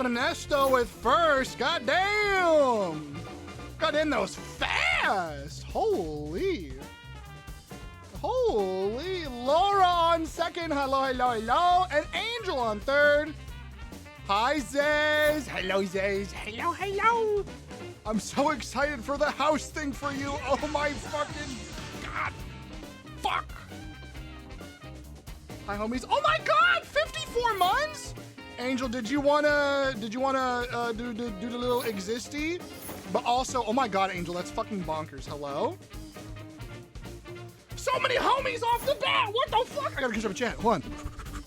Ernesto with first. Goddamn. Got in those fast. Holy. Laura on second. Hello. And Angel on third. Hi, Zez. Hello, Zez. Hello. I'm so excited for the house thing for you. Oh my fucking God. Fuck. Hi, homies. Oh my God, 54 months? Angel, did you wanna do the little existy? But also, oh my God, Angel, that's fucking bonkers. Hello? So many homies off the bat. What the fuck? I gotta catch up in chat. Hold on.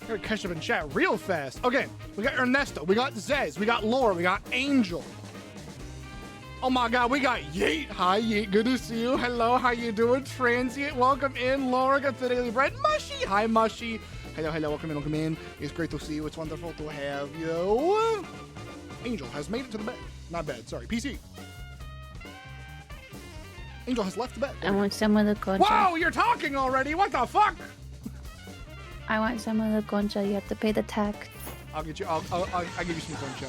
I gotta catch up in chat real fast. Okay, we got Ernesto, we got Zez, we got Laura, we got Angel. Oh my God, we got Yeet. Hi, Yeet. Good to see you. Hello, how you doing? Transient, welcome in. Laura got the daily bread. Mushy. Hi, Mushy. Hello. Welcome in. It's great to see you. It's wonderful to have you. Angel has made it to the bed. Not bed, sorry. PC. Angel has left the bed. I want some of the concha. Wow, you're talking already. What the fuck? I want some of the concha. You have to pay the tax. I'll get you. I'll give you some concha.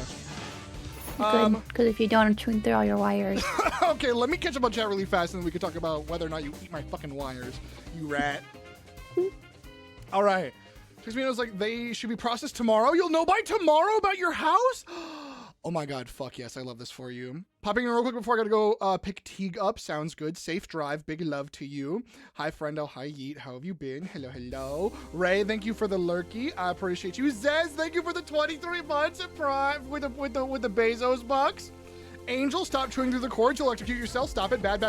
Good, because if you don't, I'm chewing through all your wires. Okay, let me catch up on chat really fast, and then we can talk about whether or not you eat my fucking wires, you rat. All right. Texmino's like, they should be processed tomorrow. You'll know by tomorrow about your house? Oh my God, fuck yes, I love this for you. Popping in real quick before I gotta go pick Teague up. Sounds good. Safe drive. Big love to you. Hi, friendo. Hi, Yeet. How have you been? Hello. Ray, thank you for the lurky. I appreciate you. Zez, thank you for the 23 months at Prime with the Bezos bucks. Angel, stop chewing through the cords. You'll electrocute yourself. Stop it. Bad.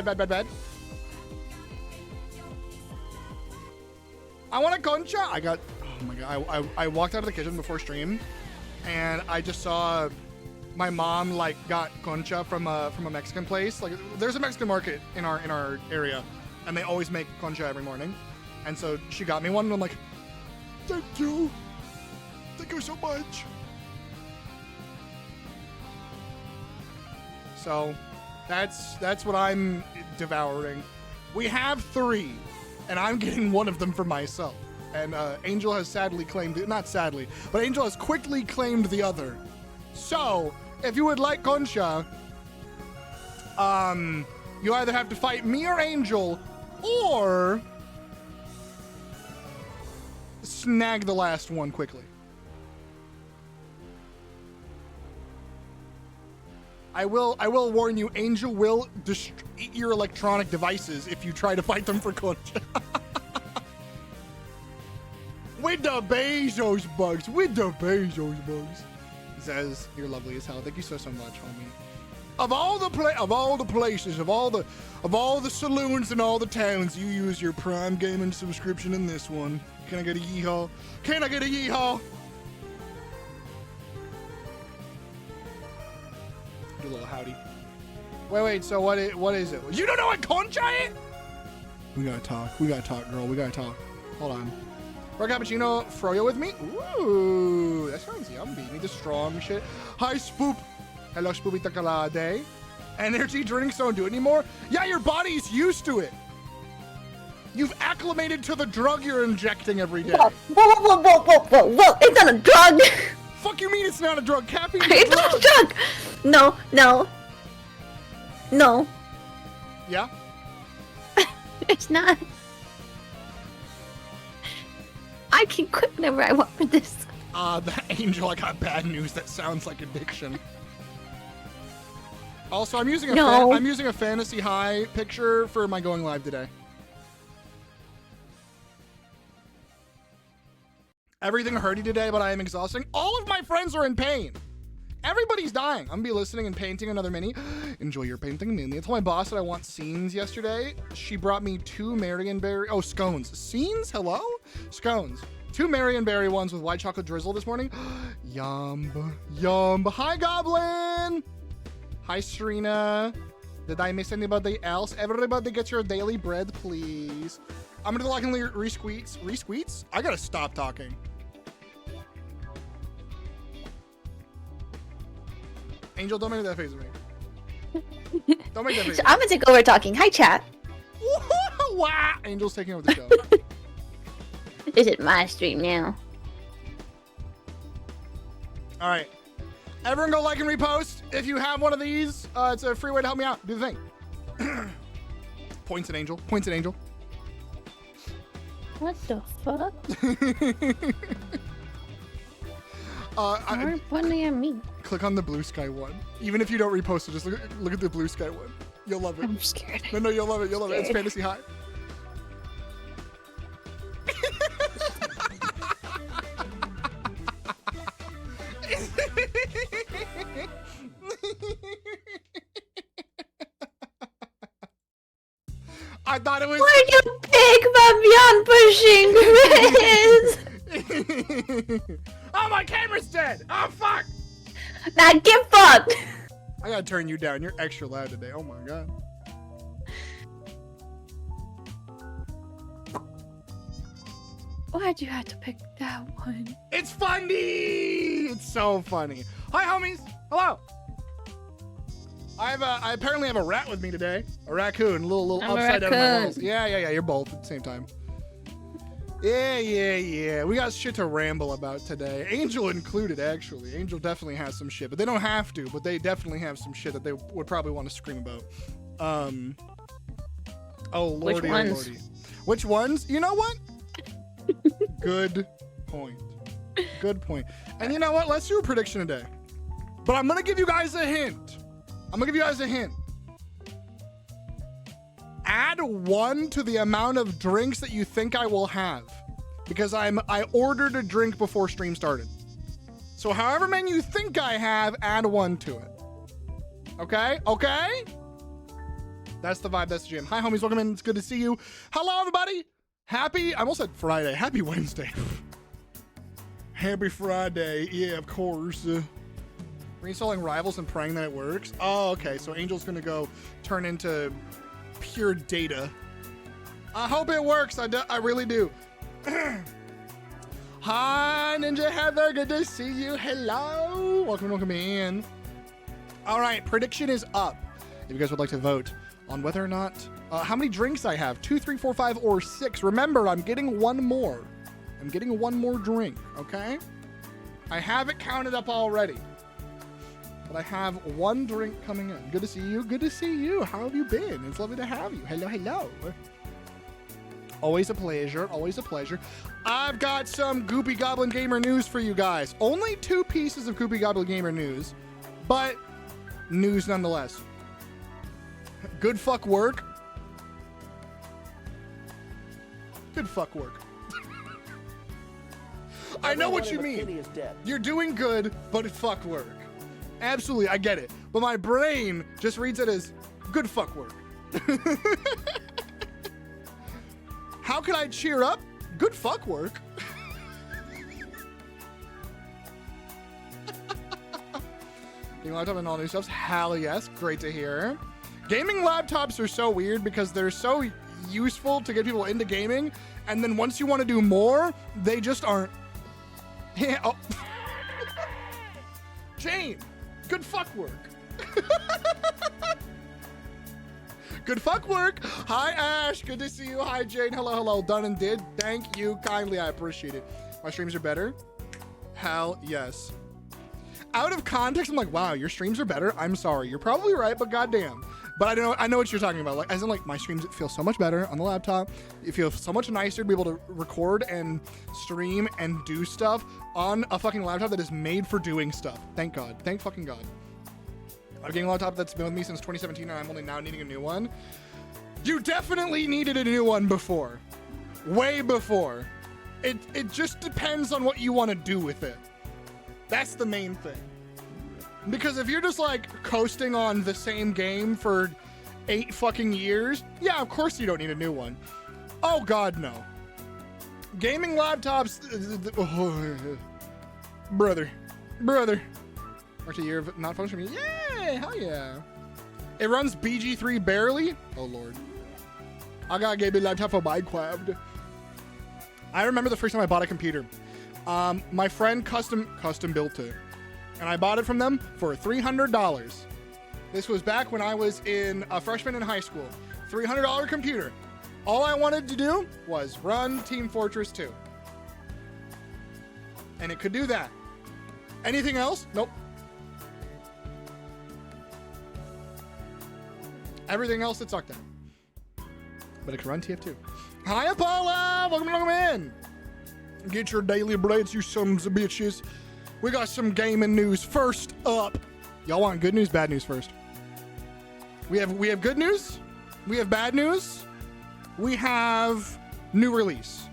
I want a concha. Oh my God. I walked out of the kitchen before stream, and I just saw my mom like got concha from a Mexican place. Like there's a Mexican market in our area, and they always make concha every morning. And so she got me one, and I'm like, thank you so much. So that's what I'm devouring. We have 3, and I'm getting one of them for myself. And Angel has sadly claimed, not sadly, but Angel has quickly claimed the other. So, if you would like concha, you either have to fight me or Angel, or snag the last one quickly. I will warn you, Angel will eat your electronic devices if you try to fight them for concha. With the Bezos bugs. Says you're lovely as hell. Thank you so much, homie. Of all the places, of all the saloons and all the towns, you use your Prime Gaming subscription in this one. Can I get a yeehaw? Do a little howdy. Wait. So what is it? You don't know what concha is? We gotta talk, girl. We gotta talk. Hold on. For a cappuccino, froyo with me? Ooh, that sounds yummy. Need the strong shit. Hi, Spoop. Hello, Spoopita Kalade. Energy drinks don't do it anymore? Yeah, your body's used to it. You've acclimated to the drug you're injecting every day. Whoa. It's not a drug. Fuck you mean it's not a drug? Caffeine is It's not a drug. No. Yeah? It's not. I can quit whenever I want for this. The Angel, I got bad news. That sounds like addiction. Also, I'm using a Fantasy High picture for my going live today. Everything hurty today, but I am exhausting. All of my friends are in pain. Everybody's dying. I'm gonna be listening and painting another mini. Enjoy your painting, mini. I told my boss that I want scenes yesterday. She brought me 2 Marionberry. Oh, scones. Scenes? Hello? Scones. 2 Marionberry ones with white chocolate drizzle this morning. Yum. Hi, Goblin. Hi, Serena. Did I miss anybody else? Everybody get your daily bread, please. I'm gonna go like and re-squeets. Re-squeets? I gotta stop talking. Angel, don't make that face at me. Don't make that face. So I'm gonna take over talking. Hi, chat. Wow. Angel's taking over the show. This is my stream now. All right. Everyone go like and repost if you have one of these. It's a free way to help me out. Do the thing. Points an angel. Points an angel. What the fuck? You're pointing at me. Click on the blue sky one. Even if you don't repost it, just look at the blue sky one. You'll love it. I'm scared. No, you'll love it. You'll love it. It's Fantasy High. I thought it was. Why'd you pick my beyond pushing Riz? Oh, my camera's dead. Oh, fuck. Now get fucked. I gotta turn you down. You're extra loud today. Oh my god. Why'd you have to pick that one? It's funny. It's so funny. Hi, homies. Hello. I apparently have a rat with me today. A raccoon, a little upside down on my walls. Yeah. You're both at the same time. Yeah. We got shit to ramble about today. Angel included, actually. Angel definitely has some shit, but they don't have to. But they definitely have some shit that they would probably want to scream about. Oh lordy, oh lordy. Which ones? You know what? Good point. Good point. And you know what? Let's do a prediction today. But I'm gonna give you guys a hint. Add 1 to the amount of drinks that you think I will have, because I ordered a drink before stream started. So however many you think I have, add 1 to it. Okay? That's the vibe. That's the jam. Hi, homies. Welcome in. It's good to see you. Hello, everybody. I almost said Friday. Happy Wednesday. Happy Friday. Yeah, of course. Reinstalling Rivals and praying that it works. Oh, okay. So Angel's gonna go turn into pure data. I hope it works. I really do. Hi, Ninja Heather. Good to see you. Hello. Welcome in. All right. Prediction is up. If you guys would like to vote on whether or not, how many drinks I have, 2, 3, 4, 5, or 6. Remember, I'm getting one more. I'm getting one more drink, okay? I have it counted up already. But I have one drink coming in. Good to see you. Good to see you. How have you been? It's lovely to have you. Hello. Always a pleasure. Always a pleasure. I've got some Goopy Goblin Gamer news for you guys. Only 2 pieces of Goopy Goblin Gamer news, but news nonetheless. Good fuck work. Good fuck work. I know what you mean. You're doing good, but fuck work. Absolutely, I get it. But my brain just reads it as good fuck work. How can I cheer up? Good fuck work. Gaming laptop and all new stuff. Hell yes, great to hear. Gaming laptops are so weird because they're so useful to get people into gaming, and then once you want to do more, they just aren't. Yeah. Oh. Jane, good fuck work. Good fuck work. Hi, Ash. Good to see you. Hi, Jane. Hello. Done and did. Thank you kindly. I appreciate it. My streams are better. Hell yes. Out of context, I'm like, wow, your streams are better. I'm sorry. You're probably right, but goddamn. But I know what you're talking about. Like, as in, like, my streams feel so much better on the laptop. It feels so much nicer to be able to record and stream and do stuff on a fucking laptop that is made for doing stuff. Thank God. Thank fucking God. I'm getting a laptop that's been with me since 2017, and I'm only now needing a new one. You definitely needed a new one before. Way before. It just depends on what you want to do with it. That's the main thing. Because if you're just like coasting on the same game for 8 fucking years, yeah, of course you don't need a new one. Oh God, no. Gaming laptops, brother. After a year of not functioning, yay, hell yeah. It runs BG3 barely. Oh Lord. I got a gaming laptop for Minecraft. I remember the first time I bought a computer. My friend custom built it. And I bought it from them for $300. This was back when I was a freshman in high school. $300 computer. All I wanted to do was run Team Fortress 2. And it could do that. Anything else? Nope. Everything else it sucked at. But it can run TF2. Hi, Apollo! Welcome in. Get your daily breaks, you sons of bitches. We got some gaming news. First up, y'all want good news, bad news first? We have good news. We have bad news. We have new release.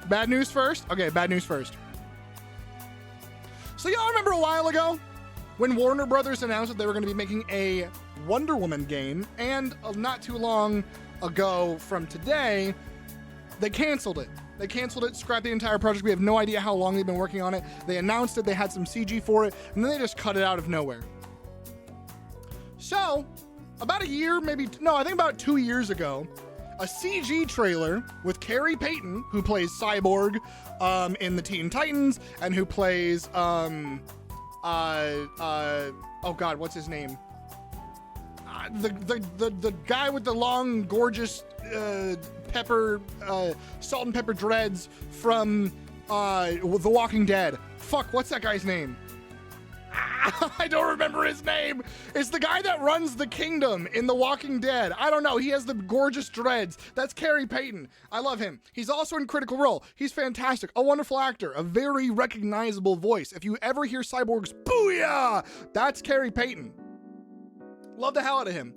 Bad news first? Okay, bad news first. So y'all remember a while ago when Warner Brothers announced that they were going to be making a Wonder Woman game, and not too long ago from today, they canceled it. They canceled it, scrapped the entire project. We have no idea how long they've been working on it. They announced it, they had some CG for it, and then they just cut it out of nowhere. So, about a year, I think about 2 years ago, a CG trailer with Carrie Payton, who plays Cyborg in the Teen Titans, and who plays, oh God, what's his name? The guy with the long, gorgeous salt and pepper dreads from The Walking Dead. Fuck, what's that guy's name? I don't remember his name. It's the guy that runs the kingdom in The Walking Dead. I don't know. He has the gorgeous dreads. That's Carrie Payton. I love him. He's also in Critical Role. He's fantastic. A wonderful actor. A very recognizable voice. If you ever hear Cyborg's booyah, that's Carrie Payton. Love the hell out of him.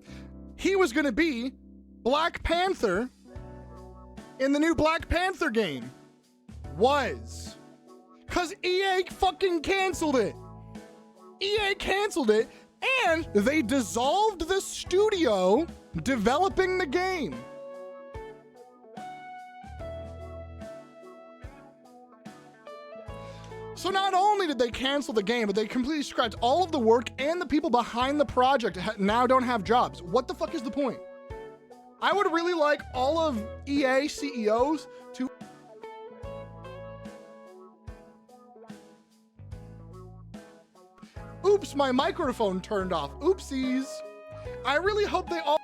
He was going to be Black Panther in the new Black Panther game. Was. Because EA fucking canceled it. EA canceled it, and they dissolved the studio developing the game. So not only did they cancel the game, but they completely scrapped all of the work, and the people behind the project now don't have jobs. What the fuck is the point? I would really like all of EA CEOs to... Oops, my microphone turned off. Oopsies. I really hope they all...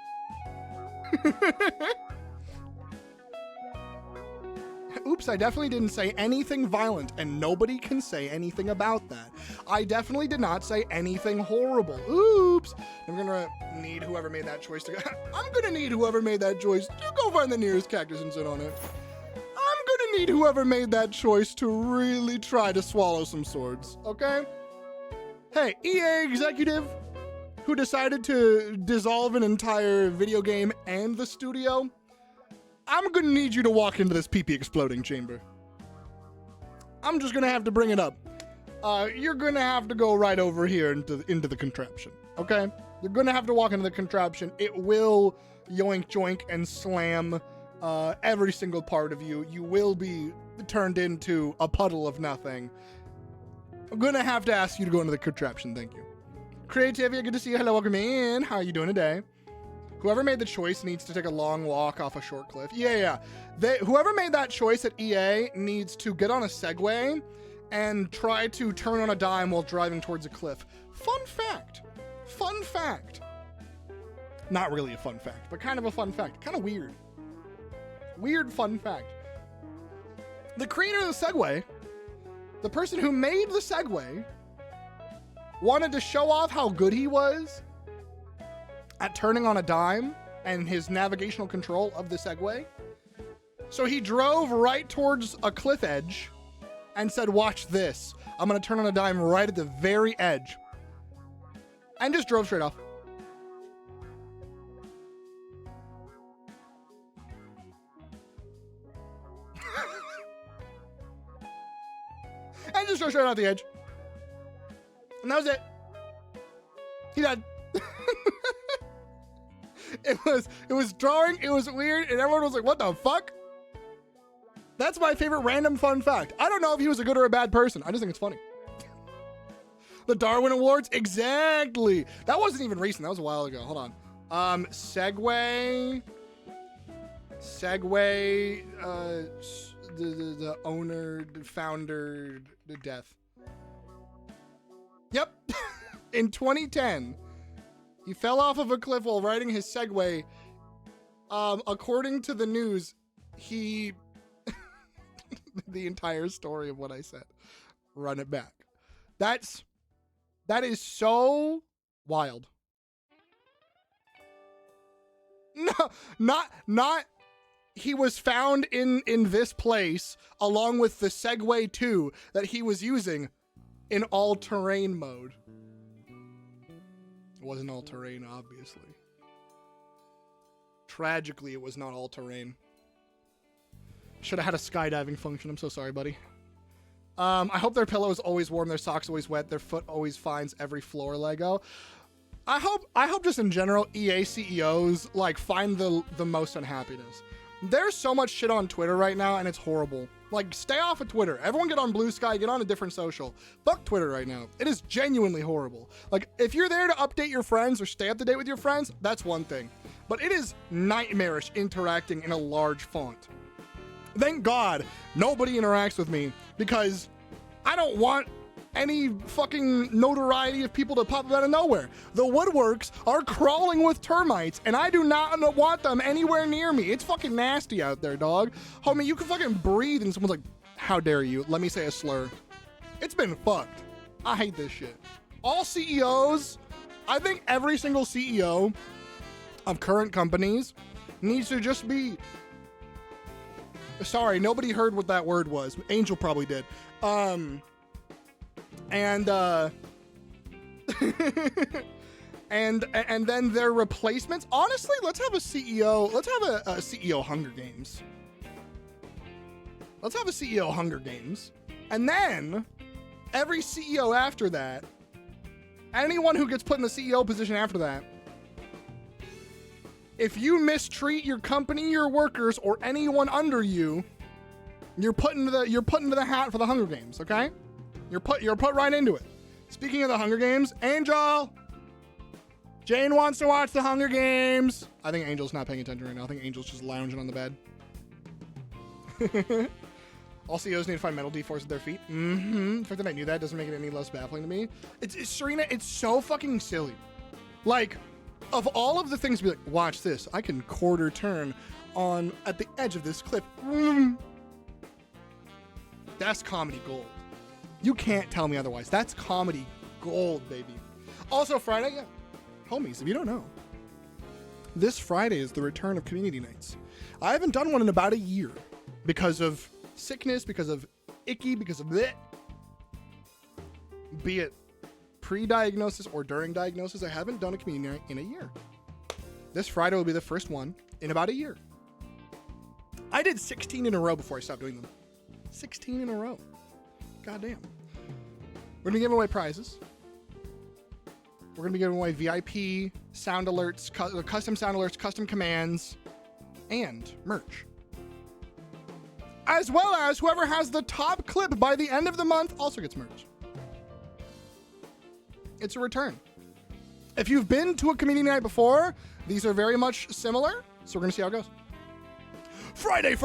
Oops, I definitely didn't say anything violent, and nobody can say anything about that. I definitely did not say anything horrible. Oops. I'm gonna need whoever made that choice to go... I'm gonna need whoever made that choice to go find the nearest cactus and sit on it. I'm gonna need whoever made that choice to really try to swallow some swords, okay? Hey, EA executive who decided to dissolve an entire video game and the studio, I'm gonna need you to walk into this pee-pee exploding chamber. I'm just gonna have to bring it up. You're gonna have to go right over here into the contraption, okay? You're gonna have to walk into the contraption. It will yoink joink and slam every single part of you. You will be turned into a puddle of nothing. I'm gonna have to ask you to go into the contraption, thank you. Creativia, good to see you. Hello, welcome in. How are you doing today? Whoever made the choice needs to take a long walk off a short cliff. Yeah. Whoever made that choice at EA needs to get on a Segway and try to turn on a dime while driving towards a cliff. Fun fact. Fun fact. Not really a fun fact, but kind of a fun fact. Kind of weird. Weird fun fact. The creator of the Segway, the person who made the Segway, wanted to show off how good he was at turning on a dime and his navigational control of the Segway. So he drove right towards a cliff edge and said, watch this. I'm going to turn on a dime right at the very edge. And just drove straight off. And just drove straight off the edge. And that was it. He died. It was drawing, it was weird, and everyone was like, what the fuck? That's my favorite random fun fact. I don't know if he was a good or a bad person. I just think it's funny. The Darwin Awards? Exactly. That wasn't even recent. That was a while ago. Hold on. Segway, the owner, the founder, the death. Yep. In 2010. He fell off of a cliff while riding his Segway. According to the news, he... the entire story of what I said. Run it back. That is so wild. No, not. He was found in this place along with the Segway 2 that he was using in all-terrain mode. It wasn't all-terrain, obviously. Tragically, it was not all-terrain. Should have had a skydiving function. I'm so sorry, buddy. I hope their pillow is always warm, their socks always wet, their foot always finds every floor Lego. I hope just in general, EA CEOs like find the most unhappiness. There's so much shit on Twitter right now, and it's horrible. Like, stay off of Twitter. Everyone get on Blue Sky, get on a different social. Fuck Twitter right now. It is genuinely horrible. Like, if you're there to update your friends or stay up to date with your friends, that's one thing. But it is nightmarish interacting in a large font. Thank God nobody interacts with me, because I don't want any fucking notoriety of people to pop up out of nowhere. The woodworks are crawling with termites, and I do not want them anywhere near me. It's fucking nasty out there, dog. Homie, you can fucking breathe and someone's like, how dare you? Let me say a slur. It's been fucked. I hate this shit. All CEOs, I think every single CEO of current companies needs to just be... Sorry, nobody heard what that word was. Angel probably did. And and then their replacements. Honestly, let's have a CEO. Let's have a CEO Hunger Games. Let's have a CEO Hunger Games. And then every CEO after that, anyone who gets put in the CEO position after that, if you mistreat your company, your workers, or anyone under you, you're put into the hat for the Hunger Games, okay? You're put right into it. Speaking of the Hunger Games, Angel! Jane wants to watch the Hunger Games! I think Angel's not paying attention right now. I think Angel's just lounging on the bed. All CEOs need to find metal D4s at their feet. The fact that I knew that doesn't make it any less baffling to me. It's Serena, it's so fucking silly. Like, of all of the things to be like, watch this, I can quarter turn at the edge of this cliff. That's comedy gold. You can't tell me otherwise. That's comedy gold, baby. Also, Friday, yeah. Homies, if you don't know, this Friday is the return of community nights. I haven't done one in about a year because of sickness, because of icky, because of bleh. Be it pre-diagnosis or during diagnosis, I haven't done a community night in a year. This Friday will be the first one in about a year. I did 16 in a row before I stopped doing them. 16 in a row. Goddamn. We're gonna be giving away prizes. We're gonna be giving away VIP sound alerts, custom sound alerts, custom commands, and merch. As well as whoever has the top clip by the end of the month also gets merch. It's a return. If you've been to a community night before, these are very much similar, so we're gonna see how it goes. Friday.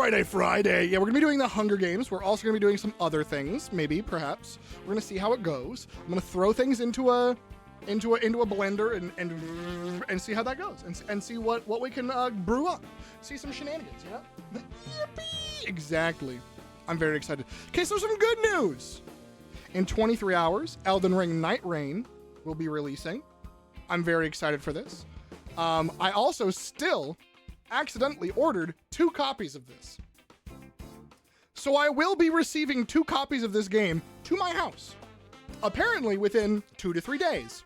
Yeah, we're gonna be doing the Hunger Games. We're also gonna be doing some other things, maybe, perhaps. We're gonna see how it goes. I'm gonna throw things into a blender and see how that goes, and see what we can brew up. See some shenanigans, you know? Yippee! Exactly. I'm very excited. Okay, so some good news. In 23 hours, Elden Ring Night Rain will be releasing. I'm very excited for this. I also still accidentally ordered 2 copies of this. So I will be receiving 2 copies of this game to my house, apparently within 2 to 3 days.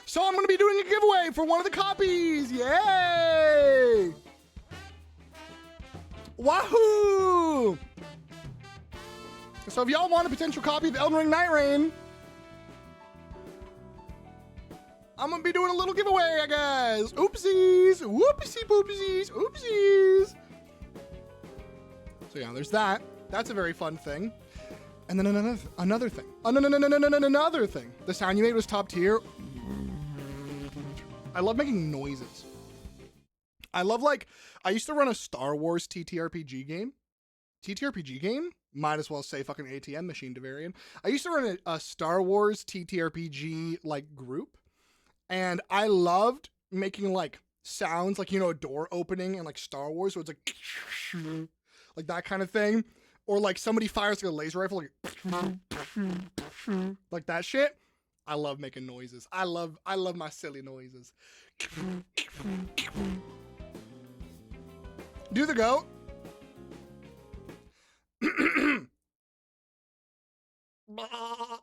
So I'm going to be doing a giveaway for one of the copies. Yay! Wahoo! So if y'all want a potential copy of Elden Ring Night Rain, I'm gonna be doing a little giveaway, I guess. Oopsies, whoopsie poopsies, oopsies. So yeah, there's that. That's a very fun thing. And then another thing. Another thing. The sound you made was top tier. I love making noises. I used to run a Star Wars TTRPG game. TTRPG game? Might as well say fucking ATM machine to Varian. I used to run a Star Wars TTRPG like group. And I loved making like sounds like, you know, a door opening and like Star Wars. So it's like that kind of thing. Or like somebody fires like a laser rifle, like that shit. I love making noises. I love my silly noises. Do the goat. Bah.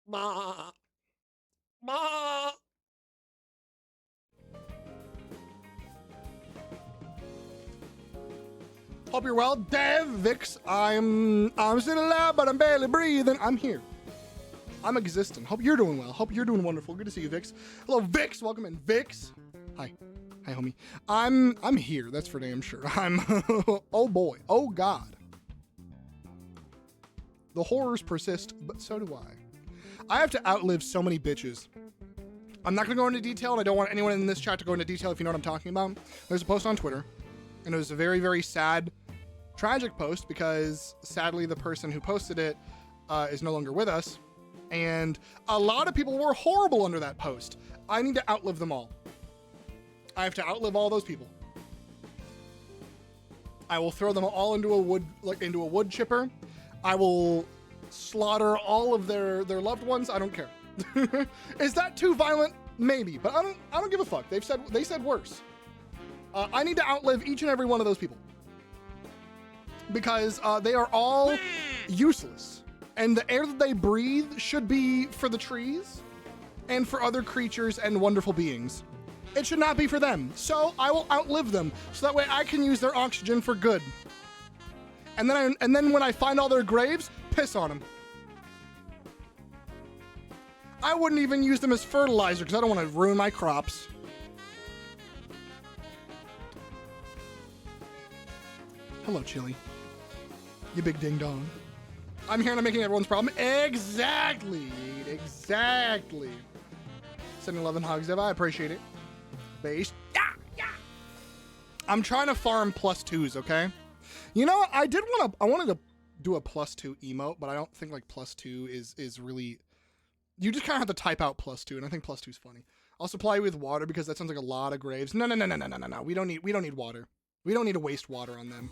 Bah. Bah. Hope you're well, Dev, Vix. I'm still alive, but I'm barely breathing. I'm here. I'm existing. Hope you're doing well. Hope you're doing wonderful. Good to see you, Vix. Hello, Vix. Welcome in, Vix. Hi, homie. I'm here. That's for damn sure. I'm. Oh boy. Oh God. The horrors persist, but so do I. I have to outlive so many bitches. I'm not gonna go into detail, and I don't want anyone in this chat to go into detail if you know what I'm talking about. There's a post on Twitter, and it was a very, very sad, tragic post because sadly the person who posted it is no longer with us, and a lot of people were horrible under that post. I need to outlive them all. I have to outlive all those people. I will throw them all into a wood chipper. I will slaughter all of their loved ones. I don't care. Is that too violent? Maybe, but I don't give a fuck. They said worse. I need to outlive each and every one of those people because they are all useless, and the air that they breathe should be for the trees and for other creatures and wonderful beings. It should not be for them. So I will outlive them so that way I can use their oxygen for good. And then when I find all their graves, piss on them. I wouldn't even use them as fertilizer because I don't want to ruin my crops. Hello, Chili. You big ding dong. I'm here and I'm making everyone's problem. Exactly. 7-Eleven Hogs Dev, I appreciate it. Base. Yeah. I'm trying to farm +2s, okay? You know, I wanted to do a +2 emote, but I don't think like +2 is really, you just kind of have to type out +2, and I think +2 is funny. I'll supply you with water because that sounds like a lot of graves. No. We don't need water. We don't need to waste water on them.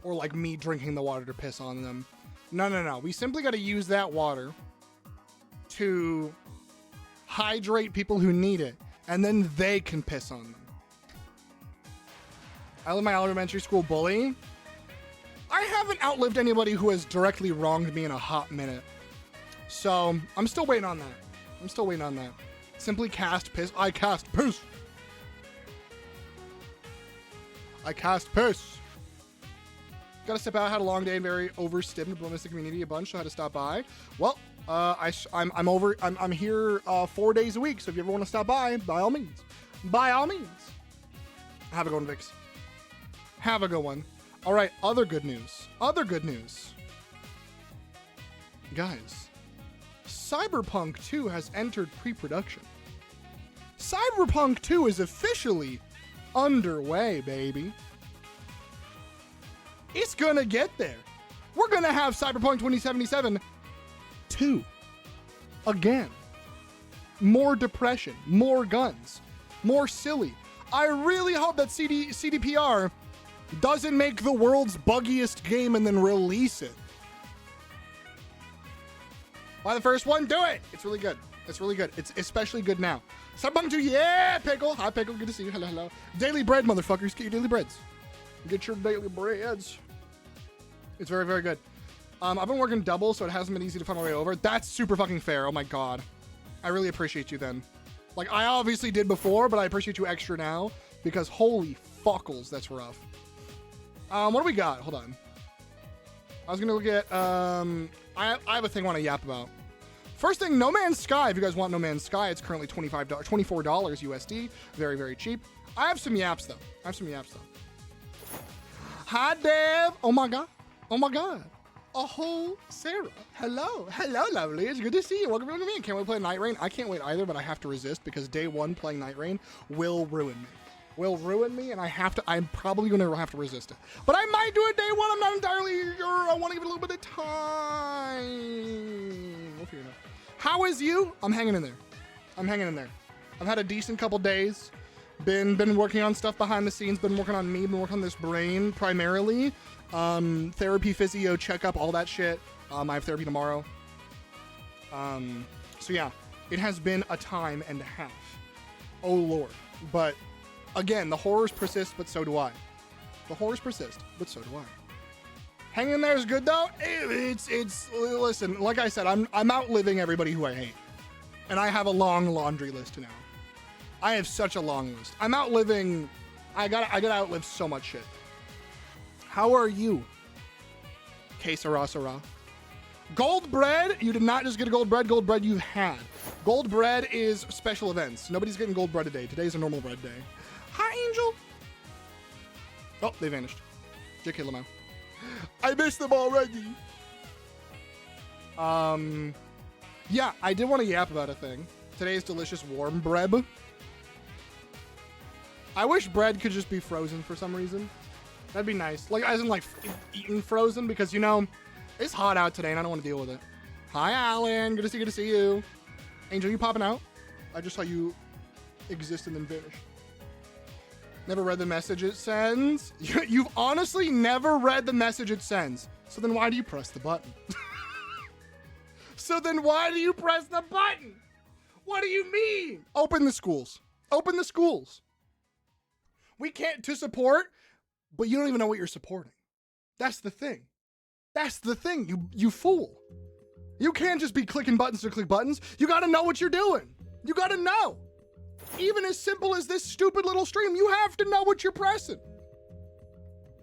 Or like me drinking the water to piss on them. No. We simply got to use that water to hydrate people who need it, and then they can piss on them. I love my elementary school bully. I haven't outlived anybody who has directly wronged me in a hot minute. So, I'm still waiting on that. Simply cast piss. I cast piss. Gotta step out. Had a long day and very overstimmed, but missed the community a bunch, so I had to stop by. Well, I'm here 4 days a week, so if you ever want to stop by all means. Have a good one, Vix. Have a good one. All right, other good news. Guys, Cyberpunk 2 has entered pre-production. Cyberpunk 2 is officially underway, baby. It's gonna get there. We're gonna have Cyberpunk 2077 2 again. More depression, more guns, more silly. I really hope that CDPR doesn't make the world's buggiest game and then release it. Buy the first one, do it. It's really good. It's especially good now. Cyberpunk 2, yeah, Pickle. Hi, Pickle. Good to see you. Hello. Daily bread, motherfuckers. Get your daily breads. Get your daily breads. It's very, very good. I've been working double, so it hasn't been easy to find my way over. That's super fucking fair. Oh my God. I really appreciate you then. Like, I obviously did before, but I appreciate you extra now because holy fuckles, that's rough. What do we got? Hold on. I was gonna look at, I have a thing I want to yap about. First thing, No Man's Sky. If you guys want No Man's Sky, it's currently $24 USD. Very, very cheap. I have some yaps though. Hi, Dev. Oh my God. Oh, Sarah. Hello, lovely. It's good to see you. Welcome to me. Can't wait to play Night Rain. I can't wait either, but I have to resist because day one playing Night Rain will ruin me. And I'm probably going to have to resist it. But I might do it day one. I'm not entirely sure. I want to give it a little bit of time. We'll figure it out. How is you? I'm hanging in there. I've had a decent couple days. Been working on stuff behind the scenes. Been working on me. Been working on this brain primarily. Therapy, physio, checkup, all that shit. I have therapy tomorrow. So yeah, it has been a time and a half. Oh Lord. But again, the horrors persist, but so do I. The horrors persist, but so do I. Hanging in there is good though. It's listen, like I said, I'm outliving everybody who I hate. And I have a long laundry list now. I have such a long list. I'm outliving, I gotta outlive so much shit. How are you? Que sera, sera. Gold bread, you did not just get a gold bread you've had. Gold bread is special events. Nobody's getting gold bread today. Today's a normal bread day. Hi, Angel. Oh, they vanished. JK Lamau. I missed them already. Yeah, I did want to yap about a thing. Today's delicious warm bread. I wish bread could just be frozen for some reason. That'd be nice. Like, as in, like, eaten frozen, because, you know, it's hot out today and I don't want to deal with it. Hi, Alan. Good to see you. Angel, you popping out? I just saw you exist and then vanish. Never read the message it sends. You've honestly never read the message it sends. So then why do you press the button? So then why do you press the button? What do you mean? Open the schools. Open the schools. We can't to support, but you don't even know what you're supporting. That's the thing. That's the thing, you fool. You can't just be clicking buttons to click buttons. You gotta know what you're doing. You gotta know. Even as simple as this stupid little stream, you have to know what you're pressing.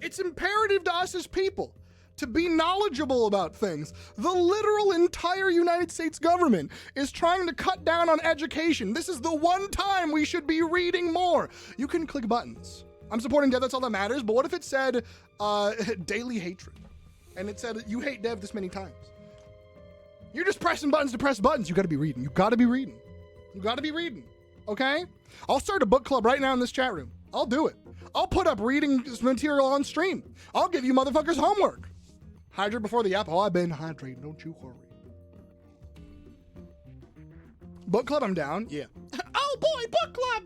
It's imperative to us as people to be knowledgeable about things. The literal entire United States government is trying to cut down on education. This is the one time we should be reading more. You can click buttons. I'm supporting Dev, that's all that matters, but what if it said daily hatred? And it said you hate Dev this many times. You're just pressing buttons to press buttons. You gotta be reading. You gotta be reading. You gotta be reading. Okay? I'll start a book club right now in this chat room. I'll do it. I'll put up reading material on stream. I'll give you motherfuckers homework. Hydrate before the app. Oh, I've been hydrating. Don't you worry. Book club, I'm down. Yeah. Oh boy, book club.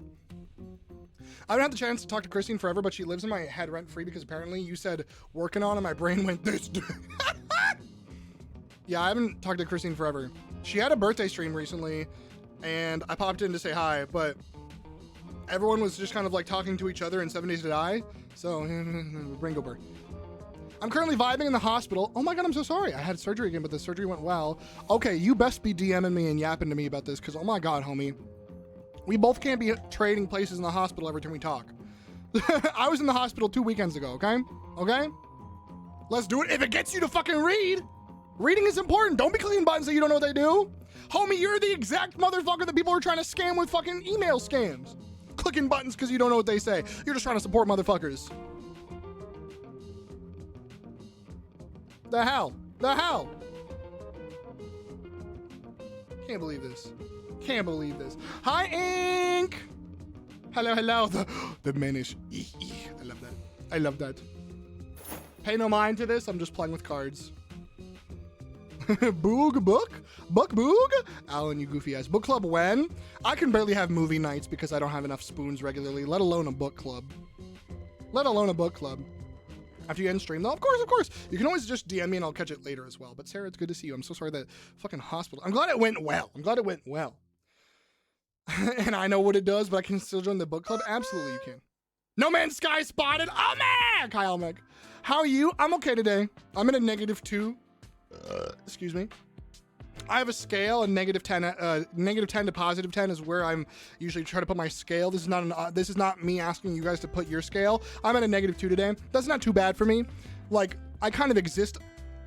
I haven't had the chance to talk to Christine forever, but she lives in my head rent-free because apparently you said working on and my brain went this. Yeah, I haven't talked to Christine forever. She had a birthday stream recently and I popped in to say hi, but everyone was just kind of like talking to each other in 7 Days to Die. So, brain go burn. I'm currently vibing in the hospital. Oh my God, I'm so sorry. I had surgery again, but the surgery went well. Okay, you best be DMing me and yapping to me about this because, oh my God, homie. We both can't be trading places in the hospital every time we talk. I was in the hospital 2 weekends ago, okay? Okay? Let's do it. If it gets you to fucking read, reading is important. Don't be clicking buttons that you don't know what they do. Homie, you're the exact motherfucker that people are trying to scam with fucking email scams. Clicking buttons because you don't know what they say. You're just trying to support motherfuckers. The hell? The hell? Can't believe this. Can't believe this. Hi, Ink! Hello, hello. The manish. I love that. I love that. Pay no mind to this. I'm just playing with cards. Boog book? Book boog? Alan, you goofy ass. Book club when? I can barely have movie nights because I don't have enough spoons regularly, let alone a book club. Let alone a book club. After you end stream, though, of course. You can always just DM me and I'll catch it later as well. But Sarah, it's good to see you. I'm so sorry that fucking hospital. I'm glad it went well. And I know what it does, but I can still join the book club. Absolutely, you can. No Man's Sky spotted. Oh man, Kyle Meg. How are you? I'm okay today. I'm in a -2. Excuse me. I have a scale, a -10 to +10 is where I'm usually trying to put my scale. This is not me asking you guys to put your scale. I'm at a -2 today. That's not too bad for me. Like, I kind of exist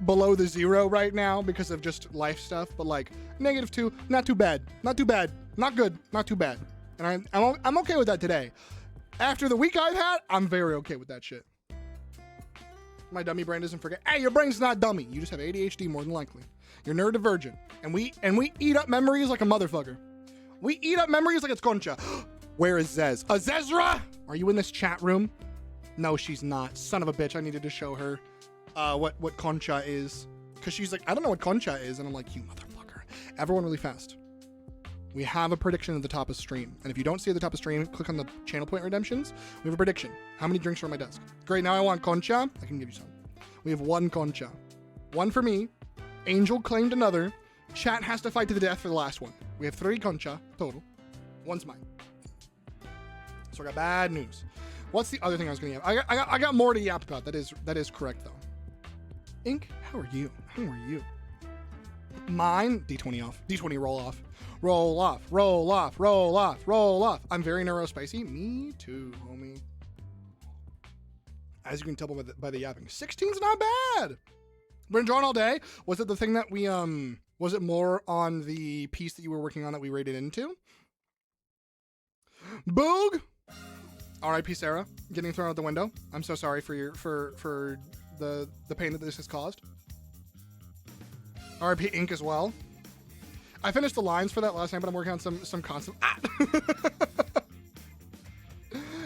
below the 0 right now because of just life stuff, but like -2, not too bad. Not too bad. Not good. Not too bad. And I'm okay with that today. After the week I've had, I'm very okay with that shit. My dummy brain doesn't forget. Hey, your brain's not dummy. You just have ADHD more than likely. You're neurodivergent. And we eat up memories like a motherfucker. We eat up memories like it's Concha. Where is Zez? Zezra! Are you in this chat room? No, she's not. Son of a bitch, I needed to show her what Concha is. Because she's like, I don't know what Concha is. And I'm like, you motherfucker. Everyone really fast. We have a prediction at the top of stream. And if you don't see at the top of stream, click on the channel point redemptions. We have a prediction. How many drinks are on my desk? Great, now I want Concha. I can give you some. We have 1 Concha. 1 for me. Angel claimed another. Chat has to fight to the death for the last one. We have 3 concha total. 1's mine. So I got bad news. What's the other thing I was going to yap? I got more to yap about. That is correct though. Ink, how are you? How are you? Mine, D20 off. D20 roll off. Roll off. Roll off. Roll off. Roll off. I'm very neurospicy. Me too, homie. As you can tell by the yapping. 16's not bad. Been drawn all day. Was it the thing that we was it more on the piece that you were working on that we raided into? Boog! R.I.P. Sarah, getting thrown out the window. I'm so sorry for your for the pain that this has caused. R.I.P. Ink as well. I finished the lines for that last night, but I'm working on some constant. Ah!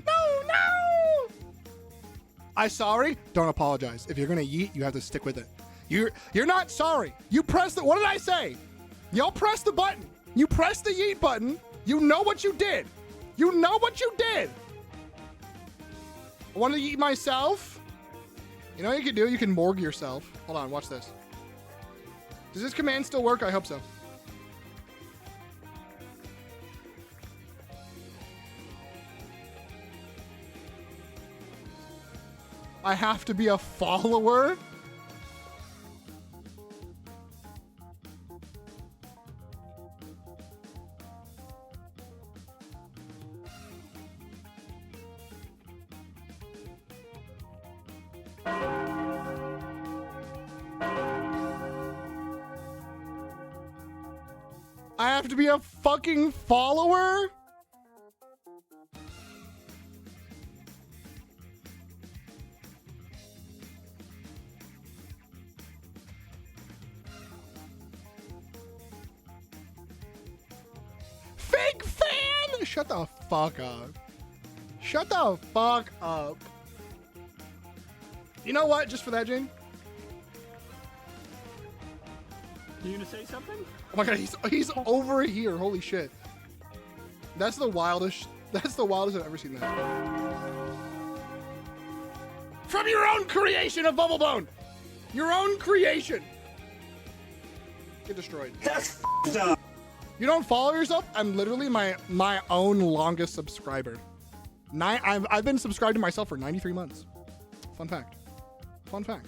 No! I sorry. Don't apologize. If you're gonna yeet, you have to stick with it. You're not sorry. You press the. What did I say? Y'all press the button. You press the yeet button. You know what you did. You know what you did. I wanted to eat myself. You know what you can do? You can morgue yourself. Hold on, watch this. Does this command still work? I hope so. I have to be a follower? I have to be a fucking follower? Fake fan! Shut the fuck up. Shut the fuck up. You know what? Just for that, Jane? You gonna say something? Oh my god, he's over here. Holy shit. That's the wildest I've ever seen that. From your own creation of Bubblebone! Your own creation! Get destroyed. That's up. You don't follow yourself? I'm literally my own longest subscriber. I've been subscribed to myself for 93 months. Fun fact. Fun fact.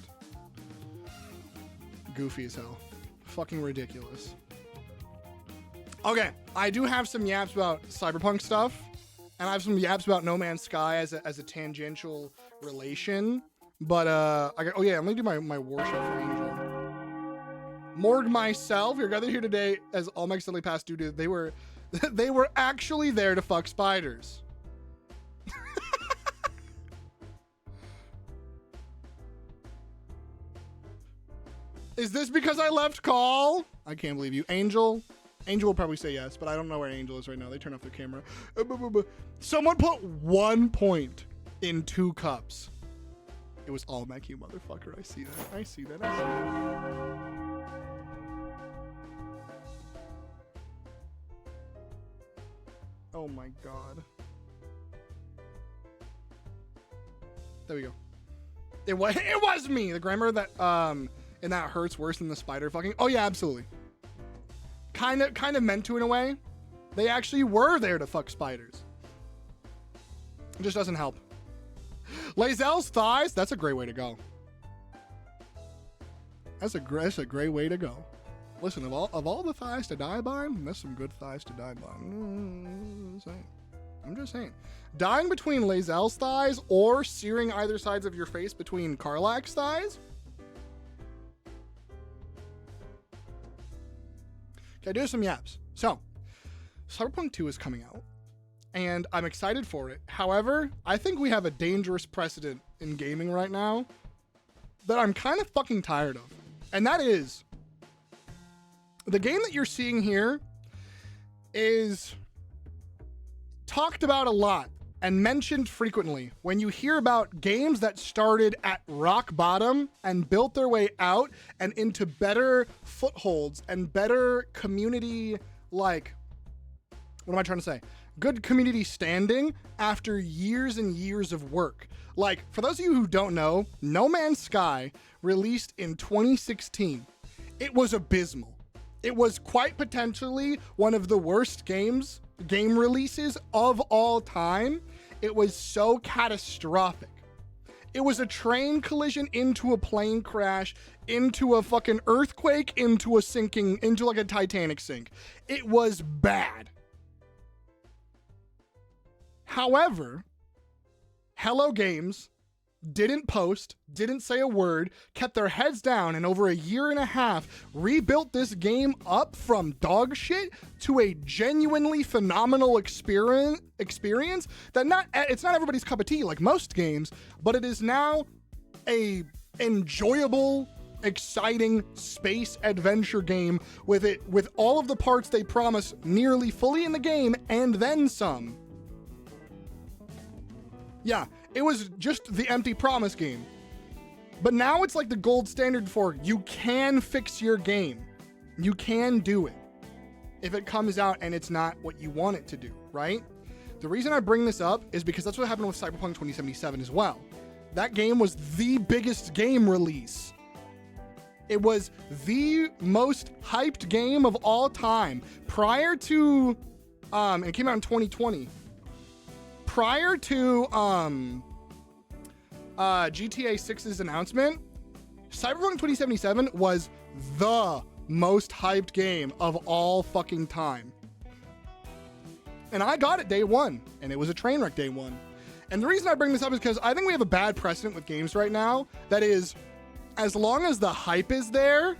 Goofy as hell. Fucking ridiculous. Okay, I do have some yaps about cyberpunk stuff, and I have some yaps about No Man's Sky as a tangential relation. But oh yeah, I'm gonna do my worship for Angel. Morgue myself. You're gathered here today as all my silly past due to they were actually there to fuck spiders. Is this because I left call? I can't believe you. Angel will probably say yes, but I don't know where Angel is right now. They turn off their camera. Someone put 1 point in 2 cups. It was all Mac, you motherfucker. I see that. I see that. I see that. Oh my god. There we go. It was me. The grammar that and that hurts worse than the spider fucking. Oh yeah, absolutely. Kind of meant to in a way. They actually were there to fuck spiders. It just doesn't help. Lazelle's thighs. That's a great way to go. That's a great way to go. Listen, of all the thighs to die by, that's some good thighs to die by. I'm just saying. Dying between Lazelle's thighs or searing either sides of your face between Karlak's thighs. Okay, do some yaps. So, Cyberpunk 2 is coming out, and I'm excited for it. However, I think we have a dangerous precedent in gaming right now that I'm kind of fucking tired of. And that is, the game that you're seeing here is talked about a lot and mentioned frequently when you hear about games that started at rock bottom and built their way out and into better footholds and better community, like, what am I trying to say? Good community standing after years and years of work. Like, for those of you who don't know, No Man's Sky released in 2016. It was abysmal. It was quite potentially one of the worst game releases of all time. It was so catastrophic. It was a train collision into a plane crash, into a fucking earthquake, into a sinking, into like a Titanic sink. It was bad. However, Hello Games didn't post, didn't say a word, kept their heads down, and over a year and a half rebuilt this game up from dog shit to a genuinely phenomenal experience that it's not everybody's cup of tea like most games, but it is now a enjoyable, exciting space adventure game with all of the parts they promise nearly fully in the game and then some. Yeah, it was just the empty promise game. But now it's like the gold standard for you can fix your game. You can do it if it comes out and it's not what you want it to do, right? The reason I bring this up is because that's what happened with Cyberpunk 2077 as well. That game was the biggest game release. It was the most hyped game of all time. Prior to, it came out in 2020. Prior to GTA 6's announcement, Cyberpunk 2077 was the most hyped game of all fucking time. And I got it day one, and it was a train wreck day one. And the reason I bring this up is because I think we have a bad precedent with games right now. That is, as long as the hype is there,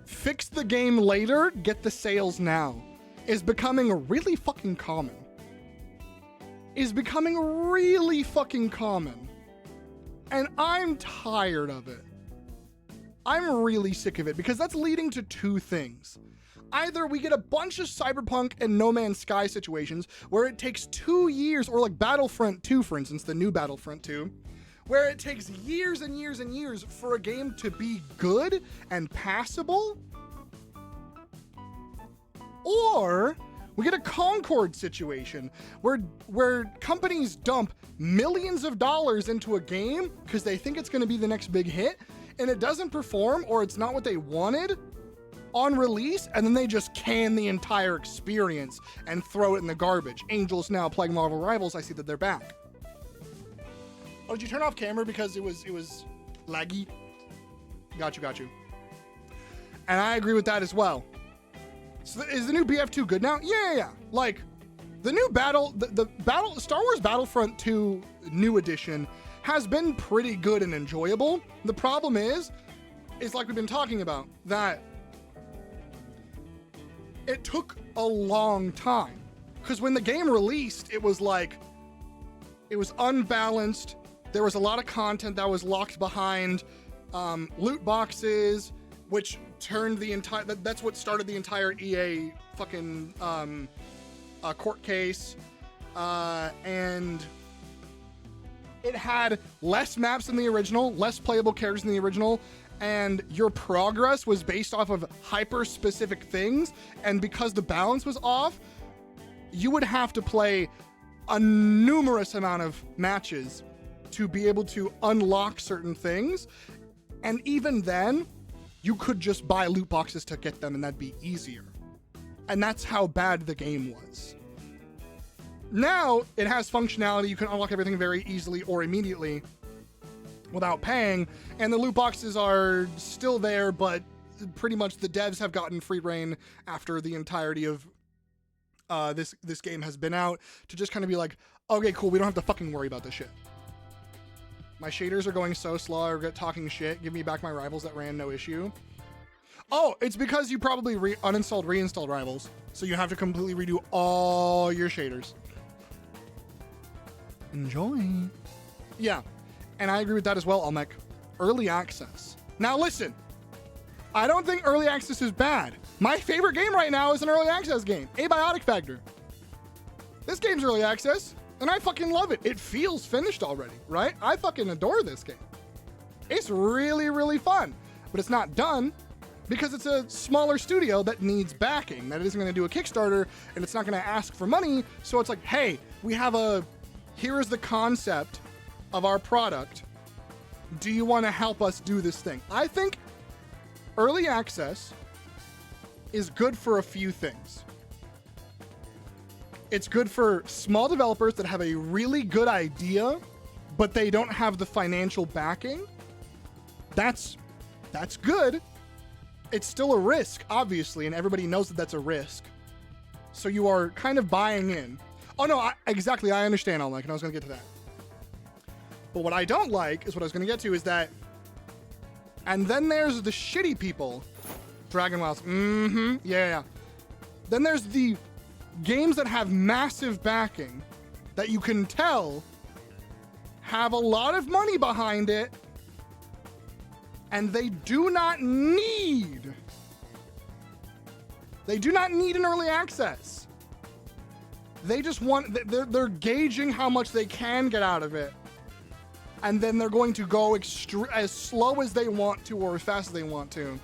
fix the game later, get the sales now, is becoming really fucking common. And I'm tired of it. I'm really sick of it because that's leading to two things. Either we get a bunch of Cyberpunk and No Man's Sky situations where it takes 2 years, or like Battlefront 2, for instance, the new Battlefront 2, where it takes years and years and years for a game to be good and passable. Or we get a Concord situation where companies dump millions of dollars into a game because they think it's going to be the next big hit, and it doesn't perform, or it's not what they wanted on release, and then they just can the entire experience and throw it in the garbage. Angels now playing Marvel Rivals. I see that they're back. Oh, did you turn off camera because it was laggy? Got you. And I agree with that as well. So is the new BF2 good now? Yeah. Like, the new Star Wars Battlefront 2 New Edition has been pretty good and enjoyable. The problem is like we've been talking about, that it took a long time. Because when the game released, it was unbalanced. There was a lot of content that was locked behind loot boxes, which turned that's what started the entire EA fucking court case. And it had less maps than the original, less playable characters than the original, and your progress was based off of hyper-specific things, and because the balance was off, you would have to play a numerous amount of matches to be able to unlock certain things, and even then, you could just buy loot boxes to get them, and that'd be easier. And that's how bad the game was. Now, it has functionality. You can unlock everything very easily or immediately without paying, and the loot boxes are still there, but pretty much the devs have gotten free reign after the entirety of this game has been out to just kind of be like, okay, cool, we don't have to fucking worry about this shit. My shaders are going so slow, I'm talking shit. Give me back my Rivals that ran, no issue. Oh, it's because you probably reinstalled Rivals, so you have to completely redo all your shaders. Enjoy. Yeah, and I agree with that as well, Almec. Early access. Now listen, I don't think early access is bad. My favorite game right now is an early access game, Abiotic Factor. This game's early access, and I fucking love it. It feels finished already, right? I fucking adore this game. It's really, really fun, but it's not done because it's a smaller studio that needs backing, that isn't going to do a Kickstarter, and it's not going to ask for money. So it's like, hey, here is the concept of our product. Do you want to help us do this thing? I think early access is good for a few things. It's good for small developers that have a really good idea, but they don't have the financial backing. That's good. It's still a risk, obviously, and everybody knows that that's a risk. So you are kind of buying in. Oh no, exactly, I understand all that, and I was gonna get to that. But what I don't like is what I was gonna get to is that, and then there's the shitty people. Dragon Wilds, yeah. Then there's the games that have massive backing that you can tell have a lot of money behind it, and they do not need an early access. They just want, they're gauging how much they can get out of it, and then they're going to go as slow as they want to or as fast as they want to.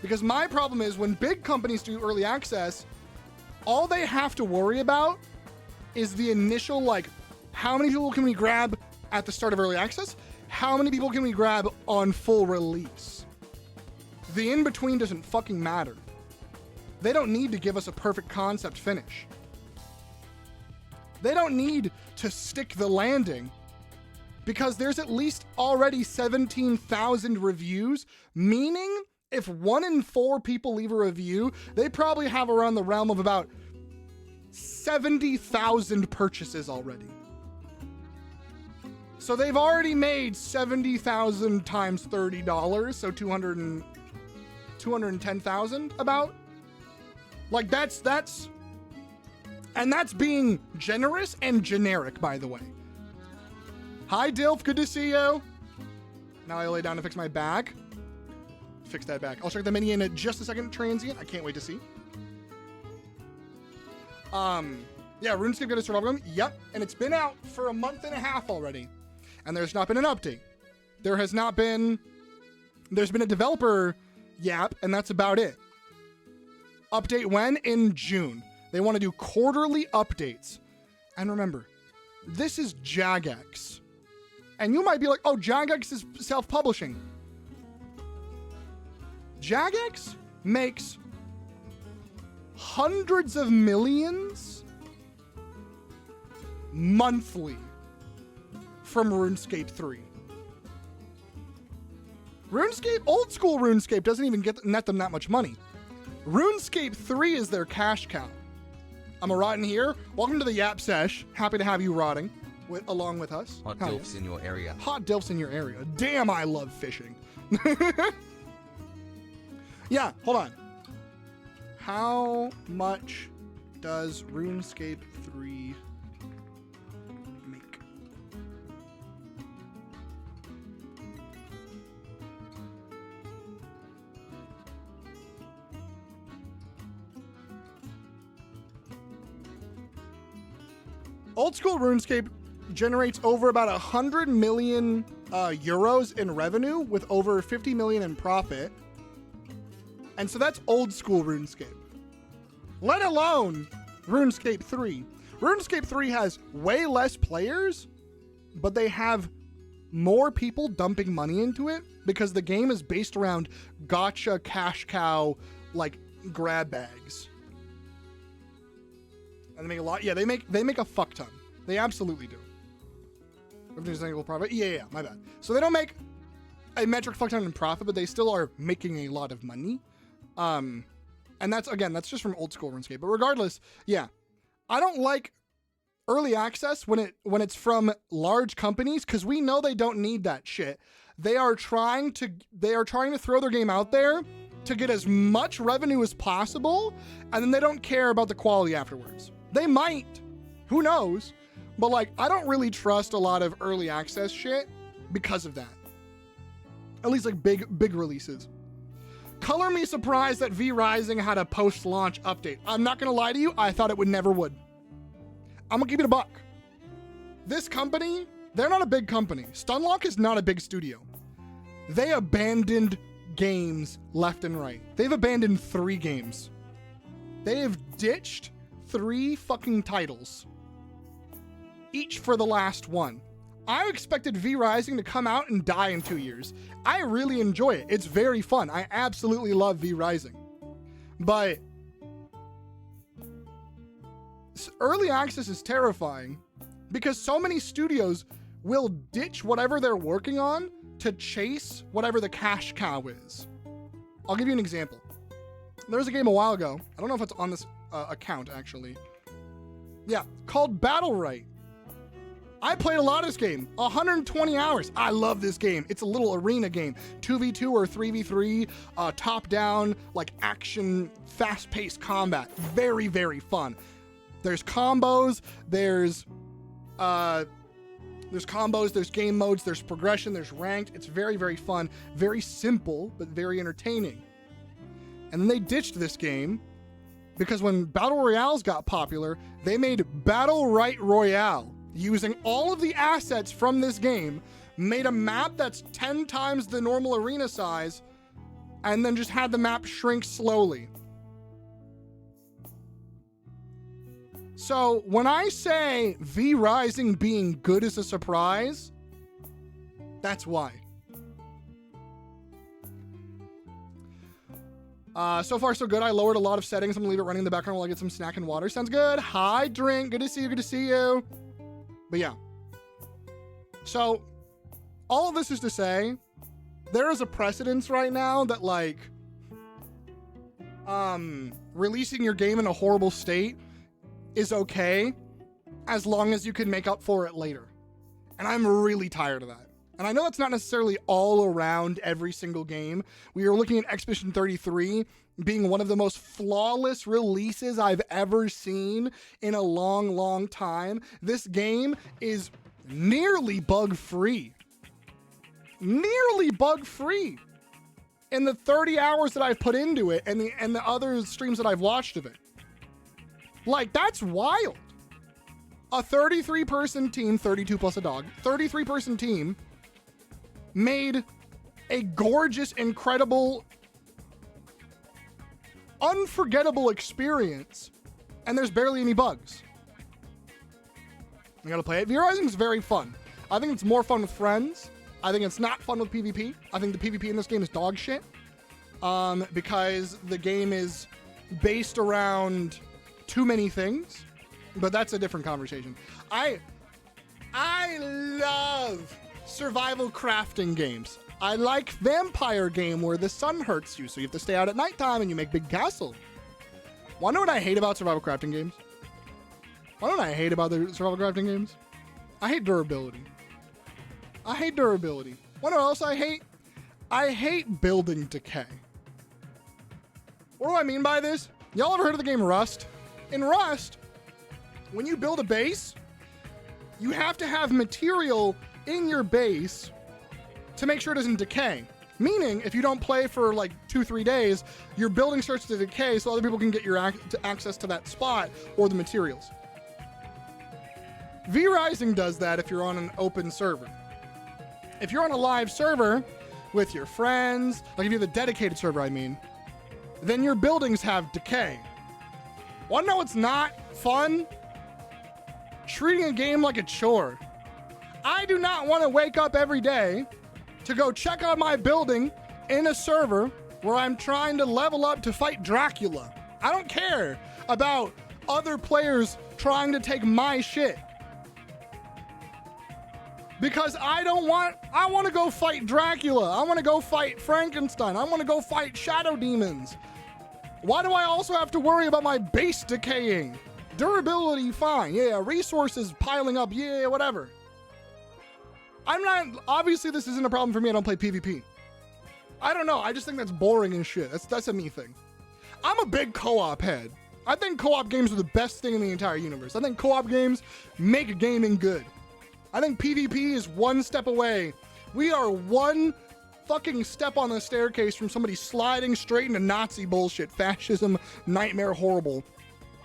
Because my problem is when big companies do early access, all they have to worry about is the initial, like, how many people can we grab at the start of early access? How many people can we grab on full release? The in-between doesn't fucking matter. They don't need to give us a perfect concept finish. They don't need to stick the landing because there's at least already 17,000 reviews, meaning if 1 in 4 people leave a review, they probably have around the realm of about 70,000 purchases already. So they've already made 70,000 times $30, so 210,000 about. Like that's being generous and generic, by the way. Hi Dilf, good to see you. Now I lay down to fix my bag. Fix that back. I'll check the menu in just a second, transient. I can't wait to see. Yeah, RuneScape got a survival game. Yep, and it's been out for a month and a half already. And there's not been an update. There's been a developer yap, and that's about it. Update when? In June. They want to do quarterly updates. And remember, this is Jagex. And you might be like, oh, Jagex is self-publishing. Jagex makes hundreds of millions monthly from RuneScape 3. Old school RuneScape doesn't even net them that much money. RuneScape 3 is their cash cow. I'm a Rotten here. Welcome to the Yap Sesh. Happy to have you rotting along with us. Hot dilfs in your area. Hot dilfs in your area. Damn, I love fishing. Yeah, hold on. How much does RuneScape 3 make? Old school RuneScape generates over about 100 million euros in revenue with over 50 million in profit. And so that's old school RuneScape. Let alone RuneScape 3. RuneScape 3 has way less players, but they have more people dumping money into it because the game is based around gotcha cash cow, like, grab bags. And they make a lot. Yeah, they make a fuck ton. They absolutely do. Everything's equal profit. Yeah, my bad. So they don't make a metric fuck ton in profit, but they still are making a lot of money. And that's just from old school RuneScape. But regardless, yeah, I don't like early access when it's from large companies because we know they don't need that shit. They are trying to throw their game out there to get as much revenue as possible, and then they don't care about the quality afterwards. They might, who knows? But like, I don't really trust a lot of early access shit because of that. At least like big releases. Color me surprised that V Rising had a post-launch update. I'm not gonna lie to you, I thought it never would. I'm gonna keep it a buck. This company, they're not a big company. Stunlock is not a big studio. They abandoned games left and right. They've abandoned 3 games. They have ditched 3 fucking titles, each for the last one. I expected V Rising to come out and die in 2 years. I really enjoy it. It's very fun. I absolutely love V Rising. But early access is terrifying because so many studios will ditch whatever they're working on to chase whatever the cash cow is. I'll give you an example. There was a game a while ago. I don't know if it's on this account, actually. Yeah, called Battle Right. I played a lot of this game, 120 hours. I love this game. It's a little arena game, 2v2 or 3v3, top-down, like action, fast-paced combat. Very, very fun. There's combos, there's combos, there's game modes, there's progression, there's ranked. It's very, very fun, very simple, but very entertaining. And then they ditched this game because when Battle Royales got popular, they made Battle Right Royale using all of the assets from this game, made a map that's 10 times the normal arena size, and then just had the map shrink slowly. So when I say V Rising being good is a surprise, that's why. So far so good. I lowered a lot of settings. I'm gonna leave it running in the background while I get some snack and water. Sounds good. Hi, Drink. Good to see you. Good to see you. But yeah. So all of this is to say, there is a precedence right now that like releasing your game in a horrible state is okay as long as you can make up for it later. And I'm really tired of that. And I know that's not necessarily all around every single game. We are looking at Expedition 33 being one of the most flawless releases I've ever seen in a long, long time. This game is nearly bug-free. Nearly bug-free in the 30 hours that I've put into it and the other streams that I've watched of it. Like, that's wild. A 33-person team, 32 plus a dog, 33-person team made a gorgeous, incredible, unforgettable experience, and there's barely any bugs. You gotta play it. V Rising is very fun. I think it's more fun with friends. I think it's not fun with PvP. I think the PvP in this game is dog shit. Because the game is based around too many things, but that's a different conversation. I love survival crafting games. I like vampire game where the sun hurts you, so you have to stay out at nighttime and you make big castle. Wanna know what I hate about survival crafting games? Wanna know what I hate about the survival crafting games? I hate durability. I hate durability. Wanna know what else I hate? I hate building decay. What do I mean by this? Y'all ever heard of the game Rust? In Rust, when you build a base, you have to have material in your base to make sure it doesn't decay. Meaning, if you don't play for like 2-3 days, your building starts to decay so other people can get your access to that spot or the materials. V Rising does that if you're on an open server. If you're on a live server with your friends, like if you have a dedicated server, I mean, then your buildings have decay. Wanna know what's not fun? Treating a game like a chore. I do not want to wake up every day to go check on my building in a server where I'm trying to level up to fight Dracula. I don't care about other players trying to take my shit. Because I want to go fight Dracula. I want to go fight Frankenstein. I want to go fight shadow demons. Why do I also have to worry about my base decaying? Durability, fine. Yeah, resources piling up. Yeah, whatever. Obviously this isn't a problem for me. I don't play PvP. I don't know. I just think that's boring as shit. That's a me thing. I'm a big co-op head. I think co-op games are the best thing in the entire universe. I think co-op games make gaming good. I think PvP is one step away. We are one fucking step on the staircase from somebody sliding straight into Nazi bullshit, fascism, nightmare horrible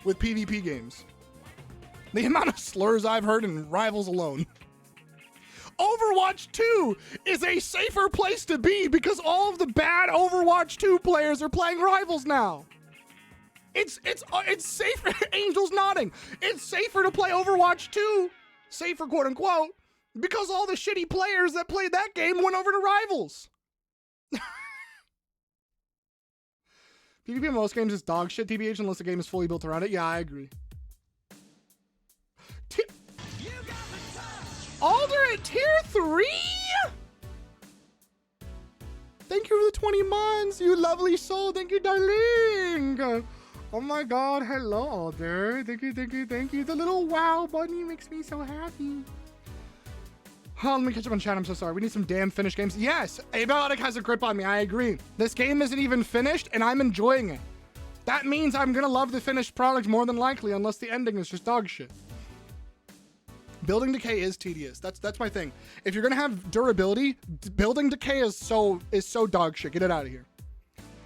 with PvP games. The amount of slurs I've heard in Rivals alone. Overwatch 2 is a safer place to be because all of the bad Overwatch 2 players are playing Rivals now. It's safer. Angel's nodding. It's safer to play Overwatch 2, safer quote unquote, because all the shitty players that played that game went over to Rivals. PvP in most games is dog shit, TBH, unless the game is fully built around it. Yeah, I agree. Alder at tier 3? Thank you for the 20 months, you lovely soul. Thank you, darling. Oh my god, hello, Alder. Thank you, thank you, thank you. The little wow bunny makes me so happy. Oh, let me catch up on chat. I'm so sorry. We need some damn finished games. Yes, Abiotic has a grip on me. I agree. This game isn't even finished, and I'm enjoying it. That means I'm gonna love the finished product more than likely, unless the ending is just dog shit. Building decay is tedious. That's my thing. If you're gonna have durability, building decay is so dog shit. Get it out of here.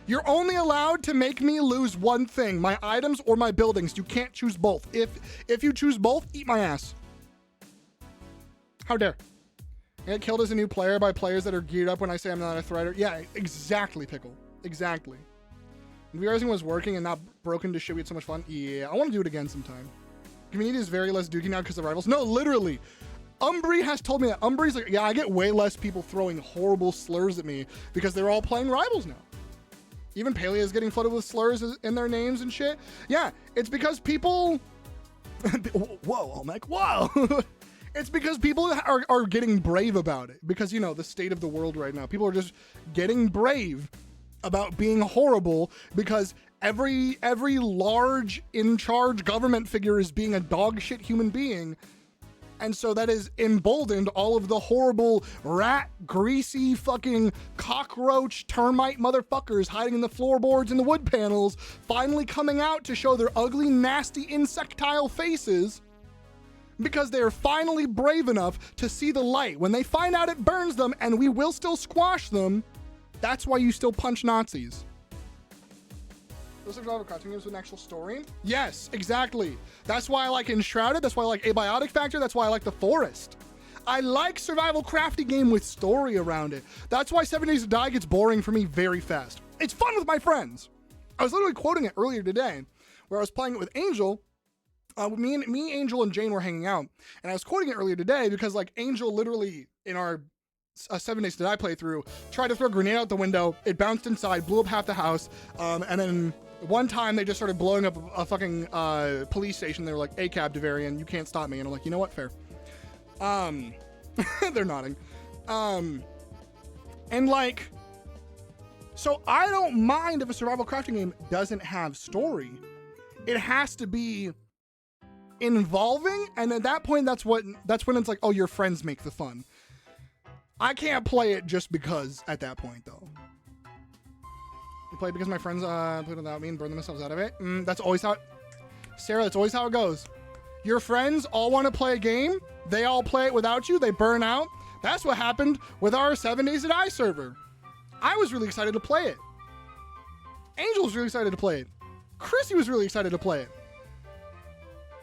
You're only allowed to make me lose one thing: my items or my buildings. You can't choose both. If you choose both, eat my ass. How dare? I get killed as a new player by players that are geared up when I say I'm not a threader. Yeah, exactly, Pickle. Exactly. If everything was working and not broken to shit, we had so much fun. Yeah, I want to do it again sometime. Community is very less dookie now because of rivals. No, literally. Umbry has told me that. Umbry's like, yeah, I get way less people throwing horrible slurs at me because they're all playing rivals now. Even Palea is getting flooded with slurs in their names and shit. Yeah, it's because people... Whoa, Olmec, whoa! It's because people are getting brave about it. Because, you know, the state of the world right now. People are just getting brave about being horrible because every large in-charge government figure is being a dog shit human being. And so that has emboldened all of the horrible rat, greasy, fucking cockroach, termite motherfuckers hiding in the floorboards and the wood panels, finally coming out to show their ugly, nasty, insectile faces. Because they are finally brave enough to see the light. When they find out it burns them and we will still squash them, that's why you still punch Nazis. Those are cartoon games with an actual story? Yes, exactly. That's why I like Enshrouded. That's why I like Abiotic Factor. That's why I like The Forest. I like survival crafty game with story around it. That's why 7 Days to Die gets boring for me very fast. It's fun with my friends. I was literally quoting it earlier today where I was playing it with Angel. Me, Angel, and Jane were hanging out, and I was quoting it earlier today because, like, Angel literally in our 7 Days to Die playthrough tried to throw a grenade out the window. It bounced inside, blew up half the house, and then one time they just started blowing up a fucking police station. They were like, "A cab Devarian, you can't stop me." And I'm like, you know what? Fair. They're nodding. And like, so I don't mind if a survival crafting game doesn't have story. It has to be involving, and at that point that's when it's like, oh, your friends make the fun. I can't play it just because at that point though. You play because my friends played without me and burned themselves out of it. That's always how Sarah, that's always how it goes. Your friends all want to play a game, they all play it without you, they burn out. That's what happened with our 7 Days to Die server. I was really excited to play it. Angel was really excited to play it. Chrissy was really excited to play it.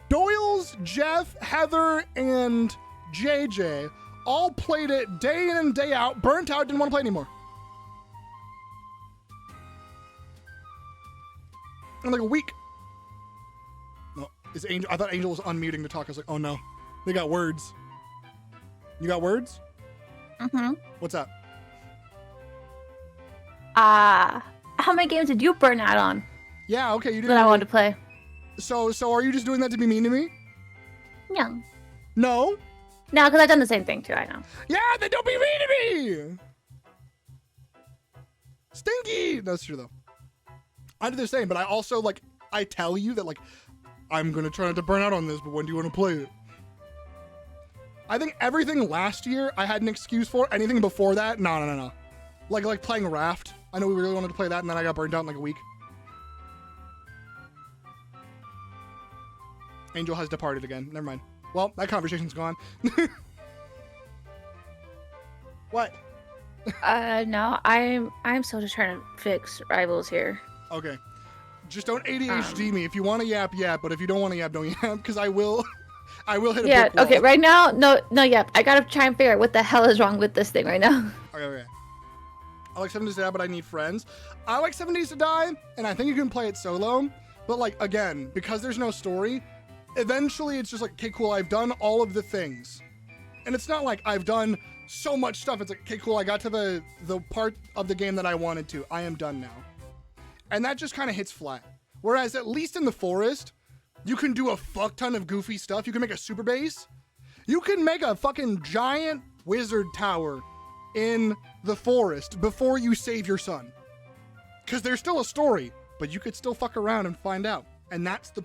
Doyle's, Jeff, Heather, and JJ all played it day in and day out, burnt out, didn't want to play anymore. In like a week. No, is Angel? I thought Angel was unmuting to talk. I was like, oh no, they got words. You got words? Mm-hmm. What's up? How many games did you burn out on? Yeah, okay, you did. That I wanted to play. So are you just doing that to be mean to me? Yeah. No. No, because I've done the same thing too, I know. Yeah, then don't be mean to me! Stinky! That's true, though. I do the same, but I also, like, I tell you that, like, I'm gonna try not to burn out on this, but when do you want to play it? I think everything last year I had an excuse for. Anything before that, no. Like playing Raft. I know we really wanted to play that, and then I got burned out in, like, a week. Angel has departed again. Never mind. Well, that conversation's gone. What? No, I'm still just trying to fix rivals here. Okay. Just don't ADHD me. If you want to yap, but if you don't want to yap, don't yap, because I will hit a brick wall. Okay, right now, no yap. I gotta try and figure out what the hell is wrong with this thing right now. Okay. I like 7 Days to Die, but I need friends. I like 7 Days to Die, and I think you can play it solo, but like, again, because there's no story, eventually it's just like, okay, cool, I've done all of the things. And it's not like I've done so much stuff. It's like, okay, cool, I got to the part of the game that I wanted to. I am done now. And that just kind of hits flat. Whereas at least in the forest, you can do a fuck ton of goofy stuff. You can make a super base. You can make a fucking giant wizard tower in the forest before you save your son. Because there's still a story, but you could still fuck around and find out. And that's the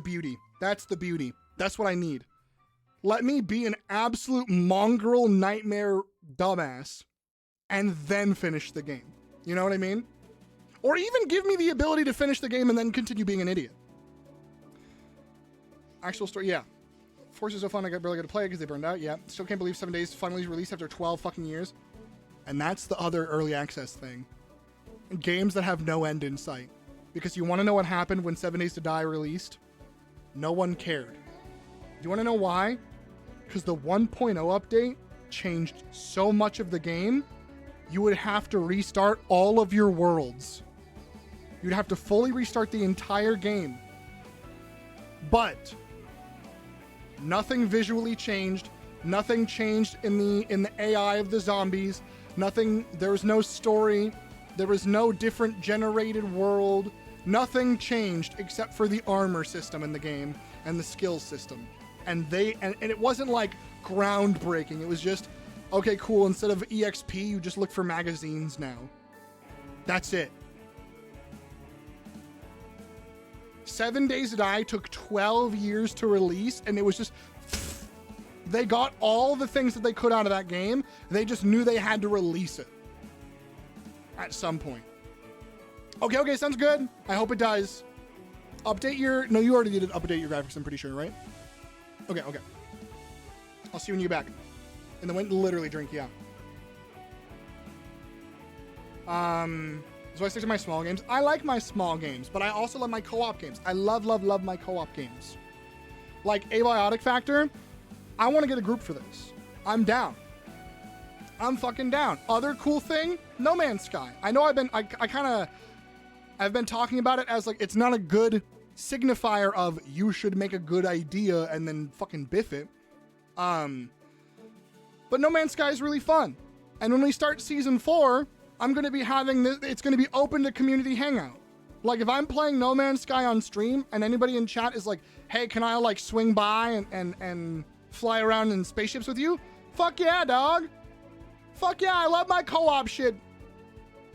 beauty. That's the beauty. That's what I need. Let me be an absolute mongrel nightmare dumbass and then finish the game. You know what I mean? Or even give me the ability to finish the game and then continue being an idiot. Actual story, yeah. Force is so fun, I barely got to play it because they burned out, yeah. Still can't believe 7 Days finally released after 12 fucking years. And that's the other early access thing. Games that have no end in sight. Because you want to know what happened when 7 Days to Die released? No one cared. Do you want to know why? Because the 1.0 update changed so much of the game, you would have to restart all of your worlds. You'd have to fully restart the entire game. But nothing visually changed. Nothing changed in the AI of the zombies. Nothing, there was no story. There was no different generated world. Nothing changed except for the armor system in the game and the skills system. And it wasn't like groundbreaking. It was just, okay, cool. Instead of EXP, you just look for magazines now. That's it. 7 Days to Die took 12 years to release, and it was just, they got all the things that they could out of that game. They just knew they had to release it at some point. Okay, sounds good. I hope it does. Update your, no, you already did update your graphics, I'm pretty sure, right? Okay. I'll see you when you get back. And then went literally drink, yeah. So I stick to my small games. I like my small games, but I also love my co-op games. I love my co-op games. Like Abiotic Factor, I want to get a group for this. I'm down. I'm fucking down. Other cool thing, No Man's Sky. I know I've been talking about it as like, it's not a good signifier of you should make a good idea and then fucking biff it. But No Man's Sky is really fun. And when we start season 4, I'm going to be having this, it's going to be open to community hangout. Like if I'm playing No Man's Sky on stream and anybody in chat is like, hey, can I like swing by and fly around in spaceships with you? Fuck yeah, dog. Fuck yeah, I love my co-op shit.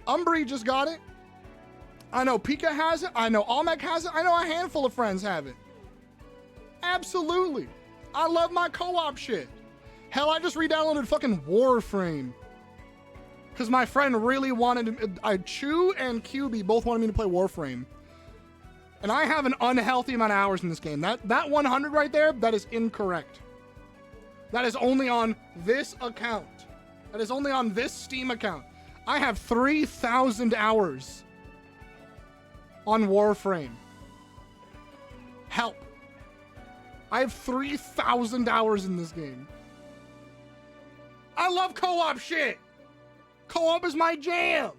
Umbri just got it. I know Pika has it. I know Almec has it. I know a handful of friends have it. Absolutely. I love my co-op shit. Hell, I just re-downloaded fucking Warframe. Because my friend really wanted to, Chew and QB both wanted me to play Warframe. And I have an unhealthy amount of hours in this game. That 100 right there, that is incorrect. That is only on this account. That is only on this Steam account. I have 3,000 hours on Warframe. Help. I have 3,000 hours in this game. I love co-op shit. Co-op is my jam.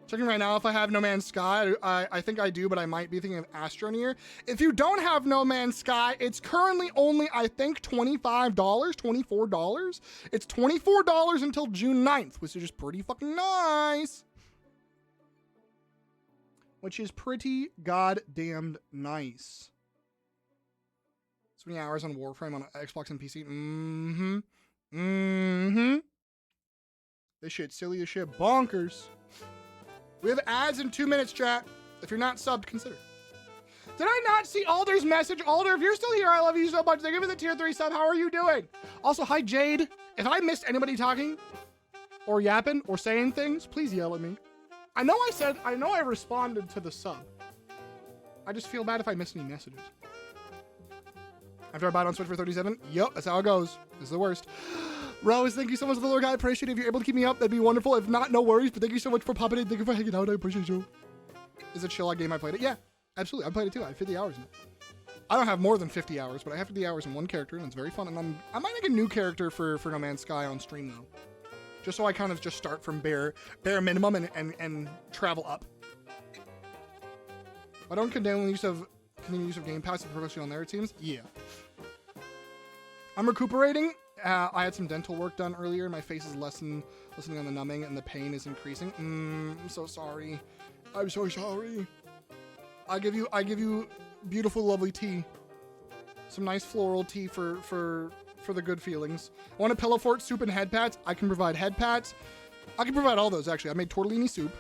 Checking right now if I have No Man's Sky. I think I do, but I might be thinking of Astroneer. If you don't have No Man's Sky, it's currently only, I think, $25, $24. It's $24 until June 9th, which is just pretty fucking nice. Which is pretty goddamned nice. So many hours on Warframe on Xbox and PC. This shit's silly as shit. Bonkers. We have ads in 2 minutes, chat. If you're not subbed, consider. Did I not see Alder's message? Alder, if you're still here, I love you so much. Thank you for the tier 3 sub. How are you doing? Also, hi, Jade. If I missed anybody talking or yapping or saying things, please yell at me. I know I responded to the sub. I just feel bad if I missed any messages. After I bought on Switch for 37, yep, that's how it goes. This is the worst. Rose, thank you so much for the Lord God. I appreciate it. If you're able to keep me up, that'd be wonderful. If not, no worries. But thank you so much for popping in. Thank you for hanging out. I appreciate you. Is it a chill-out game? I played it? Yeah, absolutely. I played it too. I have 50 hours in it. I don't have more than 50 hours, but I have 50 hours in one character, and it's very fun. And I might make a new character for No Man's Sky on stream, though. Just so I kind of just start from bare minimum and travel up. I don't condone the use of Game Pass, especially on there, it seems. Yeah. I'm recuperating. I had some dental work done earlier. My face is listening on the numbing, and the pain is increasing. I'm so sorry. I'm so sorry. I give you beautiful, lovely tea. Some nice floral tea for the good feelings. I want a pillow fort, soup, and head pats. I can provide head pats. I can provide all those, actually. I made tortellini soup.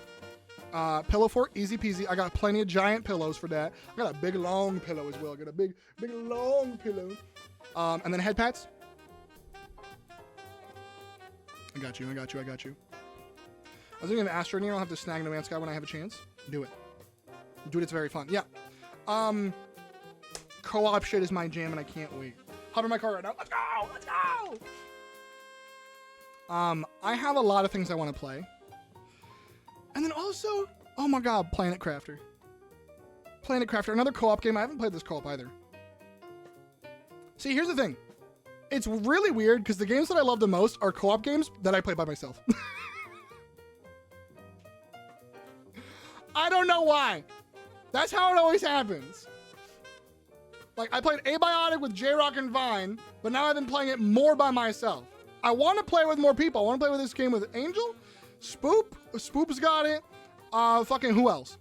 Pillow fort, easy peasy. I got plenty of giant pillows for that. I got a big, long pillow as well. I got a big, long pillow. And then head pats. I got you. I was thinking of Astro Near. I'll have to snag No Man's Sky when I have a chance. Do it. It's very fun. Yeah. Co-op shit is my jam, and I can't wait. Hop in my car right now. Let's go! I have a lot of things I want to play. And then also, oh my god, Planet Crafter. Another co-op game. I haven't played this co-op either. See, here's the thing. It's really weird because the games that I love the most are co-op games that I play by myself. I don't know why. That's how it always happens. Like, I played Abiotic with J-Rock and Vine, but now I've been playing it more by myself. I want to play with more people. I want to play with this game with Angel, Spoop's got it. Fucking who else?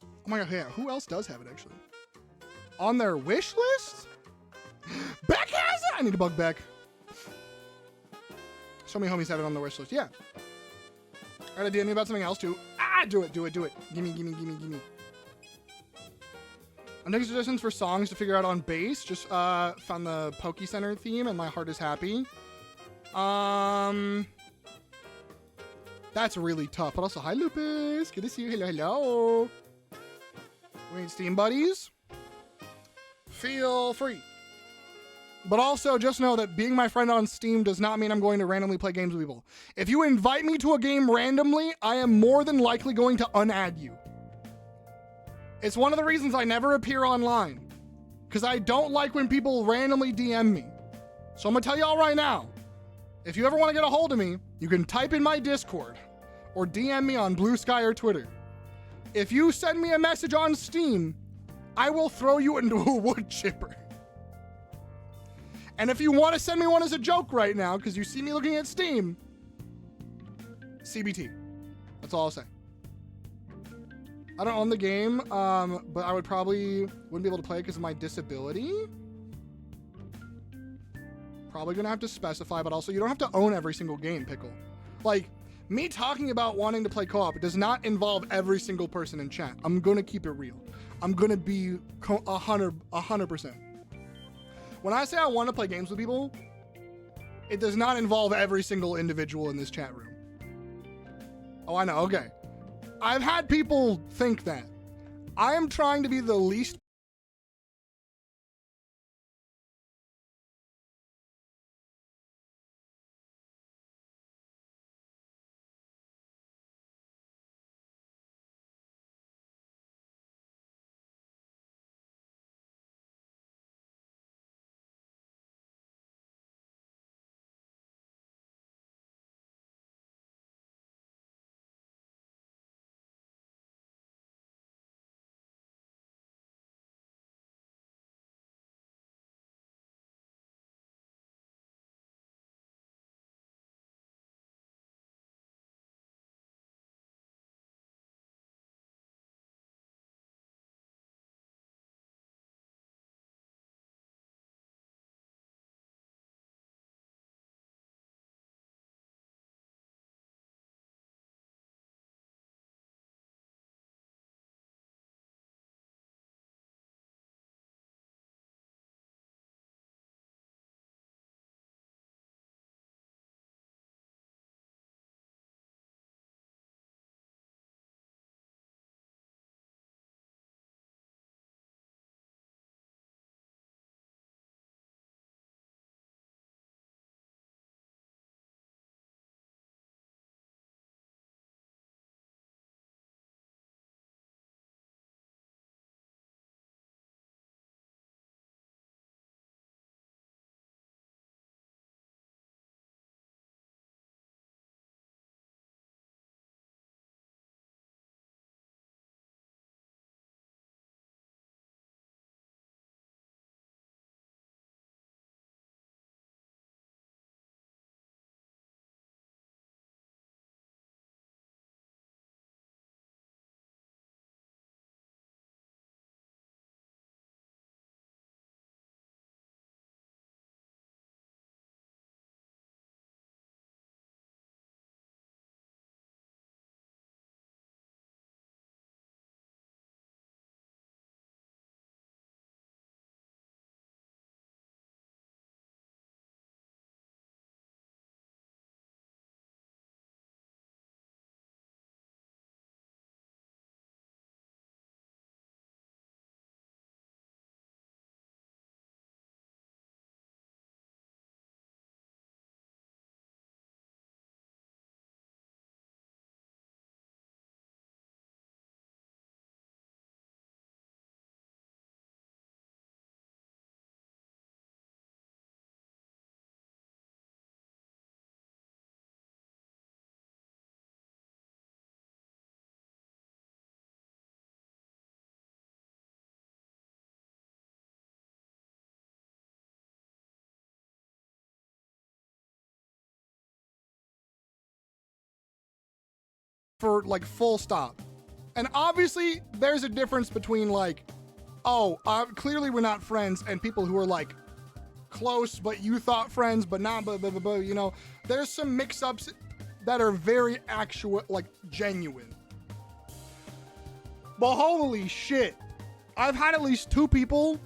Oh my god, yeah, who else does have it, actually? On their wish list? Beck has it! I need to bug Beck. So many homies have it on the wish list. Yeah. Alright, DM me about something else, too. Do it. Gimme. I'm taking suggestions for songs to figure out on bass. Just found the Poke Center theme, and my heart is happy. That's really tough. But also, hi, Lupus. Good to see you. Hello. We need Steam buddies. Feel free. But also, just know that being my friend on Steam does not mean I'm going to randomly play games with people. If you invite me to a game randomly, I am more than likely going to unadd you. It's one of the reasons I never appear online. Because I don't like when people randomly DM me. So I'm going to tell y'all right now. If you ever want to get a hold of me, you can type in my Discord. Or DM me on Blue Sky or Twitter. If you send me a message on Steam, I will throw you into a wood chipper. And if you want to send me one as a joke right now, because you see me looking at Steam, CBT. That's all I'll say. I don't own the game, but I wouldn't be able to play it because of my disability. Probably gonna have to specify, but also you don't have to own every single game, Pickle. Like, me talking about wanting to play co-op does not involve every single person in chat. I'm gonna keep it real. I'm gonna be 100%. When I say I want to play games with people, it does not involve every single individual in this chat room. Oh, I know. Okay. I've had people think that. I am trying to be the least for like full stop. And obviously there's a difference between like, oh, clearly we're not friends, and people who are like close, but you thought friends, but not, you know, there's some mix-ups that are very actual, like genuine. But holy shit, I've had at least 2 people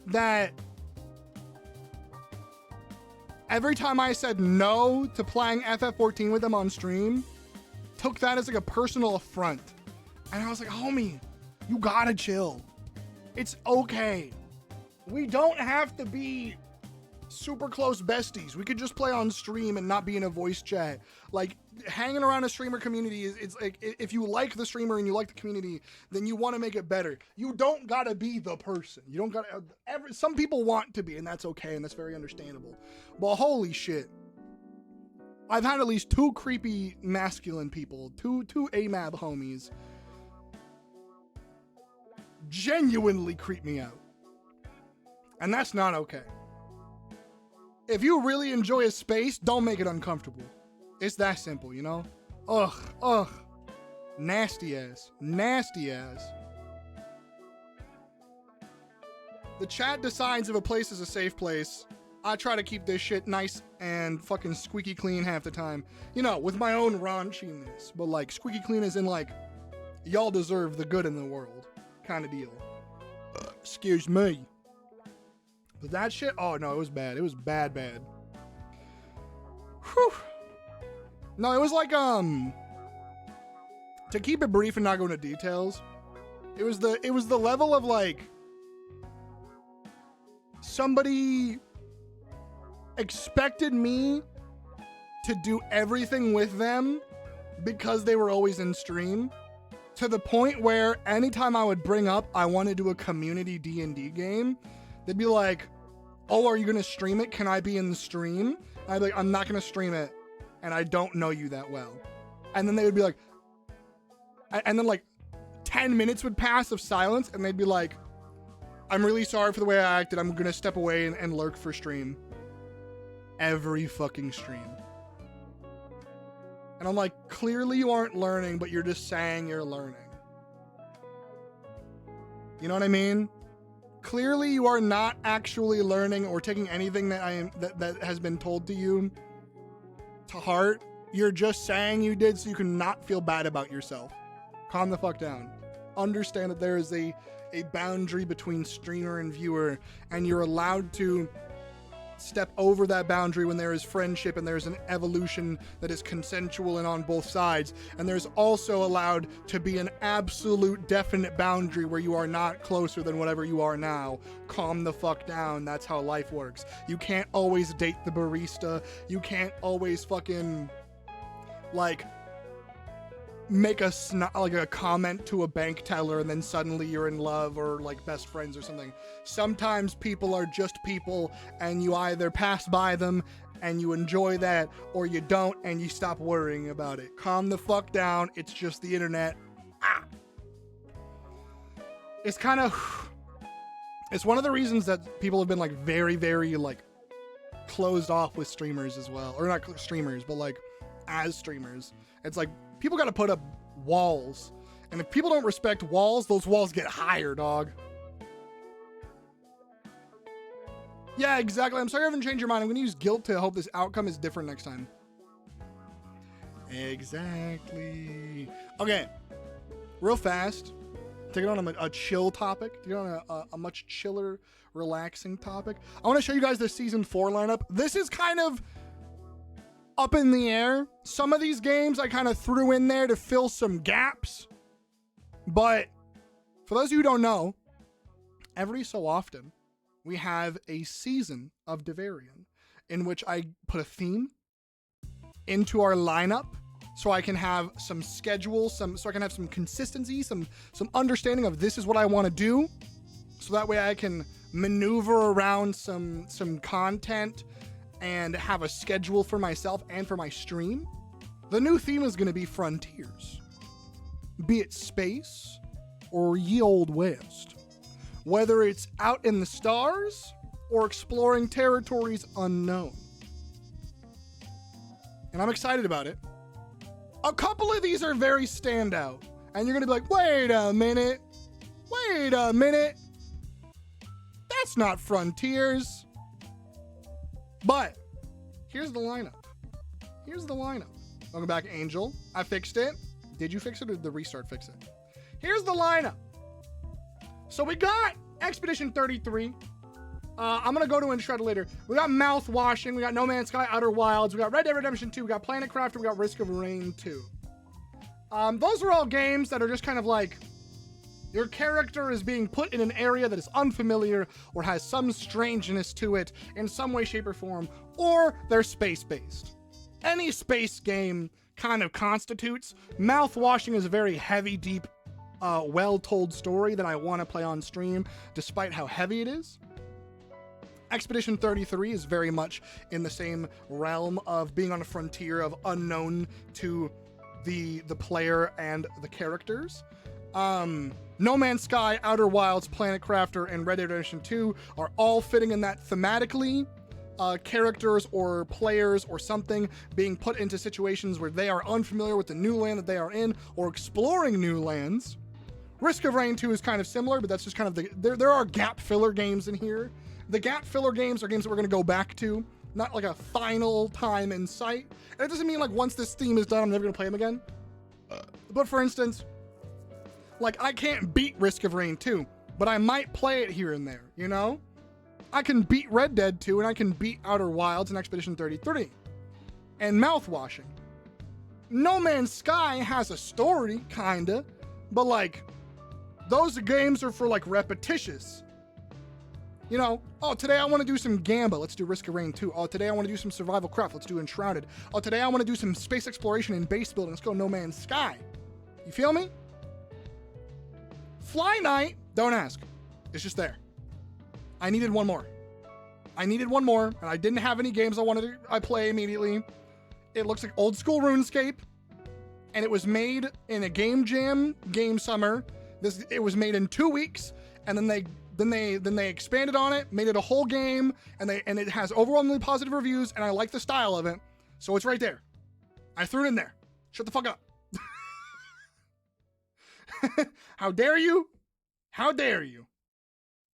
that every time I said no to playing FF14 with them on stream, took that as like a personal affront. And I was like, homie, you gotta chill. It's okay. We don't have to be super close besties. We could just play on stream and not be in a voice chat. Like, hanging around a streamer community is, it's like, if you like the streamer and you like the community, then you want to make it better. You don't gotta be the person. You don't gotta, some people want to be, and that's okay, and that's very understandable. But holy shit. I've had at least 2 creepy masculine people, two AMAB homies, genuinely creep me out. And that's not okay. If you really enjoy a space, don't make it uncomfortable. It's that simple, you know? Ugh. Nasty ass. The chat decides if a place is a safe place. I try to keep this shit nice and fucking squeaky clean half the time. You know, with my own raunchiness. But like, squeaky clean is in like, y'all deserve the good in the world kind of deal. Excuse me. But that shit, oh no, it was bad. It was bad. Whew. No, it was like, to keep it brief and not go into details, it was the level of like, somebody expected me to do everything with them because they were always in stream, to the point where anytime I would bring up I want to do a community D&D game, they'd be like, oh, are you going to stream it? Can I be in the stream? I'd be like, I'm not going to stream it, and I don't know you that well. And then they would be like, and then like 10 minutes would pass of silence, and they'd be like, I'm really sorry for the way I acted. I'm going to step away and lurk for stream. Every fucking stream. And I'm like, clearly you aren't learning, but you're just saying you're learning. You know what I mean? Clearly you are not actually learning or taking anything that has been told to you to heart. You're just saying you did so you can not feel bad about yourself. Calm the fuck down. Understand that there is a boundary between streamer and viewer, and you're allowed to step over that boundary when there is friendship and there's an evolution that is consensual and on both sides. And there's also allowed to be an absolute definite boundary where you are not closer than whatever you are now. Calm the fuck down. That's how life works. You can't always date the barista. You can't always fucking like make a comment to a bank teller and then suddenly you're in love or like best friends or something. Sometimes people are just people, and you either pass by them and you enjoy that, or you don't and you stop worrying about it. Calm the fuck down. It's just the internet. It's kind of, it's one of the reasons that people have been like very, very like closed off with streamers as well, or not streamers, but like as streamers. It's like, people got to put up walls. And if people don't respect walls, those walls get higher, dog. Yeah, exactly. I'm sorry I haven't changed your mind. I'm going to use guilt to hope this outcome is different next time. Exactly. Okay. Real fast. Take it on a chill topic. Take it on a much chiller, relaxing topic. I want to show you guys the Season 4 lineup. This is kind of up in the air. Some of these games I kind of threw in there to fill some gaps. But for those of you who don't know, every so often we have a season of Devarian in which I put a theme into our lineup so I can have some schedule, so I can have some consistency, some understanding of this is what I want to do. So that way I can maneuver around some content and have a schedule for myself and for my stream. The new theme is going to be Frontiers. Be it space or ye old west. Whether it's out in the stars or exploring territories unknown. And I'm excited about it. A couple of these are very standout. And you're going to be like, wait a minute. That's not Frontiers. But here's the lineup. Welcome back, Angel. I fixed it. Did you fix it or did the restart fix it? Here's the lineup. So we got Expedition 33. I'm going to go to Enshrouded later. We got Mouth Washing. We got No Man's Sky, Outer Wilds. We got Red Dead Redemption 2. We got Planet Crafter. We got Risk of Rain 2. Those are all games that are just kind of like your character is being put in an area that is unfamiliar or has some strangeness to it in some way, shape, or form, or they're space-based. Any space game kind of constitutes. Mouth Washing is a very heavy, deep, well-told story that I want to play on stream, despite how heavy it is. Expedition 33 is very much in the same realm of being on a frontier of unknown to the player and the characters. No Man's Sky, Outer Wilds, Planet Crafter, and Red Dead Redemption 2 are all fitting in that thematically. Characters or players or something being put into situations where they are unfamiliar with the new land that they are in or exploring new lands. Risk of Rain 2 is kind of similar, but that's just kind of there are gap filler games in here. The gap filler games are games that we're going to go back to, not like a final time in sight. And it doesn't mean like once this theme is done, I'm never going to play them again. But for instance, like I can't beat Risk of Rain 2, but I might play it here and there, you know? I can beat Red Dead 2 and I can beat Outer Wilds and Expedition 33. And Mouth Washing. No Man's Sky has a story, kinda, but like, those games are for like repetitious. You know, oh, today I want to do some Gamba. Let's do Risk of Rain 2. Oh, today I want to do some survival craft. Let's do Enshrouded. Oh, today I want to do some space exploration and base building. Let's go No Man's Sky. You feel me? Fly Night, don't ask. It's just there. I needed one more, and I didn't have any games I play immediately. It looks like old school RuneScape, and it was made in a game jam game summer. It was made in 2 weeks, and then they expanded on it, made it a whole game, and it has overwhelmingly positive reviews, and I like the style of it, so it's right there. I threw it in there. Shut the fuck up. How dare you? How dare you?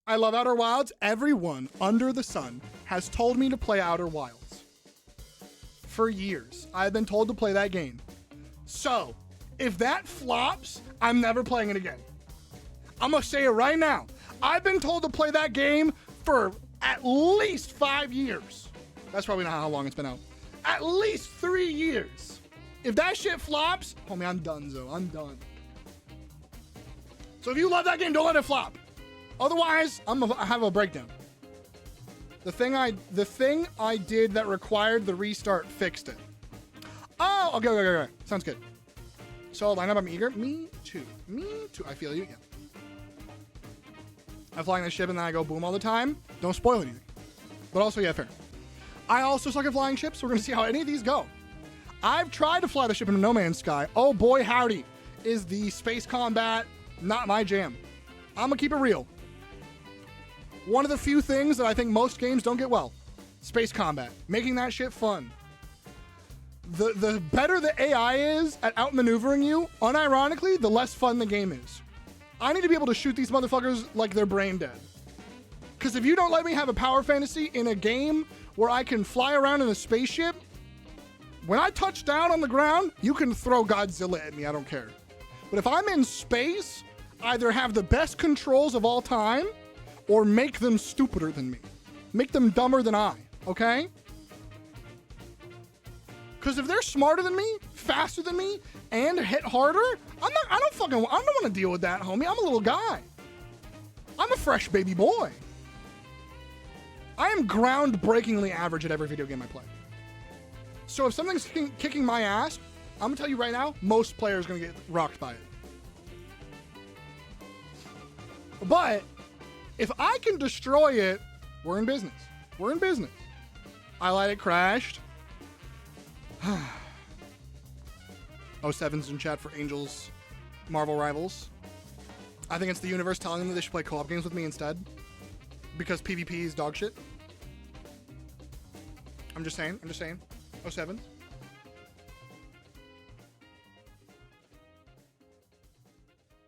I love Outer Wilds. Everyone under the sun has told me to play Outer Wilds. For years, I've been told to play that game. So, if that flops, I'm never playing it again. I'm gonna say it right now. I've been told to play that game for at least 5 years. That's probably not how long it's been out. At least 3 years. If that shit flops, homie, I'm done, Zo. I'm done. So if you love that game, don't let it flop. Otherwise, I have a breakdown. The thing I did that required the restart fixed it. Oh, okay. Sounds good. So line up, I'm eager. Me too. I feel you. Yeah. I'm flying the ship and then I go boom all the time. Don't spoil anything. But also, yeah, fair. I also suck at flying ships, so we're gonna see how any of these go. I've tried to fly the ship into No Man's Sky. Oh boy, howdy. Is the space combat not my jam. I'm gonna keep it real. One of the few things that I think most games don't get well. Space combat. Making that shit fun. The better the AI is at outmaneuvering you, unironically, the less fun the game is. I need to be able to shoot these motherfuckers like they're brain dead. Because if you don't let me have a power fantasy in a game where I can fly around in a spaceship, when I touch down on the ground, you can throw Godzilla at me, I don't care. But if I'm in space, either have the best controls of all time, or make them stupider than me. Make them dumber than I, okay? Because if they're smarter than me, faster than me, and hit harder, I don't want to deal with that, homie. I'm a little guy. I'm a fresh baby boy. I am groundbreakingly average at every video game I play. So if something's kicking my ass, I'm gonna tell you right now, most players are gonna get rocked by it. But if I can destroy it, we're in business. We're in business. I let it crashed. 07's in chat for Angels Marvel Rivals. I think it's the universe telling them that they should play co-op games with me instead. Because PvP is dog shit. I'm just saying. 07.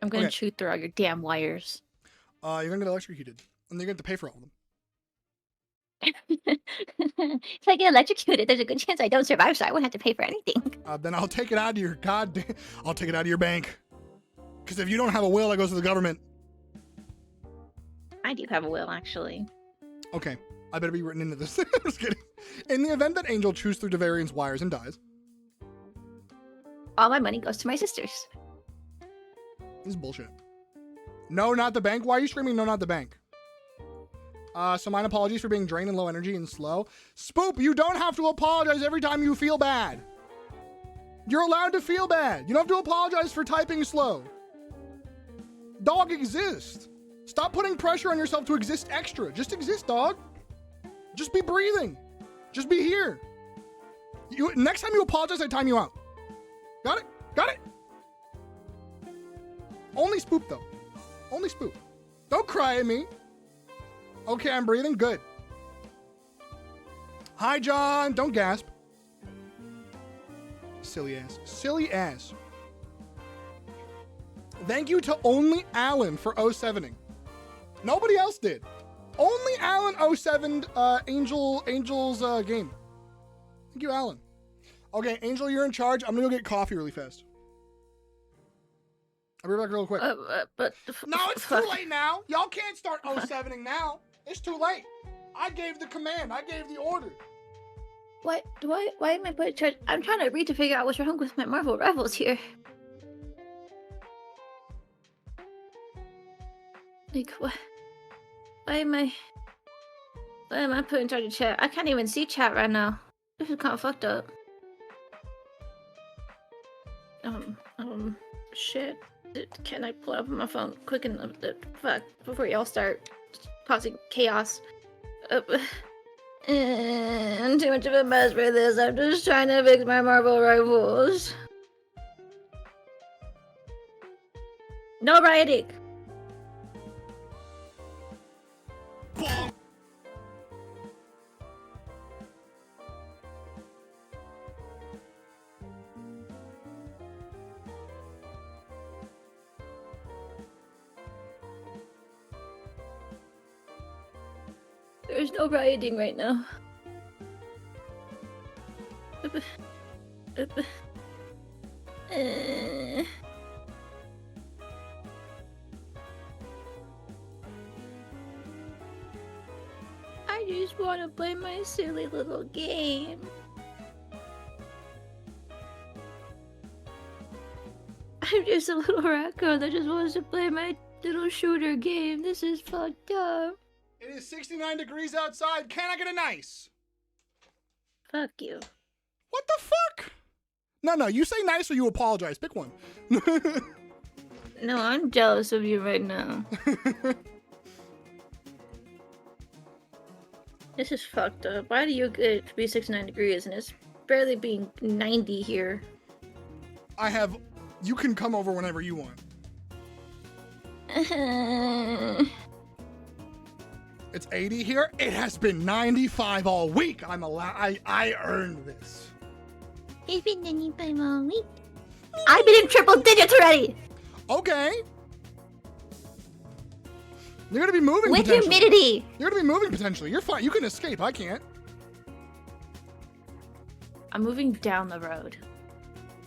I'm gonna Okay. chew through all your damn wires. You're gonna get electrocuted, and you're gonna have to pay for all of them. If I get electrocuted, there's a good chance I don't survive, so I won't have to pay for anything. Then I'll take it out of your I'll take it out of your bank. Because if you don't have a will, it goes to the government. I do have a will, actually. Okay, I better be written into this. I'm just kidding. In the event that Angel chews through Devarian's wires and dies, All my money goes to my sisters. this is bullshit. No, not the bank. Why are you screaming? No, not the bank. So mine apologies for being drained and low energy and slow. Spoop, you don't have to apologize every time you feel bad. You're allowed to feel bad. You don't have to apologize for typing slow. Dog, exist. Stop putting pressure on yourself to exist extra. Just exist, dog. Just be breathing. Just be here. Next time you apologize, I time you out. Got it? Got it? Only Spoop, though. Only Spoop. Don't cry at me. Okay, I'm breathing. Good. Hi, John. Don't gasp. Silly ass. Silly ass. Thank you to only Alan for 07ing. Nobody else did. Only Alan 07'd Angel's game. Thank you, Alan. Okay, Angel, you're in charge. I'm gonna go get coffee really fast. I'll be back real quick. But No, it's too late now. Y'all can't start 07ing now. It's too late. I gave the command. I gave the order. Why am I put in charge? I'm trying to read to figure out what's wrong with my Marvel Rivals here. Like, what? Why am I put in charge of chat? I can't even see chat right now. This is kind of fucked up. Shit. Can I pull up my phone quick enough? Fuck, before y'all start causing chaos. I'm too much of a mess for this. I'm just trying to fix my Marvel Rivals. No rioting. There's no rioting right now. I just want to play my silly little game. I'm just a little raccoon that just wants to play my little shooter game. This is fucked up. It is 69 degrees outside. Can I get an ice? Fuck you. What the fuck? No, you say nice or you apologize. Pick one. No, I'm jealous of you right now. This is fucked up. Why do you get it to be 69 degrees and it's barely being 90 here? You can come over whenever you want. It's 80 here. It has been 95 all week. I earned this. It's been 95 all week. I've been in triple digits already. Okay. You're gonna be moving With potentially. humidity. You're gonna be moving potentially. You're fine. You can escape. I can't. I'm moving down the road.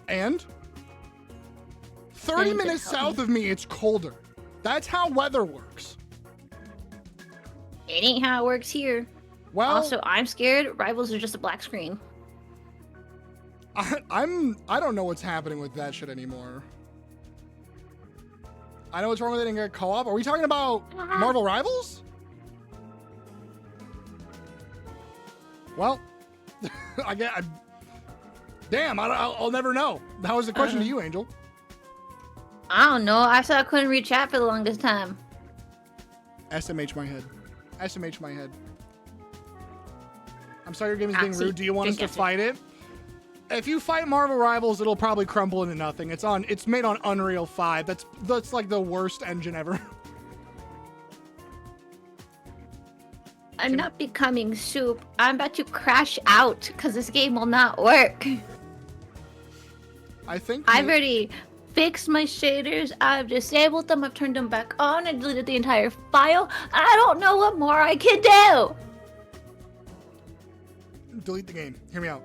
And 30 And minutes help south me. of me, it's colder. That's how weather works. It ain't how it works here. Well, Also, I'm scared. Rivals are just a black screen. I don't know what's happening with that shit anymore. I know what's wrong with it and get co-op. Are we talking about Marvel Rivals? Well, I'll never know. That was the question to you, Angel. I don't know. I said I couldn't read chat for the longest time. SMH my head. SMH my head. I'm sorry your game is being see, rude. Do you want us to didn't get fight it? If you fight Marvel Rivals, it'll probably crumble into nothing. It's made on Unreal 5. That's like the worst engine ever. I'm not becoming soup. I'm about to crash out because this game will not work. I think I've already fixed my shaders. I've disabled them. I've turned them back on. I deleted the entire file. I don't know what more I can do. Delete the game. Hear me out.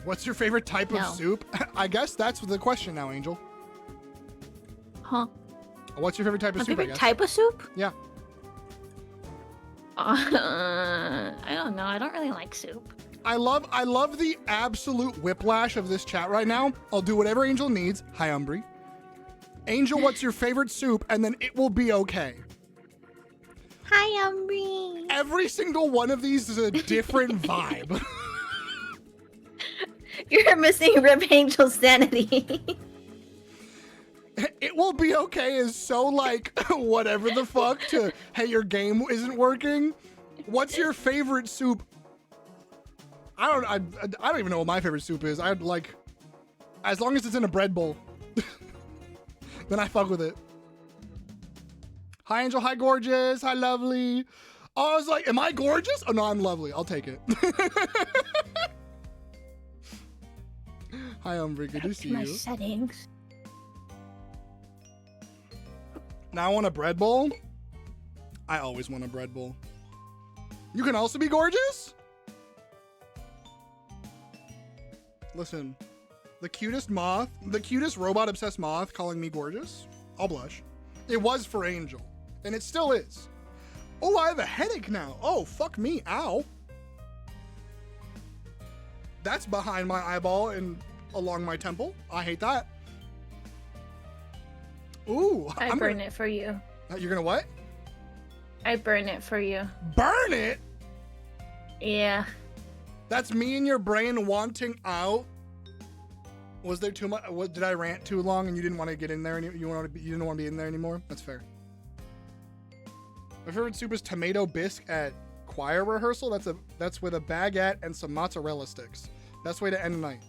What's your favorite type of soup? I guess that's the question now, Angel. Huh? What's your favorite type of My soup? favorite type of soup? Yeah. I don't know. I don't really like soup. I love the absolute whiplash of this chat right now. I'll do whatever Angel needs. Hi, Umbry. Angel, what's your favorite soup? And then it will be okay. Hi, Umbry. Every single one of these is a different vibe. You're missing Rip Angel's sanity. It will be okay is so like whatever the fuck to hey, your game isn't working. What's your favorite soup? I don't even know what my favorite soup is. I'd like as long as it's in a bread bowl. Then I fuck with it. Hi Angel, hi gorgeous, hi lovely. Oh, I was like, am I gorgeous? Oh no, I'm lovely. I'll take it. Hi Umbry, good to see My you. settings. Now I want a bread bowl. I always want a bread bowl. You can also be gorgeous? Listen, the cutest robot obsessed moth calling me gorgeous. I'll blush. It was for Angel, and it still is. Oh, I have a headache now. Oh, fuck me, ow. That's behind my eyeball and along my temple. I hate that. Ooh, I burn it for you. You're gonna what? I burn it for you. Burn it? Yeah. That's me and your brain wanting out. Was there too much? Did I rant too long and you didn't want to get in there? You didn't want to be in there anymore? That's fair. My favorite soup is tomato bisque at choir rehearsal. That's with a baguette and some mozzarella sticks. Best way to end the night.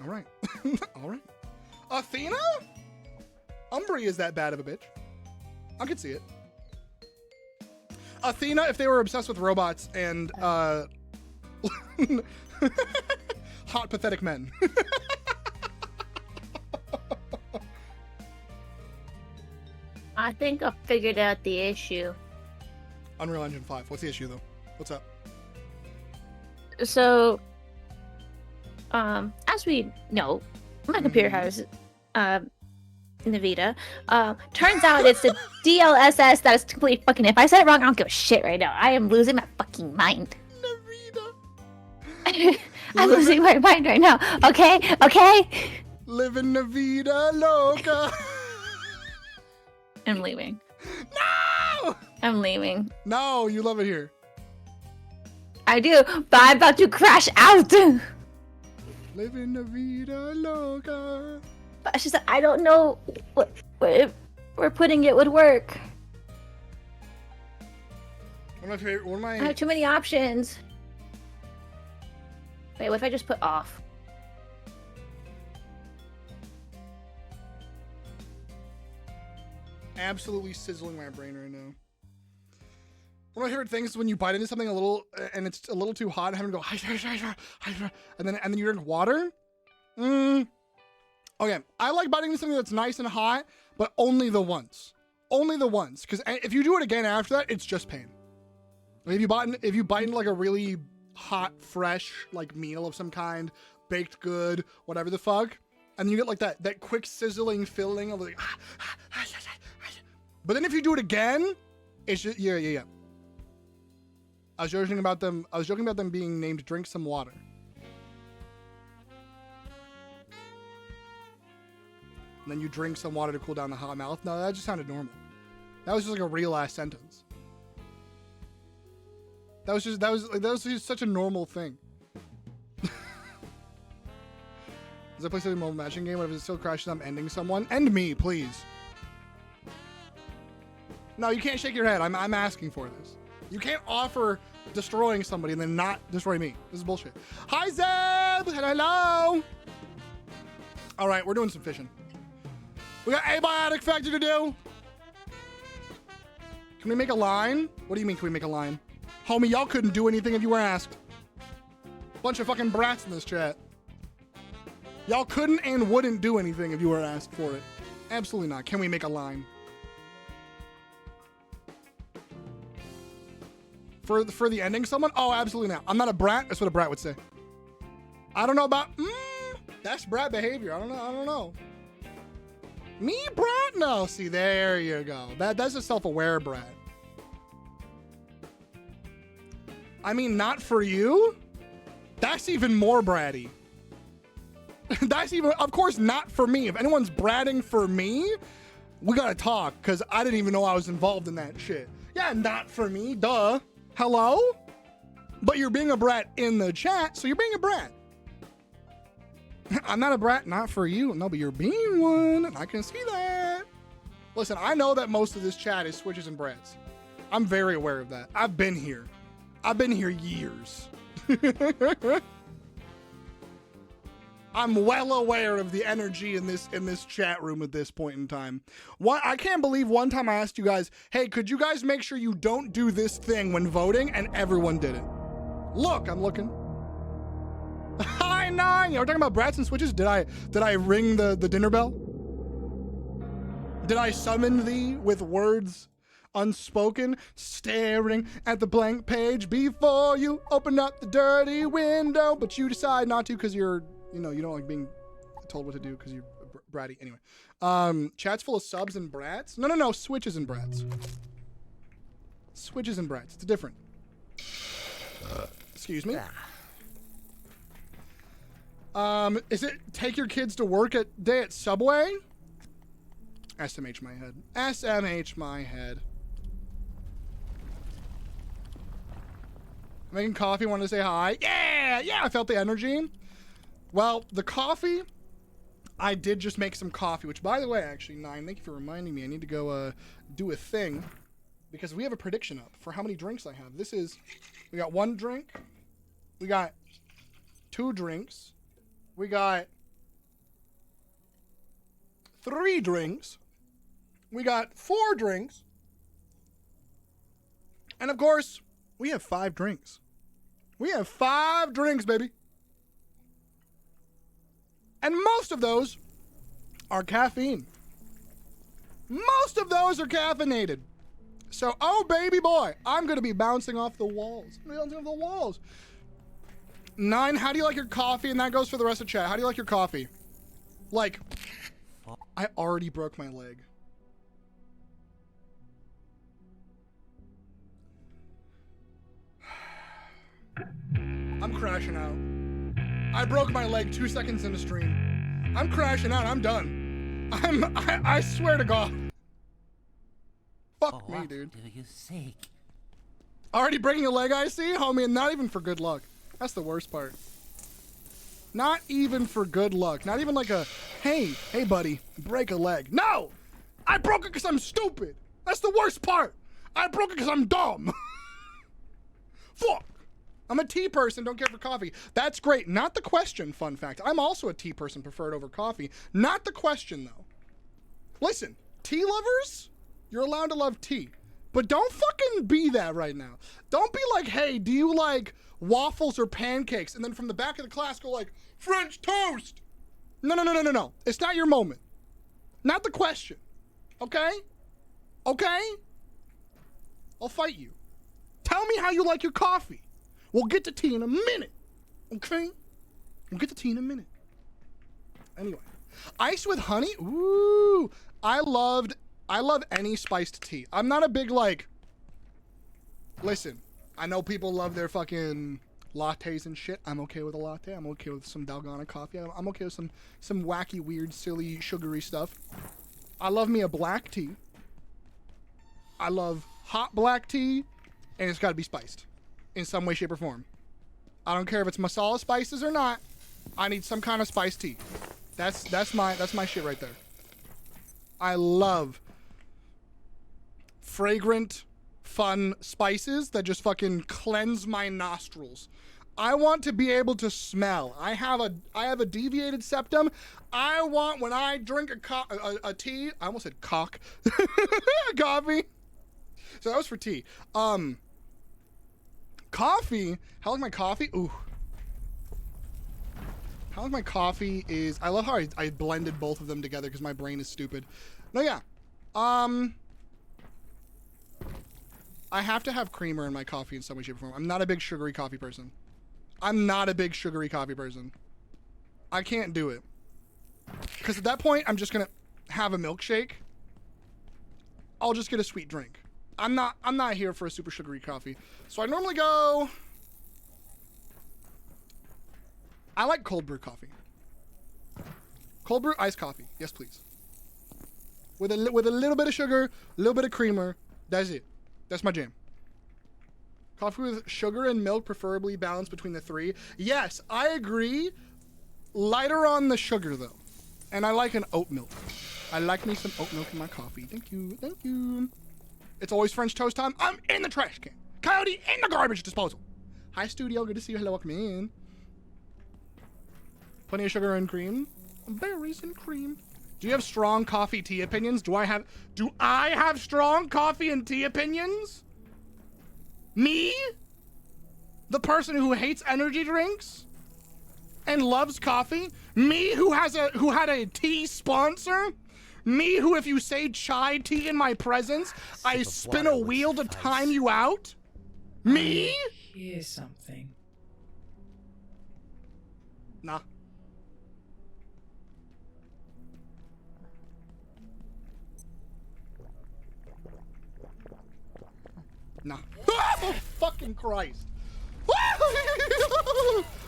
All right. All right. Athena? Umbry is that bad of a bitch. I could see it. Athena, if they were obsessed with robots and hot, pathetic men. I think I figured out the issue. Unreal Engine 5. What's the issue, though? What's up? So, as we know, my computer has Nvidia. Turns out it's the DLSS that is complete fucking. If I said it wrong, I don't give a shit right now. I am losing my fucking mind. Navida. I'm losing my mind right now. Okay, okay. Living la vida loca. I'm leaving. No! I'm leaving. No, you love it here. I do, but I'm about to crash out. Living la vida loca. But it's just that I don't know what if we're putting it would work. One of my I have too many options. Wait, what if I just put off? absolutely sizzling my brain right now. One of my favorite things is when you bite into something a little and it's a little too hot and having to go and then you drink water. Okay, I like biting into something that's nice and hot, but only the once. Only the once, because if you do it again after that, it's just pain. Like if you bite into like a really hot, fresh like meal of some kind, baked good, whatever the fuck, and you get like that quick sizzling feeling of like, but then if you do it again, it's just yeah. I was joking about them being named Drink Some Water. And then you drink some water to cool down the hot mouth. No, that just sounded normal. That was just like a real ass sentence. That was just such a normal thing. Does I play something mobile matching game? What if it still crashes? I'm ending someone. End me, please. No, you can't shake your head. I'm asking for this. You can't offer destroying somebody and then not destroy me. This is bullshit. Hi, Zeb! Hello! All right, we're doing some fishing. We got Abiotic Factor to do. Can we make a line? What do you mean, can we make a line? Homie, y'all couldn't do anything if you were asked. Bunch of fucking brats in this chat. Y'all couldn't and wouldn't do anything if you were asked for it. Absolutely not. Can we make a line? For the ending someone? Oh, absolutely not. I'm not a brat. That's what a brat would say. I don't know about, that's brat behavior. I don't know. Me, brat? No, see, there you go. That's a self-aware brat. I mean, not for you? That's even more bratty. That's even, of course, not for me. If anyone's bratting for me, we gotta talk, because I didn't even know I was involved in that shit. Yeah, not for me, duh. Hello? But you're being a brat in the chat, so you're being a brat. I'm not a brat, not for you. No, but you're being one, and I can see that. Listen, I know that most of this chat is switches and brats. I'm very aware of that. I've been here. I've been here years. I'm well aware of the energy in this chat room at this point in time. I can't believe one time I asked you guys, hey, could you guys make sure you don't do this thing when voting? And everyone did it. Look, I'm looking. Hi, Nine. Yeah, we're talking about brats and switches. Did I ring the dinner bell? Did I summon thee with words unspoken, staring at the blank page before you open up the dirty window? But you decide not to because you're, you don't like being told what to do because you're bratty. Anyway, chat's full of subs and brats. No, switches and brats. Switches and brats. It's different. Excuse me. Is it take your kids to work day at Subway? SMH my head. SMH my head. Making coffee, wanted to say hi. Yeah, I felt the energy. Well, the coffee, I did just make some coffee, which, by the way, actually, Nine, thank you for reminding me. I need to go do a thing because we have a prediction up for how many drinks I have. We got 1 drink. We got 2 drinks. We got 3 drinks. We got 4 drinks. And, of course, we have 5 drinks. We have 5 drinks, baby. And most of those are caffeine. Most of those are caffeinated. So, oh baby boy, I'm gonna be bouncing off the walls. Nine, how do you like your coffee? And that goes for the rest of chat. How do you like your coffee? Like, I already broke my leg. I'm crashing out. I broke my leg 2 seconds into stream. I'm crashing out. I'm done. I swear to God. Fuck me, dude. What do you seek? Already breaking a leg, I see? Homie, and not even for good luck. That's the worst part. Not even for good luck. Not even like a, hey buddy, break a leg. No! I broke it because I'm stupid. That's the worst part. I broke it because I'm dumb. Fuck. I'm a tea person, don't care for coffee. That's great. Not the question, fun fact. I'm also a tea person, preferred over coffee. Not the question, though. Listen, tea lovers, you're allowed to love tea. But don't fucking be that right now. Don't be like, hey, do you like waffles or pancakes? And then from the back of the class go like, French toast. No. It's not your moment. Not the question. Okay? Okay? I'll fight you. Tell me how you like your coffee. We'll get to tea in a minute. Okay? We'll get to tea in a minute. Anyway. Ice with honey? Ooh. I love any spiced tea. I'm not a big like, listen, I know people love their fucking lattes and shit. I'm okay with a latte. I'm okay with some Dalgona coffee. I'm okay with some wacky, weird, silly, sugary stuff. I love me a black tea. I love hot black tea, and it's gotta be spiced in some way, shape, or form. I don't care if it's masala spices or not. I need some kind of spiced tea. That's my shit right there. I love fragrant, fun spices that just fucking cleanse my nostrils. I want to be able to smell. I have a deviated septum. I want, when I drink a tea, I almost said cock, coffee. So that was for tea. Coffee, how like my coffee? Ooh. How like my coffee is, I love how I blended both of them together because my brain is stupid. No, yeah. I have to have creamer in my coffee in some way, shape, or form. I'm not a big sugary coffee person. I can't do it. Because at that point, I'm just gonna have a milkshake. I'll just get a sweet drink. I'm not here for a super sugary coffee. So I normally go, I like cold brew coffee. Cold brew iced coffee. Yes, please. With a little bit of sugar, a little bit of creamer. That's it. That's my jam. Coffee with sugar and milk, preferably balanced between the three. Yes, I agree. Lighter on the sugar, though. And I like an oat milk. I like me some oat milk in my coffee. Thank you. Thank you. It's always French toast time. I'm in the trash can. Coyote in the garbage disposal. Hi, studio. Good to see you. Hello, welcome in. Plenty of sugar and cream. Berries and cream. Do you have strong coffee tea opinions? Do I have strong coffee and tea opinions? Me? The person who hates energy drinks and loves coffee? Me who had a tea sponsor? Me who, if you say chai tea in my presence, I spin a wheel to time you out? Me? Here's something. Nah. Nah. Oh, fucking Christ.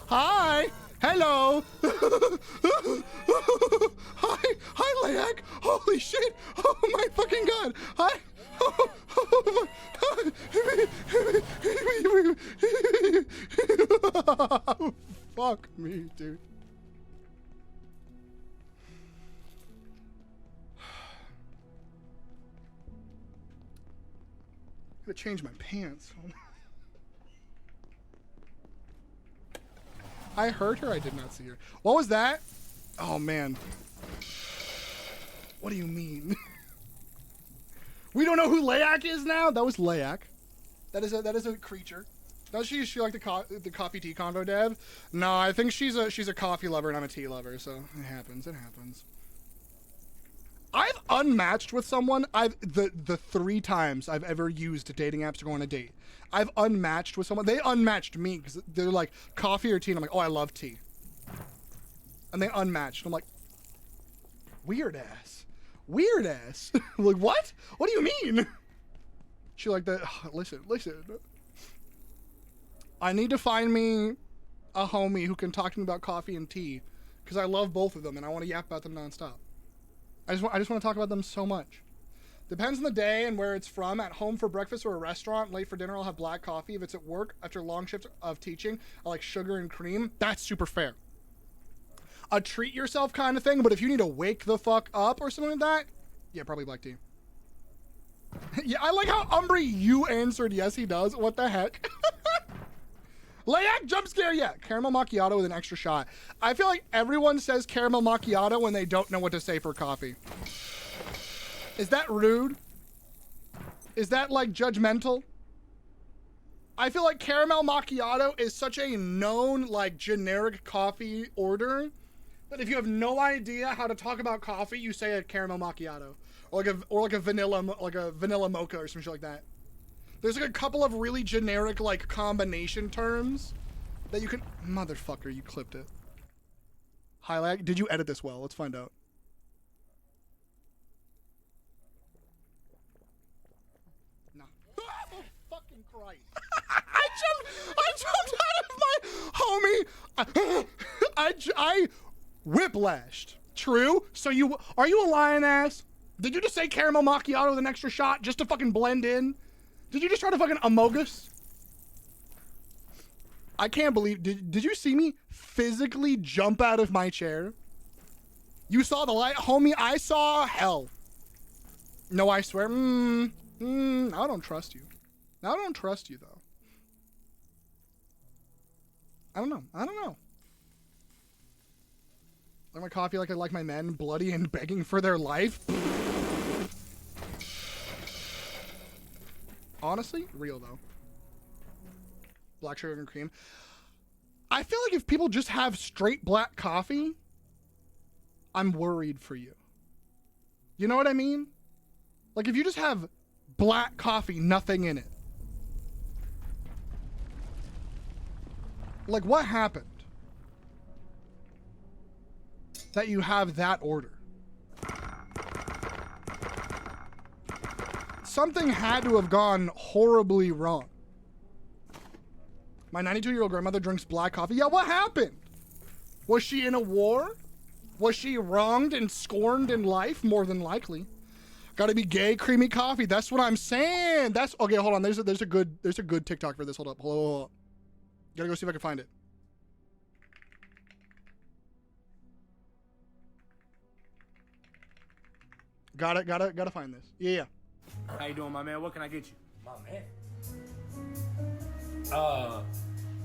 Hi. Hello. Hi, Layak. Holy shit. Oh my fucking god. Hi. Fuck me, dude. I'm gonna change my pants. I heard her, I did not see her. What was that? Oh man. What do you mean? We don't know who Layak is now? That was Layak. That is a creature. Does she like the coffee tea convo dev? No, I think she's a coffee lover and I'm a tea lover, so it happens. I've unmatched with someone. The 3 times I've ever used dating apps to go on a date, I've unmatched with someone. They unmatched me because they're like coffee or tea, and I'm like, oh, I love tea. And they unmatched. I'm like, weird ass. I'm like, what? What do you mean? She like that. Listen. I need to find me a homie who can talk to me about coffee and tea because I love both of them and I want to yap about them nonstop. I just want to talk about them so much. Depends on the day and where it's from. At home for breakfast or a restaurant. Late for dinner, I'll have black coffee. If it's at work after a long shift of teaching, I like sugar and cream. That's super fair. A treat yourself kind of thing, but if you need to wake the fuck up or something like that, yeah, probably black tea. Yeah, I like how Umbry, you answered yes, he does. What the heck? Layak jump scare, yeah. Caramel macchiato with an extra shot. I feel like everyone says caramel macchiato when they don't know what to say for coffee. Is that rude? Is that like judgmental? I feel like caramel macchiato is such a known like generic coffee order that if you have no idea how to talk about coffee, you say a caramel macchiato or like a vanilla mocha or some shit like that. There's like a couple of really generic like combination terms that you can. Motherfucker, you clipped it. Highlight. Did you edit this well? Let's find out. No. Oh, fucking Christ. I jumped out of my homie. I whiplashed. True. So are you a lion ass? Did you just say caramel macchiato with an extra shot just to fucking blend in? Did you just try to fucking Amogus? I can't believe, did you see me physically jump out of my chair? You saw the light? Homie, I saw hell. No, I swear. I don't trust you. I don't trust you, though. I don't know. Like my coffee like I like my men, bloody and begging for their life. Honestly, real though. Black sugar and cream. I feel like if people just have straight black coffee, I'm worried for you. You know what I mean? Like if you just have black coffee, nothing in it. Like what happened that you have that order? Something had to have gone horribly wrong. My 92-year-old grandmother drinks black coffee. Yeah, what happened? Was she in a war? Was she wronged and scorned in life? More than likely. Gotta be gay, creamy coffee. That's what I'm saying. That's okay. Hold on. There's a good TikTok for this. Hold up. Hold up. Gotta go see if I can find it. Gotta find this. Yeah. How you doing, my man? What can I get you? My man.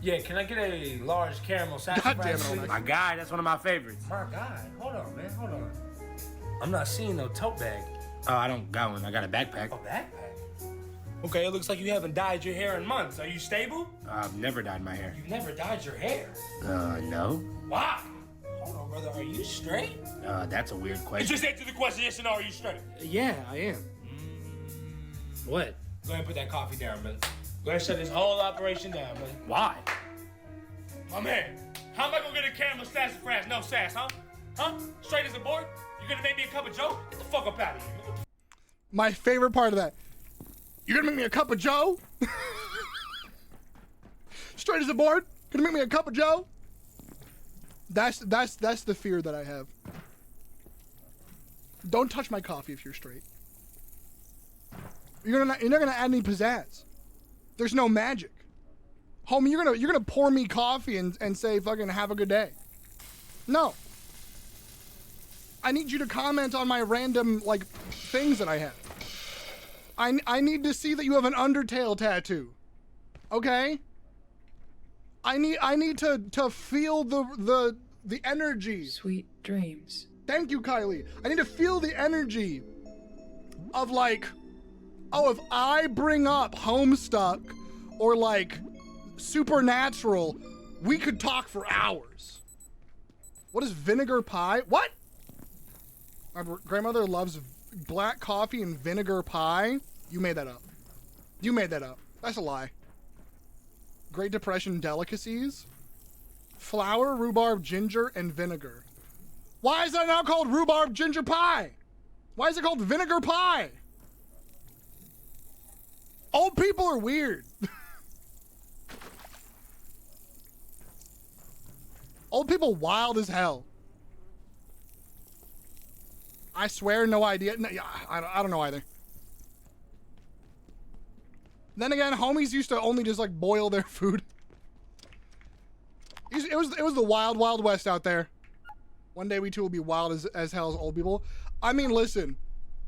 Yeah, can I get a large caramel sassafras? God damn it, please? My guy, that's one of my favorites. My God, hold on, man, hold on. I'm not seeing no tote bag. Oh, I don't got one. I got a backpack. A backpack? Okay, it looks like you haven't dyed your hair in months. Are you stable? I've never dyed my hair. You've never dyed your hair? No. Why? Hold on, brother, are you straight? That's a weird question. Just answer the question, yes or no, are you straight? Yeah, I am. What? Go ahead and put that coffee down, brother. Go ahead and shut this whole operation down, brother. Why? My man, how am I gonna get a caramel sassafras, no sass, huh? Huh? Straight as a board? You gonna make me a cup of joe? Get the fuck up out of here. My favorite part of that. You're gonna make me a cup of joe? Straight as a board? Gonna make me a cup of joe? That's the fear that I have. Don't touch my coffee if you're straight. You're not gonna add any pizzazz. There's no magic. Homie, you're gonna pour me coffee and say fucking have a good day. No. I need you to comment on my random like things that I have. I need to see that you have an Undertale tattoo. Okay? I need to feel the energy. Sweet dreams. Thank you, Kylie. I need to feel the energy of like, oh, if I bring up Homestuck or like Supernatural, we could talk for hours. What is vinegar pie? What? My grandmother loves black coffee and vinegar pie. You made that up. You made that up. That's a lie. Great Depression delicacies. Flour, rhubarb, ginger, and vinegar. Why is that now called rhubarb ginger pie? Why is it called vinegar pie? Old people are weird. Old people wild as hell. I swear, no idea. No, I don't know either. Then again, homies used to only just like boil their food. It was the wild, wild west out there. One day we too will be wild as hell as old people. I mean, listen,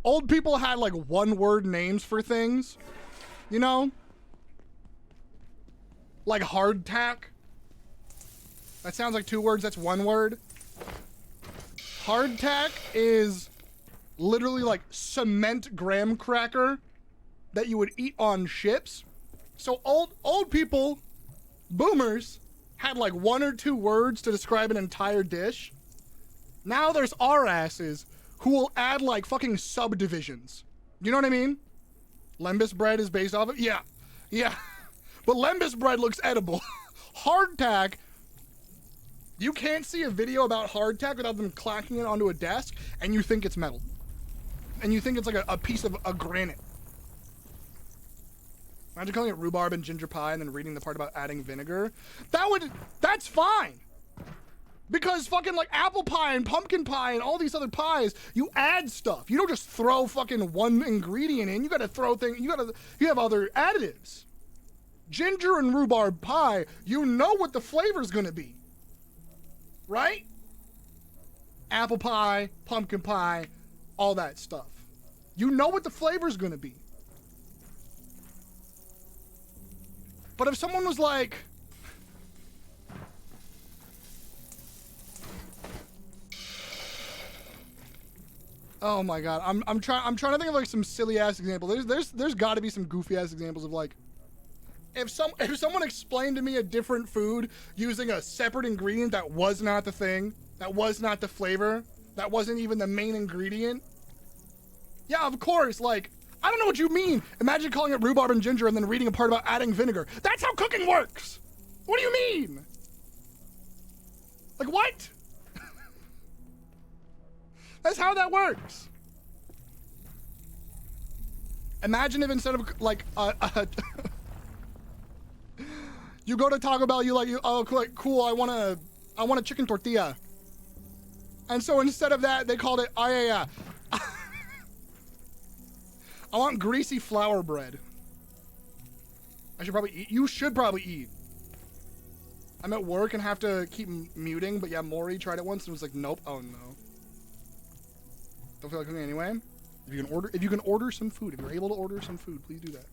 old people had like one-word names for things, you know? Like hardtack. That sounds like two words. That's one word. Hardtack is literally like cement graham cracker that you would eat on ships. So old people, boomers, had like one or two words to describe an entire dish. Now there's our asses who will add like fucking subdivisions. You know what I mean? Lembas bread is based off of, yeah. But lembas bread looks edible. Hardtack, you can't see a video about hardtack without them clacking it onto a desk and you think it's metal. And you think it's like a piece of a granite. Imagine calling it rhubarb and ginger pie and then reading the part about adding vinegar. That's fine. Because fucking like apple pie and pumpkin pie and all these other pies, you add stuff. You don't just throw fucking one ingredient in. You gotta throw things, you have other additives. Ginger and rhubarb pie, you know what the flavor's gonna be. Right? Apple pie, pumpkin pie, all that stuff. You know what the flavor's gonna be. But if someone was like, oh my god, I'm trying to think of like some silly ass example. There's got to be some goofy ass examples of like, if someone explained to me a different food using a separate ingredient that was not the thing, that was not the flavor, that wasn't even the main ingredient, yeah, of course, like, I don't know what you mean. Imagine calling it rhubarb and ginger and then reading a part about adding vinegar. That's how cooking works. What do you mean? Like, what? That's how that works. Imagine if instead of like you go to Taco Bell, oh cool, I want a chicken tortilla, and so instead of that they called it I want greasy flour bread. I should probably eat. You should probably eat. I'm at work and have to keep muting, but yeah, Maury tried it once and was like, nope. Oh no. Don't feel like cooking anyway. If you can order some food, if you're able to order some food, please do that.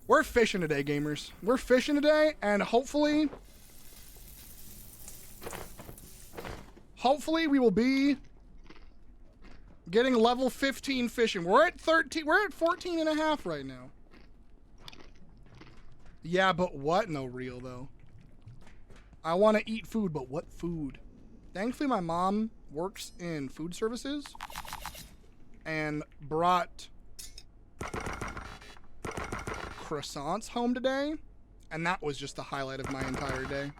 We're fishing today, gamers. We're fishing today, and hopefully we will be getting level 15 fishing. We're at 13. We're at 14 and a half right now. Yeah, but what? No, real though. I want to eat food, but what food? Thankfully, my mom works in food services and brought croissants home today, and that was just the highlight of my entire day.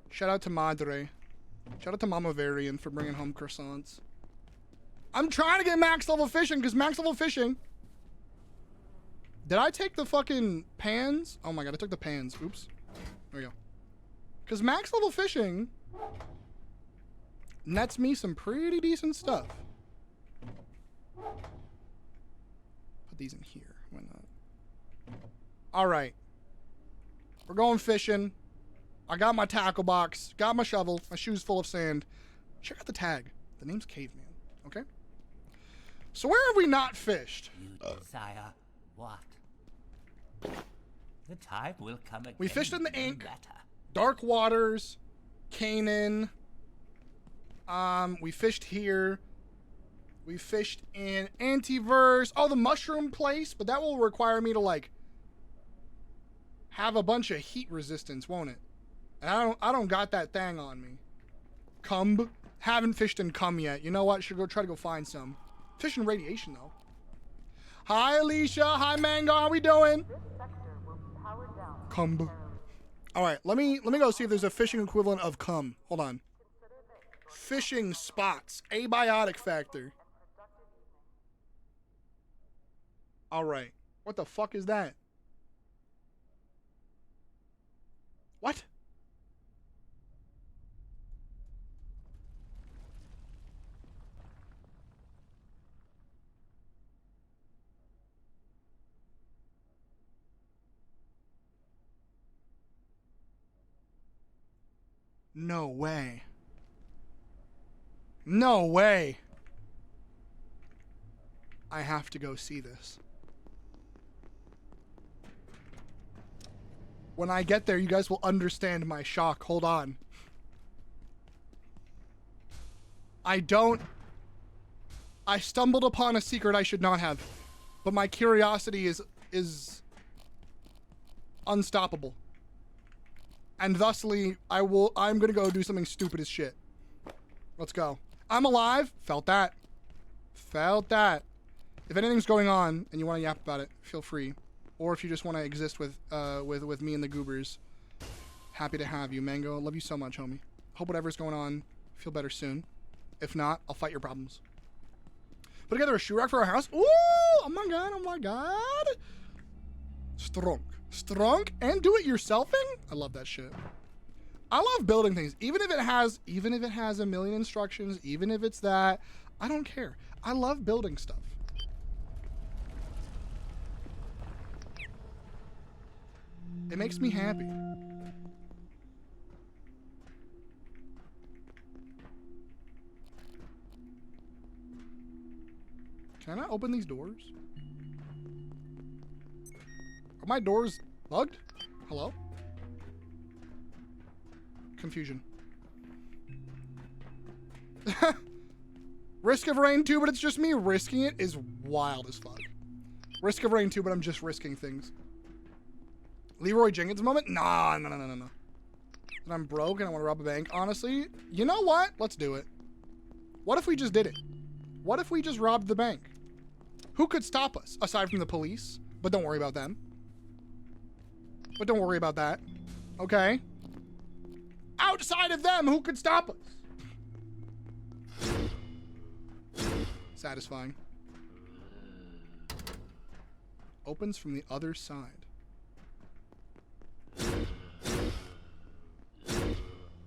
Shout out to Madre. Shout out to Mama Varian for bringing home croissants. I'm trying to get max level fishing, because max level fishing... Did I take the fucking pans? Oh my god, I took the pans. Oops. There we go. Because max level fishing nets me some pretty decent stuff. Put these in here. Why not? Alright. We're going fishing. I got my tackle box. Got my shovel. My shoes full of sand. Check out the tag. The name's Caveman. Okay? So where have we not fished? You desire what? The time will come again. We fished in the Ink. Better. Dark Waters, Canaan. We fished here. We fished in Antiverse. Oh, the mushroom place, but that will require me to like have a bunch of heat resistance, won't it? And I don't got that thing on me. Cumb. Haven't fished in Cum yet. You know what? Should go try to go find some. Fishing radiation though. Hi Alicia. Hi Mango. How we doing? Cumb. All right, let me go see if there's a fishing equivalent of cum. Hold on. Fishing spots. Abiotic Factor. All right. What the fuck is that? What? No way. No way. I have to go see this. When I get there, you guys will understand my shock. Hold on. I stumbled upon a secret I should not have, but my curiosity is unstoppable. And thusly, I'm gonna go do something stupid as shit. Let's go. I'm alive. Felt that. Felt that. If anything's going on and you want to yap about it, feel free. Or if you just want to exist with me and the goobers, happy to have you. Mango, love you so much, homie. Hope whatever's going on, feel better soon. If not, I'll fight your problems. Put together a shoe rack for our house. Ooh! Oh my god! Oh my god! Strong. Strong and do it yourselfing? I love that shit. I love building things, even if it has a million instructions, even if it's that, I don't care. I love building stuff. It makes me happy. Can I open these doors? Are my doors bugged? Hello? Confusion. Risk of rain too, but it's just me risking it is wild as fuck. Risk of rain too, but I'm just risking things. Leroy Jenkins moment? Nah, no. And I'm broke and I want to rob a bank. Honestly, you know what? Let's do it. What if we just did it? What if we just robbed the bank? Who could stop us aside from the police? But don't worry about them. But don't worry about that. Okay? Outside of them, who could stop us? Satisfying. Opens from the other side.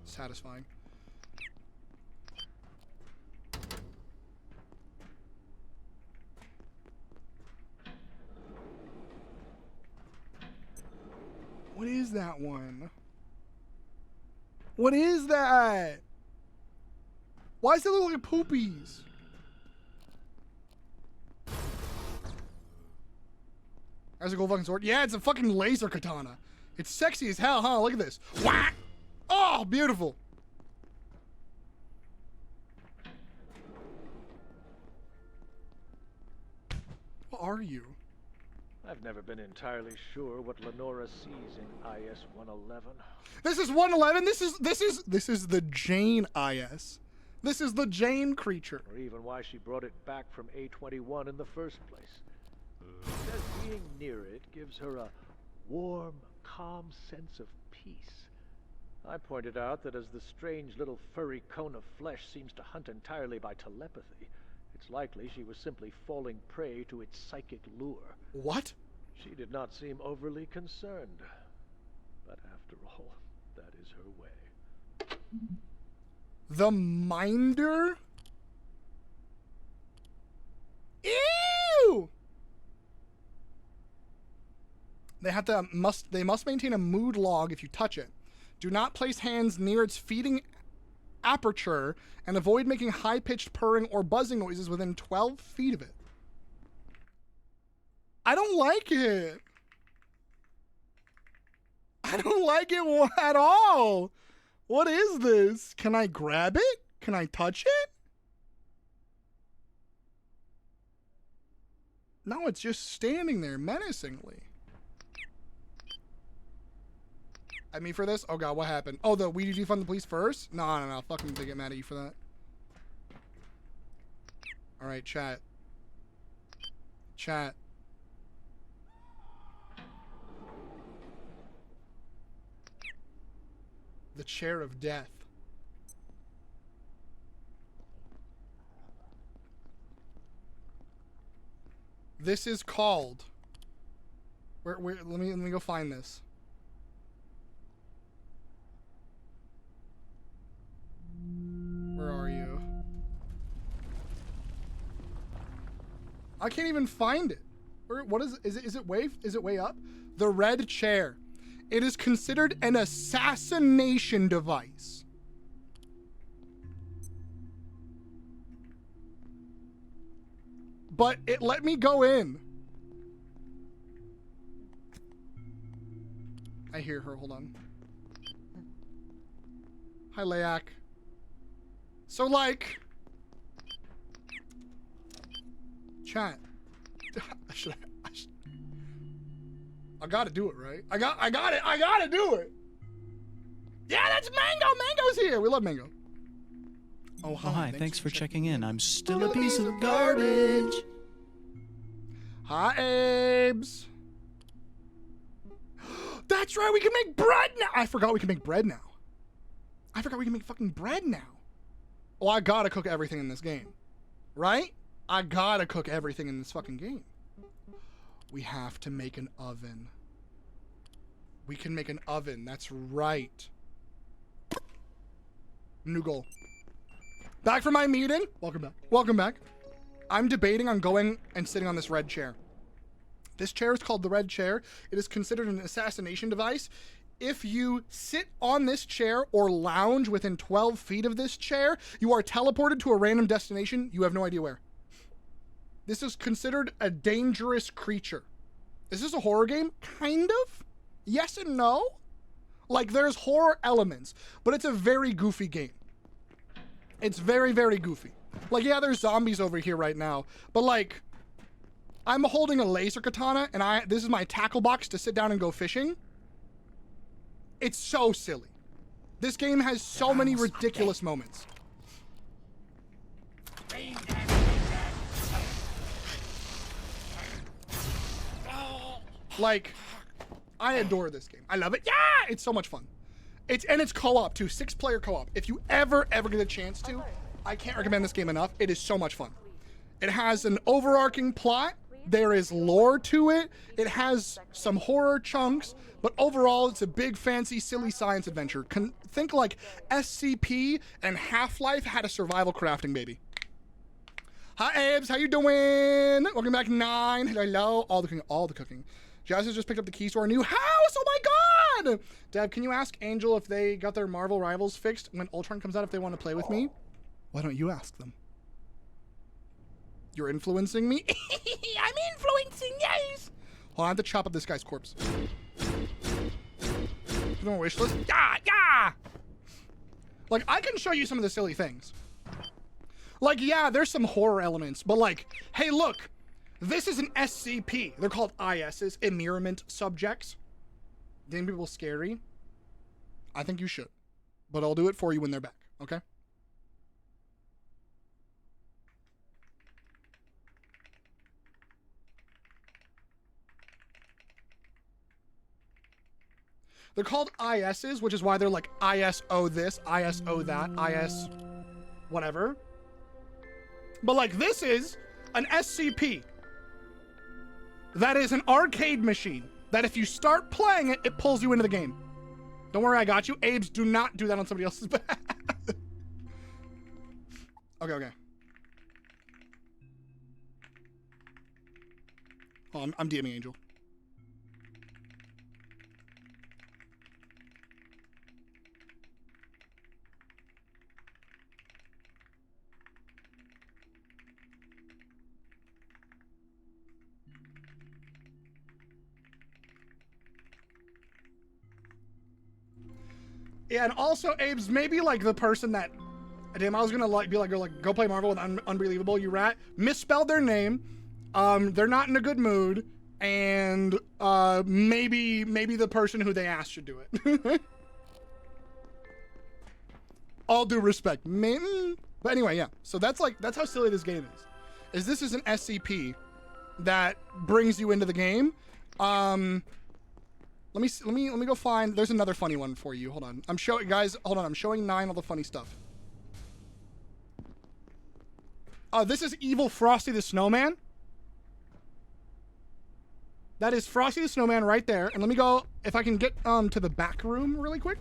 Satisfying. What is that one? What is that? Why does it look like poopies? There's a gold fucking sword. Yeah, it's a fucking laser katana. It's sexy as hell, huh? Look at this. Whack! Oh, beautiful. What are you? I've never been entirely sure what Lenora sees in IS 111. This is 111. This is the Jane IS. This is the Jane creature. Or even why she brought it back from A21 in the first place. She says being near it gives her a warm, calm sense of peace. I pointed out that as the strange little furry cone of flesh seems to hunt entirely by telepathy, it's likely she was simply falling prey to its psychic lure. What? She did not seem overly concerned. But after all, that is her way. The Minder? Ew! They must maintain a mood log if you touch it. Do not place hands near its feeding aperture and avoid making high-pitched purring or buzzing noises within 12 feet of it. I don't like it. I don't like it at all. What is this? Can I grab it? Can I touch it? No, it's just standing there menacingly. At me for this? Oh god, what happened? Oh, we defund the police first? No. Fucking they get mad at you for that. Alright, chat. Chat. The chair of death. This is called. Where let me go find this. Where are you? I can't even find it. What is it? Is it way up? The red chair. It is considered an assassination device. But it let me go in. I hear her, hold on. Hi, Layak. So, like... Chat. I gotta do it, right? I gotta do it! Yeah, that's Mango! Mango's here! We love Mango. Oh, hi. Thanks for checking in. I'm still a piece of garbage. Hi, Abes. That's right, we can make bread now! I forgot we can make bread now. I forgot we can make fucking bread now. Oh, I gotta cook everything in this game. Right? I gotta cook everything in this fucking game. We have to make an oven. We can make an oven, that's right. New goal. Back from my meeting. Welcome back. Welcome back. I'm debating on going and sitting on this red chair. This chair is called the red chair. It is considered an assassination device. If you sit on this chair or lounge within 12 feet of this chair, you are teleported to a random destination. You have no idea where. This is considered a dangerous creature. Is this a horror game? Kind of. Yes and no. Like, there's horror elements, but it's a very goofy game. It's very, very goofy. Like, yeah, there's zombies over here right now, but like, I'm holding a laser katana, and this is my tackle box to sit down and go fishing. It's so silly. This game has so many ridiculous moments. Like, I adore this game. I love it. Yeah, it's so much fun. It's co-op too, 6-player co-op. If you ever get a chance to, I can't recommend this game enough. It is so much fun. It has an overarching plot. There is lore to it. It has some horror chunks, but overall, it's a big, fancy, silly science adventure. Think like SCP and Half-Life had a survival crafting baby. Hi, Abes. How you doing? Welcome back, 9. Hello. All the cooking. Jazz has just picked up the keys to our new house. Oh my God! Deb, can you ask Angel if they got their Marvel Rivals fixed when Ultron comes out if they want to play with me? Why don't you ask them? You're influencing me? I'm influencing, yes! Hold on, I have to chop up this guy's corpse. You know, wish list? Yeah! Like, I can show you some of the silly things. Like, yeah, there's some horror elements, but like, hey, look, this is an SCP. They're called ISs, Immurement Subjects. Think people scary? I think you should, but I'll do it for you when they're back, okay? They're called ISs, which is why they're like ISO this, ISO that, IS whatever. But like this is an SCP. That is an arcade machine that if you start playing it, it pulls you into the game. Don't worry, I got you. Abes, do not do that on somebody else's back. Okay. Oh, I'm DMing Angel. Yeah, and also, Abe's maybe like the person that, damn, I was gonna like be like, go play Marvel with Unbelievable, you rat. Misspelled their name. They're not in a good mood, and maybe the person who they asked should do it. All due respect, but anyway, yeah. So that's how silly this game is. This is an SCP that brings you into the game. Let me go find. There's another funny one for you. Hold on. I'm showing I'm showing 9 all the funny stuff. This is Evil Frosty the Snowman. That is Frosty the Snowman right there. And let me go, if I can get to the back room really quick.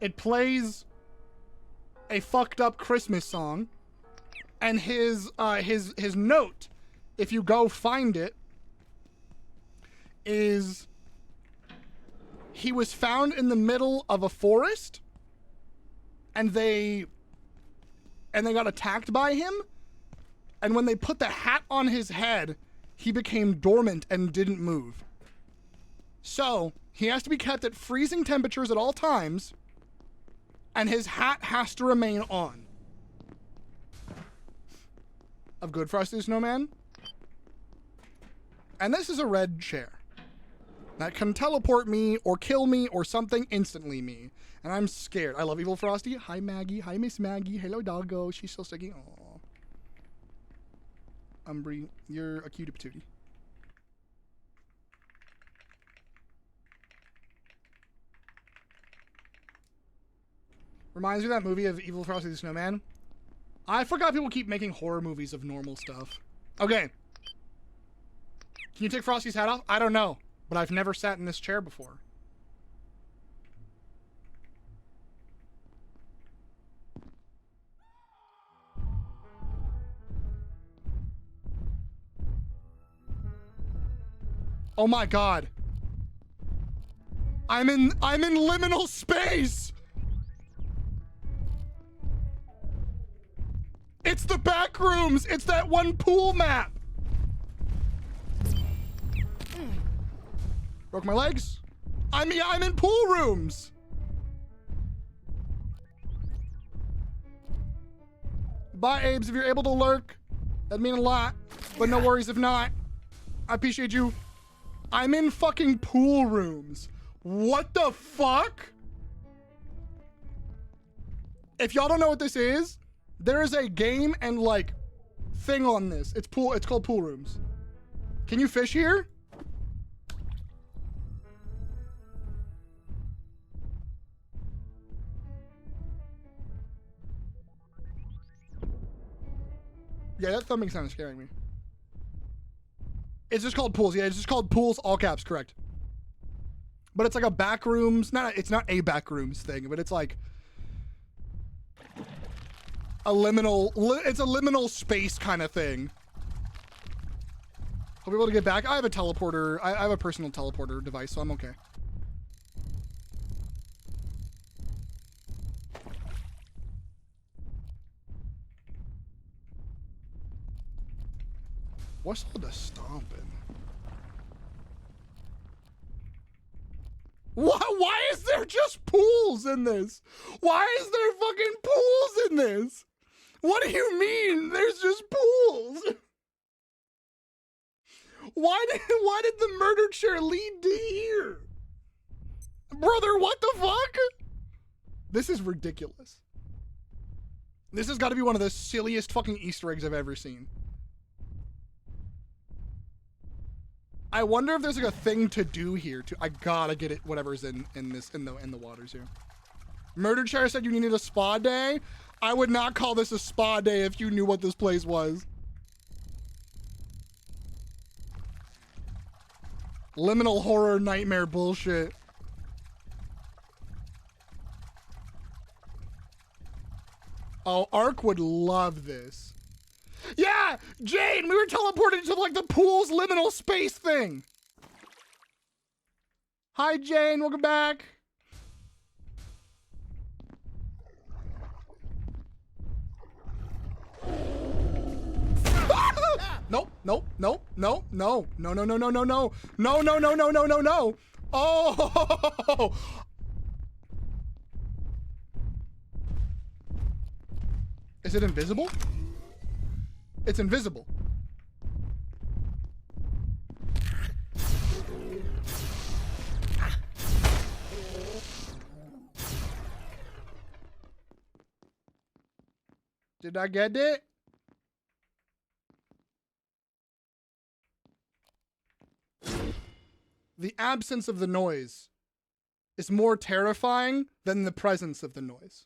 It plays a fucked up Christmas song, and his note, if you go find it, is he was found in the middle of a forest, and they got attacked by him, and when they put the hat on his head, he became dormant and didn't move. So he has to be kept at freezing temperatures at all times, and his hat has to remain on. Of good Frosty the Snowman. And this is a red chair that can teleport me or kill me or something instantly me. And I'm scared. I love Evil Frosty. Hi, Maggie. Hi, Miss Maggie. Hello, doggo. She's so sticky. Aww. Umbry, you're a cutie patootie. Reminds me of that movie of Evil Frosty the Snowman. I forgot people keep making horror movies of normal stuff. Okay. Can you take Frosty's hat off? I don't know, but I've never sat in this chair before. Oh my God. I'm in liminal space. It's the back rooms. It's that one pool map. Broke my legs. I'm in pool rooms. Bye, Abes. If you're able to lurk, that'd mean a lot. But no worries if not. I appreciate you. I'm in fucking pool rooms. What the fuck? If y'all don't know what this is, there is a game and like thing on this. It's called pool rooms. Can you fish here? Yeah, that thumbing's kind of scaring me. It's just called pools. Yeah, it's just called pools, all caps, correct. But it's like a back rooms. It's not a back rooms thing, but it's like a liminal. It's a liminal space kind of thing. I'll be able to get back. I have a teleporter. I have a personal teleporter device, so I'm okay. What's all the stomping? Why is there just pools in this? Why is there fucking pools in this? What do you mean there's just pools? Why did the murder chair lead to here? Brother, what the fuck? This is ridiculous. This has got to be one of the silliest fucking Easter eggs I've ever seen. I wonder if there's like a thing to do here. I gotta get it. Whatever's in the waters here. Murder chair said you needed a spa day. I would not call this a spa day if you knew what this place was. Liminal horror nightmare bullshit. Oh, Ark would love this. Yeah, Jane, we were teleported to like the pool's liminal space thing. Hi, Jane, welcome back. Nope, nope, nope, no, no, no, no, no, no, no, no, no, no, no, no, no, no, no. Oh. Is it invisible? It's invisible. Did I get it? The absence of the noise is more terrifying than the presence of the noise.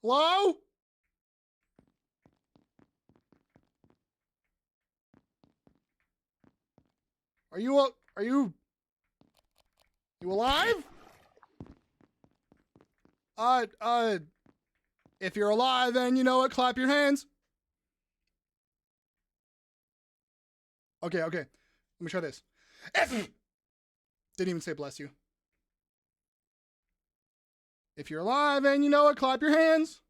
Hello? Are you alive? If you're alive, then you know what, clap your hands. Okay. Let me try this. Didn't even say bless you. If you're alive and you know it, clap your hands.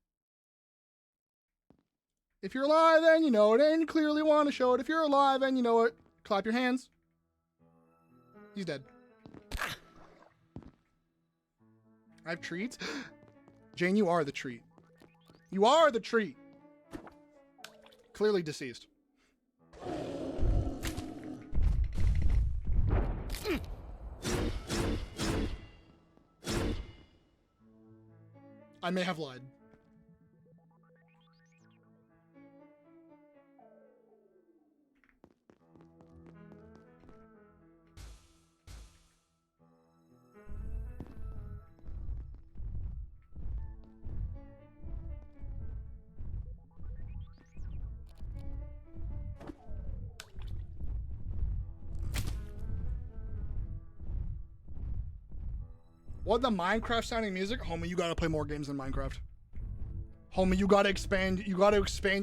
If you're alive and you know it and you clearly want to show it. If you're alive and you know it, clap your hands. He's dead. I have treats. Jane, you are the treat. You are the treat. Clearly deceased. I may have lied. What the Minecraft sounding music? Homie, you gotta play more games than Minecraft. Homie, you gotta expand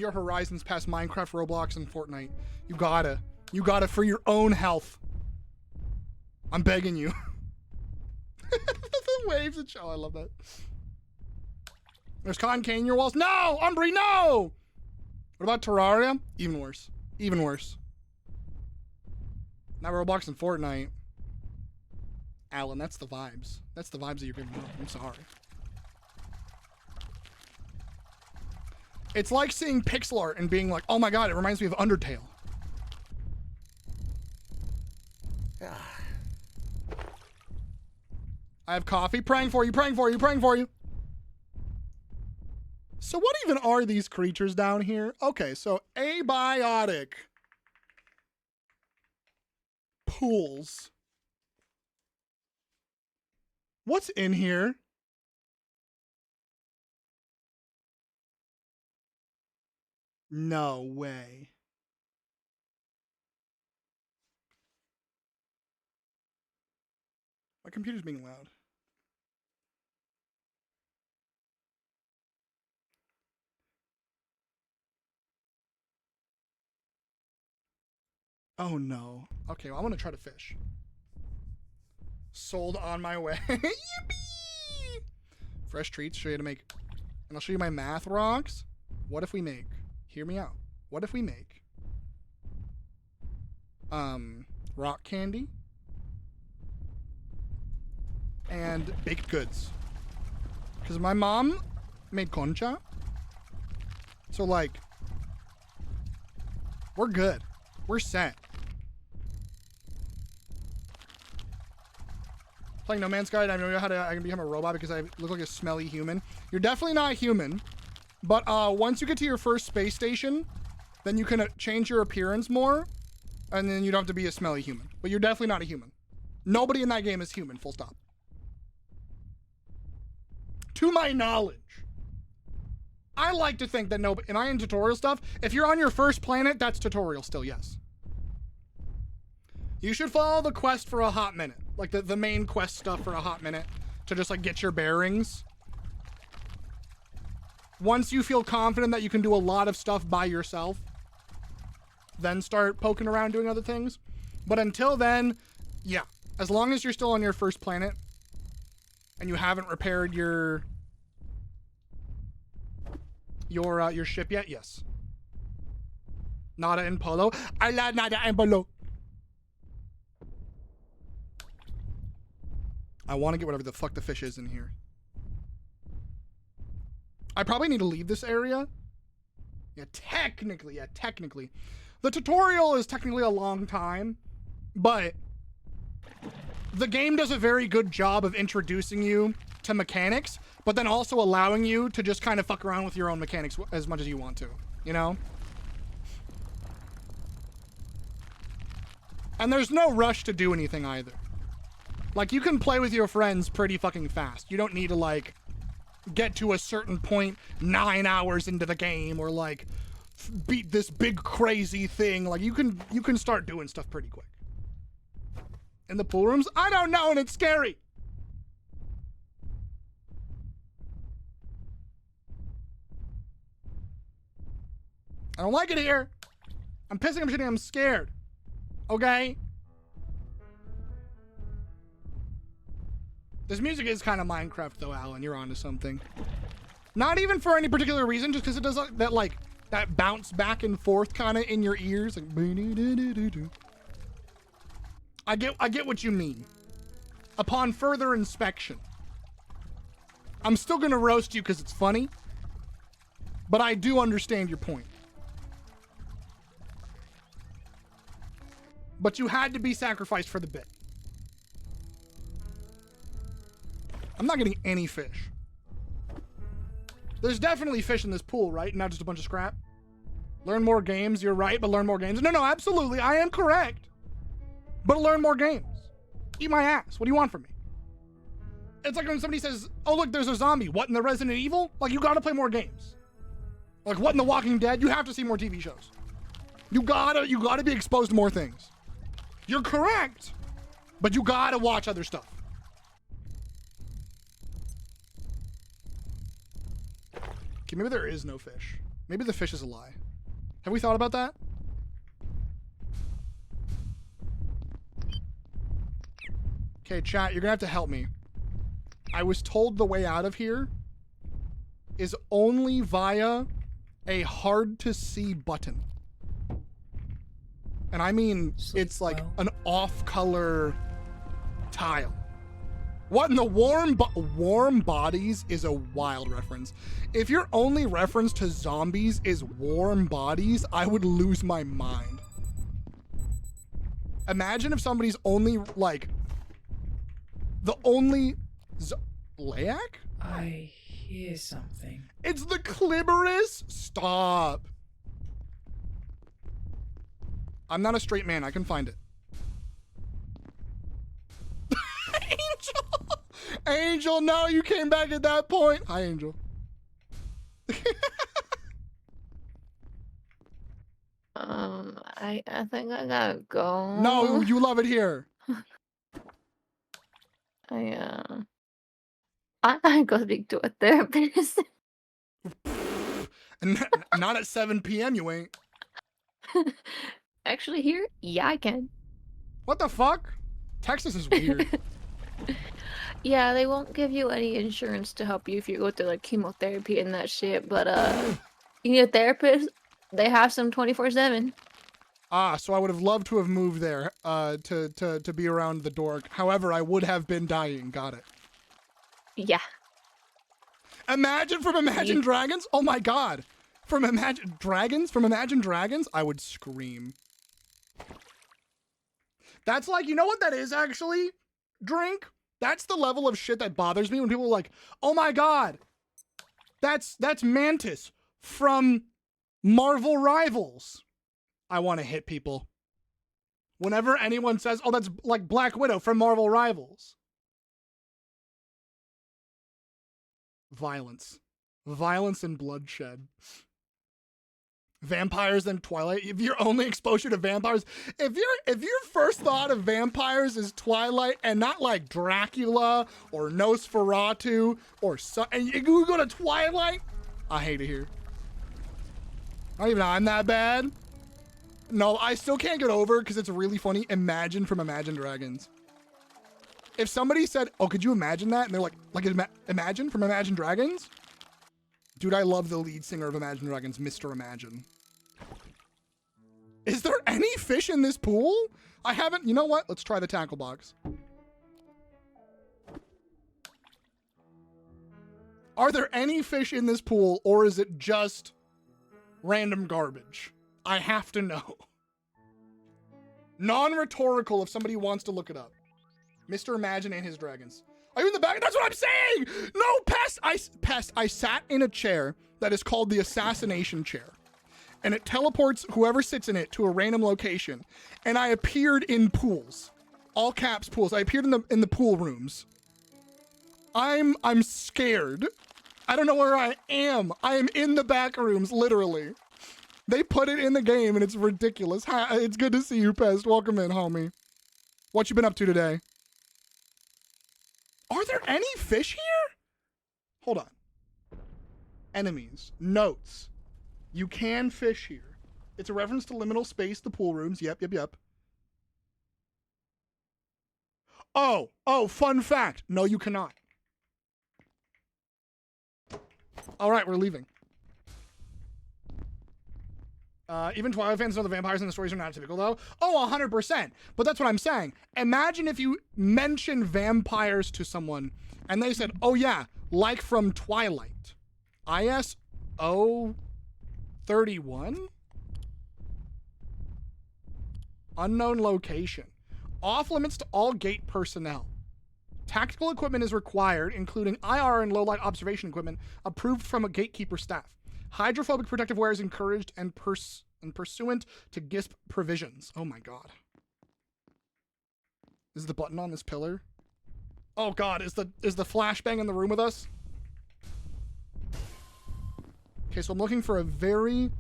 your horizons past Minecraft, Roblox, and Fortnite. You gotta for your own health. I'm begging you. The waves and show, I love that. There's cotton candy in your walls. No! Umbry, no! What about Terraria? Even worse. Even worse. Not Roblox and Fortnite. Alan, that's the vibes. That's the vibes that you're giving me. I'm sorry. It's like seeing pixel art and being like, oh my god, it reminds me of Undertale. I have coffee. Praying for you, praying for you, praying for you. So what even are these creatures down here? Okay, so abiotic pools. What's in here? No way. My computer's being loud. Oh no. Okay, well, I'm gonna try to fish. Sold on my way. Yippee! Fresh treats, show you how to make. And I'll show you my math rocks. What if we make? Hear me out. What if we make? Rock candy. And baked goods. Because my mom made concha. So like, we're good. We're set. Playing No Man's Sky, I know how I can become a robot because I look like a smelly human. You're definitely not a human, but once you get to your first space station, then you can change your appearance more, and then you don't have to be a smelly human. But you're definitely not a human. Nobody in that game is human, full stop. To my knowledge. I like to think that nobody, am I in tutorial stuff? If you're on your first planet, that's tutorial still, yes. You should follow the quest for a hot minute. Like the main quest stuff for a hot minute to just like get your bearings. Once you feel confident that you can do a lot of stuff by yourself, then start poking around doing other things. But until then, yeah, as long as you're still on your first planet and you haven't repaired your ship yet, yes. Nada en polo. I love nada en polo. I want to get whatever the fuck the fish is in here. I probably need to leave this area. Yeah, technically. The tutorial is technically a long time, but the game does a very good job of introducing you to mechanics, but then also allowing you to just kind of fuck around with your own mechanics as much as you want to, you know? And there's no rush to do anything either. Like, you can play with your friends pretty fucking fast. You don't need to, like, get to a certain point 9 hours into the game or, like, beat this big crazy thing. Like, you can start doing stuff pretty quick. In the pool rooms? I don't know, and it's scary. I don't like it here. I'm pissing, I'm shitting, I'm scared. Okay? This music is kind of Minecraft though, Alan. You're onto something. Not even for any particular reason, just because it does that, like, that bounce back and forth kind of in your ears. Like, I get what you mean. Upon further inspection. I'm still gonna roast you because it's funny. But I do understand your point. But you had to be sacrificed for the bit. I'm not getting any fish. There's definitely fish in this pool, right? Not just a bunch of scrap. Learn more games, you're right, but learn more games. No, absolutely, I am correct. But learn more games. Eat my ass. What do you want from me? It's like when somebody says, oh look, there's a zombie. What, in the Resident Evil? Like, you gotta play more games. Like, what in The Walking Dead? You have to see more TV shows. You gotta be exposed to more things. You're correct, but you gotta watch other stuff. Okay, maybe there is no fish. Maybe the fish is a lie. Have we thought about that? Okay, chat, you're gonna have to help me. I was told the way out of here is only via a hard-to-see button. And I mean, it's like an off-color tile. What in the warm bodies is a wild reference. If your only reference to zombies is warm bodies, I would lose my mind. Imagine if somebody's only like the only Layak? I hear something. It's the clitoris. Stop. I'm not a straight man. I can find it. Angel! Angel, no, you came back at that point. Hi, Angel. I think I gotta go. No, you love it here. I go speak to a therapist. Not at 7 p.m. you ain't. Actually, here, yeah, I can. What the fuck? Texas is weird. Yeah, they won't give you any insurance to help you if you go through like chemotherapy and that shit. But you need a therapist. They have some 24/7. Ah, so I would have loved to have moved there to be around the dork. However, I would have been dying. Got it. Yeah. Imagine from Imagine Dragons. Oh my god. From Imagine Dragons, I would scream. That's like, you know what that is actually? Drink. That's the level of shit that bothers me when people are like, "Oh my god. That's Mantis from Marvel Rivals." I want to hit people. Whenever anyone says, "Oh, that's like Black Widow from Marvel Rivals." Violence. Violence and bloodshed. Vampires and Twilight. If your only exposure to vampires, if your first thought of vampires is Twilight and not like Dracula or Nosferatu or and you go to Twilight, I hate it here. Not even I'm that bad. No, I still can't get over because it's really funny. Imagine from Imagine Dragons. If somebody said, "Oh, could you imagine that?" and they're like Imagine from Imagine Dragons? Dude, I love the lead singer of Imagine Dragons, Mr. Imagine. Is there any fish in this pool? I haven't, you know what? Let's try the tackle box. Are there any fish in this pool or is it just random garbage? I have to know. Non-rhetorical if somebody wants to look it up. Mr. Imagine and his dragons. Are you in the back? That's what I'm saying! No, Pest! I sat in a chair that is called the assassination chair. And it teleports whoever sits in it to a random location. And I appeared in pools. All caps pools. I appeared in the pool rooms. I'm scared. I don't know where I am. I am in the back rooms, literally. They put it in the game and it's ridiculous. Hi, it's good to see you, Pest. Welcome in, homie. What you been up to today? Are there any fish here? Hold on. Enemies. Notes. You can fish here. It's a reference to liminal space, the pool rooms. Yep. Oh, fun fact. No, you cannot. All right, we're leaving. Even Twilight fans know the vampires in the stories are not typical, though. Oh, 100%. But that's what I'm saying. Imagine if you mention vampires to someone and they said, "Oh yeah, like from Twilight." ISO 31? Unknown location. Off limits to all gate personnel. Tactical equipment is required, including IR and low-light observation equipment approved from a gatekeeper staff. Hydrophobic protective wear is encouraged and pursuant to GISP provisions. Oh my god. Is the button on this pillar? Oh god, is the flashbang in the room with us? Okay, so I'm looking for a very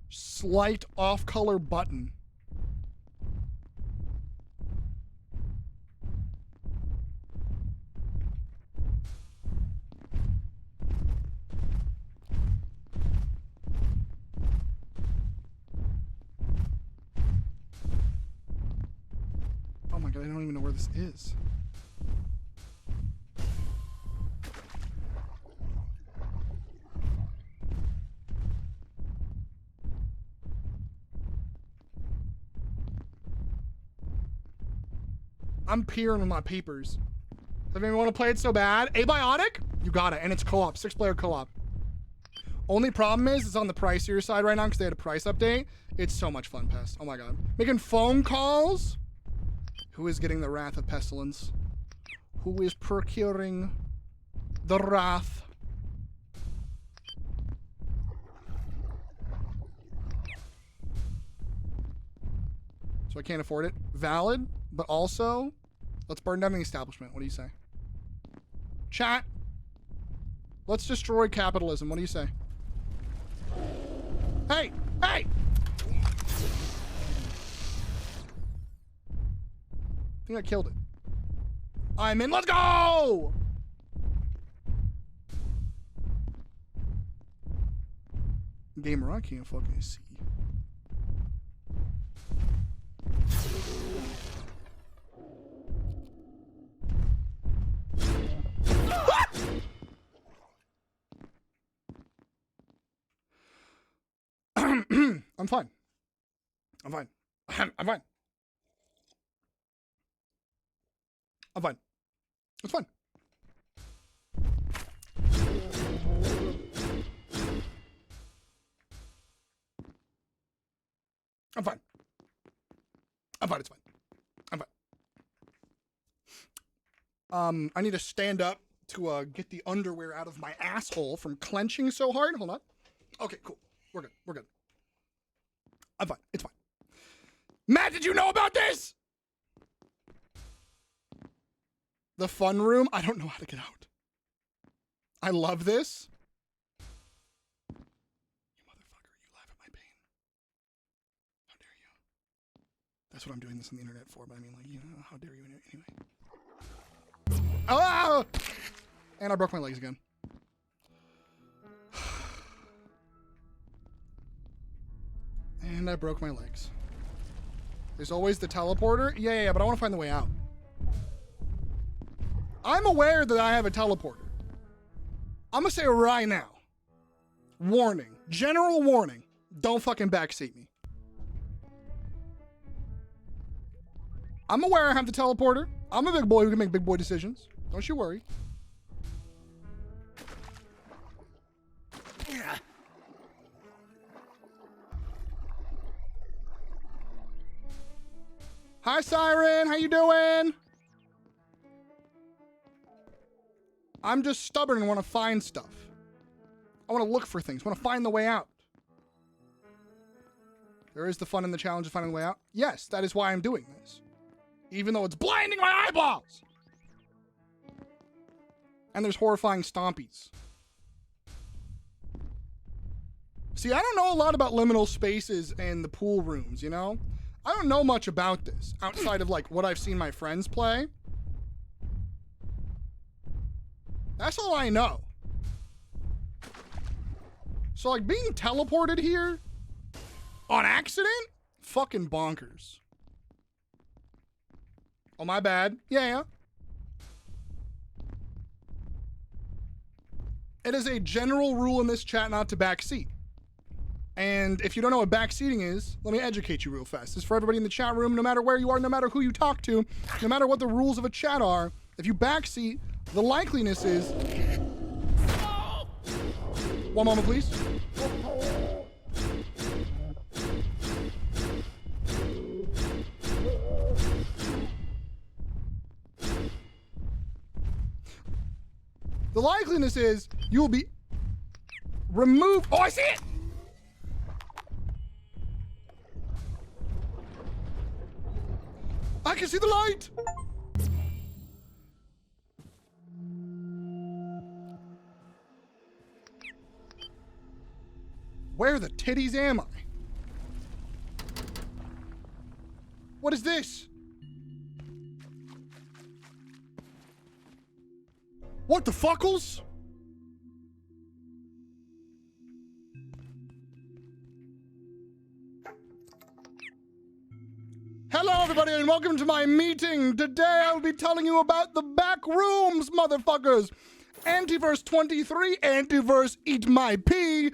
slight off-color button. I don't even know where this is. I'm peering with my peepers. Does anyone want to play it so bad? Abiotic? You got it. And it's co-op. 6-player co-op. Only problem is it's on the pricier side right now because they had a price update. It's so much fun, Pest. Oh my god. Making phone calls? Who is getting the wrath of pestilence? Who is procuring the wrath? So I can't afford it. Valid, but also, let's burn down the establishment. What do you say? Chat. Let's destroy capitalism. What do you say? Hey! Hey! I think I killed it. I'm in. Let's go! Gamer, I can't fucking see. I'm fine. I'm fine. I'm fine. I'm fine. It's fine. I'm fine. I'm fine. It's fine. I'm fine. I need to stand up to get the underwear out of my asshole from clenching so hard. Hold on. Okay, cool. We're good. We're good. I'm fine. It's fine. Matt, did you know about this? The fun room? I don't know how to get out. I love this. You motherfucker, you laugh at my pain. How dare you? That's what I'm doing this on the internet for, but I mean, like, you know, how dare you anyway? Oh! And I broke my legs again. And I broke my legs. There's always the teleporter. Yeah, but I want to find the way out. I'm aware that I have a teleporter. I'm gonna say right now. Warning. General warning. Don't fucking backseat me. I'm aware I have the teleporter. I'm a big boy who can make big boy decisions. Don't you worry. Hi, Siren. How you doing? I'm just stubborn and want to find stuff. I want to look for things. I want to find the way out. There is the fun in the challenge of finding the way out. Yes, that is why I'm doing this. Even though it's blinding my eyeballs. And there's horrifying stompies. See, I don't know a lot about liminal spaces and the pool rooms, you know? I don't know much about this outside of like what I've seen my friends play. That's all I know. So like being teleported here on accident? Fucking bonkers. Oh, my bad. Yeah. It is a general rule in this chat not to backseat. And if you don't know what backseating is, let me educate you real fast. This is for everybody in the chat room, no matter where you are, no matter who you talk to, no matter what the rules of a chat are. If you backseat, the likeliness is... One moment, please. The likeliness is you will be removed. Oh, I see it! I can see the light! Where the titties am I? What is this? What the fuckles? Hello, everybody, and welcome to my meeting. Today, I'll be telling you about the back rooms, motherfuckers. Antiverse 23, Antiverse Eat My Pee.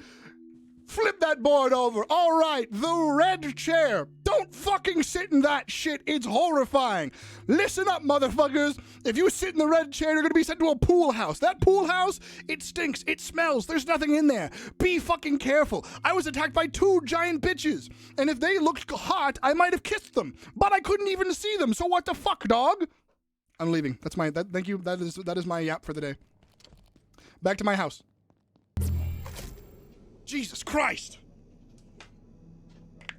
Flip that board over. All right, the red chair. Don't fucking sit in that shit. It's horrifying. Listen up, motherfuckers. If you sit in the red chair, you're gonna be sent to a pool house. That pool house, it stinks. It smells. There's nothing in there. Be fucking careful. I was attacked by 2 giant bitches, and if they looked hot, I might have kissed them, but I couldn't even see them. So what the fuck, dog? I'm leaving. That's my. Thank you. That is my yap for the day. Back to my house. Jesus Christ!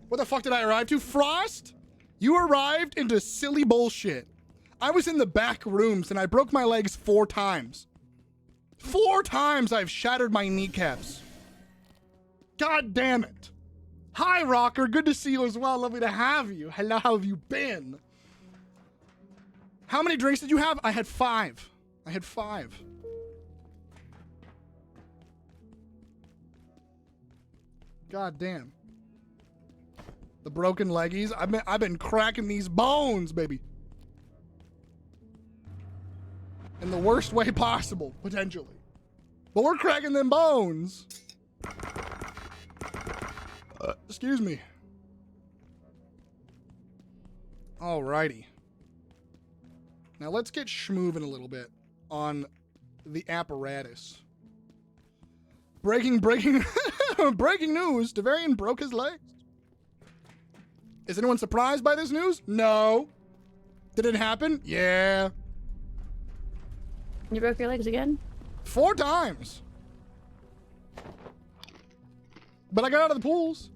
What the fuck did I arrive to? Frost? You arrived into silly bullshit. I was in the back rooms and I broke my legs 4 times. 4 times I've shattered my kneecaps. God damn it. Hi, Rocker. Good to see you as well. Lovely to have you. Hello, how have you been? How many drinks did you have? I had 5. I had 5. God damn. The broken leggies. I've been cracking these bones, baby. In the worst way possible, potentially. But we're cracking them bones. Excuse me. Alrighty. Now let's get schmoovin' a little bit on the apparatus. Breaking breaking news. Devarian broke his legs. Is anyone surprised by this news? No. Did it happen? Yeah. You broke your legs again? 4 times. But I got out of the pools.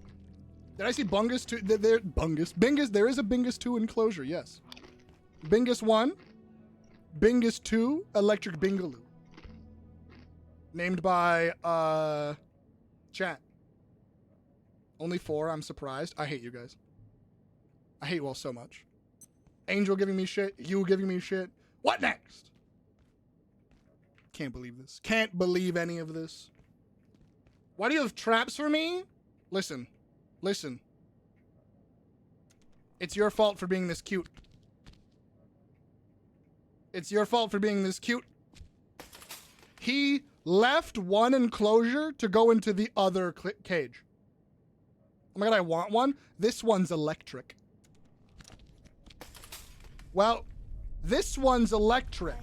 Did I see Bungus 2? Bingus. There is a Bingus 2 enclosure, yes. Bingus 1. Bingus 2. Electric Bingaloo. Named by, chat. Only 4, I'm surprised. I hate you guys. I hate you all so much. Angel giving me shit. You giving me shit. What next? Can't believe this. Can't believe any of this. Why do you have traps for me? Listen. Listen. It's your fault for being this cute. It's your fault for being this cute. He left one enclosure to go into the other cage. Oh my god, I want one. This one's electric. Well, this one's electric.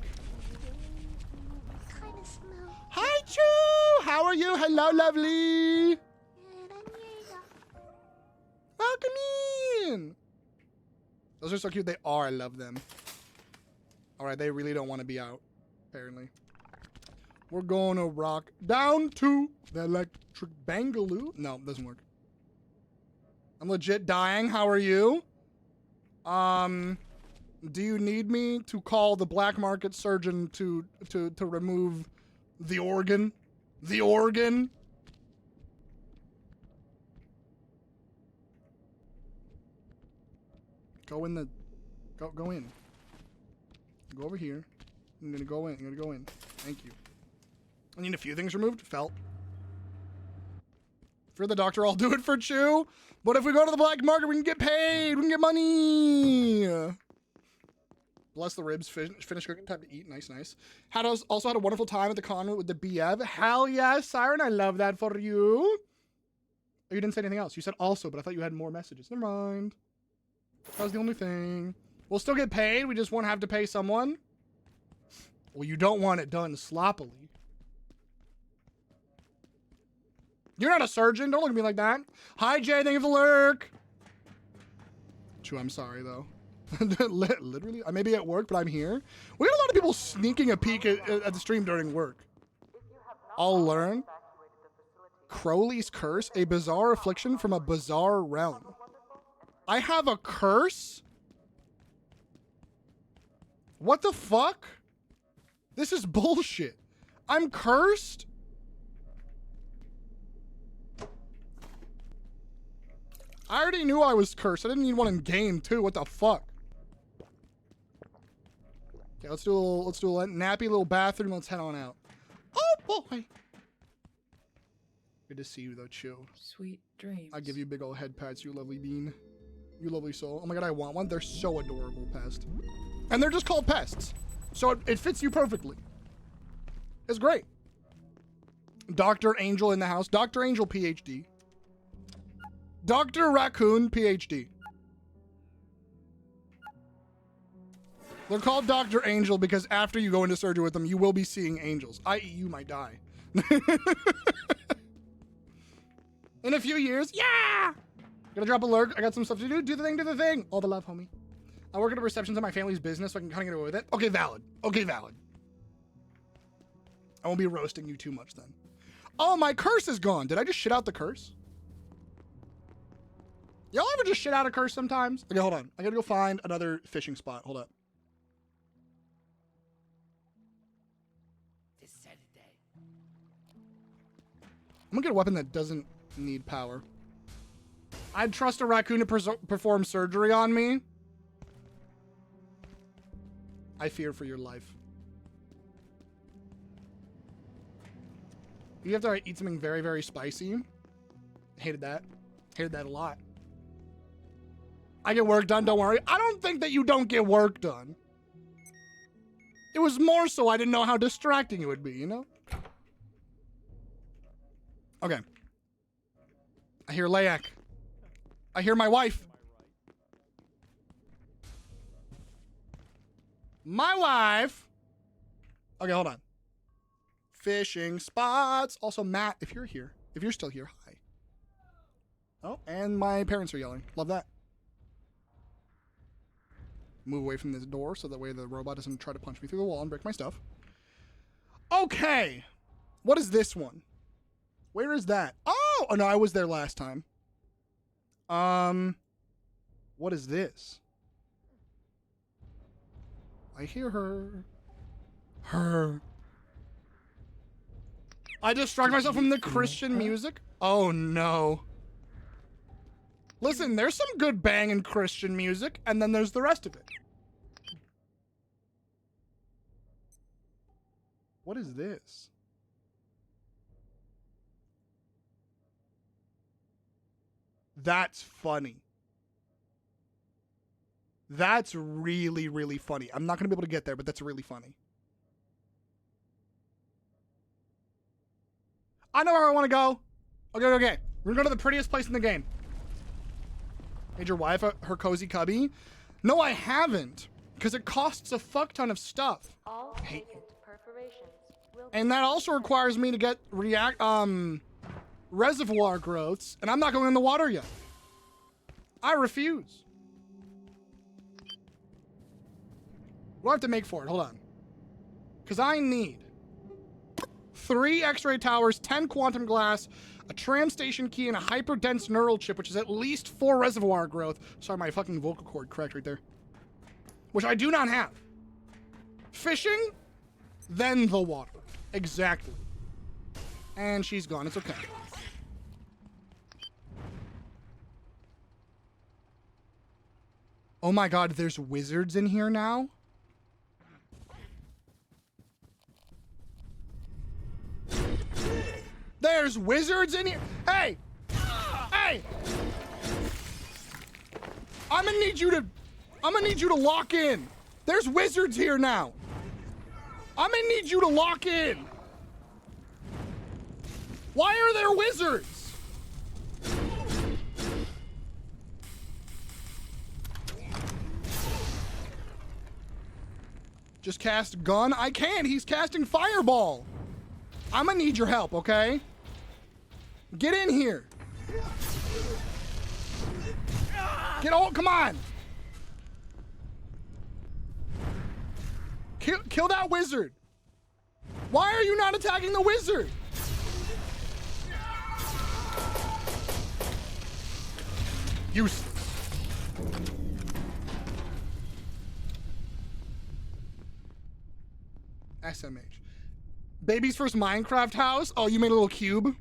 Hi, Choo! How are you? Hello, lovely. Welcome in. Those are so cute. They are. I love them. All right, they really don't want to be out, apparently. We're gonna rock down to the electric bangaloo. No, it doesn't work. I'm legit dying. How are you? Do you need me to call the black market surgeon to remove the organ? The organ? Go in the... Go in. Go over here. I'm gonna go in. I'm gonna go in. Thank you. I need a few things removed. Felt. For the doctor, I'll do it for Chew. But if we go to the black market, we can get paid. We can get money. Bless the ribs. Finish cooking. Time to eat. Nice, nice. Also had a wonderful time at the con with the BF. Hell yes, Siren. I love that for you. Oh, you didn't say anything else. You said also, but I thought you had more messages. Never mind. That was the only thing. We'll still get paid. We just won't have to pay someone. Well, you don't want it done sloppily. You're not a surgeon. Don't look at me like that. Hi, Jay. Thank you for the lurk. True, I'm sorry, though. Literally, I may be at work, but I'm here. We got a lot of people sneaking a peek at the stream during work. I'll learn. Crowley's curse, a bizarre affliction from a bizarre realm. I have a curse? What the fuck? This is bullshit. I'm cursed? I already knew I was cursed. I didn't need one in game too. What the fuck? Okay, let's do a nappy little bathroom. Let's head on out. Oh boy. Good to see you though, Chew. Sweet dreams. I give you big old head pats, you lovely bean. you lovely soul. Oh my god, I want one. They're so adorable, pest. And they're just called pests. So it fits you perfectly. It's great. Dr. Angel in the house. Dr. Angel, PhD. Dr. Raccoon, PhD. They're called Dr. Angel because after you go into surgery with them, you will be seeing angels, i.e. you might die. In a few years, yeah! Gonna drop a lurk. I got some stuff to do. Do the thing, do the thing. All the love, homie. I work at a reception of my family's business, so I can kind of get away with it. Okay, valid. Okay, valid. I won't be roasting you too much then. Oh, my curse is gone. Did I just shit out the curse? Y'all ever just shit out a curse sometimes? Okay, hold on. I gotta go find another fishing spot. Hold up. I'm gonna get a weapon that doesn't need power. I'd trust a raccoon to perform surgery on me. I fear for your life. You have to eat something very, very spicy. Hated that. Hated that a lot. I get work done, don't worry. I don't think that you don't get work done. It was more so I didn't know how distracting it would be, you know? Okay. I hear Layak. I hear my wife. My wife. Okay, hold on. Fishing spots. Also, Matt, if you're here, if you're still here, hi. Oh, and my parents are yelling. Love that. Move away from this door so that way the robot doesn't try to punch me through the wall and break my stuff. Okay. What is this one? Where is that? Oh no, I was there last time. What is this? I hear her. I distract myself from the Christian music? Oh no. Listen, there's some good banging Christian music, and then there's the rest of it. What is this? That's funny. That's really, really funny. I'm not going to be able to get there, but that's really funny. I know where I want to go. Okay. We're going to go to the prettiest place in the game. Made your wife her cozy cubby? No, I haven't. Because it costs a fuck ton of stuff. All vacant perforations will and that also requires me to get reservoir growths, and I'm not going in the water yet. I refuse. What do I have to make for it? Hold on. Because I need 3 X-ray towers, 10 quantum glass, a tram station key, and a hyper-dense neural chip, which is at least 4 reservoir growth. Sorry, my fucking vocal cord cracked right there. Which I do not have. Fishing, then the water. Exactly. And she's gone. It's okay. Oh my god, there's wizards in here now? There's wizards in here? Hey! Hey! I'm gonna need you to lock in. There's wizards here now. I'm gonna need you to lock in. Why are there wizards? Just cast gun? I can't. He's casting fireball. I'm gonna need your help, okay? Get in here. Come on. Kill that wizard. Why are you not attacking the wizard? Useless. SMH. Baby's first Minecraft house? Oh, you made a little cube?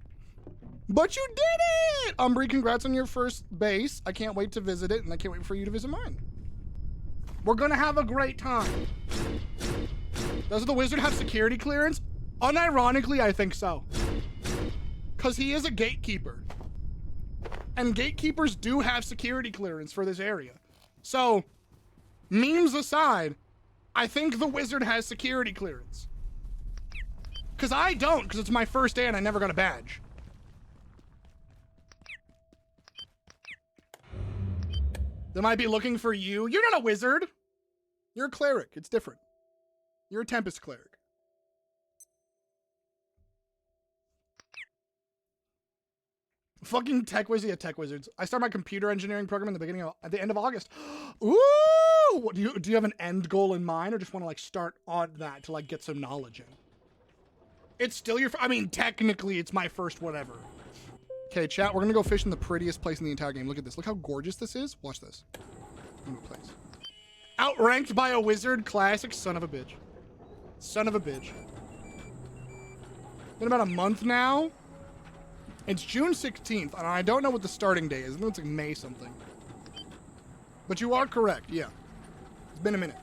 But you did it! Umbry, congrats on your first base. I can't wait to visit it, and I can't wait for you to visit mine. We're gonna have a great time. Does the wizard have security clearance? Unironically, I think so. Because he is a gatekeeper. And gatekeepers do have security clearance for this area. So, memes aside, I think the wizard has security clearance. Because I don't, because it's my first day and I never got a badge. They might be looking for you. You're not a wizard. You're a cleric. It's different. You're a Tempest cleric. Fucking tech wizard, yeah, tech wizards. I start my computer engineering program at the end of August. Ooh! Do you have an end goal in mind, or just want to like start on that to like get some knowledge in? It's still your. I mean, technically, it's my first whatever. Okay, chat. We're gonna go fish in the prettiest place in the entire game. Look at this. Look how gorgeous this is. Watch this. Place. Outranked by a wizard. Classic. Son of a bitch. Son of a bitch. Been about a month now. It's June 16th, and I don't know what the starting day is. I think it's like May something. But you are correct, yeah. It's been a minute.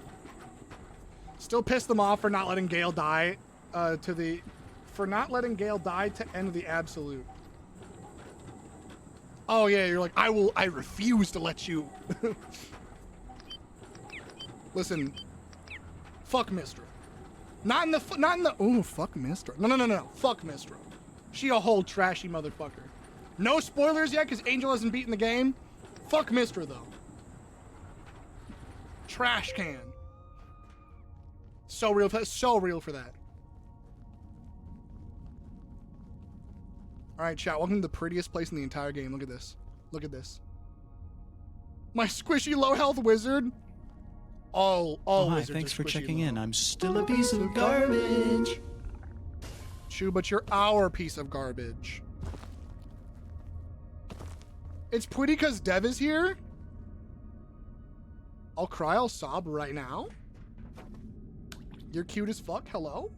Still pissed them off for not letting Gale die for not letting Gale die to end the absolute. Oh yeah, you're like, I refuse to let you. Listen, fuck Mistra. Not in the, ooh, fuck Mistra. No, fuck Mistra. She a whole trashy motherfucker. No spoilers yet, because Angel hasn't beaten the game. Fuck Mistra, though. Trash can. So real for that. Alright, chat, welcome to the prettiest place in the entire game. Look at this. Look at this. My squishy low health wizard. All hi, wizards thanks are for squishy checking low. in. I'm still a piece of garbage. True, but you're our piece of garbage. It's pretty because Dev is here. I'll cry, I'll sob right now. You're cute as fuck. Hello?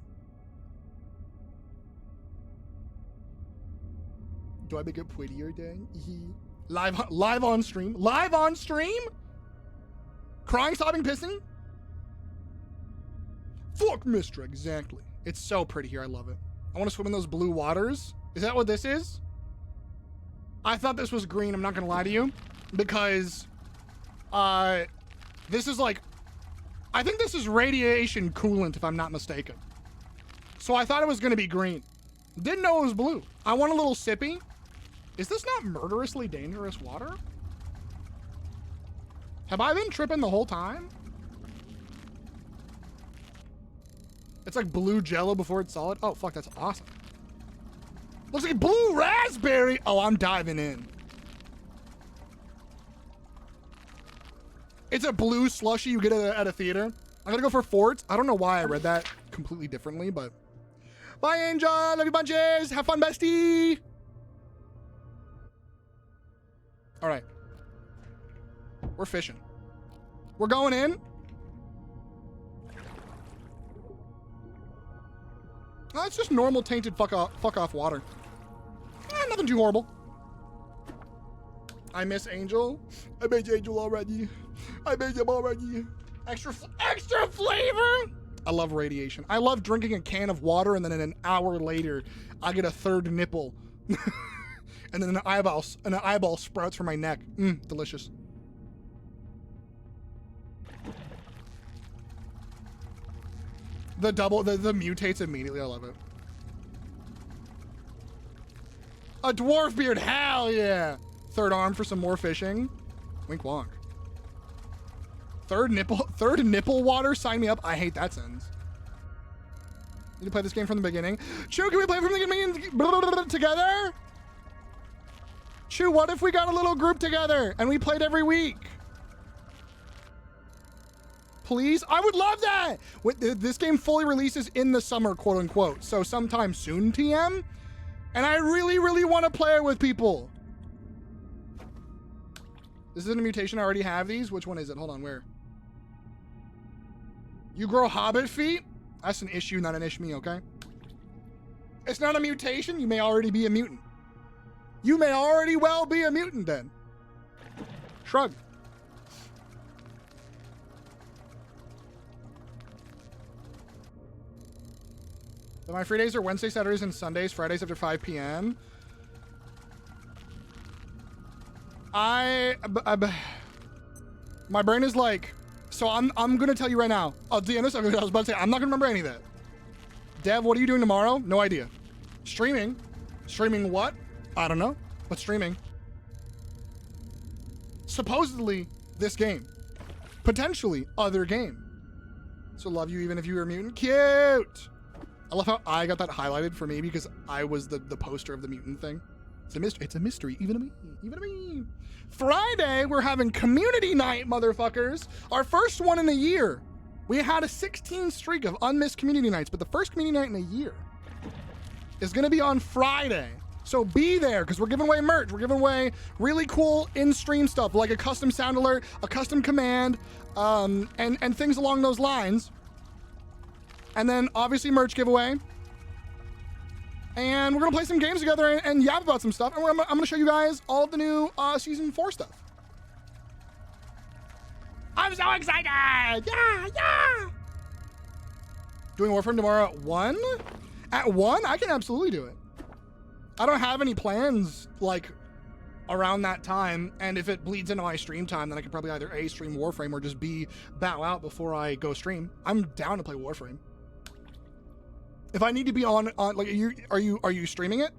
Do I make it prettier, dang? Live on stream. Live on stream? Crying, sobbing, pissing? Fuck Mistra, exactly. It's so pretty here. I love it. I want to swim in those blue waters. Is that what this is? I thought this was green. I'm not going to lie to you. Because this is like, I think this is radiation coolant if I'm not mistaken. So I thought it was going to be green. Didn't know it was blue. I want a little sippy. Is this not murderously dangerous water? Have I been tripping the whole time? It's like blue jello before it's solid. Oh, fuck, that's awesome. Looks like blue raspberry. Oh, I'm diving in. It's a blue slushy you get at a theater. I'm gonna go for forts. I don't know why I read that completely differently, but... Bye, Angel. Love you bunches. Have fun, bestie. All right. We're fishing. We're going in. Oh, it's just normal tainted fuck off water. Nothing too horrible. I miss Angel. I made Angel already. I made him already. Extra flavor. I love radiation. I love drinking a can of water and then an hour later, I get a third nipple. And then an eyeball sprouts from my neck. Delicious. The mutates immediately. I love it. A dwarf beard. Hell yeah. Third arm for some more fishing. Wink wonk. Third nipple water. Sign me up. I hate that sentence. Need to play this game from the beginning. Chew, can we play from the beginning together? Chew, what if we got a little group together and we played every week? Please? I would love that! This game fully releases in the summer, quote unquote. So sometime soon, TM. And I really, really want to play it with people. This isn't a mutation. I already have these. Which one is it? Hold on, where? You grow hobbit feet? That's an issue, not an ishme, okay? It's not a mutation. You may already be a mutant. You may already well be a mutant then. Shrug. But my free days are Wednesdays, Saturdays, and Sundays. Fridays after 5 p.m. My brain is like, so I'm gonna tell you right now. I'll be honest. I was about to say I'm not gonna remember any of that. Dev, what are you doing tomorrow? No idea. Streaming. Streaming what? I don't know. But streaming. Supposedly this game. Potentially other game. So love you even if you were a mutant. Cute. I love how I got that highlighted for me because I was the poster of the mutant thing. It's a mystery. It's a mystery. Even to me. Even to me. Friday, we're having community night, motherfuckers. Our first one in a year. We had a 16 streak of unmissed community nights, but the first community night in a year is going to be on Friday. So be there because we're giving away merch. We're giving away really cool in-stream stuff like a custom sound alert, a custom command, and things along those lines. And then obviously merch giveaway. And we're going to play some games together and yap about some stuff. And I'm going to show you guys all of the new Season 4 stuff. I'm so excited! Yeah, yeah! Doing Warframe tomorrow at 1? At 1? I can absolutely do it. I don't have any plans, like, around that time. And if it bleeds into my stream time, then I can probably either A, stream Warframe, or just B, bow out before I go stream. I'm down to play Warframe. If I need to be on like, are you streaming it?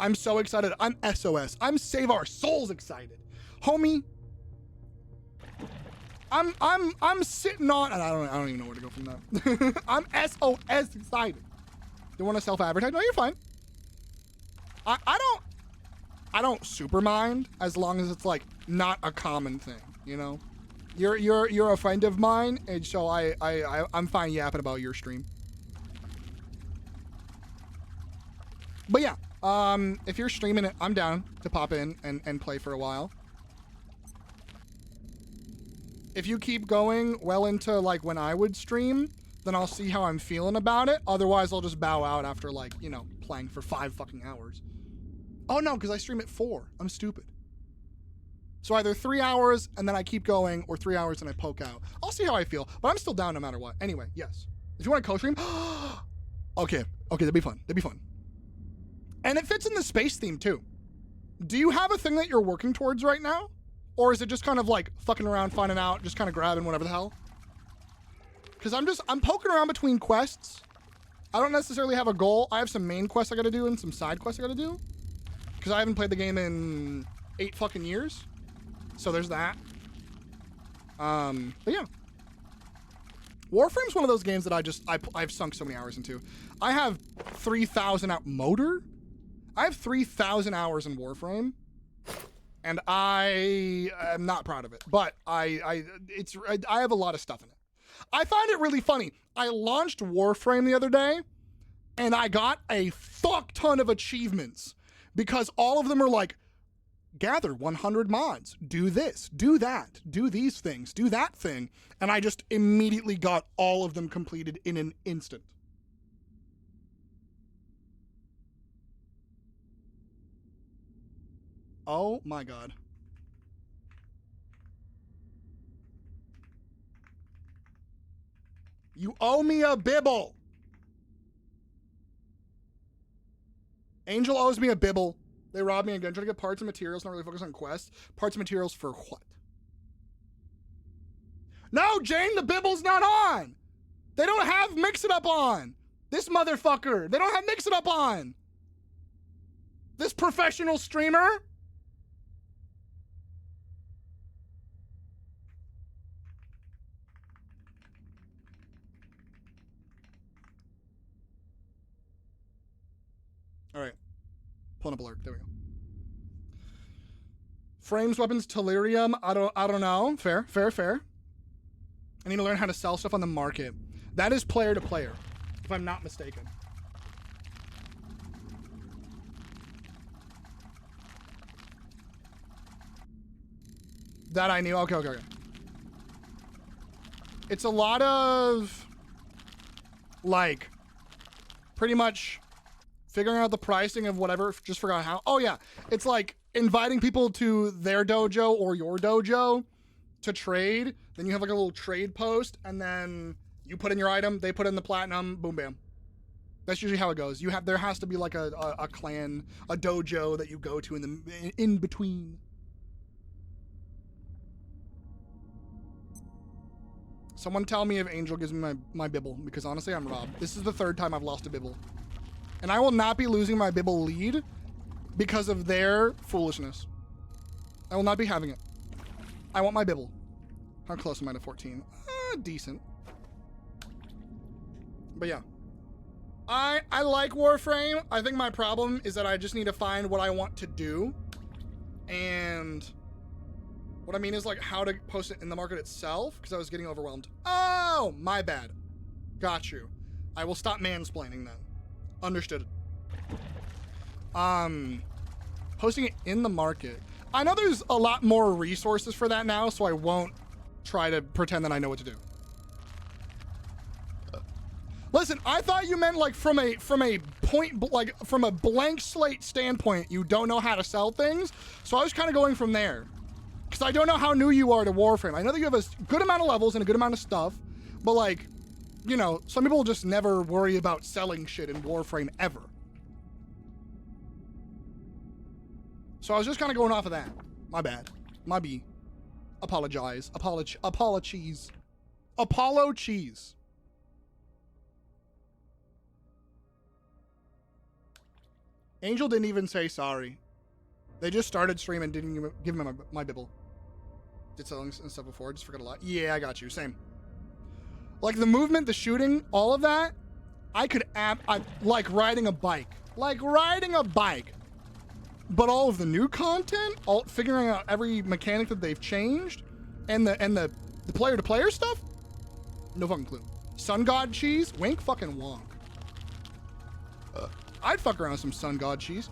I'm so excited. I'm SOS. I'm Save Our Souls excited, homie. I'm sitting on, and I don't even know where to go from that. I'm SOS excited. You want to self-advertise? No, you're fine. I don't super mind as long as it's like not a common thing, you know. You're a friend of mine, and so I'm fine yapping about your stream. But yeah, if you're streaming it, I'm down to pop in and play for a while. If you keep going well into like when I would stream, then I'll see how I'm feeling about it. Otherwise, I'll just bow out after like, you know, playing for 5 fucking hours. Oh no, because I stream at 4. I'm stupid. So either 3 hours and then I keep going, or 3 hours and I poke out. I'll see how I feel, but I'm still down no matter what. Anyway, yes. If you want to co-stream, okay, that'd be fun. That'd be fun. And it fits in the space theme too. Do you have a thing that you're working towards right now? Or is it just kind of like fucking around, finding out, just kind of grabbing whatever the hell? Because I'm poking around between quests. I don't necessarily have a goal. I have some main quests I gotta do and some side quests I gotta do. Because I haven't played the game in 8 fucking years. So there's that. But yeah. Warframe's one of those games that I've sunk so many hours into. I have 3,000 out motor. I have 3,000 hours in Warframe. And I am not proud of it, but I have a lot of stuff in it. I find it really funny. I launched Warframe the other day, and I got a fuck ton of achievements because all of them are like, gather 100 mods, do this, do that, do these things, do that thing, and I just immediately got all of them completed in an instant. Oh my god. You owe me a bibble. Angel owes me a bibble. They robbed me again. Trying to get parts and materials, not really focus on quests. Parts and materials for what? No, Jane, the bibble's not on. They don't have Mix It Up on. This motherfucker. They don't have Mix It Up on. This professional streamer. All right, pulling up alert. There we go. Frames, weapons, Tellurium. I don't know. Fair. I need to learn how to sell stuff on the market. That is player to player, if I'm not mistaken. That I knew. Okay. It's a lot of like pretty much figuring out the pricing of whatever, just forgot how. Oh yeah, it's like inviting people to their dojo or your dojo to trade. Then you have like a little trade post, and then you put in your item, they put in the platinum, boom, bam. That's usually how it goes. There has to be like a clan, a dojo that you go to in between. Someone tell me if Angel gives me my Bibble, because honestly I'm robbed. This is the 3rd time I've lost a Bibble. And I will not be losing my Bibble lead because of their foolishness. I will not be having it. I want my Bibble. How close am I to 14? Decent. But yeah. I like Warframe. I think my problem is that I just need to find what I want to do. And what I mean is like how to post it in the market itself, because I was getting overwhelmed. Oh, my bad. Got you. I will stop mansplaining then. Understood. Posting it in the market. I know there's a lot more resources for that now, so I won't try to pretend that I know what to do. Listen, I thought you meant like from a blank slate standpoint, you don't know how to sell things. So I was kind of going from there, because I don't know how new you are to Warframe. I know that you have a good amount of levels and a good amount of stuff, but like, you know, some people just never worry about selling shit in Warframe ever. So I was just kind of going off of that. My bad. My B. Apologize. Apologies. Apollo cheese. Angel didn't even say sorry. They just started streaming and didn't even give me my Bibble. Did selling and stuff before, just forgot a lot. Yeah, I got you. Same. Like the movement, the shooting, all of that, I could like riding a bike. Like riding a bike. But all of the new content, figuring out every mechanic that they've changed, and the player to player stuff, no fucking clue. Sun God cheese, wink fucking wonk. I'd fuck around with some Sun God cheese.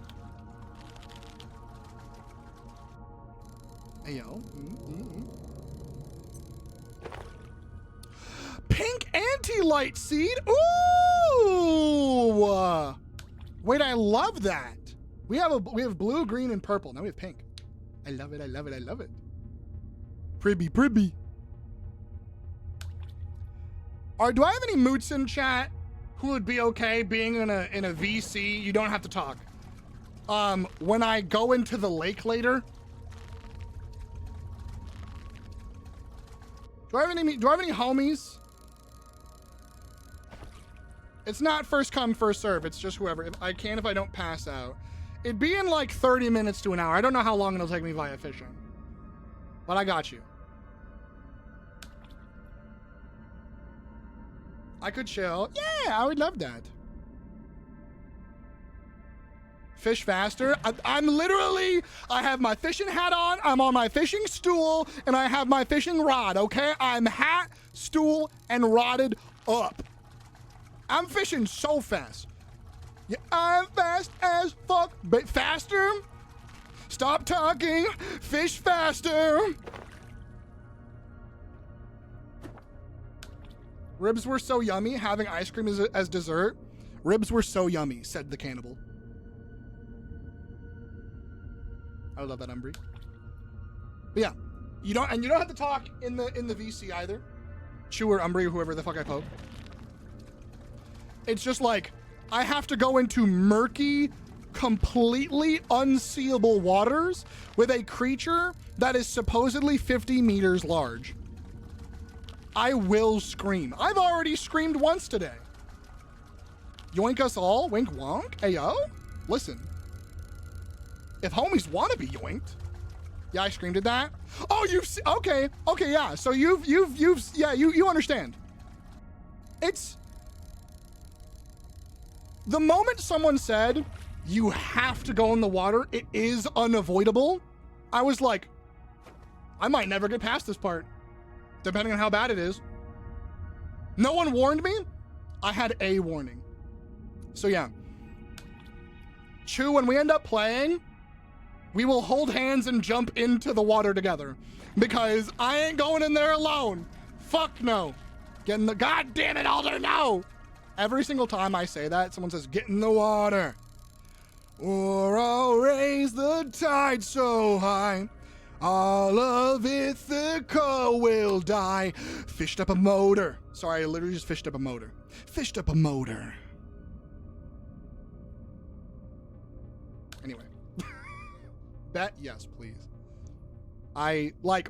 Hey yo. Pink anti-light seed. Ooh. Wait, I love that. We have blue, green, and purple. Now we have pink. I love it. I love it. I love it. Pribby. Do I have any moots in chat who would be okay being in a VC? You don't have to talk. When I go into the lake later. Do I have any homies? It's not first come, first serve. It's just whoever. If I don't pass out. It'd be in like 30 minutes to an hour. I don't know how long it'll take me via fishing. But I got you. I could chill. Yeah, I would love that. Fish faster. I have my fishing hat on, I'm on my fishing stool, and I have my fishing rod, okay? I'm hat, stool, and rodded up. I'm fishing so fast. Yeah, I'm fast as fuck. But faster? Stop talking. Fish faster. Ribs were so yummy. Having ice cream as dessert. Ribs were so yummy, said the cannibal. I love that, Umbry. But yeah, you don't have to talk in the VC either. Chew or Umbry or whoever the fuck I poke. It's just like, I have to go into murky, completely unseeable waters with a creature that is supposedly 50 meters large. I will scream. I've already screamed once today. Yoink us all, wink wonk. Ayo, listen. If homies want to be yoinked. Yeah, I screamed at that. Oh, okay, yeah. So you understand. It's the moment someone said you have to go in the water, it is unavoidable. I was like, I might never get past this part, depending on how bad it is. No one warned me. I had a warning. So yeah. Chew, when we end up playing, we will hold hands and jump into the water together, because I ain't going in there alone. Fuck no. Get in the, God damn it, Alder, no. Every single time I say that, someone says, get in the water. Or I'll raise the tide so high, all of Ithaca will die. Fished up a motor. Sorry, I literally just fished up a motor. Fished up a motor. Anyway. Bet yes, please.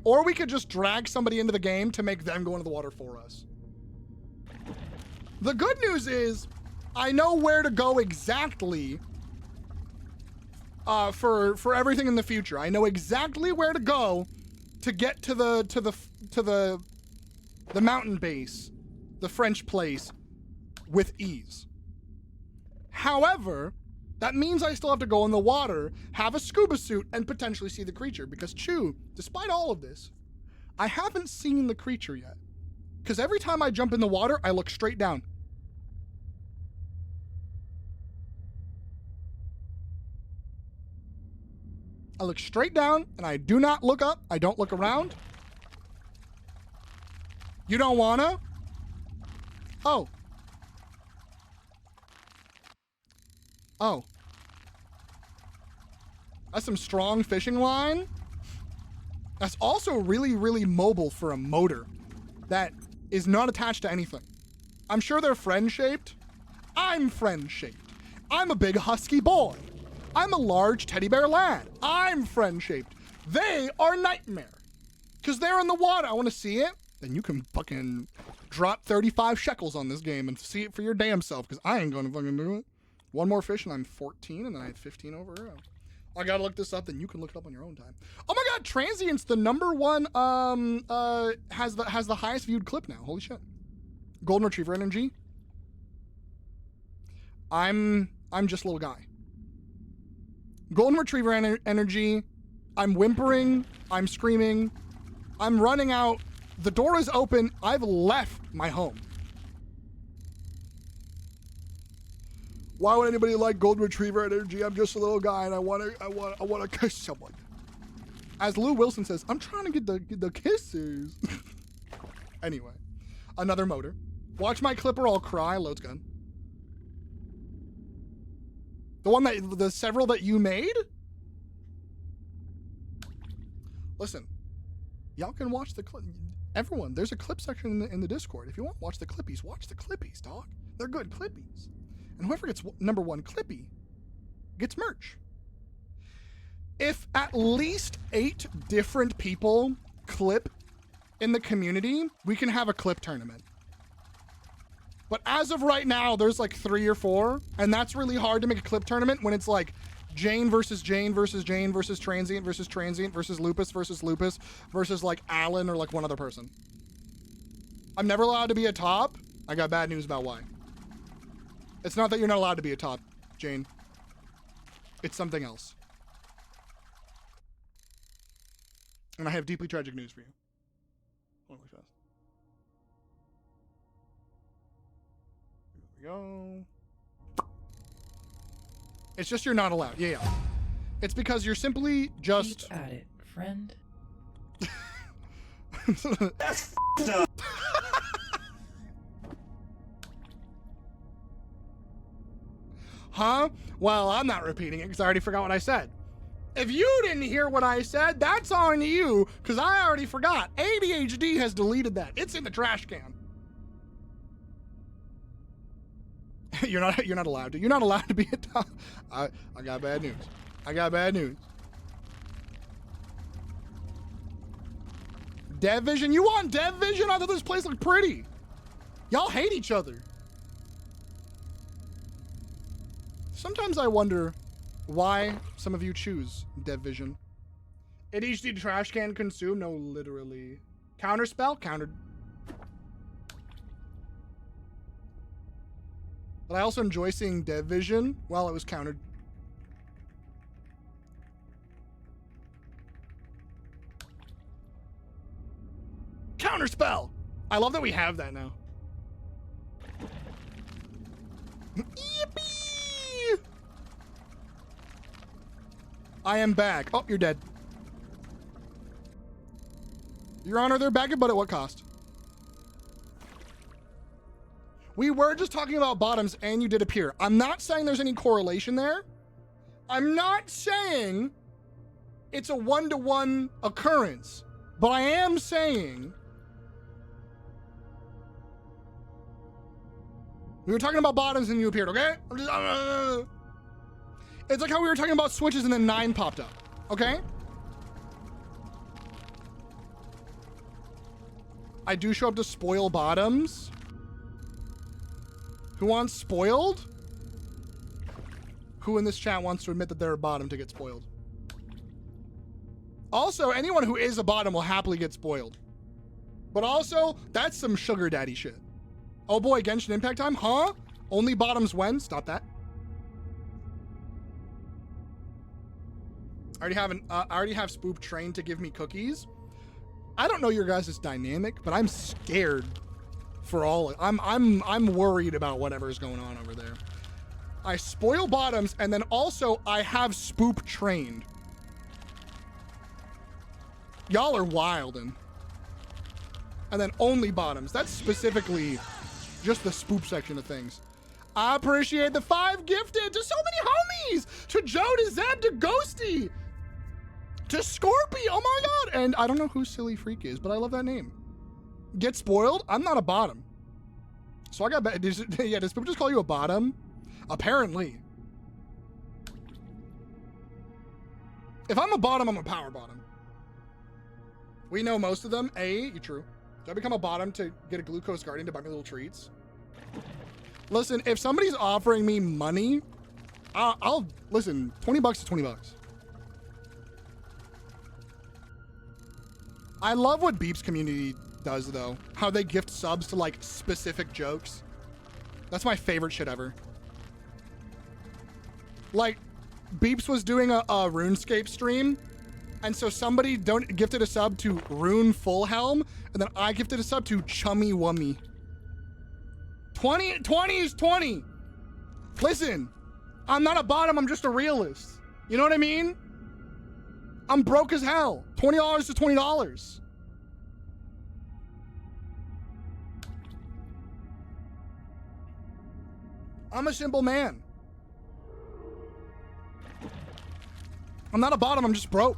Or we could just drag somebody into the game to make them go into the water for us. The good news is, I know where to go exactly for everything in the future. I know exactly where to go to get to the mountain base, the French place, with ease. However, that means I still have to go in the water, have a scuba suit, and potentially see the creature. Because Chew, despite all of this, I haven't seen the creature yet. Because every time I jump in the water, I look straight down. I look straight down, and I do not look up. I don't look around. You don't wanna? Oh. Oh. That's some strong fishing line. That's also really, really mobile for a motor that is not attached to anything. I'm sure they're friend-shaped. I'm friend-shaped. I'm a big husky boy. I'm a large teddy bear lad. I'm friend-shaped. They are nightmare. Because they're in the water. I want to see it. Then you can fucking drop 35 shekels on this game and see it for your damn self. Because I ain't going to fucking do it. One more fish and I'm 14 and then I have 15 over here. I gotta look this up, then you can look it up on your own time. Oh my god, Transient's the #1 has the highest viewed clip now. Holy shit. Golden Retriever energy. I'm just a little guy. Golden Retriever energy. I'm whimpering. I'm screaming. I'm running out. The door is open. I've left my home. Why would anybody like Golden Retriever energy? I'm just a little guy and I want to kiss someone. As Lou Wilson says, I'm trying to get the kisses. Anyway, another motor. Watch my clip or I'll cry. Loads gun. The several that you made? Listen, y'all can watch the clip. Everyone, there's a clip section in the Discord. If you want to watch the clippies, dog. They're good clippies. And whoever gets #1 clippy gets merch. If at least 8 different people clip in the community, we can have a clip tournament. But as of right now, there's like 3 or 4, and that's really hard to make a clip tournament when it's like Jane versus Jane versus Jane versus Transient versus Transient versus Lupus versus like Alan or like one other person. I'm never allowed to be a top. I got bad news about why. It's not that you're not allowed to be a top, Jane. It's something else. And I have deeply tragic news for you. Hold on, fast. Here we go. It's just you're not allowed. Yeah. It's because you're simply just... Keep at it, friend. That's f***ed up. Huh? Well, I'm not repeating it because I already forgot what I said. If you didn't hear what I said, that's on you because I already forgot. ADHD has deleted that. It's in the trash can. You're not allowed to. You're not allowed to be a top. I got bad news. I got bad news. Dev Vision? You want Dev Vision? I thought this place looked pretty. Y'all hate each other. Sometimes I wonder why some of you choose Dev Vision. ADHD trash can consume? No, literally. Counterspell? Countered. But I also enjoy seeing Dev Vision while it was countered. Counterspell! I love that we have that now. Yippee! I am back. Oh, you're dead. Your Honor, they're back, but at what cost? We were just talking about bottoms and you did appear. I'm not saying there's any correlation there. I'm not saying it's a 1-to-1 occurrence, but I am saying we were talking about bottoms and you appeared, okay? It's like how we were talking about switches and then 9 popped up. Okay? I do show up to spoil bottoms. Who wants spoiled? Who in this chat wants to admit that they're a bottom to get spoiled? Also, anyone who is a bottom will happily get spoiled. But also, that's some sugar daddy shit. Oh boy, Genshin Impact time? Huh? Only bottoms when? Stop that. I already have Spoop trained to give me cookies. I don't know your guys' dynamic, but I'm scared for all. I'm worried about whatever's going on over there. I spoil bottoms, and then also I have Spoop trained. Y'all are wildin'. And then only bottoms. That's specifically just the Spoop section of things. I appreciate the 5 gifted to so many homies. To Joe, to Zeb, to Ghosty, to Scorpy. Oh my God. And I don't know who Silly Freak is, but I love that name. Get spoiled? I'm not a bottom. So I got, does Spoop just call you a bottom? Apparently. If I'm a bottom, I'm a power bottom. We know most of them. You're true. Do I become a bottom to get a glucose guardian to buy me little treats? Listen, if somebody's offering me money, I'll listen, 20 bucks is 20 bucks. I love what Beep's community does though. How they gift subs to like specific jokes. That's my favorite shit ever. Like, Beeps was doing a RuneScape stream, and so somebody gifted a sub to Rune Full Helm, and then I gifted a sub to Chummy Wummy. 20 is 20. Listen, I'm not a bottom, I'm just a realist. You know what I mean? I'm broke as hell. $20 to $20. I'm a simple man. I'm not a bottom, I'm just broke.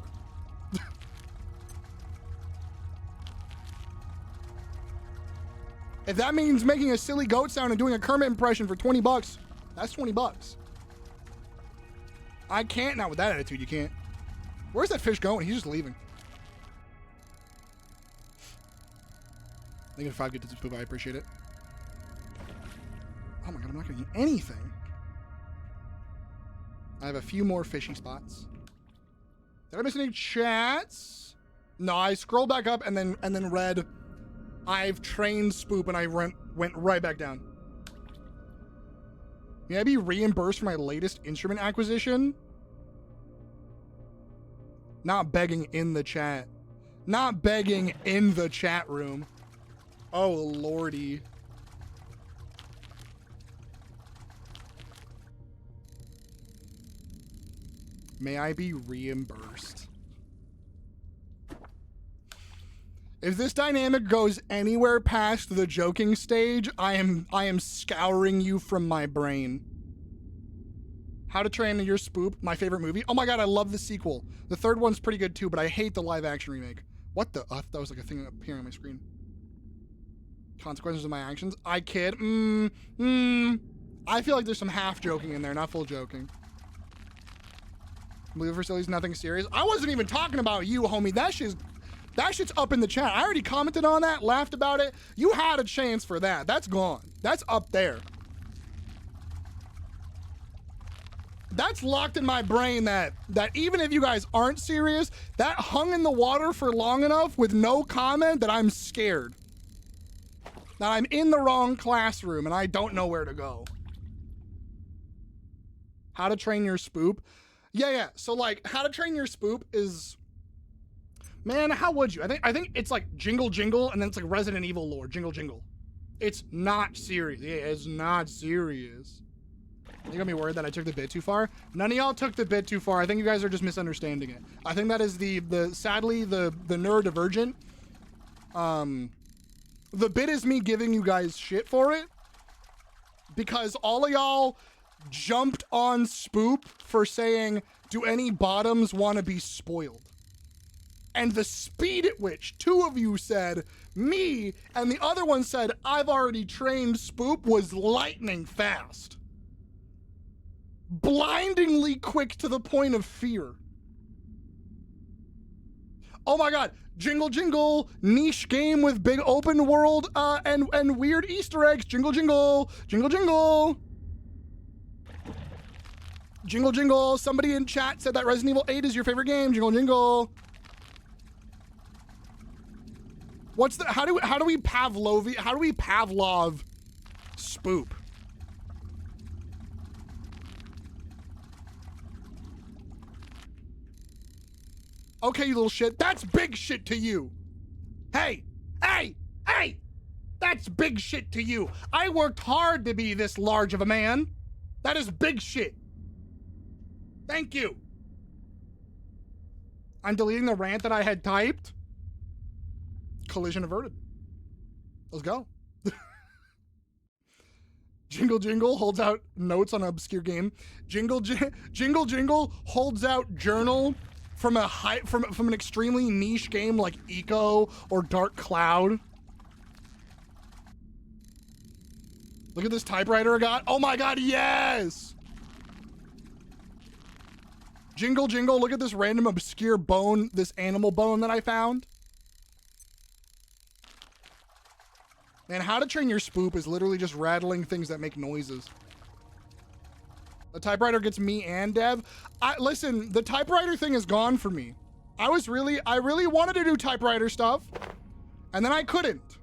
If that means making a silly goat sound and doing a Kermit impression for 20 bucks, that's 20 bucks. I can't, not with that attitude, you can't. Where's that fish going? He's just leaving. Thank you for 5 gifted to Spoop, I appreciate it. Oh my God, I'm not gonna eat anything. I have a few more fishy spots. Did I miss any chats? No, I scrolled back up and then read, I've trained Spoop, and I went right back down. May I be reimbursed for my latest instrument acquisition? Not begging in the chat. Not begging in the chat room. Oh, lordy. May I be reimbursed? If this dynamic goes anywhere past the joking stage, I am scouring you from my brain. How to Train Your Spoop, my favorite movie. Oh my God, I love the sequel. The third one's pretty good too, but I hate the live action remake. What the? That was like a thing appearing on my screen. Consequences of my actions. I kid. I feel like there's some half joking in there, not full joking. Believe facilities, nothing serious. I wasn't even talking about you, homie. That shit's up in the chat. I already commented on that, laughed about it. You had a chance for that. That's gone. That's up there. That's locked in my brain that even if you guys aren't serious, that hung in the water for long enough with no comment that I'm scared. That I'm in the wrong classroom and I don't know where to go. How to Train Your Spoop. Yeah. So like, How to Train Your Spoop is, man, how would you? I think it's like Jingle Jingle, and then it's like Resident Evil lore, Jingle Jingle. It's not serious. Yeah, it's not serious. You got me worried that I took the bit too far. None of y'all took the bit too far. I think you guys are just misunderstanding it. I think that is sadly the neurodivergent. The bit is me giving you guys shit for it because all of y'all jumped on Spoop for saying, do any bottoms want to be spoiled? And the speed at which 2 of you said me and the other one said I've already trained Spoop was lightning fast. blindingly quick to the point of fear. Oh my god, Jingle Jingle, niche game with big open world and weird Easter eggs. Jingle Jingle, Jingle Jingle. Jingle Jingle, somebody in chat said that Resident Evil 8 is your favorite game. Jingle Jingle. What's the, how do we Pavlov spoop? Okay, you little shit. That's big shit to you. Hey, hey, hey! That's big shit to you. I worked hard to be this large of a man. That is big shit. Thank you. I'm deleting the rant that I had typed. Collision averted. Let's go. Jingle Jingle holds out notes on an obscure game. Jingle Jingle holds out journal from from an extremely niche game like Eco or Dark Cloud. Look at this typewriter I got. Oh my god, yes! Jingle Jingle, look at this random obscure bone, this animal bone that I found. Man, How to Train Your Spoop is literally just rattling things that make noises. The typewriter gets me and Dev. Listen, the typewriter thing is gone for me. I really wanted to do typewriter stuff, and then I couldn't.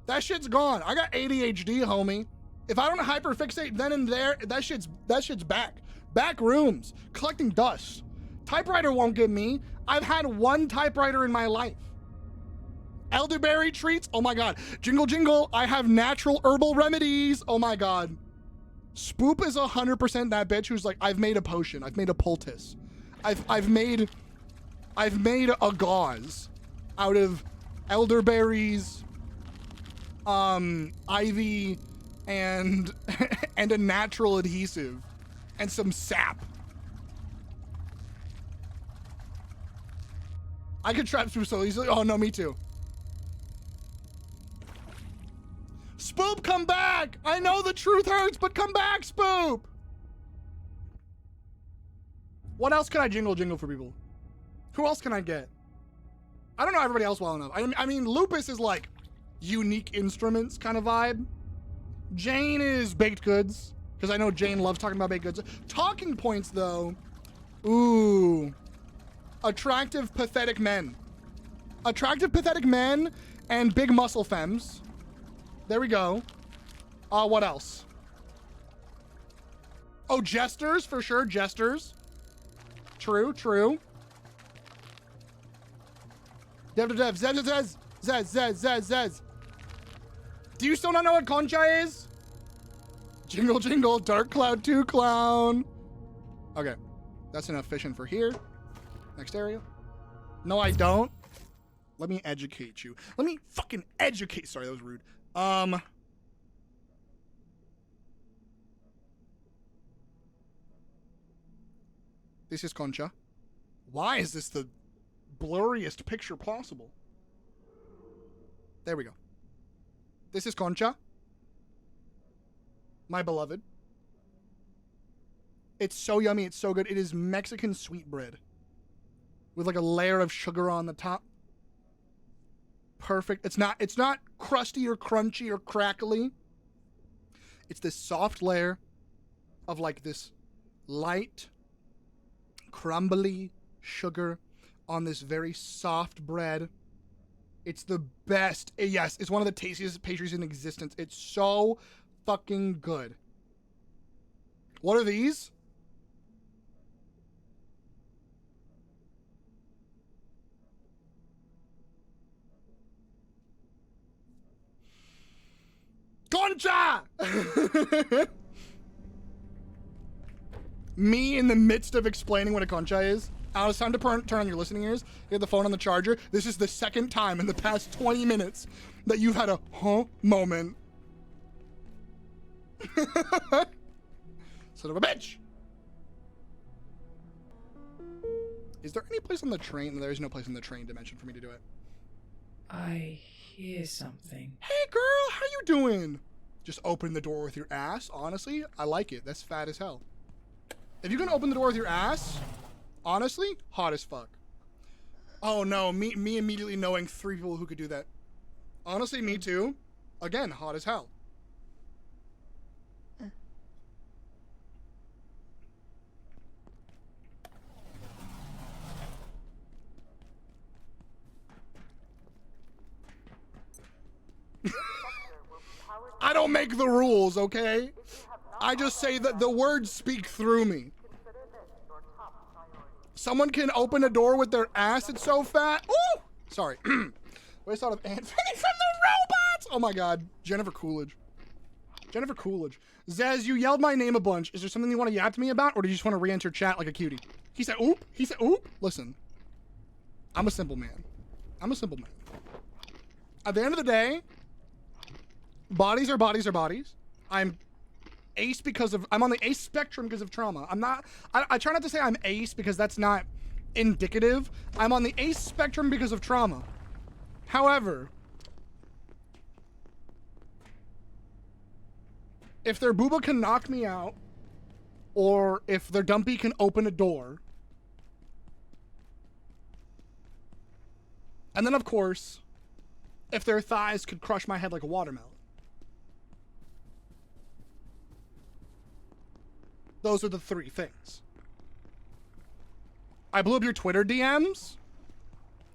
That shit's gone. I got ADHD, homie. If I don't hyperfixate then and there, that shit's back. Back rooms, collecting dust. Typewriter won't get me. I've had one typewriter in my life. Elderberry treats, oh my god. Jingle Jingle, I have natural herbal remedies, oh my god. Spoop is 100% that bitch who's like, I've made a potion, I've made a poultice. I've made a gauze out of elderberries, ivy, and and a natural adhesive, and some sap. I could trap Spoop so easily. Oh no, me too. Spoop, come back! I know the truth hurts, but come back, Spoop! What else can I jingle for people? Who else can I get? I don't know everybody else well enough. I mean, Lupus is like unique instruments kind of vibe. Jane is baked goods, because I know Jane loves talking about baked goods. Talking points, though. Ooh. Attractive, pathetic men. Attractive, pathetic men and big muscle femmes. There we go. What else? Oh, jesters, for sure, jesters. True, true. Dev, Zez. Do you still not know what Concha is? Jingle Jingle, Dark Cloud 2 clown. Okay, that's enough fishing for here. Next area. No, I don't. Let me educate you. Let me fucking educate. Sorry, that was rude. This is Concha. Why is this the blurriest picture possible? There we go. This is Concha. My beloved. It's so yummy. It's so good. It is Mexican sweetbread with like a layer of sugar on the top. Perfect. It's not crusty or crunchy or crackly. It's this soft layer of like this light, crumbly sugar on this very soft bread. It's the best. Yes, it's one of the tastiest pastries in existence. It's so fucking good. What are these? Concha! Me in the midst of explaining what a concha is. Now it's time to turn on your listening ears. Get the phone on the charger. This is the second time in the past 20 minutes that you've had a huh moment. Son of a bitch! Is there any place on the train? There is no place in the train dimension for me to do it. I hear something. Hey girl, how you doing? Just open the door with your ass. Honestly, I like it. That's fat as hell. If you can open the door with your ass, honestly, hot as fuck. Oh no, me immediately knowing 3 people who could do that. Honestly, me too. Again, hot as hell. I don't make the rules, okay? I just say that the words speak through me. Someone can open a door with their ass, it's so fat. Ooh! Sorry. I thought of Ant from the robots! Oh my god. Jennifer Coolidge. Jennifer Coolidge. Zaz, you yelled my name a bunch. Is there something you want to yap to me about, or do you just want to re-enter chat like a cutie? He said, oop. He said, oop. Listen. I'm a simple man. I'm a simple man. At the end of the day, bodies are bodies are bodies. I'm ace because of, I'm on the ace spectrum because of trauma. I'm not, I try not to say I'm ace because that's not indicative. I'm on the ace spectrum because of trauma. However, if their booba can knock me out, or if their dumpy can open a door, and then of course, if their thighs could crush my head like a watermelon. Those are the 3 things. I blew up your Twitter DMs.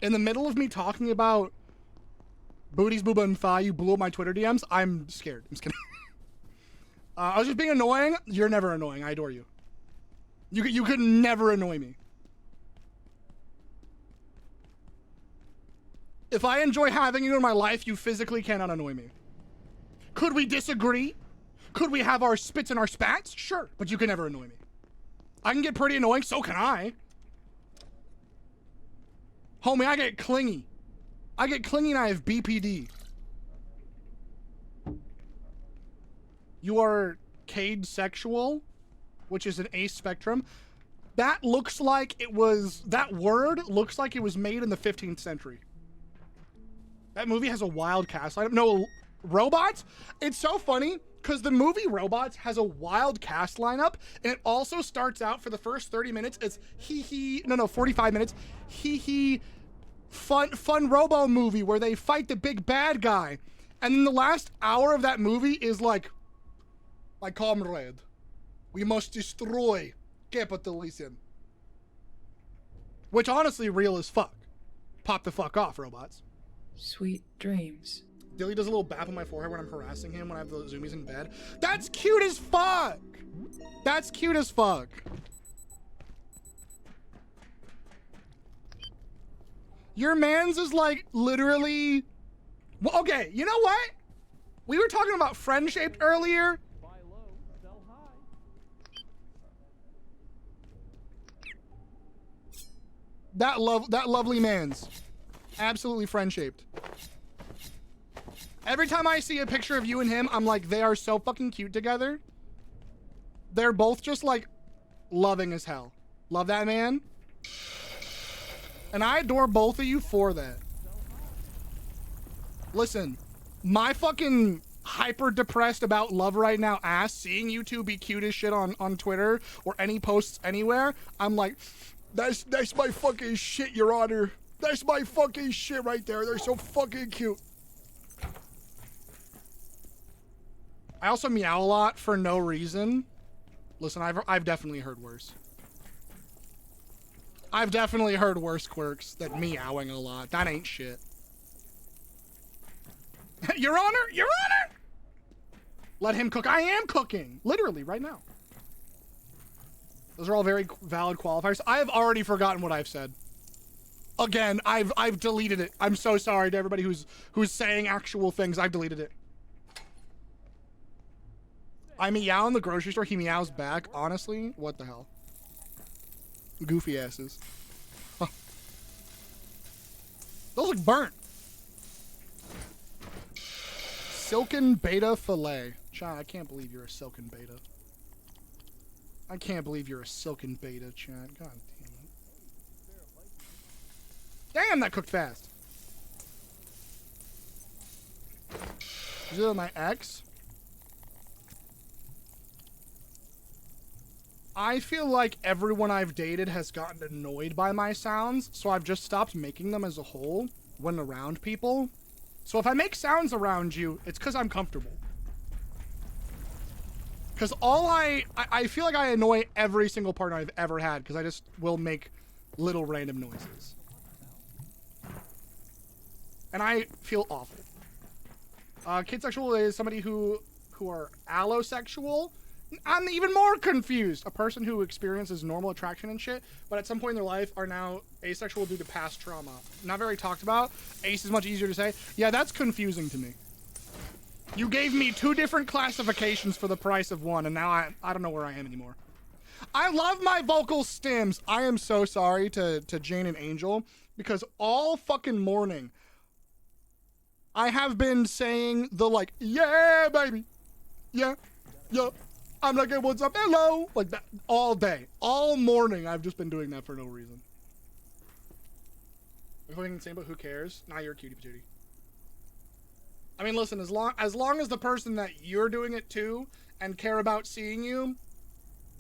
In the middle of me talking about booties, booba, and thigh, you blew up my Twitter DMs. I'm scared. I'm just kidding. I was just being annoying. You're never annoying. I adore you. You could never annoy me. If I enjoy having you in my life, you physically cannot annoy me. Could we disagree? Could we have our spits and our spats? Sure, but you can never annoy me. I can get pretty annoying, so can I. Homie, I get clingy. I get clingy and I have BPD. You are cade sexual, which is an ace spectrum. That looks like it was, that word looks like it was made in the 15th century. That movie has a wild cast lineup. No, Robots? It's so funny because the movie Robots has a wild cast lineup, and it also starts out for the first 30 minutes. It's 45 minutes. Fun robo movie where they fight the big bad guy. And then the last hour of that movie is like, my comrade, we must destroy capitalism. Which honestly, real as fuck. Pop the fuck off, Robots. Sweet dreams. Dilly does a little bap on my forehead when I'm harassing him when I have the zoomies in bed. That's cute as fuck! That's cute as fuck. Your man's is like literally... Well, okay, you know what? We were talking about friend-shaped earlier. That lovely man's. Absolutely friend-shaped. Every time I see a picture of you and him, I'm like, they are so fucking cute together. They're both just like loving as hell. Love that man. And I adore both of you for that. Listen, my fucking hyper depressed about love right now ass, seeing you two be cute as shit on Twitter or any posts anywhere, I'm like, that's my fucking shit, Your Honor. That's my fucking shit right there. They're so fucking cute. I also meow a lot for no reason. Listen, I've definitely heard worse. I've definitely heard worse quirks than meowing a lot. That ain't shit. Your Honor! Your Honor! Let him cook. I am cooking. Literally, right now. Those are all very valid qualifiers. I have already forgotten what I've said. Again, I've deleted it. I'm so sorry to everybody who's saying actual things. I've deleted it. I meow in the grocery store. He meows back. Honestly, what the hell? Goofy asses. Huh. Those look burnt. Silken beta fillet. Chad, I can't believe you're a silken beta. I can't believe you're a silken beta, Chad. God damn it. Damn, that cooked fast. Is it my ex? I feel like everyone I've dated has gotten annoyed by my sounds, so I've just stopped making them as a whole when around people. So if I make sounds around you, it's because I'm comfortable. Because I feel like I annoy every single partner I've ever had because I just will make little random noises. And I feel awful. Kidsexual is somebody who are allosexual. I'm even more confused. A person who experiences normal attraction and shit, but at some point in their life are now asexual due to past trauma. Not very talked about. Ace is much easier to say. Yeah, that's confusing to me. You gave me 2 different classifications for the price of one, and now I don't know where I am anymore. I love my vocal stems. I am so sorry to Jane and Angel, because all fucking morning, I have been saying the like, yeah, baby. Yeah, yeah. I'm like, hey, what's up? Hello. Like that all day. All morning, I've just been doing that for no reason. I'm fucking insane, but who cares? Nah, you're a cutie patootie. I mean, listen, as long as the person that you're doing it to and care about seeing you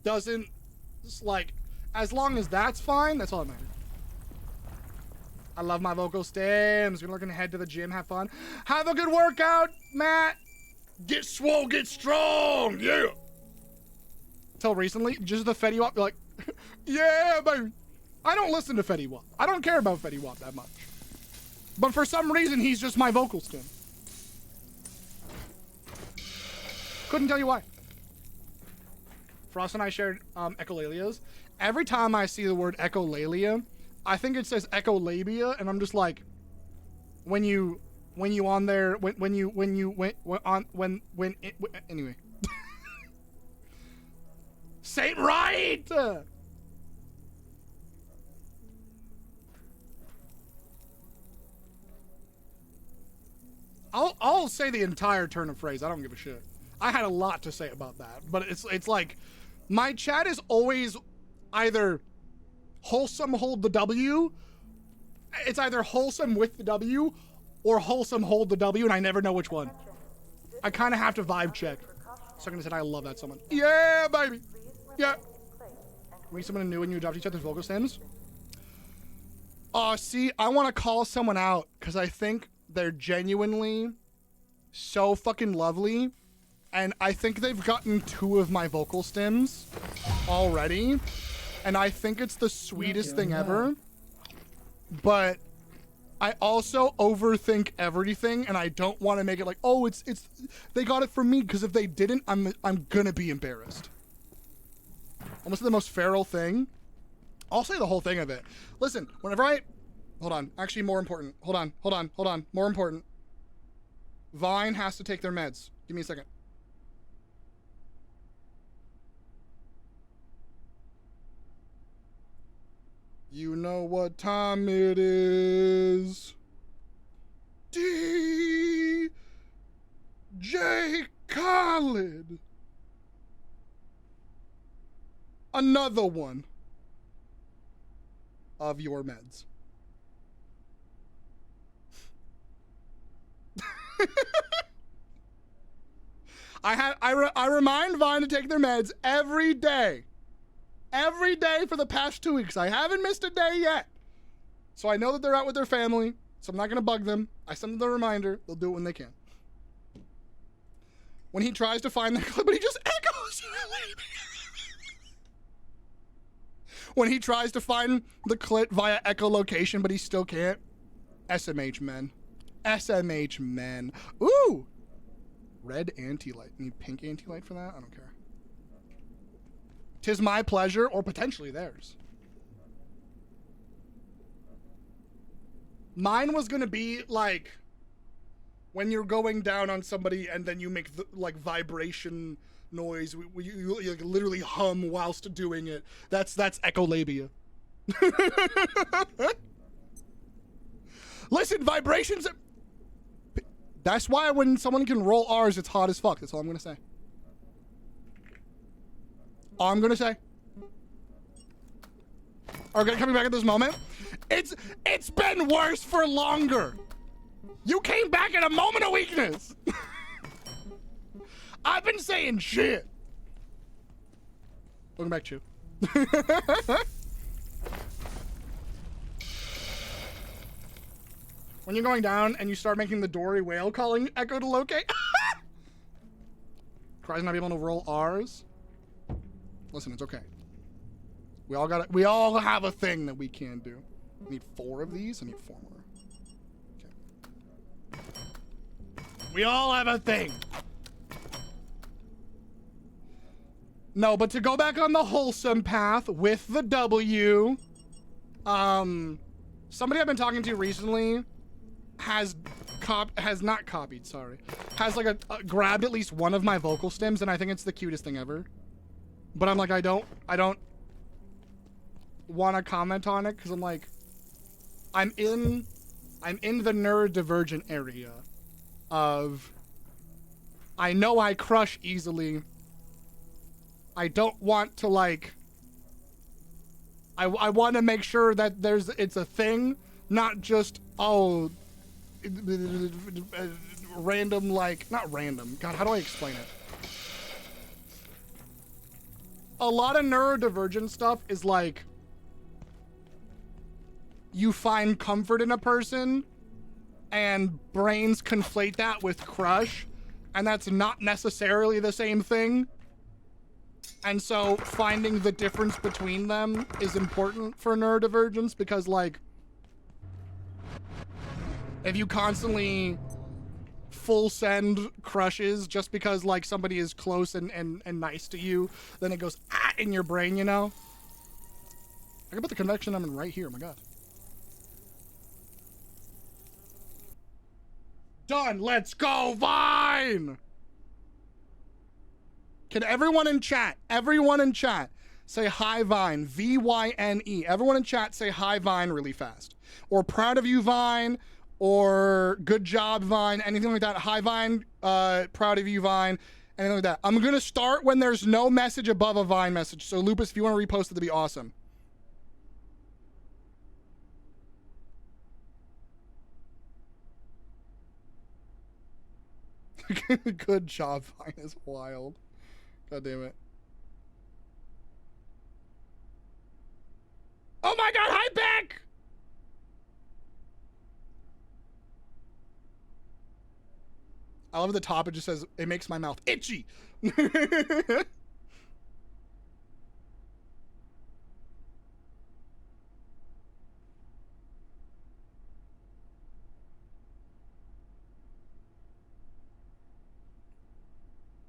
doesn't, like, as long as that's fine, that's all that matters. I love my vocal stems. We're looking to head to the gym, have fun. Have a good workout, Matt. Get swole, get strong, yeah. Till recently, just the Fetty Wap, like, yeah, baby. I don't listen to Fetty Wap. I don't care about Fetty Wap that much. But for some reason, he's just my vocal stem. Couldn't tell you why. Frost and I shared echolalias. Every time I see the word echolalia, I think it says echolabia, and I'm just like, when you on there, anyway. Say it right! I'll say the entire turn of phrase. I don't give a shit. I had a lot to say about that, but it's like, my chat is always either wholesome hold the W, it's either wholesome with the W, or wholesome hold the W, and I never know which one. I kind of have to vibe check. So I'm gonna say I love that someone. Yeah, baby. Yeah. Meet someone new and you adopt each other's vocal stems. See, I want to call someone out because I think they're genuinely so fucking lovely. And I think they've gotten 2 of my vocal stems already. And I think it's the sweetest thing ever. But I also overthink everything, and I don't want to make it like, oh, it's they got it from me, because if they didn't, I'm gonna be embarrassed. Almost the most feral thing. I'll say the whole thing of it. Listen, whenever hold on, actually more important. Hold on, more important. Vine has to take their meds. Give me a second. You know what time it is. DJ Khaled. Another one of your meds. I remind Vine to take their meds every day. Every day for the past 2 weeks. I haven't missed a day yet. So I know that they're out with their family, so I'm not going to bug them. I send them the reminder. They'll do it when they can. When he tries to find the clip, but he just echoes. When he tries to find the clip via echolocation, but he still can't. SMH men. SMH men. Ooh! Red anti-light. Need pink anti-light for that? I don't care. 'Tis my pleasure, or potentially theirs. Mine was gonna be like when you're going down on somebody and then you make the, like, vibration noise. You like, literally hum whilst doing it. That's echolabia. Listen, vibrations. That's why when someone can roll R's, it's hot as fuck. That's all I'm gonna say. All I'm gonna say. Okay, coming back at this moment. It's been worse for longer. You came back in a moment of weakness. I've been saying shit. Welcome back, Chew. When you're going down and you start making the Dory whale calling echo to locate. Cries not be able to roll R's. Listen, it's okay. We all have a thing that we can do. I need 4 of these. I need 4 more. Okay. We all have a thing. No, but to go back on the wholesome path with the W, somebody I've been talking to recently has not copied, sorry. Has like grabbed at least one of my vocal stems, and I think it's the cutest thing ever. But I'm like, I don't want to comment on it because I'm like, I'm in the neurodivergent area of I know I crush easily. I don't want to like I want to make sure that it's a thing, not just random, like, not random. God, how do I explain it? A lot of neurodivergent stuff is like you find comfort in a person and brains conflate that with crush, and that's not necessarily the same thing. And so finding the difference between them is important for neurodivergence because, like, if you constantly full send crushes just because, like, somebody is close and nice to you, then it goes in your brain, you know? I can put the convection I'm in right here, oh my god. Done, let's go, Vine! Can everyone in chat say hi Vine, V-Y-N-E. Everyone in chat say hi Vine really fast. Or proud of you Vine, or good job Vine, anything like that. Hi Vine, proud of you Vine, anything like that. I'm gonna start when there's no message above a Vine message. So Lupus, if you want to repost it, that'd be awesome. Good job Vine is wild. God damn it. Oh my god, hi Beck! I love at the top, it just says, it makes my mouth itchy.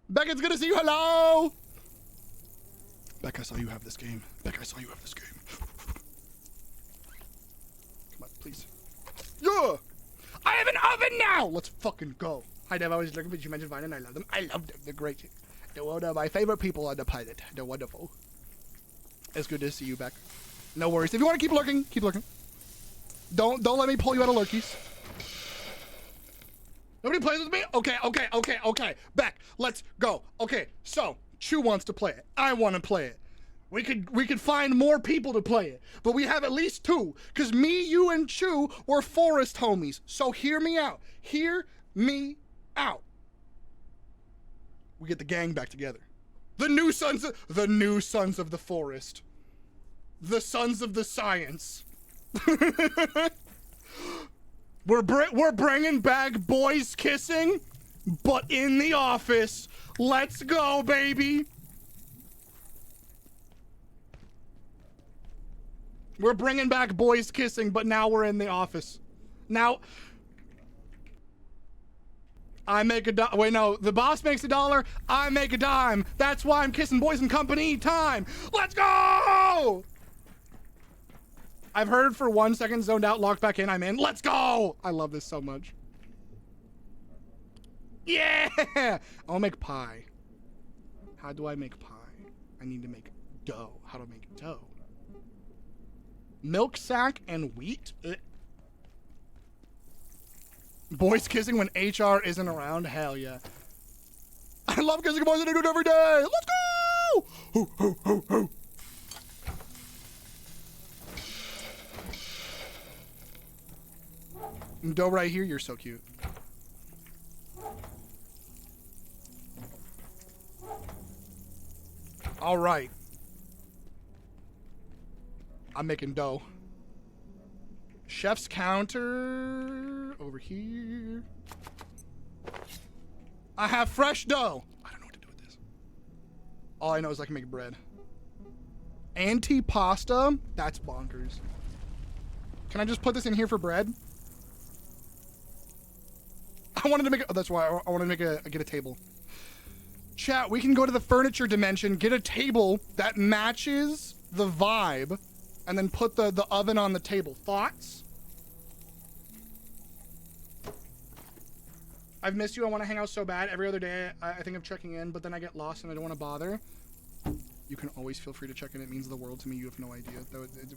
Beck, it's good to see you. Hello! Beck, I saw you have this game. Beck, I saw you have this game. Come on, please. Yeah! I have an oven now! Let's fucking go. Hi, Dev. I was looking at you mentioned Vine and I love them. I love them. They're great. They're one of my favorite people on the planet. They're wonderful. It's good to see you, Beck. No worries. If you want to keep lurking, keep lurking. Don't let me pull you out of lurkies. Nobody plays with me? Okay. Beck, let's go. Okay, so Chew wants to play it. I want to play it. We could find more people to play it, but we have at least 2, because me, you, and Chew were forest homies. So hear me out. Hear me out. We get the gang back together. The new sons of the forest. The sons of the science. We're bringing back boys kissing, but in the office. Let's go, baby. We're bringing back boys kissing, but now we're in the office. Now, I make a dollar. Wait, no, the boss makes $1. I make a dime. That's why I'm kissing boys in company time. Let's go! I've heard for 1 second, zoned out, locked back in, I'm in. Let's go! I love this so much. Yeah! I'll make pie. How do I make pie? I need to make dough. How do I make dough? Milk sack and wheat? Boys kissing when HR isn't around? Hell yeah. I love kissing boys and I do it every day! Let's go! Hoo, hoo, hoo, hoo. Dough right here, you're so cute. All right. I'm making dough. Chef's counter over here. I have fresh dough. I don't know what to do with this. All I know is I can make bread. Antipasta? That's bonkers. Can I just put this in here for bread? I wanted to make that's why I wanted to get a table. Chat, we can go to the furniture dimension, get a table that matches the vibe, and then put the oven on the table. Thoughts? I've missed you. I want to hang out so bad. Every other day, I think of checking in, but then I get lost and I don't want to bother. You can always feel free to check in. It means the world to me. You have no idea.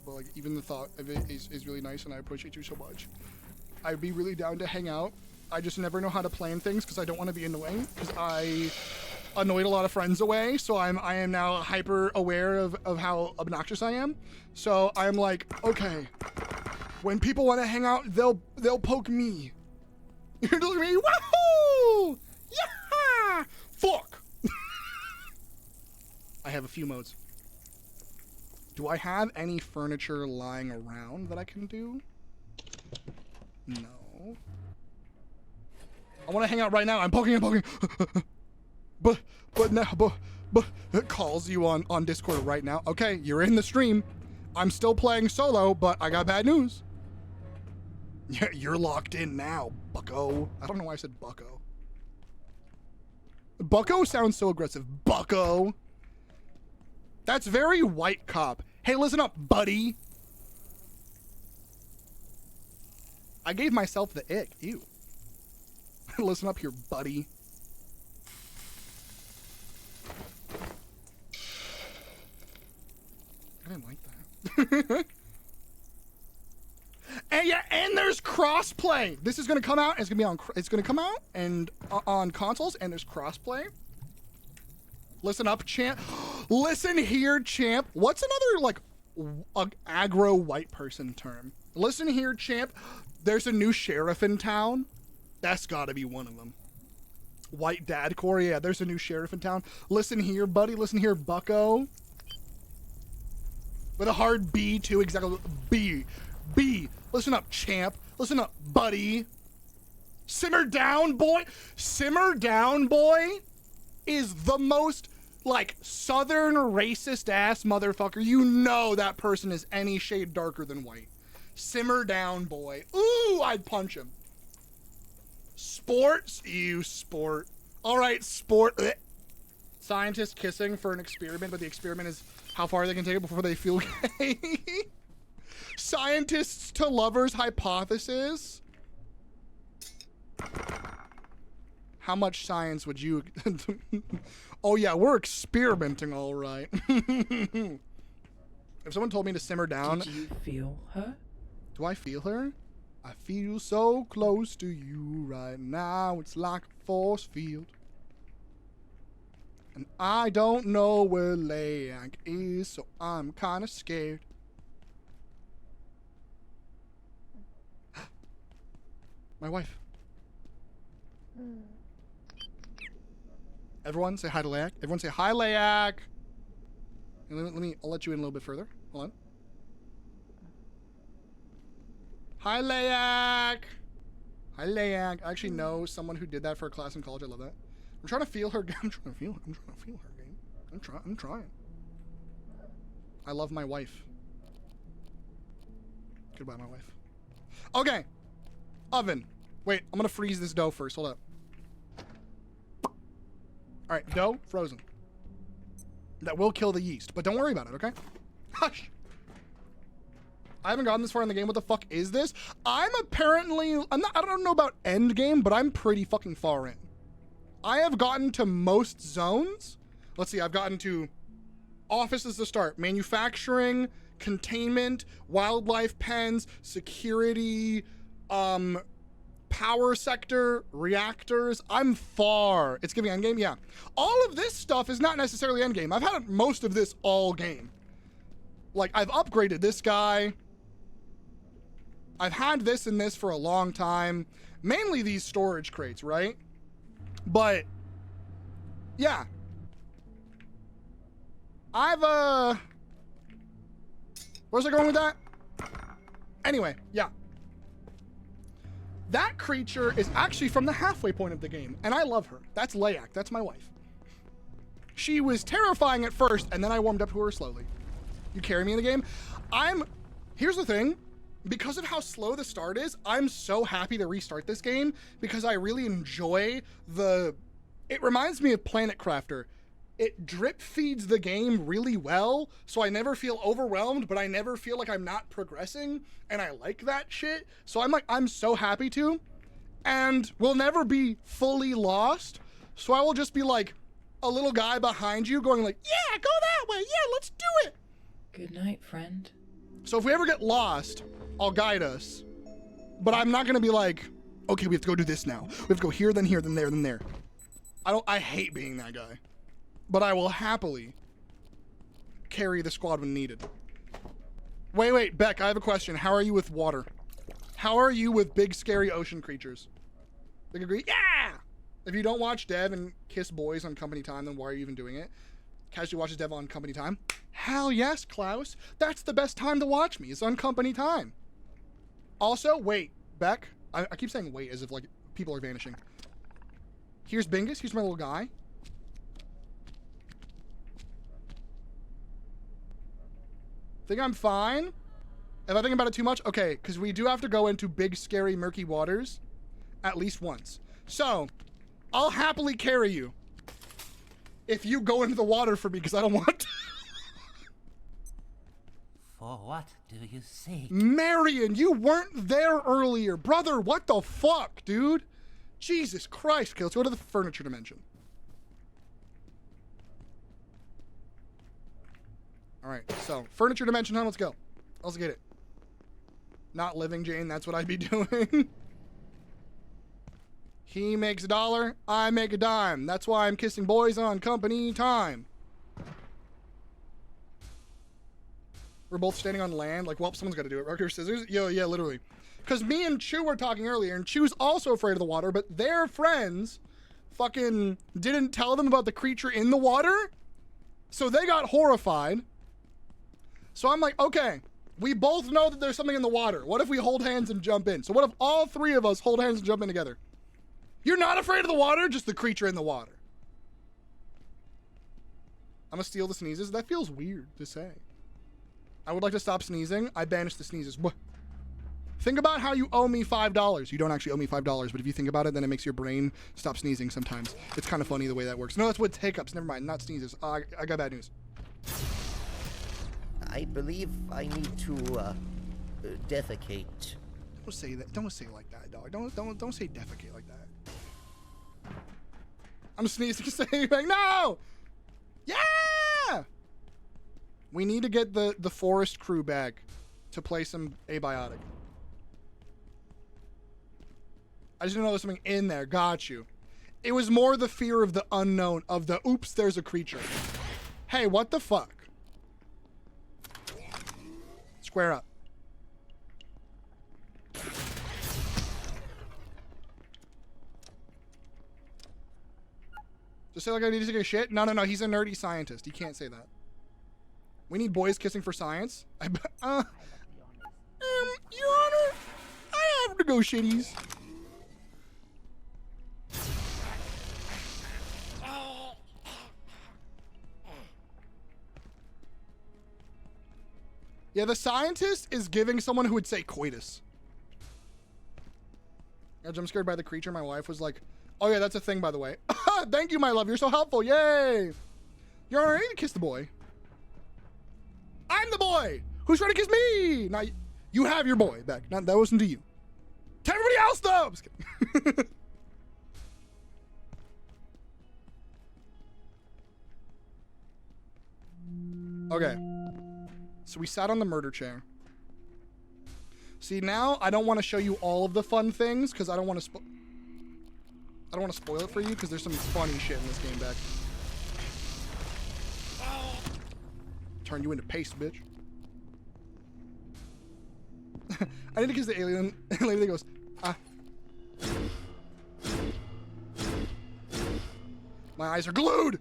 Like, even the thought of it is really nice, and I appreciate you so much. I'd be really down to hang out. I just never know how to plan things because I don't want to be annoying, because I annoyed a lot of friends away, so I am now hyper aware of how obnoxious I am. So I'm like, okay, when people want to hang out, they'll poke me. You're just me, wahoo! Yeah! Fuck! I have a few modes. Do I have any furniture lying around that I can do? No. I want to hang out right now. I'm poking. but it calls you on Discord right now. Okay, you're in the stream. I'm still playing solo, but I got bad news. Yeah, you're locked in now, bucko. I don't know why I said bucko. Bucko sounds so aggressive. Bucko. That's very white cop. Hey, listen up, buddy. I gave myself the ick. Ew. Listen up here, buddy. I didn't like that. And yeah, and there's crossplay. This is gonna come out. It's gonna be on. It's gonna come out and on consoles, and there's crossplay. Listen up, champ. Listen here, champ. What's another like aggro white person term? Listen here, champ. There's a new sheriff in town. That's got to be one of them. White dad core. Yeah, there's a new sheriff in town. Listen here, buddy. Listen here, bucko. With a hard B too. Exactly. B. Listen up, champ. Listen up, buddy. Simmer down, boy. Simmer down, boy is the most like southern racist ass motherfucker. You know that person is any shade darker than white. Simmer down, boy. Ooh, I'd punch him. Sports? You sport. All right, sport. Ugh. Scientists kissing for an experiment, but the experiment is how far they can take it before they feel gay. Scientists to lovers hypothesis. How much science would you... Oh yeah, we're experimenting, all right. If someone told me to simmer down... Did you feel her? Do I feel her? I feel so close to you right now. It's like a force field. And I don't know where Leak is, so I'm kind of scared. My wife. Everyone say hi to Leak. Everyone say hi, Leak. I'll let you in a little bit further. Hold on. Hi, Leak. Hi, Leak. I actually know someone who did that for a class in college. I love that. I'm trying to feel her. I'm trying to feel her game. I'm trying. I love my wife. Goodbye, my wife. Okay. Oven. Wait, I'm gonna freeze this dough first. Hold up. All right, dough frozen. That will kill the yeast, but don't worry about it, okay? Hush. I haven't gotten this far in the game. What the fuck is this? I don't know about end game, but I'm pretty fucking far in. I have gotten to most zones. Let's see, I've gotten to office is the start. Manufacturing, containment, wildlife pens, security, power sector, reactors. I'm far. It's giving endgame, yeah. All of this stuff is not necessarily endgame. I've had most of this all game. Like, I've upgraded this guy. I've had this and this for a long time. Mainly these storage crates, right? But, yeah. What Where's I going with that? Anyway, yeah. That creature is actually from the halfway point of the game, and I love her. That's Layak. That's my wife. She was terrifying at first, and then I warmed up to her slowly. You carry me in the game? Here's the thing. Because of how slow the start is, I'm so happy to restart this game because I really enjoy it reminds me of Planet Crafter. It drip feeds the game really well, so I never feel overwhelmed, but I never feel like I'm not progressing, and I like that shit. So I'm so happy to, and we'll never be fully lost, so I will just be like a little guy behind you going like, yeah, go that way, yeah, let's do it. Good night, friend. So if we ever get lost, I'll guide us, but I'm not gonna be like, okay, we have to go do this now. We have to go here, then there, then there. I hate being that guy, but I will happily carry the squad when needed. Wait, Beck, I have a question. How are you with water? How are you with big, scary ocean creatures? Big agree? Yeah! If you don't watch Dev and kiss boys on company time, then why are you even doing it? Casually watches Dev on company time. Hell yes, Klaus. That's the best time to watch me. It's on company time. Also, wait, Beck. I keep saying wait as if like people are vanishing. Here's Bingus. Here's my little guy. Think I'm fine? If I think about it too much? Okay, because we do have to go into big, scary, murky waters at least once. So, I'll happily carry you if you go into the water for me, because I don't want to. For what do you seek? Marion, you weren't there earlier. Brother, what the fuck, dude? Jesus Christ. Okay, let's go to the furniture dimension. All right, so furniture dimension, huh? Let's go. Let's get it. Not living, Jane. That's what I'd be doing. He makes $1, I make a dime. That's why I'm kissing boys on company time. We're both standing on land. Like, well, someone's got to do it. Rock, paper, scissors? Yo, yeah, literally. Because me and Chew were talking earlier, and Chew's also afraid of the water, but their friends fucking didn't tell them about the creature in the water, so they got horrified. So I'm like, okay, we both know that there's something in the water. What if we hold hands and jump in? So what if all three of us hold hands and jump in together? You're not afraid of the water, just the creature in the water. I'm gonna steal the sneezes. That feels weird to say. I would like to stop sneezing. I banish the sneezes. Think about how you owe me $5. You don't actually owe me $5, but if you think about it, then it makes your brain stop sneezing sometimes. It's kind of funny the way that works. No, that's what hiccups. Never mind, not sneezes. I got bad news. I believe I need to defecate. Don't say that. Don't say it like that, dog. Don't say defecate like that. I'm sneezing, saying back. No! Yeah! We need to get the forest crew back to play some Abiotic. I just didn't know there was something in there. Got you. It was more the fear of the unknown, of the oops, there's a creature. Hey, what the fuck? Square up. Just say like I need to take a shit? No, he's a nerdy scientist. He can't say that. We need boys kissing for science. Your Honor, I have to go shitties. Yeah, the scientist is giving someone who would say coitus. I jump scared by the creature. My wife was like, oh yeah, that's a thing, by the way. Thank you, my love. You're so helpful. Yay. Your Honor, I need to kiss the boy. I'm the boy. Who's trying to kiss me? Now, you have your boy back. Now, that wasn't to you. To everybody else, though. I'm just kidding. Okay. So we sat on the murder chair. See, now I don't want to show you all of the fun things because I don't want to spoil it for you because there's some funny shit in this game back. Turn you into paste, bitch. I need to kiss the alien. And lady goes, ah. My eyes are glued.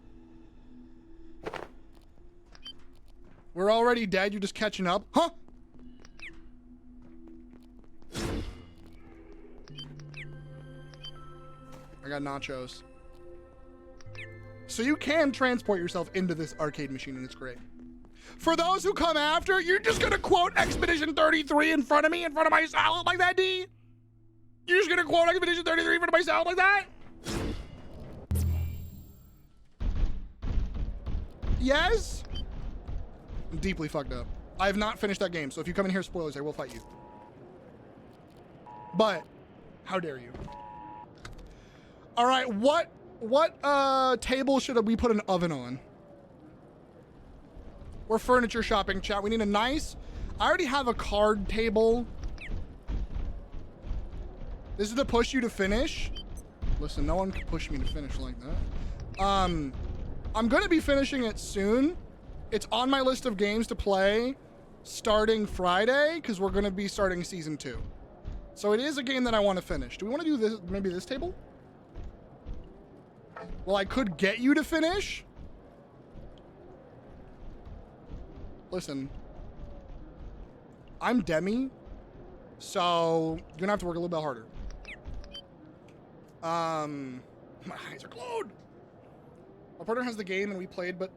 We're already dead. You're just catching up, huh? I got nachos. So you can transport yourself into this arcade machine, and it's great. For those who come after, you're just gonna quote Expedition 33 in front of me, in front of my salad like that, D? You're just gonna quote Expedition 33 in front of my salad like that? Yes? I'm deeply fucked up. I have not finished that game, so if you come in here spoilers, I will fight you. But, how dare you? All right, what table should we put an oven on? We're furniture shopping, chat. We need a nice, I already have a card table. This is to push you to finish. Listen, no one can push me to finish like that. I'm gonna be finishing it soon. It's on my list of games to play starting Friday, because we're gonna be starting season 2. So it is a game that I want to finish. Do we want to do this, maybe this table? Well, I could get you to finish. Listen, I'm Demi, so you're gonna have to work a little bit harder. My eyes are glued. My partner has the game and we played, but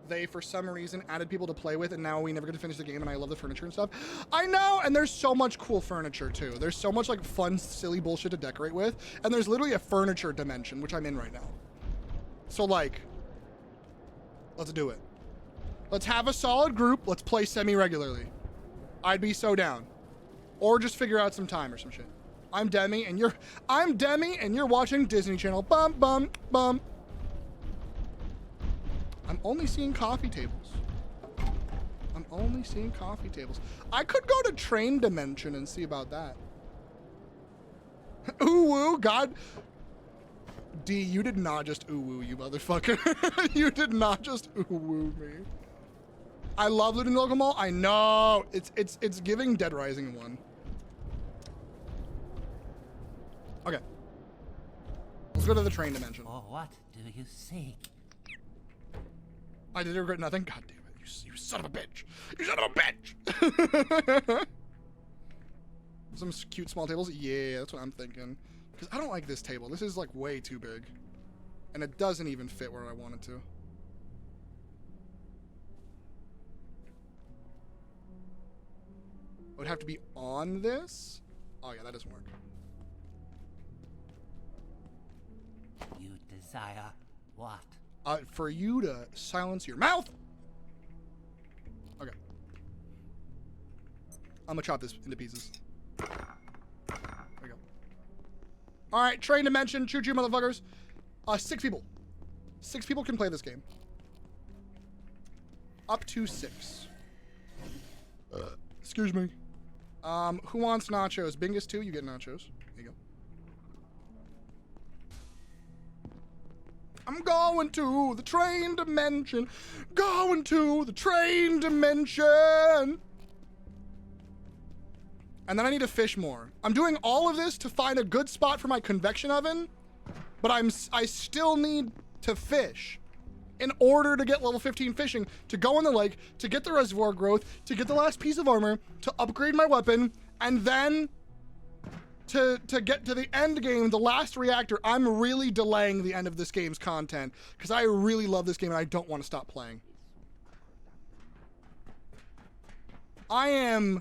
they, for some reason, added people to play with, and now we never get to finish the game, and I love the furniture and stuff. I know, and there's so much cool furniture, too. There's so much, like, fun, silly bullshit to decorate with, and there's literally a furniture dimension, which I'm in right now. So, like, let's do it. Let's have a solid group. Let's play semi-regularly. I'd be so down. Or just figure out some time or some shit. I'm Demi, and you're watching Disney Channel. Bum, bum, bum. I'm only seeing coffee tables. I'm only seeing coffee tables. I could go to Train Dimension and see about that. Ooh woo, God. D, you did not just ooh woo, you motherfucker. You did not just ooh woo me. I love looting the local mall. I know. It's giving Dead Rising 1. Okay. Let's go to the Train Dimension. For what do you seek? I did regret nothing. God damn it. You son of a bitch. You son of a bitch. Some cute small tables. Yeah, that's what I'm thinking. Because I don't like this table. This is like way too big. And it doesn't even fit where I want it to. It would have to be on this. Oh yeah, that doesn't work. You desire what? For you to silence your mouth. Okay. I'm gonna chop this into pieces. There we go. All right, Train Dimension, choo-choo, motherfuckers. 6 people. 6 people can play this game. Up to 6. Excuse me. Who wants nachos? Bingus 2, you get nachos. There you go. I'm going to the Train Dimension. Going to the Train Dimension. And then I need to fish more. I'm doing all of this to find a good spot for my convection oven, but I still need to fish in order to get level 15 fishing, to go in the lake, to get the reservoir growth, to get the last piece of armor, to upgrade my weapon, and then to get to the end game, the last reactor. I'm really delaying the end of this game's content because I really love this game and I don't want to stop playing. I am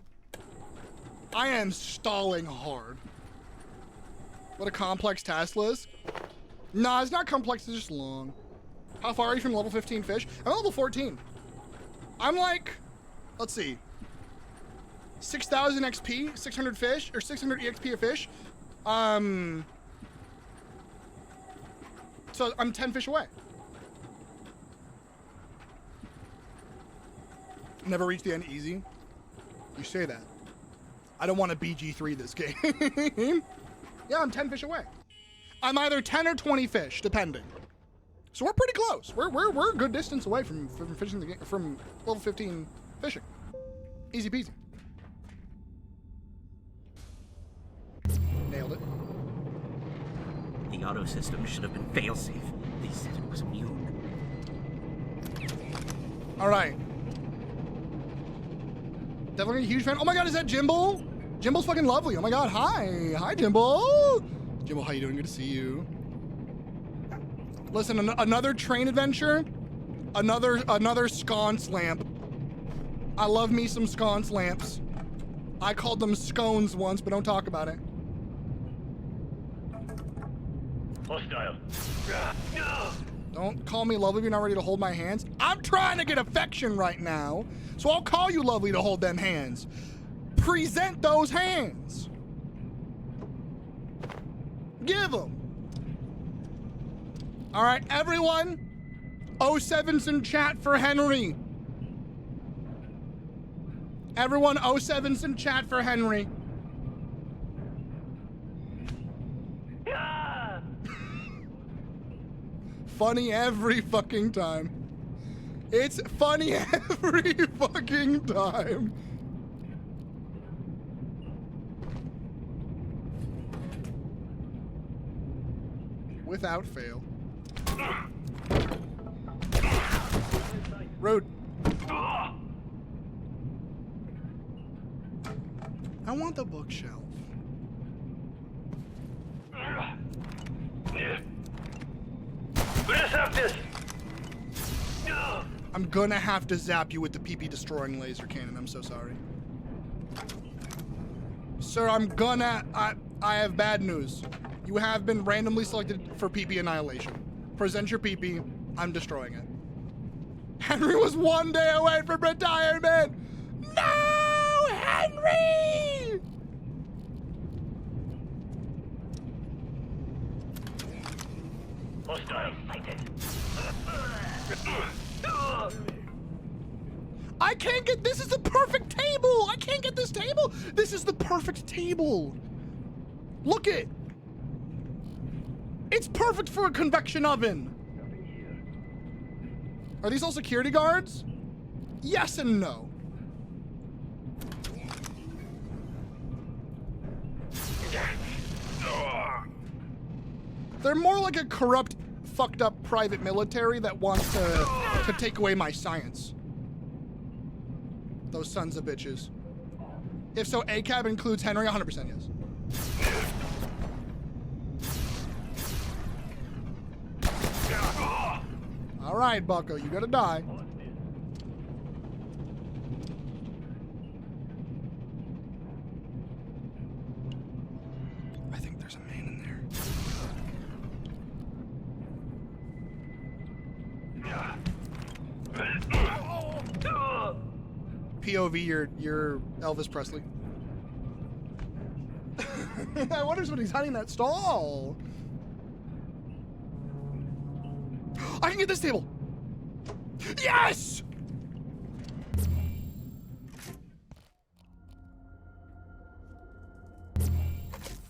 stalling hard. What a complex task list. Nah, it's not complex, it's just long. How far are you from level 15 fish? I'm level 14. I'm like, let's see. 6,000 XP, 600 fish, or 600 EXP a fish. So I'm 10 fish away. Never reach the end easy. You say that. I don't want to BG3 this game. Yeah, I'm 10 fish away. I'm either 10 or 20 fish, depending. So we're pretty close. We're a good distance away from fishing the game, from level 15 fishing. Easy peasy. Nailed it. The auto system should have been failsafe. They said it was immune. All right. Definitely a huge fan. Oh my God, is that Jimbo? Jimbo's fucking lovely. Oh my God, hi. Hi, Jimbo. Jimbo, how you doing? Good to see you. Listen, another train adventure, another sconce lamp. I love me some sconce lamps. I called them scones once, but don't talk about it. Hostile. Don't call me lovely if you're not ready to hold my hands. I'm trying to get affection right now, so I'll call you lovely to hold them hands. Present those hands. Give them. All right, everyone. 07's in chat for Henry. Everyone, 07's in chat for Henry. Funny every fucking time. It's funny every fucking time. Without fail. Rude. I want the bookshelf. I'm gonna have to zap you with the PP destroying laser cannon. I'm so sorry. Sir, I have bad news. You have been randomly selected for PP annihilation. Present your PP. I'm destroying it. Henry was 1 day away from retirement. No, Henry! Hostile. I can't get, this is the perfect table. I can't get this table. This is the perfect table. Look it. It's perfect for a convection oven. Are these all security guards? Yes and no. They're more like a corrupt, fucked up private military that wants to take away my science. Those sons of bitches. If so, ACAB includes Henry, 100% yes. All right, bucko, you gotta die. I think there's a man in there. POV, you're Elvis Presley. I wonder what he's hiding in that stall. I can get this table. Yes!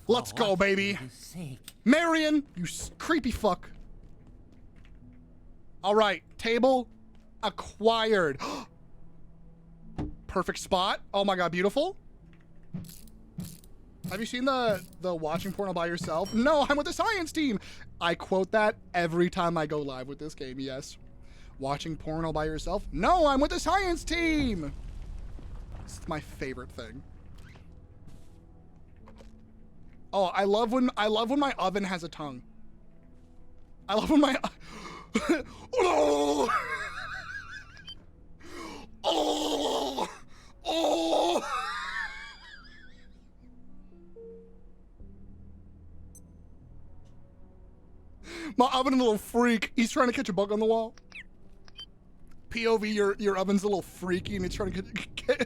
Let's go, baby. Marion, you creepy fuck. All right, table acquired. Perfect spot. Oh my god, beautiful. Have you seen the watching porn all by yourself? No, I'm with the science team. I quote that every time I go live with this game, yes. Watching porn all by yourself? No, I'm with the science team. It's my favorite thing. Oh, I love when my oven has a tongue. I love when my oh! Oh! Oh! My oven, a little freak. He's trying to catch a bug on the wall. POV, your oven's a little freaky and it's trying to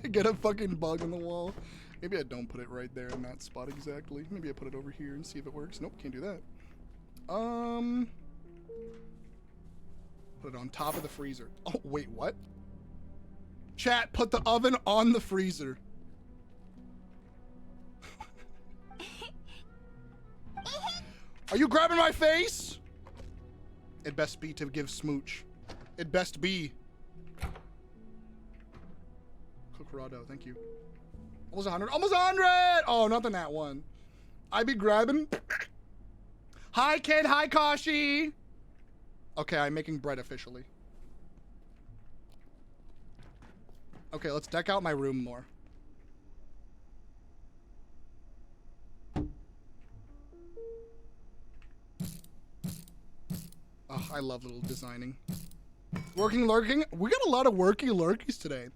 get a fucking bug on the wall. Maybe I don't put it right there in that spot exactly. Maybe I put it over here and see if it works. Nope, can't do that. Put it on top of the freezer. Oh, wait, what? Chat, put the oven on the freezer. Are you grabbing my face? It best be to give smooch. It best be. Colorado, thank you. Almost 100. Almost 100! Oh, nothing that one. I be grabbing. Hi, kid. Hi, Kashi. Okay, I'm making bread officially. Okay, let's deck out my room more. Ugh, I love little designing. Working, lurking. We got a lot of worky lurkies today.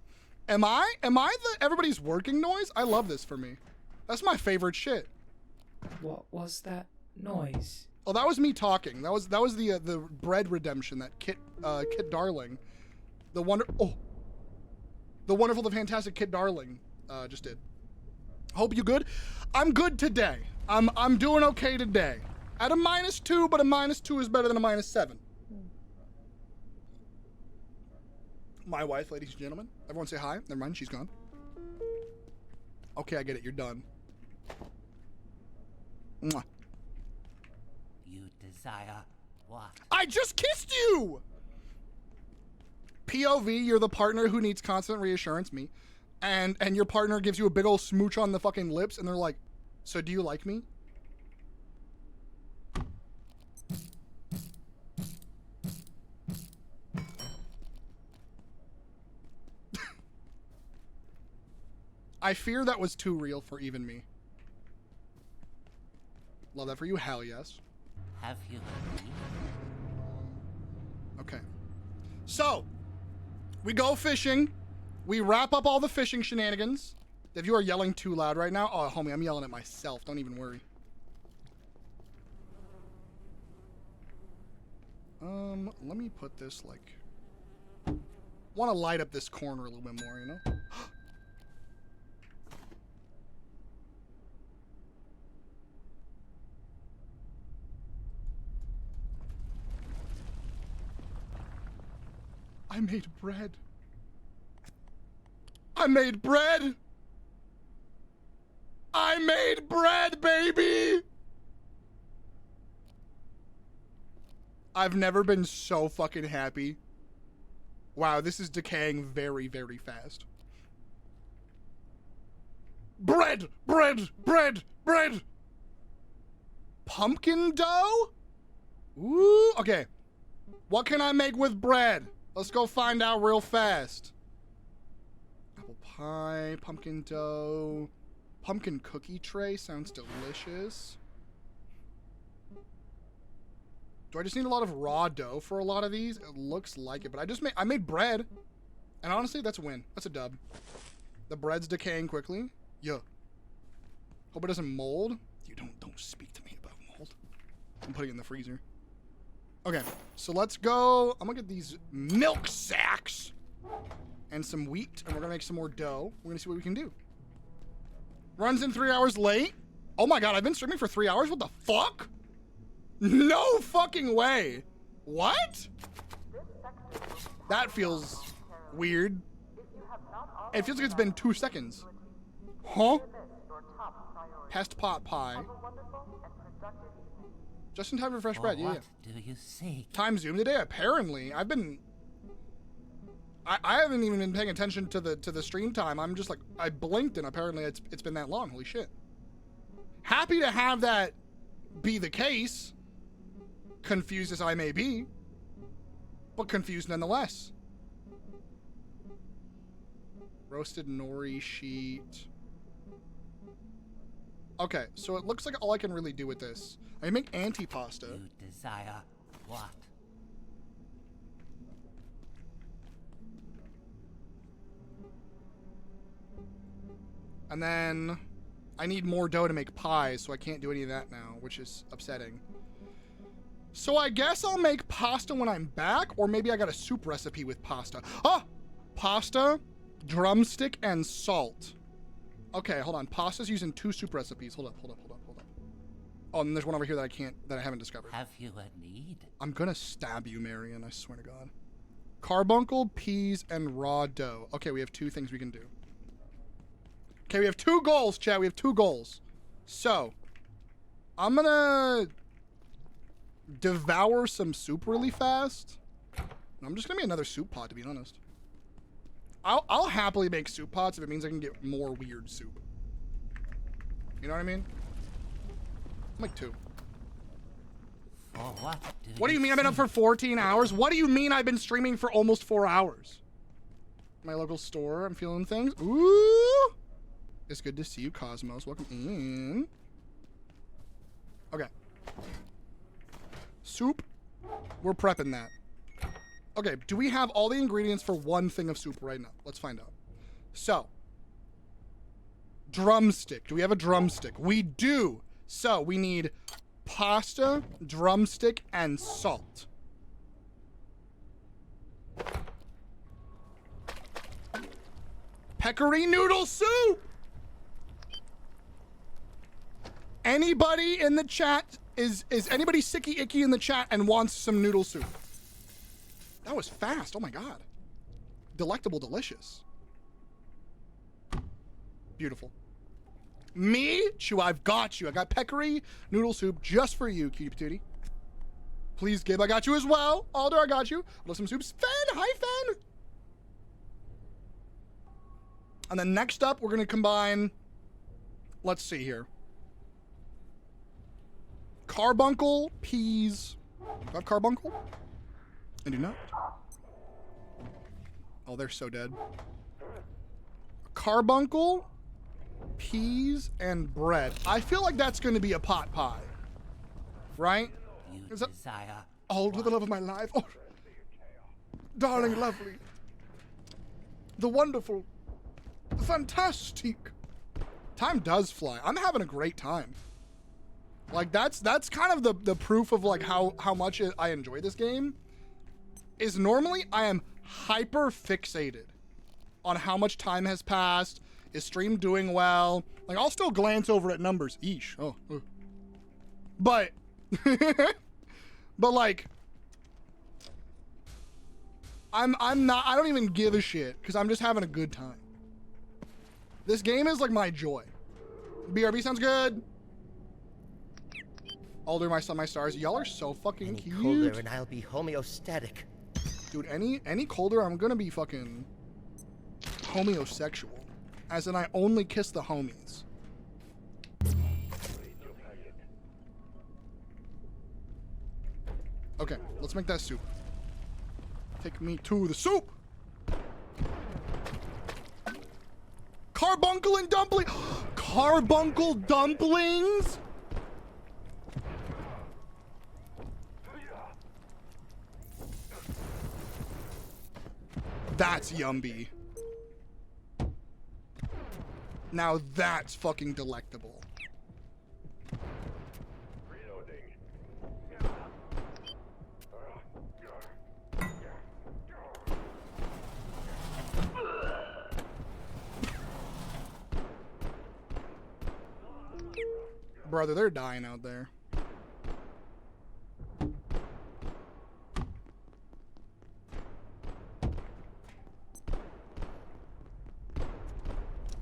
Am I the everybody's working noise? I love this for me. That's my favorite shit. What was that noise? Oh, that was me talking. That was the bread redemption that Kit Darling, the wonderful, the fantastic Kit Darling just did. Hope you good. I'm good today. I'm doing okay today. At a -2, but a -2 is better than a -7. My wife, ladies and gentlemen. Everyone say hi. Never mind, she's gone. Okay, I get it. You're done. Mwah. You desire what? I just kissed you! POV, you're the partner who needs constant reassurance, me. And your partner gives you a big old smooch on the fucking lips, and they're like, so do you like me? I fear that was too real for even me. Love that for you, hell yes. Have you Okay. So, we go fishing. We wrap up all the fishing shenanigans. If you are yelling too loud right now, oh, homie, I'm yelling at myself. Don't even worry. Let me put this, like... want to light up this corner a little bit more, you know? I made bread. I made bread. I made bread, baby. I've never been so fucking happy. Wow, this is decaying very, very fast. Bread, bread, bread, bread. Pumpkin dough? Ooh, okay. What can I make with bread? Let's go find out real fast. Apple pie, pumpkin dough, pumpkin cookie tray sounds delicious. Do I just need a lot of raw dough for a lot of these? It looks like it, but I made bread. And honestly, that's a win. That's a dub. The bread's decaying quickly. Yeah. Hope it doesn't mold. You don't speak to me about mold. I'm putting it in the freezer. Okay, so let's go. I'm gonna get these milk sacks and some wheat, and we're gonna make some more dough. We're gonna see what we can do. Runs in 3 hours late. Oh my god, I've been streaming for 3 hours? What the fuck? No fucking way. What? That feels weird. It feels like it's been 2 seconds. Huh? Past pot pie. Just in time for fresh bread, yeah. What do you seek? Time zoom today? Apparently. I haven't even been paying attention to the stream time. I'm just like, I blinked and apparently it's been that long. Holy shit. Happy to have that be the case. Confused as I may be. But confused nonetheless. Roasted nori sheet. Okay, so it looks like all I can really do with this. I can make antipasta. You desire what? And then I need more dough to make pies, so I can't do any of that now, which is upsetting. So I guess I'll make pasta when I'm back, or maybe I got a soup recipe with pasta. Ah! Pasta, drumstick, and salt. Okay, hold on. Pasta's using 2 soup recipes. Hold up. Oh, and there's one over here that I haven't discovered. Have you a need? I'm gonna stab you, Marion, I swear to God. Carbuncle, peas, and raw dough. Okay, we have 2 things we can do. Okay, we have 2 goals, chat. We have 2 goals. So, I'm gonna devour some soup really fast. I'm just gonna make another soup pot, to be honest. I'll happily make soup pots if it means I can get more weird soup. You know what I mean? I'll make 2. For what? What do you mean I've been up for 14 hours? What do you mean I've been streaming for almost 4 hours? My local store, I'm feeling things. Ooh! It's good to see you, Cosmos. Welcome in. Okay. Soup. We're prepping that. Okay, do we have all the ingredients for one thing of soup right now? Let's find out. So, drumstick. Do we have a drumstick? We do. So, we need pasta, drumstick, and salt. Peccary noodle soup! Anybody in the chat, is anybody sicky icky in the chat and wants some noodle soup? That was fast. Oh my god. Delectable, delicious. Beautiful. Me? Chew, I've got you. I got peccary noodle soup just for you, cutie patootie. Please, Gib, I got you as well. Alder, I got you. Love some soups. Fen, hi Fen. And then next up, we're gonna combine, let's see here. Carbuncle, peas. Do I have carbuncle? I do not. Oh, they're so dead. Carbuncle, peas, and bread. I feel like that's going to be a pot pie. Right? Is that... Oh, to the love of my life. Oh, darling, lovely. The wonderful. The fantastic. Time does fly. I'm having a great time. Like, that's kind of the proof of, like, how much I enjoy this game. Is normally I am hyper fixated on how much time has passed. Is stream doing well? Like, I'll still glance over at numbers. Eesh. Oh. But, but like, I don't even give a shit because I'm just having a good time. This game is like my joy. BRB sounds good. Alder, my sun, my stars. Y'all are so fucking cute. Colder and I'll be homeostatic. Dude, any colder, I'm gonna be fucking homosexual. As in, I only kiss the homies. Okay, let's make that soup. Take me to the soup! Carbuncle and dumpling! Carbuncle dumplings? That's yummy. Now that's fucking delectable. Brother, they're dying out there.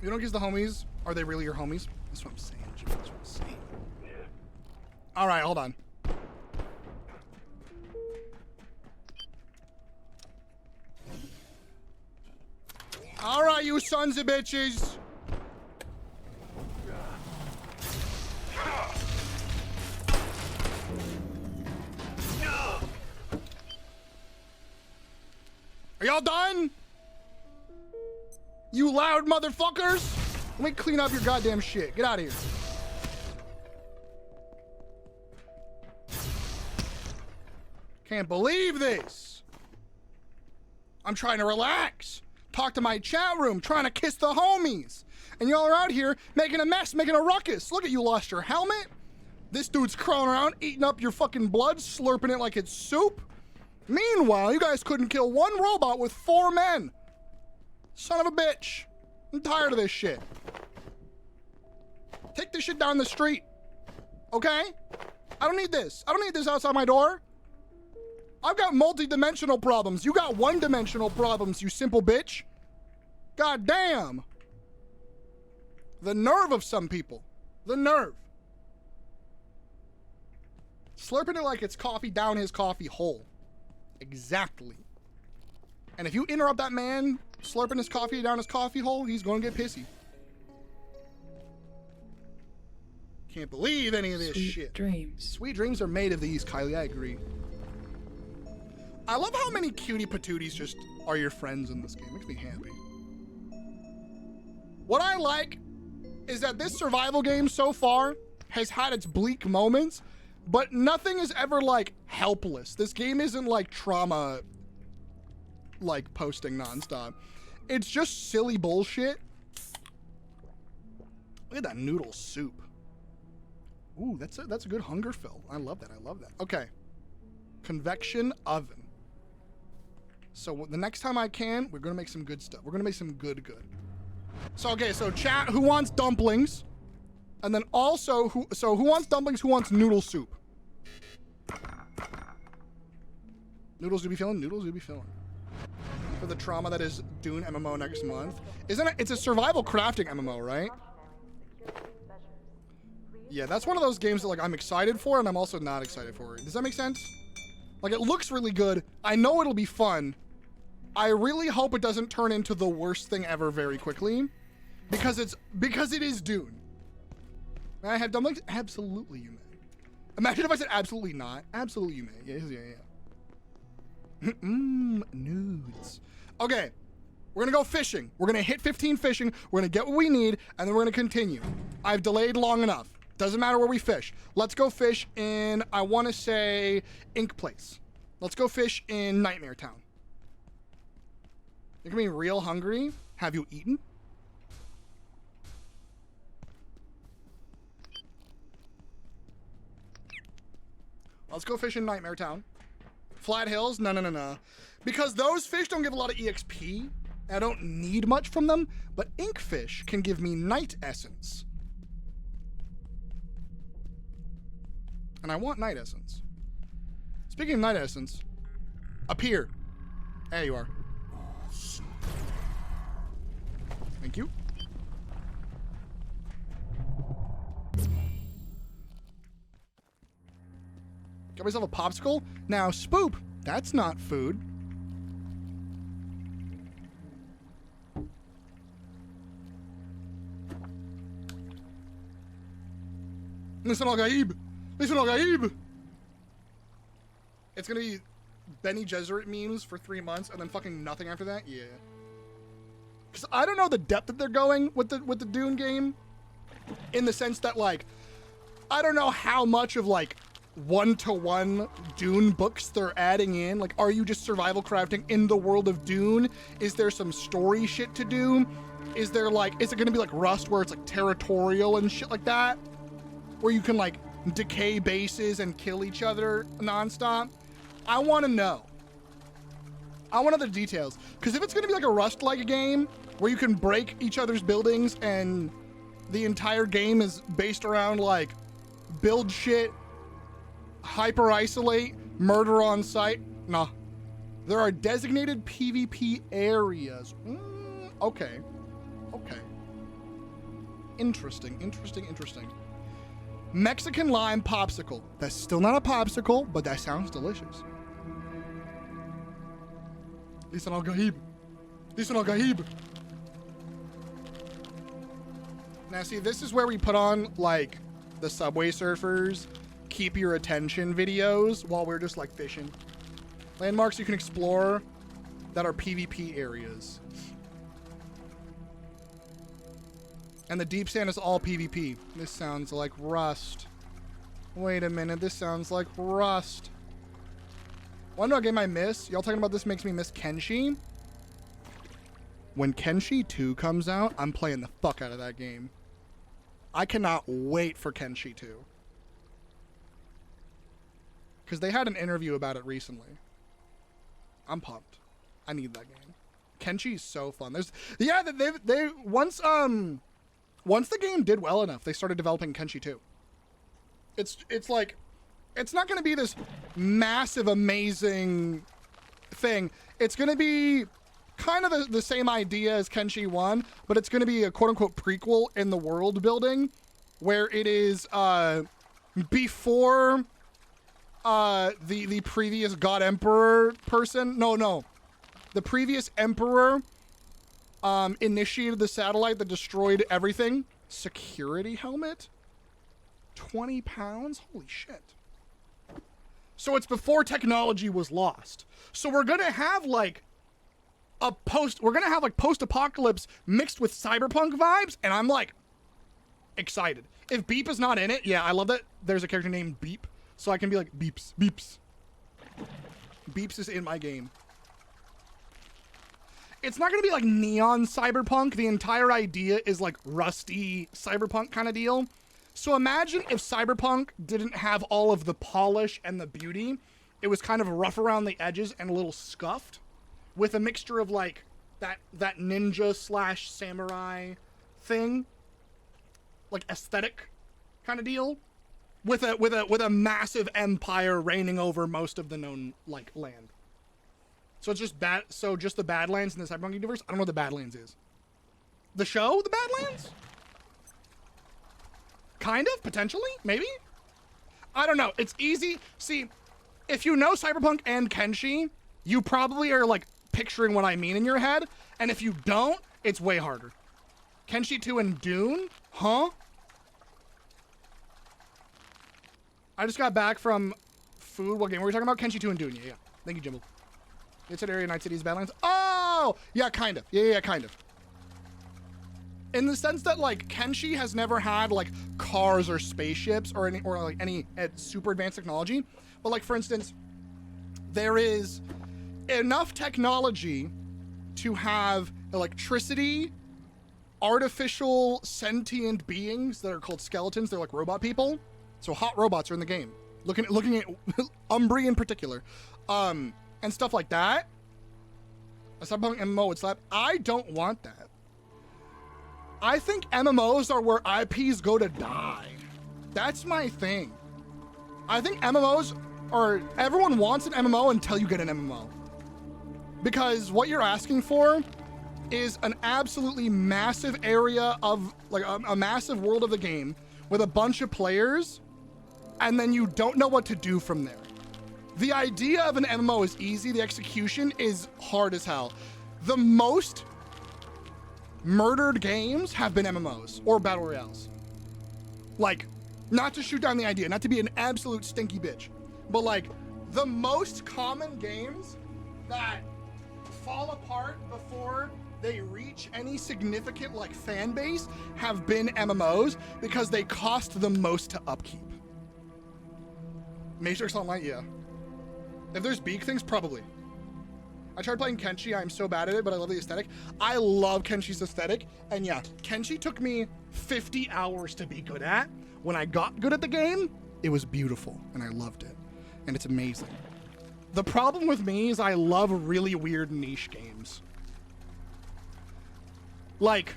You don't kiss the homies. Are they really your homies? That's what I'm saying, Jimmy. That's what I'm saying. All right, hold on. All right, you sons of bitches. Are y'all done? You loud motherfuckers! Let me clean up your goddamn shit. Get out of here. Can't believe this. I'm trying to relax. Talk to my chat room, trying to kiss the homies. And y'all are out here making a mess, making a ruckus. Look at you, lost your helmet. This dude's crawling around, eating up your fucking blood, slurping it like it's soup. Meanwhile, you guys couldn't kill one robot with 4 men. Son of a bitch. I'm tired of this shit. Take this shit down the street. Okay? I don't need this. I don't need this outside my door. I've got multi-dimensional problems. You got one-dimensional problems, you simple bitch. God damn. The nerve of some people. The nerve. Slurping it like it's coffee down his coffee hole. Exactly. And if you interrupt that man slurping his coffee down his coffee hole, he's going to get pissy. Can't believe any of this Sweet shit. dreams. Sweet dreams are made of these, Kylie. I agree. I love how many cutie patooties just are your friends in this game. Makes me happy. What I like is that this survival game so far has had its bleak moments, but nothing is ever like helpless. This game isn't like trauma, like posting nonstop. It's just silly bullshit. Look at that noodle soup. Ooh, that's a good hunger fill. I love that. I love that. Okay. Convection oven. So the next time I can, we're gonna make some good stuff. We're gonna make some good. So okay, so chat, who wants dumplings? And then also, who wants dumplings? Who wants noodle soup? Noodles do be feeling. Noodles do be feeling. For the trauma that is Dune MMO next month. Isn't it? It's a survival crafting MMO, right? Yeah, that's one of those games that like I'm excited for and I'm also not excited for. Does that make sense? Like it looks really good. I know it'll be fun. I really hope it doesn't turn into the worst thing ever very quickly, because it is Dune. May I have dumplings? Absolutely, you may. Imagine if I said absolutely not. Absolutely, you may. Yeah. Nudes. Okay, we're gonna go fishing. We're gonna hit 15 fishing. We're gonna get what we need, and then we're gonna continue. I've delayed long enough. Doesn't matter where we fish. Let's go fish in, I want to say, Ink Place. Let's go fish in Nightmare Town. You're gonna be real hungry. Have you eaten? Let's go fish in Nightmare Town. Flat Hills? No. Because those fish don't give a lot of EXP. I don't need much from them, but ink fish can give me night essence. And I want night essence. Speaking of night essence, up here. There you are. Thank you. Got myself a popsicle. Now, Spoop, that's not food. Listen, Al Gaib. Listen, Al Gaib. It's gonna be Benny Gesserit memes for 3 months and then fucking nothing after that. Yeah. Because I don't know the depth that they're going with the Dune game, in the sense that like I don't know how much of like one-to-one Dune books they're adding in. Like, are you just survival crafting in the world of Dune? Is there some story shit to do? Is there like, is it gonna be like Rust where it's like territorial and shit like that? Where you can like decay bases and kill each other nonstop? I want to know. I want other details. Because if it's gonna be like a Rust-like game where you can break each other's buildings and the entire game is based around like build shit, hyper isolate, murder on site, nah. There are designated PvP areas. Okay. Interesting. Mexican lime popsicle. That's still not a popsicle, but that sounds delicious. Listen, Al Gaib. Now see, this is where we put on like the Subway Surfers keep your attention videos while we're just like fishing. Landmarks you can explore that are PvP areas. And the deep sand is all PvP. This sounds like Rust. Wait a minute, this sounds like Rust. Wanna know a game I miss? Y'all talking about this makes me miss Kenshi? When Kenshi 2 comes out, I'm playing the fuck out of that game. I cannot wait for Kenshi 2. Because they had an interview about it recently. I'm pumped. I need that game. Kenshi is so fun. They once the game did well enough, they started developing Kenshi 2. It's like, it's not going to be this massive, amazing thing. It's going to be kind of the same idea as Kenshi 1, but it's going to be a quote-unquote prequel in the world building, where it is before the previous God Emperor person. No. The previous Emperor initiated the satellite that destroyed everything. Security helmet? 20 pounds? Holy shit. So it's before technology was lost. So we're gonna have like post-apocalypse mixed with cyberpunk vibes, and I'm like excited. If Beep is not in it, yeah, I love that there's a character named Beep. So I can be like, beeps, beeps. Beeps is in my game. It's not going to be like neon cyberpunk. The entire idea is like rusty cyberpunk kind of deal. So imagine if cyberpunk didn't have all of the polish and the beauty. It was kind of rough around the edges and a little scuffed with a mixture of like that ninja slash samurai thing, like aesthetic kind of deal, with a massive empire reigning over most of the known like land. So it's just bad. So just the Badlands in the Cyberpunk universe. I don't know what the Badlands is. The show, the Badlands. Kind of, potentially, maybe. I don't know. It's easy. See, if you know Cyberpunk and Kenshi, you probably are like picturing what I mean in your head. And if you don't, it's way harder. Kenshi 2 and Dune, huh? I just got back from food. What game were we talking about? Kenshi 2 and Dune. Yeah. Thank you, Jimbo. It's an area, Night City's Badlands. Oh! Yeah, kind of. Yeah, kind of. In the sense that, like, Kenshi has never had, like, cars or spaceships or any super advanced technology. But, like, for instance, there is enough technology to have electricity, artificial sentient beings that are called skeletons. They're like robot people. So hot robots are in the game. Looking at Umbri in particular. And stuff like that. A Cyberpunk MMO would slap. I don't want that. I think MMOs are where IPs go to die. That's my thing. I think MMOs are... Everyone wants an MMO until you get an MMO. Because what you're asking for is an absolutely massive area of... Like, a massive world of the game with a bunch of players, and then you don't know what to do from there. The idea of an MMO is easy. The execution is hard as hell. The most murdered games have been MMOs or battle royales. Like, not to shoot down the idea, not to be an absolute stinky bitch, but like the most common games that fall apart before they reach any significant like fan base have been MMOs because they cost the most to upkeep. Matrix Online, yeah. If there's beak things, probably. I tried playing Kenshi. I'm so bad at it, but I love the aesthetic. I love Kenshi's aesthetic. And yeah, Kenshi took me 50 hours to be good at. When I got good at the game, it was beautiful and I loved it. And it's amazing. The problem with me is I love really weird niche games. Like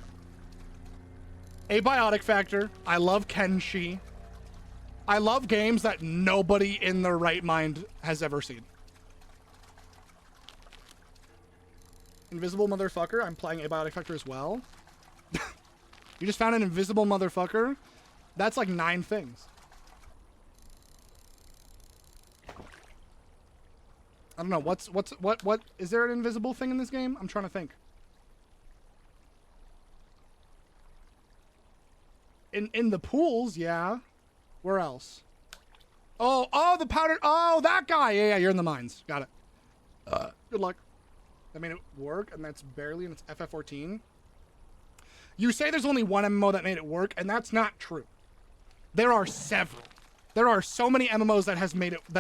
Abiotic Factor. I love Kenshi. I love games that nobody in their right mind has ever seen. Invisible motherfucker. I'm playing Abiotic Factor as well. You just found an invisible motherfucker? That's like 9 things. I don't know. What is there an invisible thing in this game? I'm trying to think. In the pools, yeah. Where else? Oh, the powdered. Oh, that guy. Yeah, you're in the mines. Got it. Good luck. That made it work, and that's barely, and it's FF14. You say there's only one MMO that made it work, and that's not true. There are several. There are so many MMOs that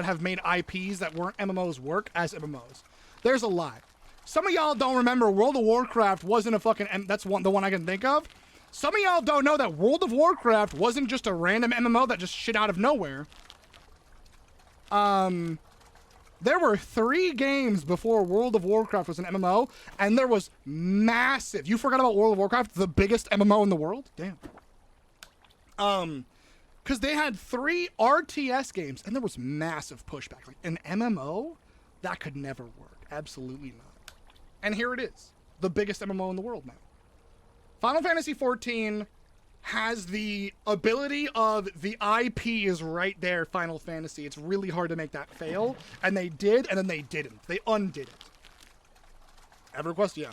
have made IPs that weren't MMOs work as MMOs. There's a lot. Some of y'all don't remember World of Warcraft wasn't a fucking that's the one I can think of. Some of y'all don't know that World of Warcraft wasn't just a random MMO that just shit out of nowhere. There were 3 games before World of Warcraft was an MMO, and there was massive... You forgot about World of Warcraft, the biggest MMO in the world? Damn. Because they had 3 RTS games, and there was massive pushback. Like, an MMO? That could never work. Absolutely not. And here it is. The biggest MMO in the world now. Final Fantasy XIV has the ability of the IP is right there, Final Fantasy. It's really hard to make that fail. And they did, and then they didn't. They undid it. EverQuest, yeah.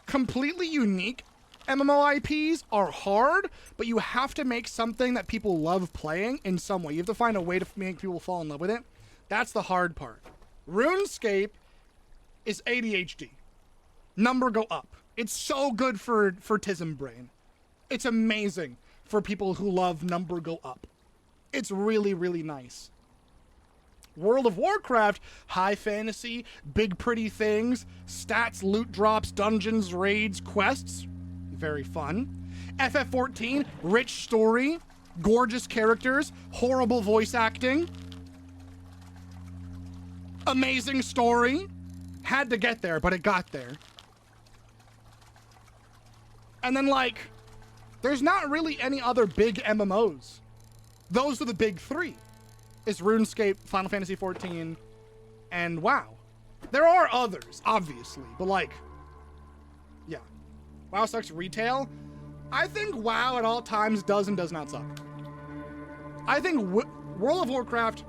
Completely unique MMO IPs are hard, but you have to make something that people love playing in some way. You have to find a way to make people fall in love with it. That's the hard part. RuneScape is ADHD. Number go up. It's so good for Tism Brain. It's amazing for people who love number go up. It's really, really nice. World of Warcraft, high fantasy, big pretty things, stats, loot drops, dungeons, raids, quests. Very fun. FF14, rich story, gorgeous characters, horrible voice acting. Amazing story. Had to get there, but it got there. And then, like, there's not really any other big MMOs. Those are the big three. It's RuneScape, Final Fantasy XIV, and WoW. There are others, obviously, but like, yeah. WoW sucks retail. I think WoW at all times does and does not suck. I think World of Warcraft,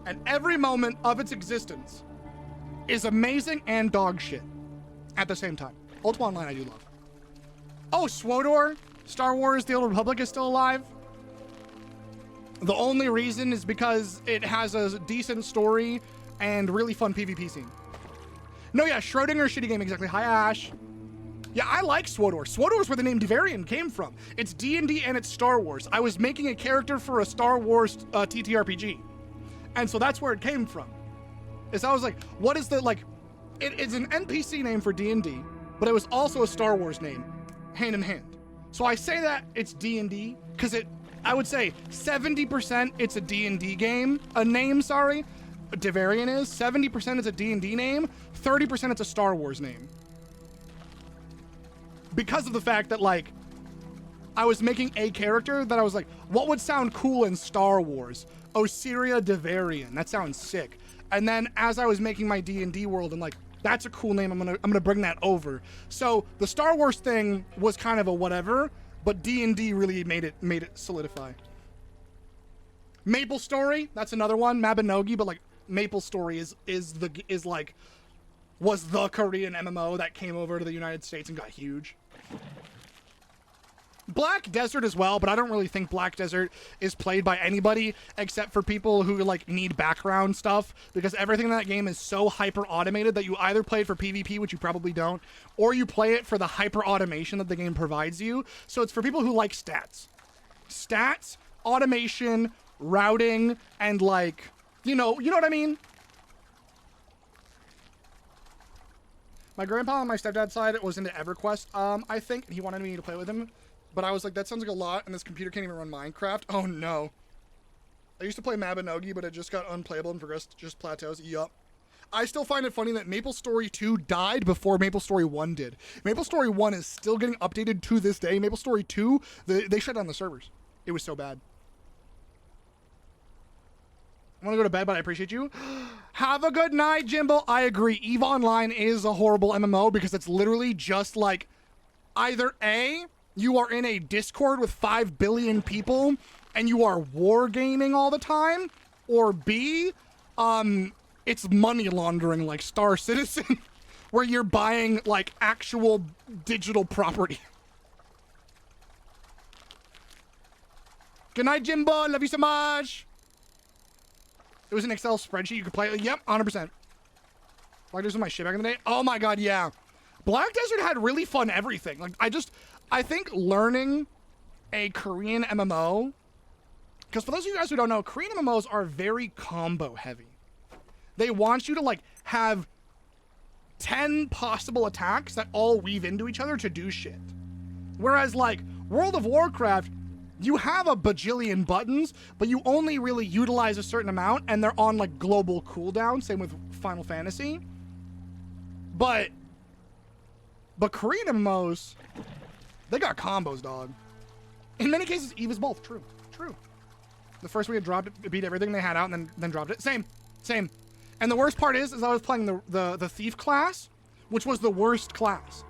at every moment of its existence, is amazing and dog shit at the same time. Ultima Online I do love. Oh, SWTOR, Star Wars The Old Republic is still alive. The only reason is because it has a decent story and really fun PvP scene. No, yeah, Schrodinger, shitty game, exactly. Hi, Ash. Yeah, I like SWTOR. SWTOR is where the name Devarian came from. It's D&D and it's Star Wars. I was making a character for a Star Wars TTRPG. And so that's where it came from. Is I was like, what is the, like, it's an NPC name for D&D, but it was also a Star Wars name, hand in hand. So I say that it's D&D, because I would say 70% it's a D&D game, a name, sorry. Devarian is, 70% it's a D&D name, 30% it's a Star Wars name. Because of the fact that, like, I was making a character that I was like, what would sound cool in Star Wars? Osiria Devarian, that sounds sick. And then as I was making my D&D world, I'm like, that's a cool name, I'm gonna bring that over. So the Star Wars thing was kind of a whatever, but D&D really made it solidify. Maple Story, that's another one, Mabinogi, but like Maple Story was the Korean MMO that came over to the United States and got huge. Black Desert as well, but I don't really think Black Desert is played by anybody except for people who like need background stuff, because everything in that game is so hyper automated that you either play it for PvP, which you probably don't, or you play it for the hyper automation that the game provides you. So it's for people who like stats. Stats, automation, routing, and like, you know what I mean? My grandpa on my stepdad's side was into EverQuest, I think, and he wanted me to play with him. But I was like, that sounds like a lot, and this computer can't even run Minecraft. Oh no. I used to play Mabinogi, but it just got unplayable and progressed just plateaus. Yup. I still find it funny that Maple Story 2 died before Maple Story 1 did. Maple Story 1 is still getting updated to this day. Maple Story 2, they shut down the servers. It was so bad. I want to go to bed, but I appreciate you. Have a good night, Jimbo. I agree. EVE Online is a horrible MMO because it's literally just like either A, you are in a Discord with 5 billion people and you are wargaming all the time, or B, it's money laundering like Star Citizen, where you're buying like actual digital property. Good night, Jimbo. Love you so much. It was an Excel spreadsheet you could play. Yep, 100%. Black Desert was my shit back in the day. Oh my god, yeah. Black Desert had really fun everything. Like, I think learning a Korean MMO, because for those of you guys who don't know, Korean MMOs are very combo heavy. They want you to like have 10 possible attacks that all weave into each other to do shit. Whereas like World of Warcraft, you have a bajillion buttons, but you only really utilize a certain amount and they're on like global cooldown. Same with Final Fantasy. But Korean MMOs, they got combos, dog. In many cases, EVE is both. True. The first week it dropped it, beat everything they had out, and then dropped it. Same. And the worst part is I was playing the Thief class, which was the worst class.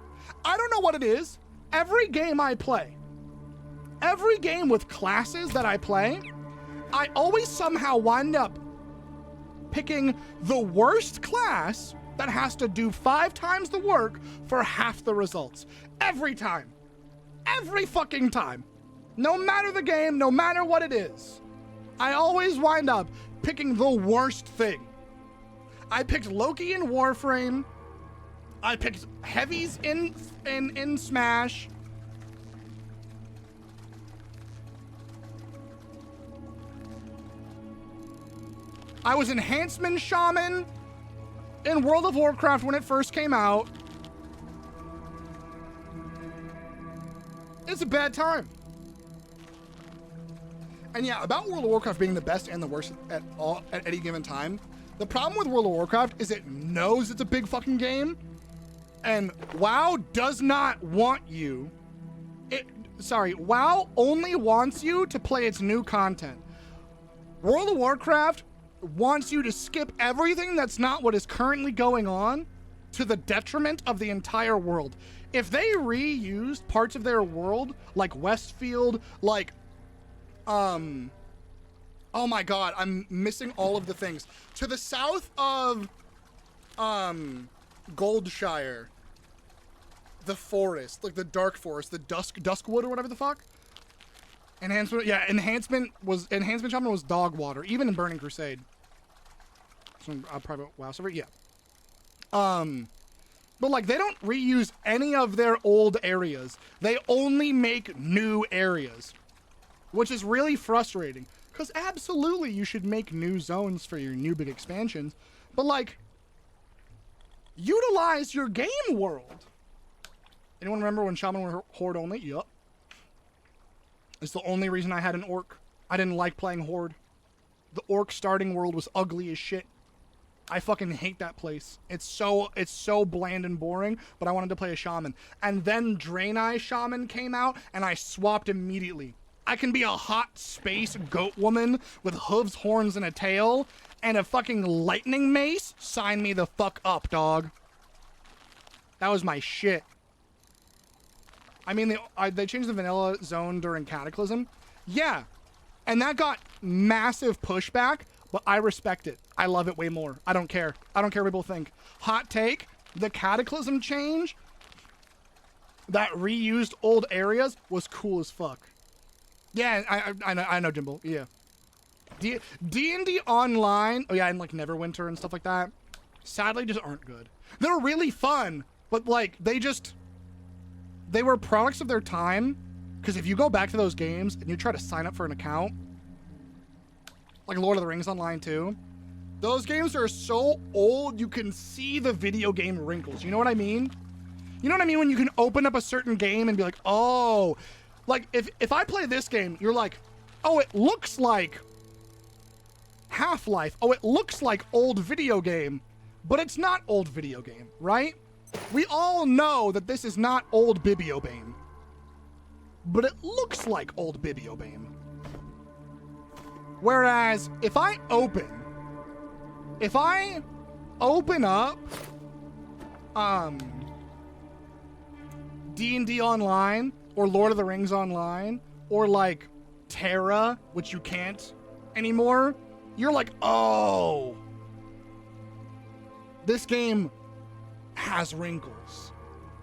I don't know what it is. Every game I play, every game with classes that I play, I always somehow wind up picking the worst class that has to do 5 times the work for half the results. Every time. Every fucking time. No matter the game, no matter what it is, I always wind up picking the worst thing. I picked Loki in Warframe. I picked heavies in Smash. I was Enhancement Shaman in World of Warcraft when it first came out. It's a bad time. And yeah, about World of Warcraft being the best and the worst at any given time, the problem with World of Warcraft is it knows it's a big fucking game, and WoW does not want you. WoW only wants you to play its new content. World of Warcraft wants you to skip everything that's not what is currently going on to the detriment of the entire world. If they reused parts of their world, like Westfield, like, oh my god, I'm missing all of the things. To the south of, Goldshire, the forest, like the dark forest, the Duskwood or whatever the fuck. Enhancement Shaman was Dogwater, even in Burning Crusade. Some private WoW server, yeah. But like, they don't reuse any of their old areas. They only make new areas, which is really frustrating. Because absolutely, you should make new zones for your new big expansions, but like, utilize your game world. Anyone remember when Shaman were Horde only? Yup. It's the only reason I had an Orc. I didn't like playing Horde. The Orc starting world was ugly as shit. I fucking hate that place. It's so bland and boring, but I wanted to play a Shaman. And then Draenei Shaman came out, and I swapped immediately. I can be a hot space goat woman with hooves, horns, and a tail, and a fucking lightning mace? Sign me the fuck up, dog. That was my shit. I mean, they changed the vanilla zone during Cataclysm. Yeah, and that got massive pushback, but I respect it. I love it way more. I don't care. I don't care what people think. Hot take, the Cataclysm change that reused old areas was cool as fuck. Yeah, I know, Jimbo. Yeah. D&D Online, oh yeah, and like Neverwinter and stuff like that, sadly just aren't good. They're really fun, but like, they were products of their time, because if you go back to those games and you try to sign up for an account, like Lord of the Rings Online too, those games are so old you can see the video game wrinkles. You know what I mean? You know what I mean when you can open up a certain game and be like, oh, like if I play this game, you're like, oh, it looks like Half-Life. Oh, it looks like old video game, but it's not old video game, right? We all know that this is not old Bibliobane, but it looks like old Bibliobane. Whereas if I open up D&D Online or Lord of the Rings Online or like Terra, which you can't anymore, you're like, oh, this game has wrinkles.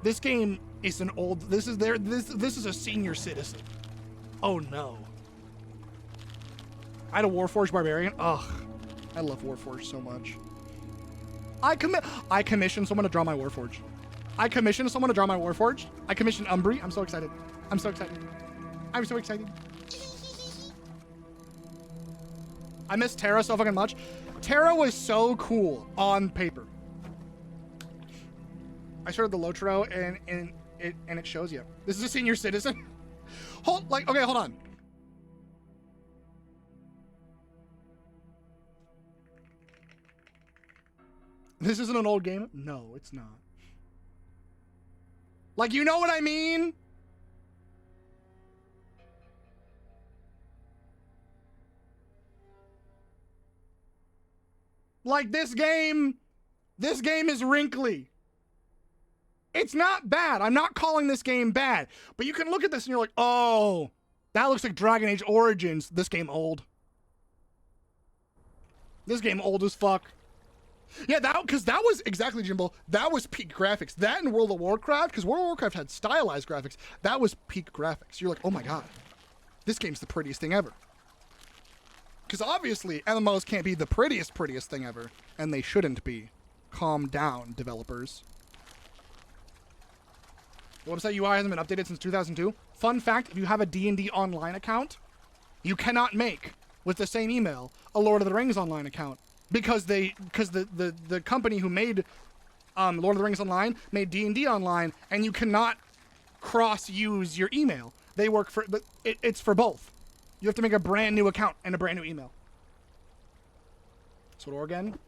This game is an old, this is a senior citizen. Oh no. I had a Warforged Barbarian. Ugh, I love Warforged so much. I commissioned someone to draw my Warforged. I commissioned Umbri. I'm so excited. I'm so excited. I miss Terra so fucking much. Terra was so cool on paper. I started the Lotro and it shows you. This is a senior citizen. Okay, hold on. This isn't an old game? No, it's not. Like, you know what I mean? Like, this game is wrinkly. It's not bad. I'm not calling this game bad. But you can look at this and you're like, oh, that looks like Dragon Age Origins. This game old. This game old as fuck. Yeah, because that was exactly, Jimbo, that was peak graphics. That in World of Warcraft, because World of Warcraft had stylized graphics, that was peak graphics. You're like, oh my god, this game's the prettiest thing ever. Because obviously, MMOs can't be the prettiest thing ever, and they shouldn't be. Calm down, developers. The website UI hasn't been updated since 2002. Fun fact, if you have a D&D Online account, you cannot make, with the same email, a Lord of the Rings Online account. because the company who made Lord of the Rings Online made D&D Online, and you cannot cross-use your email. They work for, but it's for both. You have to make a brand new account and a brand new email. SWTOR again.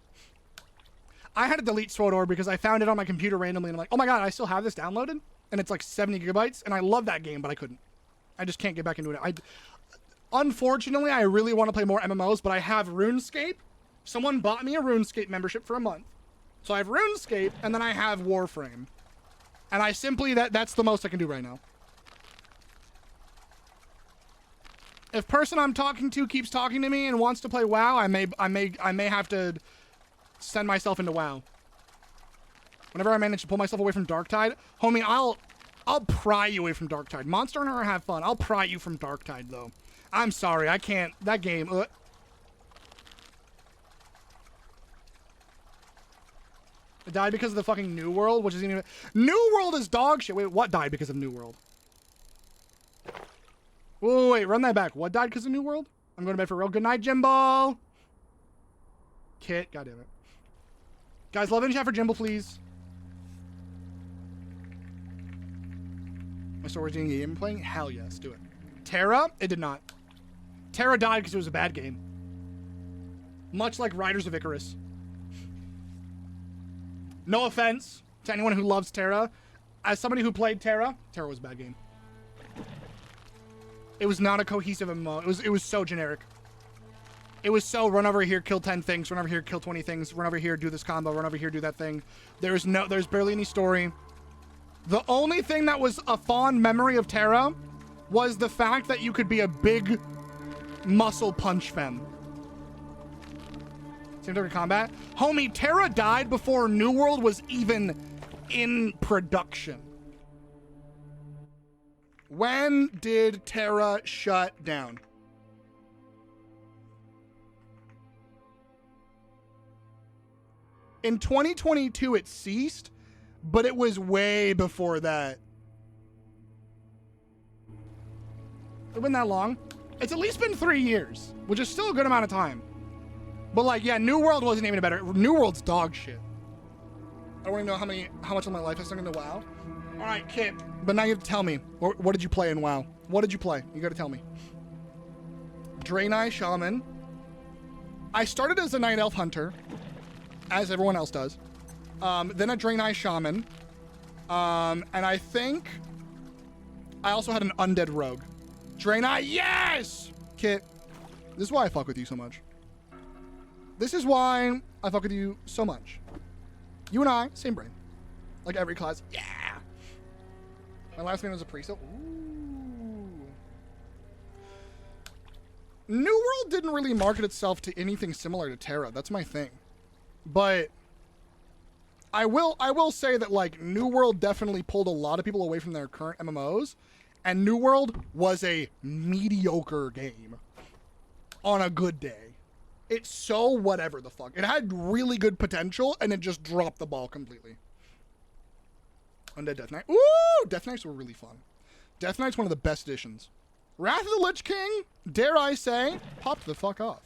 I had to delete SWTOR because I found it on my computer randomly, and I'm like, oh my god, I still have this downloaded? And it's like 70 gigabytes, and I love that game, but I couldn't. I just can't get back into it. Unfortunately, I really want to play more MMOs, but I have RuneScape. Someone bought me a RuneScape membership for a month. So I have RuneScape, and then I have Warframe. And I simply, that's the most I can do right now. If person I'm talking to keeps talking to me and wants to play WoW, I may have to send myself into WoW. Whenever I manage to pull myself away from Darktide, homie, I'll pry you away from Darktide. Monster Hunter, have fun. I'll pry you from Darktide, though. I'm sorry, I can't. That game. It died because of the fucking New World, which is even. New World is dog shit. Wait, what died because of New World? Wait, run that back. What died because of New World? I'm going to bed for real. Good night, Jimbo. Kit, goddammit. Guys, love in chat for Jimbo, please. My story's doing a game playing? Hell yes, do it. Terra? It did not. Terra died because it was a bad game. Much like Riders of Icarus. No offense to anyone who loves Terra. As somebody who played Terra, Terra was a bad game. It was not a cohesive MMO. It was so generic. It was so run over here, kill 10 things, run over here, kill 20 things, run over here, do this combo, run over here, do that thing. There's barely any story. The only thing that was a fond memory of Terra was the fact that you could be a big muscle punch femme. Same type of combat. Homie, Terra died before New World was even in production. When did Terra shut down? In 2022, it ceased, but it was way before that. It's been that long. It's at least been 3 years, which is still a good amount of time. But like, yeah, New World wasn't even better. New World's dog shit. I don't even know how much of my life I sunk into WoW. All right, Kit. But now you have to tell me, what did you play in WoW? What did you play? You got to tell me. Draenei Shaman. I started as a Night Elf Hunter, as everyone else does. Then a Draenei Shaman. And I think I also had an Undead Rogue. Draenei, yes! Kit, this is why I fuck with you so much. This is why I fuck with you so much. You and I, same brain. Like every class. Yeah! My last name was a priest. Ooh. New World didn't really market itself to anything similar to Terra. That's my thing. But I will say that like New World definitely pulled a lot of people away from their current MMOs, and New World was a mediocre game on a good day. It's so whatever the fuck. It had really good potential, and it just dropped the ball completely. Undead Death Knight. Ooh! Death Knights were really fun. Death Knight's one of the best additions. Wrath of the Lich King, dare I say, popped the fuck off.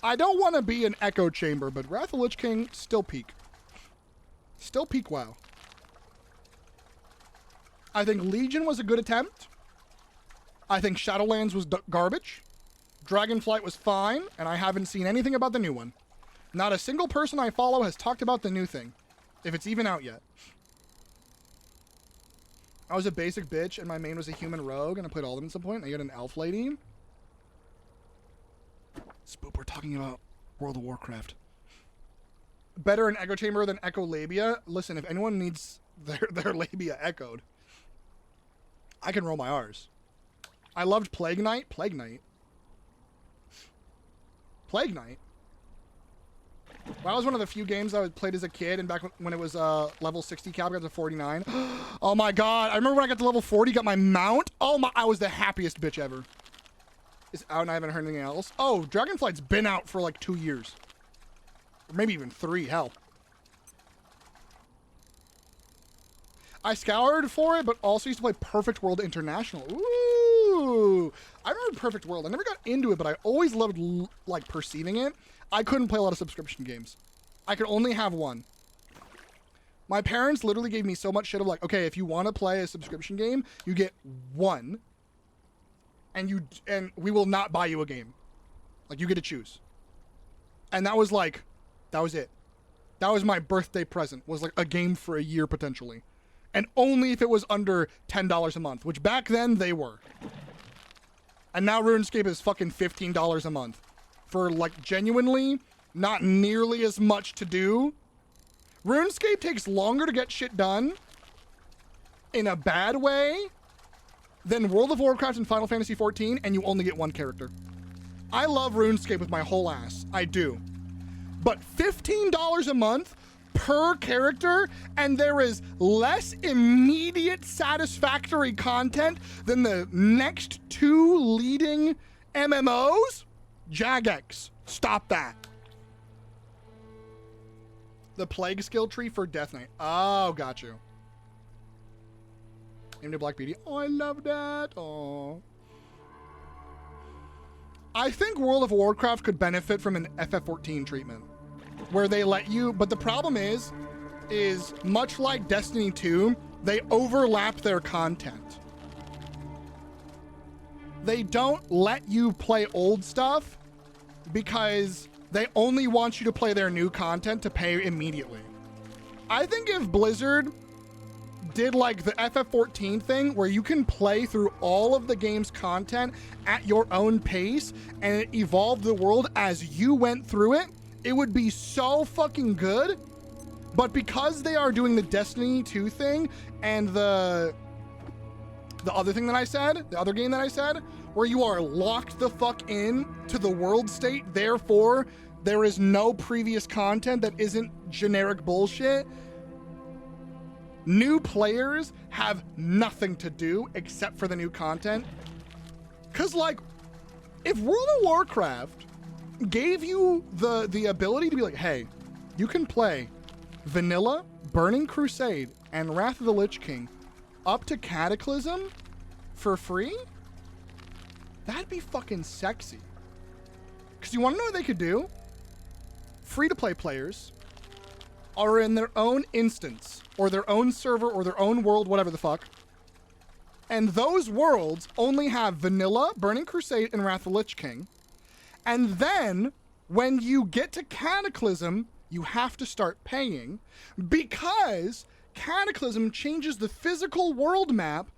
I don't want to be an echo chamber, but Wrath of the Lich King, still peak. Still peak WoW. I think Legion was a good attempt. I think Shadowlands was garbage. Dragonflight was fine, and I haven't seen anything about the new one. Not a single person I follow has talked about the new thing, if it's even out yet. I was a basic bitch, and my main was a human rogue, and I played all of them at some point, and I got an elf lady. Spoop, we're talking about World of Warcraft. Better an echo chamber than echo labia? Listen, if anyone needs their labia echoed, I can roll my R's. I loved Plague Knight. Plague Knight. Plague Knight. That was one of the few games I played as a kid, and back when it was level 60 cap, I got to 49. Oh my god! I remember when I got to level 40, got my mount. Oh my! I was the happiest bitch ever. It's out, and I haven't heard anything else. Oh, Dragonflight's been out for like 2 years, or maybe even 3. Hell, I scoured for it, but also used to play Perfect World International. Ooh. Ooh, I remember Perfect World. I never got into it, but I always loved like perceiving it. I couldn't play a lot of subscription games. I could only have one. My parents literally gave me so much shit of like, okay, if you want to play a subscription game, you get one, and we will not buy you a game. Like, you get to choose. And that was like, that was it. That was my birthday present, was like a game for a year potentially. And only if it was under $10 a month, which back then they were. And now RuneScape is fucking $15 a month for like genuinely not nearly as much to do. RuneScape takes longer to get shit done in a bad way than World of Warcraft and Final Fantasy XIV, and you only get one character. I love RuneScape with my whole ass. I do. But $15 a month per character, and there is less immediate satisfactory content than the next two leading MMOs? Jagex, stop that. The Plague skill tree for Death Knight. Oh, got you. Named a Black Beauty. Oh, I love that. Oh. I think World of Warcraft could benefit from an FF14 treatment where they let you, but the problem is much like Destiny 2, they overlap their content. They don't let you play old stuff because they only want you to play their new content to pay immediately. I think if Blizzard did like the FF14 thing where you can play through all of the game's content at your own pace and it evolved the world as you went through it, it would be so fucking good. But because they are doing the Destiny 2 thing and the other thing that I said, the other game that I said, where you are locked the fuck in to the world state, therefore there is no previous content that isn't generic bullshit, new players have nothing to do except for the new content. Cause like, if World of Warcraft gave you the ability to be like, hey, you can play Vanilla, Burning Crusade, and Wrath of the Lich King up to Cataclysm for free, that'd be fucking sexy. Cause you wanna know what they could do? Free-to-play players are in their own instance, or their own server, or their own world, whatever the fuck. And those worlds only have Vanilla, Burning Crusade, and Wrath of the Lich King. And then, when you get to Cataclysm, you have to start paying, because Cataclysm changes the physical world map,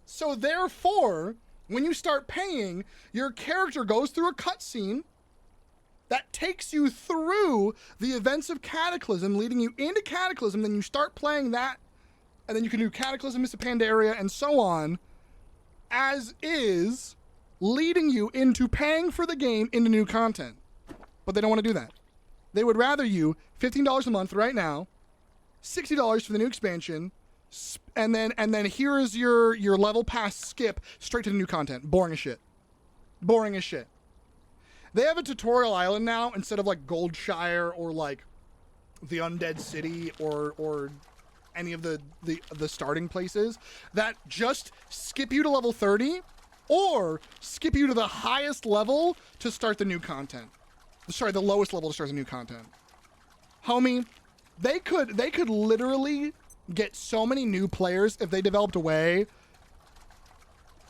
so therefore, when you start paying, your character goes through a cutscene that takes you through the events of Cataclysm, leading you into Cataclysm, then you start playing that, and then you can do Cataclysm, Mists of Pandaria, and so on, as is, leading you into paying for the game into new content. But they don't want to do that. They would rather you $15 a month right now, $60 for the new expansion, and then here is your level pass skip straight to the new content. Boring as shit. Boring as shit. They have a tutorial island now instead of like Goldshire or like the Undead City or any of the starting places that just skip you to level 30 or skip you to the highest level to start the new content. Sorry, the lowest level to start the new content. Homie, they could literally get so many new players if they developed a way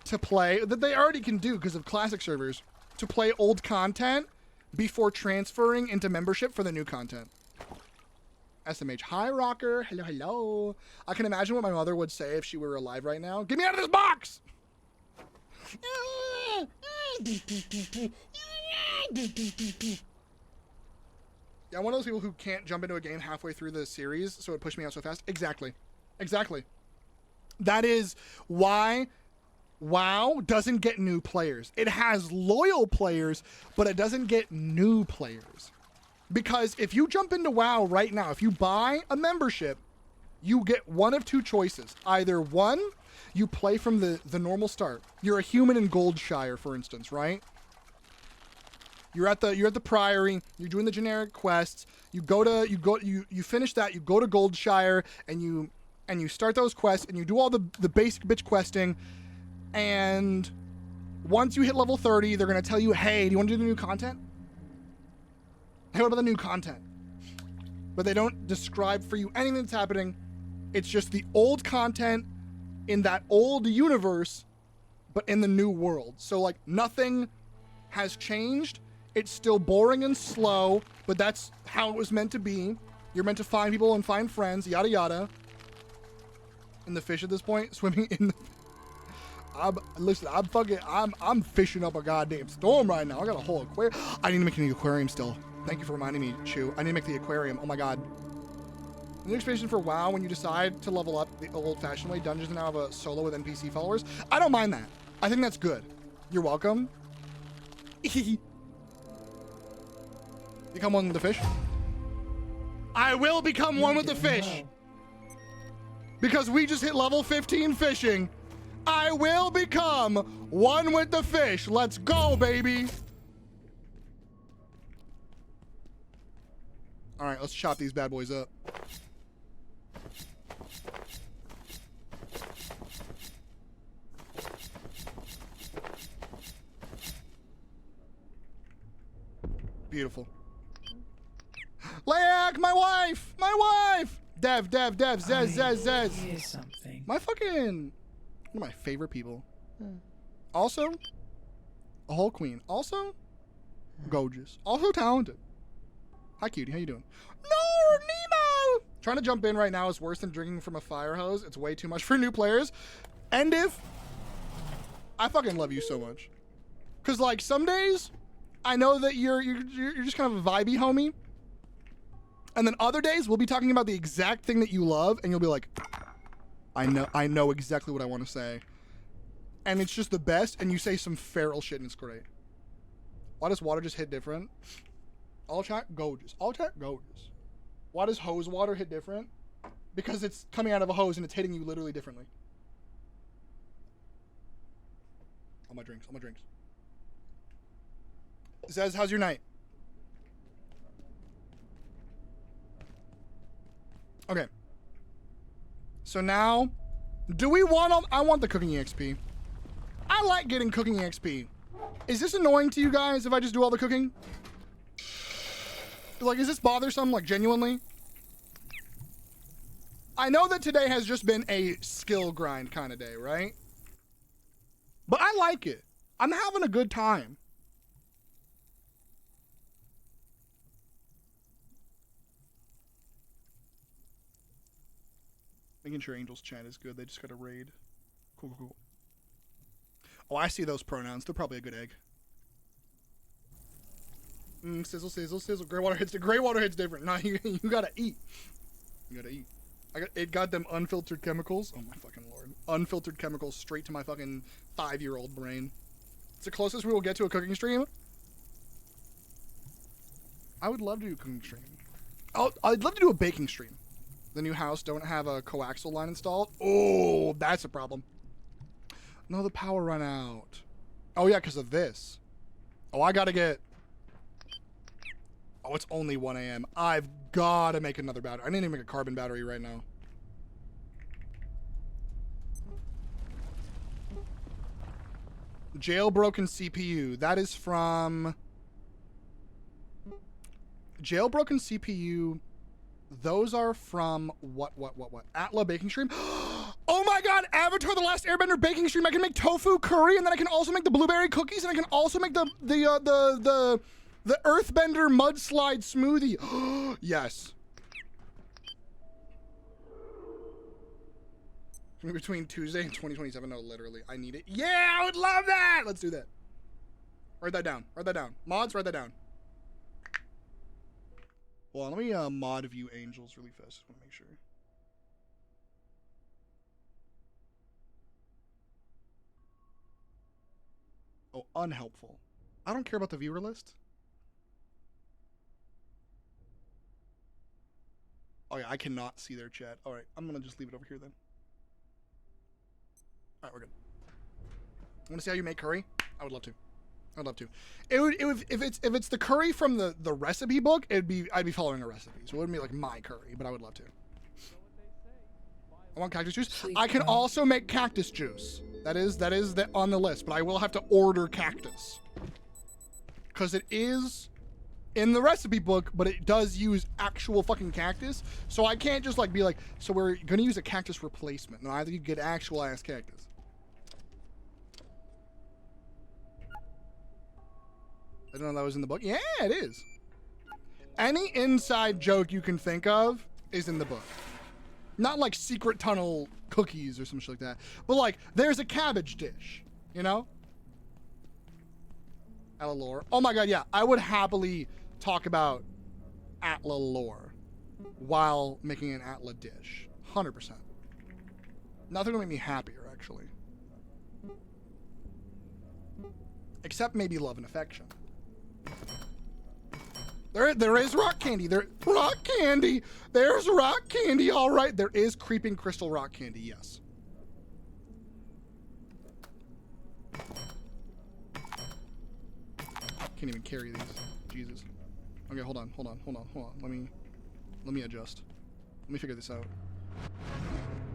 to play that they already can do because of classic servers, to play old content before transferring into membership for the new content. SMH, hi Rocker, hello, hello. I can imagine what my mother would say if she were alive right now. Get me out of this box! Yeah, I'm one of those people who can't jump into a game halfway through the series, so it pushed me out so fast. Exactly. Exactly. That is why WoW doesn't get new players. It has loyal players, but it doesn't get new players. Because if you jump into WoW right now, if you buy a membership, you get one of two choices. Either one, you play from the normal start. You're a human in Goldshire, for instance, right? You're at the Priory, you're doing the generic quests, you finish that, you go to Goldshire, and you start those quests, and you do all the basic bitch questing, and Once you hit level 30, they're gonna tell you, hey, do you want to do the new content? Hey, what about the new content? But they don't describe for you anything that's happening. It's just the old content in that old universe, but in the new world. So like nothing has changed. It's still boring and slow, but that's how it was meant to be. You're meant to find people and find friends, yada yada. And the fish at this point, swimming in the... I'm fishing up a goddamn storm right now. I got a whole aquarium. I need to make a new aquarium still. Thank you for reminding me, Chew. I need to make the aquarium. Oh my god. The new expansion for WoW, when you decide to level up the old-fashioned way, dungeons now have a solo with NPC followers. I don't mind that. I think that's good. You're welcome. Become one with the fish. I will become one with the fish. Because we just hit level 15 fishing. I will become one with the fish. Let's go, baby. All right, let's chop these bad boys up. Beautiful. Layak, my wife! My wife! Dev, Zez. Here's something. My fucking... One of my favorite people. Also, a whole queen. Also, gorgeous. Also talented. Hi, cutie. How you doing? No, Nemo! Trying to jump in right now is worse than drinking from a fire hose. It's way too much for new players. And if... I fucking love you so much. Because, like, some days, I know that you're just kind of a vibey homie. And then other days, we'll be talking about the exact thing that you love, and you'll be like... I know exactly what I want to say. And it's just the best, and you say some feral shit, and it's great. Why does water just hit different? All chat, gorgeous. All chat, gorgeous. Why does hose water hit different? Because it's coming out of a hose, and it's hitting you literally differently. All my drinks, all my drinks. Zez, how's your night? Okay. So now, do we want I want the cooking EXP. I like getting cooking EXP. Is this annoying to you guys if I just do all the cooking? Like, is this bothersome, like, genuinely? I know that today has just been a skill grind kind of day, right? But I like it. I'm having a good time. Making sure Angel's chat is good. They just got a raid. Cool. Oh, I see those pronouns. They're probably a good egg. Sizzle. Greywater hits different. Nah, you gotta eat. You gotta eat. It got them unfiltered chemicals. Oh my fucking lord. Unfiltered chemicals straight to my fucking 5-year-old brain. It's the closest we will get to a cooking stream. I would love to do a cooking stream. I'd love to do a baking stream. The new house don't have a coaxial line installed. Oh, that's a problem. No, the power run out. Oh yeah, because of this. Oh, I gotta get... Oh, it's only 1 a.m. I've gotta make another battery. I need to make a carbon battery right now. Jailbroken CPU. That is from... Jailbroken CPU... Those are from what? Atla baking stream? Oh my god, Avatar The Last Airbender baking stream. I can make tofu curry, and then I can also make the blueberry cookies, and I can also make the Earthbender mudslide smoothie. Yes. Between Tuesday and 2027, no, literally. I need it. Yeah, I would love that! Let's do that. Write that down. Mods, write that down. Well, let me mod view Angels really fast. Just want to make sure. Oh, unhelpful. I don't care about the viewer list. Oh yeah, I cannot see their chat. All right, I'm gonna just leave it over here then. All right, we're good. Want to see how you make curry? I would love to. I'd love to. It would if it's the curry from the recipe book, I'd be following a recipe. So it wouldn't be like my curry, but I would love to. I want cactus juice. I can also make cactus juice. That is on the list, but I will have to order cactus. Because it is in the recipe book, but it does use actual fucking cactus. So I can't just like be like, so we're gonna use a cactus replacement. No, I think you get actual ass cactus. I don't know that was in the book. Yeah, it is. Any inside joke you can think of is in the book. Not like secret tunnel cookies or some shit like that. But like, there's a cabbage dish, you know? Atla lore. Oh my god, yeah. I would happily talk about Atla lore while making an Atla dish. 100%. Nothing will make me happier, actually. Except maybe love and affection. There is rock candy. Rock candy. There's rock candy. All right. There is creeping crystal rock candy. Yes. Can't even carry these. Jesus. Okay, hold on. Let me adjust. Let me figure this out.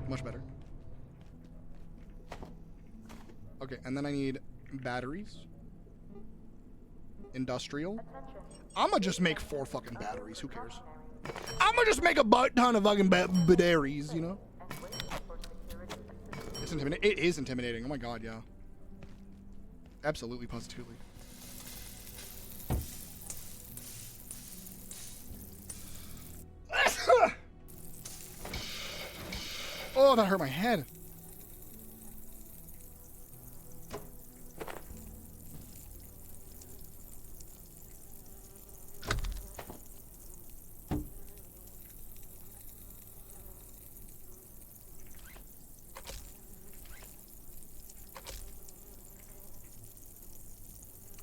Much better. Okay, and then I need batteries. Industrial. I'ma just make 4 fucking batteries. Who cares? I'ma just make a butt ton of fucking batteries, you know? It's intimidating. It is intimidating. Oh my god, yeah. Absolutely, positively. Oh, that hurt my head.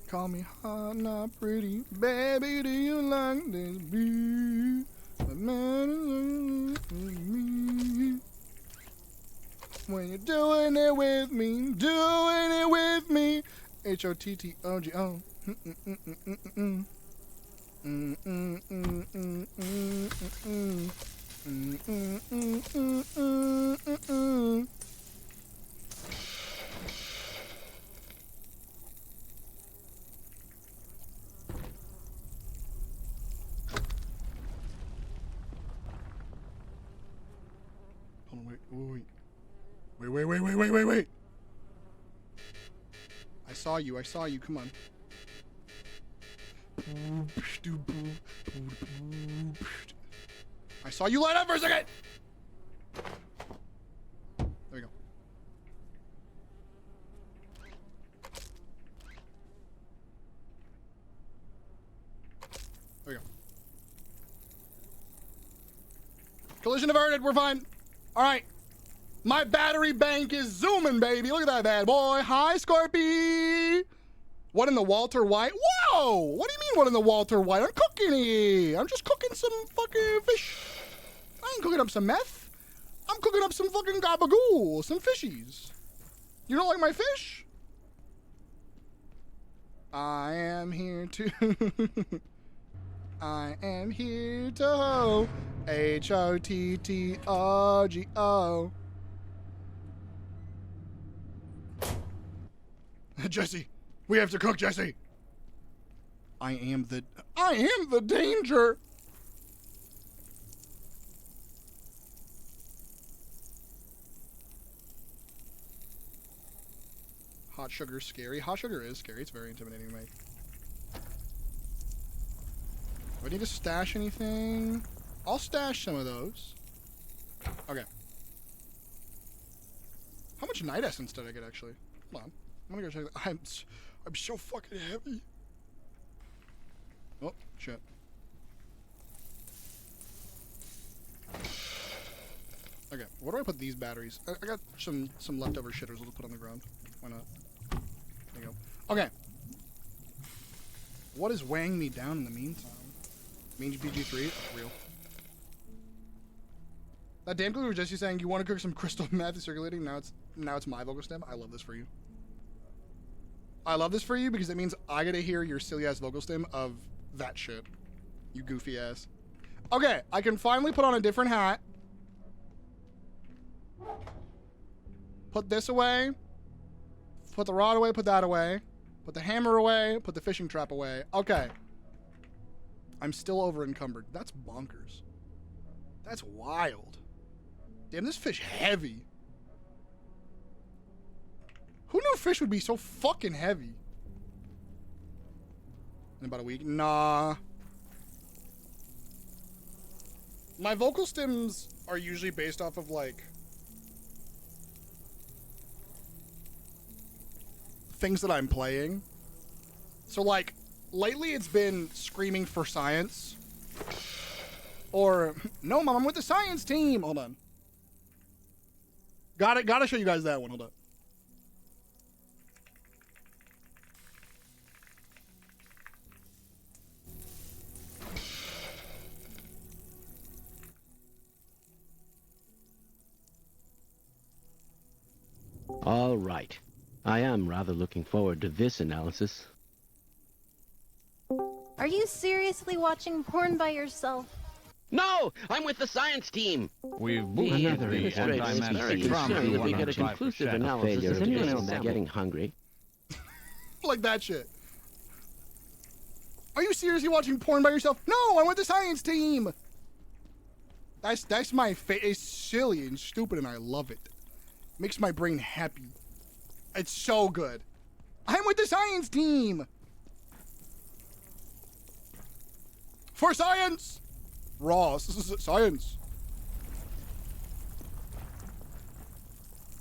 Call me hot, not pretty. Baby, do you like this beat? When you're doing it with me. H-O-T-T-O-G-O. Wait. I saw you, come on. I saw you light up for a second! There we go. There we go. Collision averted, we're fine. Alright. My battery bank is zooming, baby. Look at that bad boy. Hi, Scorpy. What in the Walter White? Whoa! What do you mean, what in the Walter White? I'm cooking here. I'm just cooking some fucking fish. I ain't cooking up some meth. I'm cooking up some fucking gabagool, some fishies. You don't like my fish? I am here to... I am here to ho. H-O-T-T-O-G-O. Jesse, we have to cook, Jesse. I am the danger. Hot sugar is scary. Hot sugar is scary. It's very intimidating to make. Do I need to stash anything? I'll stash some of those. Okay. How much night essence did I get actually? Hold on. I'm gonna go check that. I'm so fucking heavy. Oh, shit. Okay, where do I put these batteries? I got some leftover shitters I'll just put on the ground. Why not? There you go. Okay. What is weighing me down in the meantime? Mean PG3? Real. That damn cookie was Jesse saying you want to cook some crystal meth circulating. Now it's my vocal stem. I love this for you. I love this for you because it means I get to hear your silly ass vocal stem of that shit. You goofy ass. Okay, I can finally put on a different hat. Put this away. Put the rod away, put that away. Put the hammer away, put the fishing trap away. Okay. I'm still over encumbered. That's bonkers. That's wild. Damn, this fish heavy. Who knew fish would be so fucking heavy? In about a week? Nah. My vocal stems are usually based off of, like, things that I'm playing. So, like, lately it's been screaming for science. Or, no, Mom, I'm with the science team. Hold on. Gotta show you guys that one. Hold on. All right. I am rather looking forward to this analysis. Are you seriously watching porn by yourself? No! I'm with the science team! We've Another very concerned that we get a conclusive analysis. Is anyone else getting hungry? Like that shit. Are you seriously watching porn by yourself? No, I'm with the science team. That's my face. It's silly and stupid, and I love it. Makes my brain happy. It's so good. I'm with the science team. For science. Raw science.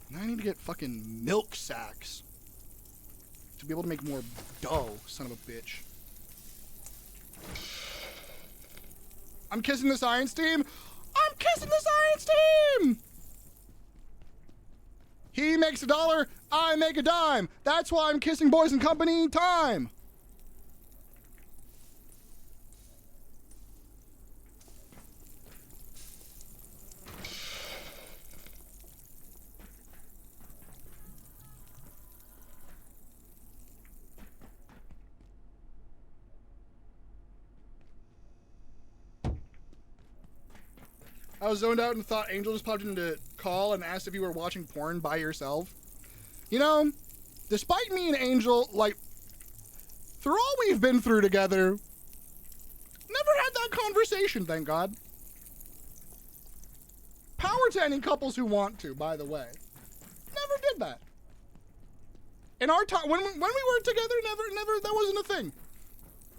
Now I need to get fucking milk sacks to be able to make more dough, son of a bitch. I'm kissing the science team. I'm kissing the science team. He makes $1, I make a dime. That's why I'm kissing boys and company time. I was zoned out and thought Angel just popped into call and asked if you were watching porn by yourself. You know, despite me and Angel, like, through all we've been through together, never had that conversation, thank God. Power to any couples who want to, by the way. Never did that. In our time, when we were together, never, that wasn't a thing.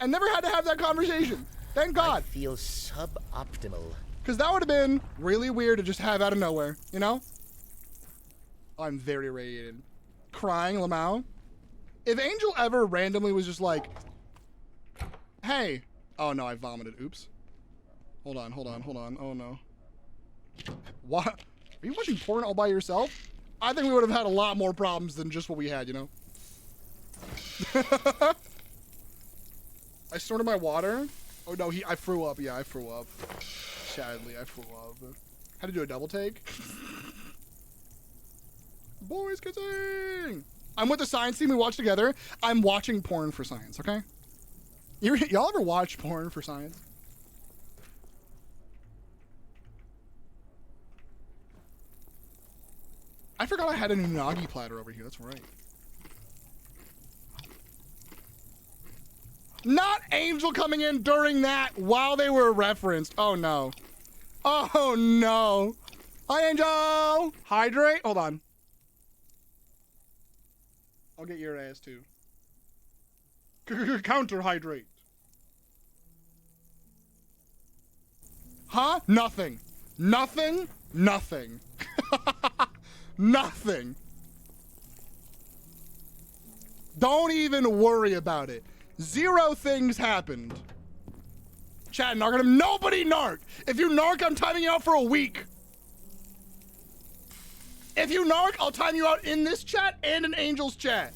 And never had to have that conversation. Thank God. I feel suboptimal. Because that would have been really weird to just have out of nowhere, you know? I'm very irradiated. Crying, Lamau. If Angel ever randomly was just like, hey. Oh no, I vomited. Oops. Hold on. Oh no. What? Are you watching porn all by yourself? I think we would have had a lot more problems than just what we had, you know? I snorted my water. Oh no, I threw up. Yeah, I threw up. Sadly, I flew up. Had to do a double take. Boys kissing! I'm with the science team we watch together. I'm watching porn for science, okay? Y'all ever watch porn for science? I forgot I had an unagi platter over here. That's right. Not Angel coming in during that while they were referenced. Oh no. Oh no. Hi, Angel. Hydrate. Hold on. I'll get your ass too. Counter hydrate. Huh? Nothing. Nothing. Nothing. Nothing. Don't even worry about it. 0 things happened. Chat, narc him. Nobody narc. If you narc, I'm timing you out for a week. If you narc, I'll time you out in this chat and in Angel's chat.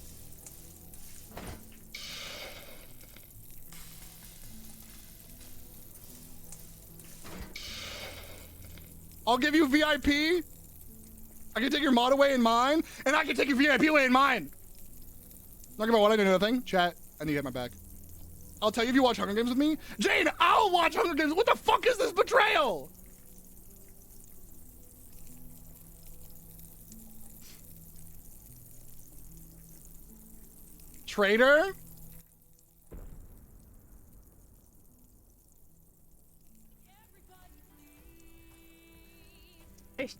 I'll give you VIP. I can take your mod away in mine, and I can take your VIP away in mine. Not about what I do nothing. Chat, I need to get my back. I'll tell you if you watch Hunger Games with me. Jane, I'll watch Hunger Games. What the fuck is this betrayal? Traitor? It's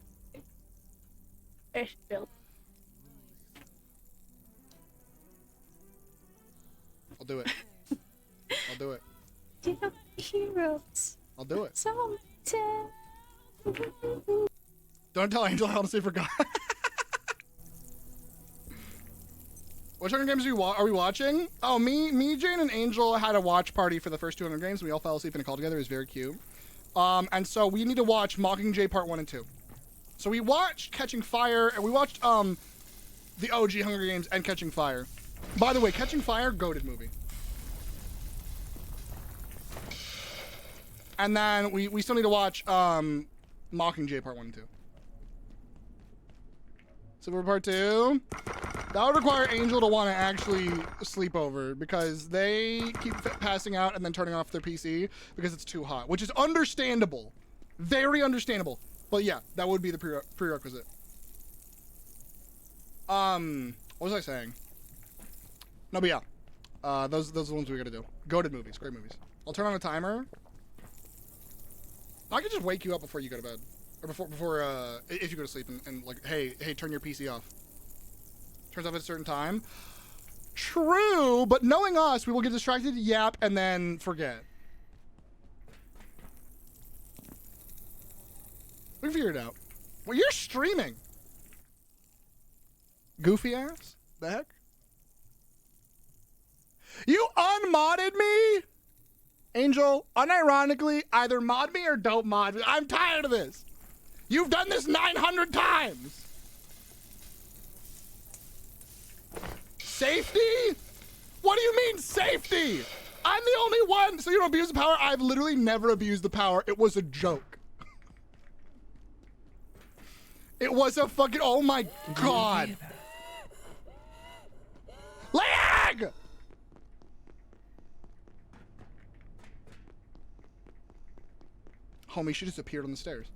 built. I'll do it. I'll do it. Dear heroes. I'll do it. So Don't tell Angel I honestly forgot. Which Hunger Games are we watching? Oh, me, Jane, and Angel had a watch party for the first 200 games. We all fell asleep in a call together. It was very cute. And so we need to watch Mockingjay Part 1 and 2. So we watched Catching Fire, and we watched the OG Hunger Games and Catching Fire. By the way, Catching Fire, goated movie. And then we still need to watch Mockingjay Part 1 and 2. So for Part 2, that would require Angel to want to actually sleep over because they keep passing out and then turning off their PC because it's too hot, which is understandable. Very understandable. But yeah, that would be the prerequisite. What was I saying? No, but yeah. Those are the ones we gotta do. Goated movies, great movies. I'll turn on a timer. I could just wake you up before you go to bed. Or before if you go to sleep and like, hey, turn your PC off. Turns off at a certain time. True, but knowing us, we will get distracted, yap, and then forget. We can figure it out. Well, you're streaming. Goofy ass? The heck? You unmodded me? Angel, unironically, either mod me or don't mod me. I'm tired of this. You've done this 900 times. Safety? What do you mean safety? I'm the only one. So you don't abuse the power? I've literally never abused the power. It was a joke. It was a fucking, oh my God. Lag! Homie, she just appeared on the stairs.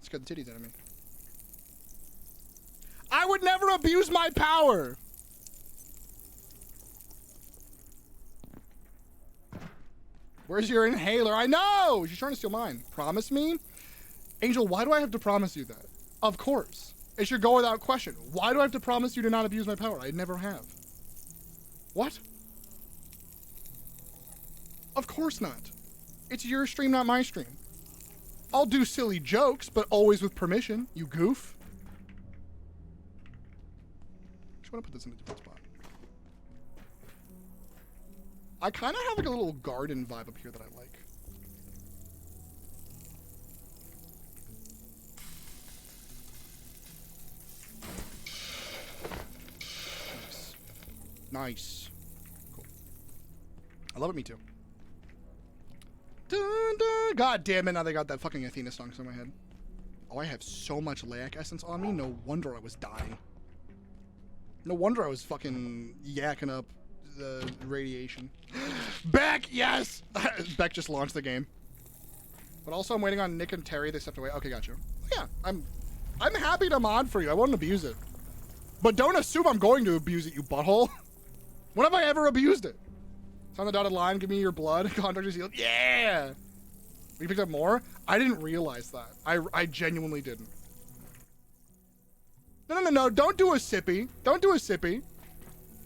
Scared the titties out of me. I would never abuse my power. Where's your inhaler? I know! She's trying to steal mine. Promise me? Angel, why do I have to promise you that? Of course. It should go without question. Why do I have to promise you to not abuse my power? I never have. What? Of course not. It's your stream, not my stream. I'll do silly jokes, but always with permission, you goof. I just want to put this in a different spot. I kind of have like a little garden vibe up here that I like. Nice. Cool. I love it, me too. Dun, dun. God damn it, now they got that fucking Athena song in my head. Oh, I have so much Laic essence on me, no wonder I was dying. No wonder I was fucking yakking up the radiation. Beck, yes! Beck just launched the game. But also I'm waiting on Nick and Terry, they stepped away. Okay, gotcha. Yeah, I'm happy to mod for you, I won't abuse it. But don't assume I'm going to abuse it, you butthole. When have I ever abused it? It's on the dotted line, give me your blood, contract is healed. Yeah! We picked up more? I didn't realize that. I genuinely didn't. No, don't do a sippy. Don't do a sippy.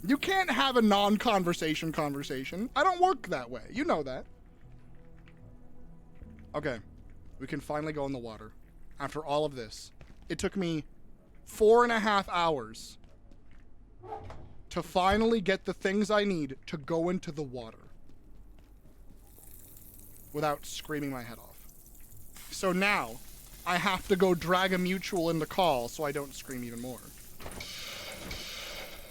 You can't have a non-conversation conversation. I don't work that way. You know that. Okay. We can finally go in the water. After all of this. It took me 4.5 hours to finally get the things I need to go into the water without screaming my head off. So now, I have to go drag a mutual into call so I don't scream even more.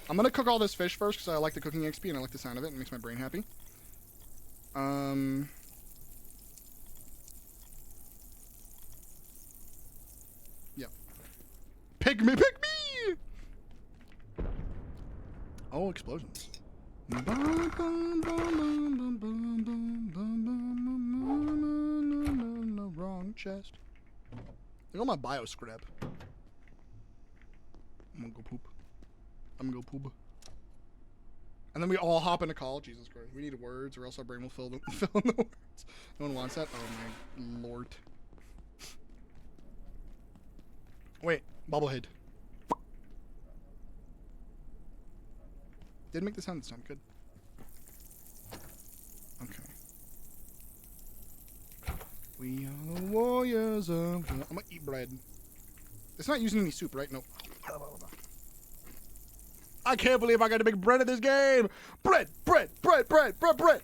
I'm gonna cook all this fish first because I like the cooking XP and I like the sound of it. It makes my brain happy. Yeah. Pick me! Oh, explosions. Wrong chest. Look at my bio script. I'm gonna go poop. And then we all hop in a call. Jesus Christ. We need words or else our brain will fill in the words. No one wants that? Oh my lord. Wait. Bobblehead. Didn't make the sound this time. Good. Okay. We are the warriors of... I'm gonna eat bread. It's not using any soup, right? Nope. I can't believe I got to make bread in this game! Bread! Bread! Bread! Bread! Bread! Bread!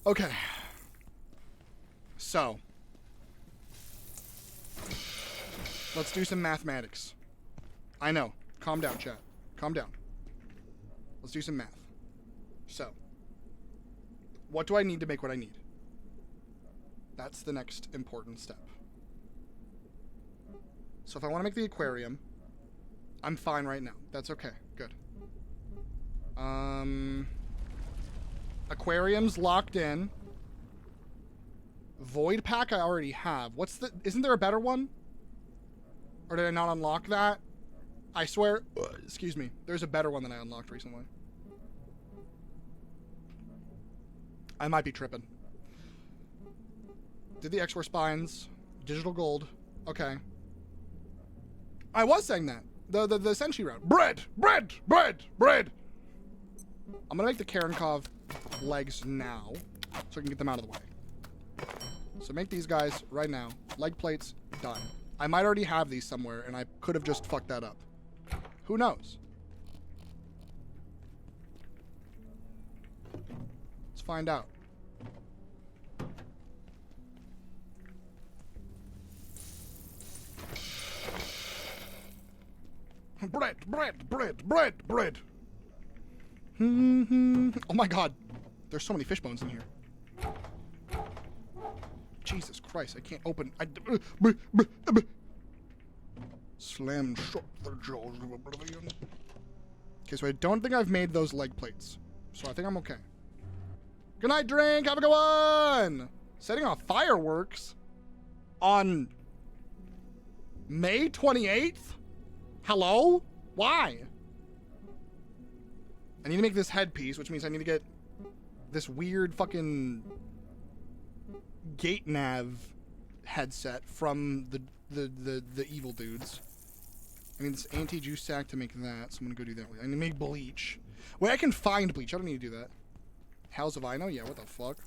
Okay. So. Let's do some mathematics. I know. Calm down, chat. Calm down. Let's do some math. So. What do I need to make what I need? That's the next important step. So if I want to make the aquarium, I'm fine right now. That's okay. Good. Aquarium's locked in. Void pack I already have. What's the... Isn't there a better one? Or did I not unlock that? I swear... excuse me. There's a better one than I unlocked recently. I might be tripping. Did the X-War spines. Digital gold. Okay. I was saying that. The Senshi route. Bread! Bread! Bread! Bread! I'm gonna make the Karenkov legs now, so I can get them out of the way. So make these guys right now. Leg plates, done. I might already have these somewhere, and I could have just fucked that up. Who knows? Let's find out. Bread, bread, bread, bread, bread. Oh my god. There's so many fish bones in here. Jesus Christ, I can't open. Slam shut the jaws of oblivion. Okay, so I don't think I've made those leg plates. So I think I'm okay. Good night, drink. Have a good one. Setting off fireworks on May 28th? Hello? Why? I need to make this headpiece, which means I need to get this weird fucking gate nav headset from the evil dudes. I need this anti-juice sack to make that, so I'm gonna go do that. I need to make bleach. Wait, I can find bleach. I don't need to do that. House of Ino? Yeah, what the fuck?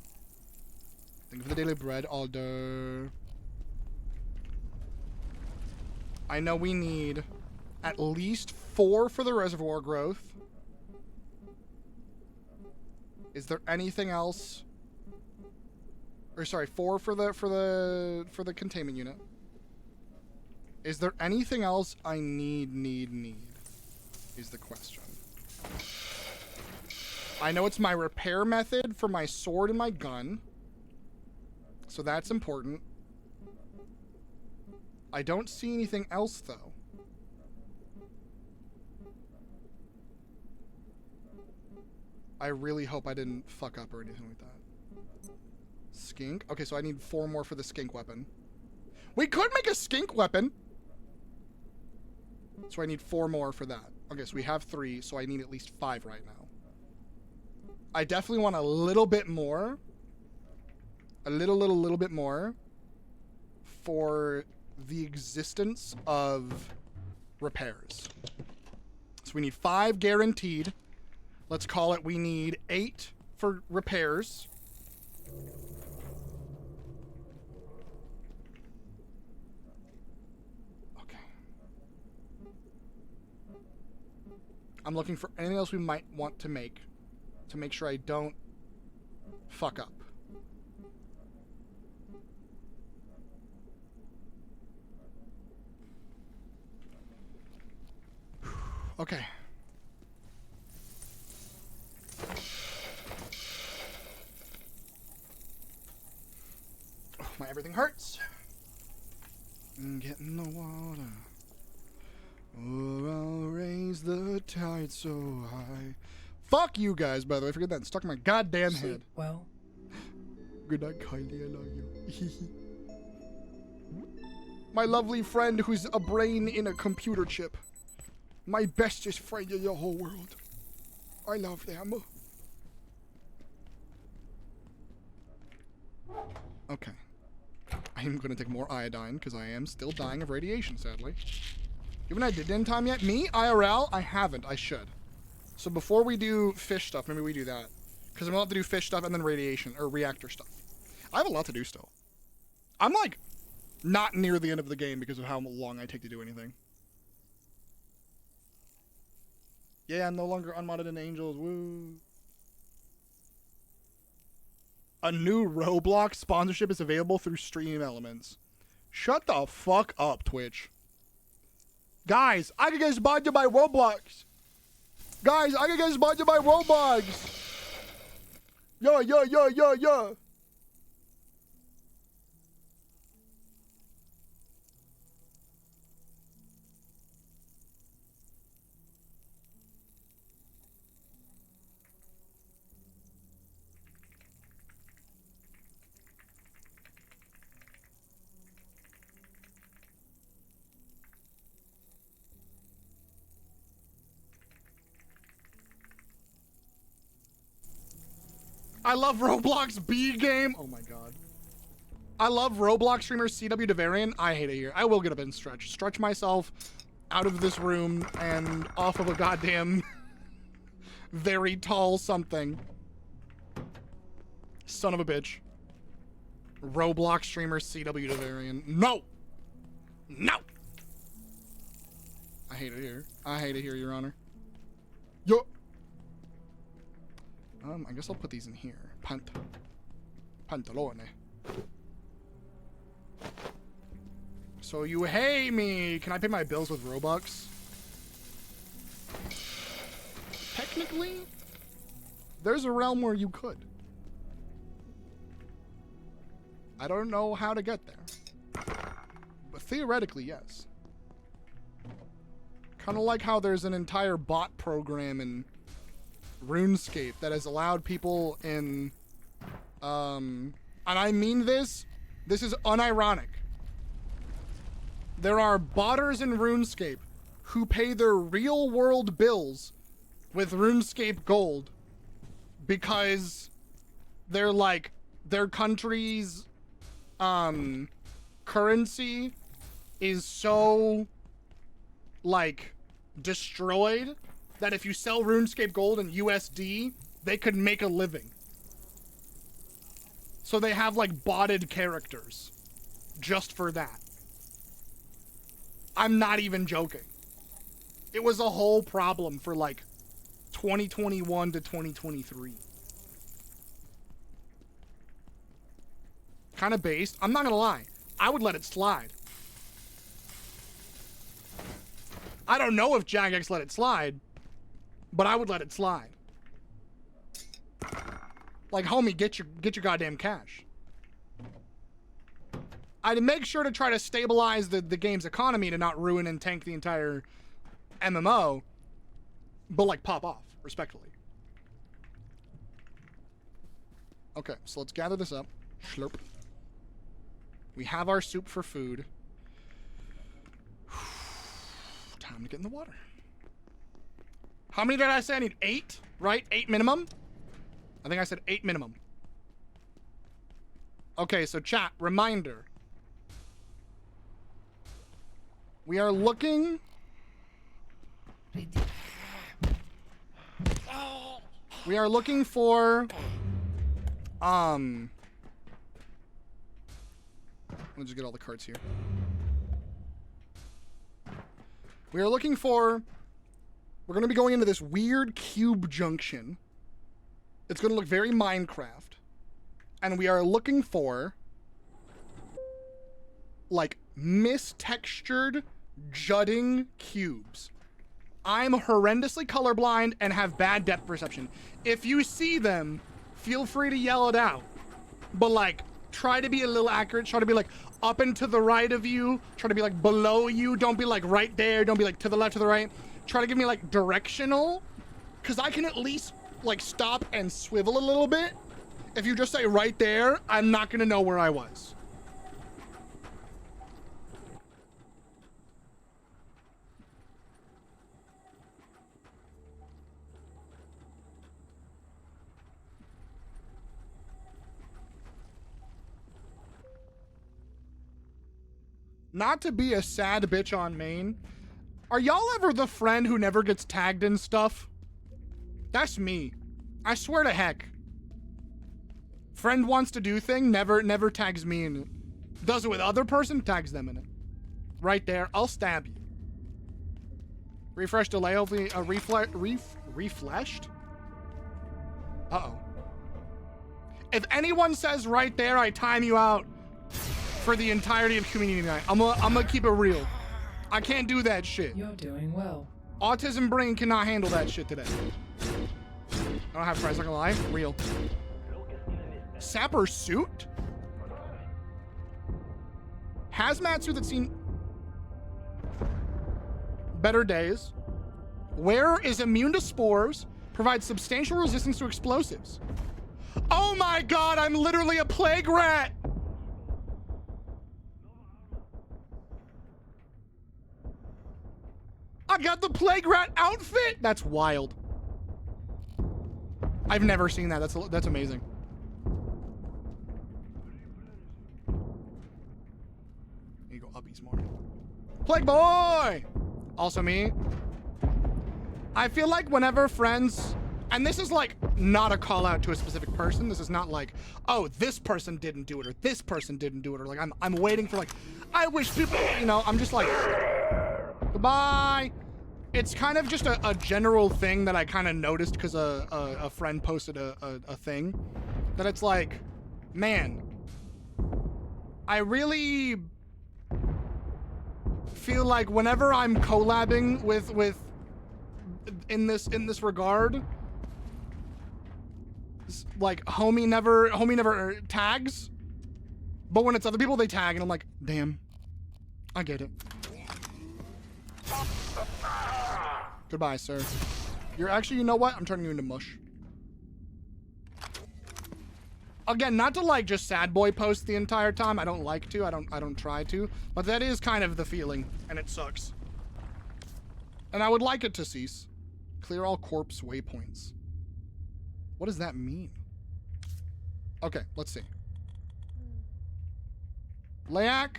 Thank you for the daily bread, Alder. I know we need at least 4 for the reservoir growth. Is there anything else? Or sorry, 4 for the containment unit. Is there anything else I need? Is the question. I know it's my repair method for my sword and my gun. So that's important. I don't see anything else though. I really hope I didn't fuck up or anything like that. Skink? Okay, so I need 4 more for the skink weapon. We could make a skink weapon! So I need 4 more for that. Okay, so we have 3, so I need at least 5 right now. I definitely want a little bit more. A little bit more. For the existence of repairs. So we need 5 guaranteed. Let's call it, we need 8 for repairs. Okay. I'm looking for anything else we might want to make sure I don't fuck up. Okay. Oh, my everything hurts. Get in the water, or I'll raise the tide so high. Fuck you guys, by the way. Forget that. It's stuck in my goddamn head. Well. Good night, Kylie. I love you. My lovely friend who's a brain in a computer chip. My bestest friend in the whole world. I love them. Okay. I am going to take more iodine because I am still dying of radiation, sadly. You haven't had din time yet? Me? IRL? I haven't. I should. So before we do fish stuff, maybe we do that. Because I'm going to have to do fish stuff and then radiation, or reactor stuff. I have a lot to do still. I'm like, not near the end of the game because of how long I take to do anything. Yeah, I'm no longer unmodded in Angels. Woo. A new Roblox sponsorship is available through Stream Elements. Shut the fuck up, Twitch. Guys, I can get sponsored by Roblox. Guys, I can get sponsored by Roblox. Yeah. I love Roblox B game. Oh my god. I love Roblox streamer CW Devarian. I hate it here. I will get up and stretch myself out of this room and off of a goddamn very tall something. Son of a bitch. Roblox streamer CW Devarian. No! No! I hate it here. I hate it here, Your Honor. Yo! I guess I'll put these in here. Pantalone. So you hate me. Can I pay my bills with Robux? Technically, there's a realm where you could. I don't know how to get there. But theoretically, yes. Kind of like how there's an entire bot program in RuneScape that has allowed people in and I mean this is unironic. There are botters in RuneScape who pay their real world bills with RuneScape gold because they're like their country's currency is so like destroyed that if you sell RuneScape gold in USD, they could make a living. So they have like botted characters just for that. I'm not even joking. It was a whole problem for like 2021 to 2023. Kind of based. I'm not gonna lie. I would let it slide. I don't know if Jagex let it slide, but I would let it slide. Like, homie, get your goddamn cash. I'd make sure to try to stabilize the game's economy to not ruin and tank the entire MMO, but like pop off, respectfully. Okay, so let's gather this up. Slurp. We have our soup for food. Time to get in the water. How many did I say I need? 8, right? 8 minimum? I think I said 8 minimum. Okay, so chat, reminder. We are looking... We are looking for... Let me just get all the cards here. We are looking for... We're going to be going into this weird cube junction. It's going to look very Minecraft. And we are looking for... like, mistextured, jutting cubes. I'm horrendously colorblind and have bad depth perception. If you see them, feel free to yell it out. But, like, try to be a little accurate. Try to be, like, up and to the right of you. Try to be, like, below you. Don't be, like, right there. Don't be, like, to the left, to the right. Try to give me, like, directional. Because I can at least, like, stop and swivel a little bit. If you just say right there, I'm not going to know where I was. not to be a sad bitch on main, are y'all ever the friend who never gets tagged in stuff? That's me. I swear to heck. Friend wants to do thing, never tags me in it. Does it with other person, tags them in it. Right there, I'll stab you. Refresh delay, hopefully refreshed? Uh-oh. If anyone says right there, I time you out for the entirety of community night, I'm gonna keep it real. I can't do that shit. You're doing well. Autism brain cannot handle that shit today. I don't have price, not gonna lie. Real. Sapper suit? Hazmat suit that's seen better days. Wearer is immune to spores. Provides substantial resistance to explosives. Oh my god, I'm literally a plague rat! I got the plague rat outfit! That's wild. I've never seen that. That's amazing. You go uppies more. Plague boy! Also me. I feel like whenever friends, and this is like not a call out to a specific person. This is not like, oh, this person didn't do it or this person didn't do it, or like I'm waiting for like, I wish people, you know, I'm just like, goodbye. It's kind of just a general thing that I kind of noticed because a friend posted a thing that it's like, man, I really feel like whenever I'm collabing with in this regard, like homie never tags, but when it's other people they tag, and I'm like, damn, I get it. Goodbye, sir. You're actually, you know what? I'm turning you into mush. Again, not to like just sad boy post the entire time. I don't like to. I don't try to. But that is kind of the feeling, and it sucks. And I would like it to cease. Clear all corpse waypoints. What does that mean? Okay, let's see. Layak.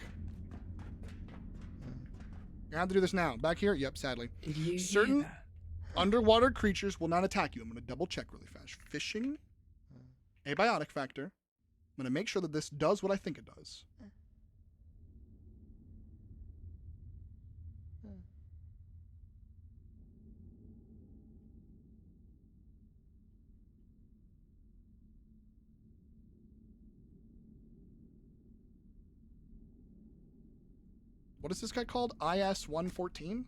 I have to do this now. Back here? Yep, sadly. Certain underwater creatures will not attack you. I'm going to double check really fast. Fishing. Abiotic Factor. I'm going to make sure that this does what I think it does. What is this guy called? IS-114?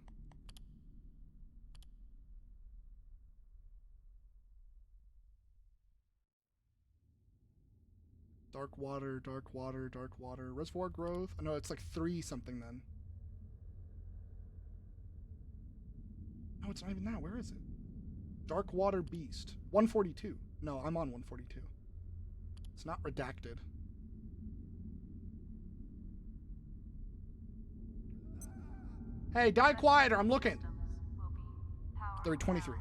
Dark water, dark water, dark water. Reservoir growth? Oh, no, it's like 3 something then. No, it's not even that. Where is it? Dark water beast. 142. No, I'm on 142. It's not redacted. Hey, die quieter, I'm looking. 23.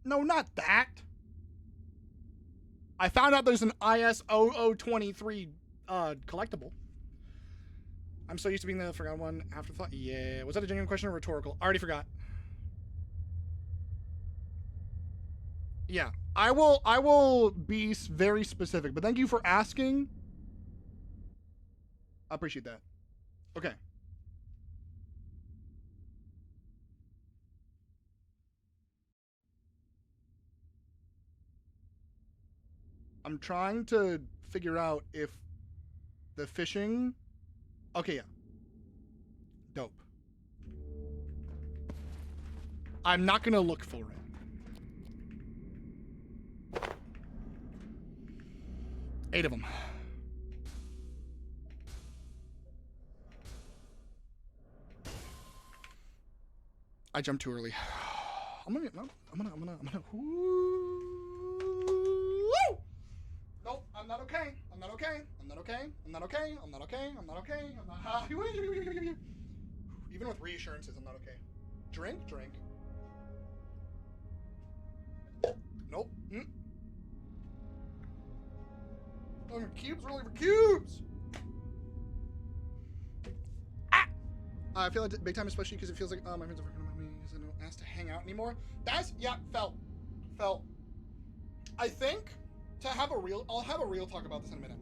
No, not that. I found out there's an IS-0023 collectible. I'm so used to being the forgotten one. Afterthought. Yeah. Was that a genuine question or rhetorical? I already forgot. Yeah. I will be very specific, but thank you for asking. I appreciate that. Okay. I'm trying to figure out if the fishing... Okay, yeah. Dope. I'm not gonna look for it. 8 of them. I jumped too early. I'm gonna. Woo! Nope, I'm not okay. I'm not okay. I'm not okay. I'm not okay. I'm not okay. I'm not okay. I'm not. Even with reassurances, I'm not okay. Drink. Nope. Oh, cubes are only for cubes! Ah! I feel like big time, especially because it feels like, my friends are working with me because I don't ask to hang out anymore. Felt. I think I'll have a real talk about this in a minute.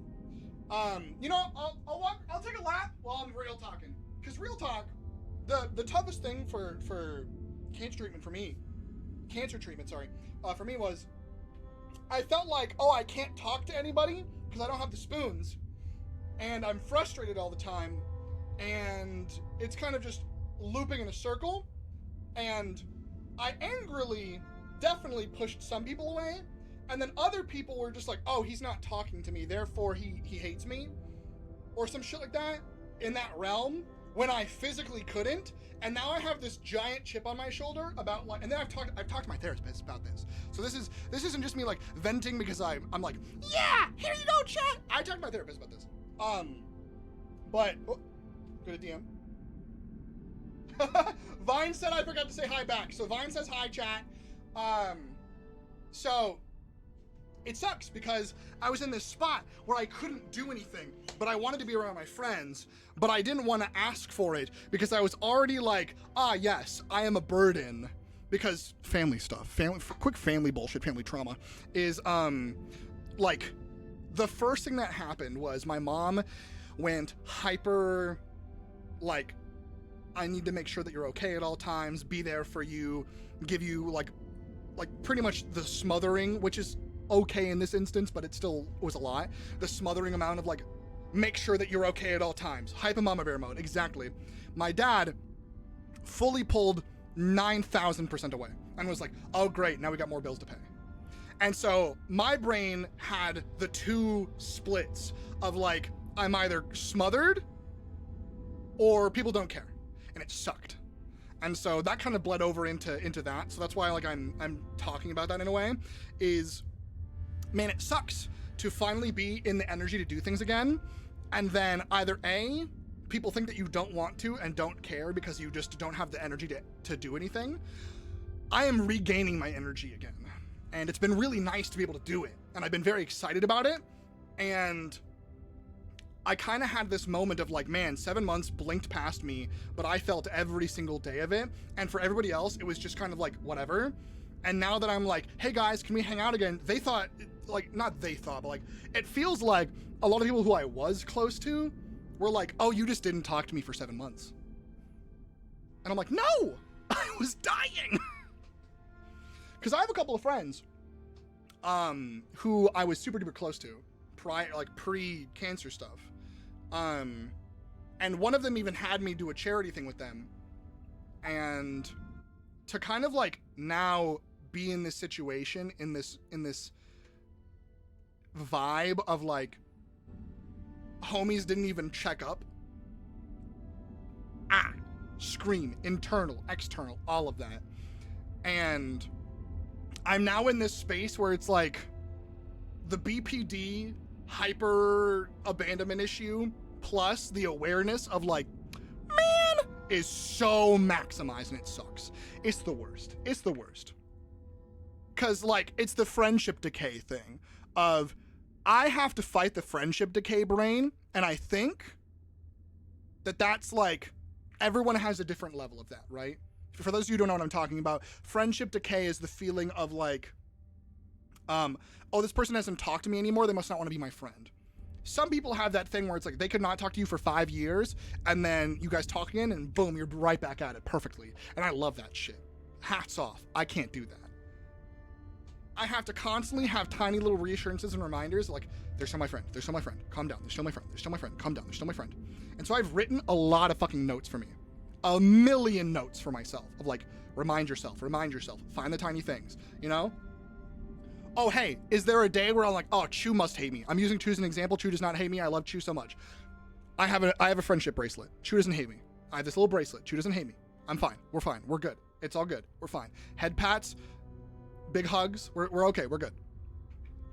I'll take a lap while I'm real talking. Because real talk, the toughest thing for cancer treatment for me was, I felt like, I can't talk to anybody because I don't have the spoons, and I'm frustrated all the time, and it's kind of just looping in a circle, and I angrily definitely pushed some people away, and then other people were just like, oh, he's not talking to me, therefore he hates me, or some shit like that, in that realm, when I physically couldn't, and now I have this giant chip on my shoulder about what, and then I've talked to my therapist about this. So this isn't just me like venting because I'm like, yeah, here you go, chat. I talked to my therapist about this. But go to DM. Vine said I forgot to say hi back. So Vine says hi, chat. So it sucks because I was in this spot where I couldn't do anything, but I wanted to be around my friends, but I didn't want to ask for it because I was already like, yes, I am a burden, because family stuff, quick family bullshit, family trauma is, like, the first thing that happened was my mom went hyper, like, I need to make sure that you're okay at all times, be there for you, give you, like pretty much the smothering, which is okay in this instance, but it still was a lot. The smothering amount of like, make sure that you're okay at all times. Hyper mama bear mode, exactly. My dad fully pulled 9,000% away and was like, oh great, now we got more bills to pay. And so my brain had the two splits of like, I'm either smothered or people don't care. And it sucked. And so that kind of bled over into that. So that's why like I'm talking about that in a way, is, man, it sucks to finally be in the energy to do things again. And then either A, people think that you don't want to and don't care because you just don't have the energy to do anything. I am regaining my energy again. And it's been really nice to be able to do it. And I've been very excited about it. And I kind of had this moment of like, man, 7 months blinked past me, but I felt every single day of it. And for everybody else, it was just kind of like, whatever. And now that I'm like, hey guys, can we hang out again? They thought, like, not they thought, but like, it feels like a lot of people who I was close to were like, oh, you just didn't talk to me for 7 months. And I'm like, no, I was dying. Because I have a couple of friends who I was super duper close to pre-cancer stuff. And one of them even had me do a charity thing with them. And to kind of like now be in this situation, in this vibe of like, homies didn't even check up. Scream, internal, external, all of that. And I'm now in this space where it's like the BPD hyper abandonment issue plus the awareness of like, man, is so maximized and it sucks. It's the worst. It's the worst. Cause like, it's the friendship decay thing of, I have to fight the friendship decay brain. And I think that that's like, everyone has a different level of that, right? For those of you who don't know what I'm talking about, friendship decay is the feeling of like, oh, this person hasn't talked to me anymore, they must not want to be my friend. Some people have that thing where it's like, they could not talk to you for 5 years, and then you guys talk again, and boom, you're right back at it perfectly. And I love that shit. Hats off. I can't do that. I have to constantly have tiny little reassurances and reminders like, they're still my friend, they're still my friend, calm down, they're still my friend, they're still my friend, calm down, they're still my friend. And so I've written a lot of fucking notes for me. A million notes for myself of like, remind yourself, find the tiny things, you know? Oh, hey, is there a day where I'm like, oh, Chew must hate me? I'm using Chew as an example. Chew does not hate me. I love Chew so much. I have a friendship bracelet. Chew doesn't hate me. I have this little bracelet. Chew doesn't hate me. I'm fine. We're fine. We're good. It's all good. We're fine. Head pats, big hugs. We're okay. We're good.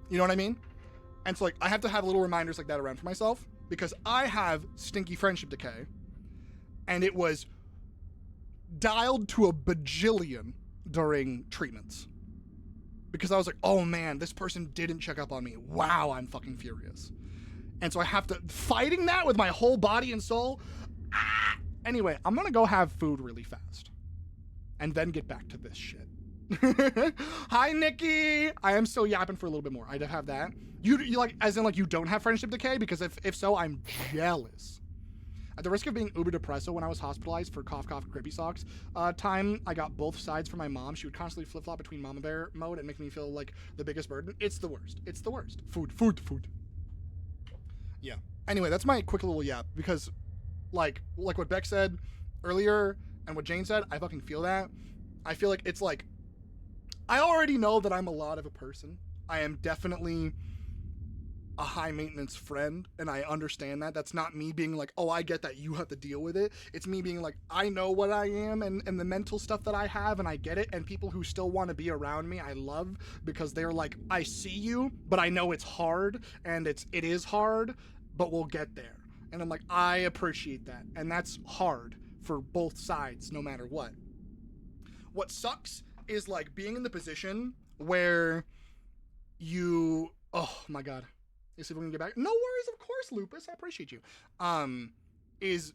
You know what I mean? And so like, I have to have little reminders like that around for myself because I have stinky friendship decay. And it was dialed to a bajillion during treatments. Because I was like, oh man, this person didn't check up on me. Wow, I'm fucking furious. And so I have to, fighting that with my whole body and soul. Anyway, I'm gonna go have food really fast. And then get back to this shit. Hi, Nikki. I am still yapping for a little bit more. I have that. You like, as in like you don't have friendship decay? Because if so, I'm jealous. At the risk of being uber depresso when I was hospitalized for cough grippy socks time, I got both sides from my mom. She would constantly flip-flop between mama bear mode and make me feel like the biggest burden. It's the worst. It's the worst. Food. Yeah. Anyway, that's my quick little yap because like what Beck said earlier and what Jane said, I fucking feel that. I feel like it's like, I already know that I'm a lot of a person. I am definitely a high maintenance friend, and I understand that. That's not me being like, oh, I get that you have to deal with it. It's me being like, I know what I am and the mental stuff that I have, and I get it. And people who still want to be around me, I love, because they're like, I see you, but I know it's hard, and it is hard, but we'll get there. And I'm like, I appreciate that. And that's hard for both sides, no matter what. What sucks is like being in the position where you, oh my God. Let's see if we can get back. No worries, of course, Lupus. I appreciate you. Is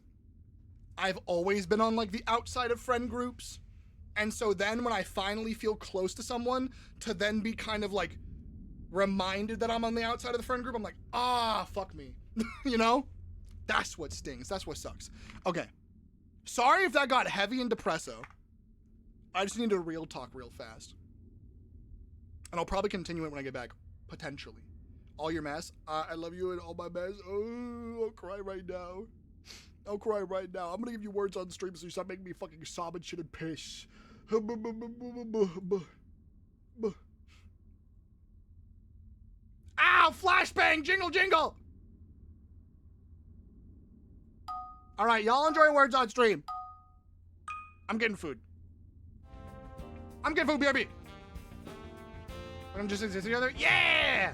I've always been on like the outside of friend groups. And so then when I finally feel close to someone, to then be kind of like reminded that I'm on the outside of the friend group, I'm like, fuck me. You know? That's what stings. That's what sucks. Okay. Sorry if that got heavy and depresso. I just need to real talk real fast. And I'll probably continue it when I get back. Potentially. All your mess. I love you and all my mess. Oh, I'll cry right now. I'm gonna give you words on stream so you stop making me fucking sob and shit and piss. Ow! Flashbang! Jingle, jingle! Alright, y'all enjoy words on stream. I'm getting food. BRB. I'm just together. Yeah!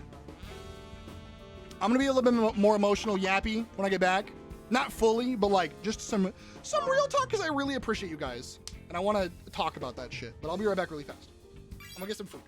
I'm gonna be a little bit more emotional yappy when I get back. Not fully, but like just some real talk, because I really appreciate you guys. And I want to talk about that shit. But I'll be right back really fast. I'm gonna get some food.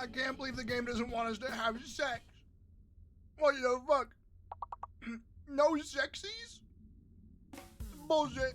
I can't believe the game doesn't want us to have sex. What the fuck? No sexies? Bullshit.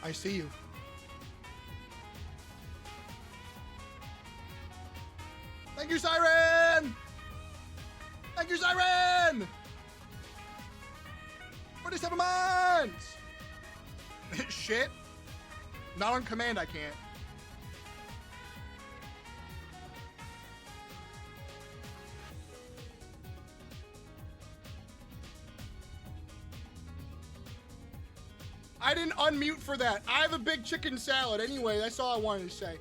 I see you. Thank you, Siren! Thank you, Siren! 47 months! Shit. Not on command, I can't. I didn't unmute for that. I have a big chicken salad. Anyway, that's all I wanted to say.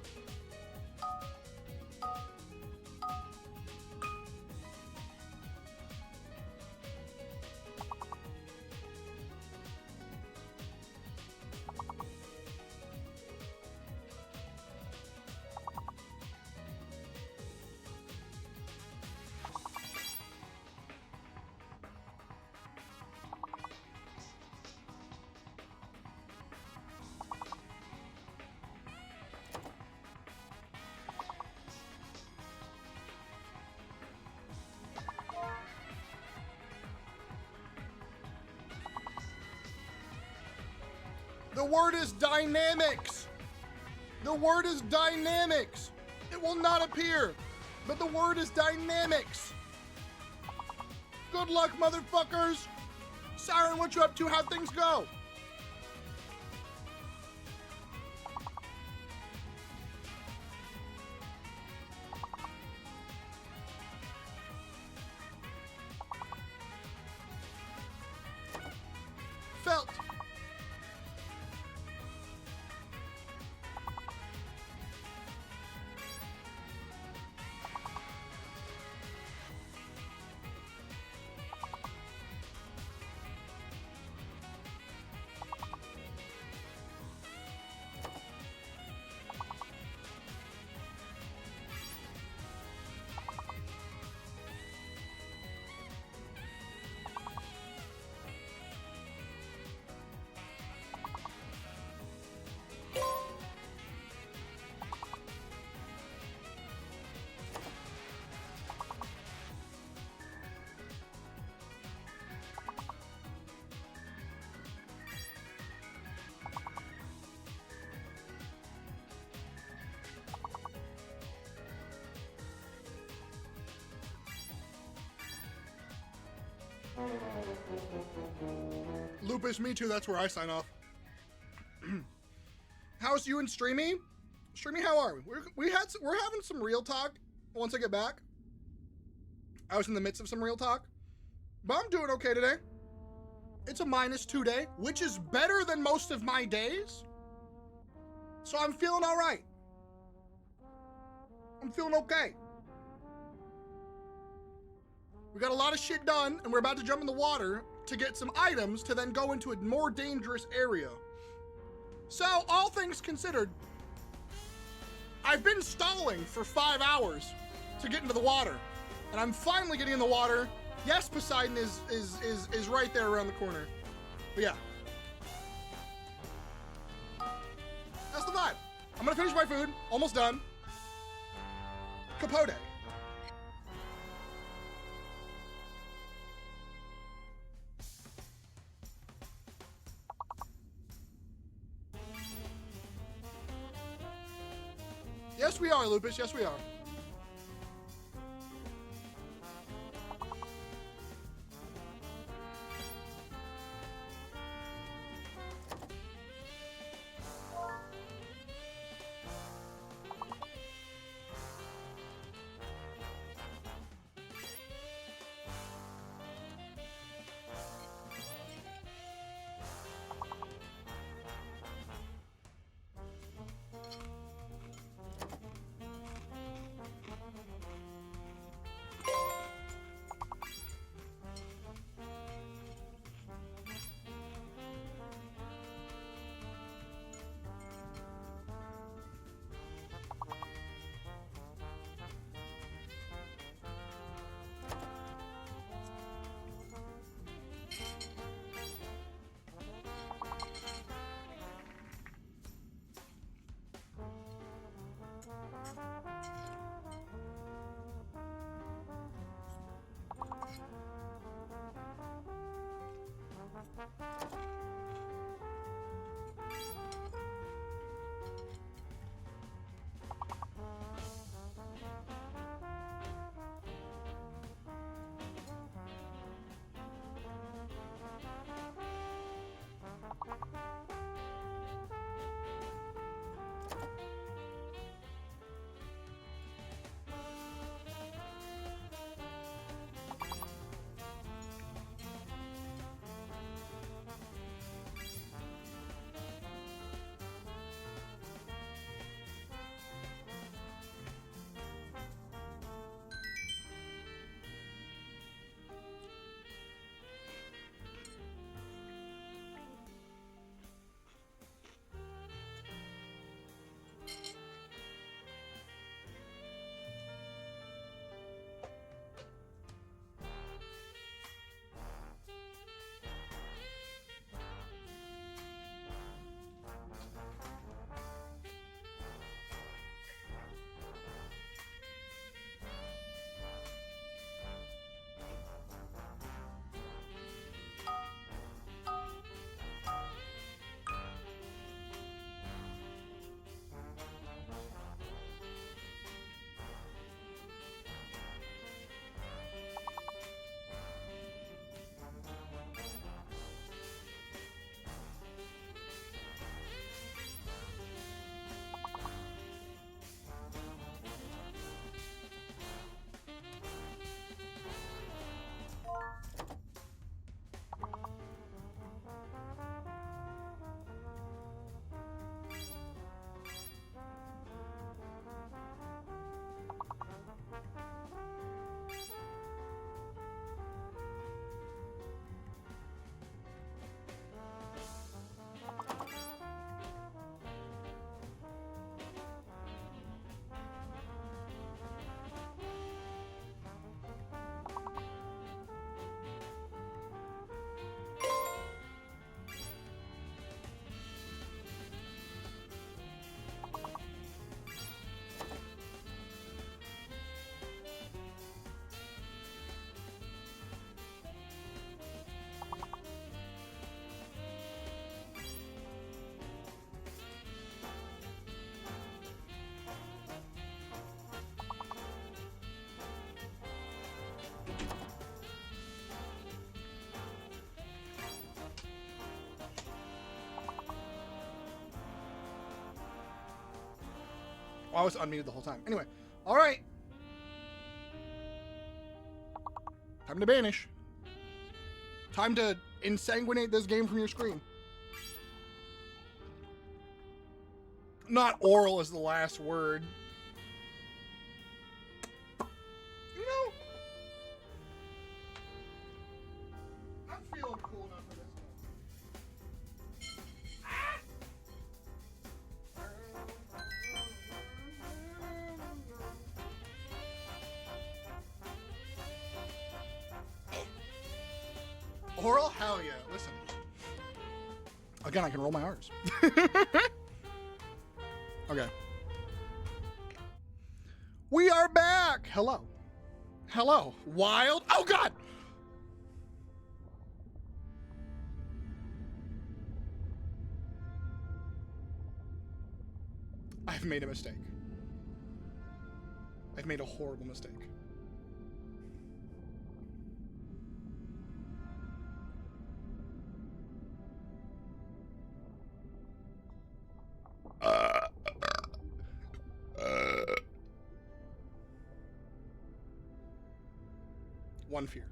The word is dynamics. The word is dynamics. It will not appear, but the word is dynamics. Good luck, motherfuckers. Siren, what you up to? How'd things go? Felt. Lupus, me too. That's where I sign off. How's you and Streamy? Streamy, how are we? We're having some real talk once I get back. I was in the midst of some real talk, but I'm doing okay today. It's a -2 day, which is better than most of my days. So I'm feeling all right. I'm feeling okay. We got a lot of shit done, and we're about to jump in the water to get some items to then go into a more dangerous area. So, all things considered, I've been stalling for 5 hours to get into the water, and I'm finally getting in the water. Yes, Poseidon is right there around the corner. But yeah. That's the vibe. I'm gonna finish my food. Almost done. Capote. Yes, we are, Lupus. Yes, we are. I was unmuted the whole time. Anyway, all right. Time to banish. Time to insanguinate this game from your screen. Not oral is the last word. You know, I'm feeling cool enough for this one. Oral? Hell yeah. Listen. Again, I can roll my R's. Okay. We are back. Hello. Hello. Wild. Oh, God. I've made a mistake. I've made a horrible mistake. One fear.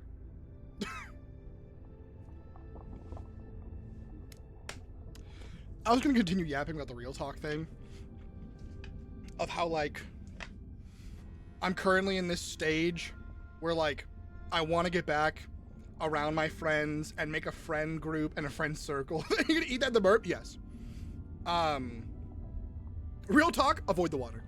I was gonna continue yapping about the real talk thing of how, like, I'm currently in this stage where, like, I want to get back around my friends and make a friend group and a friend circle. You gonna eat that in the burp? Yes. Real talk, avoid the water.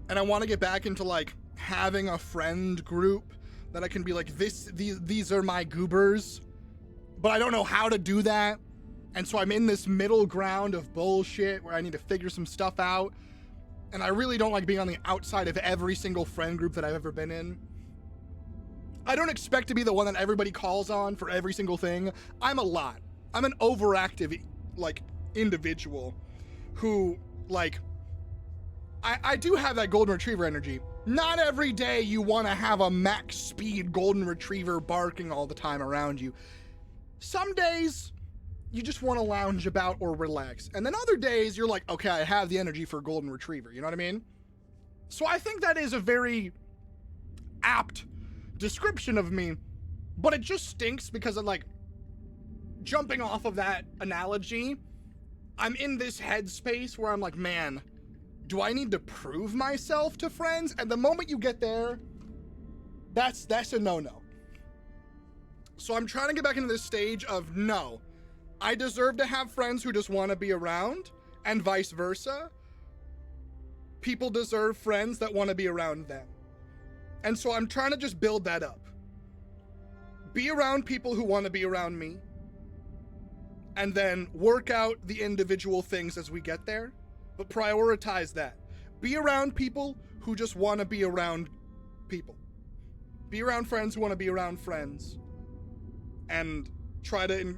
And I want to get back into, like, having a friend group that I can be like, these are my goobers, but I don't know how to do that. And so I'm in this middle ground of bullshit where I need to figure some stuff out. And I really don't like being on the outside of every single friend group that I've ever been in. I don't expect to be the one that everybody calls on for every single thing. I'm a lot. I'm an overactive, like, individual who, like, I do have that golden retriever energy. Not every day you want to have a max speed golden retriever barking all the time around you. Some days you just want to lounge about or relax. And then other days you're like, okay, I have the energy for a golden retriever. You know what I mean? So I think that is a very apt description of me, but it just stinks because of, like, jumping off of that analogy, I'm in this headspace where I'm like, man, do I need to prove myself to friends? And the moment you get there, that's a no-no. So I'm trying to get back into this stage of, no, I deserve to have friends who just want to be around, and vice versa. People deserve friends that want to be around them. And so I'm trying to just build that up. Be around people who want to be around me, and then work out the individual things as we get there. But prioritize that. Be around people who just want to be around people. Be around friends who want to be around friends. And try to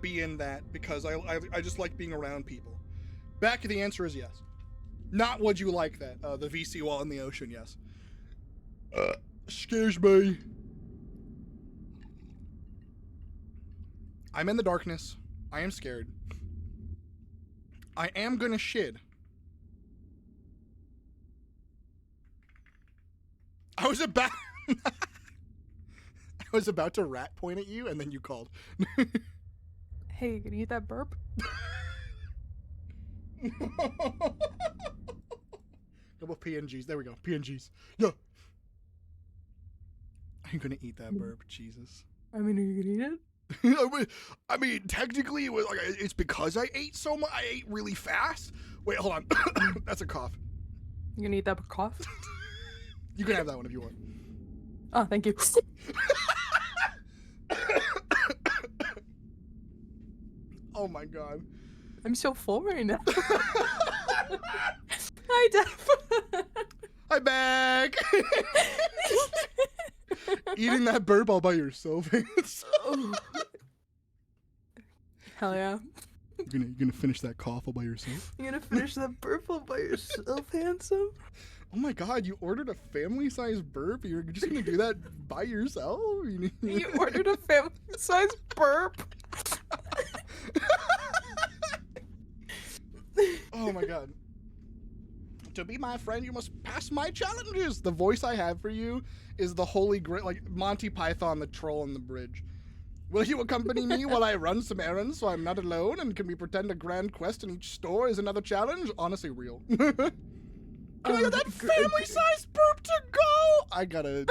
be in that, because I just like being around people. Back, the answer is yes. Not would you like that. The VC wall in the ocean, yes. Scares me. I'm in the darkness. I am scared. I am gonna shit. I was about to rat point at you, and then you called. Hey, you gonna eat that burp? Couple PNGs. There we go. PNGs. Yeah. I'm gonna eat that burp. Jesus. I mean, are you gonna eat it? I mean, technically, it was like, it's because I ate so much. I ate really fast. Wait, hold on. That's a cough. You gonna eat that cough? You can have that one if you want. Oh, thank you. Oh my god. I'm so full right now. Hi, Def. Hi, back. Eating that burp all by yourself. Hell yeah. You're gonna finish that cough all by yourself? You're gonna finish that burp all by yourself, handsome? Oh my god, you ordered a family-sized burp? You're just gonna do that by yourself? You ordered a family-sized burp? Oh my god. To be my friend, you must pass my challenges. The voice I have for you is the holy grail, like Monty Python, the troll on the bridge. Will you accompany me while I run some errands so I'm not alone, and can we pretend a grand quest in each store is another challenge? Honestly, real. Can we have that family-sized burp to go? I gotta.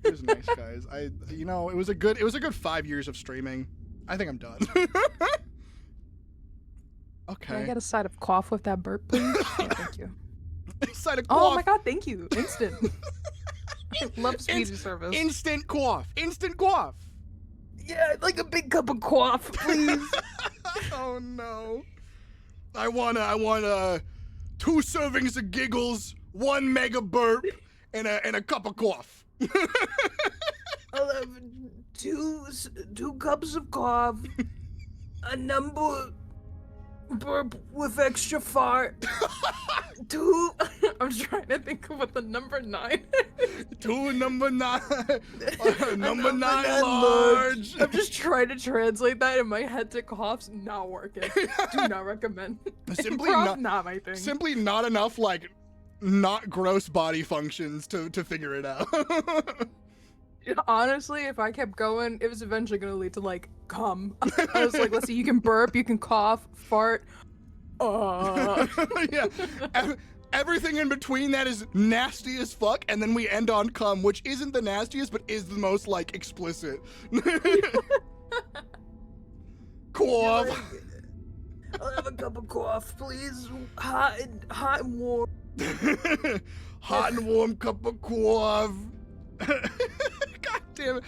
It was nice, guys. You know, it was a good 5 years of streaming. I think I'm done. Okay. Can I get a side of cough with that burp, please? Yeah, thank you. Side of cough. Oh my god, thank you. Instant. I love speedy service. Instant cough. Instant cough. Yeah, I'd like a big cup of cough, please. Oh no. I want 2 servings of giggles, 1 mega burp, and a cup of cough. I'll have two cups of cough, a number burp with extra fart. 2. I'm trying to think of what the number 9. 2 number 9. Number 9 large. I'm just trying to translate that in my head to coughs. Not working. Do not recommend. Simply not my thing. Simply not enough like not gross body functions to figure it out. Honestly, if I kept going, it was eventually going to lead to like cum. I was like, let's see, you can burp, you can cough, fart. Yeah. Everything in between that is nasty as fuck, and then we end on cum, which isn't the nastiest, but is the most like explicit. Cough. I'll have a cup of cough, please. Hot and warm. Hot and warm cup of cough. God damn it.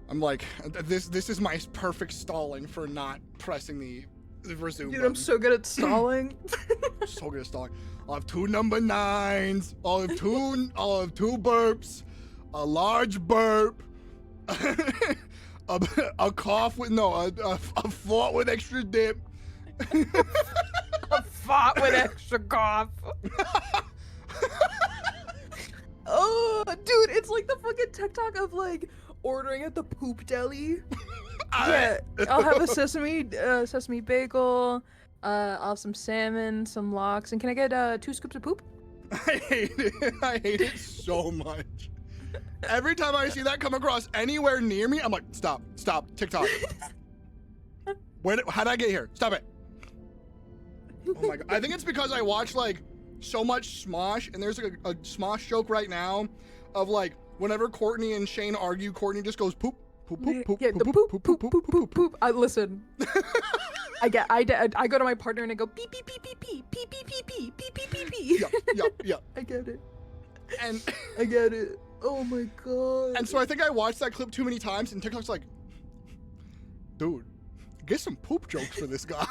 I'm like, this is my perfect stalling for not pressing the resume Dude, button. I'm so good at stalling. So good at stalling. I'll have 2 number 9s. I'll have 2 burps. A large burp. a cough with a fart with extra dip. A fart with extra cough. Oh, dude, it's like the fucking TikTok of like ordering at the poop deli. Yeah, I'll have a sesame bagel. I'll have some salmon, some lox, and can I get 2 scoops of poop? I hate it. I hate it so much. Every time I see that come across anywhere near me, I'm like, stop, TikTok. How'd I get here? Stop it. Oh my god. I think it's because I watch like so much Smosh, and there's like a Smosh joke right now of like whenever Courtney and Shane argue, Courtney just goes poop, poop, poop, poop, yeah, poop, the poop, poop, poop, poop, poop. I listen. I go to my partner and I go beep beep beep beep beep beep beep beep beep beep beep beep beep. Yeah. I get it. And I get it. Oh my god. And so I think I watched that clip too many times, and TikTok's like, dude, get some poop jokes for this guy.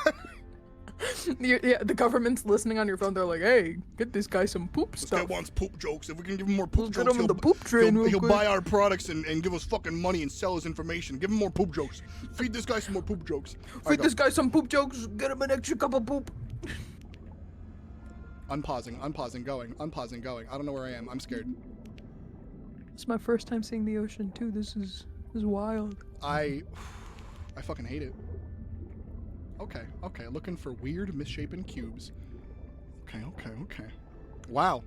Yeah, the government's listening on your phone. They're like, "Hey, get this guy some poop This stuff." guy wants poop jokes. If we can give him more poop Let's jokes, get him in the poop train real he'll quick. buy our products and give us fucking money and sell his information. Give him more poop jokes. Feed this guy some more poop jokes. Feed this guy some poop jokes. Get him an extra cup of poop. Unpausing, going. I don't know where I am. I'm scared. It's my first time seeing the ocean too. This is wild. I fucking hate it. Okay, looking for weird misshapen cubes. Okay. Wow,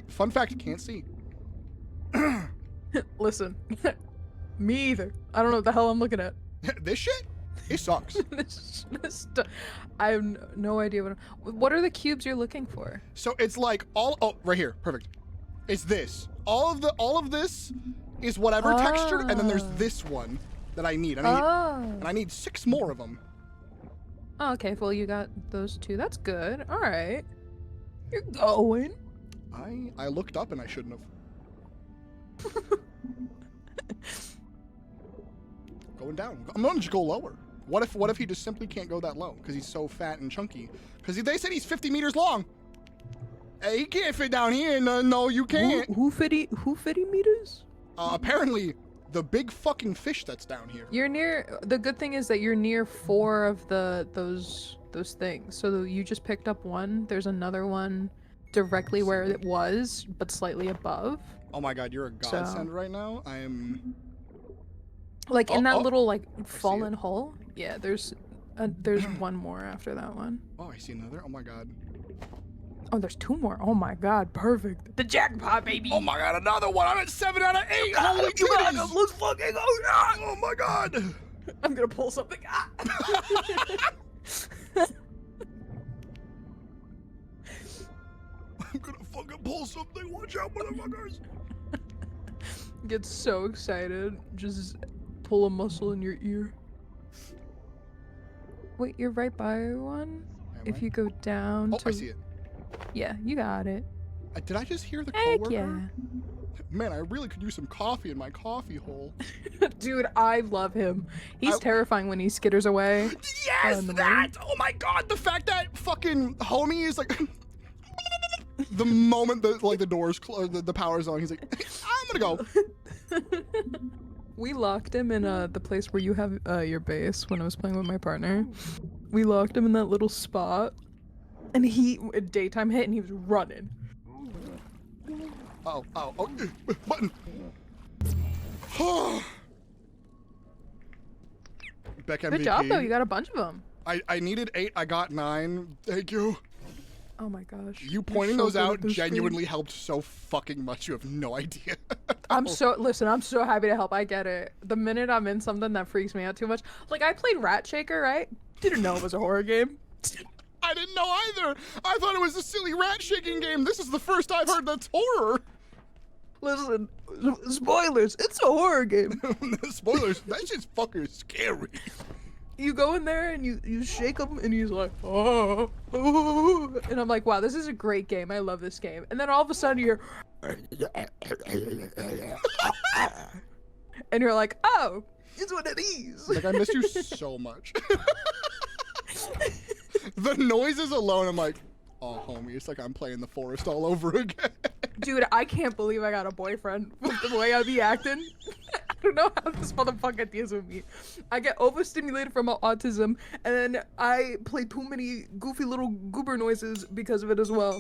fun fact, can't see. Listen, me either. I don't know what the hell I'm looking at. This shit? It sucks. I have no idea what are the cubes you're looking for? So it's like right here, perfect. It's this. All of this is whatever texture, and then there's this one that I need. And I need 6 more of them. Oh, okay, well you got those 2. That's good. All right, you're going. I looked up and I shouldn't have. Going down. I'm gonna just go lower. What if he just simply can't go that low because he's so fat and chunky? Because they said he's 50 meters long. Hey, he can't fit down here. No, you can't. Who 50 meters? Apparently, the big fucking fish that's down here. You're near. The good thing is that you're near 4 of those things. So you just picked up 1. There's another one directly where it was, but slightly above. Oh my god, you're a godsend right now. I am. Like in that little like fallen hole. Yeah, there's 1 more after that one. Oh, I see another. Oh my god. Oh, there's 2 more. Oh my god, perfect. The jackpot, baby. Oh my god, another one. I'm at 7 out of 8. Holy titties. Let's fucking go. Oh my god. I'm gonna pull something. I'm gonna fucking pull something. Watch out, motherfuckers. Get so excited. Just pull a muscle in your ear. Wait, you're right by one? If you go down Oh, to... I see it. Yeah, you got it. Did I just hear the Heck coworker? yeah. Man, I really could use some coffee in my coffee hole. Dude, I love him. He's terrifying when he skitters away. Yes, that! Oh my god, the fact that fucking homie is like... the moment that like the doors close, the power's on, he's like, I'm gonna go. We locked him in the place where you have your base when I was playing with my partner. We locked him in that little spot. And daytime hit and he was running. Oh, button. Beck MVP. Good job though, you got a bunch of them. I needed 8, I got 9. Thank you. Oh my gosh. You pointing those out genuinely helped so fucking much. You have no idea. I'm so happy to help. I get it. The minute I'm in something that freaks me out too much. Like I played Rat Shaker, right? Didn't know it was a horror game. I didn't know either. I thought it was a silly rat shaking game. This is the first I've heard that's horror. Listen, spoilers. It's a horror game. Spoilers. That shit's fucking scary. You go in there and you shake him and he's like, oh, and I'm like, wow, this is a great game. I love this game. And then all of a sudden you're, and you're like, oh, it's one of these. Like I miss you so much. The noises alone, I'm like, oh, homie, it's like I'm playing the forest all over again. Dude, I can't believe I got a boyfriend with the way I be acting. I don't know how this motherfucker deals with me. I get overstimulated from my autism, and then I play too many goofy little goober noises because of it as well.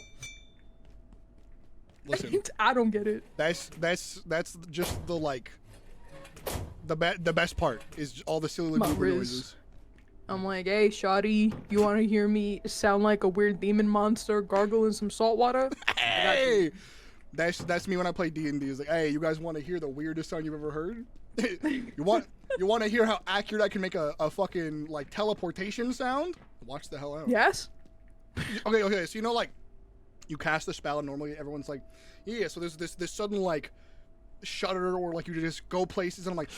Listen, I don't get it. That's just the like, the best part is all the silly little goober noises. I'm like, hey, shawty, you want to hear me sound like a weird demon monster gargling some salt water? Hey, that's me when I play D&D. It's like, hey, you guys want to hear the weirdest sound you've ever heard? you want to hear how accurate I can make a fucking like teleportation sound? Watch the hell out. Yes. Okay. So you know, like, you cast the spell and normally everyone's like, yeah. So there's this sudden like shudder or like you just go places and I'm like,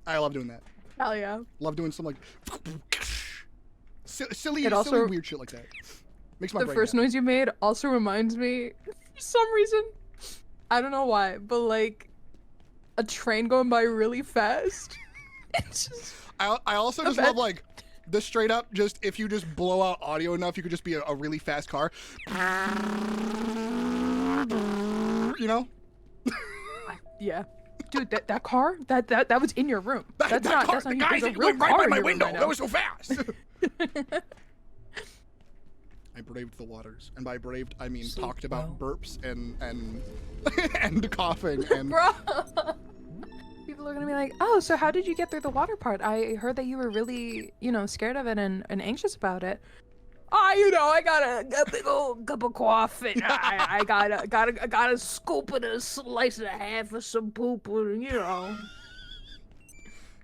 I love doing that. Hell yeah. Love doing some like silly weird shit like that. Makes my The brain first happy. noise you made also reminds me, for some reason, I don't know why, but like a train going by really fast. It's just I also just love like the straight up just if you just blow out audio enough, you could just be a really fast car. You know? Yeah. Dude, that car? That was in your room. That's not you. The guys There's a that real went right car by in my your room window. right That now. was so fast. I braved the waters, and by braved I mean talked about burps and and coughing and. Bro. People are gonna be like, oh, so how did you get through the water part? I heard that you were really, scared of it and anxious about it. I got a big old cup of coffee. I got a scoop and a slice and a half of some poop, and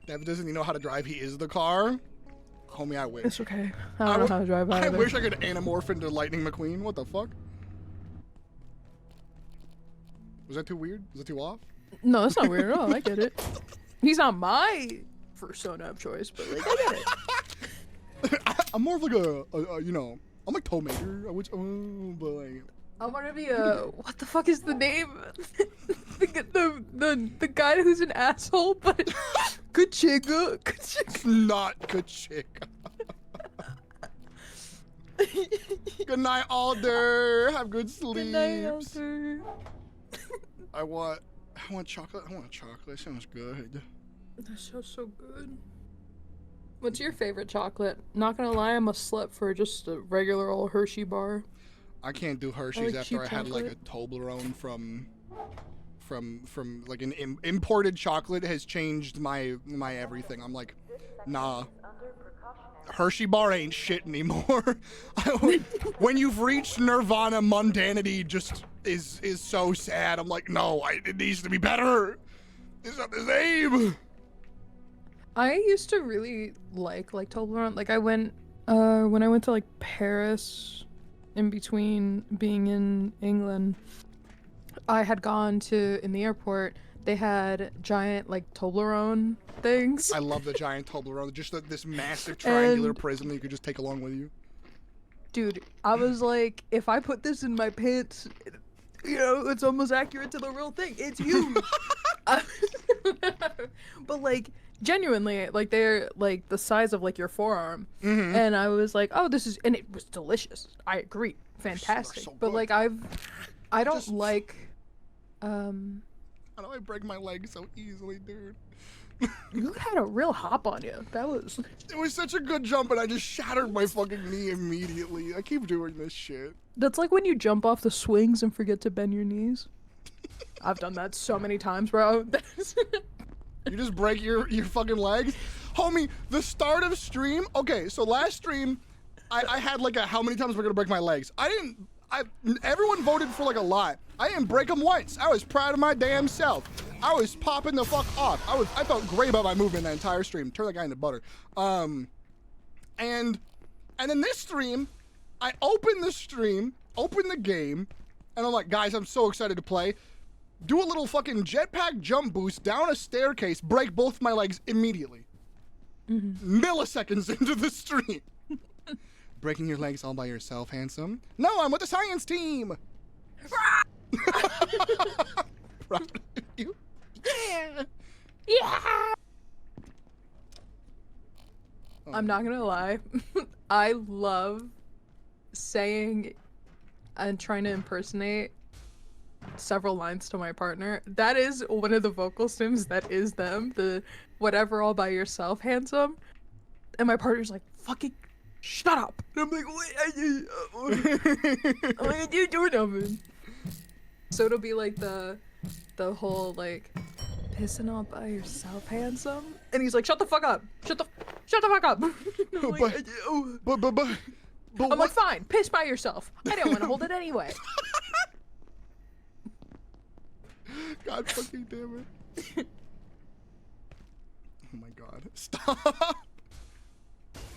Dev doesn't know how to drive. He is the car. Homie, I wish. It's okay. I don't know how to drive either. I wish I could anamorph into Lightning McQueen. What the fuck? Was that too weird? Was it too off? No, that's not weird at all. I get it. He's not my persona of choice, but like, I get it. I'm more of like I'm like Toe Mater, but like. I want to be what the fuck is the name? the guy who's an asshole, but good chicka. Not good chick. Good night, Alder. Have good sleeps. Good night, Alder. I want chocolate. I want chocolate. Sounds good. That sounds so good. What's your favorite chocolate? Not gonna lie, I'm a slut for just a regular old Hershey bar. I can't do Hershey's like after I had like a Toblerone from like an imported chocolate has changed my everything. I'm like, nah. Hershey bar ain't shit anymore. When you've reached nirvana, mundanity just is so sad. I'm like, no, it needs to be better. It's not the same. I used to really like Toblerone. Like I went when I went to like Paris, in between being in England, I had gone to in the airport. They had giant like Toblerone things. I love the giant Toblerone. Just this massive triangular prism that you could just take along with you. Dude, I was like, if I put this in my pants, you know, it's almost accurate to the real thing. It's huge. But like, genuinely, like they're like the size of like your forearm. And I was like, oh, this is, and it was delicious. I agree. Fantastic. So but like I don't like, How do I break my leg so easily, dude? You had a real hop on you. That was... It was such a good jump, and I just shattered my fucking knee immediately. I keep doing this shit. That's like when you jump off the swings and forget to bend your knees. I've done that so many times, bro. You just break your fucking legs? Homie, the start of stream... Okay, so last stream, I had like a how many times we're gonna break my legs. Everyone voted for like a lot. I didn't break them once. I was proud of my damn self. I was popping the fuck off. I felt great about my movement that entire stream. Turn that guy into butter. And then this stream, I opened the stream, opened the game, and I'm like, guys, I'm so excited to play. Do a little fucking jetpack jump boost down a staircase, break both my legs immediately. Milliseconds into the stream. Breaking your legs all by yourself, handsome? No, I'm with the science team. Proud of you. Yeah. Yeah. I'm not gonna lie. I love saying and trying to impersonate several lines to my partner. That is one of the vocal stims that is them. The whatever all by yourself, handsome. And my partner's like, fucking shut up. And I'm like, wait, I'm like, you doing nothing. So it'll be like the whole like pissing all by yourself, handsome, and he's like, shut the fuck up, shut the fuck up. I'm like, fine, piss by yourself. I don't want to hold it anyway. God fucking damn it. Oh my god, stop.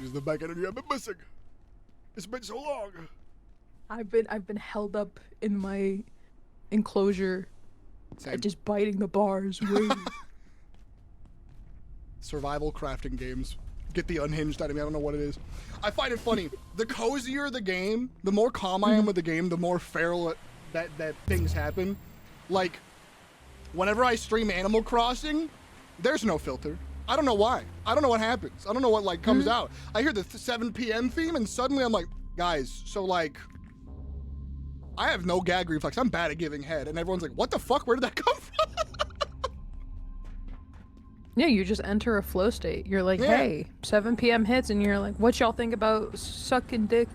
Use the back energy I've been missing. It's been so long. I've been held up in my enclosure, just biting the bars. Survival crafting games get the unhinged out of me. I don't know what it is. I find it funny. The cozier the game, the more calm I am with the game, the more feral that things happen. Like, whenever I stream Animal Crossing, there's no filter. I don't know why. I don't know what happens. I don't know what like comes out. I hear the 7 p.m. theme, and suddenly I'm like, guys, so like, I have no gag reflex. I'm bad at giving head. And everyone's like, what the fuck? Where did that come from? Yeah, you just enter a flow state. You're like, hey, 7 p.m. hits, and you're like, what y'all think about sucking dick,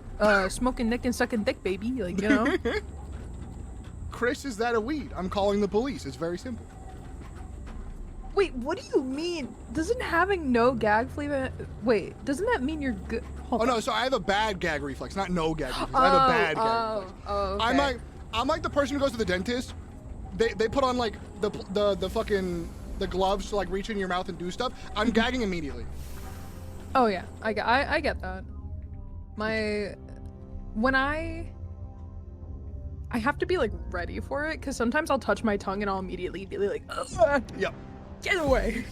smoking dick and sucking dick, baby? Like, you know? Chris, is that a weed? I'm calling the police. It's very simple. Wait, what do you mean? Doesn't having no gag flavor... Wait, doesn't that mean you're good? Oh, no, so I have a bad gag reflex, not no gag reflex. I have a bad gag reflex. Okay. I'm like the person who goes to the dentist. They put on like the fucking gloves to like reach in your mouth and do stuff. I'm gagging immediately. Oh yeah, I get that. When I have to be like ready for it, because sometimes I'll touch my tongue and I'll immediately be like, ugh, yep, get away.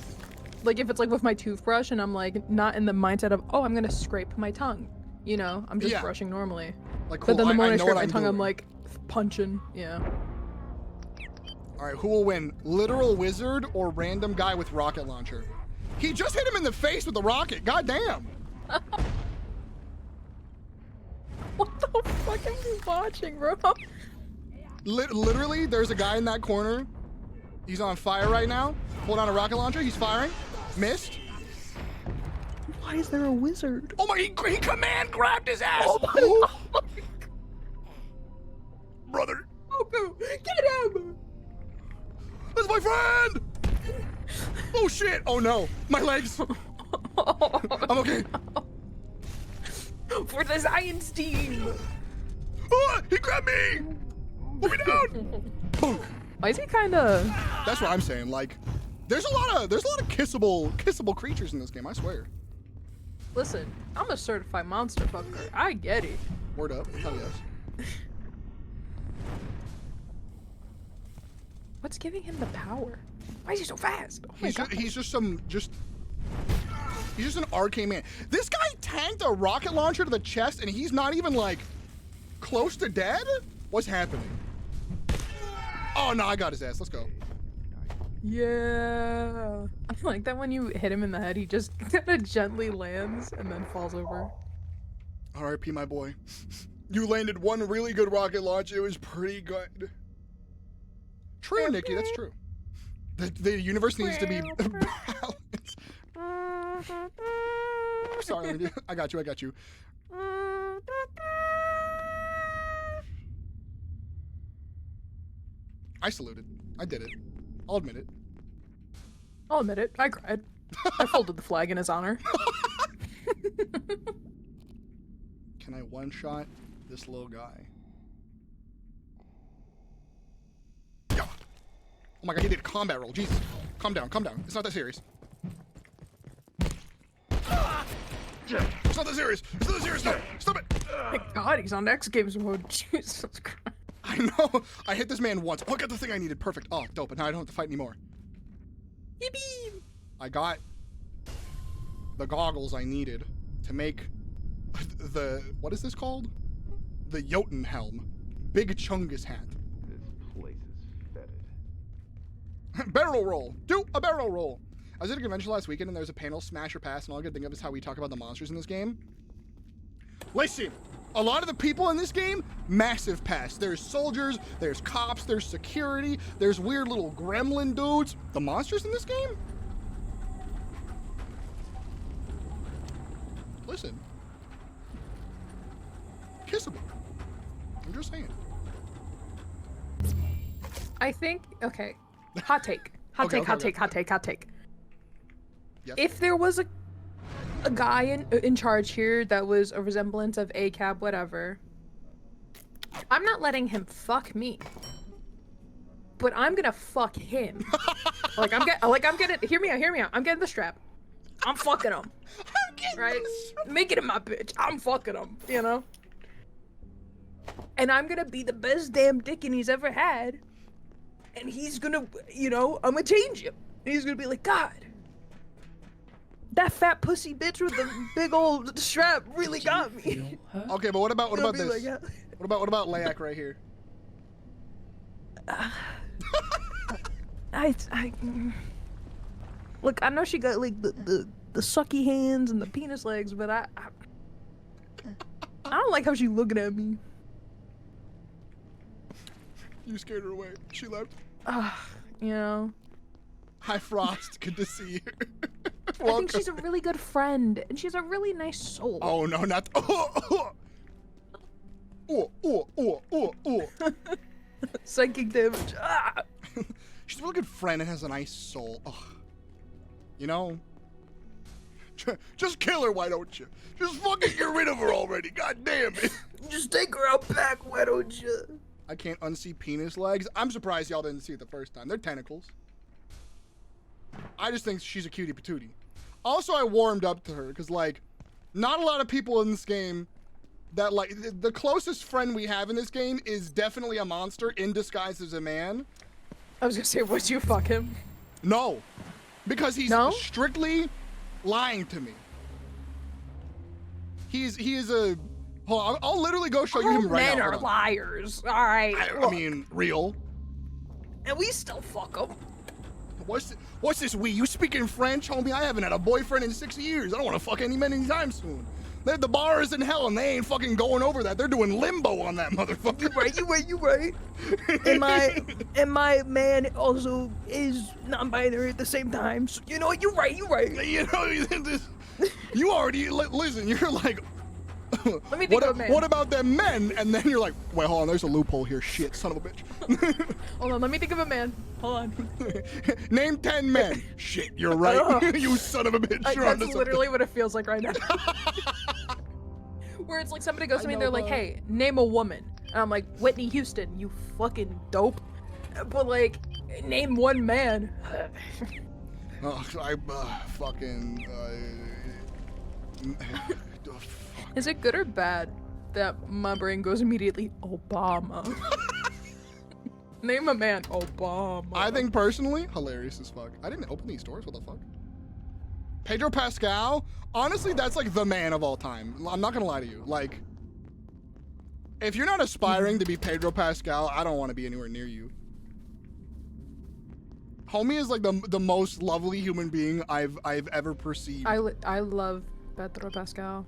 Like if it's like with my toothbrush and I'm like not in the mindset of, oh, I'm gonna scrape my tongue, you know, I'm just brushing normally. Like, cool. But then the moment I scrape my I'm tongue, doing. I'm like punching. Yeah. All right, who will win? Literal wizard or random guy with rocket launcher? He just hit him in the face with the rocket. God damn. What the fuck are you watching, bro? Literally, there's a guy in that corner. He's on fire right now. Pulled on a rocket launcher. He's firing. Missed. Why is there a wizard? Oh my, he command grabbed his ass. Oh my God. Brother. Oh, get him. That's my friend. Oh shit. Oh no. My legs. I'm okay. for the science team. Ah, he grabbed me. Put me down. Punk. Why is he kind of? That's what I'm saying. Like, there's a lot of kissable creatures in this game. I swear. Listen, I'm a certified monster fucker. I get it. Word up. Hell yes. What's giving him the power? Why is he so fast? Oh my God. He's just an arcane man. This guy tanked a rocket launcher to the chest, and he's not even like close to dead. What's happening? Oh no, I got his ass. Let's go. Yeah. I like that when you hit him in the head, he just kind of gently lands and then falls over. R.I.P. my boy. You landed one really good rocket launch. It was pretty good. True, Nikki. That's true. The universe needs to be balanced. Sorry, I got you. I saluted. I did it. I'll admit it. I cried. I folded the flag in his honor. Can I one-shot this little guy? Yeah. Oh my god, he did a combat roll. Jesus. Calm down. It's not that serious. It's not that serious. No, stop it. My God, he's on X Games mode. Jesus Christ. I know. I hit this man once. Oh, I got the thing I needed. Perfect. Oh, dope. But now I don't have to fight anymore. Yippee! I got the goggles I needed to make the, what is this called? The Jotun helm. Big Chungus hat. This place is fetid. Barrel roll. Do a barrel roll. I was at a convention last weekend and there was a panel, Smash or Pass, and all I could think of is how we talk about the monsters in this game. Listen, a lot of the people in this game, massive pass. There's soldiers, there's cops, there's security, there's weird little gremlin dudes. The monsters in this game? Listen. Kissable. I'm just saying. I think, okay. Hot take. Hot take. Yes. If there was a guy in charge here that was a resemblance of ACAB, whatever, I'm not letting him fuck me. But I'm gonna fuck him. I'm getting hear me out. I'm getting the strap. I'm fucking him. Right? Making him my bitch. I'm fucking him, you know? And I'm gonna be the best damn dickin' he's ever had. And he's gonna, you know, I'm gonna change him. And he's gonna be like, God, that fat pussy bitch with the big old strap really got me. Okay, but what about this? Like, yeah. What about Layak right here? Look, I know she got like the sucky hands and the penis legs, but I don't like how she looking at me. You scared her away. She left. You know. Hi, Frost. Good to see you. I think she's a really good friend, and she has a really nice soul. Oh no, not. Psychic damage. She's a really good friend and has a nice soul. Ugh. You know, just kill her, why don't you? Just fucking get rid of her already. God damn it. Just take her out back, why don't you? I can't unsee penis legs. I'm surprised y'all didn't see it the first time. They're tentacles. I just think she's a cutie patootie. Also, I warmed up to her because, like, not a lot of people in this game that, like, the closest friend we have in this game is definitely a monster in disguise as a man. I was gonna say, would you fuck him? No, because he's strictly lying to me. He is a. Hold on, I'll literally go show you him right now. Men are liars. All right. I mean, real. And we still fuck them. What's this we? You speaking French, homie? I haven't had a boyfriend in 6 years. I don't want to fuck any men anytime soon. The bar is in hell and they ain't fucking going over that. They're doing limbo on that motherfucker. You right. And my man also is non-binary at the same time. So, you know, you right. You know, you already, listen, you're like, let me think of a man. What about them men? And then you're like, wait, hold on, there's a loophole here. Shit, son of a bitch. Hold on, let me think of a man. Hold on. Name 10 men. Shit, you're right. You son of a bitch. That's literally what it feels like right now. Where it's like somebody goes to me and know, they're like, bro. hey, name a woman. And I'm like, Whitney Houston, you fucking dope. But like, name one man. Oh, fucking. Is it good or bad that my brain goes immediately, Obama? Name a man, Obama. I think personally, hilarious as fuck. I didn't open these doors. What the fuck? Pedro Pascal. Honestly, that's like the man of all time. I'm not gonna lie to you. Like, if you're not aspiring to be Pedro Pascal, I don't want to be anywhere near you. Homie is like the most lovely human being I've ever perceived. I love Pedro Pascal.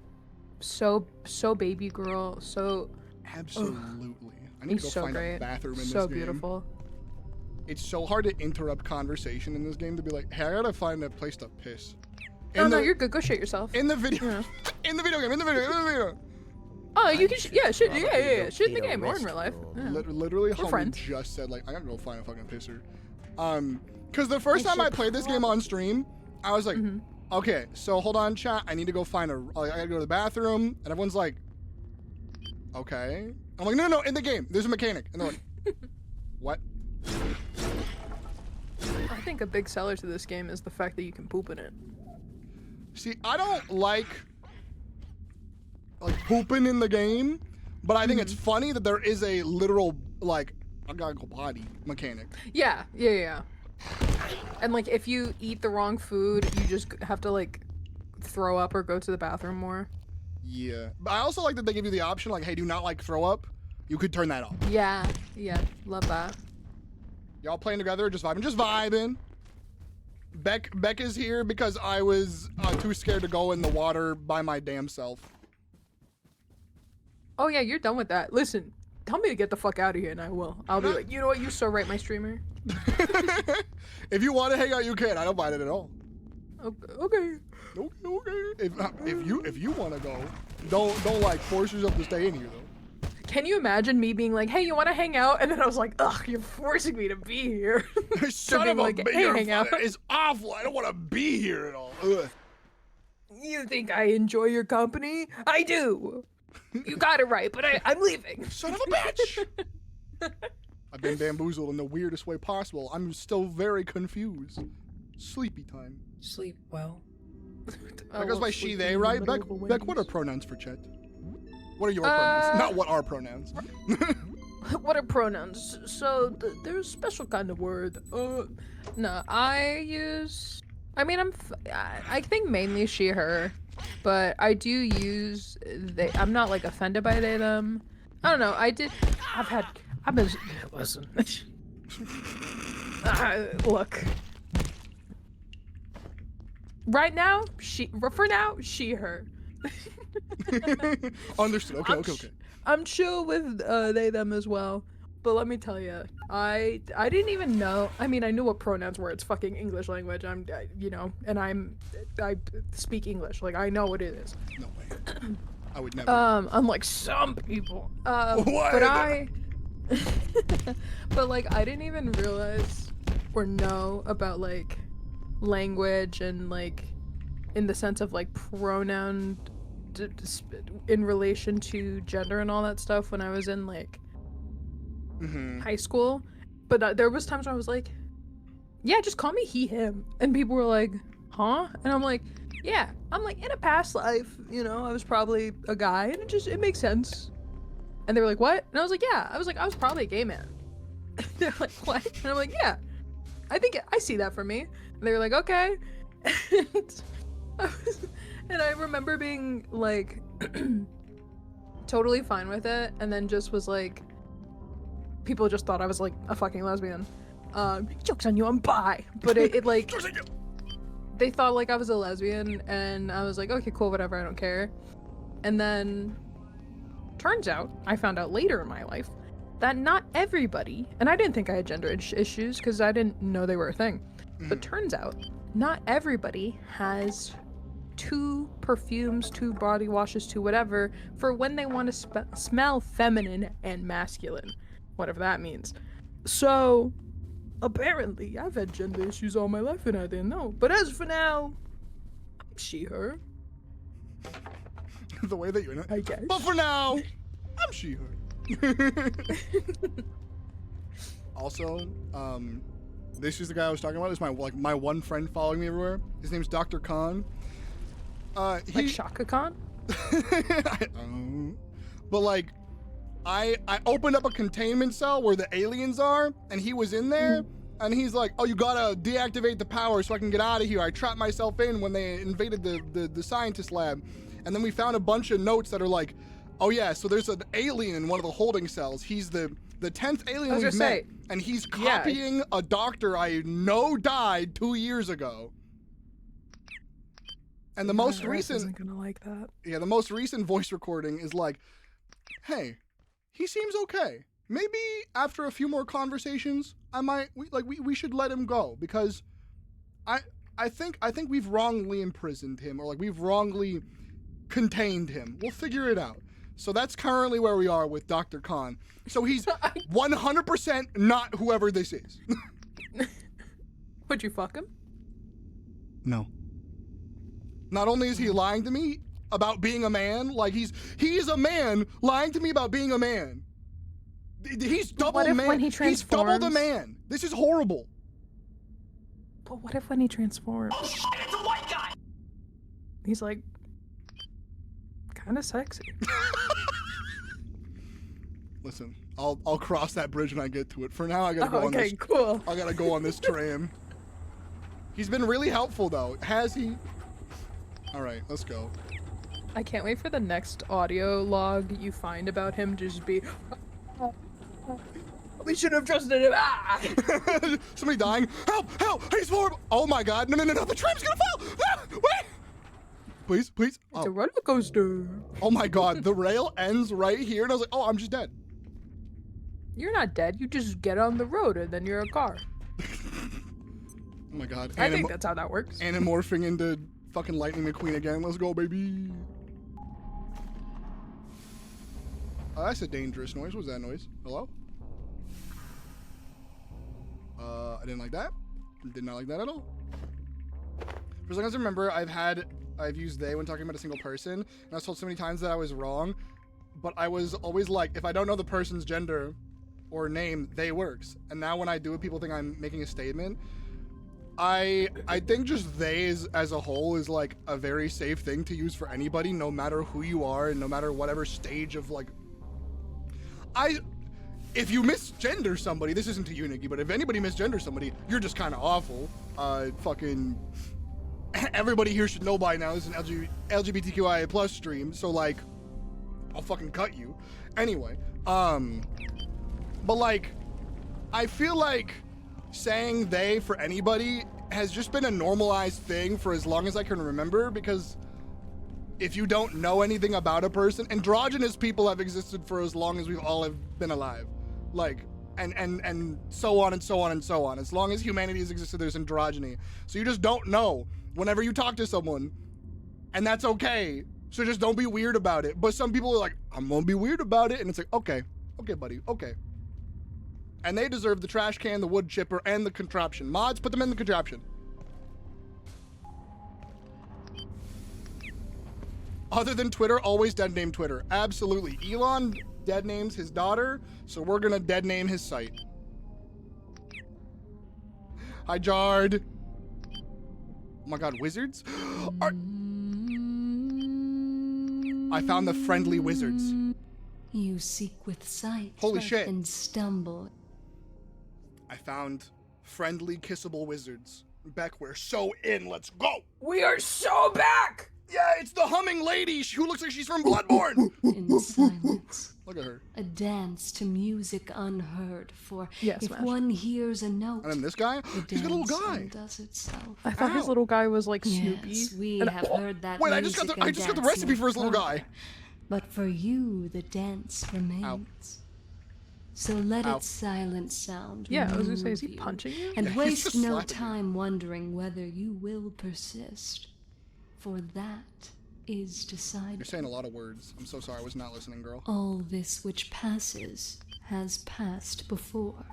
So baby girl. So absolutely. I need he's to go so find great. a bathroom in this game. So beautiful. It's so hard to interrupt conversation in this game to be like, hey, I gotta find a place to piss. No, you're good. Go shit yourself. In the video, Yeah. in the video game. Oh, you can shit in the game or in real life. Yeah. Literally, We're homie friends. just said like, I gotta go find a fucking pisser. Cause the first time I played this game on stream, I was like, okay, so hold on, chat. I need to go find I gotta go to the bathroom, and everyone's like, okay. I'm like, no, in the game, there's a mechanic, and they're like, what? I think a big seller to this game is the fact that you can poop in it. See, I don't like pooping in the game, but I think it's funny that there is a literal like I gotta go potty mechanic. Yeah. And like if you eat the wrong food, you just have to like throw up or go to the bathroom more. Yeah, but I also like that they give you the option like, hey, do not like throw up. You could turn that off. Yeah, love that. Y'all playing together, just vibing. Beck is here because I was too scared to go in the water by my damn self. Oh yeah, you're done with that. Listen, tell me to get the fuck out of here and I will. I'll be like, you know what, you so right, my streamer. If you want to hang out, you can. I don't mind it at all. Okay. If you want to go, don't like force yourself to stay in here though. Can you imagine me being like, hey, you want to hang out? And then I was like, ugh, you're forcing me to be here. Son of a like, hey, hang out. It's awful. I don't want to be here at all. Ugh. You think I enjoy your company? I do. You got it right, but I'm leaving. Son of a bitch. I've been bamboozled in the weirdest way possible. I'm still very confused. Sleepy time. Sleep well. That goes by she, they, right? Beck, what are pronouns for Chet? What are your pronouns? Not what are pronouns. What are pronouns? So there's a special kind of word. No, I think mainly she, her, but I do use they. I'm not like offended by they, them. I don't know. Listen. Look. Right now, for now, she, her. Understood. Okay. I'm chill with they, them as well. But let me tell you, I didn't even know. I mean, I knew what pronouns were. It's fucking English language. And I speak English. Like, I know what it is. No way. I would never. Unlike some people. What? But like, I didn't even realize or know about like language and like in the sense of like pronoun in relation to gender and all that stuff when I was in like high school. But there was times where I was like, yeah, just call me he, him, and people were like, huh? And I'm like, yeah, I'm like, in a past life, I was probably a guy, and it makes sense. And they were like, what? And I was like, yeah. I was probably a gay man. They're like, what? And I'm like, yeah. I think I see that for me. And they were like, okay. And I remember being like totally fine with it, and then just was like, people just thought I was like a fucking lesbian. Joke's on you, I'm bi. But it like they thought like I was a lesbian, and I was like, okay, cool, whatever, I don't care. And then turns out, I found out later in my life that not everybody, and I didn't think I had gender issues because I didn't know they were a thing, but turns out not everybody has 2 perfumes, 2 body washes, 2 whatever for when they want to smell feminine and masculine, whatever that means. So apparently I've had gender issues all my life and I didn't know. But as for now, I'm she, her. the way that you I guess. But for now, I'm she/her. Also, this is the guy I was talking about. This is my one friend following me everywhere. His name's Dr. Khan. Like Shaka Khan? But like, I opened up a containment cell where the aliens are, and he was in there, and he's like, "Oh, you gotta deactivate the power so I can get out of here. I trapped myself in when they invaded the scientist lab." And then we found a bunch of notes that are like, "Oh yeah, so there's an alien in one of the holding cells. He's the 10th alien we've met, and he's copying a doctor I know died 2 years ago." And the most recent isn't gonna like that. Yeah, the most recent voice recording is like, "Hey, he seems okay. Maybe after a few more conversations, we should let him go because I think we've wrongly imprisoned him, or like we've wrongly contained him. We'll figure it out." So that's currently where we are with Dr. Khan. So he's 100% not whoever this is. Would you fuck him? No. Not only is he lying to me about being a man, like he is a man lying to me about being a man. He's double man. When he he's double the man. This is horrible. But what if when he transforms? Oh shit, it's a white guy! He's like, kind of sexy. Listen, I'll cross that bridge when I get to it. For now, I gotta go on this. Okay, cool. I gotta go on this tram. He's been really helpful though. Has he? All right, let's go. I can't wait for the next audio log you find about him just be. We should have trusted him. Ah! Somebody dying. Help! Help! He's horrible. Oh my God! No! The tram's gonna fall! Ah, wait! Please, please. It's a roller coaster. Oh my God! The rail ends right here, and I was like, "Oh, I'm just dead." You're not dead. You just get on the road, and then you're a car. Oh my God! I think that's how that works. Morphing into fucking Lightning McQueen again. Let's go, baby. Oh, that's a dangerous noise. What was that noise? Hello? I didn't like that. Did not like that at all. For as long as I remember, I've used they when talking about a single person, and I was told so many times that I was wrong, but I was always like, if I don't know the person's gender or name, they works. And now when I do it, people think I'm making a statement. I think just they as a whole is like a very safe thing to use for anybody, no matter who you are and no matter whatever stage of like. If you misgender somebody, this isn't to you, Nikki, but if anybody misgenders somebody, you're just kind of awful. Fucking everybody here should know by now this is an LGBTQIA plus stream, so like, I'll fucking cut you. Anyway, but like, I feel like saying they for anybody has just been a normalized thing for as long as I can remember, because if you don't know anything about a person, androgynous people have existed for as long as we've all have been alive. Like, and so on and so on and so on. As long as humanity has existed, there's androgyny. So you just don't know whenever you talk to someone, and that's okay. So just don't be weird about it. But some people are like, I'm gonna be weird about it, and it's like, okay, buddy, okay. And they deserve the trash can, the wood chipper, and the contraption. Mods, put them in the contraption. Other than Twitter, always dead name Twitter. Absolutely. Elon dead names his daughter, so we're gonna dead name his site. Hi, Jard. Oh my God, wizards? I found the friendly wizards. You seek with sight. Holy shit. And stumble. I found friendly kissable wizards. Beck, we're so in. Let's go. We are so back. Yeah, it's the humming lady who looks like she's from Bloodborne. In silence. Look at her. A dance to music unheard. For yes, if one hears a note, and then this guy, he's got a little guy. Does itself. I thought his little guy was like Snoopy. Yes, we and have heard that. Wait, I just got the recipe for his little guy. But for you, the dance remains. Ow. So let its silent sound. Yeah, I was gonna say, is he punching you? And Yeah, waste no time wondering whether you will persist. For that is decided. You're saying a lot of words. I'm so sorry, I was not listening, girl. All this which passes has passed before.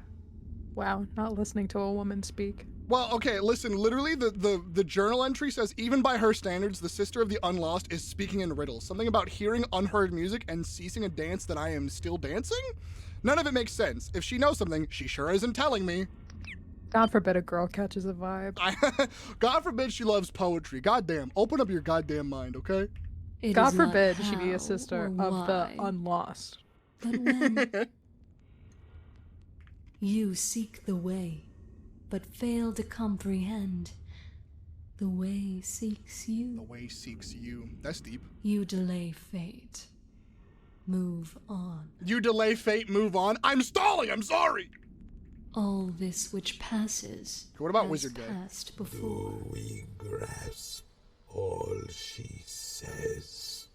Wow, not listening to a woman speak. Well, okay, listen, literally the journal entry says, even by her standards, the sister of the unlost is speaking in riddles. Something about hearing unheard music and ceasing a dance that I am still dancing? None of it makes sense. If she knows something, she sure isn't telling me. God forbid a girl catches a vibe. God forbid she loves poetry. Goddamn, open up your goddamn mind, okay? God forbid she be a sister of the unlost. But when you seek the way, but fail to comprehend, the way seeks you. The way seeks you. That's deep. You delay fate. Move on. You delay fate, move on. I'm stalling, I'm sorry. All this which passes. What about has Wizard Guy? Passed before. Do we grasp all she says?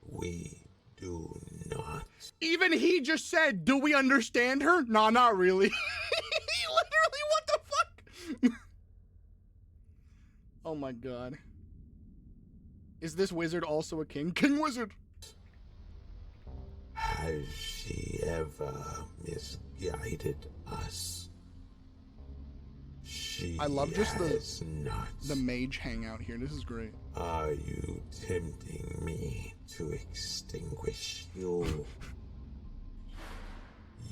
We do not. Even he just said, do we understand her? Nah, not really. He literally, what the fuck? Oh my god. Is this wizard also a king? King Wizard! Has she ever misguided us? She I love just has not. the mage hangout here. This is great. Are you tempting me to extinguish you?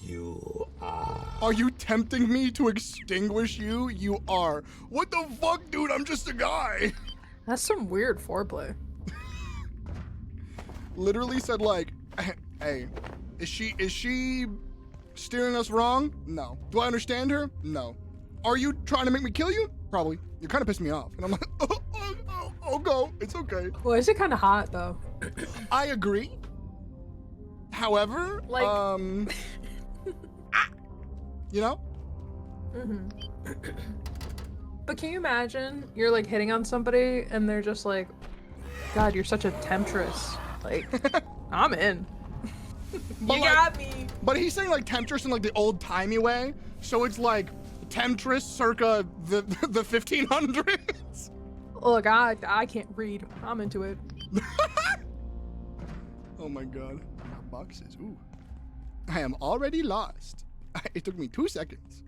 You are. Are you tempting me to extinguish you? You are. What the fuck, dude? I'm just a guy. That's some weird foreplay. Literally said like, hey, is she steering us wrong? No. Do I understand her? No. Are you trying to make me kill you? Probably. You're kind of pissing me off. And I'm like, oh, go. It's okay. Well, is it kind of hot though? I agree. However, like, you know? Mm-hmm. But can you imagine you're like hitting on somebody and they're just like, God, you're such a temptress. Like, I'm in. You got me. But he's saying like temptress in like the old timey way. So it's like temptress circa the 1500s. Look, I can't read. I'm into it. Oh my god. Boxes. Ooh. I am already lost. It took me 2 seconds.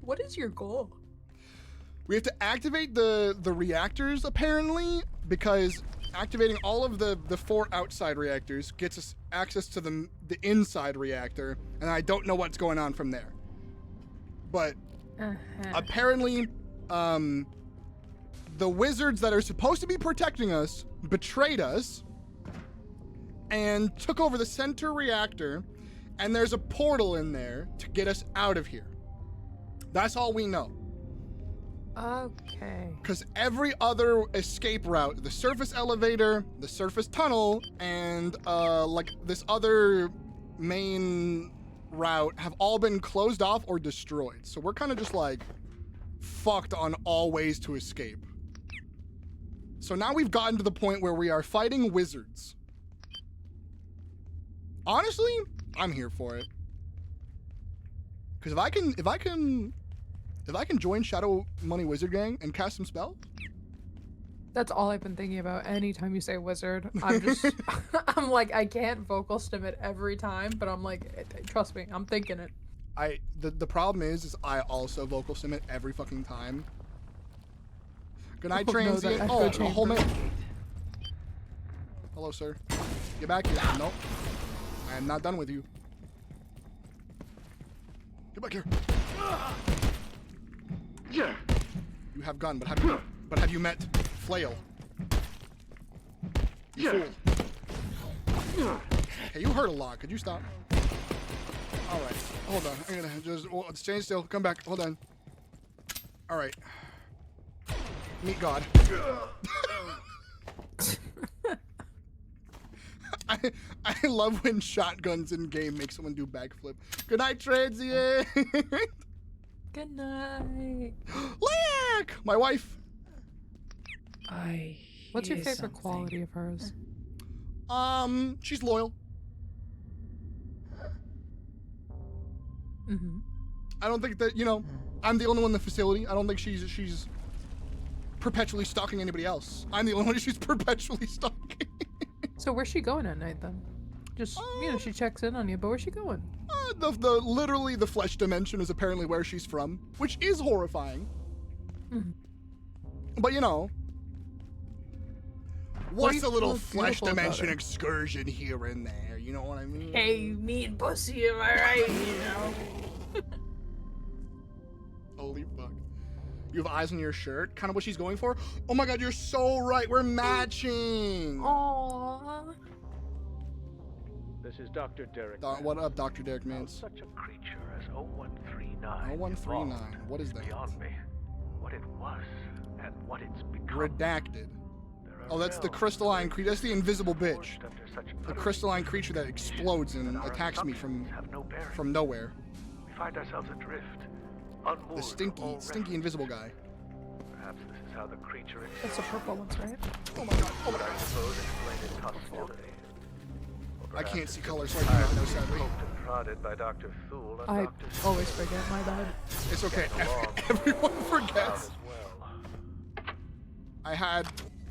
What is your goal? We have to activate the reactors apparently, because activating all of the 4 outside reactors gets us access to the inside reactor, and I don't know what's going on from there. But apparently, the wizards that are supposed to be protecting us betrayed us and took over the center reactor, and there's a portal in there to get us out of here. That's all we know. Okay. Because every other escape route, the surface elevator, the surface tunnel, and like this other main route have all been closed off or destroyed. So we're kind of just like fucked on all ways to escape. So now we've gotten to the point where we are fighting wizards. Honestly, I'm here for it. Because if I can join Shadow Money Wizard Gang and cast some spells, that's all I've been thinking about. Anytime you say wizard, I'm just, I'm like, I can't vocal stim it every time, but I'm like, trust me, I'm thinking it. The problem is I also vocal stim it every fucking time. Good night, transient. Oh, a whole man. Hello, sir. Get back here. Nope. I am not done with you. Get back here. Yeah. You have gun, but have you met flail? You fool. Hey, you hurt a lot. Could you stop? All right. Hold on. I'm gonna just stay still. Come back. Hold on. All right. Meet God. I love when shotguns in game make someone do backflip. Good night, transient. Good night. Liak! My wife. What's your favorite quality of hers? She's loyal. Mm-hmm. I don't think that, you know, I'm the only one in the facility. I don't think she's perpetually stalking anybody else. I'm the only one she's perpetually stalking. So where's she going at night then? Just, you know, she checks in on you, but where's she going? the literally the flesh dimension is apparently where she's from, which is horrifying. But you know, what's a little flesh dimension excursion here and there? You know what I mean? Hey, me and pussy, am I right? You know. Holy fuck. You have eyes on your shirt? Kind of what she's going for? Oh my god, you're so right. We're matching. Aww. This is Dr. Derek. What up, Dr. Derek Mans? Such a creature as 0139. 0139. What is that? Beyond me. What it was and what it's become. Redacted. Oh, that's the crystalline creature. That's the invisible bitch. The crystalline creature that explodes and attacks me from nowhere. We find ourselves adrift. The stinky invisible guy. Perhaps this is how the creature is. That's the purple ones, right? Oh my god. Oh my god. I suppose explain its hostility. I can't see colors, so I cannot know, sadly. Prodded by Dr. Thule and I Dr. always forget, my bad. It's okay. Everyone forgets. I had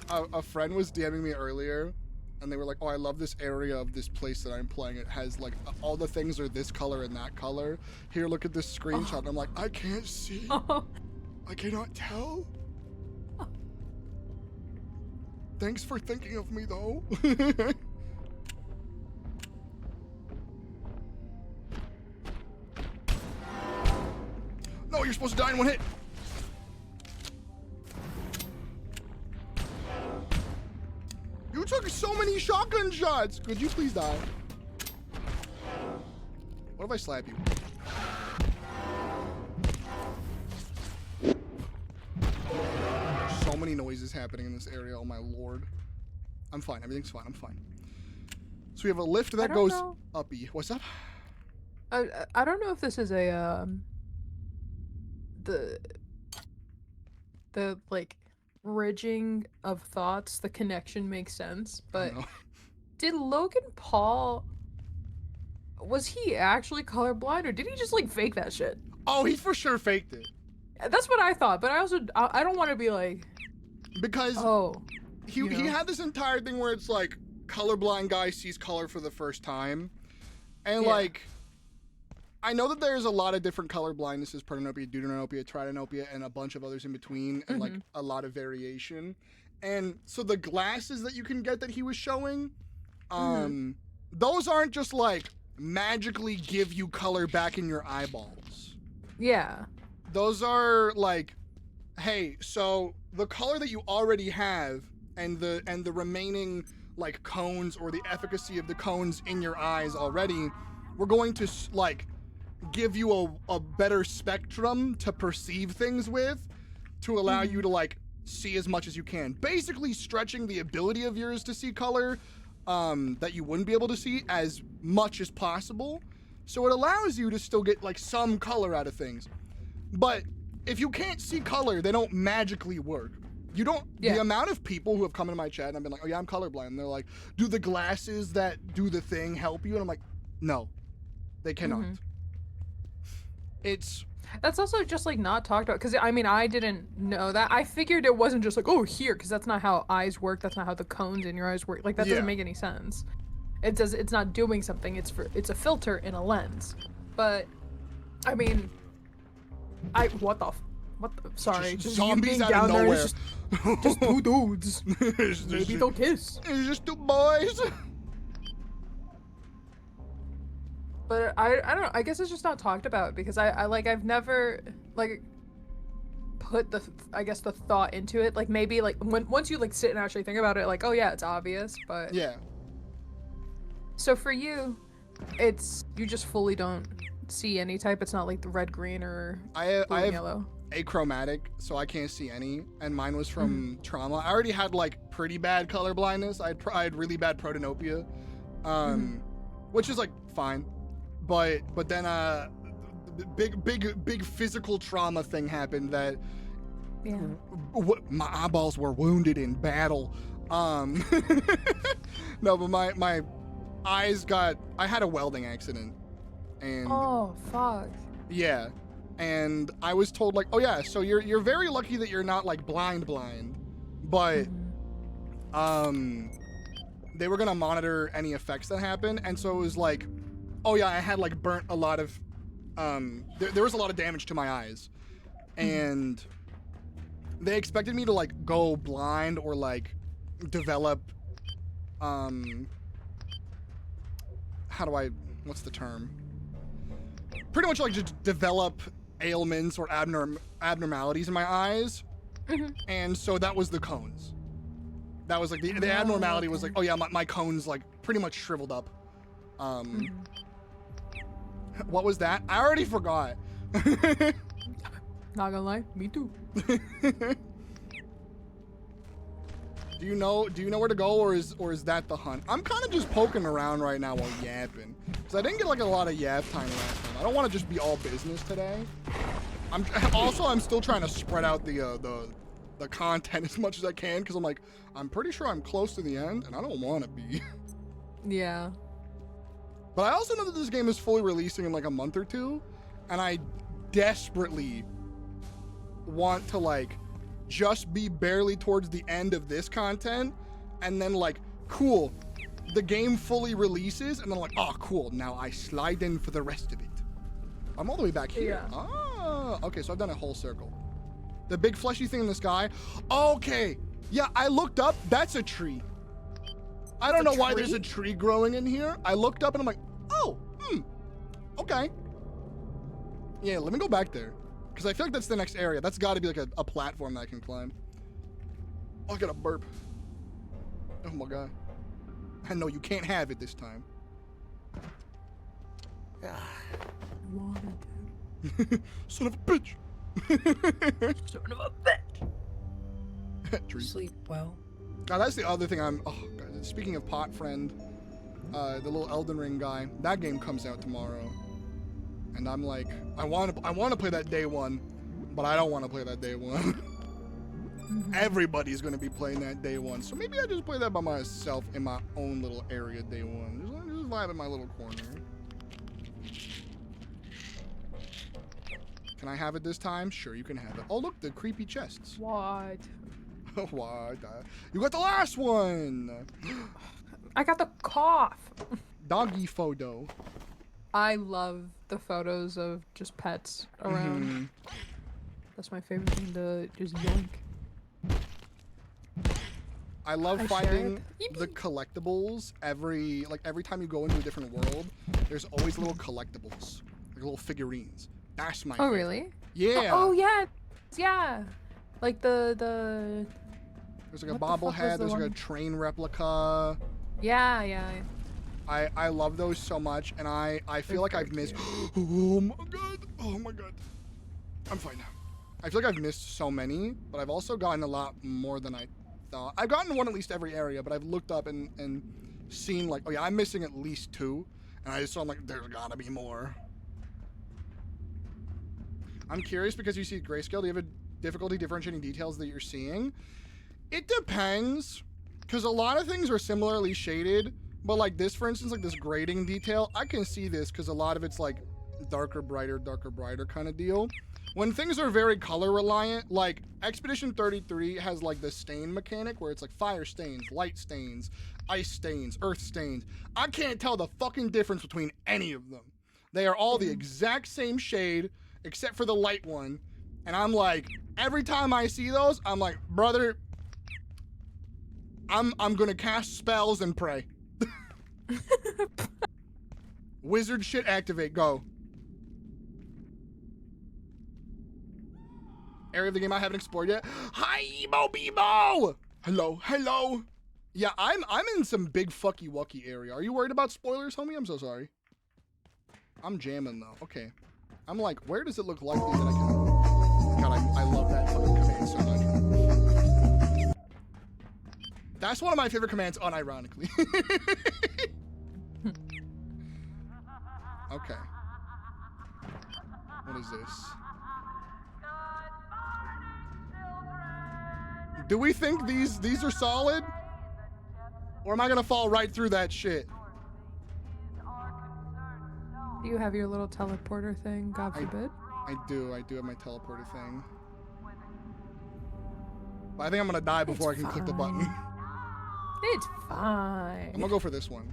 a friend was DMing me earlier, and they were like, "Oh, I love this area of this place that I'm playing. It has like all the things are this color and that color. Here, look at this screenshot." And I'm like, "I can't see. I cannot tell." Thanks for thinking of me, though. No, you're supposed to die in one hit. You took so many shotgun shots. Could you please die? What if I slap you? There's so many noises happening in this area. Oh my lord. I'm fine. Everything's fine. I'm fine. So we have a lift that goes uppy. What's up? I don't know if this is a the like bridging of thoughts, the connection makes sense, but did Logan Paul, was he actually colorblind or did he just like fake that shit? Oh, he for sure faked it. That's what I thought, but I also I don't want to be like, because he had this entire thing where it's like colorblind guy sees color for the first time, and like I know that there's a lot of different color blindnesses: protanopia, deuteranopia, tritanopia, and a bunch of others in between, and like a lot of variation. And so the glasses that you can get that he was showing, those aren't just like magically give you color back in your eyeballs. Yeah. Those are like, hey, so the color that you already have and the remaining like cones or the efficacy of the cones in your eyes already, we're going to like give you a better spectrum to perceive things with, to allow you to like see as much as you can, basically stretching the ability of yours to see color that you wouldn't be able to see as much as possible, so it allows you to still get like some color out of things. But if you can't see color, they don't magically work. You don't, the amount of people who have come into my chat and I've been like, oh yeah, I'm colorblind, and they're like, do the glasses that do the thing help you? And I'm like, no, they cannot. That's also just like not talked about, because I mean I didn't know that. I figured it wasn't just like, oh, here, because that's not how eyes work, that's not how the cones in your eyes work, like that doesn't make any sense. It's not doing something, it's a filter in a lens. But I mean, sorry, just zombies out down of there, nowhere. just two dudes. Maybe they'll kiss. It's just two boys. But I don't know, I guess it's just not talked about, because I've never like put the thought into it. Like maybe like once you like sit and actually think about it, like, oh yeah, it's obvious, but yeah. So for you, it's, you just fully don't see any type. It's not like the red, green, or blue and yellow. Achromatic, so I can't see any, and mine was from trauma. I already had like pretty bad color blindness. I had really bad protanopia, which is like fine, but then big physical trauma thing happened that my eyeballs were wounded in battle. No, but my eyes I had a welding accident, and oh fuck. Yeah. And I was told like, oh yeah, so you're very lucky that you're not like blind, but they were gonna monitor any effects that happen, and so it was like oh yeah, I had like burnt a lot of, there was a lot of damage to my eyes, and they expected me to like go blind or like develop, how do I, what's the term? Pretty much like just develop ailments or abnormalities in my eyes. And so that was the cones. That was like the abnormality was like, oh yeah, my cones like pretty much shriveled up. What was that? I already forgot. Not gonna lie, me too. Do you know where to go, or is that the hunt? I'm kind of just poking around right now while yapping, because I didn't get like a lot of yap time last time. I don't want to just be all business today. I'm still trying to spread out the content as much as I can, because I'm like, I'm pretty sure I'm close to the end, and I don't want to be. Yeah. But I also know that this game is fully releasing in like a month or two, and I desperately want to like just be barely towards the end of this content, and then like, cool, the game fully releases, and then like, oh cool, now I slide in for the rest of it. I'm all the way back here. Yeah. Ah, okay, so I've done a whole circle. The big fleshy thing in the sky. Okay, yeah, I looked up, that's a tree. I don't know why there's a tree growing in here. I looked up and I'm like, oh, okay. Yeah, let me go back there, because I feel like that's the next area. That's got to be like a platform that I can climb. Oh, I got a burp. Oh my god. I know you can't have it this time. Son of a bitch. Son of a bitch. Sleep well. Now that's the other thing oh god, speaking of pot friend, the little Elden Ring guy, that game comes out tomorrow. And I'm like, I want to play that day one, but I don't want to play that day one. Everybody's going to be playing that day one. So maybe I just play that by myself in my own little area day one. Just vibe in my little corner. Can I have it this time? Sure, you can have it. Oh, look, the creepy chests. What? What? You got the last one. I got the cough. Doggy photo. I love the photos of just pets around. That's my favorite thing to just yoink. I love finding the collectibles every time you go into a different world. There's always little collectibles, like little figurines. That's my favorite. Really? Yeah. Oh yeah, yeah. Like the. There's like a bobblehead. There's like a train replica. Yeah. I love those so much, and I feel like I've missed. Oh my god. I'm fine now. I feel like I've missed so many, but I've also gotten a lot more than I thought. I've gotten one at least every area, but I've looked up and seen like, oh yeah, I'm missing at least 2, and I just saw I'm like, there's gotta be more. I'm curious because you see grayscale. Do you have a difficulty differentiating details that you're seeing? It depends, because a lot of things are similarly shaded, but like this, for instance, like this grading detail, I can see this because a lot of it's like darker, brighter kind of deal. When things are very color reliant, like Expedition 33 has like the stain mechanic where it's like fire stains, light stains, ice stains, earth stains. I can't tell the fucking difference between any of them. They are all the exact same shade except for the light one. And I'm like, every time I see those, I'm like, brother, I'm gonna cast spells and pray. Wizard shit activate, go. Area of the game I haven't explored yet. Hi, Emo Bebo! Hello. Yeah, I'm in some big fucky wucky area. Are you worried about spoilers, homie? I'm so sorry. I'm jamming though. Okay. I'm like, where does it look likely that I can... God, I love that fucking command so much. That's one of my favorite commands, unironically. Okay. What is this? Do we think these are solid? Or am I gonna fall right through that shit? Do you have your little teleporter thing, God forbid? I do have my teleporter thing. But I think I'm gonna die before I can click the button. It's fine. I'm gonna go for this one.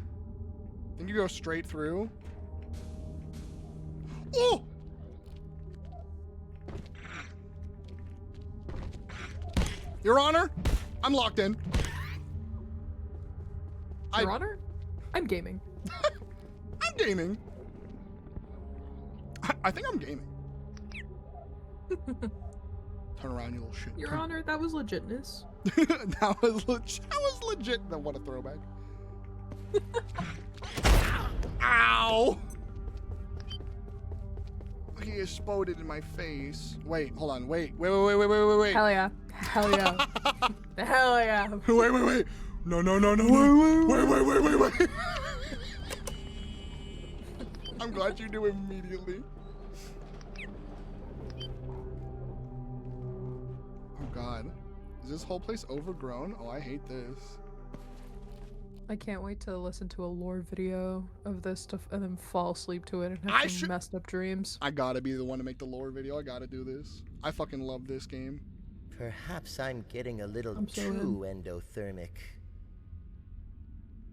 Think you go straight through? Oh! Your Honor, I'm locked in. Your Honor? I'm gaming. I'm gaming. I think I'm gaming. Turn around, you little shit. Your Honor, that was legitness. That was legit. Then what a throwback. Ow! He exploded in my face. Wait, hold on. Wait. Hell yeah. Hell yeah. Hell yeah. Wait. No. Wait. I'm glad you knew immediately. Oh God. Is this whole place overgrown? Oh, I hate this. I can't wait to listen to a lore video of this stuff and then fall asleep to it and have some messed up dreams. I gotta be the one to make the lore video. I gotta do this. I fucking love this game. Perhaps I'm getting a little too endothermic.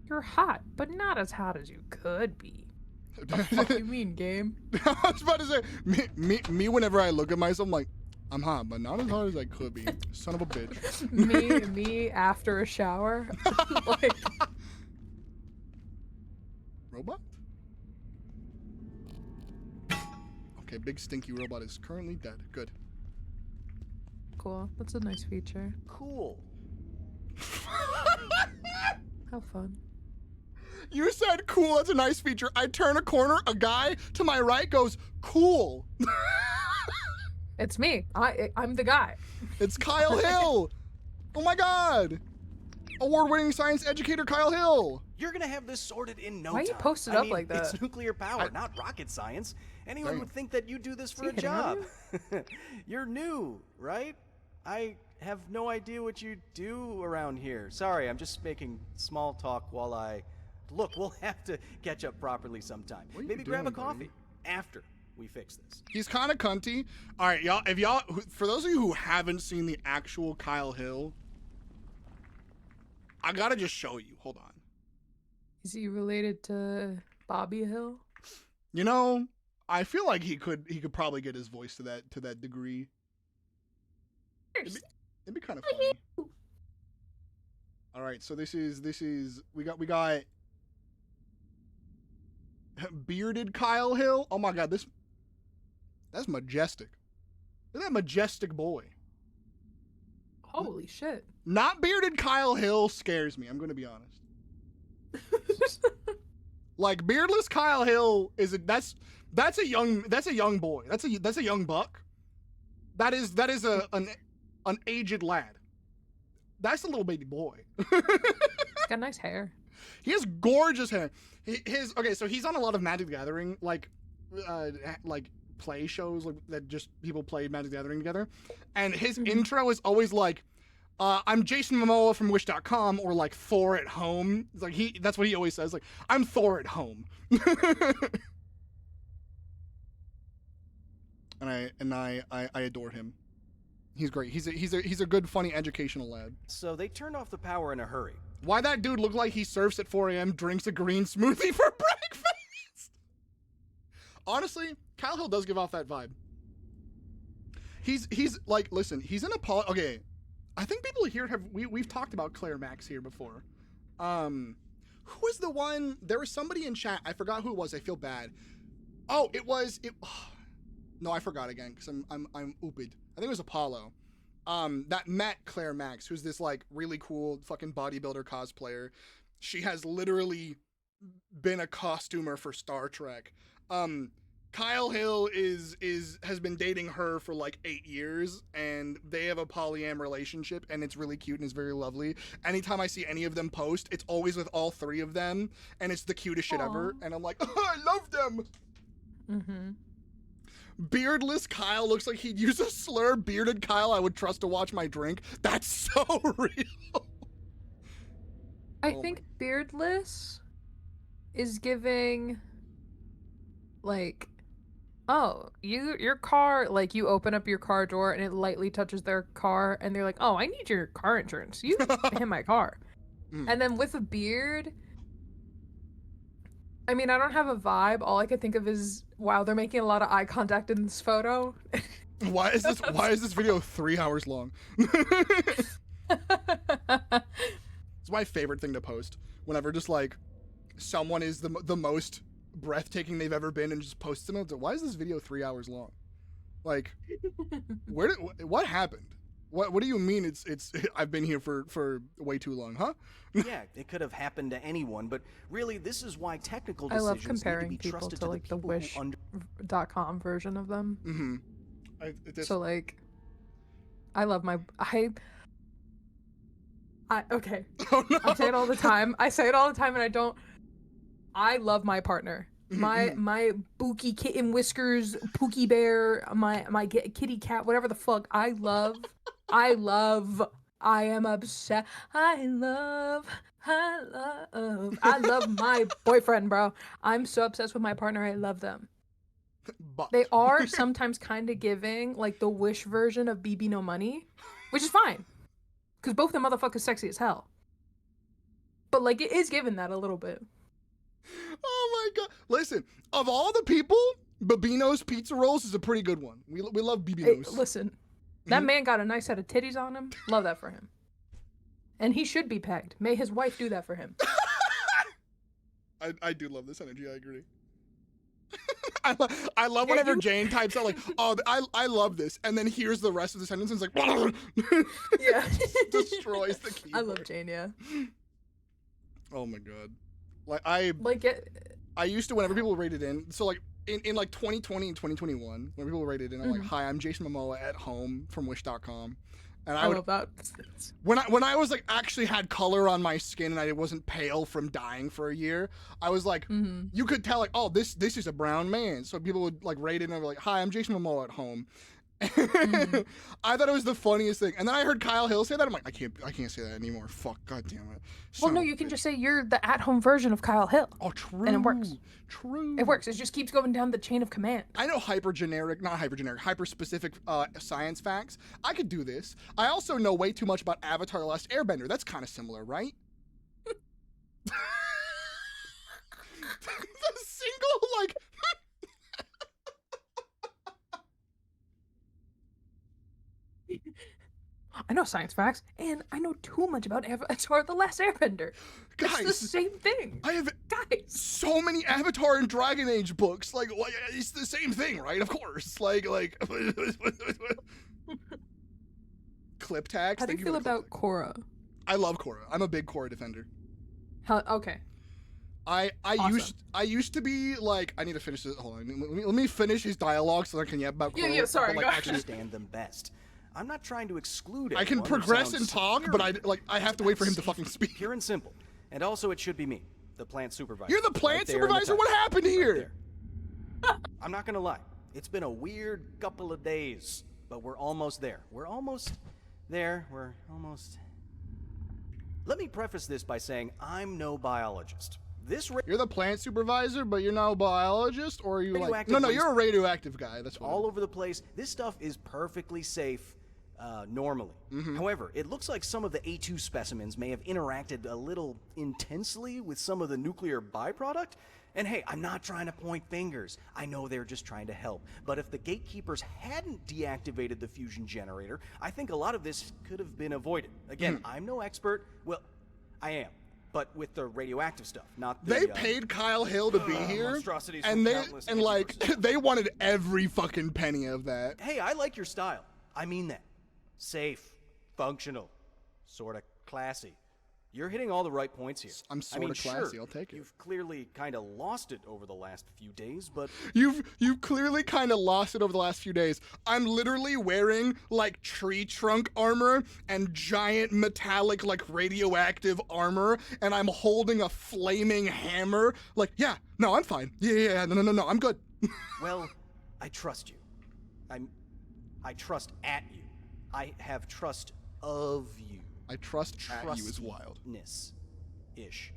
You're hot, but not as hot as you could be. What the fuck you mean, game? I was about to say, me whenever I look at myself, I'm like, I'm hot, but not as hot as I could be. Son of a bitch. me after a shower. Like... Robot? Okay, big stinky robot is currently dead. Good. Cool. That's a nice feature. Cool. How fun. You said cool, that's a nice feature. I turn a corner, a guy to my right goes, cool. It's me. I'm the guy. It's Kyle Hill. Oh my God. Award-winning science educator Kyle Hill. You're gonna have this sorted in no time. Why you posted up like that? It's nuclear power, not rocket science. Anyone would think that you do this for a job. You're new, right? I have no idea what you do around here. Sorry, I'm just making small talk while I... Look, we'll have to catch up properly sometime. Maybe grab a coffee after we fix this. He's kind of cunty. All right, y'all, for those of you who haven't seen the actual Kyle Hill, I gotta just show you. Hold on. Is he related to Bobby Hill? You know, I feel like he could probably get his voice to that degree. It'd be kind of funny. All right, so this is we got bearded Kyle Hill. Oh my God, that's majestic. Look at that majestic boy. Holy shit. Not bearded Kyle Hill scares me, I'm gonna be honest. Like beardless Kyle Hill that's a young boy. That's a young buck. That is an aged lad. That's a little baby boy. He's got nice hair. He has gorgeous hair. Okay, so he's on a lot of Magic the Gathering like play shows like that, just people play Magic the Gathering together, and his intro is always like, I'm Jason Momoa from Wish.com, or like Thor at home. It's like that's what he always says, like, I'm Thor at home. and I adore him. He's great. He's a good, funny, educational lad. So they turned off the power in a hurry. Why that dude look like he surfs at 4 a.m., drinks a green smoothie for breakfast? Honestly, Kyle Hill does give off that vibe. He's like, listen, he's in a okay. I think people here we've talked about Claire Max here before. Who was the one? There was somebody in chat. I forgot who it was. I feel bad. Oh, no, I forgot again because I'm ooped. I think it was Apollo. That met Claire Max, who's this like really cool fucking bodybuilder cosplayer. She has literally been a costumer for Star Trek. Kyle Hill has been dating her for like 8 years, and they have a polyam relationship, and it's really cute and it's very lovely. Anytime I see any of them post, it's always with all three of them, and it's the cutest shit ever. And I'm like, oh, I love them. Mm-hmm. Beardless Kyle looks like he'd use a slur. Bearded Kyle I would trust to watch my drink. That's so real. I think beardless is giving like, oh, your car, like you open up your car door and it lightly touches their car and they're like, oh, I need your car insurance. You hit my car. And then with a beard, I mean, I don't have a vibe. All I could think of is, wow, they're making a lot of eye contact in this photo. Why is this video 3 hours long? It's my favorite thing to post. Whenever just like someone is the most breathtaking they've ever been and just posts them. Why is this video 3 hours long? Like, what happened? What do you mean it's I've been here for way too long, huh? Yeah, it could have happened to anyone, but really this is why technical decisions I love need to comparing be people trusted to like the Wish.com version of them. Mm-hmm. So like, I love my okay. Oh, no. I say it all the time. And I love my partner. My Bookie kitten whiskers, Pookie bear, my kitty cat, whatever the fuck. I am obsessed. I love my boyfriend, bro. I'm so obsessed with my partner. I love them. But they are sometimes kind of giving like the Wish version of BB No Money, which is fine. Because both the motherfuckers sexy as hell. But like it is given that a little bit. Oh my god. Listen, of all the people, Babino's Pizza Rolls is a pretty good one. We love Babino's. Hey, listen, that man got a nice set of titties on him. Love that for him. And he should be pegged. May his wife do that for him. I do love this energy, I agree. I love whenever Jane types out like, oh, I love this, and then here's the rest of the sentence and it's like, yeah, destroys the keyboard. I love Jane, yeah. Oh my god. I used to, whenever people rated in, so like in like 2020 and 2021, when people rated in, I'm like, hi, I'm Jason Momoa at home from Wish.com. And I love that. When I was like actually had color on my skin and I wasn't pale from dying for a year, I was like, you could tell like, oh, this is a brown man. So people would like rate it and be like, hi, I'm Jason Momoa at home. I thought it was the funniest thing, and then I heard Kyle Hill say that. I'm like, I can't say that anymore. Fuck, god damn it. Well, no, you can just say you're the at-home version of Kyle Hill. Oh, true. And it works. True. It works. It just keeps going down the chain of command. I know hyper specific science facts. I could do this. I also know way too much about Avatar: The Last Airbender. That's kind of similar, right? The single like. I know science facts, and I know too much about Avatar: The Last Airbender. Guys, it's the same thing. I have so many Avatar and Dragon Age books. Like, it's the same thing, right? Of course. Like clip tags. How do you feel about Korra? I love Korra. I'm a big Korra defender. Okay. I used to be like, I need to finish this. Hold on. Let me finish his dialogue so I can yap about Korra. Yeah, sorry. But, I understand them best. I'm not trying to exclude it. I can progress and talk, but I have to wait for him to fucking speak. Pure and simple. And also, it should be me, the plant supervisor. You're the plant supervisor? What happened here? I'm not gonna lie. It's been a weird couple of days, but we're almost there. We're almost there. Let me preface this by saying I'm no biologist. You're the plant supervisor, but you're not a biologist, or are you like? No, you're a radioactive guy. That's all over the place. This stuff is perfectly safe. Normally. However, it looks like some of the A2 specimens may have interacted a little intensely with some of the nuclear byproduct. And hey, I'm not trying to point fingers. I know they're just trying to help. But if the gatekeepers hadn't deactivated the fusion generator, I think a lot of this could have been avoided. Again, I'm no expert. Well, I am. But with the radioactive stuff, not the... They paid Kyle Hill to be here, and they wanted every fucking penny of that. Hey, I like your style. I mean that. Safe, functional, sort of classy. You're hitting all the right points here. I'm sort of classy. Sure, I'll take it. You've clearly kind of lost it over the last few days, but you've clearly kind of lost it over the last few days. I'm literally wearing like tree trunk armor and giant metallic like radioactive armor, and I'm holding a flaming hammer. Like, yeah, no, I'm fine. Yeah, no, I'm good. Well, I trust you. I trust at you. I have trust of you. I trust at you is wild. Ish.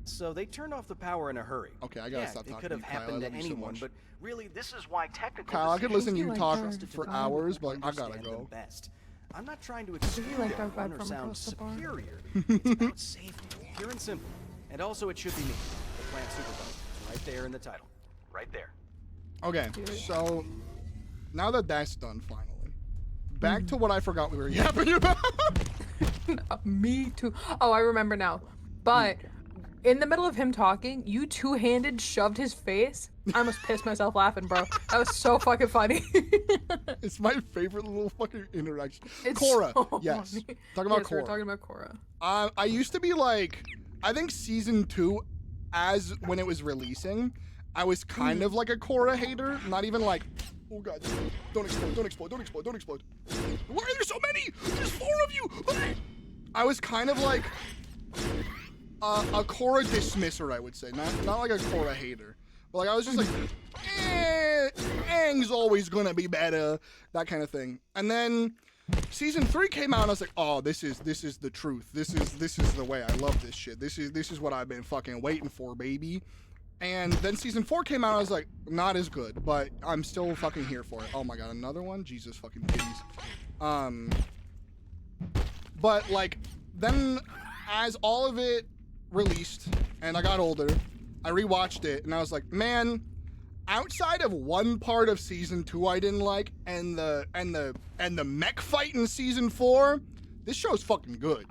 So they turned off the power in a hurry. Okay, I gotta stop talking. It could have happened to anyone, but really, this is why technical. Kyle, I could listen to you talk for hours, but I gotta go. Best. I'm not trying to exclude anyone or sound superior. It's about safety, pure and simple. And also, it should be me, the plant superbug. It's right there in the title. Right there. Okay, so now that that's done finally, back to what I forgot we were yapping about. Me too. Oh, I remember now. But in the middle of him talking, you two-handed shoved his face. I almost pissed myself laughing, bro. That was so fucking funny. It's my favorite little fucking interaction. It's Cora, so yes. funny. Talking about Yes, Cora. we're talking about Cora. I used to be like, I think season 2, as when it was releasing, I was kind of like a Cora hater. Not even like, oh god, don't explode, don't explode, don't explode, don't explode. Why are there so many? There's 4 of you. I was kind of like a Cora dismisser, I would say. Not like a Cora hater. But like I was just like, Aang's always gonna be better, that kind of thing. And then season 3 came out and I was like, oh, this is the truth. This is the way. I love this shit. This is what I've been fucking waiting for, baby. And then season 4 came out, I was like, not as good, but I'm still fucking here for it. Oh my god, another one? Jesus fucking titties. But like, then as all of it released and I got older, I rewatched it and I was like, man, outside of one part of season 2 I didn't like, and the mech fight in season 4, this show's fucking good.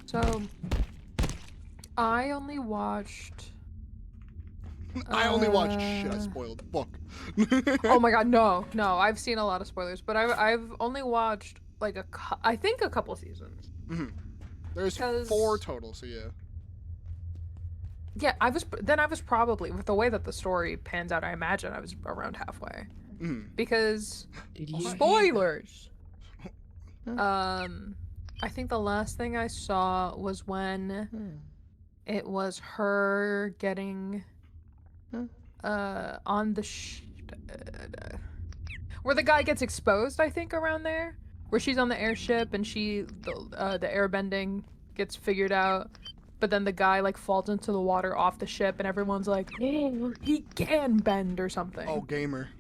So, I only watched. Shit, I spoiled. Fuck. Oh my god, no. I've seen a lot of spoilers, but I've only watched like I think a couple seasons. There's 4 total, so yeah. Yeah, I was probably, with the way that the story pans out, I imagine I was around halfway. Because spoilers. I think the last thing I saw was when it was her getting on the where the guy gets exposed, I think, around there, where she's on the airship and the airbending gets figured out, but then the guy like falls into the water off the ship and everyone's like, oh, he can bend or something. Oh, gamer,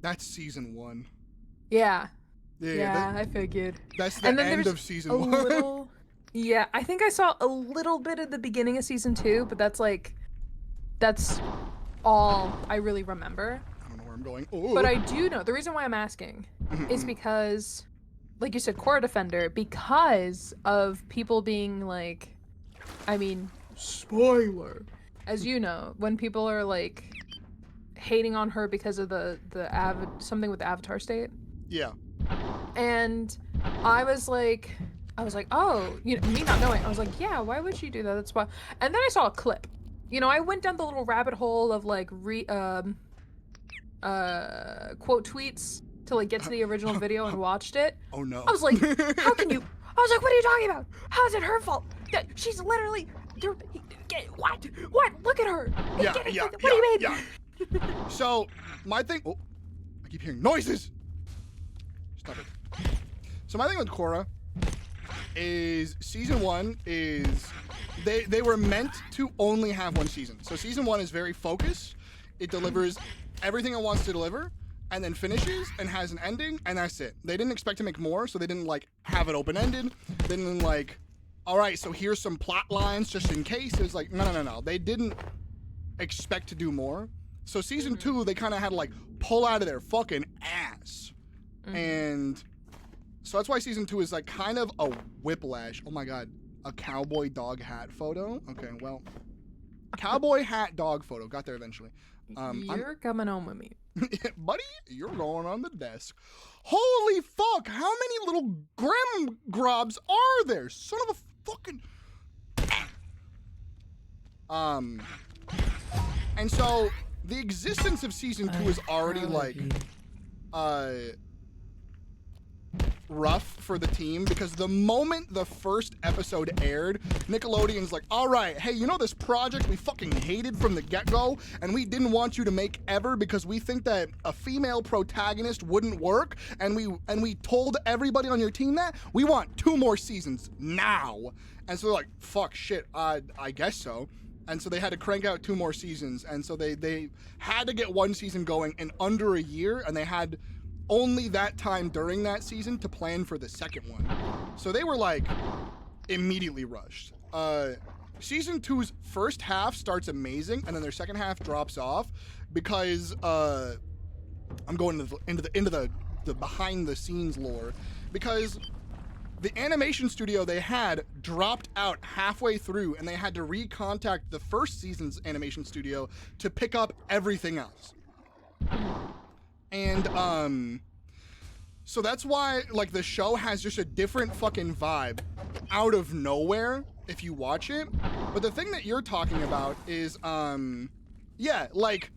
that's season 1. Yeah, that, I figured. That's the end of season 1. Yeah, I think I saw a little bit at the beginning of season 2, but that's all I really remember. I don't know where I'm going. Ooh. But I do know, the reason why I'm asking is because, like you said, Core Defender, because of people being like, I mean, spoiler, as you know, when people are like hating on her because of something with the Avatar state. Yeah. And I was like, oh, me not knowing, I was like, yeah, why would she do that? That's why. And then I saw a clip. I went down the little rabbit hole of like quote tweets to like get to the original video and watched it. Oh no. I was like, how can you? I was like, what are you talking about? How is it her fault? She's literally, what? Look at her. Yeah. What do you mean? Yeah. So my thing. Oh, I keep hearing noises. Stop it. So my thing with Korra is season 1 is they were meant to only have 1 season. So season 1 is very focused. It delivers everything it wants to deliver and then finishes and has an ending, and that's it. They didn't expect to make more, so they didn't like have it open-ended. They didn't like, all right, so here's some plot lines just in case. It was like, no. They didn't expect to do more. So season 2, they kind of had to like pull out of their fucking ass. And so that's why season 2 is like kind of a whiplash. Oh my god, a cowboy dog hat photo. Okay, well, cowboy hat dog photo. Got there eventually. You're coming home with me. Buddy, you're going on the desk. Holy fuck, how many little grim grobs are there? Son of a fucking... And so the existence of season 2 is already like rough for the team, because the moment the first episode aired, Nickelodeon's like, all right, hey, this project we fucking hated from the get-go and we didn't want you to make ever because we think that a female protagonist wouldn't work, and we told everybody on your team that we want 2 more seasons now. And so they're like, fuck, shit, I guess so. And so they had to crank out 2 more seasons, and so they had to get 1 season going in under a year, and they had only that time during that season to plan for the second one. So they were like, immediately rushed. Season 2's first half starts amazing, and then their second half drops off because I'm going into the behind the scenes lore, because the animation studio they had dropped out halfway through, and they had to recontact the first season's animation studio to pick up everything else. And so that's why like the show has just a different fucking vibe out of nowhere if you watch it. But the thing that you're talking about is yeah, like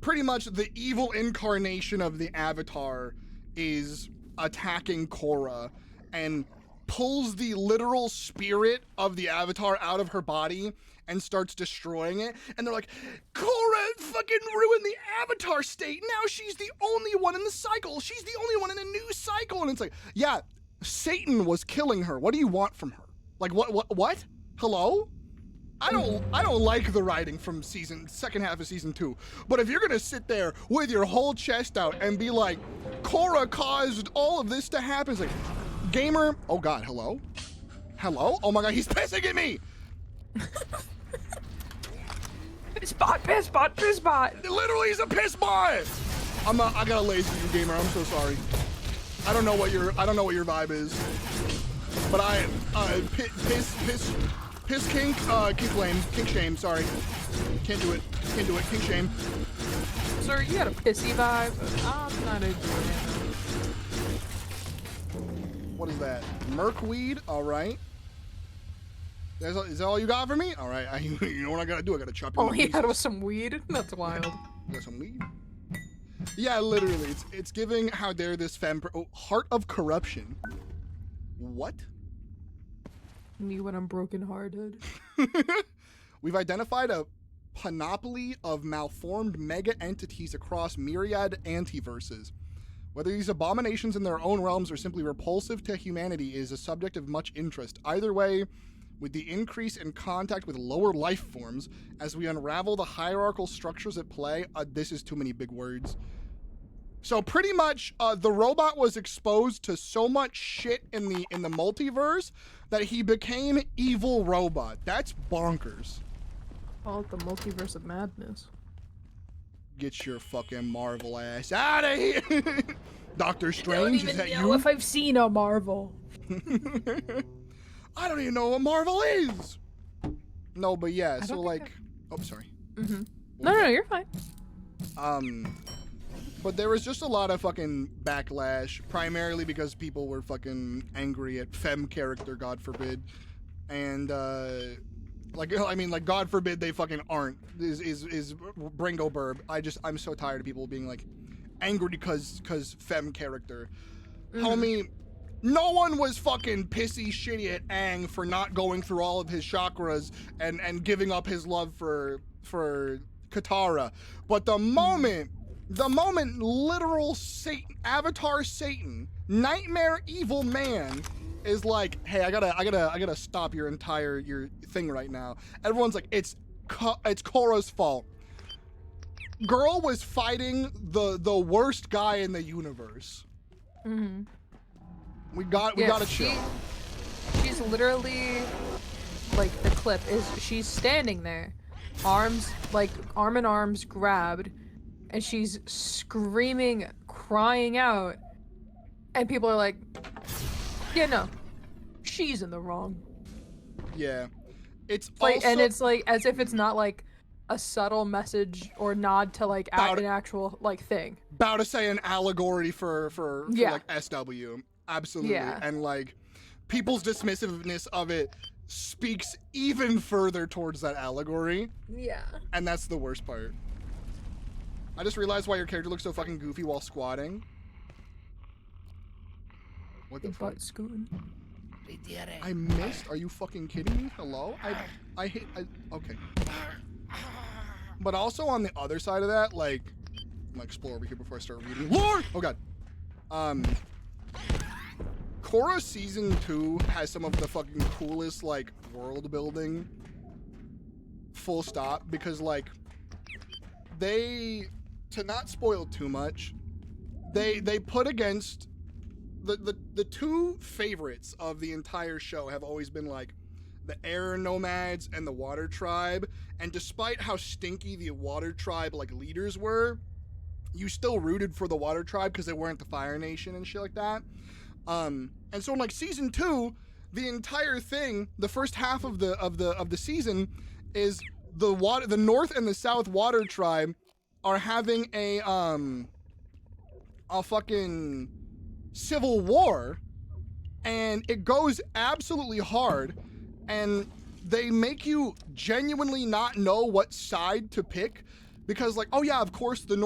pretty much the evil incarnation of the Avatar is attacking Korra and pulls the literal spirit of the Avatar out of her body and starts destroying it. And they're like, Korra fucking ruined the Avatar state. Now she's the only one in the cycle. She's the only one in a new cycle. And it's like, yeah, Satan was killing her. What do you want from her? Like, what? Hello? I don't like the writing from second half of season 2. But if you're gonna sit there with your whole chest out and be like, Korra caused all of this to happen, it's like, gamer, oh god, hello? Hello? Oh my god, he's pissing at me! Piss bot. Literally, he's a piss bot! I got a lazy you, gamer, I'm so sorry. I don't know what your vibe is. But piss kink lame, kink shame, sorry. Can't do it, kink shame. Sir, you got a pissy vibe. I'm not enjoying it. What is that? Merkweed, all right. Is that all you got for me? All right, you know what I gotta do? I gotta chop you All up he pieces. had was some weed? That's wild. You got some weed? Yeah, literally, it's giving how dare this heart of corruption. What? Me when I'm brokenhearted. We've identified a panoply of malformed mega entities across myriad antiverses. Whether these abominations in their own realms are simply repulsive to humanity is a subject of much interest. Either way, with the increase in contact with lower life forms, as we unravel the hierarchical structures at play, this is too many big words. So pretty much, the robot was exposed to so much shit in the multiverse that he became evil robot. That's bonkers. Call it the multiverse of madness. Get your fucking Marvel ass out of here! Doctor Strange, I don't even is that know you? if I've seen a Marvel. I don't even know what Marvel is! No, but yeah, so like... Oh, sorry. Mm-hmm. No, you're fine. But there was just a lot of fucking backlash, primarily because people were fucking angry at femme character, God forbid. And, like, God forbid they fucking aren't, is Bringo Burb. I'm so tired of people being, like, angry because femme character. Homie, no one was fucking pissy shitty at Aang for not going through all of his chakras and giving up his love for Katara. But the moment literal Satan, Avatar Satan, nightmare evil man is like, hey, I gotta stop your thing right now. Everyone's like, it's Korra's fault. Girl was fighting the worst guy in the universe. Mm-hmm. We gotta chill. She's literally, like, the clip is she's standing there, arms, like, arm in arms grabbed, and she's screaming, crying out, and people are like, yeah, no, she's in the wrong. Yeah. It's like, also, and it's like, as if it's not, like, a subtle message or nod to, like, an actual, like, thing. About to say an allegory for Yeah. like SW. Absolutely. Yeah. And like people's dismissiveness of it speaks even further towards that allegory. Yeah. And that's the worst part. I just realized why your character looks so fucking goofy while squatting. What the fuck? Scooting. I missed? Are you fucking kidding me? Hello? Okay. But also on the other side of that, like, I'm gonna explore over here before I start reading. Lord! Oh god. Korra season 2 has some of the fucking coolest, like, world building. Full stop. Because, like, to not spoil too much, they put against the two favorites of the entire show have always been like the air nomads and the water tribe. And despite how stinky the water tribe like leaders were, you still rooted for the water tribe because they weren't the Fire Nation and shit like that. And so in like season 2, the entire thing, the first half of the season is the North and the South water tribe are having a fucking civil war, and it goes absolutely hard, and they make you genuinely not know what side to pick, because like, oh yeah, of course the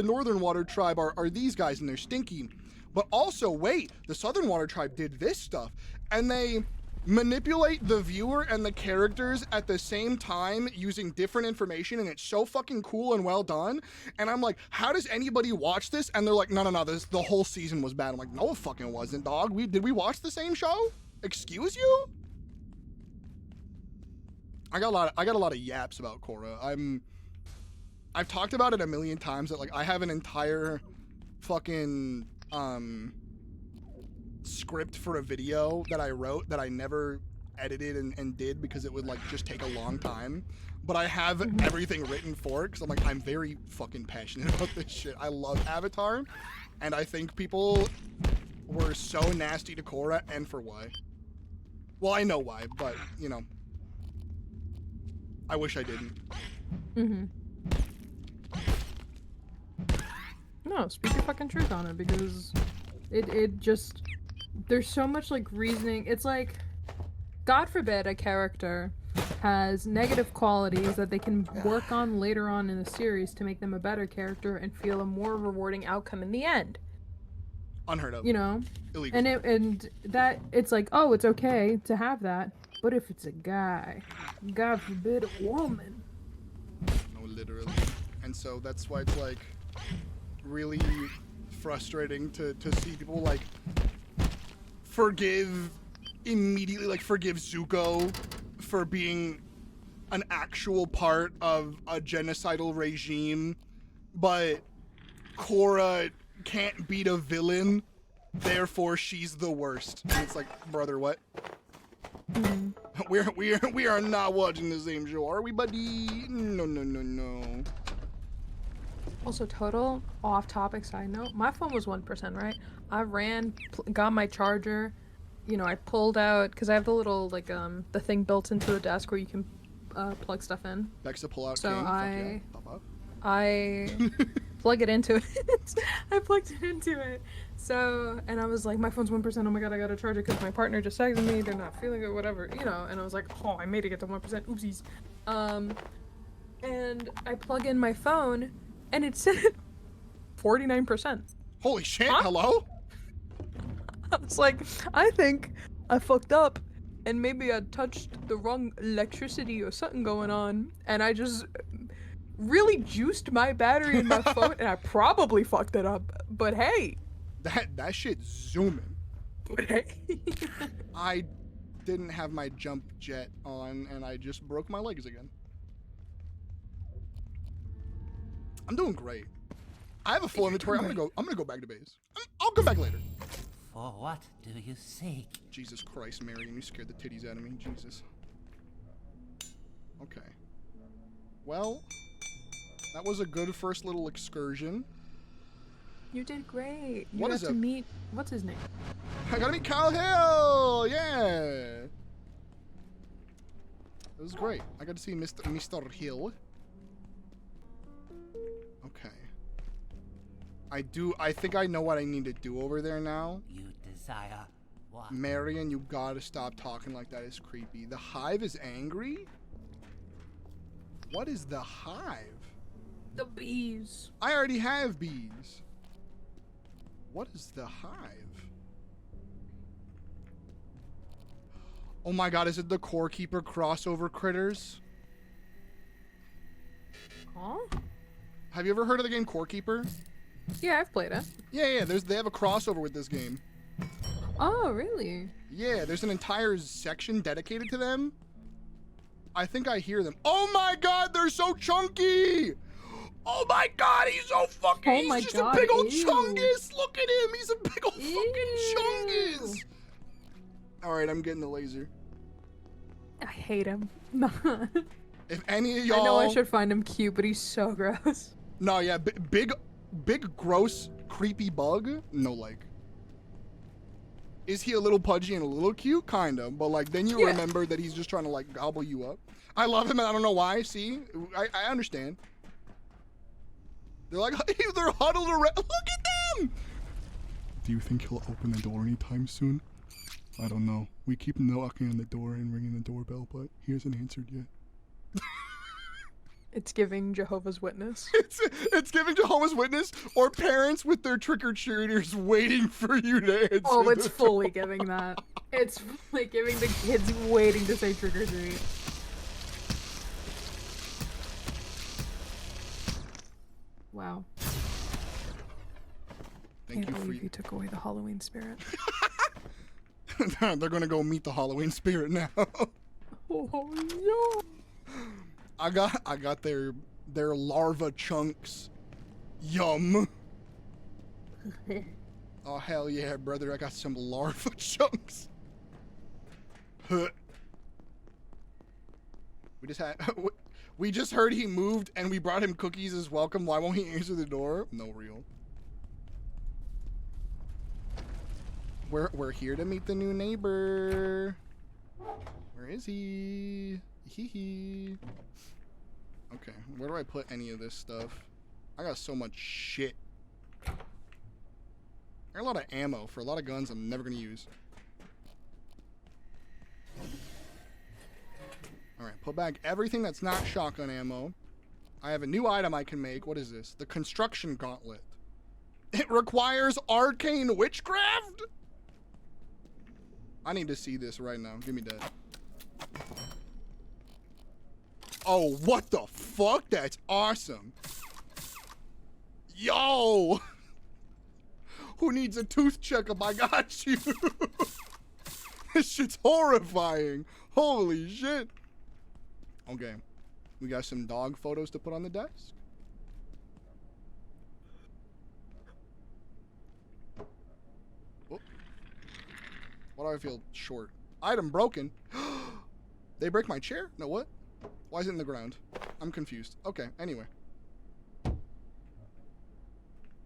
northern water tribe are these guys and they're stinky, but also wait, the southern water tribe did this stuff, and they manipulate the viewer and the characters at the same time using different information, and it's so fucking cool and well done. And I'm like, how does anybody watch this? And they're like, no, the whole season was bad. I'm like, no, it fucking wasn't, dog. Did we watch the same show? Excuse you? I got a lot of yaps about Korra. I've talked about it a million times that like I have an entire fucking script for a video that I wrote that I never edited and did because it would like just take a long time, but I have everything written for it because I'm like, I'm very fucking passionate about this shit. I love Avatar, and I think people were so nasty to Korra, and for why. Well, I know why, but you know, I wish I didn't. No, speak your fucking truth on it, because it just, there's so much like reasoning. It's like, God forbid a character has negative qualities that they can work on later on in the series to make them a better character and feel a more rewarding outcome in the end. Unheard of. You know? Illegal. And that, it's like, oh, it's okay to have that, but if it's a guy, God forbid a woman. No, literally. And so that's why it's like really frustrating to see people like immediately forgive Zuko for being an actual part of a genocidal regime, but Korra can't beat a villain, therefore she's the worst. And it's like, brother, what? We are not watching the same show, are we, buddy? No. Also, total off-topic side note, my phone was 1%, right? I ran, got my charger, you know, I pulled out, because I have the little, like, the thing built into the desk where you can plug stuff in. Next to pull out so king. I plug it into it. I plugged it into it. So, and I was like, my phone's 1%, oh my god, I gotta charge it because my partner just texted me, they're not feeling it, whatever, you know, and I was like, oh, I made it get to 1%, oopsies. And I plug in my phone, and it said 49%. Holy shit, hello? I was like, I think I fucked up, and maybe I touched the wrong electricity or something going on, and I just really juiced my battery in my phone, and I probably fucked it up, but hey. That shit's zooming. But hey. I didn't have my jump jet on, and I just broke my legs again. I'm doing great. I have a full inventory. I'm gonna go back to base. I'll come back later. For what do you seek? Jesus Christ, Marion, you scared the titties out of me. Jesus. Okay. Well, that was a good first little excursion. You did great. You What got is to it? meet, what's his name? I gotta meet Kyle Hill! Yeah! It was great. I got to see Mr. Hill. Okay. I think I know what I need to do over there now. You desire what? Marion, you gotta stop talking like that. It's creepy. The Hive is angry? What is the Hive? The bees. I already have bees. What is the Hive? Oh my god, is it the Core Keeper crossover critters? Huh? Have you ever heard of the game Core Keeper? Yeah, I've played it. Yeah, they have a crossover with this game. Oh, really? Yeah, there's an entire section dedicated to them. I think I hear them. Oh my god, they're so chunky! Oh my god, he's so fucking. Oh my he's just god, a big old ew. chungus. Look at him. He's a big old fucking chungus. All right, I'm getting the laser. I hate him. If any of y'all, I know I should find him cute, but he's so gross. No, yeah, big, gross, creepy bug. No, like, is he a little pudgy and a little cute? Kind of, but like, then you remember that he's just trying to like gobble you up. I love him, and I don't know why. See, I understand. They're like, they're huddled around. Look at them. Do you think he'll open the door anytime soon? I don't know. We keep knocking on the door and ringing the doorbell, but he hasn't answered yet. It's giving Jehovah's Witness. It's giving Jehovah's Witness or parents with their trick-or-treaters waiting for you to answer. Oh, it's the fully door. giving that. It's fully giving the kids waiting to say trick or treat. Wow. Thank Can't you believe you took away the Halloween spirit. They're gonna go meet the Halloween spirit now. Oh no! I got their larva chunks. Yum. Oh hell yeah, brother! I got some larva chunks. Huh. We just heard he moved and we brought him cookies as welcome. Why won't he answer the door? No real. We're here to meet the new neighbor. Where is he? Hee hee. Okay, where do I put any of this stuff? I got so much shit. I got a lot of ammo for a lot of guns I'm never gonna use. Alright, put back everything that's not shotgun ammo. I have a new item I can make. What is this? The construction gauntlet. It requires arcane witchcraft? I need to see this right now. Give me that. Oh, what the fuck? That's awesome. Yo! Who needs a tooth checkup? I got you. This shit's horrifying. Holy shit. Okay. We got some dog photos to put on the desk. Oh. Why do I feel short? Item broken. They break my chair? No, what? Why is it in the ground? I'm confused. Okay, anyway.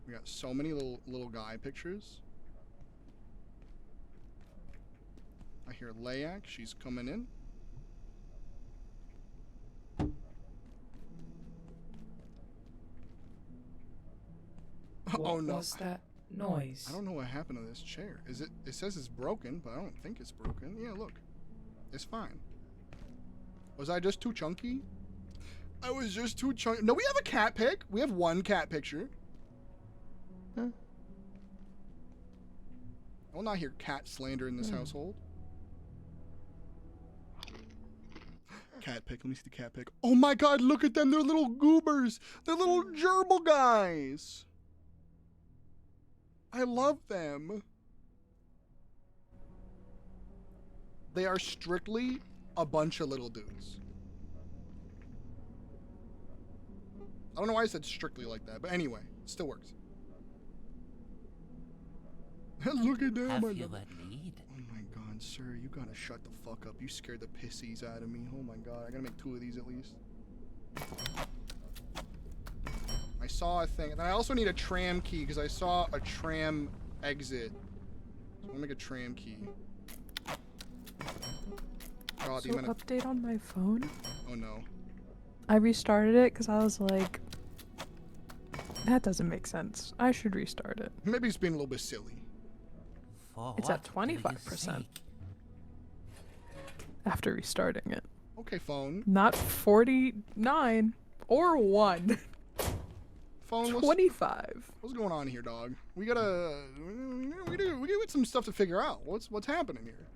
We got so many little guy pictures. I hear Layak. She's coming in. What no. was that noise? I don't know what happened to this chair. Is it? It says it's broken, but I don't think it's broken. Yeah, look. It's fine. Was I just too chunky? I was just too chunky. No, we have a cat pic. We have one cat picture. Huh? I will not hear cat slander in this household. Cat pic. Let me see the cat pic. Oh my god, look at them. They're little goobers. They're little gerbil guys. I love them. They are strictly a bunch of little dudes. I don't know why I said strictly like that, but anyway, it still works. Look at them. Have you a need? Oh my god, sir, you gotta shut the fuck up. You scared the pissies out of me. Oh my god, I gotta make 2 of these at least. I saw a thing, and I also need a tram key because I saw a tram exit. So I'm gonna make a tram key. God, So update on my phone? Oh no. I restarted it because I was like, that doesn't make sense. I should restart it. Maybe it's being a little bit silly. It's at 25% after restarting it. Okay, phone. Not 49 or 1. Phone. 25. What's going on here, dog? We gotta. We got some stuff to figure out. What's happening here?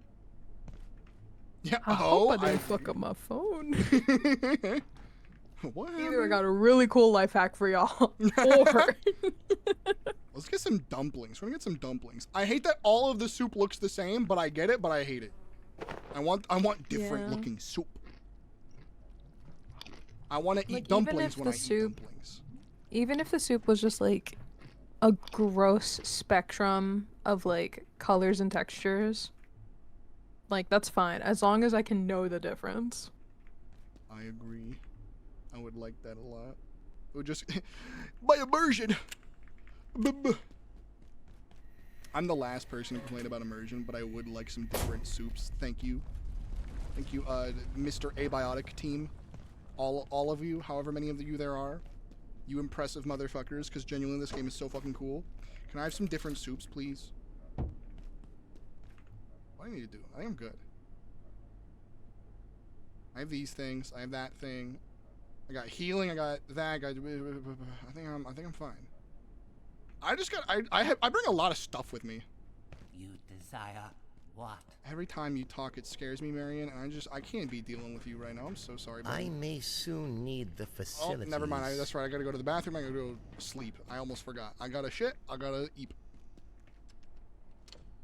Yeah. I hope I didn't fuck up my phone. What? Either I got a really cool life hack for y'all, or let's get some dumplings. We're gonna get some dumplings. I hate that all of the soup looks the same, but I get it, but I hate it. I want different looking soup. I want to eat dumplings when I eat dumplings. Even if the soup was just like a gross spectrum of like colors and textures, like that's fine as long as I can know the difference. I agree. I would like that a lot. It would just by immersion. I'm the last person to complain about immersion, but I would like some different soups. Thank you. Thank you, Mr. Abiotic team. All of you, however many of you there are. You impressive motherfuckers, because genuinely this game is so fucking cool. Can I have some different soups, please? What do I need to do? I think I'm good. I have these things. I have that thing. I got healing. I got that. I think I'm fine. I just got. I bring a lot of stuff with me. You desire what? Every time you talk, it scares me, Marion, and I can't be dealing with you right now. I'm so sorry. I may soon need the facilities. Oh, never mind. That's right. I gotta go to the bathroom. I gotta go sleep. I almost forgot. I gotta shit. I gotta eat.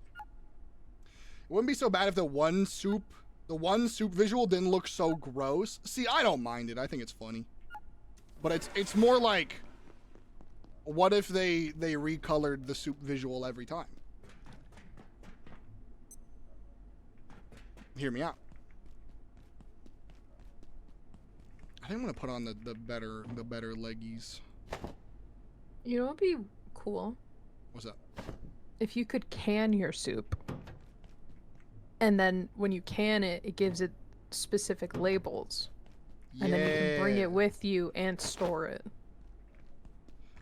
It wouldn't be so bad if the one soup visual didn't look so gross. See, I don't mind it. I think it's funny. But it's more like, what if they recolored the soup visual every time? Hear me out. I think I'm gonna put on the better leggies. You know what'd be cool? What's that? If you could can your soup. And then when you can it, it gives it specific labels. Yeah. And then you can bring it with you and store it.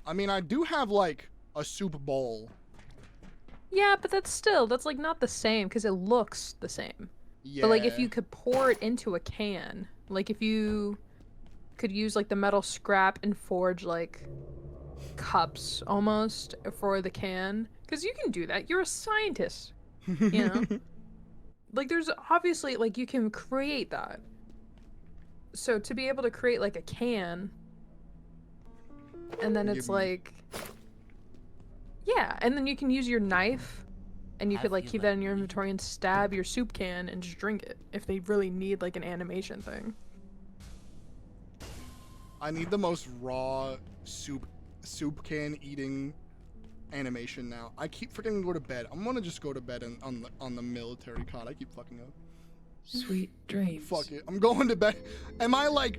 I mean, I do have like a soup bowl. Yeah, but that's like not the same because it looks the same. Yeah. But like if you could pour it into a can, like if you could use like the metal scrap and forge like cups almost for the can, because you can do that. You're a scientist, you know. Like there's obviously like you can create that. So to be able to create like a can, and then it's like, yeah, and then you can use your knife, and you could like keep that in your inventory and stab your soup can and just drink it if they really need like an animation thing. I need the most raw soup can eating animation now. I keep forgetting to go to bed. I'm gonna just go to bed on the military cot. I keep fucking up. Sweet dreams. Fuck it. I'm going to bed. Am I like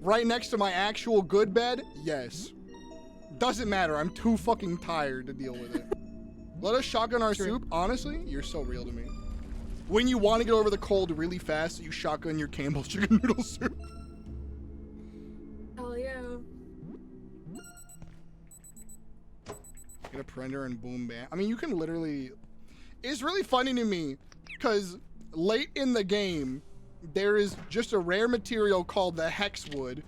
right next to my actual good bed? Yes. Doesn't matter. I'm too fucking tired to deal with it. Let us shotgun our soup. Honestly, you're so real to me. When you want to get over the cold really fast, you shotgun your Campbell's chicken noodle soup. Hell yeah. Get a printer and boom bam. I mean, you can literally. It's really funny to me because late in the game, there is just a rare material called the hexwood,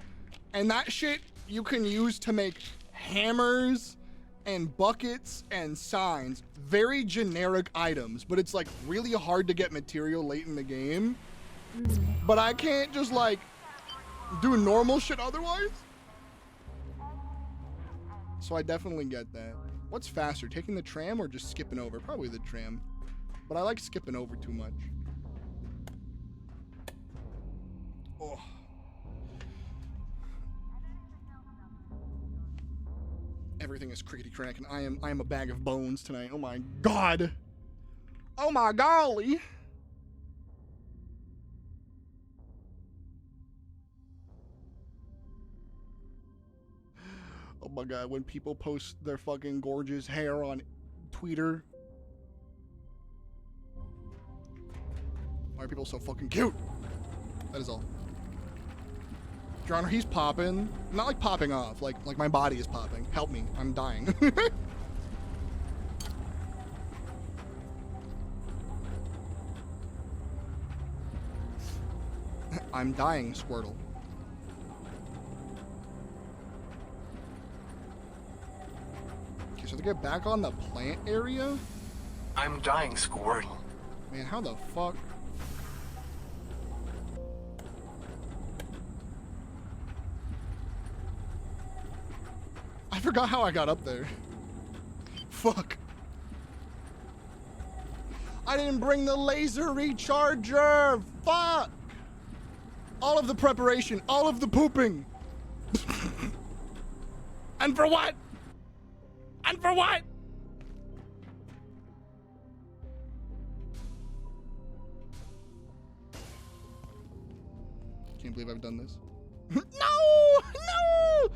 and that shit you can use to make hammers and buckets and signs. Very generic items, but it's like really hard to get material late in the game. But I can't just like do normal shit otherwise. So I definitely get that. What's faster, taking the tram or just skipping over? Probably the tram. But I like skipping over too much. Oh. Everything is crickety crack, and I am a bag of bones tonight. Oh my god. Oh my golly. Oh my god, when people post their fucking gorgeous hair on Twitter. Why are people so fucking cute? That is all. Your Honor, he's popping. Not like popping off, like my body is popping. Help me, I'm dying. I'm dying, Squirtle. Okay, so to get back on the plant area? I'm dying, Squirtle. Man, how the fuck? I forgot how I got up there. Fuck. I didn't bring the laser recharger. Fuck. All of the preparation, all of the pooping. I And for what? And for what? Can't believe I've done this. No! No!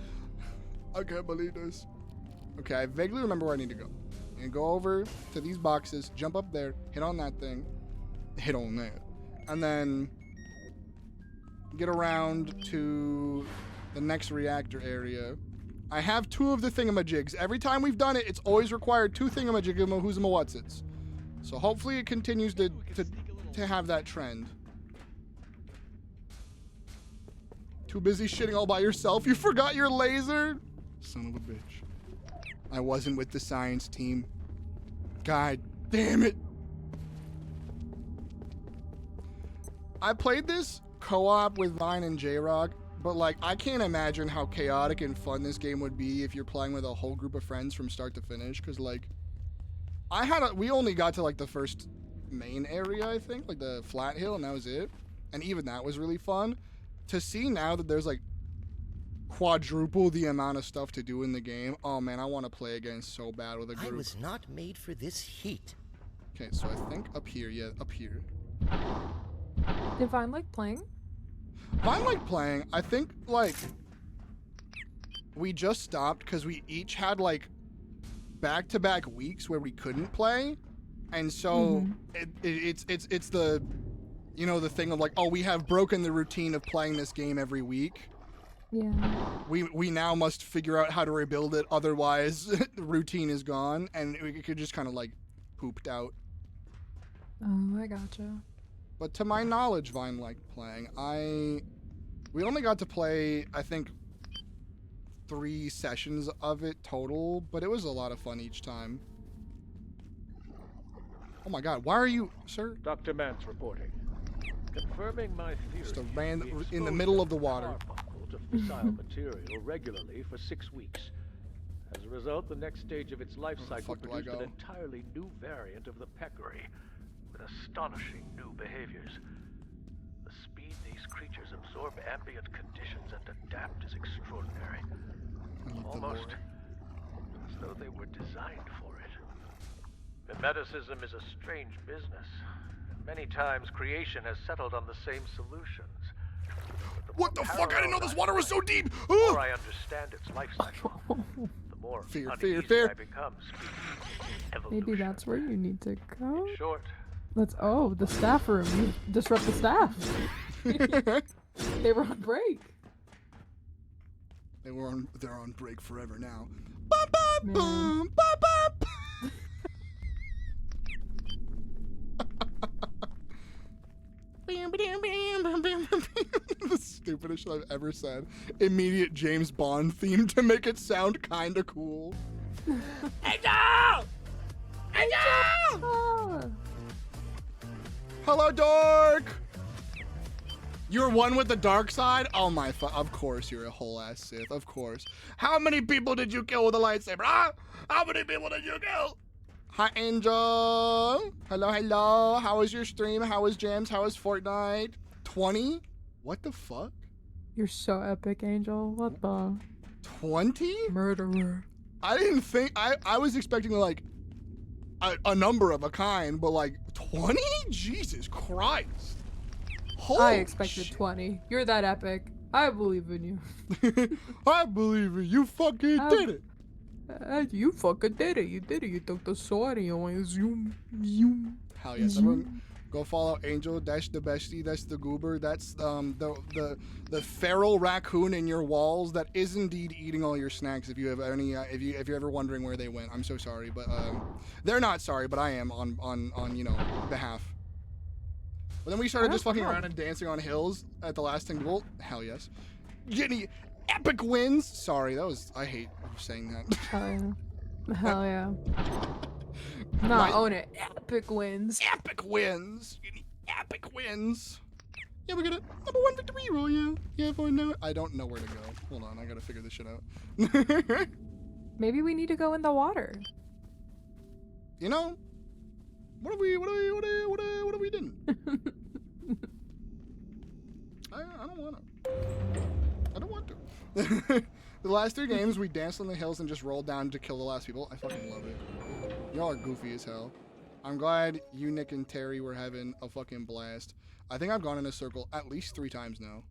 I can't believe this. Okay, I vaguely remember where I need to go. And go over to these boxes, jump up there, hit on that thing, hit on that, and then get around to the next reactor area. I have 2 of the thingamajigs. Every time we've done it, it's always required 2 thingamajigama-who's-ma-what's-its. So hopefully it continues to have that trend. Too busy shitting all by yourself? You forgot your laser? Son of a bitch. I wasn't with the science team. God damn it. I played this co-op with Vine and J-Rock, but like I can't imagine how chaotic and fun this game would be if you're playing with a whole group of friends from start to finish, because like we only got to like the first main area, I think, like the flat hill, and that was it. And even that was really fun. To see now that there's like quadruple the amount of stuff to do in the game, oh man, I want to play again so bad with a group. I was not made for this heat. Okay, so I think up here, yeah, up here. Did Vine like playing? Vine like playing. I think like we just stopped because we each had like back-to-back weeks where we couldn't play, and so it's the, you know, the thing of like, oh, we have broken the routine of playing this game every week. Yeah. We now must figure out how to rebuild it, otherwise the routine is gone, and we could just kind of like pooped out. Oh, I gotcha. But to my knowledge, Vine liked playing. We only got to play, I think, 3 sessions of it total, but it was a lot of fun each time. Oh my god, why are you, sir? Dr. Mance reporting. Confirming my theory. Just a man in the middle of the water. To fissile material regularly for 6 weeks. As a result, the next stage of its life cycle produced an entirely new variant of the peccary, with astonishing new behaviors. The speed these creatures absorb ambient conditions and adapt is extraordinary. Almost as though they were designed for it. Mimeticism is a strange business. Many times creation has settled on the same solutions. What the fuck? I didn't know this water was so deep! The more I understand its life cycle, the more fear. I become. Maybe that's where you need to go? In short. Oh, the staff room. You disrupt the staff. They were on break. They're on break forever now. Bum, bum, boom, bum, bum. The stupidest shit I've ever said. Immediate James Bond theme to make it sound kinda cool. Angel! Angel! Hello, dork! You're one with the dark side? Oh my of course you're a whole ass Sith, of course. How many people did you kill with a lightsaber, huh? How many people did you kill? Hi, Angel. Hello, hello. How was your stream? How was Jams? How was Fortnite? 20? What the fuck? You're so epic, Angel. What the? 20? Murderer. I didn't think, I was expecting like a number of a kind, but like 20? Jesus Christ. Holy I expected 20. You're that epic. I believe in you. I believe in you. Fucking did it. You fucking did it. You did it. You took the sword and you went zoom, zoom. Hell yes. Everyone go follow Angel. That's the bestie. That's the goober. That's the feral raccoon in your walls that is indeed eating all your snacks. If you have any, if you're ever wondering where they went, I'm so sorry, but they're not sorry, but I am on you know behalf. But then we started just fucking around and dancing on hills at the last thing. Well, hell yes. Getting epic wins. Sorry, that was, I hate saying that. Hell yeah. Hell yeah. Nah, own it. Epic wins. Epic wins. Epic wins. Yeah, we got a number 1 victory roll, yeah. Yeah, everyone know it. I don't know where to go. Hold on, I gotta figure this shit out. Maybe we need to go in the water. You know, what have we done? I don't wanna. want to. The last 3 games, we danced on the hills and just rolled down to kill the last people. I fucking love it. Y'all are goofy as hell. I'm glad you, Nick, and Terry were having a fucking blast. I think I've gone in a circle at least 3 times now.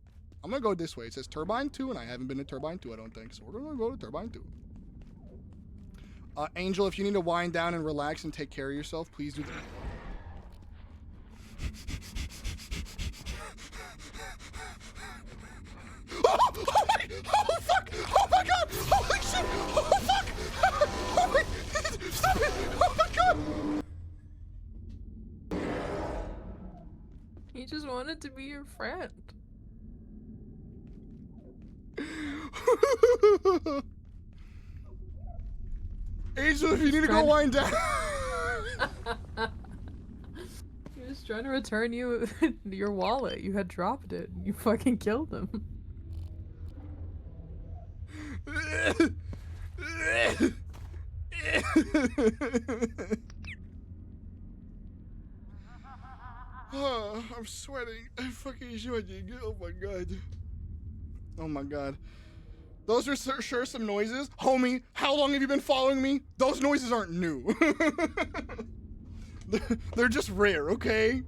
I'm gonna go this way. It says Turbine 2, and I haven't been to Turbine 2, I don't think. So we're gonna go to Turbine 2. Angel, if you need to wind down and relax and take care of yourself, please do that. Oh fuck! Oh my god! Holy shit! Oh fuck! Holy... Stop it! Oh my god! He just wanted to be your friend. Angel, if you need to go wind down. He was trying to return you your wallet. You had dropped it. You fucking killed him. Oh, I'm sweating. I'm fucking sweating. Oh my god. Oh my god. Those are sure some noises. Homie, how long have you been following me? Those noises aren't new. They're just rare, okay?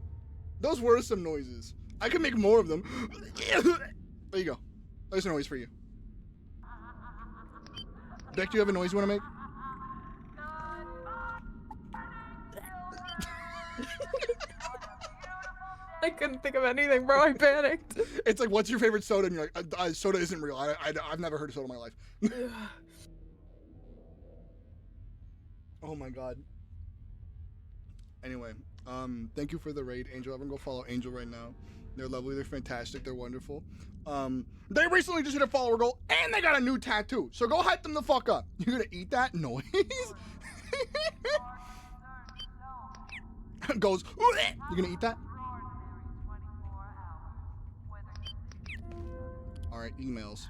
Those were some noises. I can make more of them. There you go. There's a noise for you. Beck, do you have a noise you want to make? I couldn't think of anything, bro. I panicked. It's like, what's your favorite soda? And you're like, soda isn't real. I've never heard of soda in my life. Oh my god. Anyway, thank you for the raid, Angel. Everyone go follow Angel right now. They're lovely, they're fantastic, they're wonderful. They recently just hit a follower goal, and they got a new tattoo. So go hype them the fuck up. You're gonna eat that noise? Goes, you gonna eat that? Alright, emails.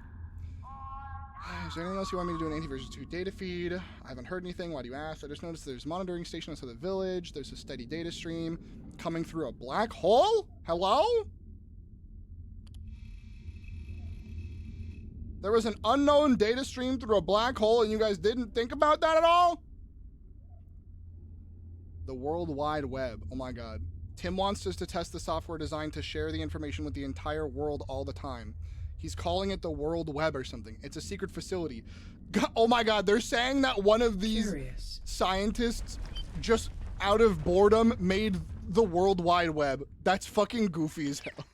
Is there anything else you want me to do in Anti-Version 2 data feed? I haven't heard anything. Why do you ask? I just noticed there's a monitoring station outside the village. There's a steady data stream coming through a black hole? Hello? There was an unknown data stream through a black hole and you guys didn't think about that at all? The World Wide Web. Oh my god. Tim wants us to test the software designed to share the information with the entire world all the time. He's calling it the World Web or something. It's a secret facility. Oh my god, they're saying that one of these scientists just out of boredom made the World Wide Web. That's fucking goofy as hell.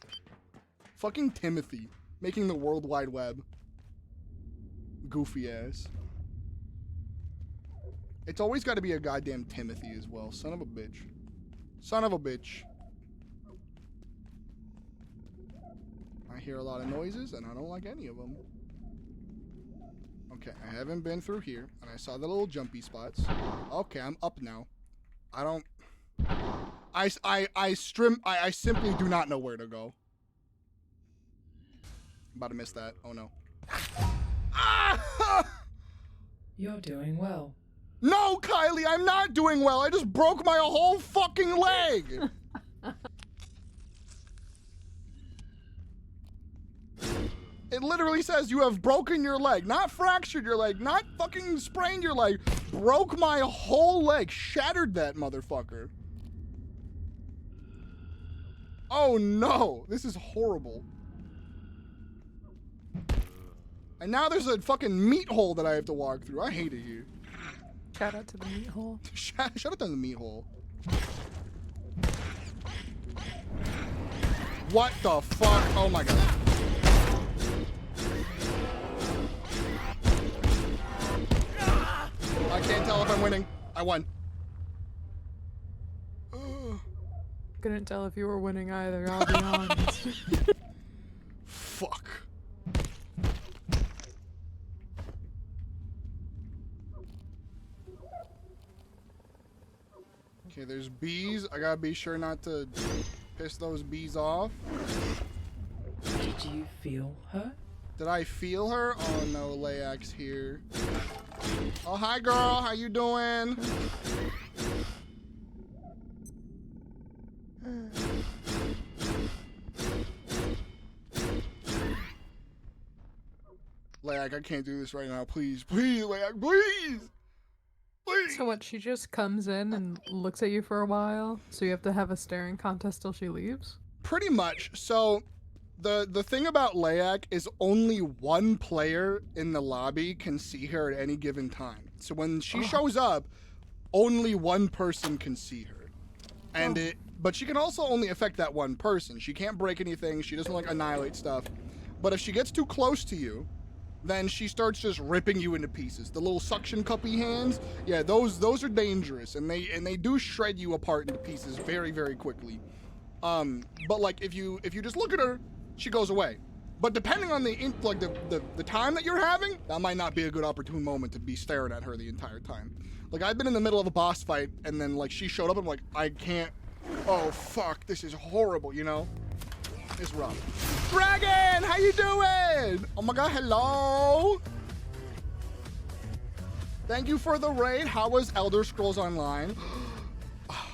Fucking Timothy making the World Wide Web. Goofy ass. It's always got to be a goddamn Timothy as well. Son of a bitch. Son of a bitch. I hear a lot of noises, and I don't like any of them. Okay, I haven't been through here, and I saw the little jumpy spots. Okay, I'm up now. I don't... I simply do not know where to go. I'm about to miss that. Oh, no. You're doing well. No, Kylie, I'm not doing well. I just broke my whole fucking leg. It literally says you have broken your leg. Not fractured your leg. Not fucking sprained your leg. Broke my whole leg. Shattered that motherfucker. Oh no. This is horrible. And now there's a fucking meat hole that I have to walk through. I hate it here. Shout out to the meat hole. Shout out to the meat hole. What the fuck? Oh my god. I can't tell if I'm winning. I won. Couldn't tell if you were winning either, I'll be honest. Fuck. Okay, there's bees. I gotta be sure not to piss those bees off. Did you feel her? Did I feel her? Oh no, Layak's here. Oh, hi girl, how you doing? Like, I can't do this right now. Please, please, like, please. Please. So what, she just comes in and looks at you for a while, so you have to have a staring contest till she leaves? Pretty much. So the thing about Layak is only one player in the lobby can see her at any given time. So when she shows up, only one person can see her. And but she can also only affect that one person. She can't break anything. She doesn't like annihilate stuff. But if she gets too close to you, then she starts just ripping you into pieces. The little suction cuppy hands, yeah, those are dangerous, and they do shred you apart into pieces very, very quickly. But like if you just look at her, she goes away. But depending on the time that you're having, that might not be a good opportune moment to be staring at her the entire time. Like, I've been in the middle of a boss fight, and then like she showed up, I'm like, I can't. Oh fuck, this is horrible, you know? It's rough. Dragon, how you doing? Oh my god, hello. Thank you for the raid. How was Elder Scrolls Online?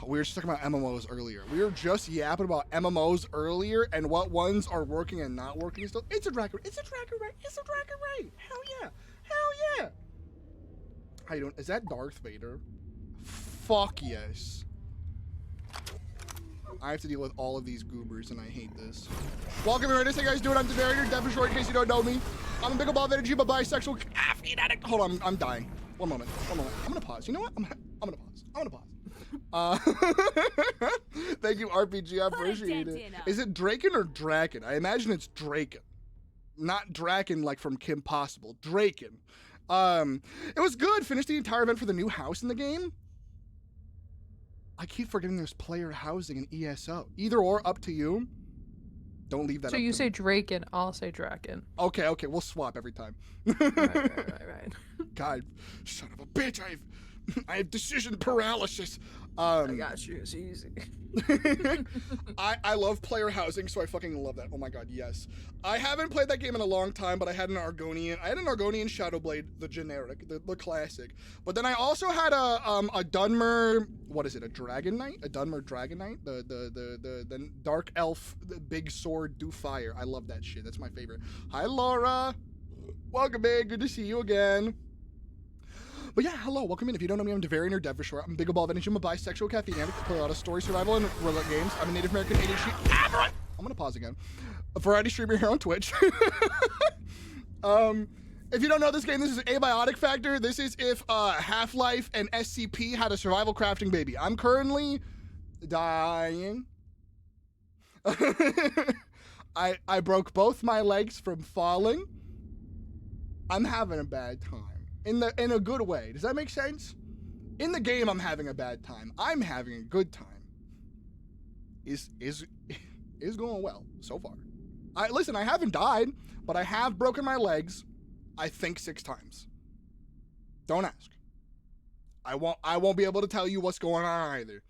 We were just talking about MMOs earlier. We were just yapping about MMOs earlier and what ones are working and not working still. It's a dragon. It's a dragon raid. It's a dragon raid. Hell yeah. Hell yeah. How you doing? Is that Darth Vader? Fuck yes. I have to deal with all of these goobers, and I hate this. Welcome, everyone. How you guys doing? I'm Devarian, Devonshore, in case you don't know me. I'm a big ball of energy, but bisexual caffeine addict. Hold on, I'm dying. One moment. I'm gonna pause. You know what? I'm gonna pause. Thank you, RPG. I appreciate it. Is it Draken or Draken? I imagine it's Draken. Not Draken like from Kim Possible. Draken. It was good. Finished the entire event for the new house in the game. I keep forgetting there's player housing in ESO. Either or, up to you. Don't leave that So up you to say me. Draken, I'll say Draken. Okay, we'll swap every time. Right. God, son of a bitch, I have decision paralysis. I got you, it's easy. I love player housing, so I fucking love that. Oh my god, yes. I haven't played that game in a long time, but I had an Argonian Shadowblade, the generic, the classic. But then I also had a Dunmer, what is it, a Dragon Knight? A Dunmer Dragon Knight? The dark elf, the big sword, do fire. I love that shit. That's my favorite. Hi, Laura. Welcome, babe. Good to see you again. But yeah, hello, welcome in. If you don't know me, I'm Devarian or Devonshore. I'm a big ball of energy. I'm a bisexual caffeine addict. I play a lot of story, survival, and roguelike games. I'm a Native American ADHD. I'm gonna pause again. A variety streamer here on Twitch. If you don't know this game, this is Abiotic Factor. This is if Half-Life and SCP had a survival crafting baby. I'm currently dying. I broke both my legs from falling. I'm having a bad time. In a good way. Does that make sense? In the game, I'm having a bad time. I'm having a good time. Is going well so far. Listen, I haven't died, but I have broken my legs, I think 6 times. Don't ask. I won't be able to tell you what's going on either.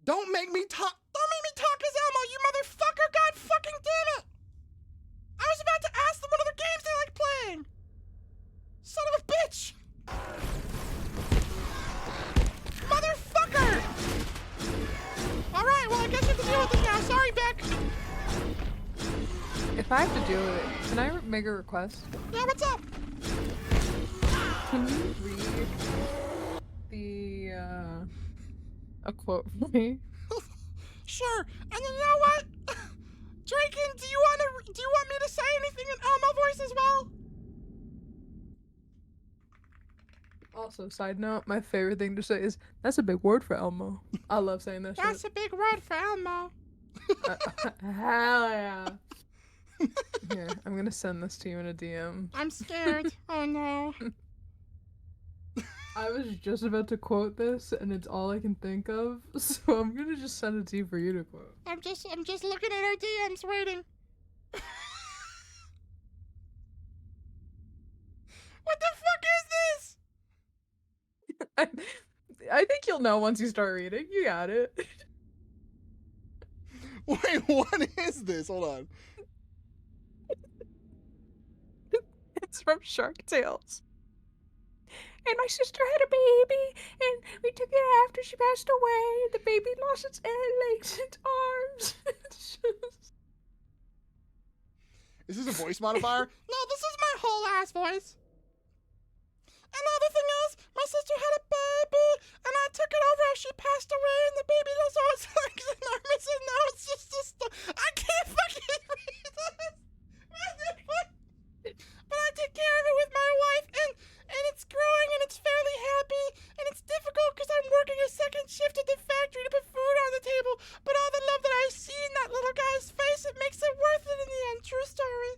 Don't make me talk. Don't make me talk as Elmo, you motherfucker. God fucking damn it. I was about to ask them what other games they like playing. Son of a bitch! Motherfucker! Alright, well I guess you have to deal with this now. Sorry, Beck. If I have to do it, can I make a request? Yeah, what's up? Can you read a quote for me? Sure. And you know what? Draken, do you want me to say anything in Elmo voice as well? Also, side note, my favorite thing to say is, that's a big word for Elmo. I love saying that shit. That's a big word for Elmo. Hell yeah. Here, I'm gonna send this to you in a DM. I'm scared. Oh no. I was just about to quote this, and it's all I can think of, so I'm gonna just send it to you for you to quote. I'm just looking at our DMs waiting. What the fuck is this? I think you'll know once you start reading. You got it. Wait, what is this? Hold on. It's from Shark Tales. And my sister had a baby, and we took it after she passed away. The baby lost its legs, its arms. Is this a voice modifier? No, this is my whole ass voice. And the other thing is, my sister had a baby, and I took it over after she passed away, and the baby does all its legs and arms, and now it's just I can't fucking read this. But I take care of it with my wife, and it's growing, and it's fairly happy, and it's difficult because I'm working a second shift at the factory to put food on the table, but all the love that I see in that little guy's face, it makes it worth it in the end. True story.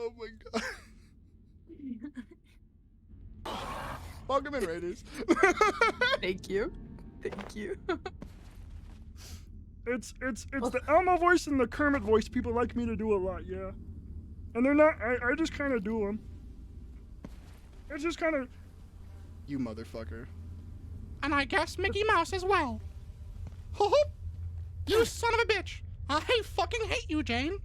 Oh my god. Welcome in, Raiders. Thank you. Thank you. It's the Elmo voice and the Kermit voice people like me to do a lot, yeah. And they're not, I just kind of do them. It's just kind of... You motherfucker. And I guess Mickey Mouse as well. You son of a bitch. I fucking hate you, Jane.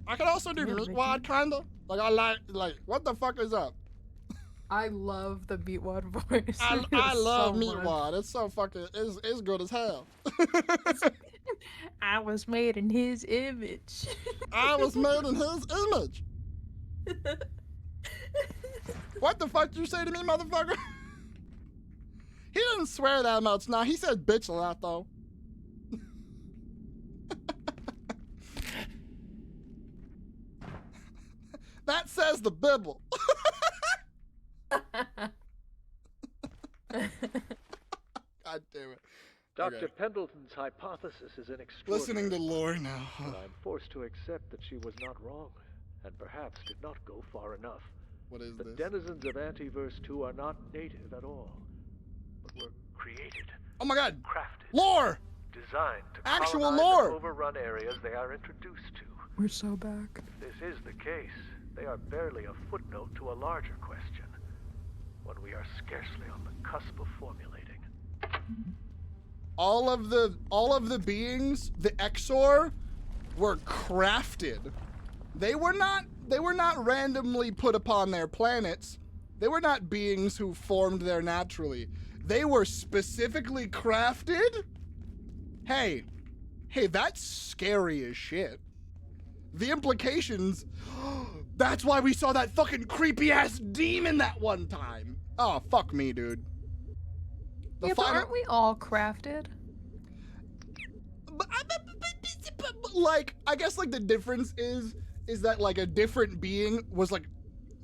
I could also do Meatwad, kinda. Like, I like, what the fuck is up? I love the Meatwad voice. I love Meatwad. It's so fucking, it's good as hell. I was made in his image. I was made in his image. What the fuck did you say to me, motherfucker? He didn't swear that much. Nah, he said bitch a lot, though. That says the Bible. God damn it. Dr. Okay. Pendleton's hypothesis is an extraordinary. Listening to lore now. But I'm forced to accept that she was not wrong, and perhaps did not go far enough. What is the this? denizens of Antiverse 2 are not native at all, but were created. Oh my god. Crafted. Lore! Designed to actual colonize lore! and overrun areas they are introduced to. We're so back. If this is the case, they are barely a footnote to a larger question, one we are scarcely on the cusp of formulating. All of the beings, the Exor, were crafted. They were not randomly put upon their planets. They were not beings who formed there naturally. They were specifically crafted? Hey, that's scary as shit. The implications, that's why we saw that fucking creepy ass demon that one time. Oh, fuck me, dude. But aren't we all crafted? But like, I guess like the difference is that like a different being was like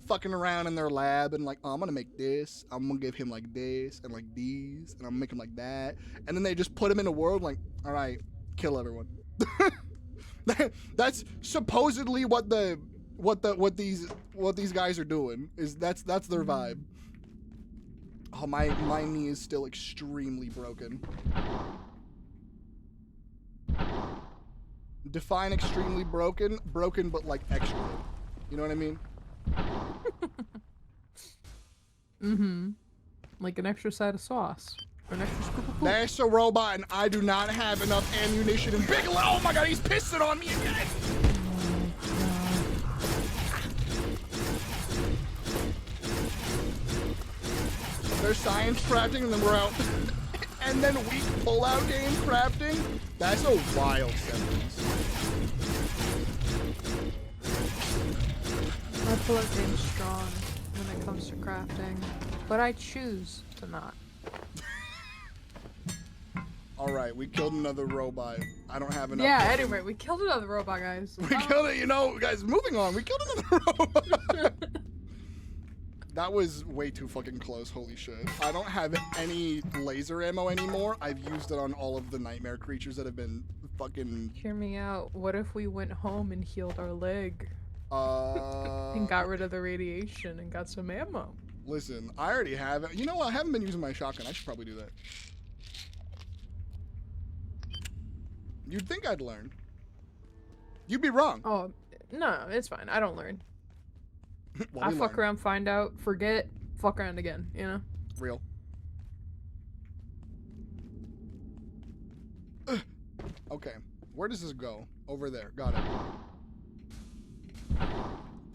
fucking around in their lab and like, oh, I'm gonna make this, I'm gonna give him like this and like these, and I'm gonna make him like that, and then they just put him in a world like, all right, kill everyone. That's supposedly what these guys are doing. That's their vibe. Oh, my knee is still extremely broken. Define extremely broken but like extra. You know what I mean? Mm-hmm. Like an extra side of sauce. Or an extra scoop of poop. That's a robot and I do not have enough ammunition in Bigelow. Oh my god, he's pissing on me again! There's science crafting and then we're out. And then weak pull-out game crafting? That's a wild sentence. My pull-out game's strong when it comes to crafting, but I choose to not. Alright, we killed another robot. I don't have enough. Yeah, anyway, we killed another robot, guys. We killed it, you know, guys, moving on. We killed another robot. That was way too fucking close, holy shit. I don't have any laser ammo anymore. I've used it on all of the nightmare creatures that have been fucking... Hear me out. What if we went home and healed our leg? And got rid of the radiation and got some ammo? Listen, I already have it. You know what? I haven't been using my shotgun. I should probably do that. You'd think I'd learn. You'd be wrong. Oh, no, it's fine. I don't learn. Well, I fuck around, find out, forget, fuck around again, you know? Real. Okay, where does this go? Over there, got it.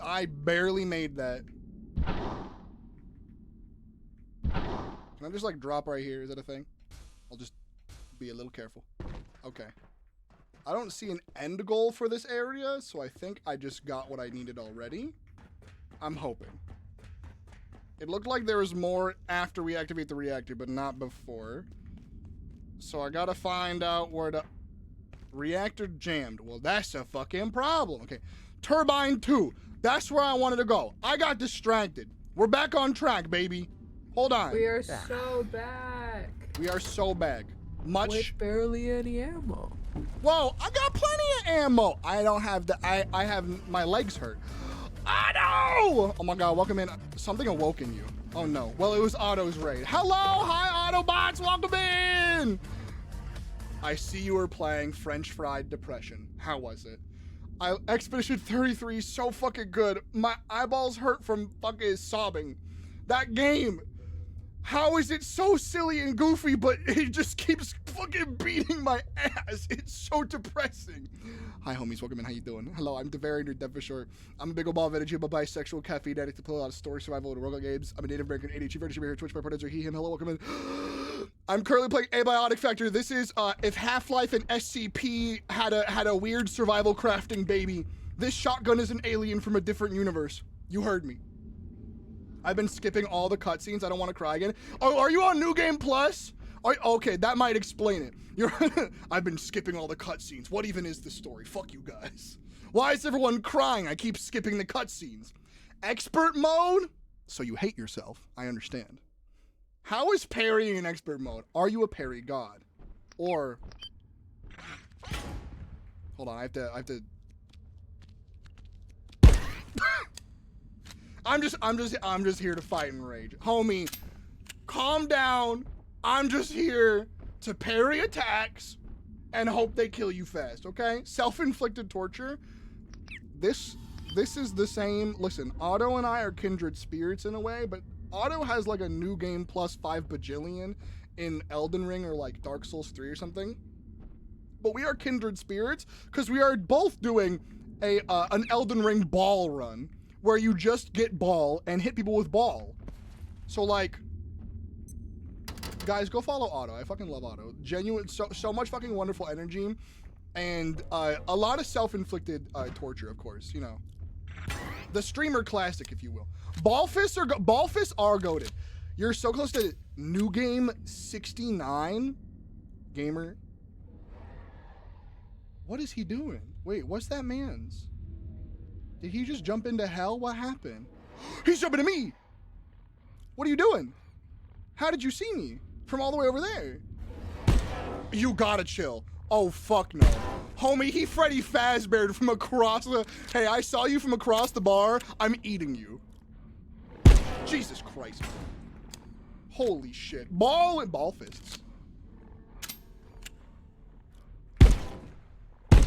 I barely made that. Can I just like drop right here? Is that a thing? I'll just be a little careful. Okay. I don't see an end goal for this area, so I think I just got what I needed already. I'm hoping. It looked like there was more after we activate the reactor, but not before. So I gotta find out where the reactor jammed. Well, that's a fucking problem. Okay. Turbine 2. That's where I wanted to go. I got distracted. We're back on track, baby. Hold on. We are so back. We are so back. Much. With barely any ammo. Whoa, I got plenty of ammo. I don't have the, I have, my legs hurt. Otto! Oh my God, welcome in. Something awoke in you. Oh no. Well, it was Otto's raid. Hello, hi Autobots, welcome in. I see you were playing French Fried Depression. How was it? Expedition 33 is so fucking good. My eyeballs hurt from fucking sobbing. That game. How is it so silly and goofy, but it just keeps fucking beating my ass? It's so depressing. Hi, homies. Welcome in. How you doing? Hello, I'm Devarian, your dev for short. I'm a big old ball of energy. I'm a bisexual caffeine addict to play a lot of story, survival, and roguelike games. I'm a Native American ADHD furniture here. Twitch, my partners are he, him. Hello, welcome in. I'm currently playing Abiotic Factor. This is if Half-Life and SCP had a weird survival crafting baby. This shotgun is an alien from a different universe. You heard me. I've been skipping all the cutscenes. I don't want to cry again. Oh, are you on New Game Plus? Okay, that might explain it. I've been skipping all the cutscenes. What even is the story? Fuck you guys. Why is everyone crying? I keep skipping the cutscenes. Expert mode? So you hate yourself. I understand. How is parrying in expert mode? Are you a parry god? Or... Hold on, I have to... I'm just here to fight and rage. Homie, calm down. I'm just here to parry attacks and hope they kill you fast, okay? Self-inflicted torture. This is the same. Listen, Otto and I are kindred spirits in a way, but Otto has like a New Game Plus 5 bajillion in Elden Ring or like Dark Souls 3 or something. But we are kindred spirits because we are both doing an Elden Ring ball run, where you just get ball and hit people with ball. So like, guys, go follow Otto. I fucking love Otto. Genuine, so much fucking wonderful energy, and a lot of self-inflicted torture, of course. You know, the streamer classic, if you will. Ball fists are goated. You're so close to New Game 69, gamer. What is he doing? Wait, what's that man's? Did he just jump into hell? What happened? He's jumping to me! What are you doing? How did you see me? From all the way over there? You gotta chill. Oh, fuck no. Homie, he Freddy Fazbear from across the... Hey, I saw you from across the bar. I'm eating you. Jesus Christ. Holy shit. Ball and ball fists.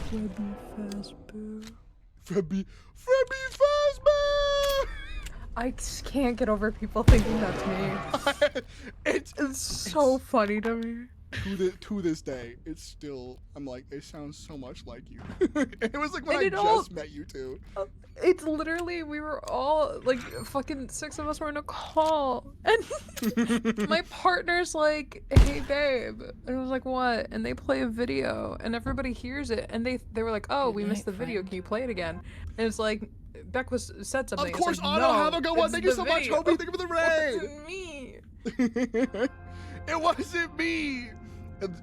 Freddy Fazbear. Freddy Fazbear! I just can't get over people thinking that's me. It's so funny to me. To this day, it's still, I'm like, it sounds so much like you. It was like when I just met you two. It's literally, we were all, like, fucking 6 of us were in a call, and my partner's like, hey babe, and I was like, what? And they play a video, and everybody hears it, and they were like, oh, we missed the video, can you play it again? And it's like, Beck said something. Of course, like, Otto, no, have a good one. Thank you so much, Kobe. Thank you for the raid. It wasn't me. It wasn't me.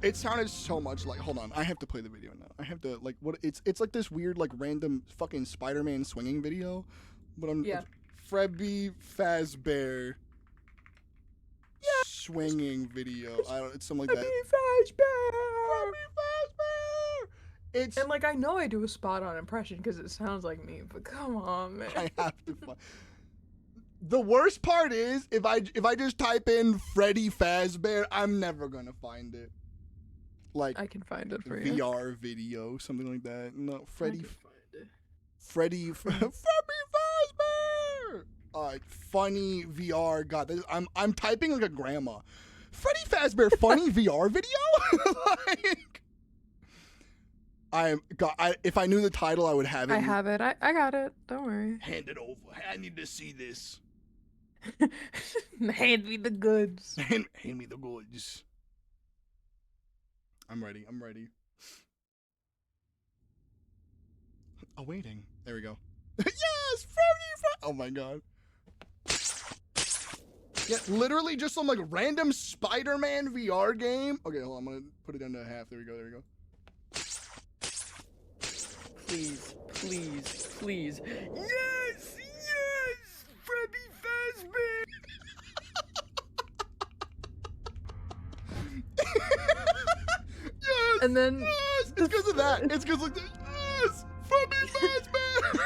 It sounded so much like, hold on, I have to play the video now. I have to, like, what, it's like this weird, like, random fucking Spider-Man swinging video, but I'm, Freddy Fazbear swinging video. I don't, it's something like that. Freddy Fazbear! It's, and, like, I know I do a spot-on impression because it sounds like me, but come on, man. I have to find. The worst part is, if I just type in Freddy Fazbear, I'm never gonna find it. Like, I can find it for you. VR video, something like that. No, Freddy Fazbear. Funny VR. God, this, I'm typing like a grandma. Freddy Fazbear funny VR video. Like, if I knew the title, I would have it. I have it. I got it. Don't worry. Hand it over. I need to see this. Hand me the goods. Hand me the goods. I'm ready. I'm ready. Awaiting. There we go. Yes! Oh my god. Yeah, literally just some like random Spider-Man VR game. Okay, hold on. I'm gonna put it down to half. There we go. There we go. Please, please, please. Yes! Yes! Freddy Fazbear! Yes! And then yes! It's because of that. It's because like yes! Freddy Fazbear!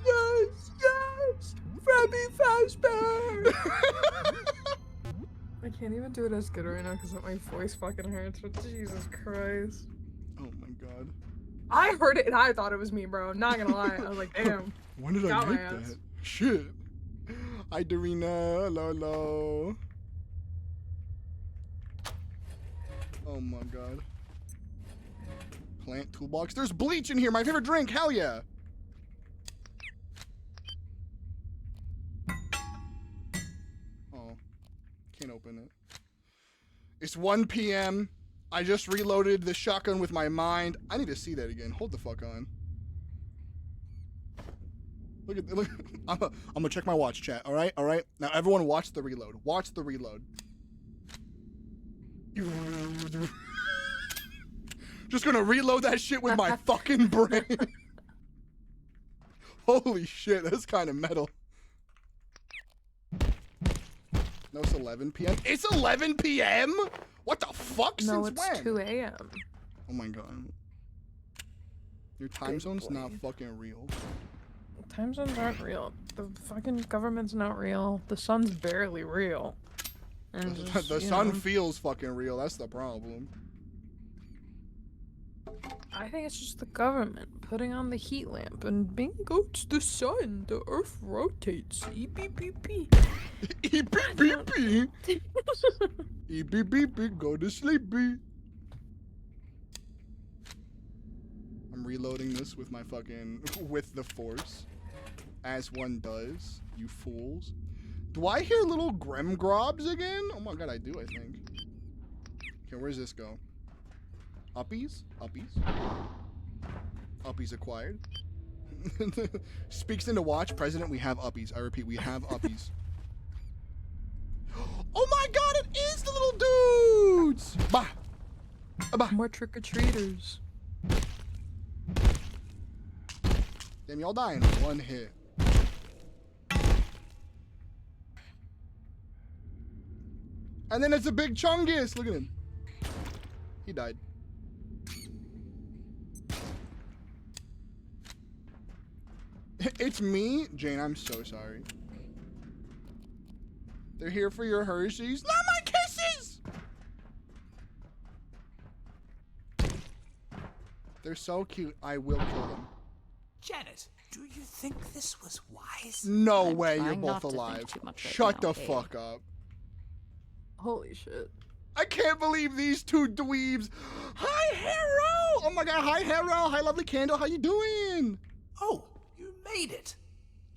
Yes! Yes! Freddy Fazbear! I can't even do it as good right now because my voice fucking hurts, but Jesus Christ. Oh my god. I heard it and I thought it was me, bro. I'm not gonna lie. I was like, damn. When did I Got my get ass. that? Shit. Hi, Darina. Hello, hello. Oh my god. Plant toolbox. There's bleach in here. My favorite drink. Hell yeah. Oh. Can't open it. It's 1 p.m. I just reloaded the shotgun with my mind. I need to see that again. Hold the fuck on. Look at look. I'm gonna check my watch, chat. All right, all right. Now everyone, watch the reload. Watch the reload. Just gonna reload that shit with my fucking brain. Holy shit, that's kind of metal. No, it's 11 p.m. It's 11 p.m. What the fuck? No, Since it's when? 2 a.m. Oh my god. Your time zone's not fucking real. Time zones aren't real. The fucking government's not real. The sun's barely real. And just, The you sun know, feels fucking real. That's the problem. I think it's just the government putting on the heat lamp and being like, oh, it's the sun. The earth rotates. Eep, beep, beep, beep. Eep, beep, beep, beep. Eep, beep, beep, beep. Go to sleep, beep. I'm reloading this with my fucking, with the force. As one does, you fools. Do I hear little Gremgrobs again? Oh my god, I do, I think. Okay, where's this go? Uppies? Uppies? Uppies acquired. Speaks into watch. President, we have uppies. I repeat, we have uppies. Oh my god, it is the little dudes! Bah! Bah! More trick-or-treaters. Damn, y'all die in one hit. And then it's a big Chungus! Look at him. He died. It's me? Jane, I'm so sorry. They're here for your Hershey's. Not my kisses! They're so cute. I will kill them. Janet, do you think this was wise? No I'm way, you're trying not both to think alive. too much right Shut now, the Abe. fuck up. Holy shit. I can't believe these two dweebs. Hi, Hero! Oh my god, hi, Hero. Hi, lovely Candle. How you doing? Oh, you made it.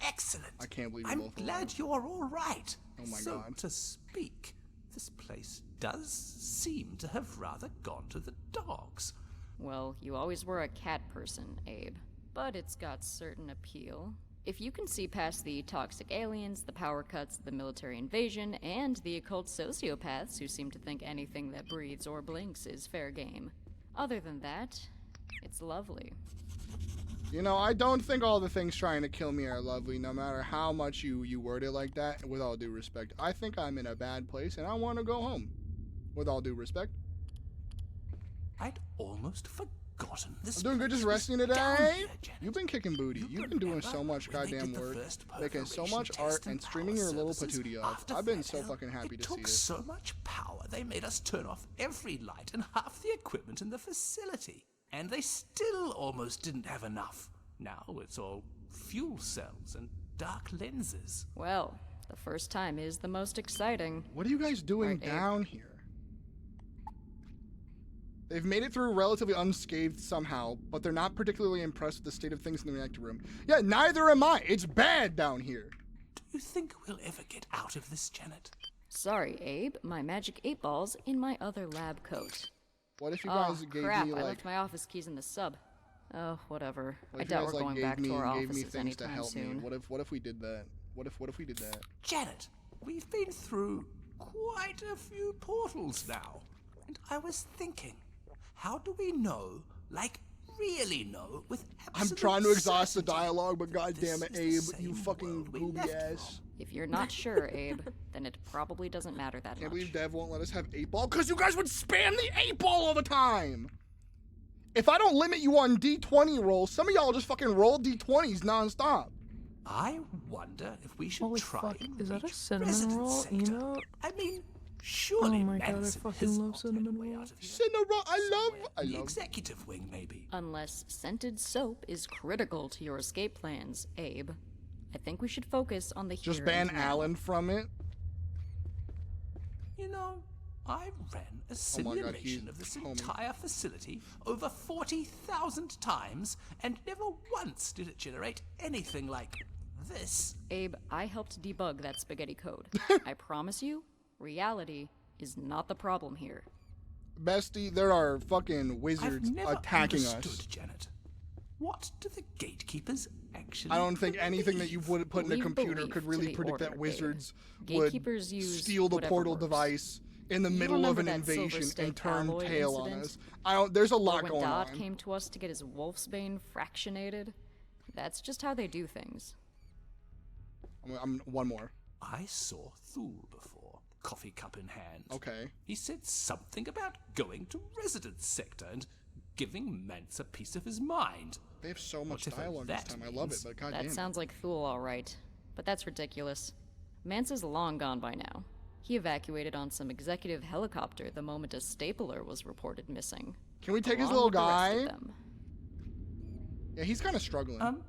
Excellent. I can't believe you're I'm both glad alive. you're all right. Oh my so, god. to speak, this place does seem to have rather gone to the dogs. Well, you always were a cat person, Abe. But it's got certain appeal. If you can see past the toxic aliens, the power cuts, the military invasion, and the occult sociopaths who seem to think anything that breathes or blinks is fair game. Other than that, it's lovely. You know, I don't think all the things trying to kill me are lovely, no matter how much you word it like that, with all due respect. I think I'm in a bad place, and I want to go home. With all due respect. I'd almost forgotten this. I'm doing good, just place was resting down today. here, Janet. You've been kicking booty. You've been doing so much when they goddamn did the work, first making so perforation much test art, in and streaming power your little services. patootie off. After I've been that, so fucking happy it to see took it. so much power, they made us turn off every light and half the equipment in the facility. And they still almost didn't have enough. Now it's all fuel cells and dark lenses. Well, the first time is the most exciting. What are you guys doing Right, Abe? down here? They've made it through relatively unscathed somehow, but they're not particularly impressed with the state of things in the reactor room. Yeah, neither am I. It's bad down here. Do you think we'll ever get out of this, Janet? Sorry, Abe. My magic 8 balls in my other lab coat. What if you guys Oh, gave crap, me I like? left my office keys in the sub. Oh, whatever. What I if you doubt guys, we're like, going gave back me to our things offices to anytime help me? soon. What if we did that? What if we did that? Janet, we've been through quite a few portals now. And I was thinking, how do we know, like really know, with absolute I'm trying to exhaust the certainty dialogue, but that goddamn it, this Abe, is the you same fucking world we gooby left ass. If you're not sure, Abe, then it probably doesn't matter that Can't much. believe Dev won't let us have 8-ball because you guys would spam the 8-ball all the time. If I don't limit you on D20 rolls, some of y'all just fucking roll D20s nonstop. I wonder if we should Holy try fuck, and is that a reach cinnamon resident roll sector. emote? I mean, surely Oh my god, I Manson fucking has love cinnamon rolls. Cinnamon, I the love. executive wing, maybe. Unless scented soap is critical to your escape plans, Abe, I think we should focus on the Just here ban and now. Alan from it. You know, I ran a Oh my God, simulation of this homie. entire facility over 40,000 times, and never once did it generate anything like this. Abe, I helped debug that spaghetti code. I promise you, reality is not the problem here. Bestie, there are fucking I've wizards never attacking understood, us. Janet. What do the gatekeepers actually I don't think anything that you would put in a Leave computer belief could to really the predict that order, wizards Abe. would Gatekeepers use steal the whatever portal works. device in the You middle of remember an that Silver invasion State and turn alloy tail on incident? us. I don't. There's a Or lot when going Dodd on. came to us to get his Wolfsbane fractionated? That's just how they do things. I'm one more. I saw Thule before, coffee cup in hand. Okay. He said something about going to residence sector and giving Mance a piece of his mind. They have so much Whatever dialogue this that time. I love it, means. but goddamn. That sounds like Thule, all right. But that's ridiculous. Mance is long gone by now. He evacuated on some executive helicopter the moment a stapler was reported missing. Can we take his along little with the rest of guy? them. Yeah, he's kind of struggling.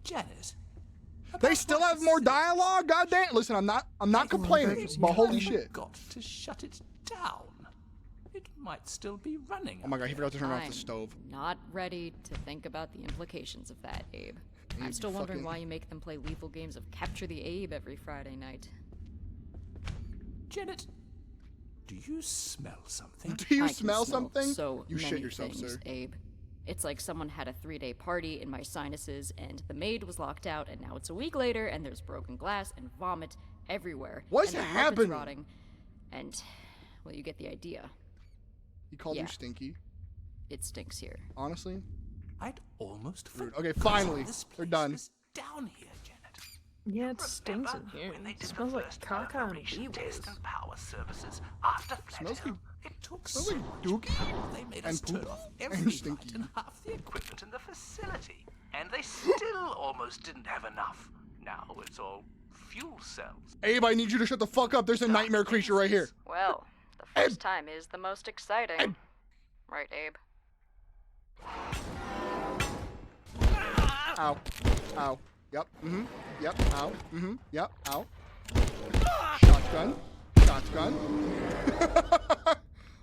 Janet. They still have more dialogue. Goddamn. Listen, I'm not complaining, but holy shit. Got to shut it down. It might still be running. Oh my god, he forgot to turn off I'm the stove. not ready to think about the implications of that, Abe. I'm Abe, still wondering fucking- why you make them play lethal games of Capture the Abe every Friday night. Janet, do you smell something? Do you I can smell something? So You shit many yourself, things, sir. Abe. It's like someone had a 3-day party in my sinuses, and the maid was locked out, and now it's a week later, and there's broken glass and vomit everywhere. What's and the happening? carpet's rotting, and, well, you get the idea. He called Yeah. you stinky. It stinks here. Honestly. I'd almost Rude. Okay, finally, they're done. down here, Janet. Yeah, it stinks in here. It smells like caca and weevils. Power services after Smells like it took smells like dookie They made and us turn poop off and every stinky. light and half the equipment in the facility, and they still almost didn't have enough. Now it's all fuel cells. Abe, I need you to shut the fuck up. There's a nightmare creature right here. Well, the first time is the most exciting. Right, Abe? Ow. Ow. Yep. Mm-hmm. Yep. Ow. Mm-hmm. Yep. Ow. Shotgun. Shotgun.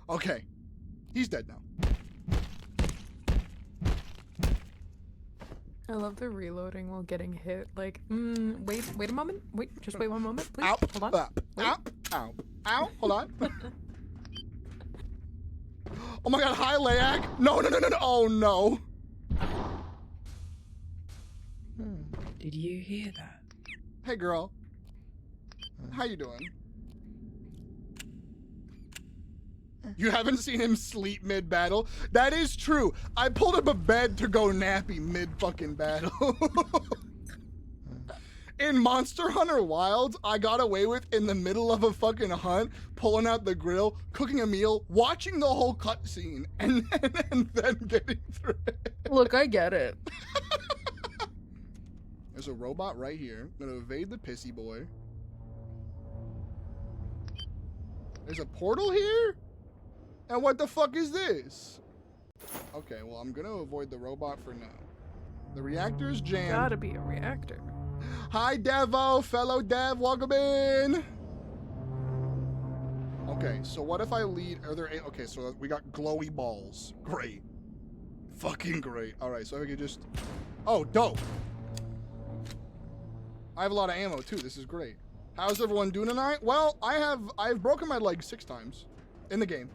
Okay. He's dead now. I love the reloading while getting hit. Like, wait a moment. Wait, just wait one moment, please. Ow. Hold on. Ow. Ow. Ow. Hold on. Oh my god, hi, Layak. No. Oh no. Did you hear that? Hey, girl. How you doing? You haven't seen him sleep mid-battle? That is true. I pulled up a bed to go nappy mid-fucking battle. In Monster Hunter Wilds, I got away with, in the middle of a fucking hunt, pulling out the grill, cooking a meal, watching the whole cutscene, and then getting through it. Look, I get it. There's a robot right here. I'm gonna evade the pissy boy. There's a portal here? And what the fuck is this? Okay, well, I'm gonna avoid the robot for now. The reactor's jammed. Gotta be a reactor. Hi, Devo, fellow Dev, welcome in. Okay, so what if I lead? Okay, so we got glowy balls. Great. Fucking great. All right, so if I could just. Oh, dope. I have a lot of ammo too. This is great. How's everyone doing tonight? Well, I've broken my leg 6 times in the game.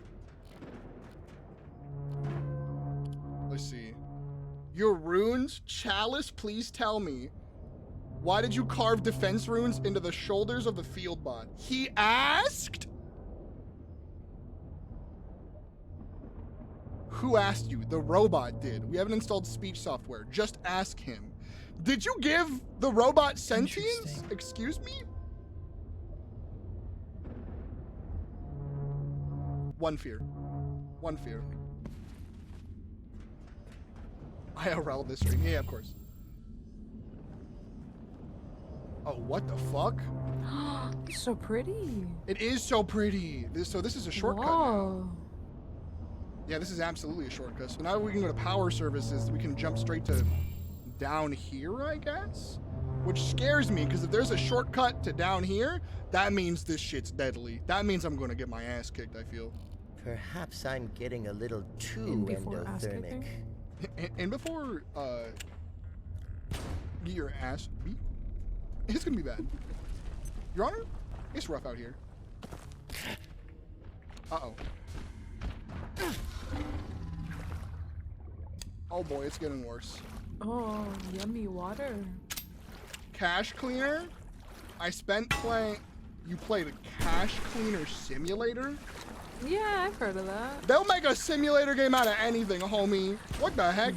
Your runes? Chalice, please tell me. Why did you carve defense runes into the shoulders of the field bot? He asked? Who asked you? The robot did. We haven't installed speech software. Just ask him. Did you give the robot sentience? Excuse me? One fear. One fear. IRL this stream. Yeah, of course. Oh, what the fuck? So pretty. It is so pretty. This is a shortcut now. Whoa. Yeah, this is absolutely a shortcut. So now we can go to power services. We can jump straight to down here, I guess? Which scares me, because if there's a shortcut to down here, that means this shit's deadly. That means I'm going to get my ass kicked, I feel. Perhaps I'm getting a little too endothermic. And before, get your ass beat, it's going to be bad. Your Honor, it's rough out here. Uh-oh. Oh boy, it's getting worse. Oh, yummy water. Cache cleaner? I spent playing... You played a cache cleaner simulator? Yeah, I've heard of that. They'll make a simulator game out of anything, homie. What the heck?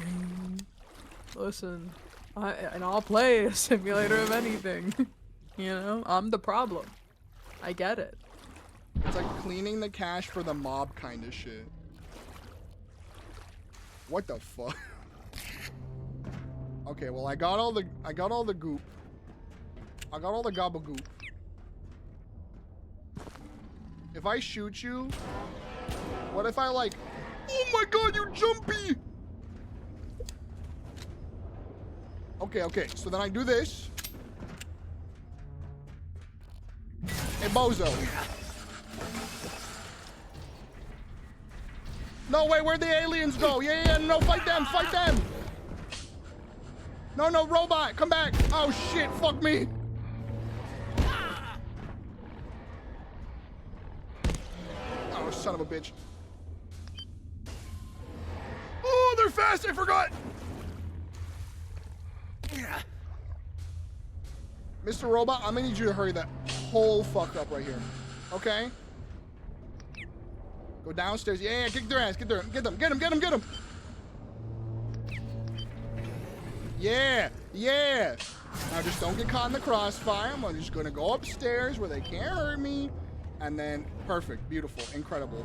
Listen, I'll play a simulator of anything. You know, I'm the problem. I get it. It's like cleaning the cache for the mob kind of shit. What the fuck? Okay, well I got all the goop. I got all the gabagoop. If I shoot you, what if I like, oh my god, you're jumpy! Okay, so then I do this. Hey, bozo. No, wait, where'd the aliens go? Yeah, no, fight them. No, robot, come back. Oh shit, fuck me. Oh, son of a bitch. Oh, they're fast, I forgot. Mr. Robot, I'm gonna need you to hurry that whole fuck up right here. Okay? Go downstairs. Yeah, kick their ass. Get them. Get them. Yeah. Now just don't get caught in the crossfire. I'm just gonna go upstairs where they can't hurt me. And then, perfect, beautiful, incredible.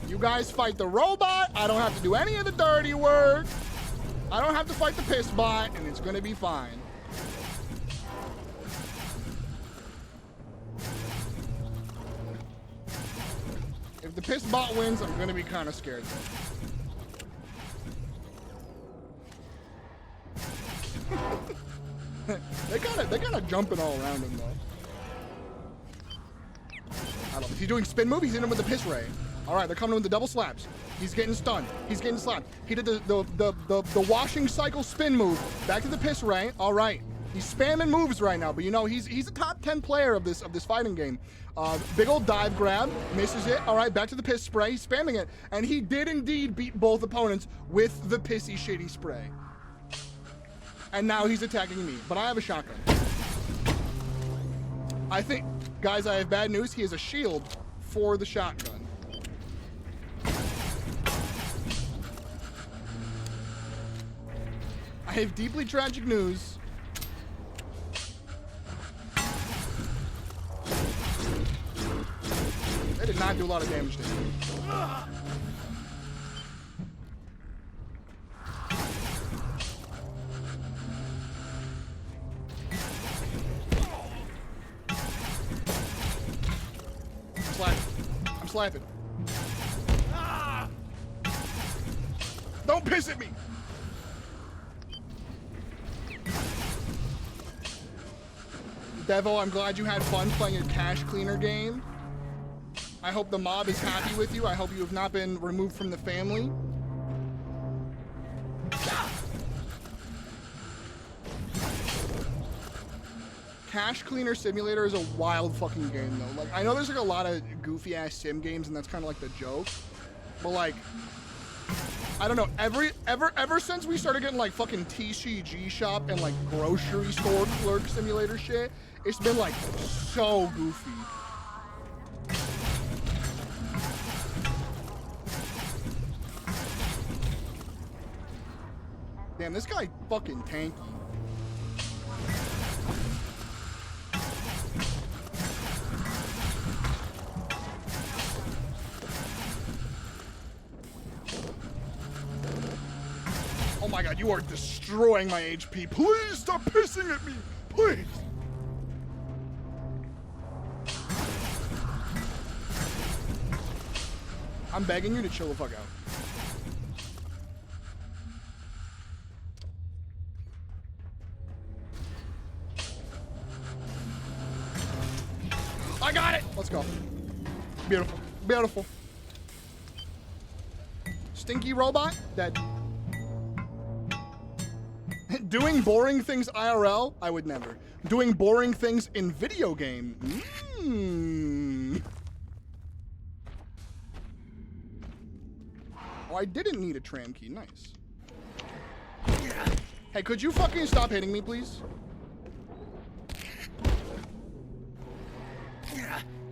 You guys fight the robot. I don't have to do any of the dirty work. I don't have to fight the piss bot, and it's gonna be fine. If the piss bot wins, I'm gonna be kind of scared though. They kind of jumping all around him though. I don't know. He's doing spin move. He's hitting him with the piss ray. All right, they're coming with the double slaps. He's getting stunned. He's getting slapped. He did the washing cycle spin move. Back to the piss ray. All right. He's spamming moves right now, but you know he's a top 10 player of this fighting game. Big old dive grab, misses it. All right, back to the piss spray. He's spamming it, and he did indeed beat both opponents with the pissy shitty spray. And now he's attacking me, but I have a shotgun. I think, guys, I have bad news. He has a shield for the shotgun. I have deeply tragic news. They did not do a lot of damage to him. I'm slapping. Don't piss at me. Devo, I'm glad you had fun playing your cache cleaner game. I hope the mob is happy with you. I hope you have not been removed from the family. Cache Cleaner Simulator is a wild fucking game though. Like, I know there's like a lot of goofy ass sim games and that's kind of like the joke. But like, I don't know, ever since we started getting like fucking TCG shop and like grocery store clerk simulator shit, it's been like so goofy. Damn, this guy fucking tanky. Oh my god, you are destroying my HP. Please stop pissing at me. Please. I'm begging you to chill the fuck out. I got it. Let's go. Beautiful. Beautiful. Stinky robot dead. Doing boring things IRL? I would never. Doing boring things in video game? Oh, I didn't need a tram key. Nice. Hey, could you fucking stop hitting me, please?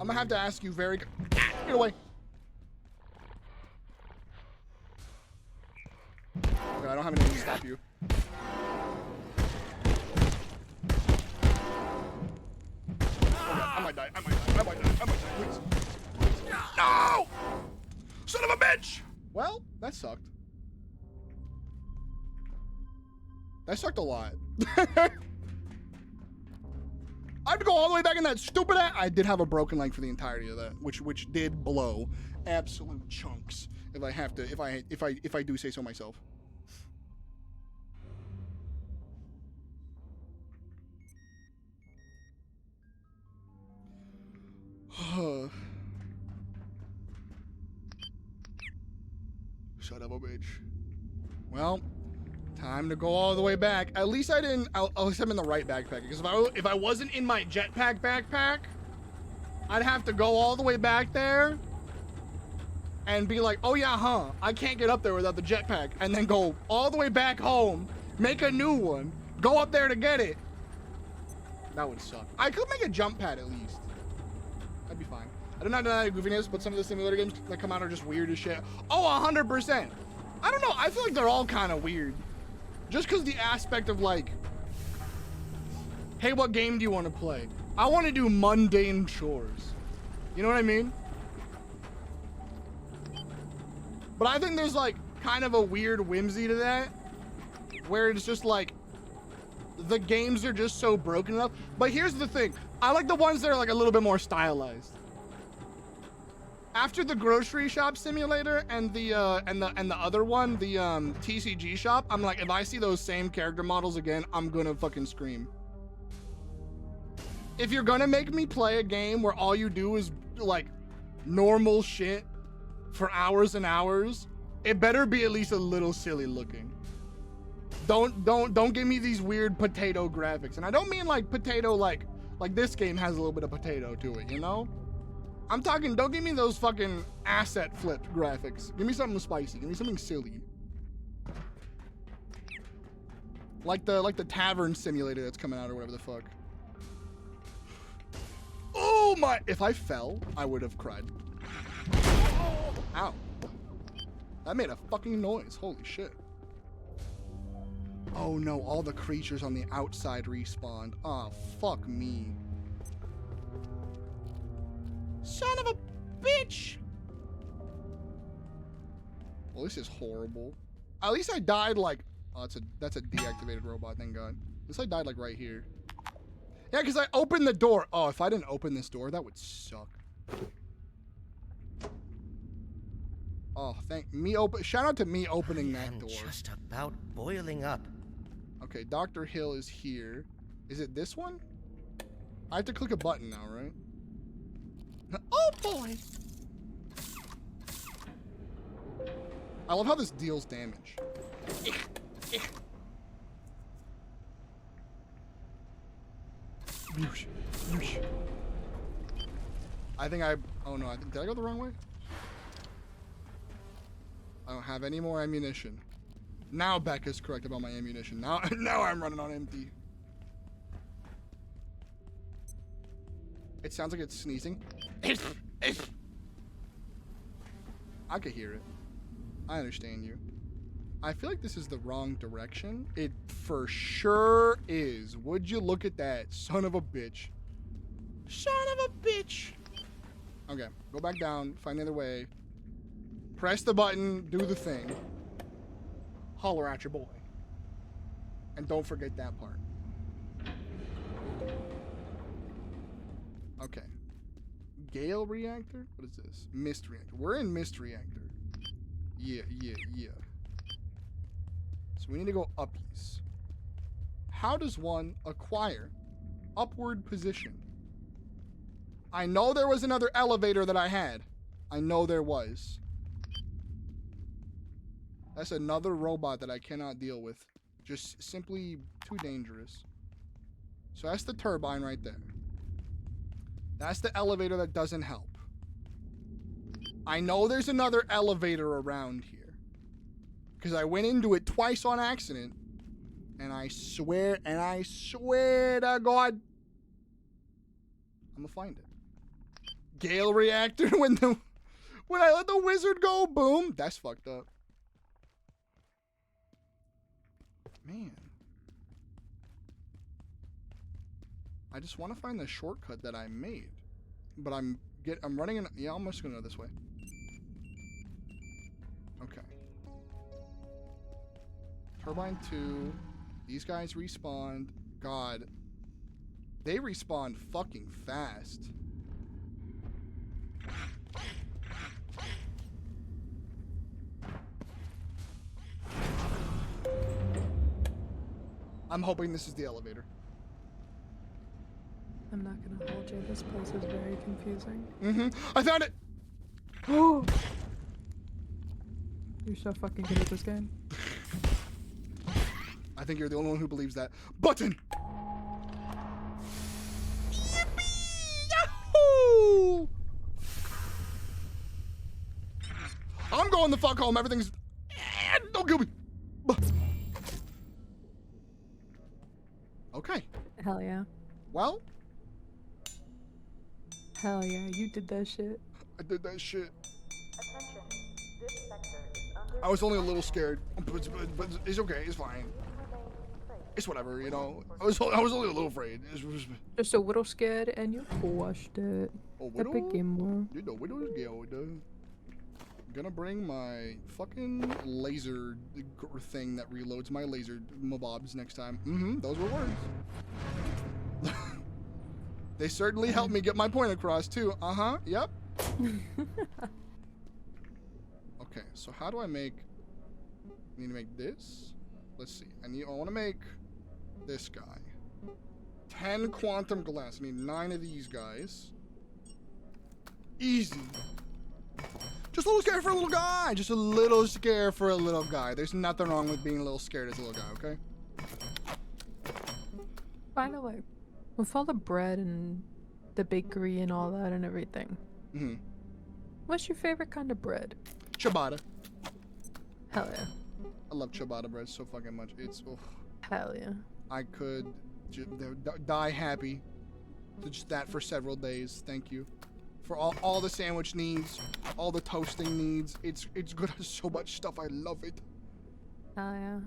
I'm gonna have to ask you very... Get away. Okay, I don't have anything to stop you. I might die, please. No! Son of a bitch! Well, that sucked. That sucked a lot. I have to go all the way back in that stupid ass. I did have a broken leg for the entirety of that, which did blow absolute chunks. If I have to, if I do say so myself. Son of a bitch. Well, time to go all the way back. At least I didn't. At least I'm in the right backpack. Because if I wasn't in my jetpack backpack, I'd have to go all the way back there and be like, oh yeah, huh? I can't get up there without the jetpack, and then go all the way back home, make a new one, go up there to get it. That would suck. I could make a jump pad at least. That'd be fine. I do not deny goofiness, but some of the simulator games that come out are just weird as shit. Oh, 100%. I don't know. I feel like they're all kind of weird. Just because the aspect of like, hey, what game do you want to play? I want to do mundane chores. You know what I mean? But I think there's like kind of a weird whimsy to that, where it's just like, the games are just so broken enough. But here's the thing. I like the ones that are like a little bit more stylized. After the grocery shop simulator and the other one, the TCG shop, I'm like, if I see those same character models again, I'm gonna fucking scream. If you're gonna make me play a game where all you do is like normal shit for hours and hours, it better be at least a little silly looking. Don't give me these weird potato graphics. And I don't mean like potato like this game has a little bit of potato to it, you know? I'm talking, don't give me those fucking asset flipped graphics. Give me something spicy. Give me something silly. Like the tavern simulator that's coming out or whatever the fuck. Oh my, if I fell, I would have cried. Ow. That made a fucking noise. Holy shit. Oh no, all the creatures on the outside respawned. Oh, fuck me. Son of a bitch! Well, this is horrible. At least I died like... Oh, that's a deactivated robot, thank God. At least I died like right here. Yeah, because I opened the door. Oh, if I didn't open this door, that would suck. Oh, shout out to me opening that door. I'm just about boiling up. Okay, Dr. Hill is here. Is it this one? I have to click a button now, right? Oh boy! I love how this deals damage. I think oh no, did I go the wrong way? I don't have any more ammunition. Now Becca's correct about my ammunition. Now I'm running on empty. It sounds like it's sneezing. I could hear it. I understand you. I feel like this is the wrong direction. It for sure is. Would you look at that, son of a bitch. Son of a bitch. Okay, go back down, find the other way. Press the button, do the thing. Holler at your boy. And don't forget that part. Okay. Gale reactor? What is this? Mist reactor. We're in mist reactor. Yeah. So we need to go uppies. How does one acquire upward position? I know there was another elevator that I had. I know there was. That's another robot that I cannot deal with. Just simply too dangerous. So that's the turbine right there. That's the elevator that doesn't help. I know there's another elevator around here. Because I went into it twice on accident. And I swear to God, I'm gonna find it. Gale reactor when I let the wizard go, boom. That's fucked up. Man. I just want to find the shortcut that I made. But I'm running in, yeah, I'm just gonna go this way. Okay. Turbine 2. These guys respawned. God. They respawn fucking fast. I'm hoping this is the elevator. I'm not gonna hold you. This place is very confusing. I found it! Oh! You're so fucking good at this game. I think you're the only one who believes that. Button! Yippee! Yahoo! I'm going the fuck home. Everything's... Don't kill me! Okay. Hell yeah. Well? Hell yeah, you did that shit. I did that shit. I was only a little scared, but it's okay, it's fine. It's whatever, you know. I was only a little afraid. Just a little scared, and you crushed it. Epic gamer. You know, widow's good. Gonna bring my fucking laser thing that reloads my laser mobobs next time. Those were words. They certainly helped me get my point across too. Yep. Okay, so how do I make? I need to make this. Let's see. I want to make this guy. 10 quantum glass. I need 9 of these guys. Easy. Just a little scared for a little guy. Just a little scared for a little guy. There's nothing wrong with being a little scared as a little guy, okay? By the way, with all the bread and the bakery and all that and everything, what's your favorite kind of bread? Ciabatta. Hell yeah. I love ciabatta bread so fucking much. It's hell yeah. I could die happy to just that for several days. Thank you for all the sandwich needs, all the toasting needs. It's good at so much stuff. I love it. Hell yeah.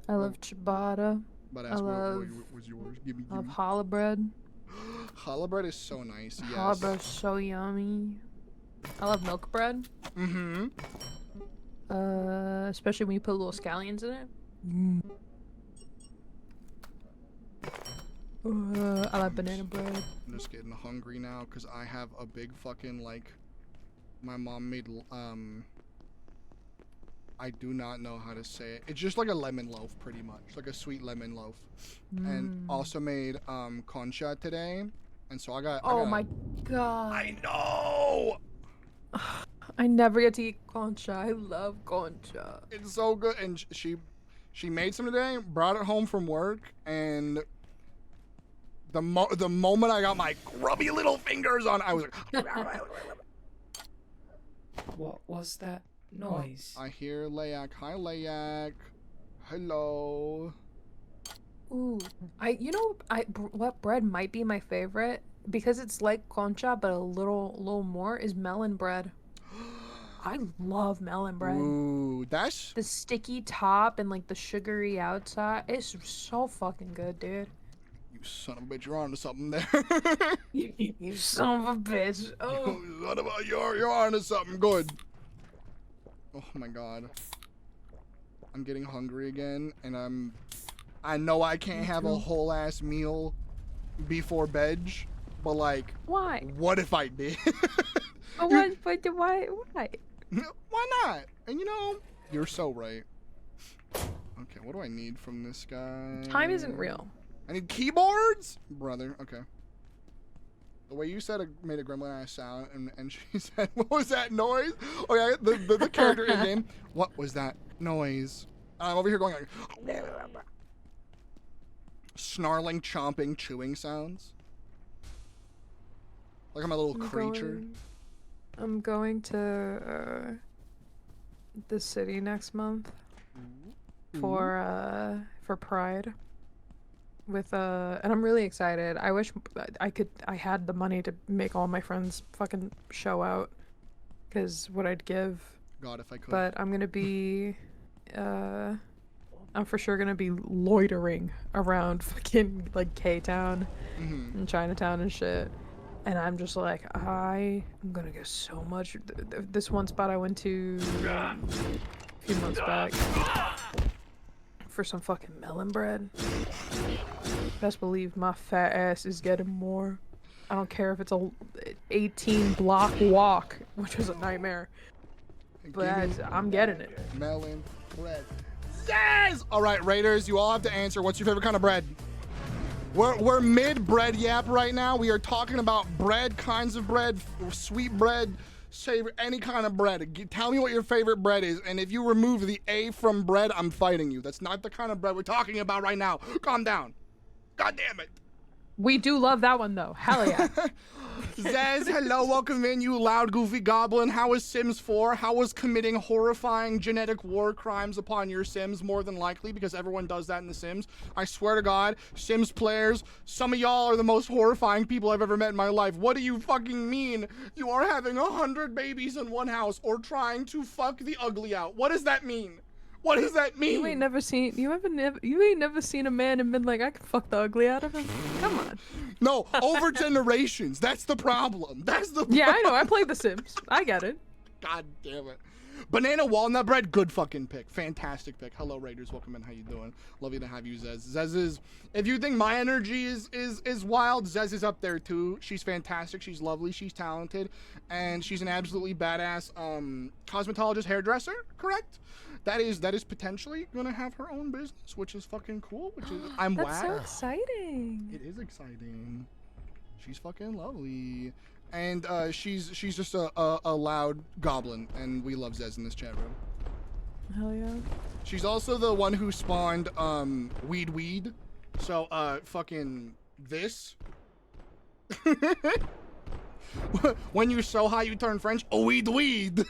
I love ciabatta. But ask what was yours. Give me. I love challah bread. Challah bread is so nice. Yes. Challah bread is so yummy. I love milk bread. Especially when you put little scallions in it. I like banana bread. I'm just getting hungry now because I have a big fucking my mom made I do not know how to say it. It's just like a lemon loaf, pretty much, like a sweet lemon loaf, and also made concha today, and so I got. Oh my god! I know. I never get to eat concha. I love concha. It's so good, and she made some today, brought it home from work, and the moment I got my grubby little fingers on, I was like. What was that? Noise. I hear Layak. Hi, Layak. Hello. Ooh, what bread might be my favorite because it's like concha but a little more is melon bread. I love melon bread. Ooh, that's the sticky top and like the sugary outside. It's so fucking good, dude. You son of a bitch, you're onto something there. You son of a bitch. Oh, You're onto something good. Oh my god. I'm getting hungry again, and I know I can't have a whole ass meal before bed, but like, why? What if I did? Why? Why not? And you know, you're so right. Okay, what do I need from this guy? Time isn't real. I need keyboards? Brother, okay. The way you said it made a gremlin ass sound, and she said, what was that noise? Oh yeah, the character in game. What was that noise? I'm over here going like, snarling, chomping, chewing sounds. Like I'm a little creature. I'm going to the city next month for Pride. With and I'm really excited. I wish I had the money to make all my friends fucking show out, because what I'd give. God, if I could. But I'm gonna be, I'm for sure gonna be loitering around fucking like K-Town and Chinatown and shit. And I'm just like, I'm gonna get so much. This one spot I went to a few months back for some fucking melon bread. Best believe my fat ass is getting more. I don't care if it's a 18 block walk, which was a nightmare. But I'm getting it. Melon bread. Yes! All right, Raiders, you all have to answer. What's your favorite kind of bread? We're mid bread yap right now. We are talking about bread, kinds of bread, sweet bread, savory, any kind of bread. Tell me what your favorite bread is, and if you remove the A from bread, I'm fighting you. That's not the kind of bread we're talking about right now. Calm down. God damn it. We do love that one though. Hell yeah. Zez, hello, welcome in, you loud, goofy goblin. How was Sims 4? How was committing horrifying genetic war crimes upon your Sims? More than likely, because everyone does that in The Sims. I swear to God, Sims players, some of y'all are the most horrifying people I've ever met in my life. What do you fucking mean you are having 100 babies in one house or trying to fuck the ugly out? What does that mean? What does that mean? You ain't never seen a man and been like, I can fuck the ugly out of him. Come on. No, over generations. That's the problem. That's the problem. Yeah, I know. I played The Sims. I get it. God damn it. Banana walnut bread, good fucking pick. Fantastic pick. Hello, Raiders. Welcome in. How you doing? Lovely to have you, Zez. Zez is, if you think my energy is wild, Zez is up there too. She's fantastic. She's lovely. She's talented. And she's an absolutely badass cosmetologist, hairdresser, correct? That is potentially gonna have her own business, which is fucking cool. Which is That's so exciting. It is exciting. She's fucking lovely, and she's just a loud goblin, and we love Zez in this chat room. Hell yeah. She's also the one who spawned weed. So fucking this. When you're so high you turn French. Oh, weed.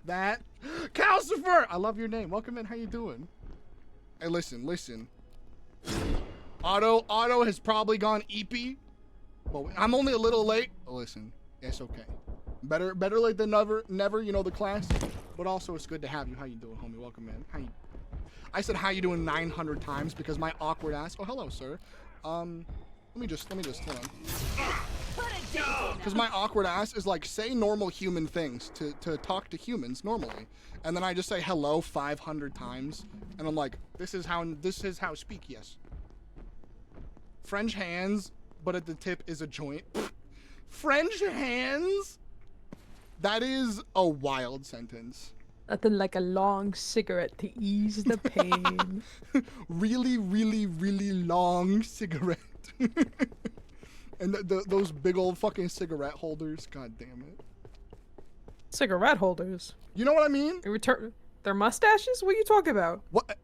That Calcifer, I love your name. Welcome in. How you doing? Hey, listen. Otto has probably gone EP, but I'm only a little late. Oh, listen, it's okay. Better late than never. You know the class. But also, it's good to have you. How you doing, homie? Welcome in. I said how you doing 900 times because my awkward ass. Oh, hello, sir. Let me just hold on. Because my awkward ass is like, say normal human things to talk to humans normally, and then I just say hello 500 times, and I'm like, this is how speak, yes. French hands, but at the tip is a joint. French hands? That is a wild sentence. Nothing like a long cigarette to ease the pain. Really, really, really long cigarette. And those big old fucking cigarette holders. God damn it. Cigarette holders? You know what I mean? Their mustaches? What are you talking about? What?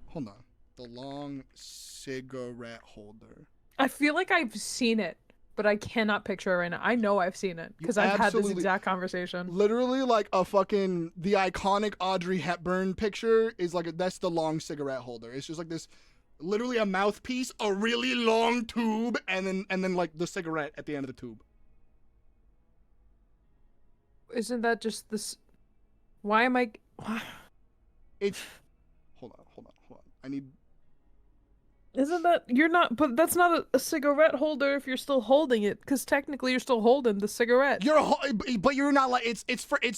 Hold on. The long cigarette holder. I feel like I've seen it. but I cannot picture it right now. I know I've seen it because I've had this exact conversation. Literally, like a fucking the iconic Audrey Hepburn picture is like that's the long cigarette holder. It's just like this, literally a mouthpiece, a really long tube, and then like the cigarette at the end of the tube. Isn't that just this? Why am I? It's. Hold on. I need. Isn't that you're not? But that's not a cigarette holder if you're still holding it, because technically you're still holding the cigarette. But you're not like it's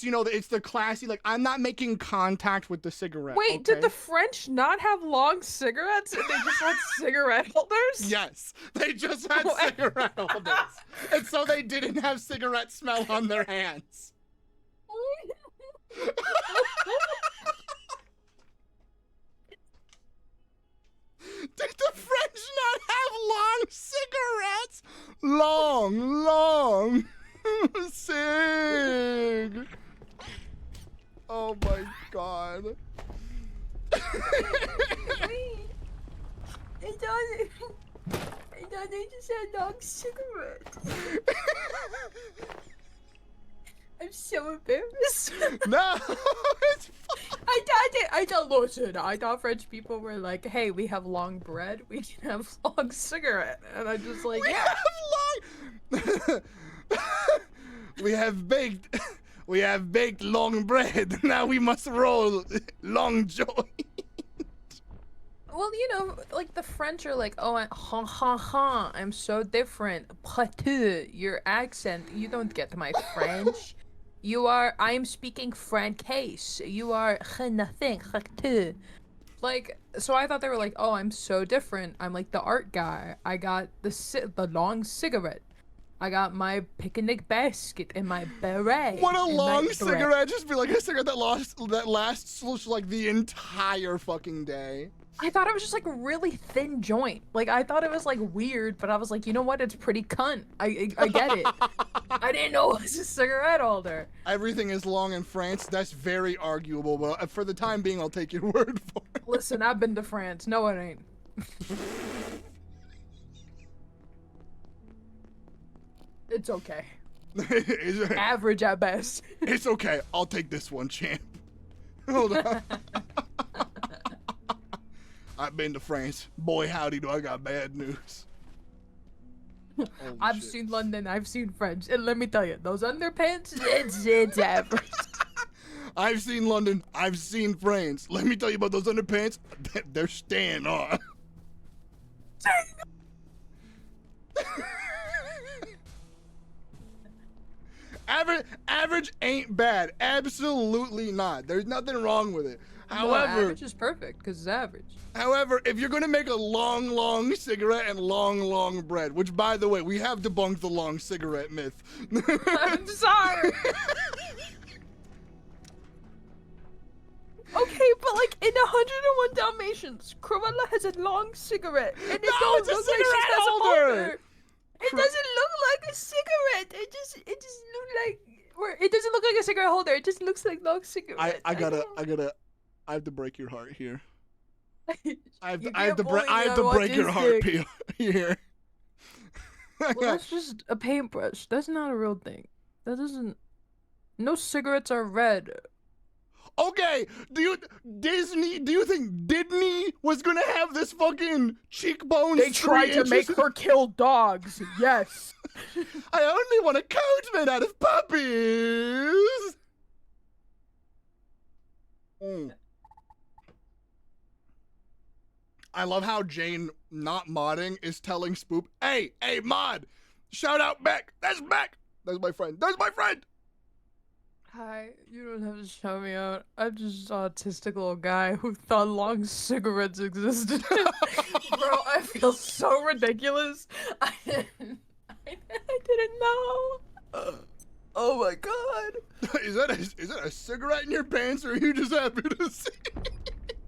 you know it's the classy like I'm not making contact with the cigarette. Wait, okay? did the French not have long cigarettes and they just had cigarette holders? Yes, they just had cigarette holders, and so they didn't have cigarette smell on their hands. Did the French not have long cigarettes? Long cig. Oh my god. Wait, I thought they just had long cigarettes. I'm so embarrassed. No, it's fine. I thought French people were like, hey, we have long bread, we can have long cigarette. And I'm just like, We have baked long bread. Now we must roll long joint. Well, you know, like the French are like, oh, I'm so different. Partout, your accent, you don't get my French. I'm speaking Francais. You are nothing. Like, so I thought they were like, oh, I'm so different. I'm like the art guy. I got the long cigarette. I got my picnic basket and my beret. What a long cigarette! Just be like a cigarette that lasts like the entire fucking day. I thought it was just like a really thin joint. Like I thought it was like weird, but I was like, you know what? It's pretty cunt. I get it. I didn't know it was a cigarette holder. Everything is long in France. That's very arguable, but for the time being, I'll take your word for it. Listen, I've been to France. No, it ain't. It's okay. Average at best. It's okay. I'll take this one, champ. Hold on. I've been to France. Boy, howdy, do I got bad news. I've seen London. I've seen French. And let me tell you, those underpants, it's average. I've seen London. I've seen France. Let me tell you about those underpants. They're staying on. Average ain't bad. Absolutely not. There's nothing wrong with it. However, average is perfect because it's average. However, if you're gonna make a long cigarette and long bread, which by the way, we have debunked the long cigarette myth. I'm sorry. Okay, but like in 101 Dalmatians, Cruella has a long cigarette, and it don't look like she has a holder. It doesn't look like a cigarette. It just look like, or it doesn't look like a cigarette holder. It just looks like long cigarette. I have to break your heart here. I have to break your heart here. Well, that's just a paintbrush. That's not a real thing. That doesn't. No cigarettes are red. Okay, do you think Disney was gonna have this fucking cheekbones? They tried to make her kill dogs. Yes. I only want a coat made out of puppies. I love how Jane, not modding, is telling Spoop, hey, mod, shout out Beck. That's Beck. That's my friend. That's my friend. Hi, you don't have to shout me out. I'm just an autistic little guy who thought long cigarettes existed. Bro, I feel so ridiculous. I didn't know. Oh my god. Is that a cigarette in your pants, or are you just happy to see?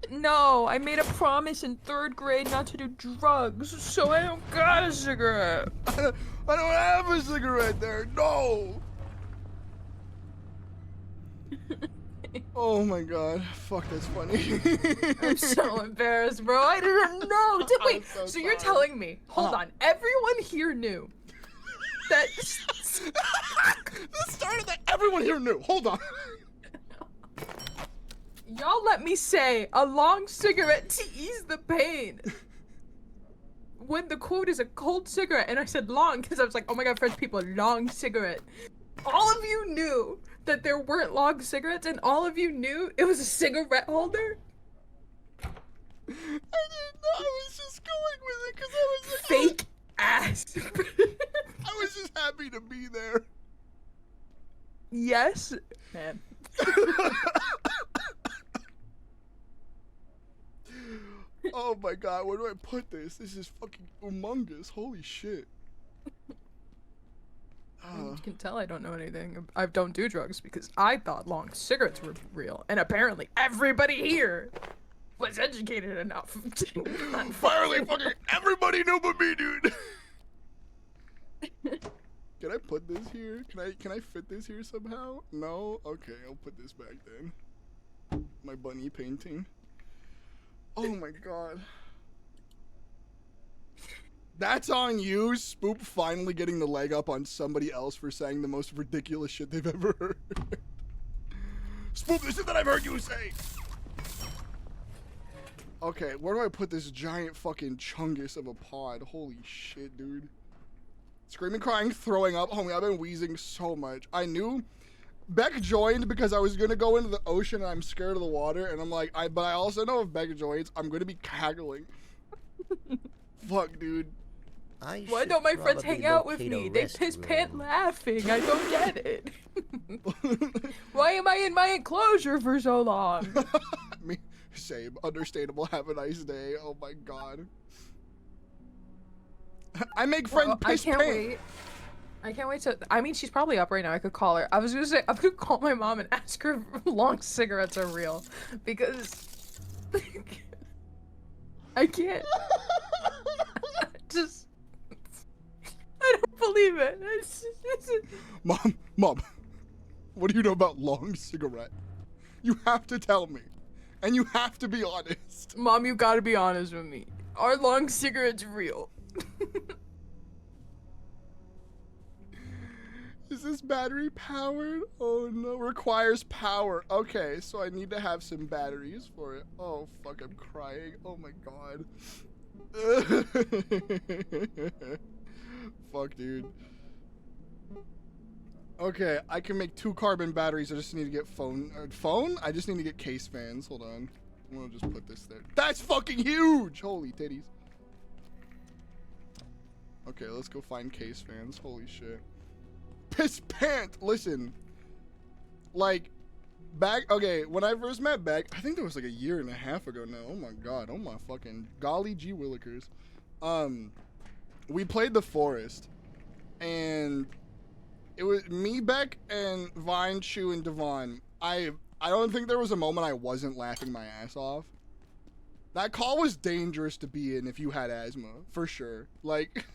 No, I made a promise in 3rd grade not to do drugs, so I don't got a cigarette. I don't have a cigarette there. No. Oh my god. Fuck, that's funny. I'm so embarrassed, bro. I didn't know. Wait, so you're telling me, hold on, everyone here knew that the started that everyone here knew. Hold on. Y'all let me say a long cigarette to ease the pain. When the quote is a cold cigarette, and I said long because I was like, oh my god, French people, long cigarette. All of you knew that there weren't long cigarettes, and all of you knew it was a cigarette holder. I didn't know. I was just going with it because I was like, fake ass. I was just happy to be there. Yes, man. Oh my god, where do I put this? This is fucking humongous. Holy shit. You can tell I don't know anything. I don't do drugs because I thought long cigarettes were real, and apparently everybody here was educated enough. Finally, fucking everybody knew but me, dude. Can I put this here? Can I fit this here somehow? No? Okay, I'll put this back then. My bunny painting. Oh my god. That's on you, Spoop finally getting the leg up on somebody else for saying the most ridiculous shit they've ever heard. Spoop, this is that I've heard you say! Okay, where do I put this giant fucking chungus of a pod? Holy shit, dude. Screaming, crying, throwing up. Homie, I've been wheezing so much. I knew Beck joined because I was gonna go into the ocean and I'm scared of the water, and I'm like, but I also know if Beck joins, I'm gonna be cackling. Fuck, dude. Why don't my friends hang out with me? They piss pant laughing. I don't get it. Why am I in my enclosure for so long? Me, same. Understandable. Have a nice day. Oh my god. I make friends piss pant. Wait. I can't wait to. I mean, she's probably up right now. I could call her. I was gonna say, I'm gonna call my mom and ask her if long cigarettes are real. Because. I can't. Just. I don't believe it. Mom, what do you know about long cigarette? You have to tell me. And you have to be honest. Mom, you gotta be honest with me. Are long cigarettes real? Is this battery powered? Oh no, requires power. Okay, so I need to have some batteries for it. Oh fuck, I'm crying. Oh my god. Fuck, dude. Okay, I can make 2 carbon batteries. I just need to get phone? I just need to get case fans. Hold on. I'm gonna just put this there. That's fucking huge! Holy titties. Okay, let's go find case fans. Holy shit. Piss pant! Listen. Like, okay, when I first met Beck, I think that was like 1.5 years ago now. Oh my god. Oh my fucking golly gee willikers. We played the forest, and it was me, Beck, and Vine, Shu, and Devon. I don't think there was a moment I wasn't laughing my ass off. That call was dangerous to be in if you had asthma, for sure. Like,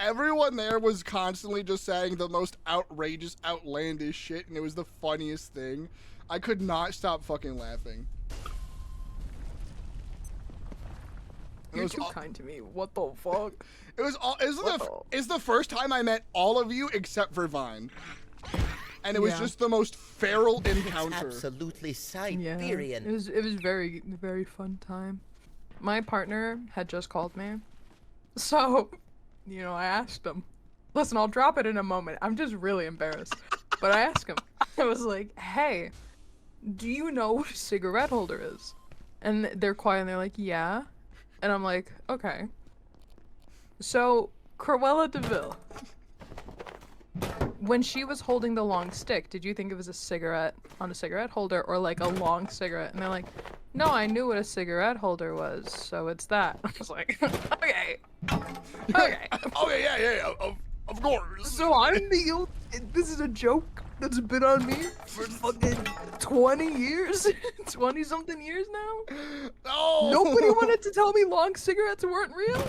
everyone there was constantly just saying the most outrageous, outlandish shit, and it was the funniest thing. I could not stop fucking laughing. You're too kind to me. What the fuck? It was all. It's the first time I met all of you except for Vine, and it was just the most feral encounter. It's absolutely Siberian. Yeah, it was very, very fun time. My partner had just called me, so you know I asked him. Listen, I'll drop it in a moment. I'm just really embarrassed, but I asked him. I was like, "Hey, do you know what a cigarette holder is?" And they're quiet and they're like, "Yeah." And I'm like, okay. So, Cruella DeVille, when she was holding the long stick, did you think it was a cigarette on a cigarette holder or like a long cigarette? And they're like, no, I knew what a cigarette holder was, so it's that. I was like, okay. Okay. Okay, yeah, of course. So this is a joke that's been on me for fucking 20 years? 20 something years now? No! Nobody wanted to tell me long cigarettes weren't real?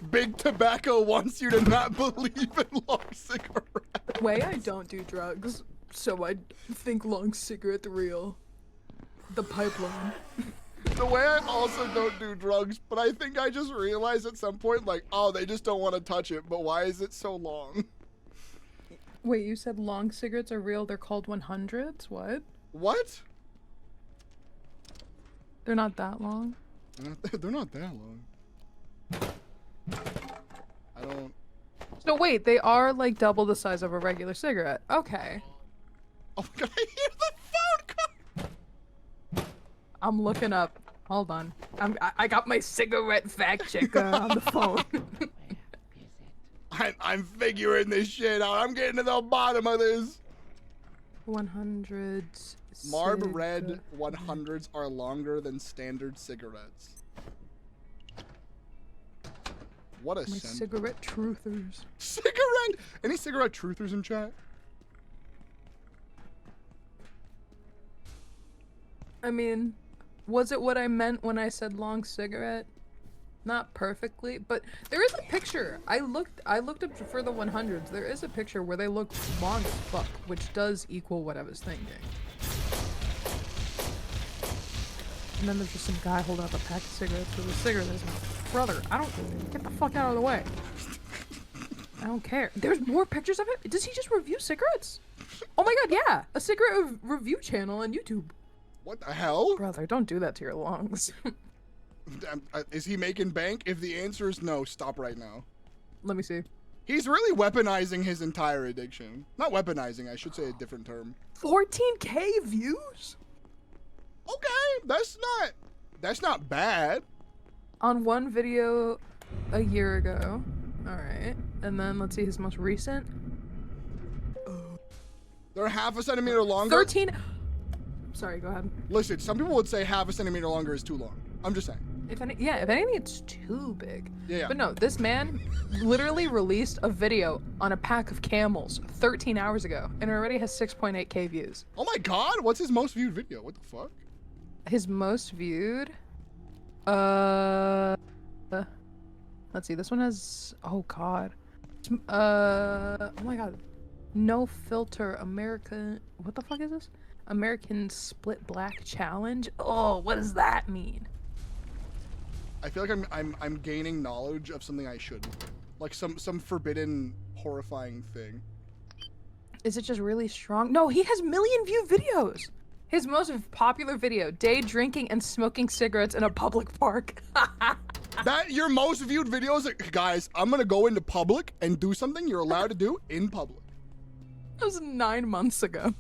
Big Tobacco wants you to not believe in long cigarettes. Way I don't do drugs, so I think long cigarette real. The pipeline. The way I also don't do drugs, but I think I just realized at some point, like, oh, they just don't want to touch it, but why is it so long? Wait, you said long cigarettes are real, they're called 100s? What? What? They're not that long? They're not that long. I don't... So wait, they are like double the size of a regular cigarette. Okay. Oh my god, I hear the phone call! I'm looking up. Hold on. I got my cigarette fact checker on the phone. I'm figuring this shit out. I'm getting to the bottom of this. 100s. Marb Red 100s are longer than standard cigarettes. What a My cigarette truthers. Cigarette? Any cigarette truthers in chat? I mean, was it what I meant when I said long cigarette? Not perfectly, but there is a picture. I looked up for the 100s. There is a picture where they look long as fuck, which does equal what I was thinking. And then there's just some guy holding up a pack of cigarettes with a cigarette. There's my brother. I don't get the fuck out of the way. I don't care. There's more pictures of it. Does he just review cigarettes? Oh my god, yeah, a cigarette review channel on YouTube. What the hell? Brother, don't do that to your lungs. Is he making bank? If the answer is no, stop right now. Let me see. He's really weaponizing his entire addiction. Not weaponizing, I should say a different term. 14K views? Okay, that's not bad. On one video a year ago. Alright. And then let's see his most recent. They're half a centimeter longer. 13. Sorry, go ahead. Listen, some people would say half a centimeter longer is too long. I'm just saying. If anything, it's too big. Yeah. But no, this man literally released a video on a pack of camels 13 hours ago, and it already has 6.8K views. Oh my god, what's his most viewed video? What the fuck? His most viewed? Let's see, this one has, oh god. Oh my god. No filter American, what the fuck is this? American Split Black Challenge? Oh, what does that mean? I feel like I'm gaining knowledge of something I shouldn't. Like some forbidden, horrifying thing. Is it just really strong? No, he has million view videos. His most popular video, day drinking and smoking cigarettes in a public park. That your most viewed videos, guys, I'm gonna go into public and do something you're allowed to do in public. That was 9 months ago.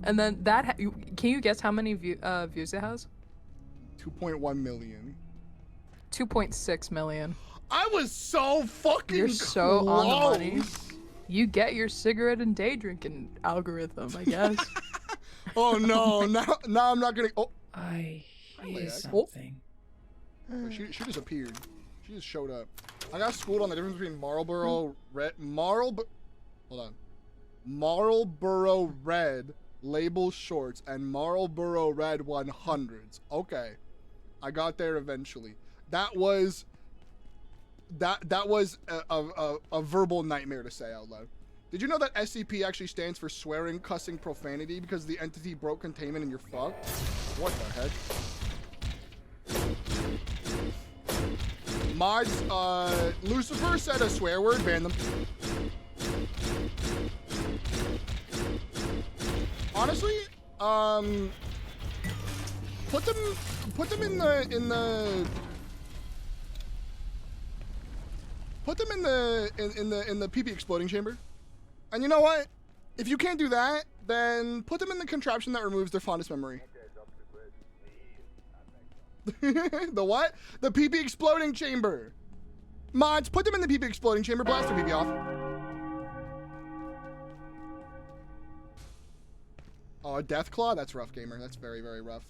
And then that, can you guess how many views it has? 2.1 million. 2.6 million. I was so fucking You're so close. on the money. You get your cigarette and day drinking algorithm, I guess. Oh no, now I'm not gonna. Oh, I hear Leia. something. Oh, she just appeared. She just showed up. I got schooled on the difference between Marlboro Red, hold on, Marlboro Red label shorts and Marlboro Red 100s. Okay, I got there eventually. That was a verbal nightmare to say out loud. Did you know that SCP actually stands for swearing, cussing, profanity because the entity broke containment and you're fucked? What the heck? Mods, Lucifer said a swear word, ban them. Honestly, put them in the PP exploding chamber. And you know what? If you can't do that, then put them in the contraption that removes their fondest memory. The what? The PP exploding chamber. Mods, put them in the PP exploding chamber. Blast their PP off. Oh, a death claw? That's rough, gamer. That's very, very rough.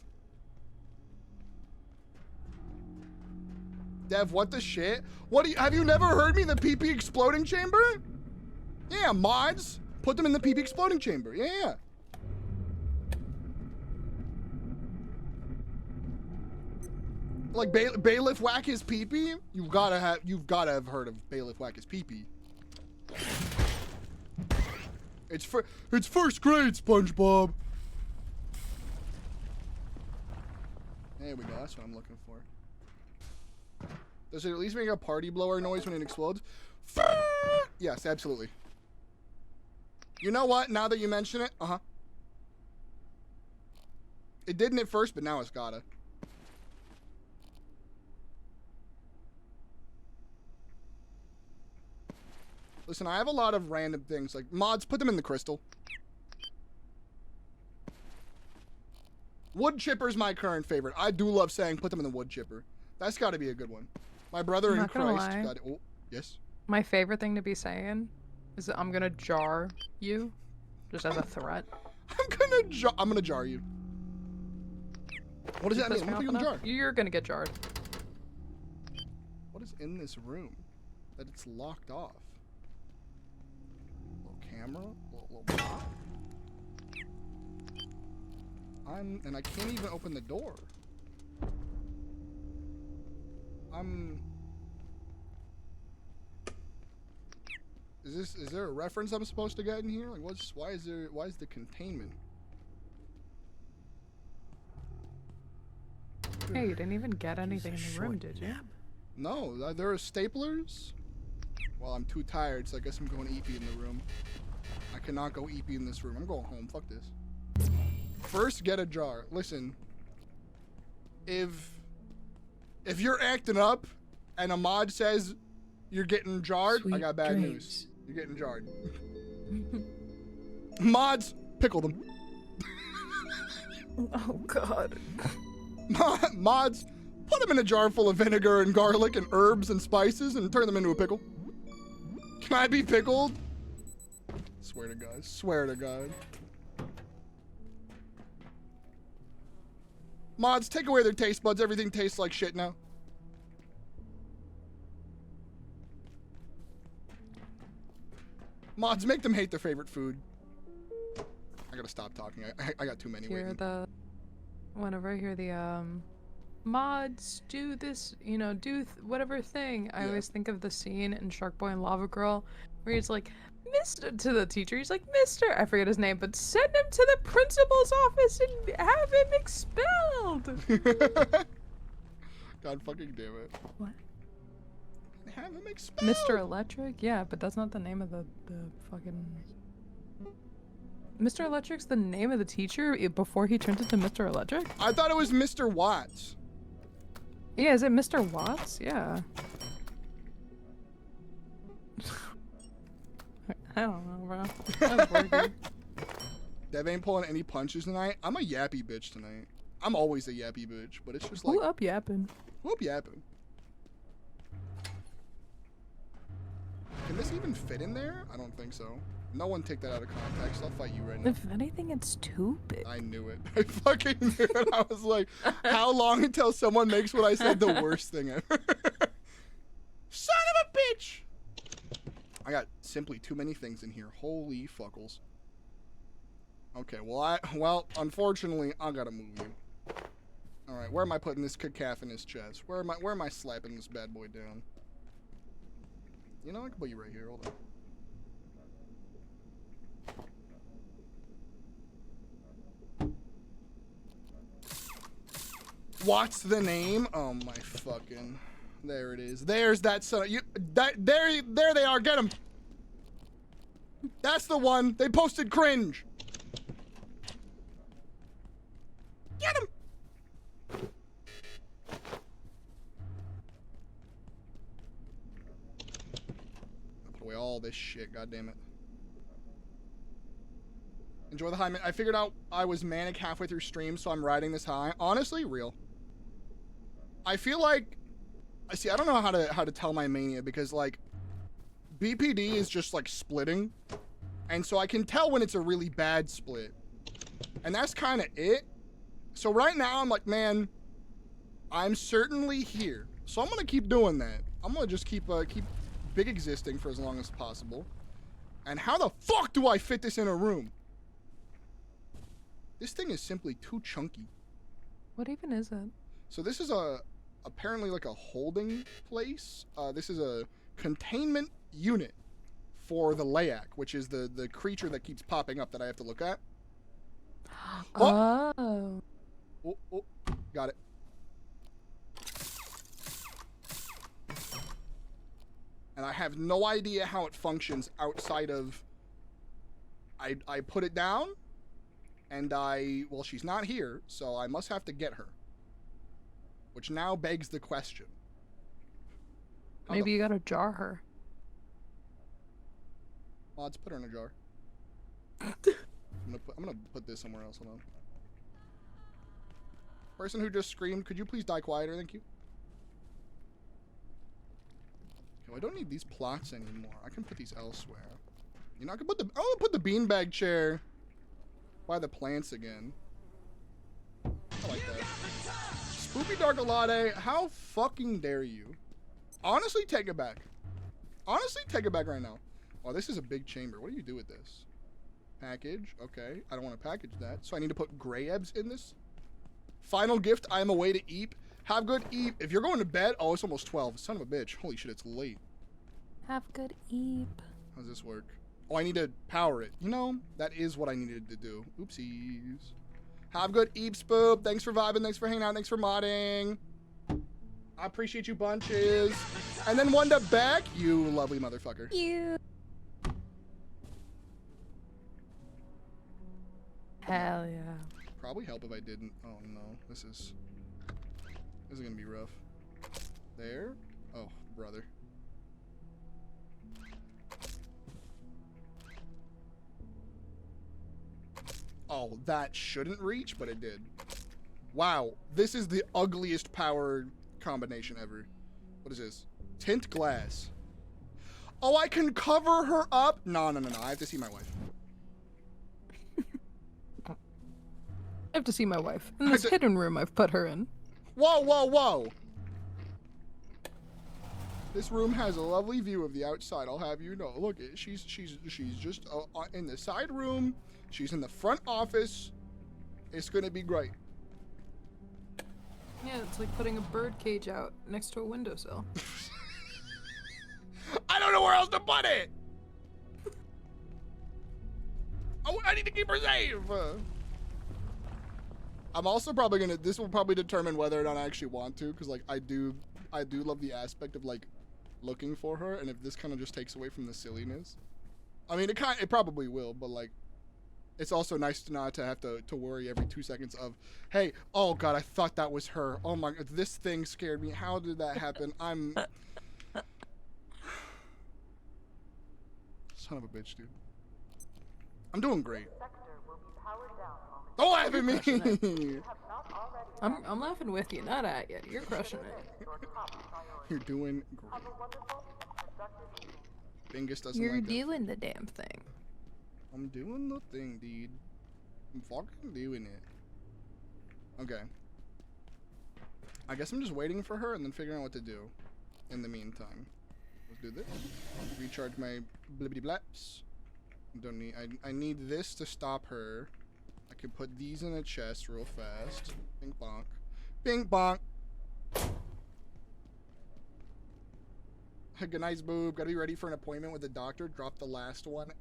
Dev, what the shit? What do you, have you never heard me in the PP exploding chamber? Yeah, mods. Put them in the PP exploding chamber. Yeah. Like Bailiff Whack his pee-pee? You've gotta have heard of Bailiff Whack his pee-pee. It's first grade, SpongeBob. There we go. That's what I'm looking for. Does it at least make a party blower noise when it explodes? Yes, absolutely. You know what? Now that you mention it, It didn't at first, but now it's gotta. Listen, I have a lot of random things. Like, mods, put them in the crystal. Wood chipper's my current favorite. I do love saying put them in the wood chipper. That's got to be a good one. My brother in Christ got it. Oh, yes. My favorite thing to be saying is that I'm gonna jar you, just as a threat. I'm gonna jar you. What does that mean? What are you gonna jar? You're gonna get jarred. What is in this room that it's locked off? Little camera, little block. And I can't even open the door. Is there a reference I'm supposed to get in here? Like, why is the containment? Hey, you didn't even get anything in the room, did you? No, there are staplers. Well, I'm too tired, so I guess I'm going EP in the room. I cannot go EP in this room. I'm going home. Fuck this. First, get a jar. Listen, if you're acting up and a mod says you're getting jarred, I got bad news. You're getting jarred. Mods, pickle them. Oh God. Mods, put them in a jar full of vinegar and garlic and herbs and spices and turn them into a pickle. Can I be pickled? Swear to God. Swear to God. Mods, take away their taste buds. Everything tastes like shit now. Mods, make them hate their favorite food. I gotta stop talking. I got too many waiting. Whenever I hear the mods do this, you know, do whatever thing, I always think of the scene in Shark Boy and Lava Girl where he's like, Mr. to the teacher, he's like, Mr. I forget his name, but send him to the principal's office and have him expelled. God fucking damn it. What? Have him expelled. Mr. Electric? Yeah, but that's not the name of the fucking... Mr. Electric's the name of the teacher before he turned into Mr. Electric? I thought it was Mr. Watts. Yeah, is it Mr. Watts? Yeah. I don't know, bro. That's working. Dev ain't pulling any punches tonight. I'm a yappy bitch tonight. I'm always a yappy bitch, but it's just like... Who up yapping? Who up yapping? Can this even fit in there? I don't think so. No one take that out of context. I'll fight you right now. If anything, it's too big. I knew it. I fucking knew it. I was like, how long until someone makes what I said the worst thing ever? Son of a bitch! I got simply too many things in here. Holy fuckles. Okay, well, unfortunately, I gotta move you. Alright, where am I putting this cacophonous chest? Where am I slapping this bad boy down? You know, I can put you right here. Hold on. What's the name? Oh my fucking... There it is. There's that son. There they are. Get them. That's the one. They posted cringe. Get him. I'll put away all this shit. God damn it. Enjoy the high. I figured out I was manic halfway through stream, so I'm riding this high. Honestly, real. I feel like, I don't know how to tell my mania because like BPD is just like splitting, and so I can tell when it's a really bad split, and that's kind of it. So right now I'm like, man, I'm certainly here, so I'm gonna keep doing that. I'm gonna just keep big existing for as long as possible. And how the fuck do I fit this in a room? This thing is simply too chunky. What even is it? So this is apparently like a holding place. This is a containment unit for the Layak, which is the creature that keeps popping up that I have to look at. Oh. Oh, got it. And I have no idea how it functions outside of... I put it down, and well, she's not here, so I must have to get her. Which now begs the question. Maybe you gotta jar her. Mods, put her in a jar. I'm gonna put this somewhere else. Hold on. Person who just screamed, could you please die quieter? Thank you. Okay, well, I don't need these plots anymore. I can put these elsewhere. You know, I can put the... Oh, put the beanbag chair by the plants again. I like that. Spoopy Dark Latte, how fucking dare you? Honestly, take it back. Honestly, take it back right now. Oh, this is a big chamber. What do you do with this? Package. Okay. I don't want to package that. So I need to put gray ebs in this. Final gift. I am away to eat. Have good eat. If you're going to bed. Oh, it's almost 12. Son of a bitch. Holy shit, it's late. Have good eep. How does this work? Oh, I need to power it. You know, that is what I needed to do. Oopsies. Have good eep, Spoop. Thanks for vibing. Thanks for hanging out. Thanks for modding. I appreciate you bunches. And then Wanda back. You lovely motherfucker. You. Hell yeah. Probably help if I didn't. Oh no, this is gonna be rough. There. Oh, brother. Oh, that shouldn't reach, but it did. Wow, this is the ugliest power combination ever. What is this? Tint glass. Oh, I can cover her up? No. I have to see my wife. I have to see my wife. In this hidden room I've put her in. Whoa. This room has a lovely view of the outside, I'll have you know. Look, she's just in the side room. She's in the front office. It's gonna be great. Yeah, it's like putting a bird cage out next to a windowsill. I don't know where else to put it! I need to keep her safe! I'm also probably gonna, this will probably determine whether or not I actually want to, because like I do love the aspect of like looking for her, and if this kind of just takes away from the silliness. I mean, it probably will, but like, it's also nice to not to have to worry every 2 seconds of, hey, oh god, I thought that was her. Oh my god, this thing scared me. How did that happen? I'm... Son of a bitch, dude. I'm doing great. Don't laugh at me! I'm laughing with you, not at you. You're crushing it. You're doing great. Bingus doesn't You're like that. doing the damn thing. I'm doing the thing, dude. I'm fucking doing it. Okay. I guess I'm just waiting for her and then figuring out what to do in the meantime. Let's do this. Recharge my blibbity blaps. Don't need. I need this to stop her. I can put these in a chest real fast. Bing bonk. Bing bonk. Good night, boob. Gotta be ready for an appointment with the doctor. Drop the last one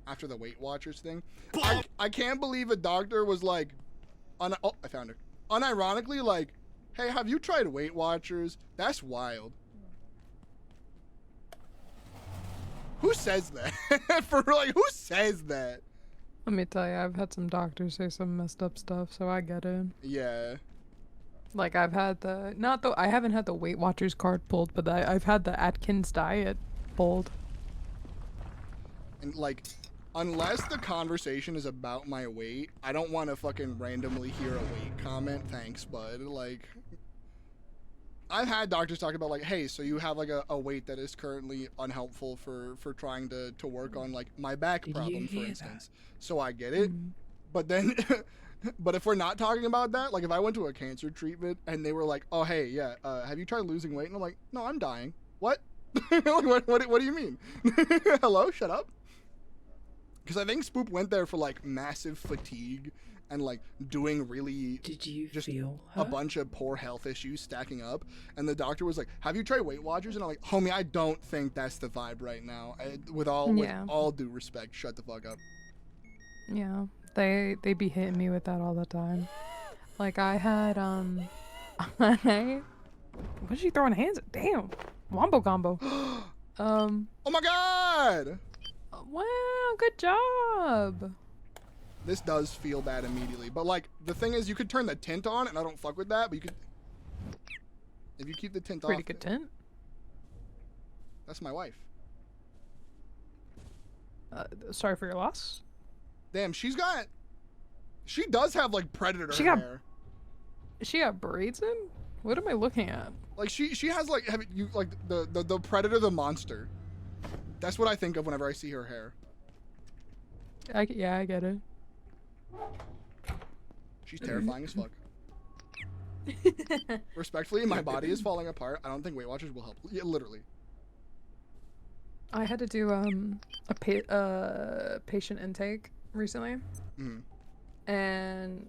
after the Weight Watchers thing. I can't believe a doctor was like, oh, I found her. Unironically, like, hey, have you tried Weight Watchers? That's wild. Who says that? For like, who says that? Let me tell you, I've had some doctors say some messed up stuff, so I get it. Yeah. Like I've had I haven't had the Weight Watchers card pulled, but I've had the Atkins diet pulled. And like, unless the conversation is about my weight, I don't want to fucking randomly hear a weight comment. Thanks, bud. Like, I've had doctors talk about like, hey, so you have like a weight that is currently unhelpful for trying to work on like my back problem, for instance. So I get it. But then, but if we're not talking about that, like if I went to a cancer treatment and they were like, oh, hey, yeah, have you tried losing weight? And I'm like, no, I'm dying. What? Like, what do you mean? Hello, shut up. Because I think Spoop went there for like massive fatigue and like doing really just a bunch of poor health issues stacking up. And the doctor was like, have you tried Weight Watchers? And I'm like, homie, I don't think that's the vibe right now. With all due respect, shut the fuck up. Yeah, they be hitting me with that all the time. Like I had what is she throwing hands at? Damn, wombo combo. Oh my god! Wow, good job. This does feel bad immediately, but like the thing is, you could turn the tint on, and I don't fuck with that. But you could, if you keep the tint Pretty off. good tint. That's my wife. Sorry for your loss. Damn, she does have like predator hair. She got braids in? What am I looking at? Like she has like the predator, the monster. That's what I think of whenever I see her hair. Yeah, I get it. She's terrifying as fuck. Respectfully, my body is falling apart. I don't think Weight Watchers will help. Yeah, literally. I had to do a patient intake recently, and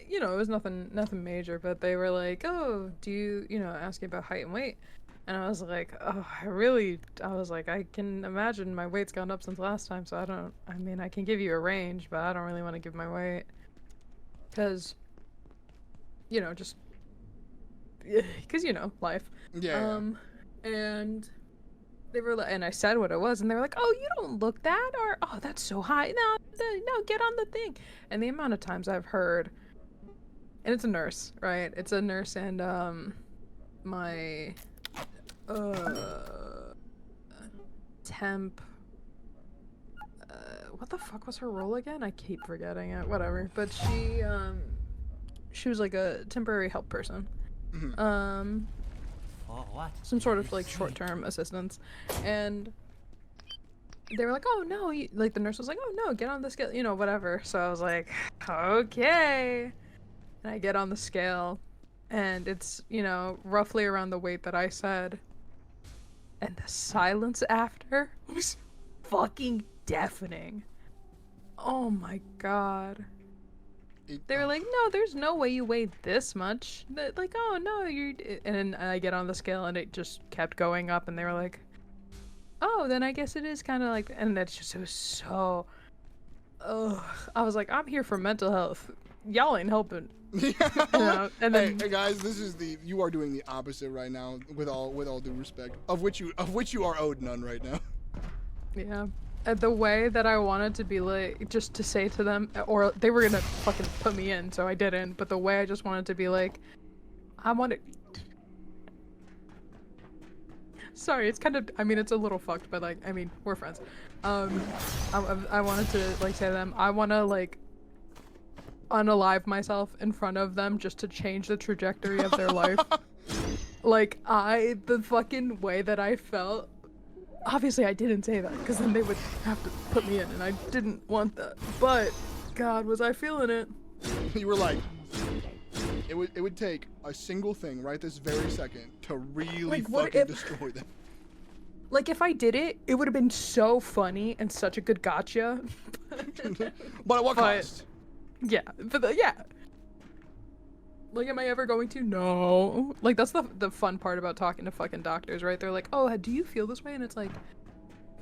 you know, it was nothing major, but they were like, "Oh, do you ask you about height and weight?" And I was like, "Oh, I was like, I can imagine my weight's gone up since last time, so I mean, I can give you a range, but I don't really want to give my weight, because, you know, just because life." Yeah. And they were like, and I said what it was, and they were like, "Oh, you don't look that," or "Oh, that's so high. No, get on the thing." And the amount of times I've heard, and it's a nurse, right? It's a nurse, and my temp. What the fuck was her role again? I keep forgetting it. Whatever. But she was like a temporary help person. Some sort of like short-term assistance, and they were like, "Oh no," like the nurse was like, "Oh no, get on the scale," whatever. So I was like, "Okay," and I get on the scale, and it's roughly around the weight that I said, and the silence after was fucking deafening. Oh my god. They were like, "No, there's no way you weighed this much." Like, "Oh no, you," and then I get on the scale and it just kept going up, and they were like, "Oh, then I guess it is kind of like," and it was so. Ugh. I was like, "I'm here for mental health. Y'all ain't helping." And then, hey guys, you are doing the opposite right now. With all due respect, of which you are owed none right now. Yeah. The way that I wanted to be like, just to say to them, or they were gonna fucking put me in, so I didn't, but the way I just wanted to be like, I want to. Sorry, it's kind of, I mean, it's a little fucked, but like, I mean, we're friends. I wanted to like say to them, I want to like unalive myself in front of them just to change the trajectory of their life. Like, the fucking way that I felt. Obviously, I didn't say that, because then they would have to put me in, and I didn't want that. But, God, was I feeling it. You were like, it would take a single thing right this very second to really fucking destroy them. Like, if I did it, it would have been so funny and such a good gotcha. But at what cost? Yeah, yeah. Like, am I ever going to? No. Like, that's the fun part about talking to fucking doctors, right? They're like, "Oh, do you feel this way?" And it's like,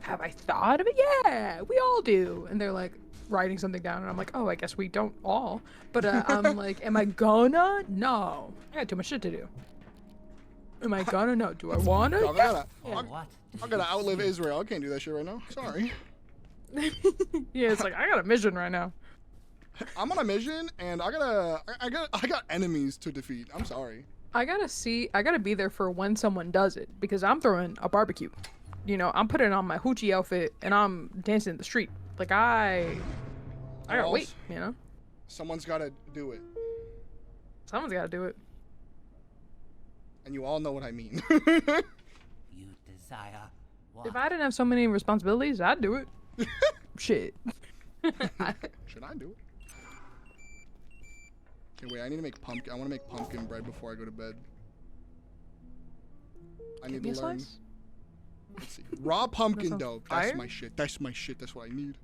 "Have I thought of it? Yeah, we all do." And they're like writing something down, and I'm like, "Oh, I guess we don't all." But I'm like, "Am I gonna? No. I got too much shit to do." Am I gonna? No. Do I wanna? I gotta outlive Israel. I can't do that shit right now. Sorry. Yeah, it's like, I got a mission right now. I'm on a mission, and I got enemies to defeat. I'm sorry. I gotta be there for when someone does it, because I'm throwing a barbecue. I'm putting on my hoochie outfit, and I'm dancing in the street. Like, I gotta wait, Someone's gotta do it. Someone's gotta do it. And you all know what I mean. You desire what? If I didn't have so many responsibilities, I'd do it. Shit. Should I do it? Okay, wait, I need to make pumpkin. I want to make pumpkin bread before I go to bed. I need to learn. Let's see. Raw pumpkin dough. That's my shit. That's my shit. That's what I need.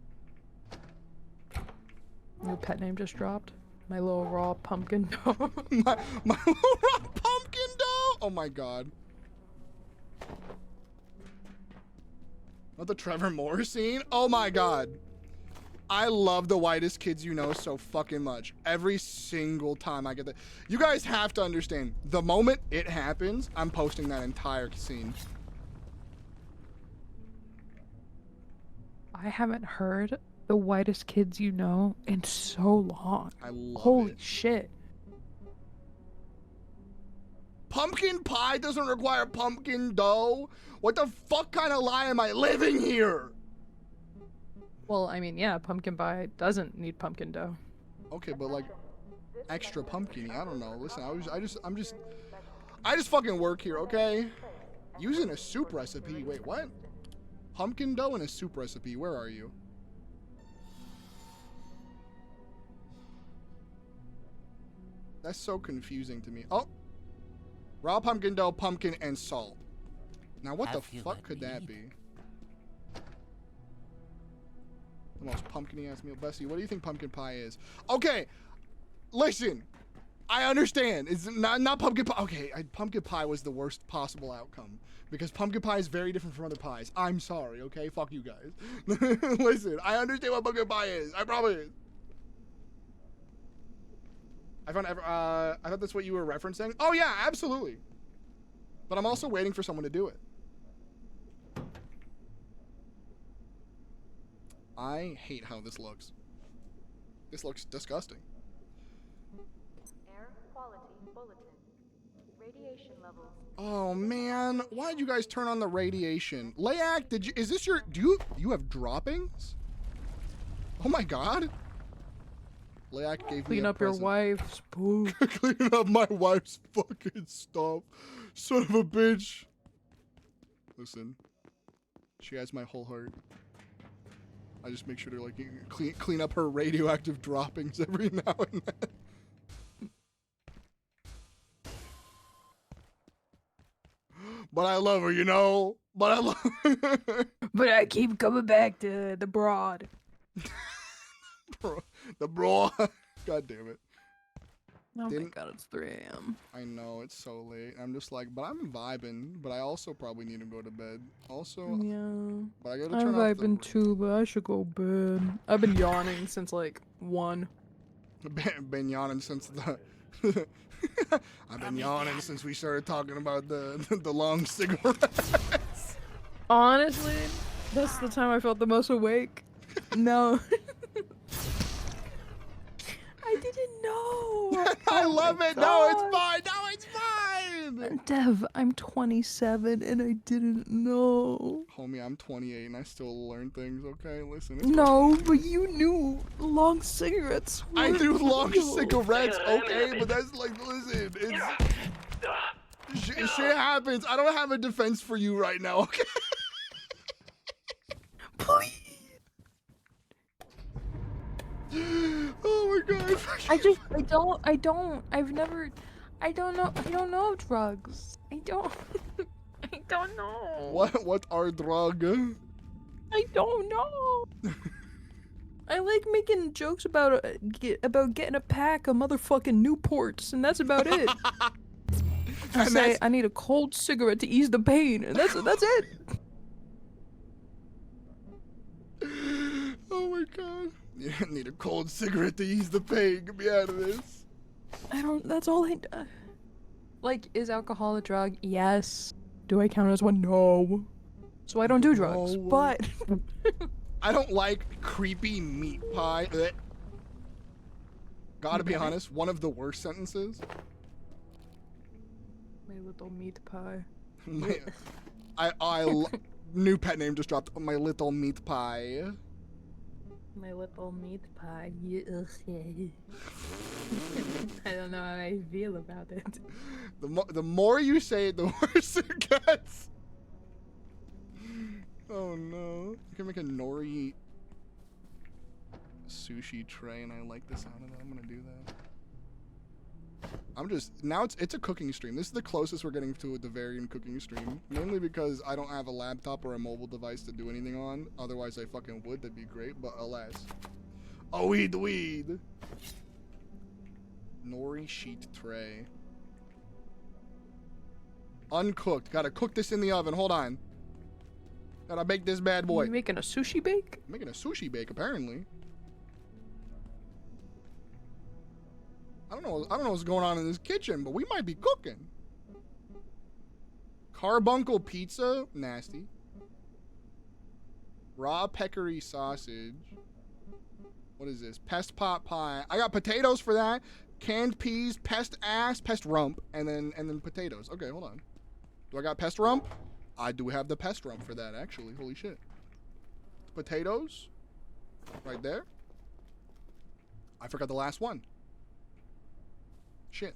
New pet name just dropped. My little raw pumpkin dough. my little raw pumpkin dough. Oh my god. Not the Trevor Moore scene. Oh my god. I love The Whitest Kids You Know so fucking much. Every single time I get that. You guys have to understand, the moment it happens, I'm posting that entire scene. I haven't heard the whitest kids you know in so long. I love Holy it. shit. Pumpkin pie doesn't require pumpkin dough? What the fuck kind of lie am I living here? Well, I mean, yeah, pumpkin pie doesn't need pumpkin dough. Okay, but like extra pumpkin-y. I don't know. Listen, I just fucking work here, okay? Using a soup recipe. Wait, what? Pumpkin dough and a soup recipe. Where are you? That's so confusing to me. Oh. Raw pumpkin dough, pumpkin, and salt. Now what the fuck could that be? The most pumpkin-y ass meal. Bessie, what do you think pumpkin pie is? Okay, listen. I understand. It's not pumpkin pie. Okay, pumpkin pie was the worst possible outcome. Because pumpkin pie is very different from other pies. I'm sorry, okay? Fuck you guys. Listen, I understand what pumpkin pie is. I promise. I thought that's what you were referencing. Oh yeah, absolutely. But I'm also waiting for someone to do it. I hate how this looks. This looks disgusting. Air quality bulletin. Radiation levels. Oh man, why did you guys turn on the radiation? Layak, do you have droppings? Oh my god. Layak gave me Clean a up your present. wife's poop. Clean up my wife's fucking stuff. Son of a bitch. Listen, she has my whole heart. I just make sure to like clean up her radioactive droppings every now and then. But I love her, you know? But I love her. But I keep coming back to the broad. The bro. God damn it. Oh my god, it's 3 a.m. I know, it's so late. I'm just like, but I'm vibing. But I also probably need to go to bed. Also, Yeah. but I gotta I'm turn off the... vibing too, but I should go bed. I've been yawning since like 1. Been yawning since the... I've been yawning since we started talking about the long cigarettes. Honestly, that's the time I felt the most awake. No. I didn't know. I love it. No, it's fine. No, it's fine. Dev, I'm 27 and I didn't know. Homie, I'm 28 and I still learn things, okay? Listen. No, but you knew long cigarettes. I knew long real. cigarettes, okay? But that's like, listen, shit happens. I don't have a defense for you right now, okay? Please. Oh my god. I don't know drugs. I don't know. What are drug? I don't know. I like making jokes about getting a pack of motherfucking Newports, and that's about it. I say I need a cold cigarette to ease the pain, and that's it. Oh my god. You need a cold cigarette to ease the pain. Get me out of this. That's all I do. Like, is alcohol a drug? Yes. Do I count as one? No. So I don't do drugs, but... I don't like creepy meat pie. Gotta be honest, one of the worst sentences. My little meat pie. New pet name just dropped. My little meat pie. My little meat pie. I don't know how I feel about it. The more you say it, the worse it gets. Oh no. I can make a nori sushi tray and I like the sound of that. I'm gonna do that. Now it's a cooking stream. This is the closest we're getting to the Varian cooking stream. Mainly because I don't have a laptop or a mobile device to do anything on. Otherwise I fucking would, that'd be great, but alas. Oh, weed. Nori sheet tray. Uncooked. Gotta cook this in the oven. Hold on. Gotta bake this bad boy. You making a sushi bake? I'm making a sushi bake, apparently. I don't know what's going on in this kitchen, but we might be cooking. Carbuncle pizza, nasty. Raw peccary sausage. What is this? Pest pot pie. I got potatoes for that. Canned peas, pest ass, pest rump, and then potatoes. Okay, hold on. Do I got pest rump? I do have the pest rump for that, actually. Holy shit. Potatoes. Right there. I forgot the last one. Shit.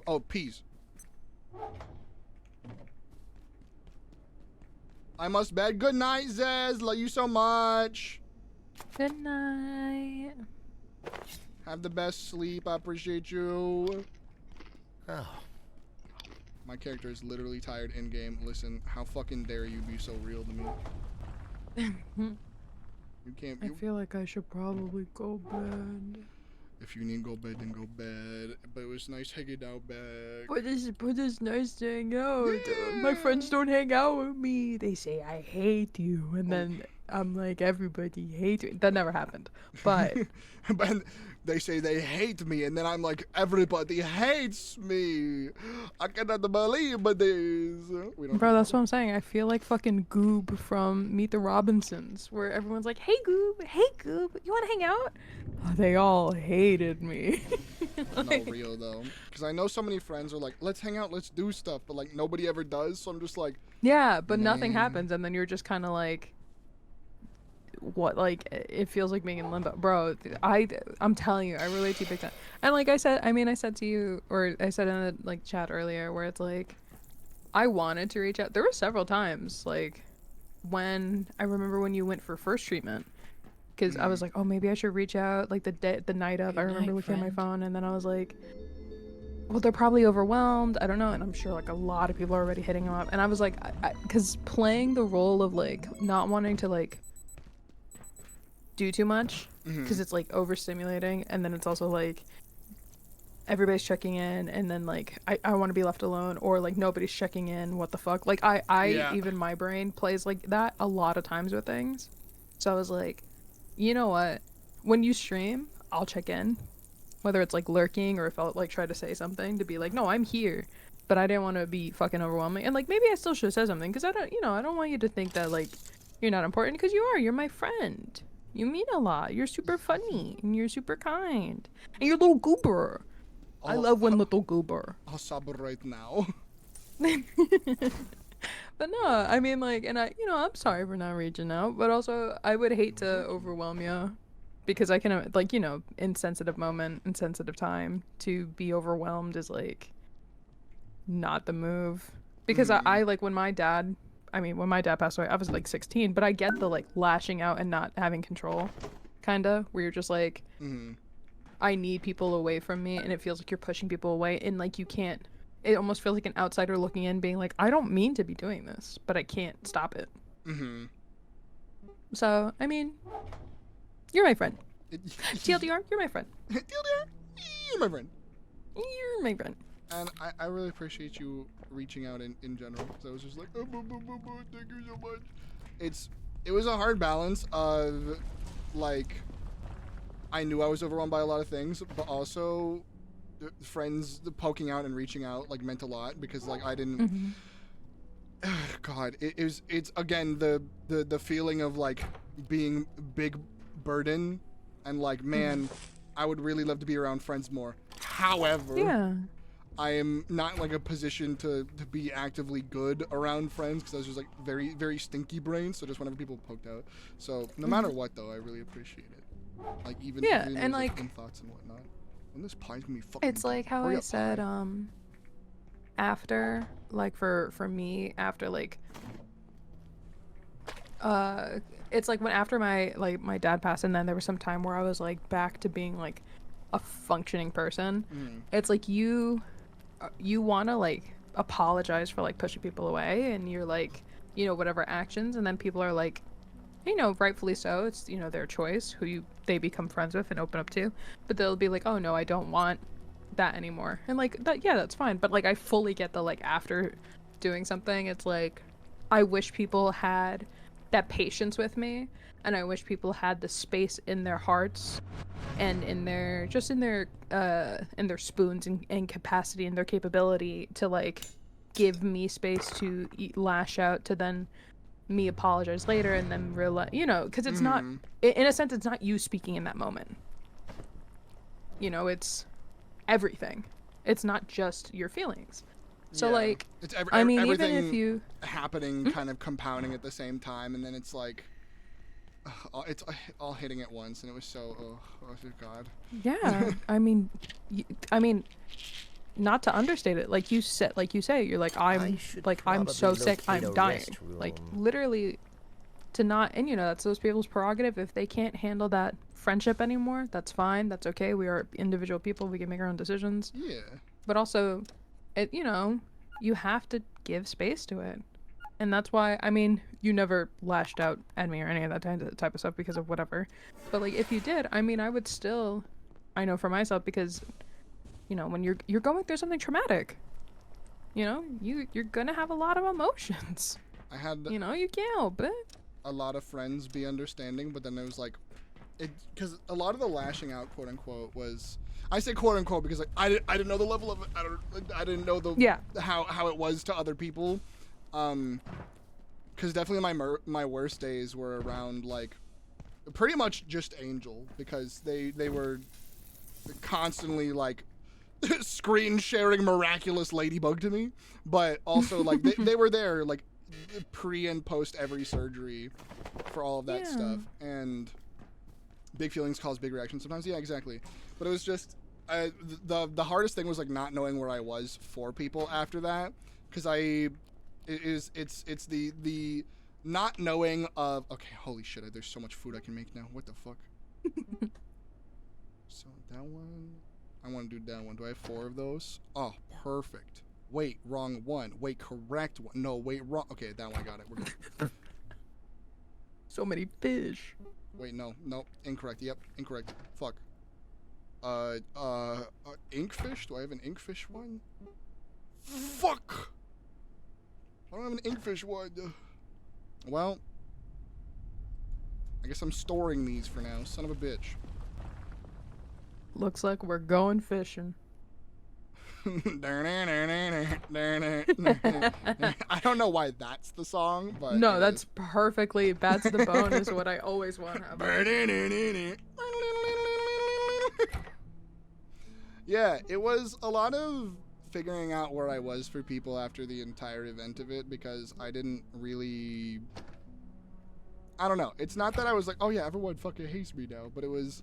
Oh, peas. I must bed. Good night, Zez. Love you so much. Good night. Have the best sleep. I appreciate you. Oh. My character is literally tired in game. Listen, how fucking dare you be so real to me? You can't. I feel like I should probably go bed. If you need to go bed, then go bed. But it was nice hanging out back. But it's nice to hang out. My friends don't hang out with me. They say I hate you, and then I'm like, everybody hates you. That never happened. But but they say they hate me, and then I'm like, everybody hates me. I cannot believe this. Bro, that's what I'm saying. I feel like fucking Goob from Meet the Robinsons, where everyone's like, hey Goob, you want to hang out? Oh, they all hated me. No, real though, because I know so many friends are like, let's hang out, let's do stuff, but like nobody ever does. So I'm just like, yeah, but nothing happens, and then you're just kind of like, what? Like, it feels like being in limbo, bro. I'm telling you, I relate to you big time. And like I said to you, or I said in the like chat earlier, where it's like, I wanted to reach out. There were several times, like, when I remember when you went for first treatment. Because I was like, oh, maybe I should reach out, like, the night of. I remember looking at my phone, and then I was like, well, they're probably overwhelmed. I don't know. And I'm sure, like, a lot of people are already hitting them up. And I was like, because playing the role of, like, not wanting to, like, do too much, because it's, like, overstimulating. And then it's also, like, everybody's checking in, and then, like, I want to be left alone, or, like, nobody's checking in. What the fuck? Like, even my brain plays like that a lot of times with things. So I was like, you know what? When you stream, I'll check in. Whether it's like lurking or if I'll like try to say something to be like, no, I'm here. But I didn't want to be fucking overwhelming. And like maybe I still should have said something because I don't want you to think that like you're not important, because you are. You're my friend. You mean a lot. You're super funny and you're super kind. And you're a little goober. I love when little goober. I'll sob right now. But no, I mean, like, and I'm sorry for not reaching out, but also I would hate to overwhelm you, because I can, like, in sensitive moment, in sensitive time, to be overwhelmed is, like, not the move. Because I like, when my dad passed away, I was, like, 16, but I get the, like, lashing out and not having control, kinda, where you're just, like, I need people away from me, and it feels like you're pushing people away, and, like, you can't. It almost feels like an outsider looking in, being like, I don't mean to be doing this, but I can't stop it. So, I mean, you're my friend. TLDR, you're my friend. TLDR, you're my friend. You're my friend. And I really appreciate you reaching out in general, because I was just like, oh, thank you so much. It was a hard balance of, like, I knew I was overwhelmed by a lot of things, but also friends poking out and reaching out like meant a lot, because like I didn't God, it's again the feeling of like being big burden, and like, man, I would really love to be around friends more. However, I am not like a position to be actively good around friends, because I was just like very, very stinky brain, so just whenever people poked out. So no matter what though, I really appreciate it. Like even and those, like in thoughts and whatnot. When this pie's gonna be fucking. It's like how I said, after, like, for me, after, like, it's like when after my dad passed, and then there was some time where I was, like, back to being, like, a functioning person. It's like you want to, like, apologize for, like, pushing people away, and you're, like, whatever actions, and then people are, like, rightfully so, it's, their choice, who they become friends with and open up to, but they'll be like, oh no, I don't want that anymore, and like that, yeah, that's fine, but like I fully get the, like, after doing something, it's like I wish people had that patience with me, and I wish people had the space in their hearts and in their spoons and capacity and their capability to, like, give me space to lash out, to then me apologize later and then realize, you know, because it's not, in a sense, it's not you speaking in that moment. You know, it's everything. It's not just your feelings. So Yeah. like, It's I mean, even everything if you happening, kind of compounding at the same time, and then it's like, it's all hitting at once, and it was so, oh God. Yeah, I mean, not to understate it, like you say, you're like, I'm so sick, I'm dying. Like literally, to not, and you know, that's those people's prerogative. If they can't handle that friendship anymore, that's fine. That's okay. We are individual people. We can make our own decisions. Yeah. But also, you know, you have to give space to it. And that's why, I mean, you never lashed out at me or any of that type of stuff because of whatever. But like, if you did, I mean, I would still, I know for myself, because, you know, when you're going through something traumatic, you know, you're gonna have a lot of emotions. I had, you know, you can't help it. A lot of friends be understanding, but then it was like, because a lot of the lashing out, quote unquote, was, I say quote unquote because like I didn't know the level of it. I didn't know the how it was to other people. Because definitely my worst days were around like pretty much just Angel, because they were constantly like screen sharing miraculous ladybug to me, but also like they were there like pre and post every surgery for all of that stuff, and big feelings cause big reactions sometimes. Yeah, exactly. But it was just the hardest thing was like not knowing where I was for people after that, because it's the not knowing of, okay, holy shit, there's so much food I can make now. What the fuck? So that one, I want to do that one. Do I have 4 of those? Oh, perfect. Wait, wrong one. Wait, correct one. No, wait, wrong. Okay, that one, I got it. We're good. So many fish. Wait, no, incorrect. Yep, incorrect. Fuck. Inkfish? Do I have an inkfish one? Fuck! I don't have an inkfish one. Well, I guess I'm storing these for now. Son of a bitch. Looks like we're going fishing. I don't know why that's the song, but no, that's perfectly. That's the bone is what I always want. Yeah, it was a lot of figuring out where I was for people after the entire event of it, because I didn't really, I don't know. It's not that I was like, oh yeah, everyone fucking hates me now, but it was,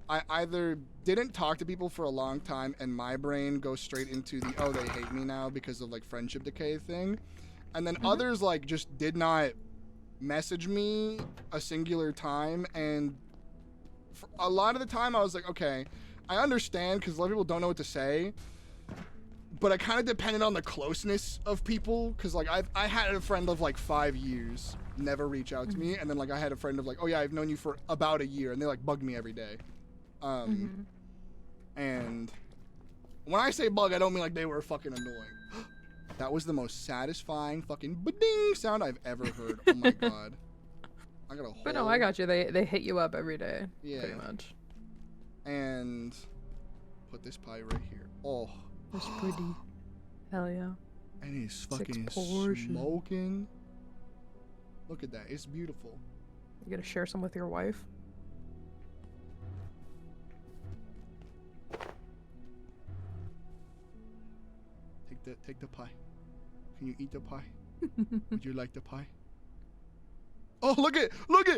I either didn't talk to people for a long time and my brain goes straight into the, oh, they hate me now because of like friendship decay thing. And then others like just did not message me a singular time. And for a lot of the time I was like, okay, I understand, because a lot of people don't know what to say. But I kind of depended on the closeness of people, because like I had a friend of like 5 years never reach out to me, and then like I had a friend of like, oh yeah, I've known you for about a year, and they like bug me every day. And when I say bug, I don't mean like they were fucking annoying. That was the most satisfying fucking ba-ding sound I've ever heard. Oh my god. I got a whole... But no, I got you. They hit you up every day. Yeah. Pretty much. And put this pie right here. Oh. It's pretty. Hell yeah. And it's fucking smoking. Look at that. It's beautiful. You gotta share some with your wife? Take the pie. Can you eat the pie? Would you like the pie? Oh, look it! Oh,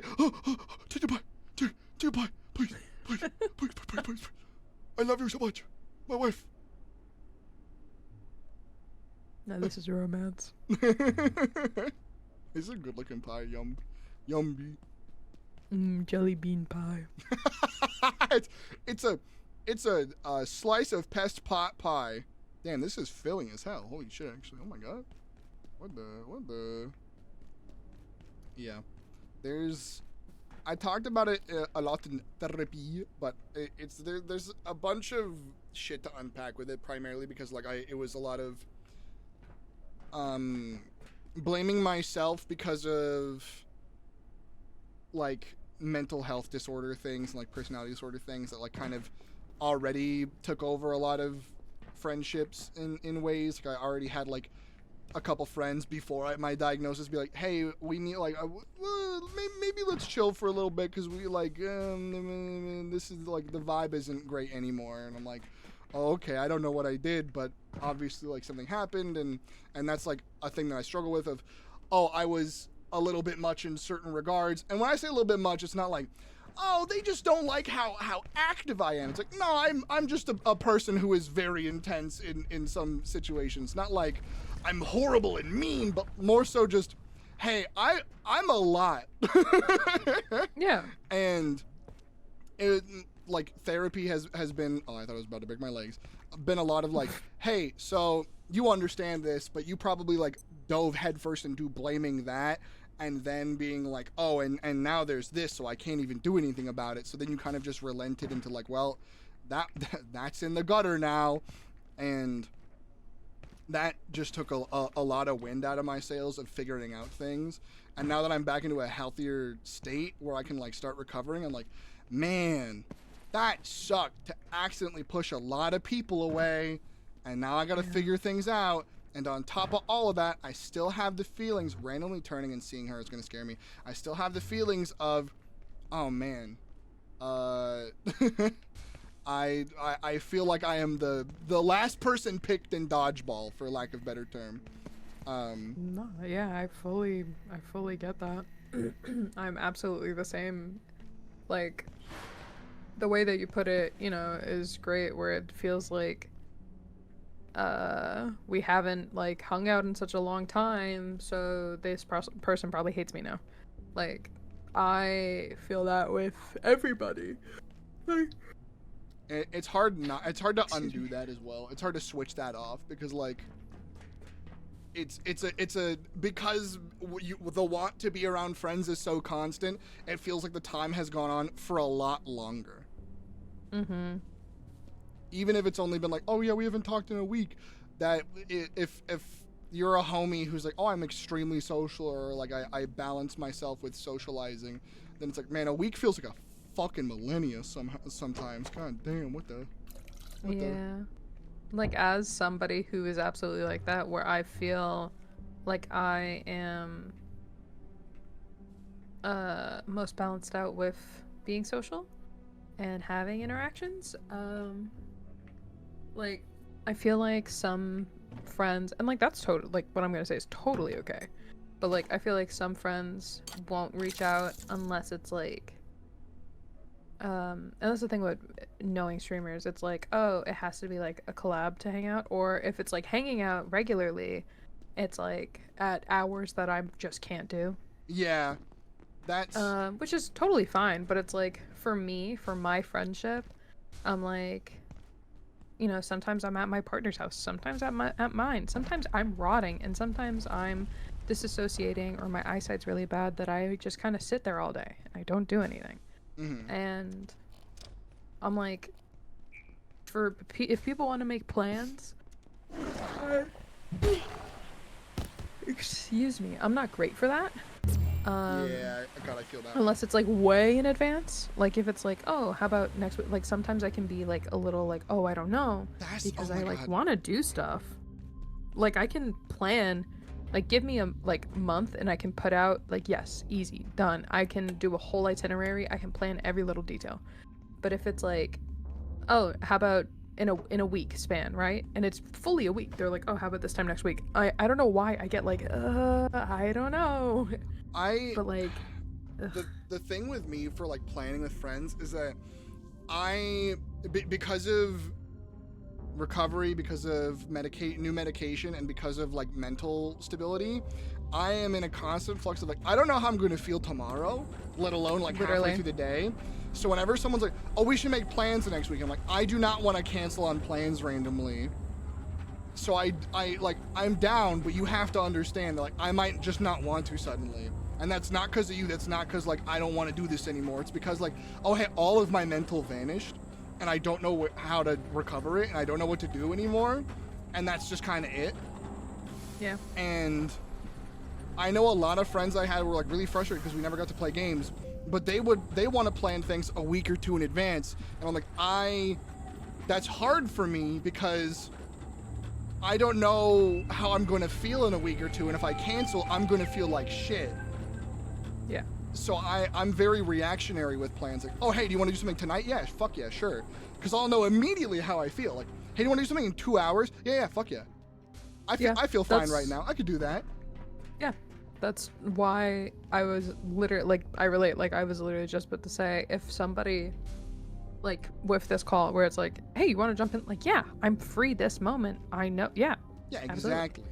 take the pie. Take the pie. Please. Please. I love you so much. My wife. Now this is romance. It's a good looking pie, yummy. Jelly bean pie. it's a slice of pest pot pie. Damn, this is filling as hell. Holy shit, actually. Oh my god. What the? Yeah. I talked about it a lot in therapy, but there's a bunch of shit to unpack with it, primarily because like it was a lot of blaming myself because of like mental health disorder things and like personality disorder things that like kind of already took over a lot of friendships in ways. Like I already had like a couple friends before my diagnosis, be like, hey, we need like maybe let's chill for a little bit because we like this is like the vibe isn't great anymore. And I'm like, oh, okay, I don't know what I did, but obviously like something happened, and that's like a thing that I struggle with of, oh, I was a little bit much in certain regards. And when I say a little bit much, it's not like, oh, they just don't like how active I am. It's like, no, I'm just a person who is very intense in some situations. Not like I'm horrible and mean, but more so just, hey, I'm a lot. Yeah. And it, like, therapy has been, oh, I thought I was about to break my legs, been a lot of like, hey, so you understand this, but you probably like dove headfirst into blaming that, and then being like, oh, and now there's this, so I can't even do anything about it. So then you kind of just relented into like, well, that's in the gutter now. And that just took a lot of wind out of my sails of figuring out things. And now that I'm back into a healthier state where I can like start recovering, I'm like, man, that sucked to accidentally push a lot of people away. And now I got to figure things out. And on top of all of that, I still have the feelings, randomly turning and seeing her is going to scare me. I still have the feelings of, oh man, I feel like I am the last person picked in dodgeball, for lack of a better term. No, yeah, I fully get that. I'm absolutely the same. Like, the way that you put it, you know, is great, where it feels like we haven't like hung out in such a long time, so this person probably hates me now. Like, I feel that with everybody. Like, it's hard to undo that as well. It's hard to switch that off because like it's a because the want to be around friends is so constant, it feels like the time has gone on for a lot longer. Mm-hmm. Even if it's only been like, oh yeah, we haven't talked in a week, that if you're a homie who's like, oh, I'm extremely social, or like I balance myself with socializing, then it's like, man, a week feels like a fucking millennia sometimes. God damn, what the like, as somebody who is absolutely like that, where I feel like I am most balanced out with being social and having interactions, like, I feel like some friends, and like that's totally, like, what I'm gonna say is totally okay, but like I feel like some friends won't reach out unless it's like, and that's the thing with knowing streamers, it's like, oh, it has to be like a collab to hang out, or if it's like hanging out regularly, it's like at hours that I just can't do. Yeah, that's which is totally fine, but it's like, for me, for my friendship, I'm like, you know, sometimes I'm at my partner's house, sometimes at mine, sometimes I'm rotting, and sometimes I'm disassociating, or my eyesight's really bad that I just kind of sit there all day. I don't do anything. Mm-hmm. And I'm like, if people want to make plans, excuse me, I'm not great for that. Yeah, God, I feel that. Unless it's like way in advance. Like if it's like, oh, how about next week? Like sometimes I can be like a little like, oh, I don't know, because I like want to do stuff. Like I can plan, like give me a like month and I can put out like, yes, easy, done. I can do a whole itinerary. I can plan every little detail. But if it's like, oh, how about in a week span, right? And it's fully a week. They're like, oh, how about this time next week? I don't know why I get like, I don't know. But like, the thing with me for like planning with friends is that because of recovery, because of new medication, and because of like mental stability, I am in a constant flux of like, I don't know how I'm going to feel tomorrow, let alone like halfway through the day. So whenever someone's like, oh, we should make plans the next week, I'm like, I do not want to cancel on plans randomly. So I'm down, but you have to understand that like I might just not want to suddenly. And that's not because of you, that's not because like I don't want to do this anymore. It's because like, oh hey, all of my mental vanished and I don't know how to recover it, and I don't know what to do anymore. And that's just kind of it. Yeah. And I know a lot of friends I had were like really frustrated because we never got to play games, but they want to plan things a week or two in advance. And I'm like, that's hard for me because I don't know how I'm going to feel in a week or two, and if I cancel, I'm going to feel like shit. Yeah. So I'm very reactionary with plans. Like, oh, hey, do you want to do something tonight? Yeah, fuck yeah, sure. Because I'll know immediately how I feel. Like, hey, do you want to do something in 2 hours? Yeah, fuck yeah. I feel fine right now. I could do that. Yeah. That's why I was literally, like, I relate. Like, I was literally just about to say, if somebody, like, with this call where it's like, hey, you want to jump in? Like, yeah, I'm free this moment. I know. Yeah. Yeah, absolutely. exactly.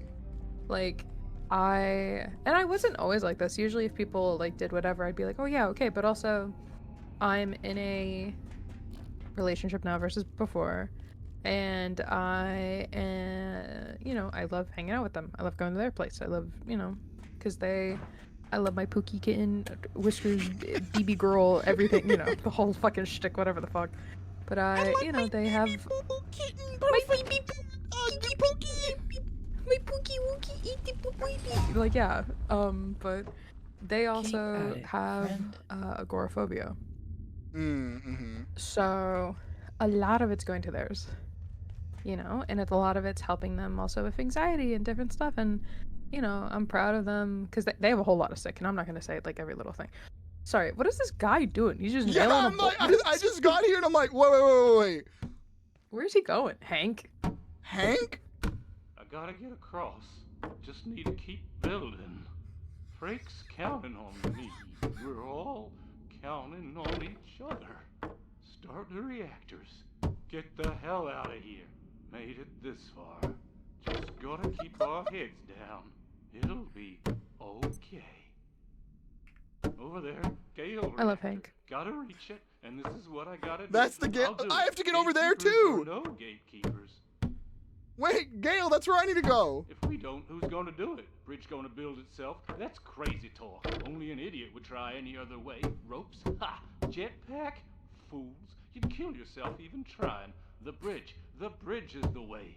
Like, I wasn't always like this. Usually if people, like, did whatever, I'd be like, oh, yeah, okay. But also, I'm in a relationship now versus before. And I love hanging out with them. I love going to their place. I love, because I love my Pookie kitten, Whiskers, BB girl, everything, the whole fucking shtick, whatever the fuck. But they have my BB Pookie, my Pookie Wookie, eat the Pookie. Like, yeah, but they also have agoraphobia. Mm-hmm. So a lot of it's going to theirs, and a lot of it's helping them also with anxiety and different stuff. And I'm proud of them because they have a whole lot of sick, and I'm not gonna say like every little thing. Sorry, what is this guy doing? He's just nailing I just got here and I'm like, wait. Where's he going, Hank? Hank? I gotta get across. Just need to keep building. Frake's counting on me. We're all counting on each other. Start the reactors. Get the hell out of here. Made it this far. Just gotta keep our heads down. It'll be okay. Over there, Gale. I love Hank. Gotta reach it, and this is what I gotta do. That's the Gale. I have to get over there too. No gatekeepers. Wait, Gale, that's where I need to go. If we don't, who's gonna do it? Bridge gonna build itself? That's crazy talk. Only an idiot would try any other way. Ropes? Ha! Jetpack? Fools. You'd kill yourself even trying. The bridge is the way.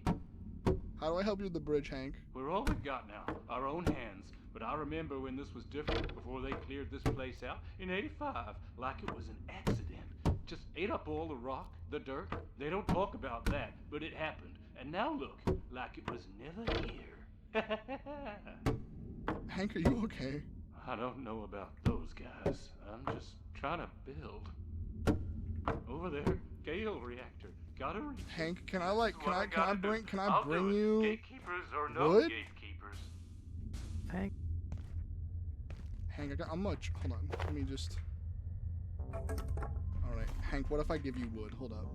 How do I help you with the bridge, Hank? We're all we've got now, our own hands. But I remember when this was different, before they cleared this place out, in '85, like it was an accident. Just ate up all the rock, the dirt. They don't talk about that, but it happened. And now look, like it was never here. Hank, are you okay? I don't know about those guys. I'm just trying to build. Over there, Gale reactor. Gotta reach. Hank, can I bring you gatekeepers or no wood? Gatekeepers. Hank, I got how much? Hold on. Let me just. All right, Hank. What if I give you wood? Hold up.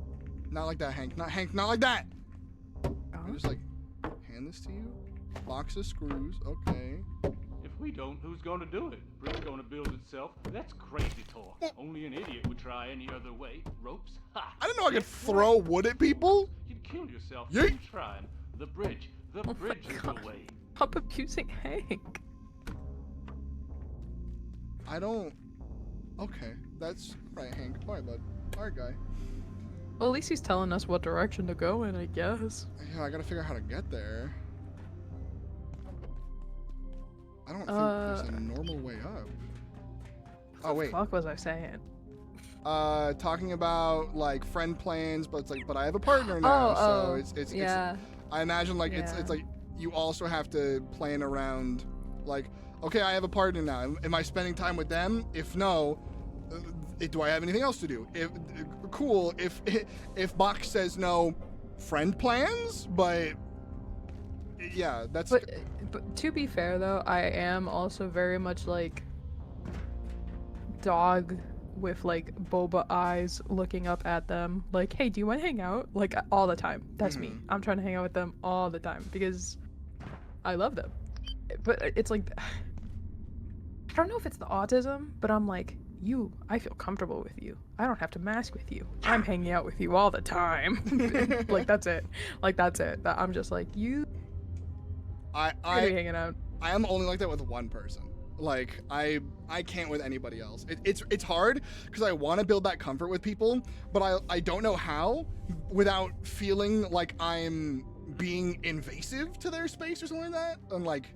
Not like that, Hank. Not like that. I just like hand this to you. Box of screws. Okay. If we don't, who's gonna do it? Bridge gonna build itself? That's crazy talk. Only an idiot would try any other way. Ropes? Ha! I didn't know I could throw wood at people. You'd kill yourself Yeet. even trying. The bridge is the way. Stop abusing Hank. I don't. Okay, that's right, Hank. All right, bud. All right, guy. Well, at least he's telling us what direction to go in, I guess. Yeah, I gotta figure out how to get there. I don't think there's a normal way up. Oh wait. What the fuck was I saying? Talking about like friend plans, but it's like, but I have a partner now, so it's yeah. I imagine like it's like you also have to plan around like, okay, I have a partner now. Am I spending time with them? If no, do I have anything else to do? If cool, if Bach says no, friend plans, but yeah, that's. But to be fair though, I am also very much like dog with like boba eyes looking up at them like, hey, do you want to hang out? Like all the time. That's me. I'm trying to hang out with them all the time because I love them. But it's like, I don't know if it's the autism, but I'm like, I feel comfortable with you. I don't have to mask with you. I'm hanging out with you all the time. Like that's it. I'm just like, you. I hanging out. I am only like that with one person. Like I can't with anybody else. It's hard because I want to build that comfort with people, but I don't know how without feeling like I'm being invasive to their space or something like that, and like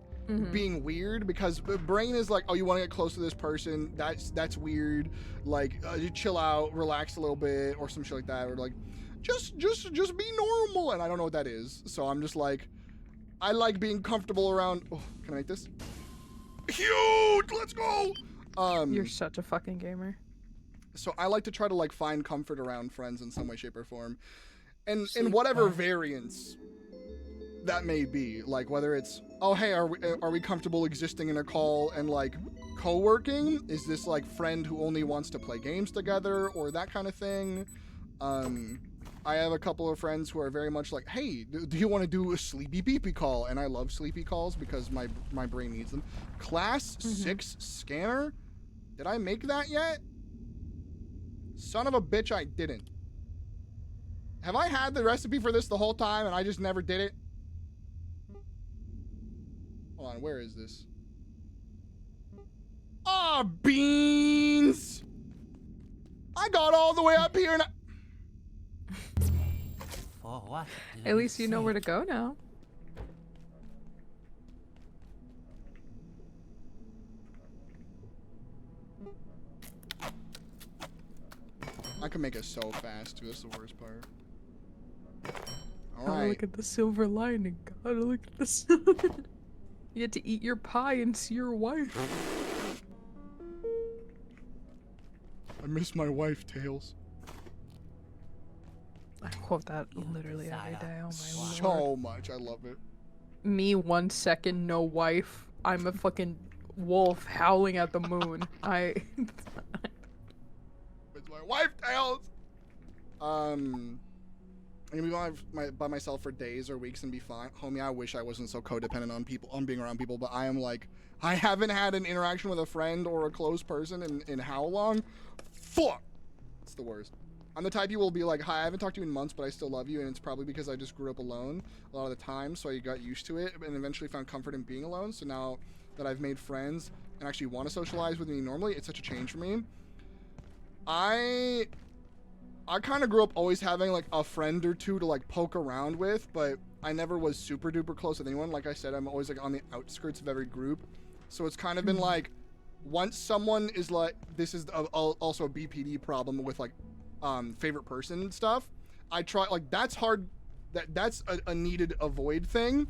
being weird, because the brain is like, oh, you want to get close to this person, that's weird, like you chill out, relax a little bit or some shit like that, or like just be normal, and I don't know what that is, so I'm just like, I like being comfortable around. Oh, can I make this? Huge! Let's go! You're such a fucking gamer. So I like to try to like find comfort around friends in some way, shape, or form. And in Sleep whatever well. variance that may be. Like whether it's, oh hey, are we comfortable existing in a call and like co-working? Is this like friend who only wants to play games together or that kind of thing? I have a couple of friends who are very much like, hey, do you want to do a sleepy beepy call? And I love sleepy calls because my brain needs them. Class 6 scanner? Did I make that yet? Son of a bitch, I didn't. Have I had the recipe for this the whole time and I just never did it? Hold on, where is this? Ah, beans! I got all the way up here and For what? At least you know where to go now. I can make it so fast too, that's the worst part. Gotta Alright. look at the silver lining. Gotta look at the silver. You get to eat your pie and see your wife. I miss my wife, Tails. I quote that literally every day. Oh my lord. So much, I love it. Me 1 second, no wife. I'm a fucking wolf howling at the moon. It's my wife, Tails! I'm gonna be by myself for days or weeks and be fine. Homie, I wish I wasn't so codependent on being around people, but I am like, I haven't had an interaction with a friend or a close person in how long? Fuck! It's the worst. I'm the type you will be like, hi, I haven't talked to you in months, but I still love you, and it's probably because I just grew up alone a lot of the time, so I got used to it, and eventually found comfort in being alone, so now that I've made friends and actually want to socialize with me normally, it's such a change for me. I kind of grew up always having like a friend or two to like poke around with, but I never was super duper close with anyone. Like I said, I'm always like on the outskirts of every group. So it's kind of been like, once someone is like, this is also a BPD problem with like favorite person stuff. I try, like that's hard, that's a needed avoid thing,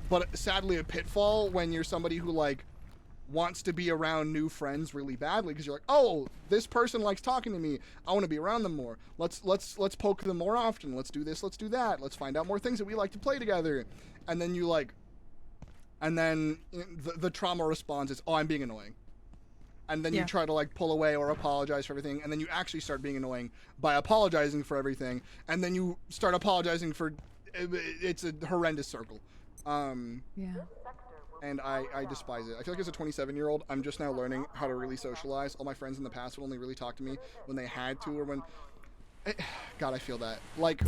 but sadly a pitfall when you're somebody who like wants to be around new friends really badly because you're like, oh, this person likes talking to me, I want to be around them more, let's poke them more often, let's do this, let's do that, let's find out more things that we like to play together. And then you like, and then the trauma response is, oh, I'm being annoying. And then you try to like pull away or apologize for everything, and then you actually start being annoying by apologizing for everything, and then you start apologizing for, it's a horrendous circle. Yeah. And I despise it. I feel like as a 27-year-old, I'm just now learning how to really socialize. All my friends in the past would only really talk to me when they had to, or when... God, I feel that. Like,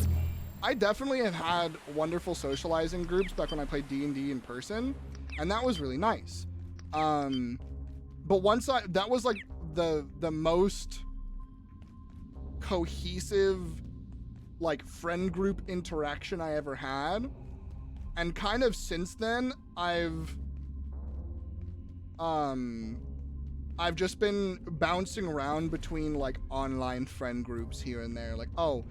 I definitely have had wonderful socializing groups back when I played D&D in person, and that was really nice. But once that was like the most cohesive, like, friend group interaction I ever had. And kind of since then, I've just been bouncing around between like online friend groups here and there, like, oh,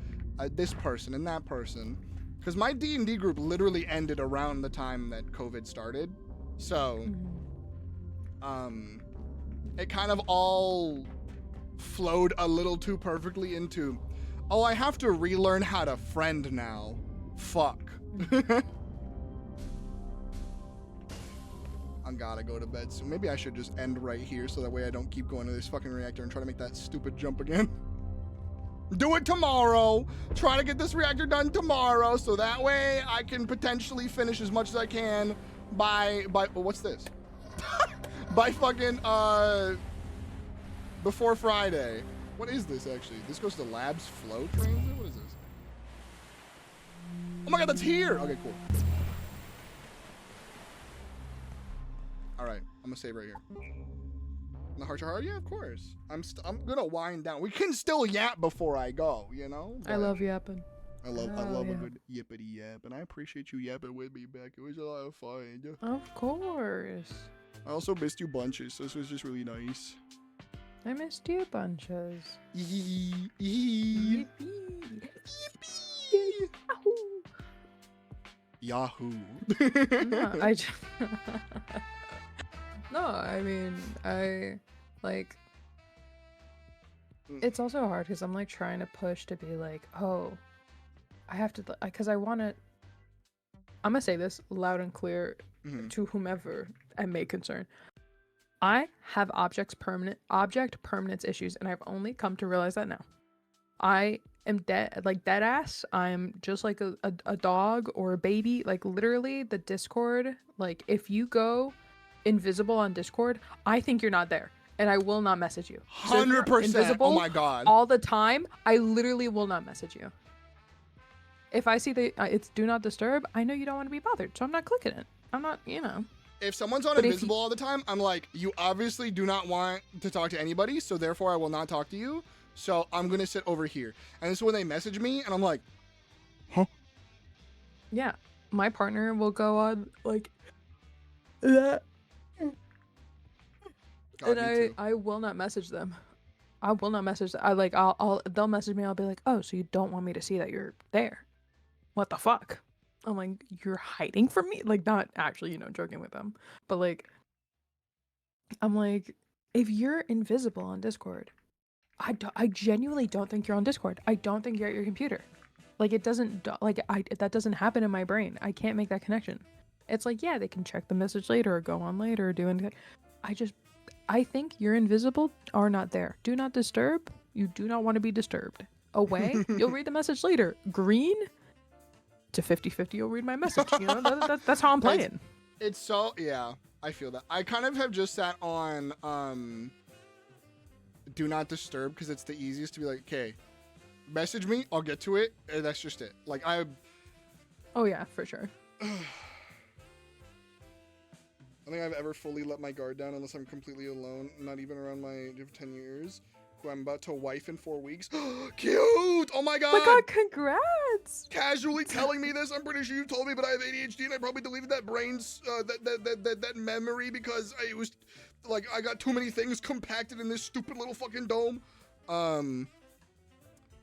this person and that person, because my D&D group literally ended around the time that COVID started, so it kind of all flowed a little too perfectly into, oh, I have to relearn how to friend now, fuck. I gotta go to bed soon. Maybe I should just end right here so that way I don't keep going to this fucking reactor and try to make that stupid jump again. Do it tomorrow. Try to get this reactor done tomorrow so that way I can potentially finish as much as I can by what's this? By fucking before Friday. What is this actually? This goes to Labs Flow Transit? What is this? Oh my god, that's here! Okay, cool. Alright, I'm gonna save right here. And the heart to heart? Yeah, of course. I'm gonna wind down. We can still yap before I go, you know? I love yapping. I love a good yippity yap, and I appreciate you yapping with me back. It was a lot of fun. Of course. I also missed you bunches, so this was just really nice. I missed you bunches. Yippee. Yahoo. No, no, I mean, I like. It's also hard because I'm like trying to push to be like, oh, I have to, because I want to. I'm gonna say this loud and clear to whomever I may concern. I have object permanence issues, and I've only come to realize that now. I am dead ass. I'm just like a dog or a baby. Like literally the Discord, like if you go invisible on Discord, I think you're not there and I will not message you. So if you're 100%. invisible Oh my god. all the time, I literally will not message you. If I see it's do not disturb, I know you don't want to be bothered, so I'm not clicking it. I'm not, If someone's on invisible all the time, I'm like, you obviously do not want to talk to anybody, so therefore I will not talk to you. So I'm gonna sit over here. And this is when they message me, and I'm like, huh? Yeah, my partner will go on like that, God, and I will not message them. I will not message them. They'll message me. I'll be like, oh, so you don't want me to see that you're there? What the fuck? I'm like, you're hiding from me? Like, not actually, joking with them, but like, I'm like, if you're invisible on Discord, I genuinely don't think you're on Discord. I don't think you're at your computer. Like, it doesn't, that doesn't happen in my brain. I can't make that connection. It's like, yeah, they can check the message later or go on later or do anything. I think you're invisible or not there. Do not disturb. You do not want to be disturbed. Away, you'll read the message later. Green, to 50-50, you'll read my message. That's how I'm playing. It's so, yeah, I feel that. I kind of have just sat on, do not disturb because it's the easiest to be like, okay, message me, I'll get to it, and that's just it. Like, oh yeah, for sure. I don't think I've ever fully let my guard down unless I'm completely alone, not even around my 10 years, who I'm about to wife in 4 weeks. Cute! Oh my god! Oh my god, congrats! Casually telling me this, I'm pretty sure you told me, but I have ADHD and I probably deleted that brain's, that memory because I was, like, I got too many things compacted in this stupid little fucking dome.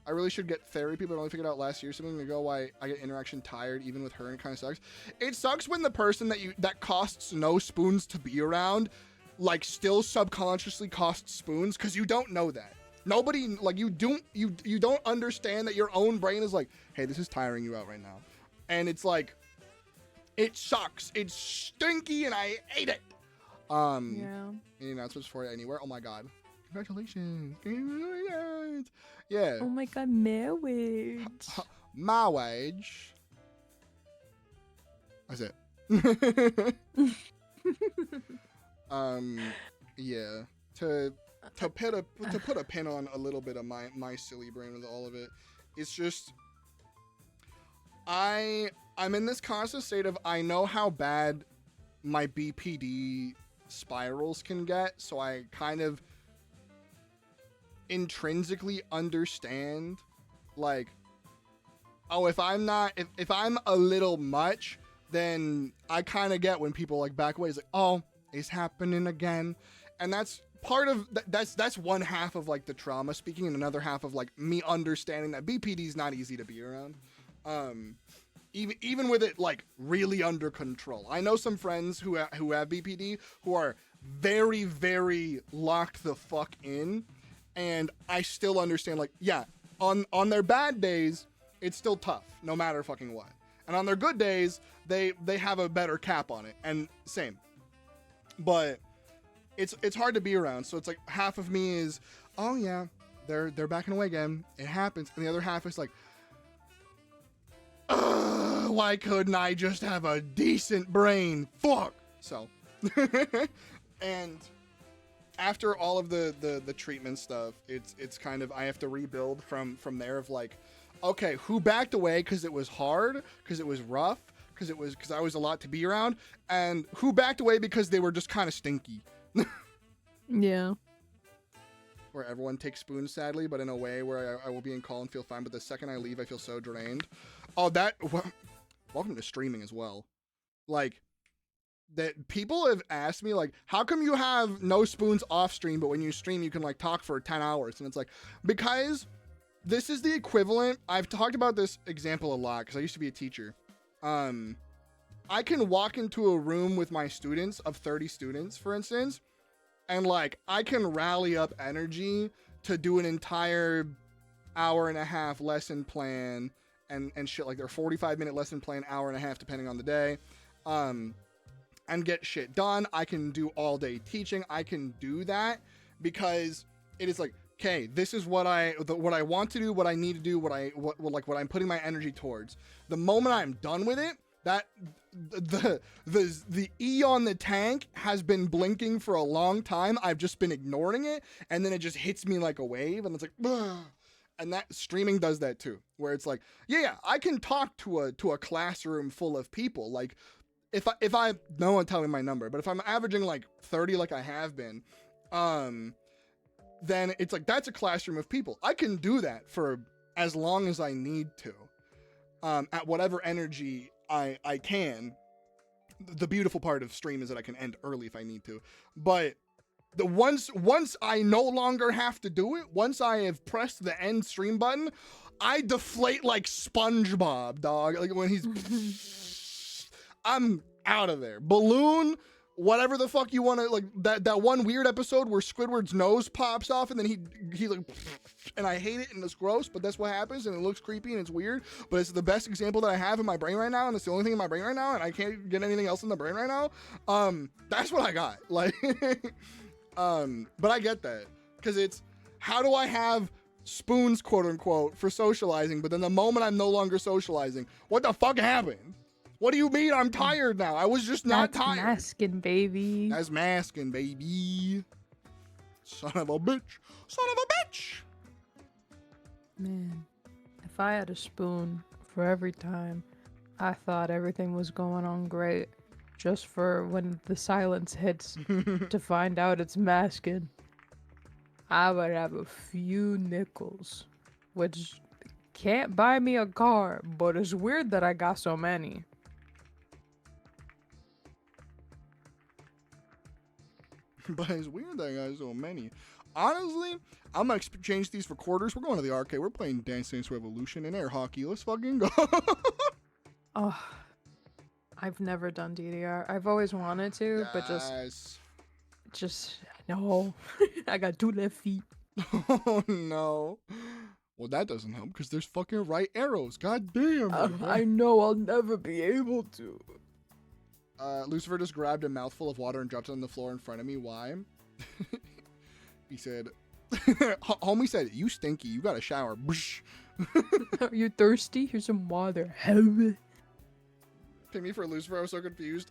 I really should get therapy, but I only figured out last year something ago why I get interaction tired even with her, and it kind of sucks. It sucks when the person that costs no spoons to be around, like, still subconsciously costs spoons, because you don't know that. Nobody, like, you don't understand that your own brain is like, hey, this is tiring you out right now. And it's like, it sucks. It's stinky and I hate it. Yeah. Any announcements for it anywhere? Oh my god. Congratulations. Congratulations. Yeah. Oh my god, marriage. Marriage. That's it. Yeah. To put a pin on a little bit of my silly brain with all of it, it's just I'm in this constant state of, I know how bad my BPD spirals can get, so I kind of intrinsically understand, like, oh, if I'm a little much, then I kind of get when people like back away. It's like, oh, it's happening again. And that's part of that's one half of like the trauma speaking, and another half of like me understanding that BPD is not easy to be around. Even with it like really under control. I know some friends who have BPD who are very, very locked the fuck in, and I still understand, like, yeah, on their bad days, it's still tough, no matter fucking what. And on their good days, they have a better cap on it, and same. But it's hard to be around, so it's like half of me is, oh yeah, they're backing away again, it happens, and the other half is like, why couldn't I just have a decent brain? Fuck! So, and after all of the treatment stuff, it's kind of, I have to rebuild from there of like, okay, who backed away because it was hard, because it was rough, because I was a lot to be around, and who backed away because they were just kind of stinky. Yeah. Where everyone takes spoons, sadly, but in a way where I will be in call and feel fine, but the second I leave, I feel so drained. Oh, welcome to streaming as well. Like, that people have asked me, like, how come you have no spoons off stream, but when you stream, you can, like, talk for 10 hours? And it's like, because this is the equivalent. I've talked about this example a lot, because I used to be a teacher. I can walk into a room with my students of 30 students, for instance, and like I can rally up energy to do an entire hour and a half lesson plan and shit, like their 45-minute lesson plan, hour and a half depending on the day, and get shit done. I can do all day teaching. I can do that because it is like, okay, this is what I want to do, what I need to do, what I'm putting my energy towards. The moment I'm done with it, that the E on the tank has been blinking for a long time. I've just been ignoring it, and then it just hits me like a wave, and it's like, ugh. And that streaming does that too, where it's like, yeah, I can talk to a classroom full of people. Like, if I no one tell me my number, but if I'm averaging like 30, like I have been, then it's like that's a classroom of people. I can do that for as long as I need to, at whatever energy I can. The beautiful part of stream is that I can end early if I need to, but once I no longer have to do it, once I have pressed the end stream button, I deflate like SpongeBob, dog. Like when he's, I'm out of there. Balloon, whatever the fuck you want to, like that one weird episode where Squidward's nose pops off and then he like, and I hate it and it's gross, but that's what happens and it looks creepy and it's weird, but it's the best example that I have in my brain right now, and it's the only thing in my brain right now, and I can't get anything else in the brain right now. That's what I got. Like, but I get that because it's, how do I have spoons, quote unquote, for socializing, but then the moment I'm no longer socializing, what the fuck happened? What do you mean I'm tired now? I was just not tired. That's masking, baby. That's masking, baby. Son of a bitch. Son of a bitch. Man, if I had a spoon for every time I thought everything was going on great, just for when the silence hits to find out it's masking, I would have a few nickels, which can't buy me a car, but it's weird that I got so many. But it's weird that I got so many. Honestly, I'm gonna exchange these for quarters. We're going to the arcade. We're playing Dance Dance Revolution and air hockey. Let's fucking go. Oh, I've never done DDR. I've always wanted to, yes. but just no. I got 2 left feet. Oh no. Well, that doesn't help because there's fucking right arrows. God damn. I know I'll never be able to. Lucifer just grabbed a mouthful of water and dropped it on the floor in front of me. Why? He said, homie said, you stinky. You got a shower. Are you thirsty? Here's some water. Pick me for Lucifer. I was so confused.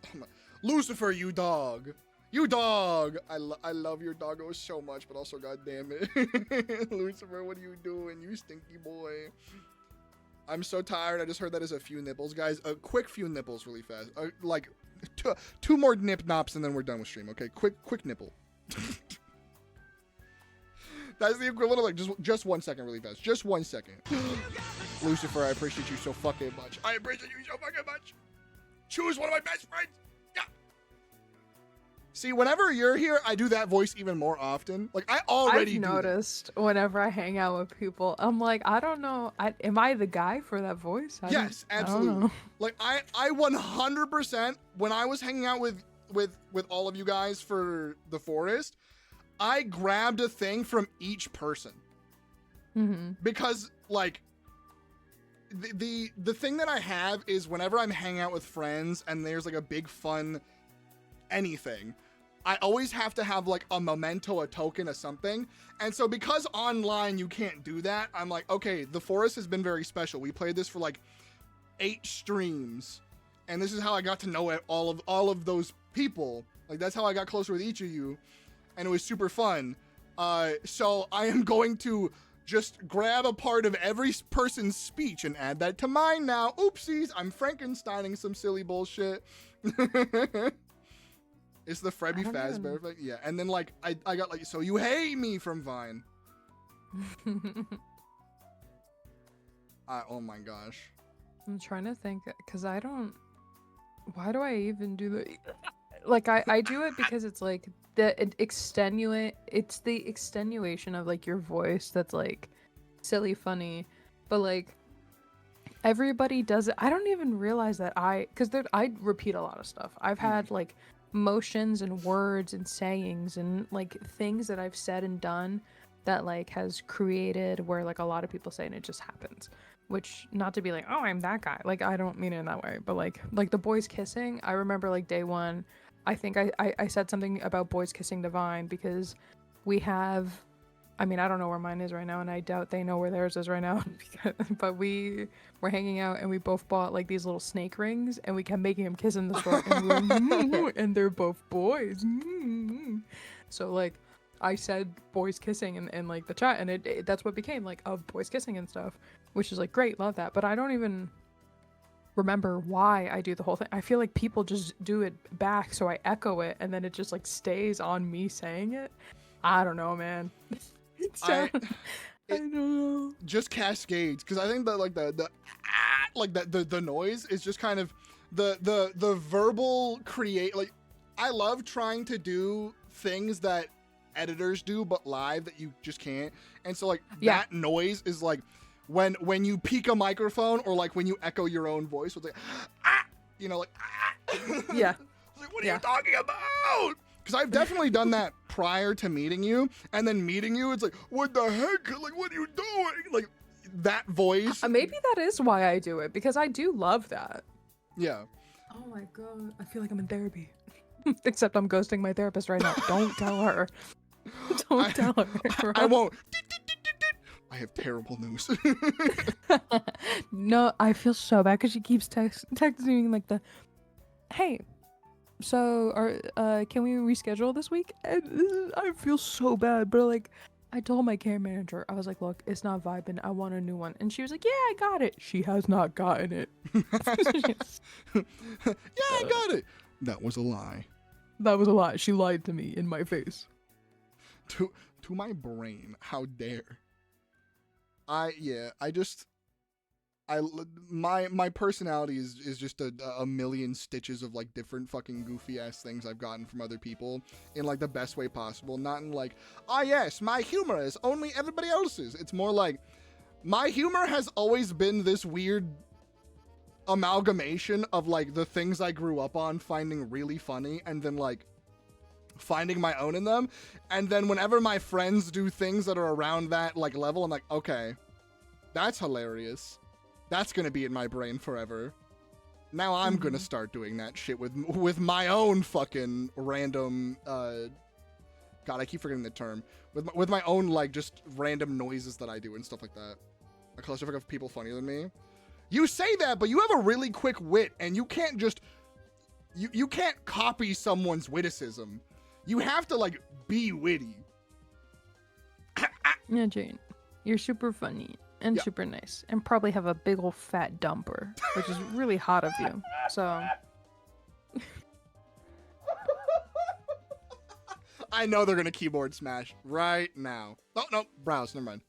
Lucifer, you dog. You dog. I love your doggo so much, but also, god damn it. Lucifer, what are you doing? You stinky boy. I'm so tired. I just heard that as a few nipples. Guys, a quick few nipples really fast. Like, two more nip nops and then we're done with stream, okay? Quick nipple. That's the equivalent of like just 1 second really fast. Just 1 second. Lucifer, I appreciate you so fucking much. I appreciate you so fucking much. Choose one of my best friends. Yeah. See, whenever you're here, I do that voice even more often. Like, I already I've noticed whenever I hang out with people, I'm like, I don't know. Am I the guy for that voice? Yes, absolutely. Like, I 100%, when I was hanging out with all of you guys for the forest, I grabbed a thing from each person. Mm-hmm. Because, like, the thing that I have is whenever I'm hanging out with friends and there's, like, a big fun anything, I always have to have, like, a memento, a token, or something. And so because online you can't do that, I'm like, okay, the forest has been very special. We played this for, like, 8 streams. And this is how I got to know all of those people. Like, that's how I got closer with each of you. And it was super fun. So I am going to just grab a part of every person's speech and add that to mine now. Oopsies, I'm Frankensteining some silly bullshit. It's the Freddy Fazbear effect. Yeah, and then like I got like, so you hate me from Vine. Oh my gosh. I'm trying to think because I don't. Why do I even do the? Like I do it because it's like it's the extenuation of like your voice that's like silly funny, but like everybody does it. I don't even realize that because I repeat a lot of stuff. I've had like motions and words and sayings and like things that I've said and done that like has created where like a lot of people say and it just happens. Which, not to be like, oh, I'm that guy. Like, I don't mean it in that way. But like the boys kissing, I remember like day one, I think I said something about boys kissing Divine because we have, I mean, I don't know where mine is right now, and I doubt they know where theirs is right now. But we were hanging out, and we both bought like these little snake rings, and we kept making them kiss in the store, and, we were, and they're both boys. So like, I said boys kissing in like the chat, and it that's what became like of boys kissing and stuff, which is like great, love that. But I don't even remember why I do the whole thing. I feel like people just do it back, so I echo it, and then it just like stays on me saying it. I don't know, man. I don't know. Just cascades, because I think that like the noise is just kind of the verbal create. Like, I love trying to do things that editors do but live that you just can't, and so like that noise is like when you peak a microphone or like when you echo your own voice. It's like you know, like yeah. Like, what are you talking about? Because I've definitely done that prior to meeting you, and then meeting you, it's like, what the heck? Like, what are you doing? Like, that voice. Maybe that is why I do it, because I do love that. Yeah. Oh my god, I feel like I'm in therapy. Except I'm ghosting my therapist right now. Don't tell her. Don't tell her. I won't. I have terrible news. No, I feel so bad because she keeps texting me like hey, so can we reschedule this week? And I feel so bad, but like I told my care manager, I was like, look, it's not vibing. I want a new one. And she was like, yeah, I got it. She has not gotten it. Yeah, I got it. That was a lie. That was a lie. She lied to me in my face. To my brain, how dare. My personality is just a million stitches of like different fucking goofy ass things I've gotten from other people in like the best way possible. Not in like, yes, my humor is only everybody else's. It's more like my humor has always been this weird amalgamation of like the things I grew up on finding really funny and then like finding my own in them. And then whenever my friends do things that are around that like level, I'm like, okay, that's hilarious. That's gonna be in my brain forever. Now I'm gonna start doing that shit with my own fucking random God, I keep forgetting the term. With my own like just random noises that I do and stuff like that. A clusterfuck of people funnier than me. You say that, but you have a really quick wit, and you can't just you can't copy someone's witticism. You have to like be witty. Yeah, Jane, you're super funny. And super nice, and probably have a big old fat dumper, which is really hot of you. So, I know they're gonna keyboard smash right now. Oh no, browse. Never mind.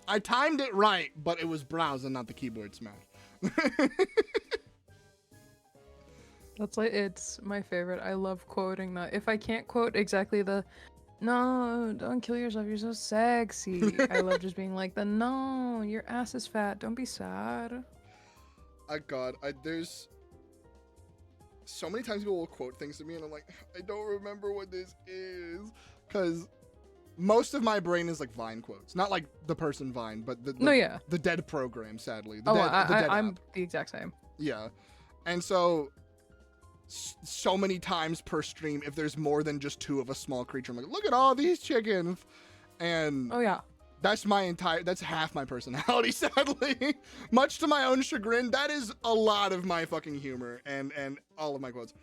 I timed it right, but it was browse and not the keyboard smash. That's like, it's my favorite. I love quoting that. If I can't quote exactly the no, don't kill yourself, you're so sexy. I love just being like no, your ass is fat, don't be sad. God, there's so many times people will quote things to me and I'm like, I don't remember what this is. Because most of my brain is like Vine quotes. Not like the person Vine, but the dead program, sadly. I'm the exact same. Yeah. And so many times per stream, if there's more than just two of a small creature, I'm like, look at all these chickens. And that's half my personality, sadly. Much to my own chagrin, that is a lot of my fucking humor and all of my quotes.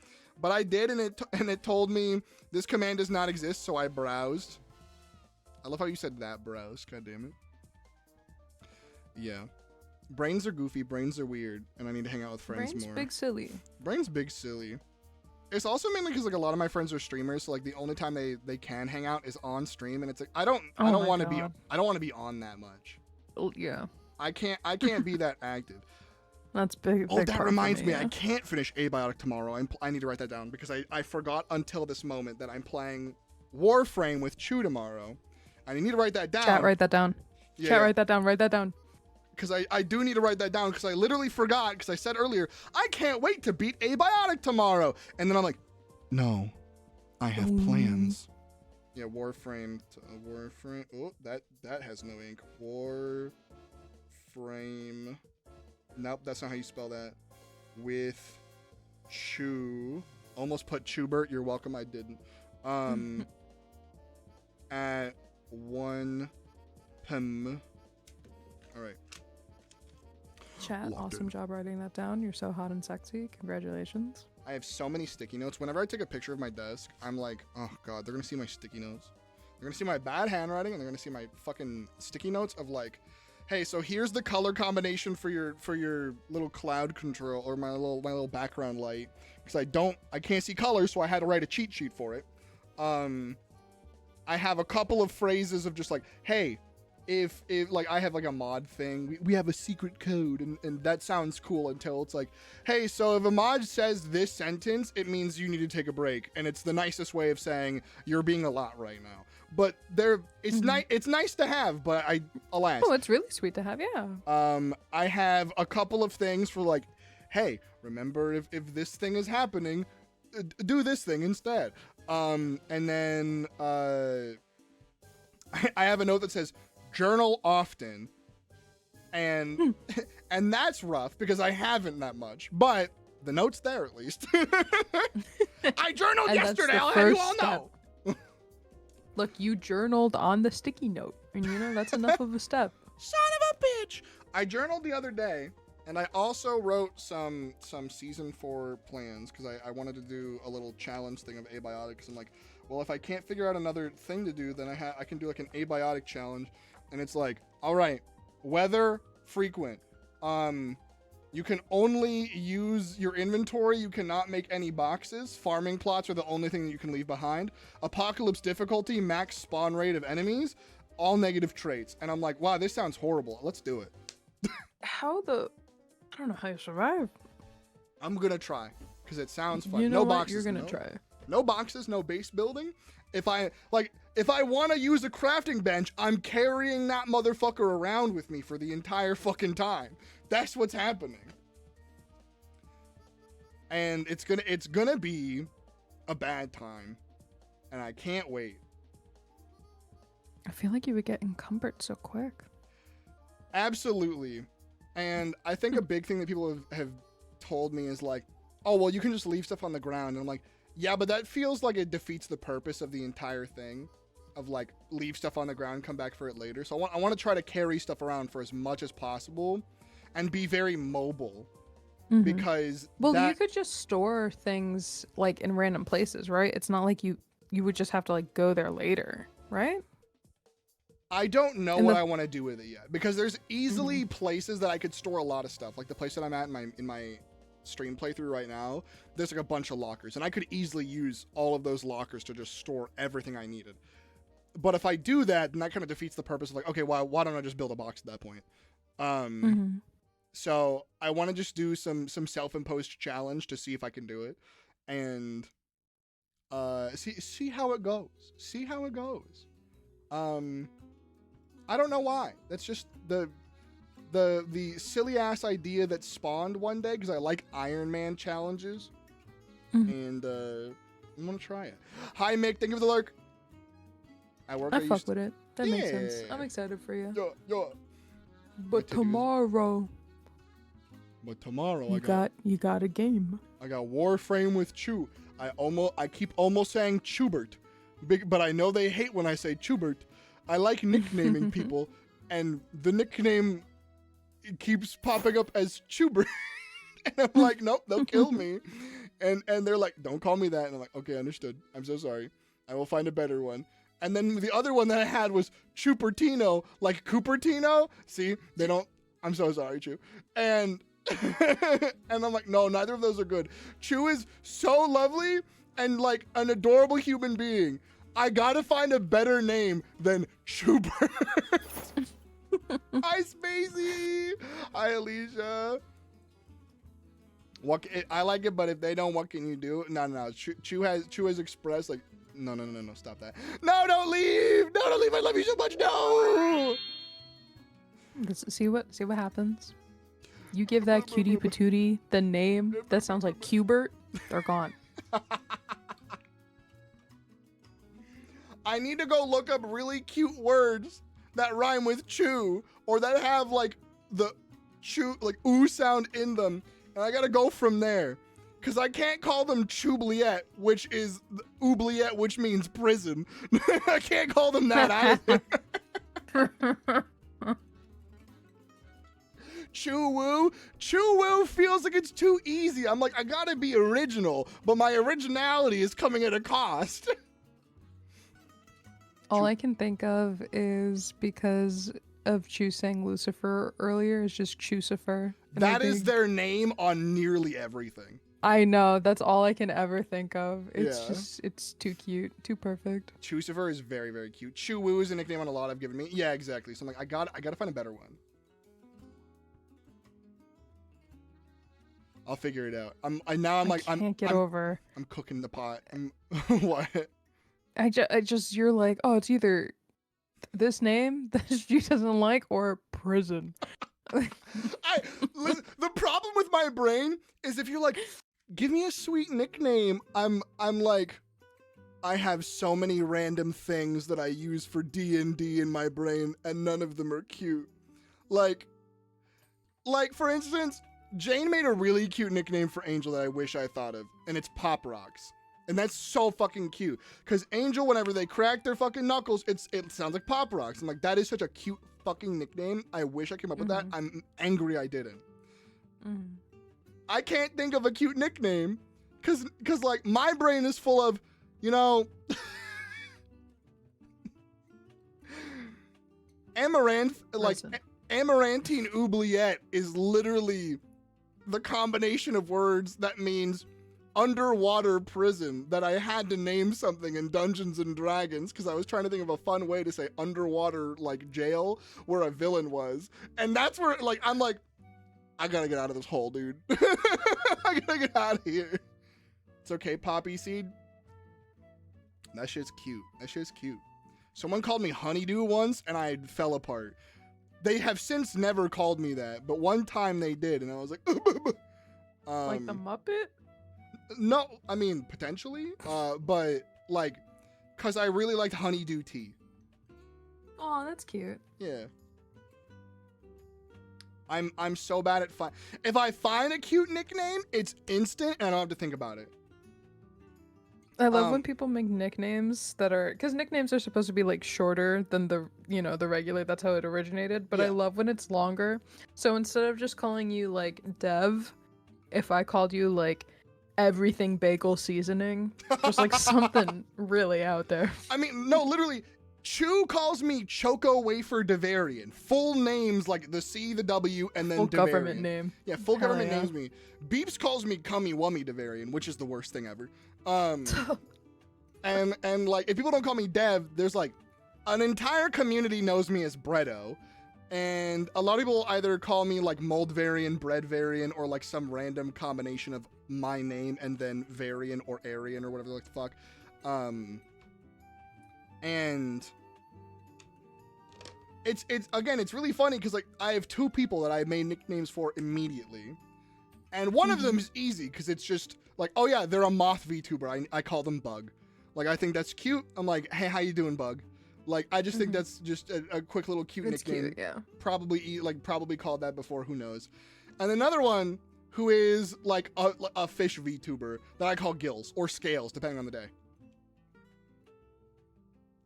But I did, and it told me this command does not exist, so I browsed. I love how you said that, browse. God damn it. Yeah. Brains are goofy, brains are weird, and I need to hang out with friends more. Brains big silly. Brains big silly. It's also mainly because like a lot of my friends are streamers, so like the only time they can hang out is on stream, and it's like I don't want to be on that much. Oh yeah. I can't be that active. That's big. Oh, that reminds me, I can't finish Abiotic tomorrow. I need to write that down because I forgot until this moment that I'm playing Warframe with Chew tomorrow. I need to write that down. Chat, write that down. Yeah. Chat, write that down. Write that down. because I do need to write that down because I literally forgot because I said earlier, I can't wait to beat Abiotic tomorrow. And then I'm like, no, I have plans. Yeah, Warframe. Warframe. Oh, that has no ink. Warframe. Nope, that's not how you spell that. With Chew. Almost put Chubert. You're welcome. I didn't. At 1 p.m. All right. Chat, awesome job writing that down. You're so hot and sexy. Congratulations. I have so many sticky notes. Whenever I take a picture of my desk, I'm like, oh god, they're gonna see my sticky notes. They're gonna see my bad handwriting, and they're gonna see my fucking sticky notes of like, hey, so here's the color combination for your little cloud control or my little background light because I can't see colors, so I had to write a cheat sheet for it. I have a couple of phrases of just like, hey, if like I have like a mod thing, we have a secret code and that sounds cool until it's like, hey, so if a mod says this sentence, it means you need to take a break, and it's the nicest way of saying you're being a lot right now. But it's nice to have, but alas. Oh, it's really sweet to have, yeah. I have a couple of things for like, hey, remember if this thing is happening, do this thing instead. And then I have a note that says journal often, and and that's rough because I haven't that much, but the note's there at least. I journaled yesterday. I'll have you all know. Look, you journaled on the sticky note, and you know that's enough of a step. Son of a bitch! I journaled the other day, and I also wrote some season 4 plans because I wanted to do a little challenge thing of Abiotic. Because I'm like, well, if I can't figure out another thing to do, then I can do like an Abiotic challenge, and it's like, all right, weather frequent. You can only use your inventory. You cannot make any boxes. Farming plots are the only thing that you can leave behind. Apocalypse difficulty, max spawn rate of enemies, all negative traits. And I'm like, wow, this sounds horrible. Let's do it. I don't know how you survive. I'm gonna try because it sounds fun. You know No what? boxes. You're gonna try. No boxes, no base building. If I want to use a crafting bench, I'm carrying that motherfucker around with me for the entire fucking time. That's what's happening. And it's gonna be a bad time. And I can't wait. I feel like you would get encumbered so quick. Absolutely. And I think a big thing that people have told me is like, oh, well, you can just leave stuff on the ground. And I'm like, yeah, but that feels like it defeats the purpose of the entire thing of like leave stuff on the ground, come back for it later. So I want to try to carry stuff around for as much as possible and be very mobile because you could just store things like in random places, right? It's not like you would just have to like go there later, right? I don't know what I want to do with it yet because there's easily places that I could store a lot of stuff. Like the place that I'm at in my stream playthrough right now, there's like a bunch of lockers, and I could easily use all of those lockers to just store everything I needed. But if I do that, then that kind of defeats the purpose of like, okay, why don't I just build a box at that point? So I want to just do some self-imposed challenge to see if I can do it, and see how it goes. See how it goes. I don't know why. That's just the silly ass idea that spawned one day because I like Iron Man challenges, and I'm gonna try it. Hi Mick, thank you for the lurk. I fuck with it. That makes sense. I'm excited for you. But tomorrow you got a game. I got Warframe with Chew. I keep almost saying Chubert, but I know they hate when I say Chubert. I like nicknaming people, and the nickname keeps popping up as Chubert. And I'm like, nope, they'll kill me. And they're like, don't call me that. And I'm like, okay, understood. I'm so sorry. I will find a better one. And then the other one that I had was Chupertino, like Cupertino. See, they don't. I'm so sorry, Chew. And I'm like, no, neither of those are good. Chew is so lovely and like an adorable human being. I gotta find a better name than Schubert. Hi, Spacey. Hi, Alicia. I like it, but if they don't, what can you do? No. Chew has expressed like, no, stop that. No, don't leave. No, don't leave. I love you so much. No. See what happens. You give that cutie patootie the name that sounds like Cubert, they're gone. I need to go look up really cute words that rhyme with chew or that have like the chew, like ooh sound in them. And I gotta go from there. Cause I can't call them choubliette, which is oubliette, which means prison. I can't call them that either. Choo-woo feels like it's too easy. I'm like, I gotta be original, but my originality is coming at a cost. All I can think of is because of Chu saying Lucifer earlier is just Chucifer. That is their name on nearly everything. I know, that's all I can ever think of. It's just, it's too cute, too perfect. Chucifer is very, very cute. Choo-woo is a nickname on a lot I've given me. Yeah, exactly. So I'm like, I gotta find a better one. I'll figure it out. I'm cooking the pot. What? You're like, oh, it's either this name that she doesn't like or prison. Listen, the problem with my brain is if you're like, give me a sweet nickname, I'm like, I have so many random things that I use for D&D in my brain, and none of them are cute. Like for instance, Jane made a really cute nickname for Angel that I wish I thought of, and it's Pop Rocks. And that's so fucking cute. Because Angel, whenever they crack their fucking knuckles, it sounds like Pop Rocks. I'm like, that is such a cute fucking nickname. I wish I came up with that. I'm angry I didn't. I can't think of a cute nickname. Because like, my brain is full of, you know... Amaranthine oubliette is literally the combination of words that means underwater prison that I had to name something in Dungeons and Dragons because I was trying to think of a fun way to say underwater like jail where a villain was. And that's where like I'm like, I gotta get out of this hole, dude. I gotta get out of here. It's okay, Poppy Seed. That shit's cute. That shit's cute. Someone called me Honeydew once and I fell apart. They have since never called me that, but one time they did and I was like, like the Muppet? No, I mean, potentially, but, like, because I really liked Honeydew Tea. Oh, that's cute. Yeah. I'm so bad at if I find a cute nickname, it's instant, and I don't have to think about it. I love when people make nicknames that are, because nicknames are supposed to be, like, shorter than the regular, that's how it originated, but I love when it's longer. So instead of just calling you, like, Dev, if I called you, like, everything bagel seasoning, just like something really out there. I mean, no, literally, Chew calls me Choco Wafer Devarian. Full names like the C, the W, and then full Devarian. Government name. Yeah, full government names me. Beeps calls me Cummy Wummy Devarian, which is the worst thing ever. And like, if people don't call me Dev, there's like an entire community knows me as Bredo. And a lot of people either call me like Mold Varian, Bread Varian, or like some random combination of my name and then Varian or Aryan or whatever the fuck. And it's again, it's really funny because like I have two people that I made nicknames for immediately. And one of them is easy because it's just like, oh yeah, they're a moth VTuber. I call them Bug. Like, I think that's cute. I'm like, hey, how you doing, Bug? Like, I just think that's just a quick little cute nickname. Cute, yeah. Probably called that before, who knows. And another one who is like a fish VTuber that I call Gills or Scales, depending on the day.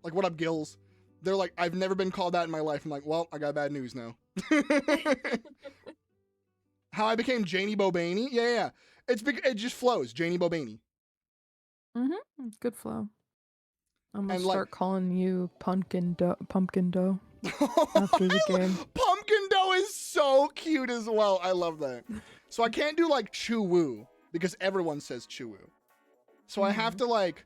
Like, what up, Gills? They're like, I've never been called that in my life. I'm like, well, I got bad news now. How I became Janie Bobaney? Yeah. It just flows. Janie Bobaney. Good flow. I'm gonna start calling you Pumpkin Dough after the game. Pumpkin Dough is so cute as well. I love that. So I can't do like Chew Woo because everyone says Chew Woo. So I have to like.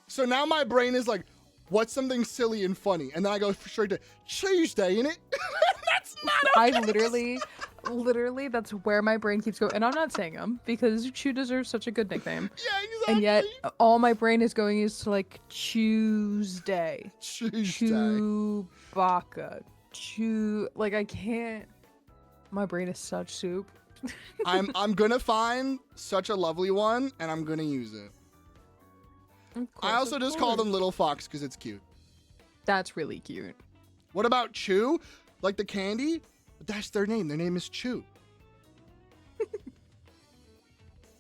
So now my brain is like, what's something silly and funny? And then I go straight to Tuesday, innit? That's not okay. I literally, that's where my brain keeps going. And I'm not saying them because Chew deserves such a good nickname. Yeah, exactly. And yet, all my brain is going is to like Tuesday. Tuesday. Chewbacca. Like I can't. My brain is such soup. I'm gonna find such a lovely one and I'm gonna use it. I also just call them Little Fox because it's cute. That's really cute. What about Chew? Like the candy? But that's their name. Their name is Chew.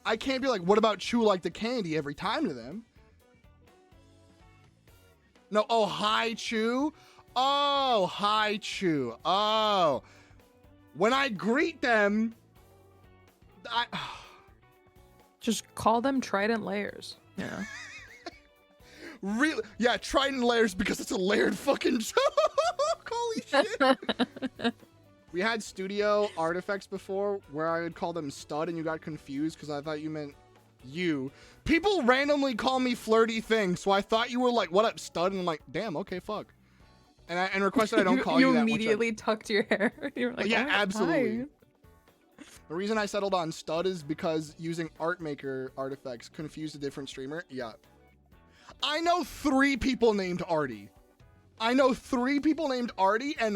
I can't be like, what about Chew like the candy every time to them? No, oh, hi, Chew. Oh, hi, Chew. Oh. When I greet them, Just call them Trident Layers. Yeah. Really? Yeah, Trident Layers because it's a layered fucking joke. Holy shit. We had studio artifacts before where I would call them stud and you got confused because I thought you meant you. People randomly call me flirty things, so I thought you were like, what up, stud? And I'm like, damn, okay, fuck. And requested I don't call you that. You immediately tucked your hair. You were like, yeah, oh, absolutely. hi. The reason I settled on stud is because using art maker artifacts confused a different streamer. Yeah. I know 3 people named Artie. And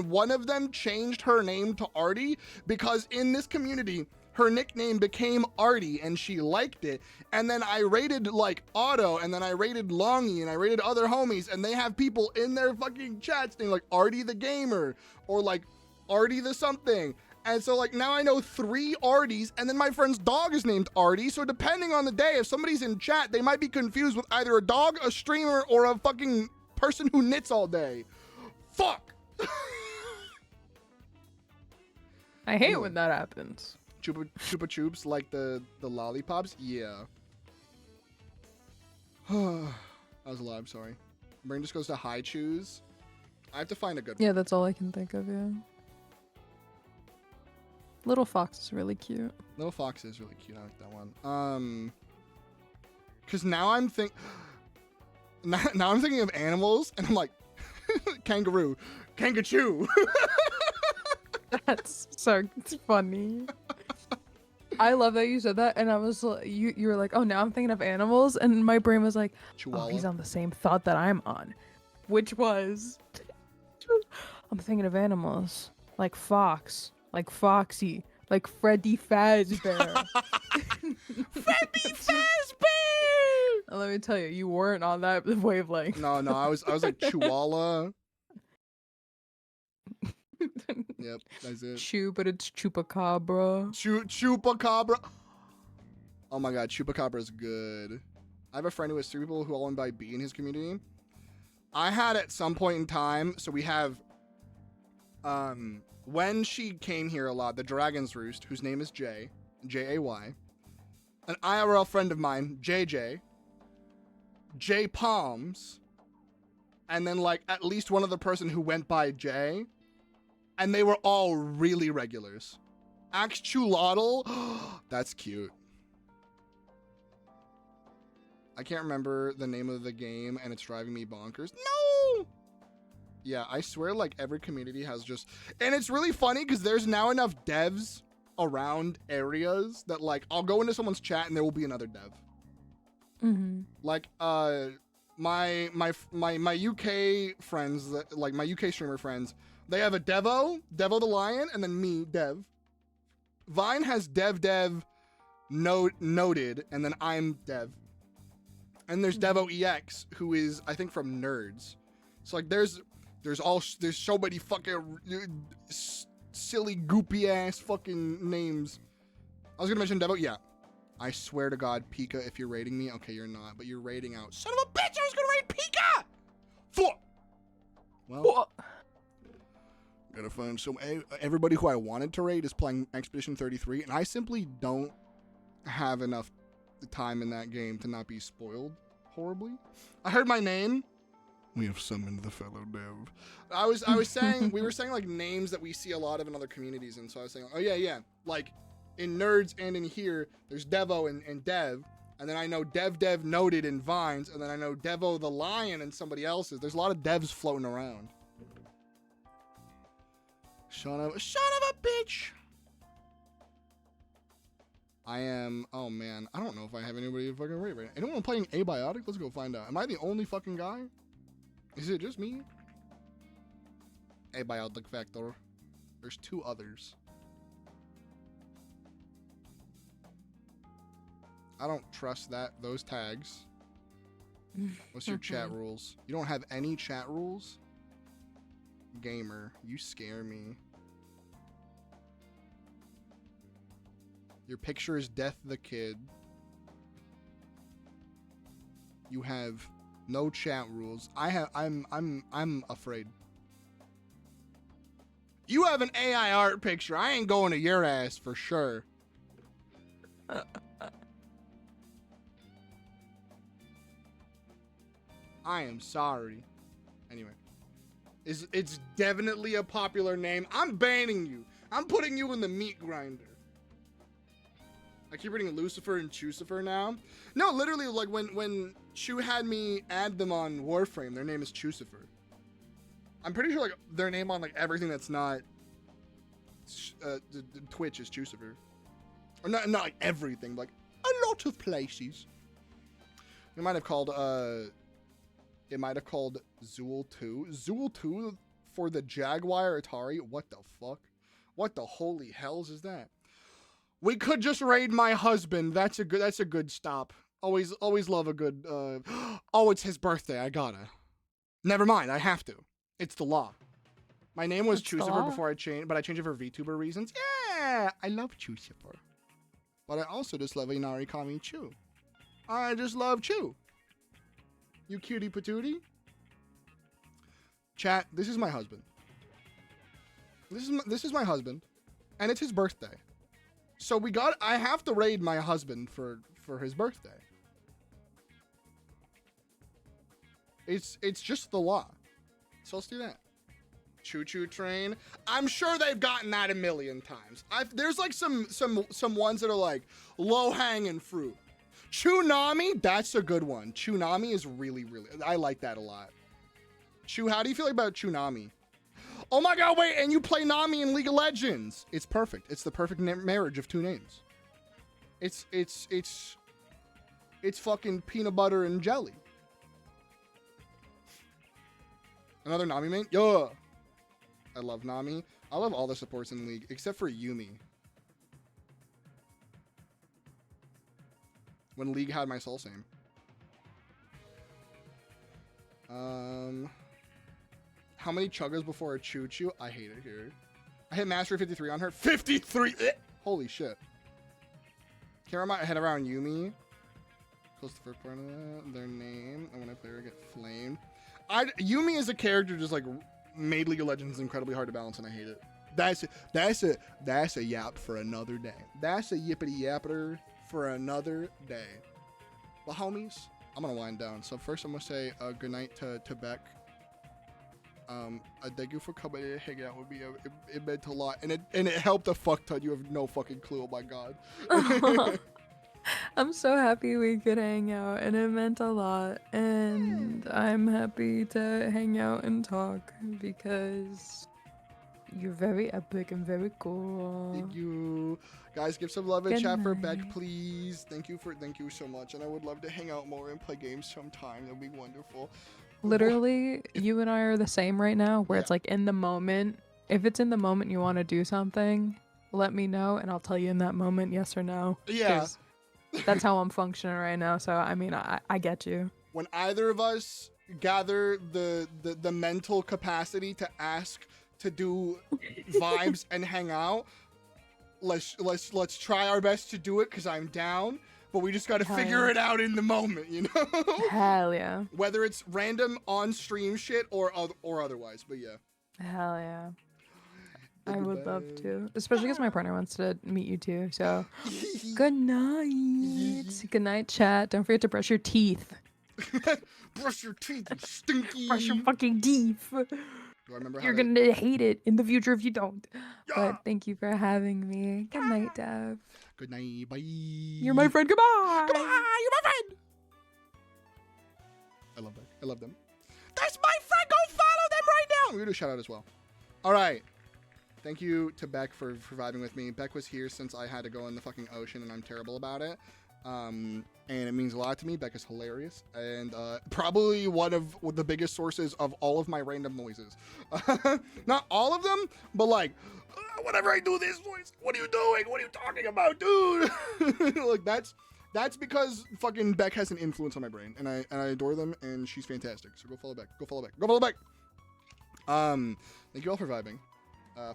one of them changed her name to Artie because in this community, her nickname became Artie and she liked it. And then I rated like Otto and then I rated Longy and I rated other homies and they have people in their fucking chats named like Artie the Gamer or like Artie the something. And so like now I know 3 Arties and then my friend's dog is named Artie. So depending on the day, if somebody's in chat, they might be confused with either a dog, a streamer, or a fucking person who knits all day. Fuck. I hate when that happens. Chupa Chups like the lollipops? Yeah. That was a lot, I'm sorry. Brain just goes to high chews. I have to find a good one. Yeah, that's all I can think of, yeah. Little Fox is really cute. Little Fox is really cute. I like that one. Cause now I'm now I'm thinking of animals, and I'm like, kangaroo, kangachoo. That's so funny. I love that you said that, and I was you were like, oh, now I'm thinking of animals, and my brain was like, Chihuahua. Oh, he's on the same thought that I'm on, which was, I'm thinking of animals like fox, like Foxy, like Freddy Fazbear. Freddy Fazbear. Let me tell you, you weren't on that wavelength. No, I was like Chihuahua. Yep, that's it. Chew, but it's Chupacabra. Chupacabra. Oh my god, Chupacabra is good. I have a friend who has 3 people who all invite B in his community. I had at some point in time, so we have, when she came here a lot, the Dragon's Roost, whose name is Jay, J-A-Y, an IRL friend of mine, JJ, J Palms, and then like at least one other person who went by J, and they were all really regulars. Axe Chulotl, that's cute. I can't remember the name of the game and it's driving me bonkers. No! Yeah, I swear like every community has just, and it's really funny because there's now enough devs around areas that like I'll go into someone's chat and there will be another dev. Mm-hmm. Like my UK friends, like my UK streamer friends, they have a Devo the Lion, and then me, Dev. Vine has Dev noted, and then I'm Dev. And there's Devo EX, who is I think from Nerds. So like there's so many fucking silly goopy ass fucking names. I was gonna mention Devo, yeah. I swear to God, Pika, if you're rating me, okay, you're not, but you're rating out. Son of a bitch, I was gonna rate Pika! Fuck! Well, gotta find some. Everybody who I wanted to rate is playing Expedition 33, and I simply don't have enough time in that game to not be spoiled horribly. I heard my name. We have summoned the fellow dev. I was saying, we were saying like names that we see a lot of in other communities, and so I was saying, oh yeah, like in Nerds and in here, there's Devo and Dev, and then I know Dev noted in Vines, and then I know Devo the Lion and somebody else's. There's a lot of devs floating around. Son of a bitch. I am, oh man, I don't know if I have anybody to fucking rate right now. Anyone playing Abiotic? Let's go find out. Am I the only fucking guy? Is it just me? Abiotic Factor. There's 2 others. I don't trust those tags. What's your chat rules? You don't have any chat rules? Gamer, you scare me. Your picture is Death the Kid. You have no chat rules. I'm afraid. You have an AI art picture. I ain't going to your ass for sure. I am sorry. Anyway. It's definitely a popular name. I'm banning you. I'm putting you in the meat grinder. I keep reading Lucifer and Chucifer now. No, literally, like when Chu had me add them on Warframe, their name is Chucifer. I'm pretty sure like their name on like everything that's not Twitch is Chucifer. Or not like everything, but like a lot of places. It might have called Zool 2. Zool 2 for the Jaguar Atari? What the fuck? What the holy hells is that? We could just raid my husband. That's a good stop. Always love a good oh, it's his birthday. I gotta. Never mind, I have to. It's the law. My name was Chucifer before I changed, but I changed it for VTuber reasons. Yeah, I love Chucifer. But I also just love Inari Kami Chu. I just love Chu. You cutie patootie. Chat, this is my husband. This is my husband. And it's his birthday. So I have to raid my husband for his birthday. It's just the law. So let's do that. Choo choo train. I'm sure they've gotten that a million times. There's like some ones that are like low hanging fruit. Chunami, that's a good one. Chunami is really, I like that a lot. How do you feel about Chunami? Oh my god, wait, and you play Nami in League of Legends. It's perfect. It's the perfect marriage of 2 names. It's fucking peanut butter and jelly. Another Nami main? Yeah. I love Nami. I love all the supports in League, except for Yumi. When League had my soul same. How many chuggas before a choo choo? I hate it here. I hit Mastery 53 on her. 53! Holy shit. Can't wrap my head around Yumi. Close the first part of that. Their name. And when I play her, I get flamed. Yumi is a character just like made League of Legends incredibly hard to balance, and I hate it. That's a yap for another day. That's a yippity yapper for another day. Well, homies, I'm gonna wind down. So first, I'm gonna say good night to Beck. Thank you for coming in and hanging out with me. It meant a lot, and it helped a fuck ton. You have no fucking clue. Oh my god. I'm so happy we could hang out, and it meant a lot. And I'm happy to hang out and talk because you're very epic and very cool. Thank you. Guys, give some love in chat for Beck, please. Thank you so much. And I would love to hang out more and play games sometime. That'd be wonderful. Literally, you and I are the same right now, where it's like in the moment. If it's in the moment you want to do something, let me know, and I'll tell you in that moment, yes or no. Yeah. That's how I'm functioning right now. So, I mean, I get you. When either of us gather the mental capacity to ask to do vibes and hang out, let's try our best to do it, because I'm down. But we just got to figure it out in the moment, you know? Hell yeah. Whether it's random on-stream shit or otherwise, but yeah. Hell yeah. I would love to. Especially because my partner wants to meet you too, so. Good night. Good night, chat. Don't forget to brush your teeth. Brush your teeth, you stinky. Brush your fucking teeth. Do I remember You're gonna hate it in the future if you don't. Yeah. But thank you for having me. Good night, Dev. Good night. Bye. You're my friend. Goodbye. Goodbye. You're my friend. I love that. I love them. That's my friend. Go follow them right now. We're gonna do a shout out as well. All right. Thank you to Beck for vibing with me. Beck was here since I had to go in the fucking ocean, and I'm terrible about it. And it means a lot to me. Becca's hilarious, and probably one of the biggest sources of all of my random noises. Not all of them, but like, whenever I do this voice, what are you doing? What are you talking about, dude? Like that's because fucking Beck has an influence on my brain, and I adore them, and she's fantastic. So go follow Beck. Go follow Beck. Go follow Beck. Thank you all for vibing.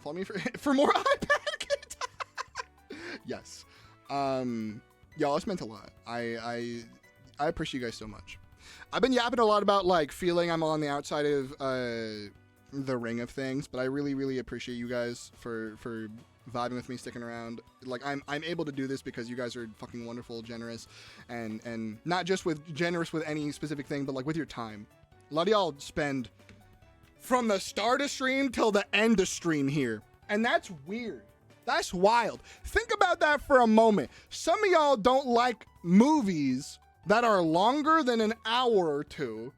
Follow me for more iPad. Yes. Y'all, it's meant a lot. I appreciate you guys so much. I've been yapping a lot about like feeling I'm on the outside of the ring of things, but I really appreciate you guys for vibing with me, sticking around. Like I'm able to do this because you guys are fucking wonderful, generous, and not just generous with any specific thing, but like with your time. A lot of y'all spend from the start of stream till the end of stream here, and that's weird. That's wild. Think about that for a moment. Some of y'all don't like movies that are longer than an hour or two,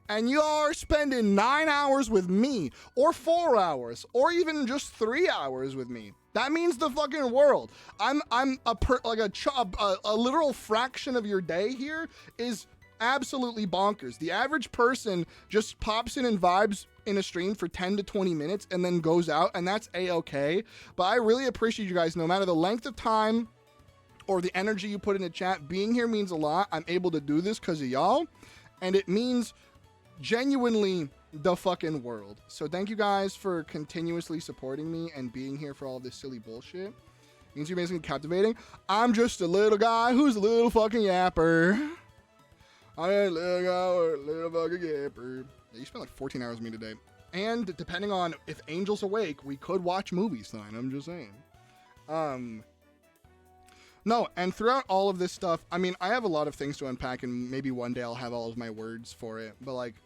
and you are spending 9 hours with me, or 4 hours, or even just 3 hours with me. That means the fucking world. I'm a literal fraction of your day here is absolutely bonkers. The average person just pops in and vibes in a stream for 10 to 20 minutes and then goes out, and that's a-okay. But I really appreciate you guys, no matter the length of time or the energy you put in the chat. Being here means a lot. I'm able to do this because of y'all, and it means genuinely the fucking world. So thank you guys for continuously supporting me and being here for all this silly bullshit. It means you're basically captivating. I'm just a little guy who's a little fucking yapper. I ain't a little guy or a little fucking yapper. Yeah, you spent like 14 hours with me today. And depending on if Angel's awake, we could watch movies tonight. I'm just saying. No, and throughout all of this stuff, I mean, I have a lot of things to unpack, and maybe one day I'll have all of my words for it. But like,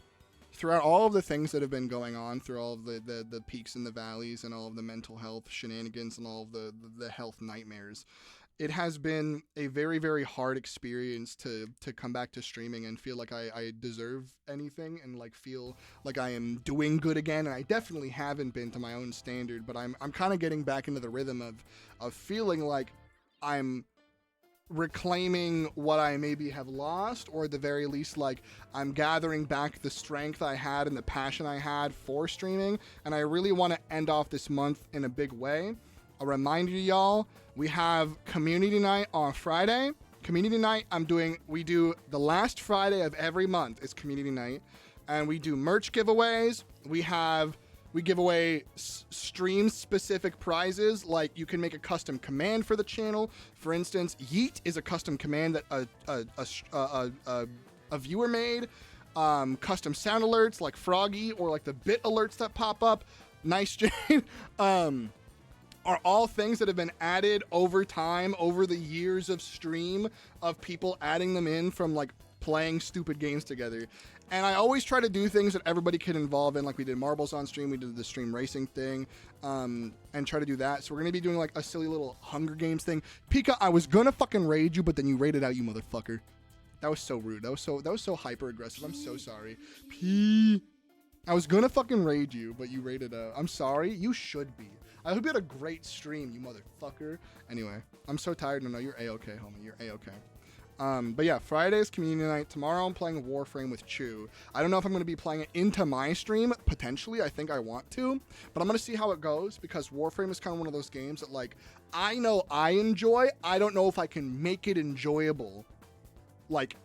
throughout all of the things that have been going on, through all of the peaks and the valleys, and all of the mental health shenanigans, and all of the health nightmares, it has been a very hard experience to come back to streaming and feel like I deserve anything, and like feel like I am doing good again. And I definitely haven't been to my own standard, but I'm kind of getting back into the rhythm of feeling like I'm reclaiming what I maybe have lost, or at the very least, like I'm gathering back the strength I had and the passion I had for streaming. And I really want to end off this month in a big way. A reminder to y'all, we have community night on Friday. Community night, we do the last Friday of every month is community night, and we do merch giveaways. We give away stream specific prizes, like you can make a custom command for the channel. For instance, Yeet is a custom command that a viewer made. Custom sound alerts like Froggy, or like the bit alerts that pop up. Nice, Jane. Are all things that have been added over time, over the years of stream, of people adding them in from like playing stupid games together. And I always try to do things that everybody can involve in, like we did marbles on stream, we did the stream racing thing, and try to do that. So we're gonna be doing like a silly little Hunger Games thing. Pika, I was gonna fucking raid you, but then you raided out, you motherfucker. That was so rude. That was so hyper aggressive. I'm so sorry. I was gonna fucking raid you, but you raided out. I'm sorry. You should be. I hope you had a great stream, you motherfucker. Anyway, I'm so tired. No, you're a-okay, homie. You're a-okay. But yeah, Friday's community night. Tomorrow I'm playing Warframe with Chew. I don't know if I'm going to be playing it into my stream. Potentially, I think I want to. But I'm going to see how it goes, because Warframe is kind of one of those games that, like, I know I enjoy. I don't know if I can make it enjoyable, like,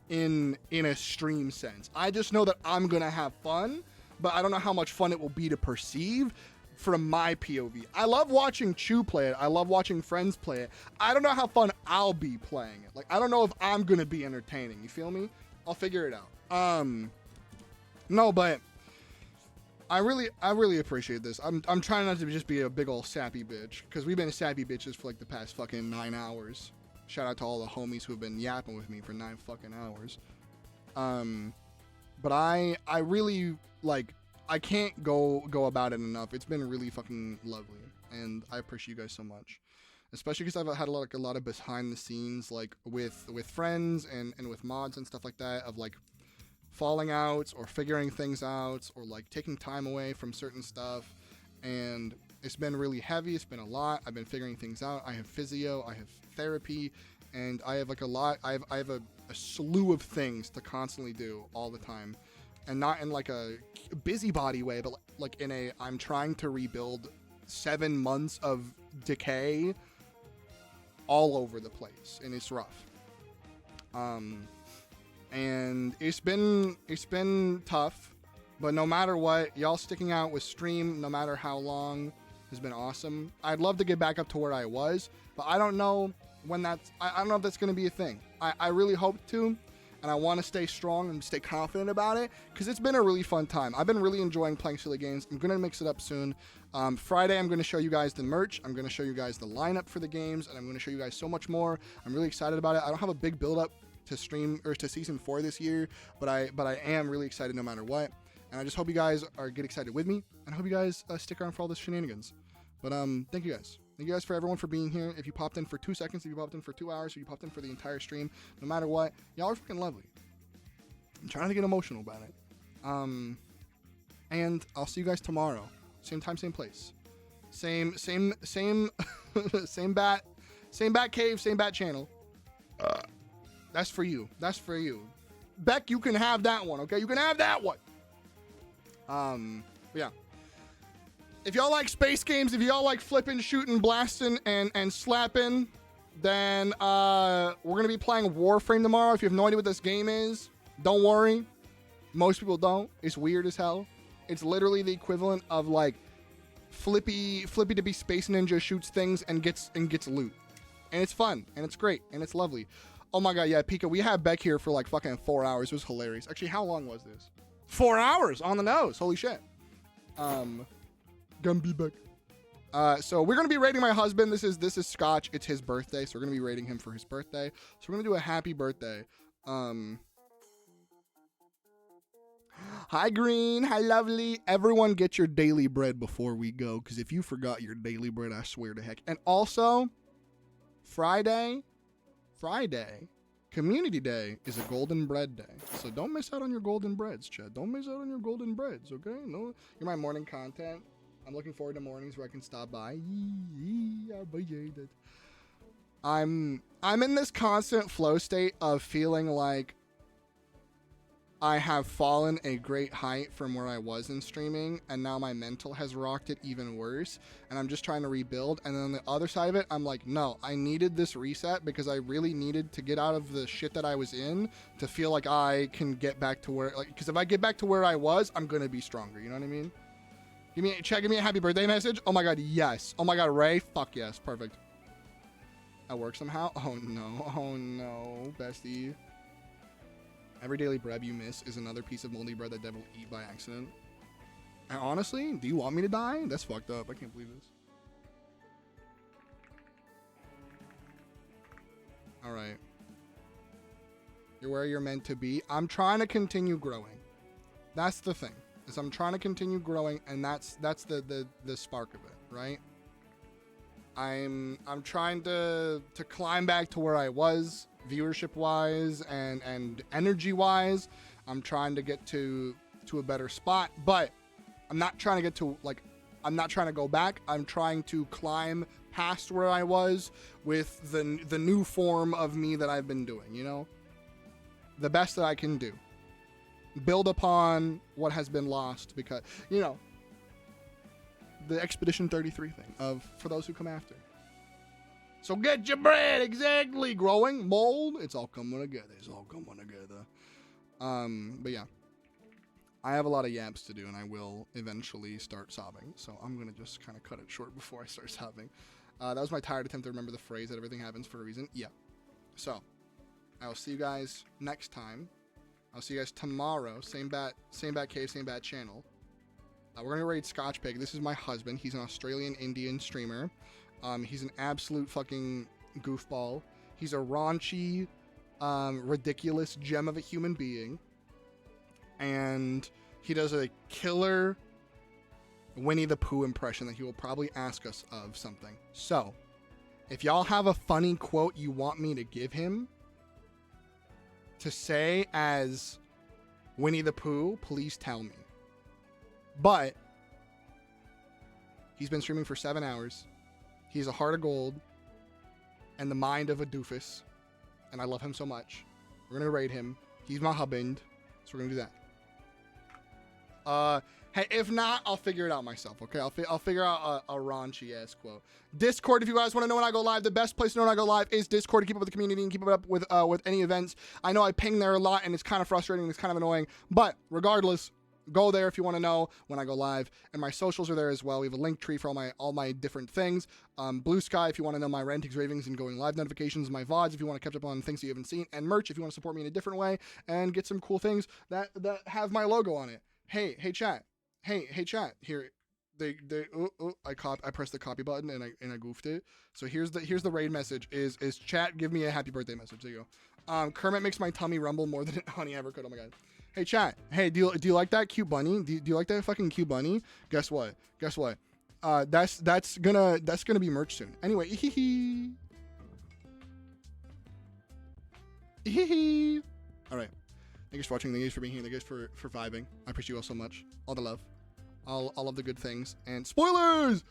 in a stream sense. I just know that I'm going to have fun, but I don't know how much fun it will be to perceive from my POV. I love watching Chew play it. I love watching friends play it. I don't know how fun I'll be playing it. Like, I don't know if I'm gonna be entertaining. You feel me? I'll figure it out. No, but I really appreciate this. I'm trying not to just be a big old sappy bitch, because we've been sappy bitches for like the past fucking 9 hours. Shout out to all the homies who have been yapping with me for 9 fucking hours. But I really, like, I can't go about it enough. It's been really fucking lovely, and I appreciate you guys so much. Especially because I've had a lot of behind the scenes, like with friends and with mods and stuff like that, of like falling outs or figuring things out, or like taking time away from certain stuff. And it's been really heavy. It's been a lot. I've been figuring things out. I have physio. I have therapy. and I have like a lot. I have a slew of things to constantly do all the time, and not in like a busybody way, but like in a I'm trying to rebuild 7 months of decay all over the place, and it's rough. And it's been tough, but no matter what, y'all sticking out with stream, no matter how long, has been awesome. I'd love to get back up to where I was, but I don't know when that's, I don't know if that's going to be a thing. I really hope to, and I want to stay strong and stay confident about it, because it's been a really fun time. I've been really enjoying playing silly games. I'm going to mix it up soon. Friday, I'm going to show you guys the merch. I'm going to show you guys the lineup for the games, and I'm going to show you guys so much more. I'm really excited about it. I don't have a big build up to stream or to season 4 this year, but I am really excited no matter what. And I just hope you guys get excited with me, and I hope you guys stick around for all this shenanigans. But thank you guys. Thank you guys for everyone for being here. If you popped in for 2 seconds, if you popped in for 2 hours, if you popped in for the entire stream, no matter what, y'all are freaking lovely. I'm trying to get emotional about it. And I'll see you guys tomorrow. Same time, same place. Same bat cave, same bat channel. That's for you. That's for you. Beck, you can have that one, okay? You can have that one. Yeah. If y'all like space games, if y'all like flipping, shooting, blasting, and slapping, then we're gonna be playing Warframe tomorrow. If you have no idea what this game is, don't worry. Most people don't. It's weird as hell. It's literally the equivalent of like Flippy to be Space Ninja shoots things and gets loot. And it's fun, and it's great, and it's lovely. Oh my god, yeah, Pika, we had Beck here for like fucking 4 hours. It was hilarious. Actually, how long was this? 4 hours on the nose. Holy shit. Gumby Beck. So we're gonna be rating my husband. This is Scotch. It's his birthday, so we're gonna be rating him for his birthday. So we're gonna do a happy birthday. Hi Green, hi Lovely. Everyone get your daily bread before we go, because if you forgot your daily bread, I swear to heck. And also, Friday, Community Day is a golden bread day. So don't miss out on your golden breads, Chad. Don't miss out on your golden breads, okay? No, you're my morning content. I'm looking forward to mornings where I can stop by. I'm in this constant flow state of feeling like I have fallen a great height from where I was in streaming, and now my mental has rocked it even worse, and I'm just trying to rebuild. And then on the other side of it, I'm like, no, I needed this reset because I really needed to get out of the shit that I was in to feel like I can get back to where, like, because if I get back to where I was, I'm gonna be stronger. You know what I mean? Give me a happy birthday message. Oh my god, yes. Oh my god, Ray, fuck yes, perfect. At work somehow. Oh no, bestie. Every daily bread you miss is another piece of moldy bread that devil will eat by accident. And honestly, do you want me to die? That's fucked up. I can't believe this. Alright. You're where you're meant to be. I'm trying to continue growing. That's the thing. Is I'm trying to continue growing, and that's the spark of it, right? I'm trying to climb back to where I was, viewership wise and energy wise. I'm trying to get to a better spot, but I'm not trying to get to, like, I'm not trying to go back. I'm trying to climb past where I was with the new form of me that I've been doing, you know? The best that I can do. Build upon what has been lost, because, you know, the Expedition 33 thing of for those who come after. So get your bread, exactly. Growing, mold, it's all coming together. It's all coming together. But yeah, I have a lot of yaps to do, and I will eventually start sobbing. So I'm gonna just kind of cut it short before I start sobbing. That was my tired attempt to remember the phrase that everything happens for a reason. Yeah. So I will see you guys next time. I'll see you guys tomorrow. Same bat cave, same bat channel. We're gonna raid Scotch Pig. This is my husband. He's an Australian Indian streamer. He's an absolute fucking goofball. He's a raunchy, ridiculous gem of a human being. And he does a killer Winnie the Pooh impression that he will probably ask us of something. So, if y'all have a funny quote you want me to give him to say as Winnie the Pooh, please tell me. But he's been streaming for 7 hours. He's a heart of gold and the mind of a doofus. and I love him so much. We're gonna raid him. He's my husband, so we're gonna do that. Hey, if not, I'll figure it out myself. Okay, I'll figure out a raunchy ass quote. Discord, if you guys want to know when I go live, the best place to know when I go live is Discord to keep up with the community and keep up with any events. I know I ping there a lot, and it's kind of frustrating and it's kind of annoying, but regardless, go there if you want to know when I go live. And my socials are there as well. We have a link tree for all my different things. Blue Sky if you want to know my rantings, ravings, and going live notifications. My VODs if you want to catch up on things that you haven't seen, and merch if you want to support me in a different way and get some cool things that have my logo on it. Hey chat. Hey chat. Here, I pressed the copy button and I goofed it. So here's the raid message. Is chat, give me a happy birthday message. There you go. Kermit makes my tummy rumble more than honey ever could. Oh my god. Hey chat. Hey, do you like that cute bunny? Do you like that fucking cute bunny? Guess what? That's gonna be merch soon. Anyway, all right. Thank you for watching. Thank you for being here. Thank you for vibing. I appreciate you all so much. All the love. All of the good things. And spoilers!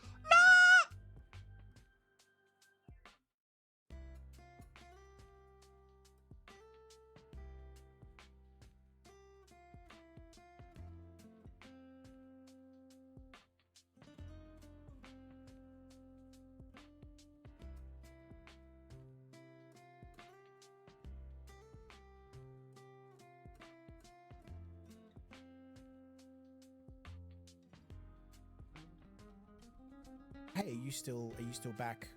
Hey, are you still back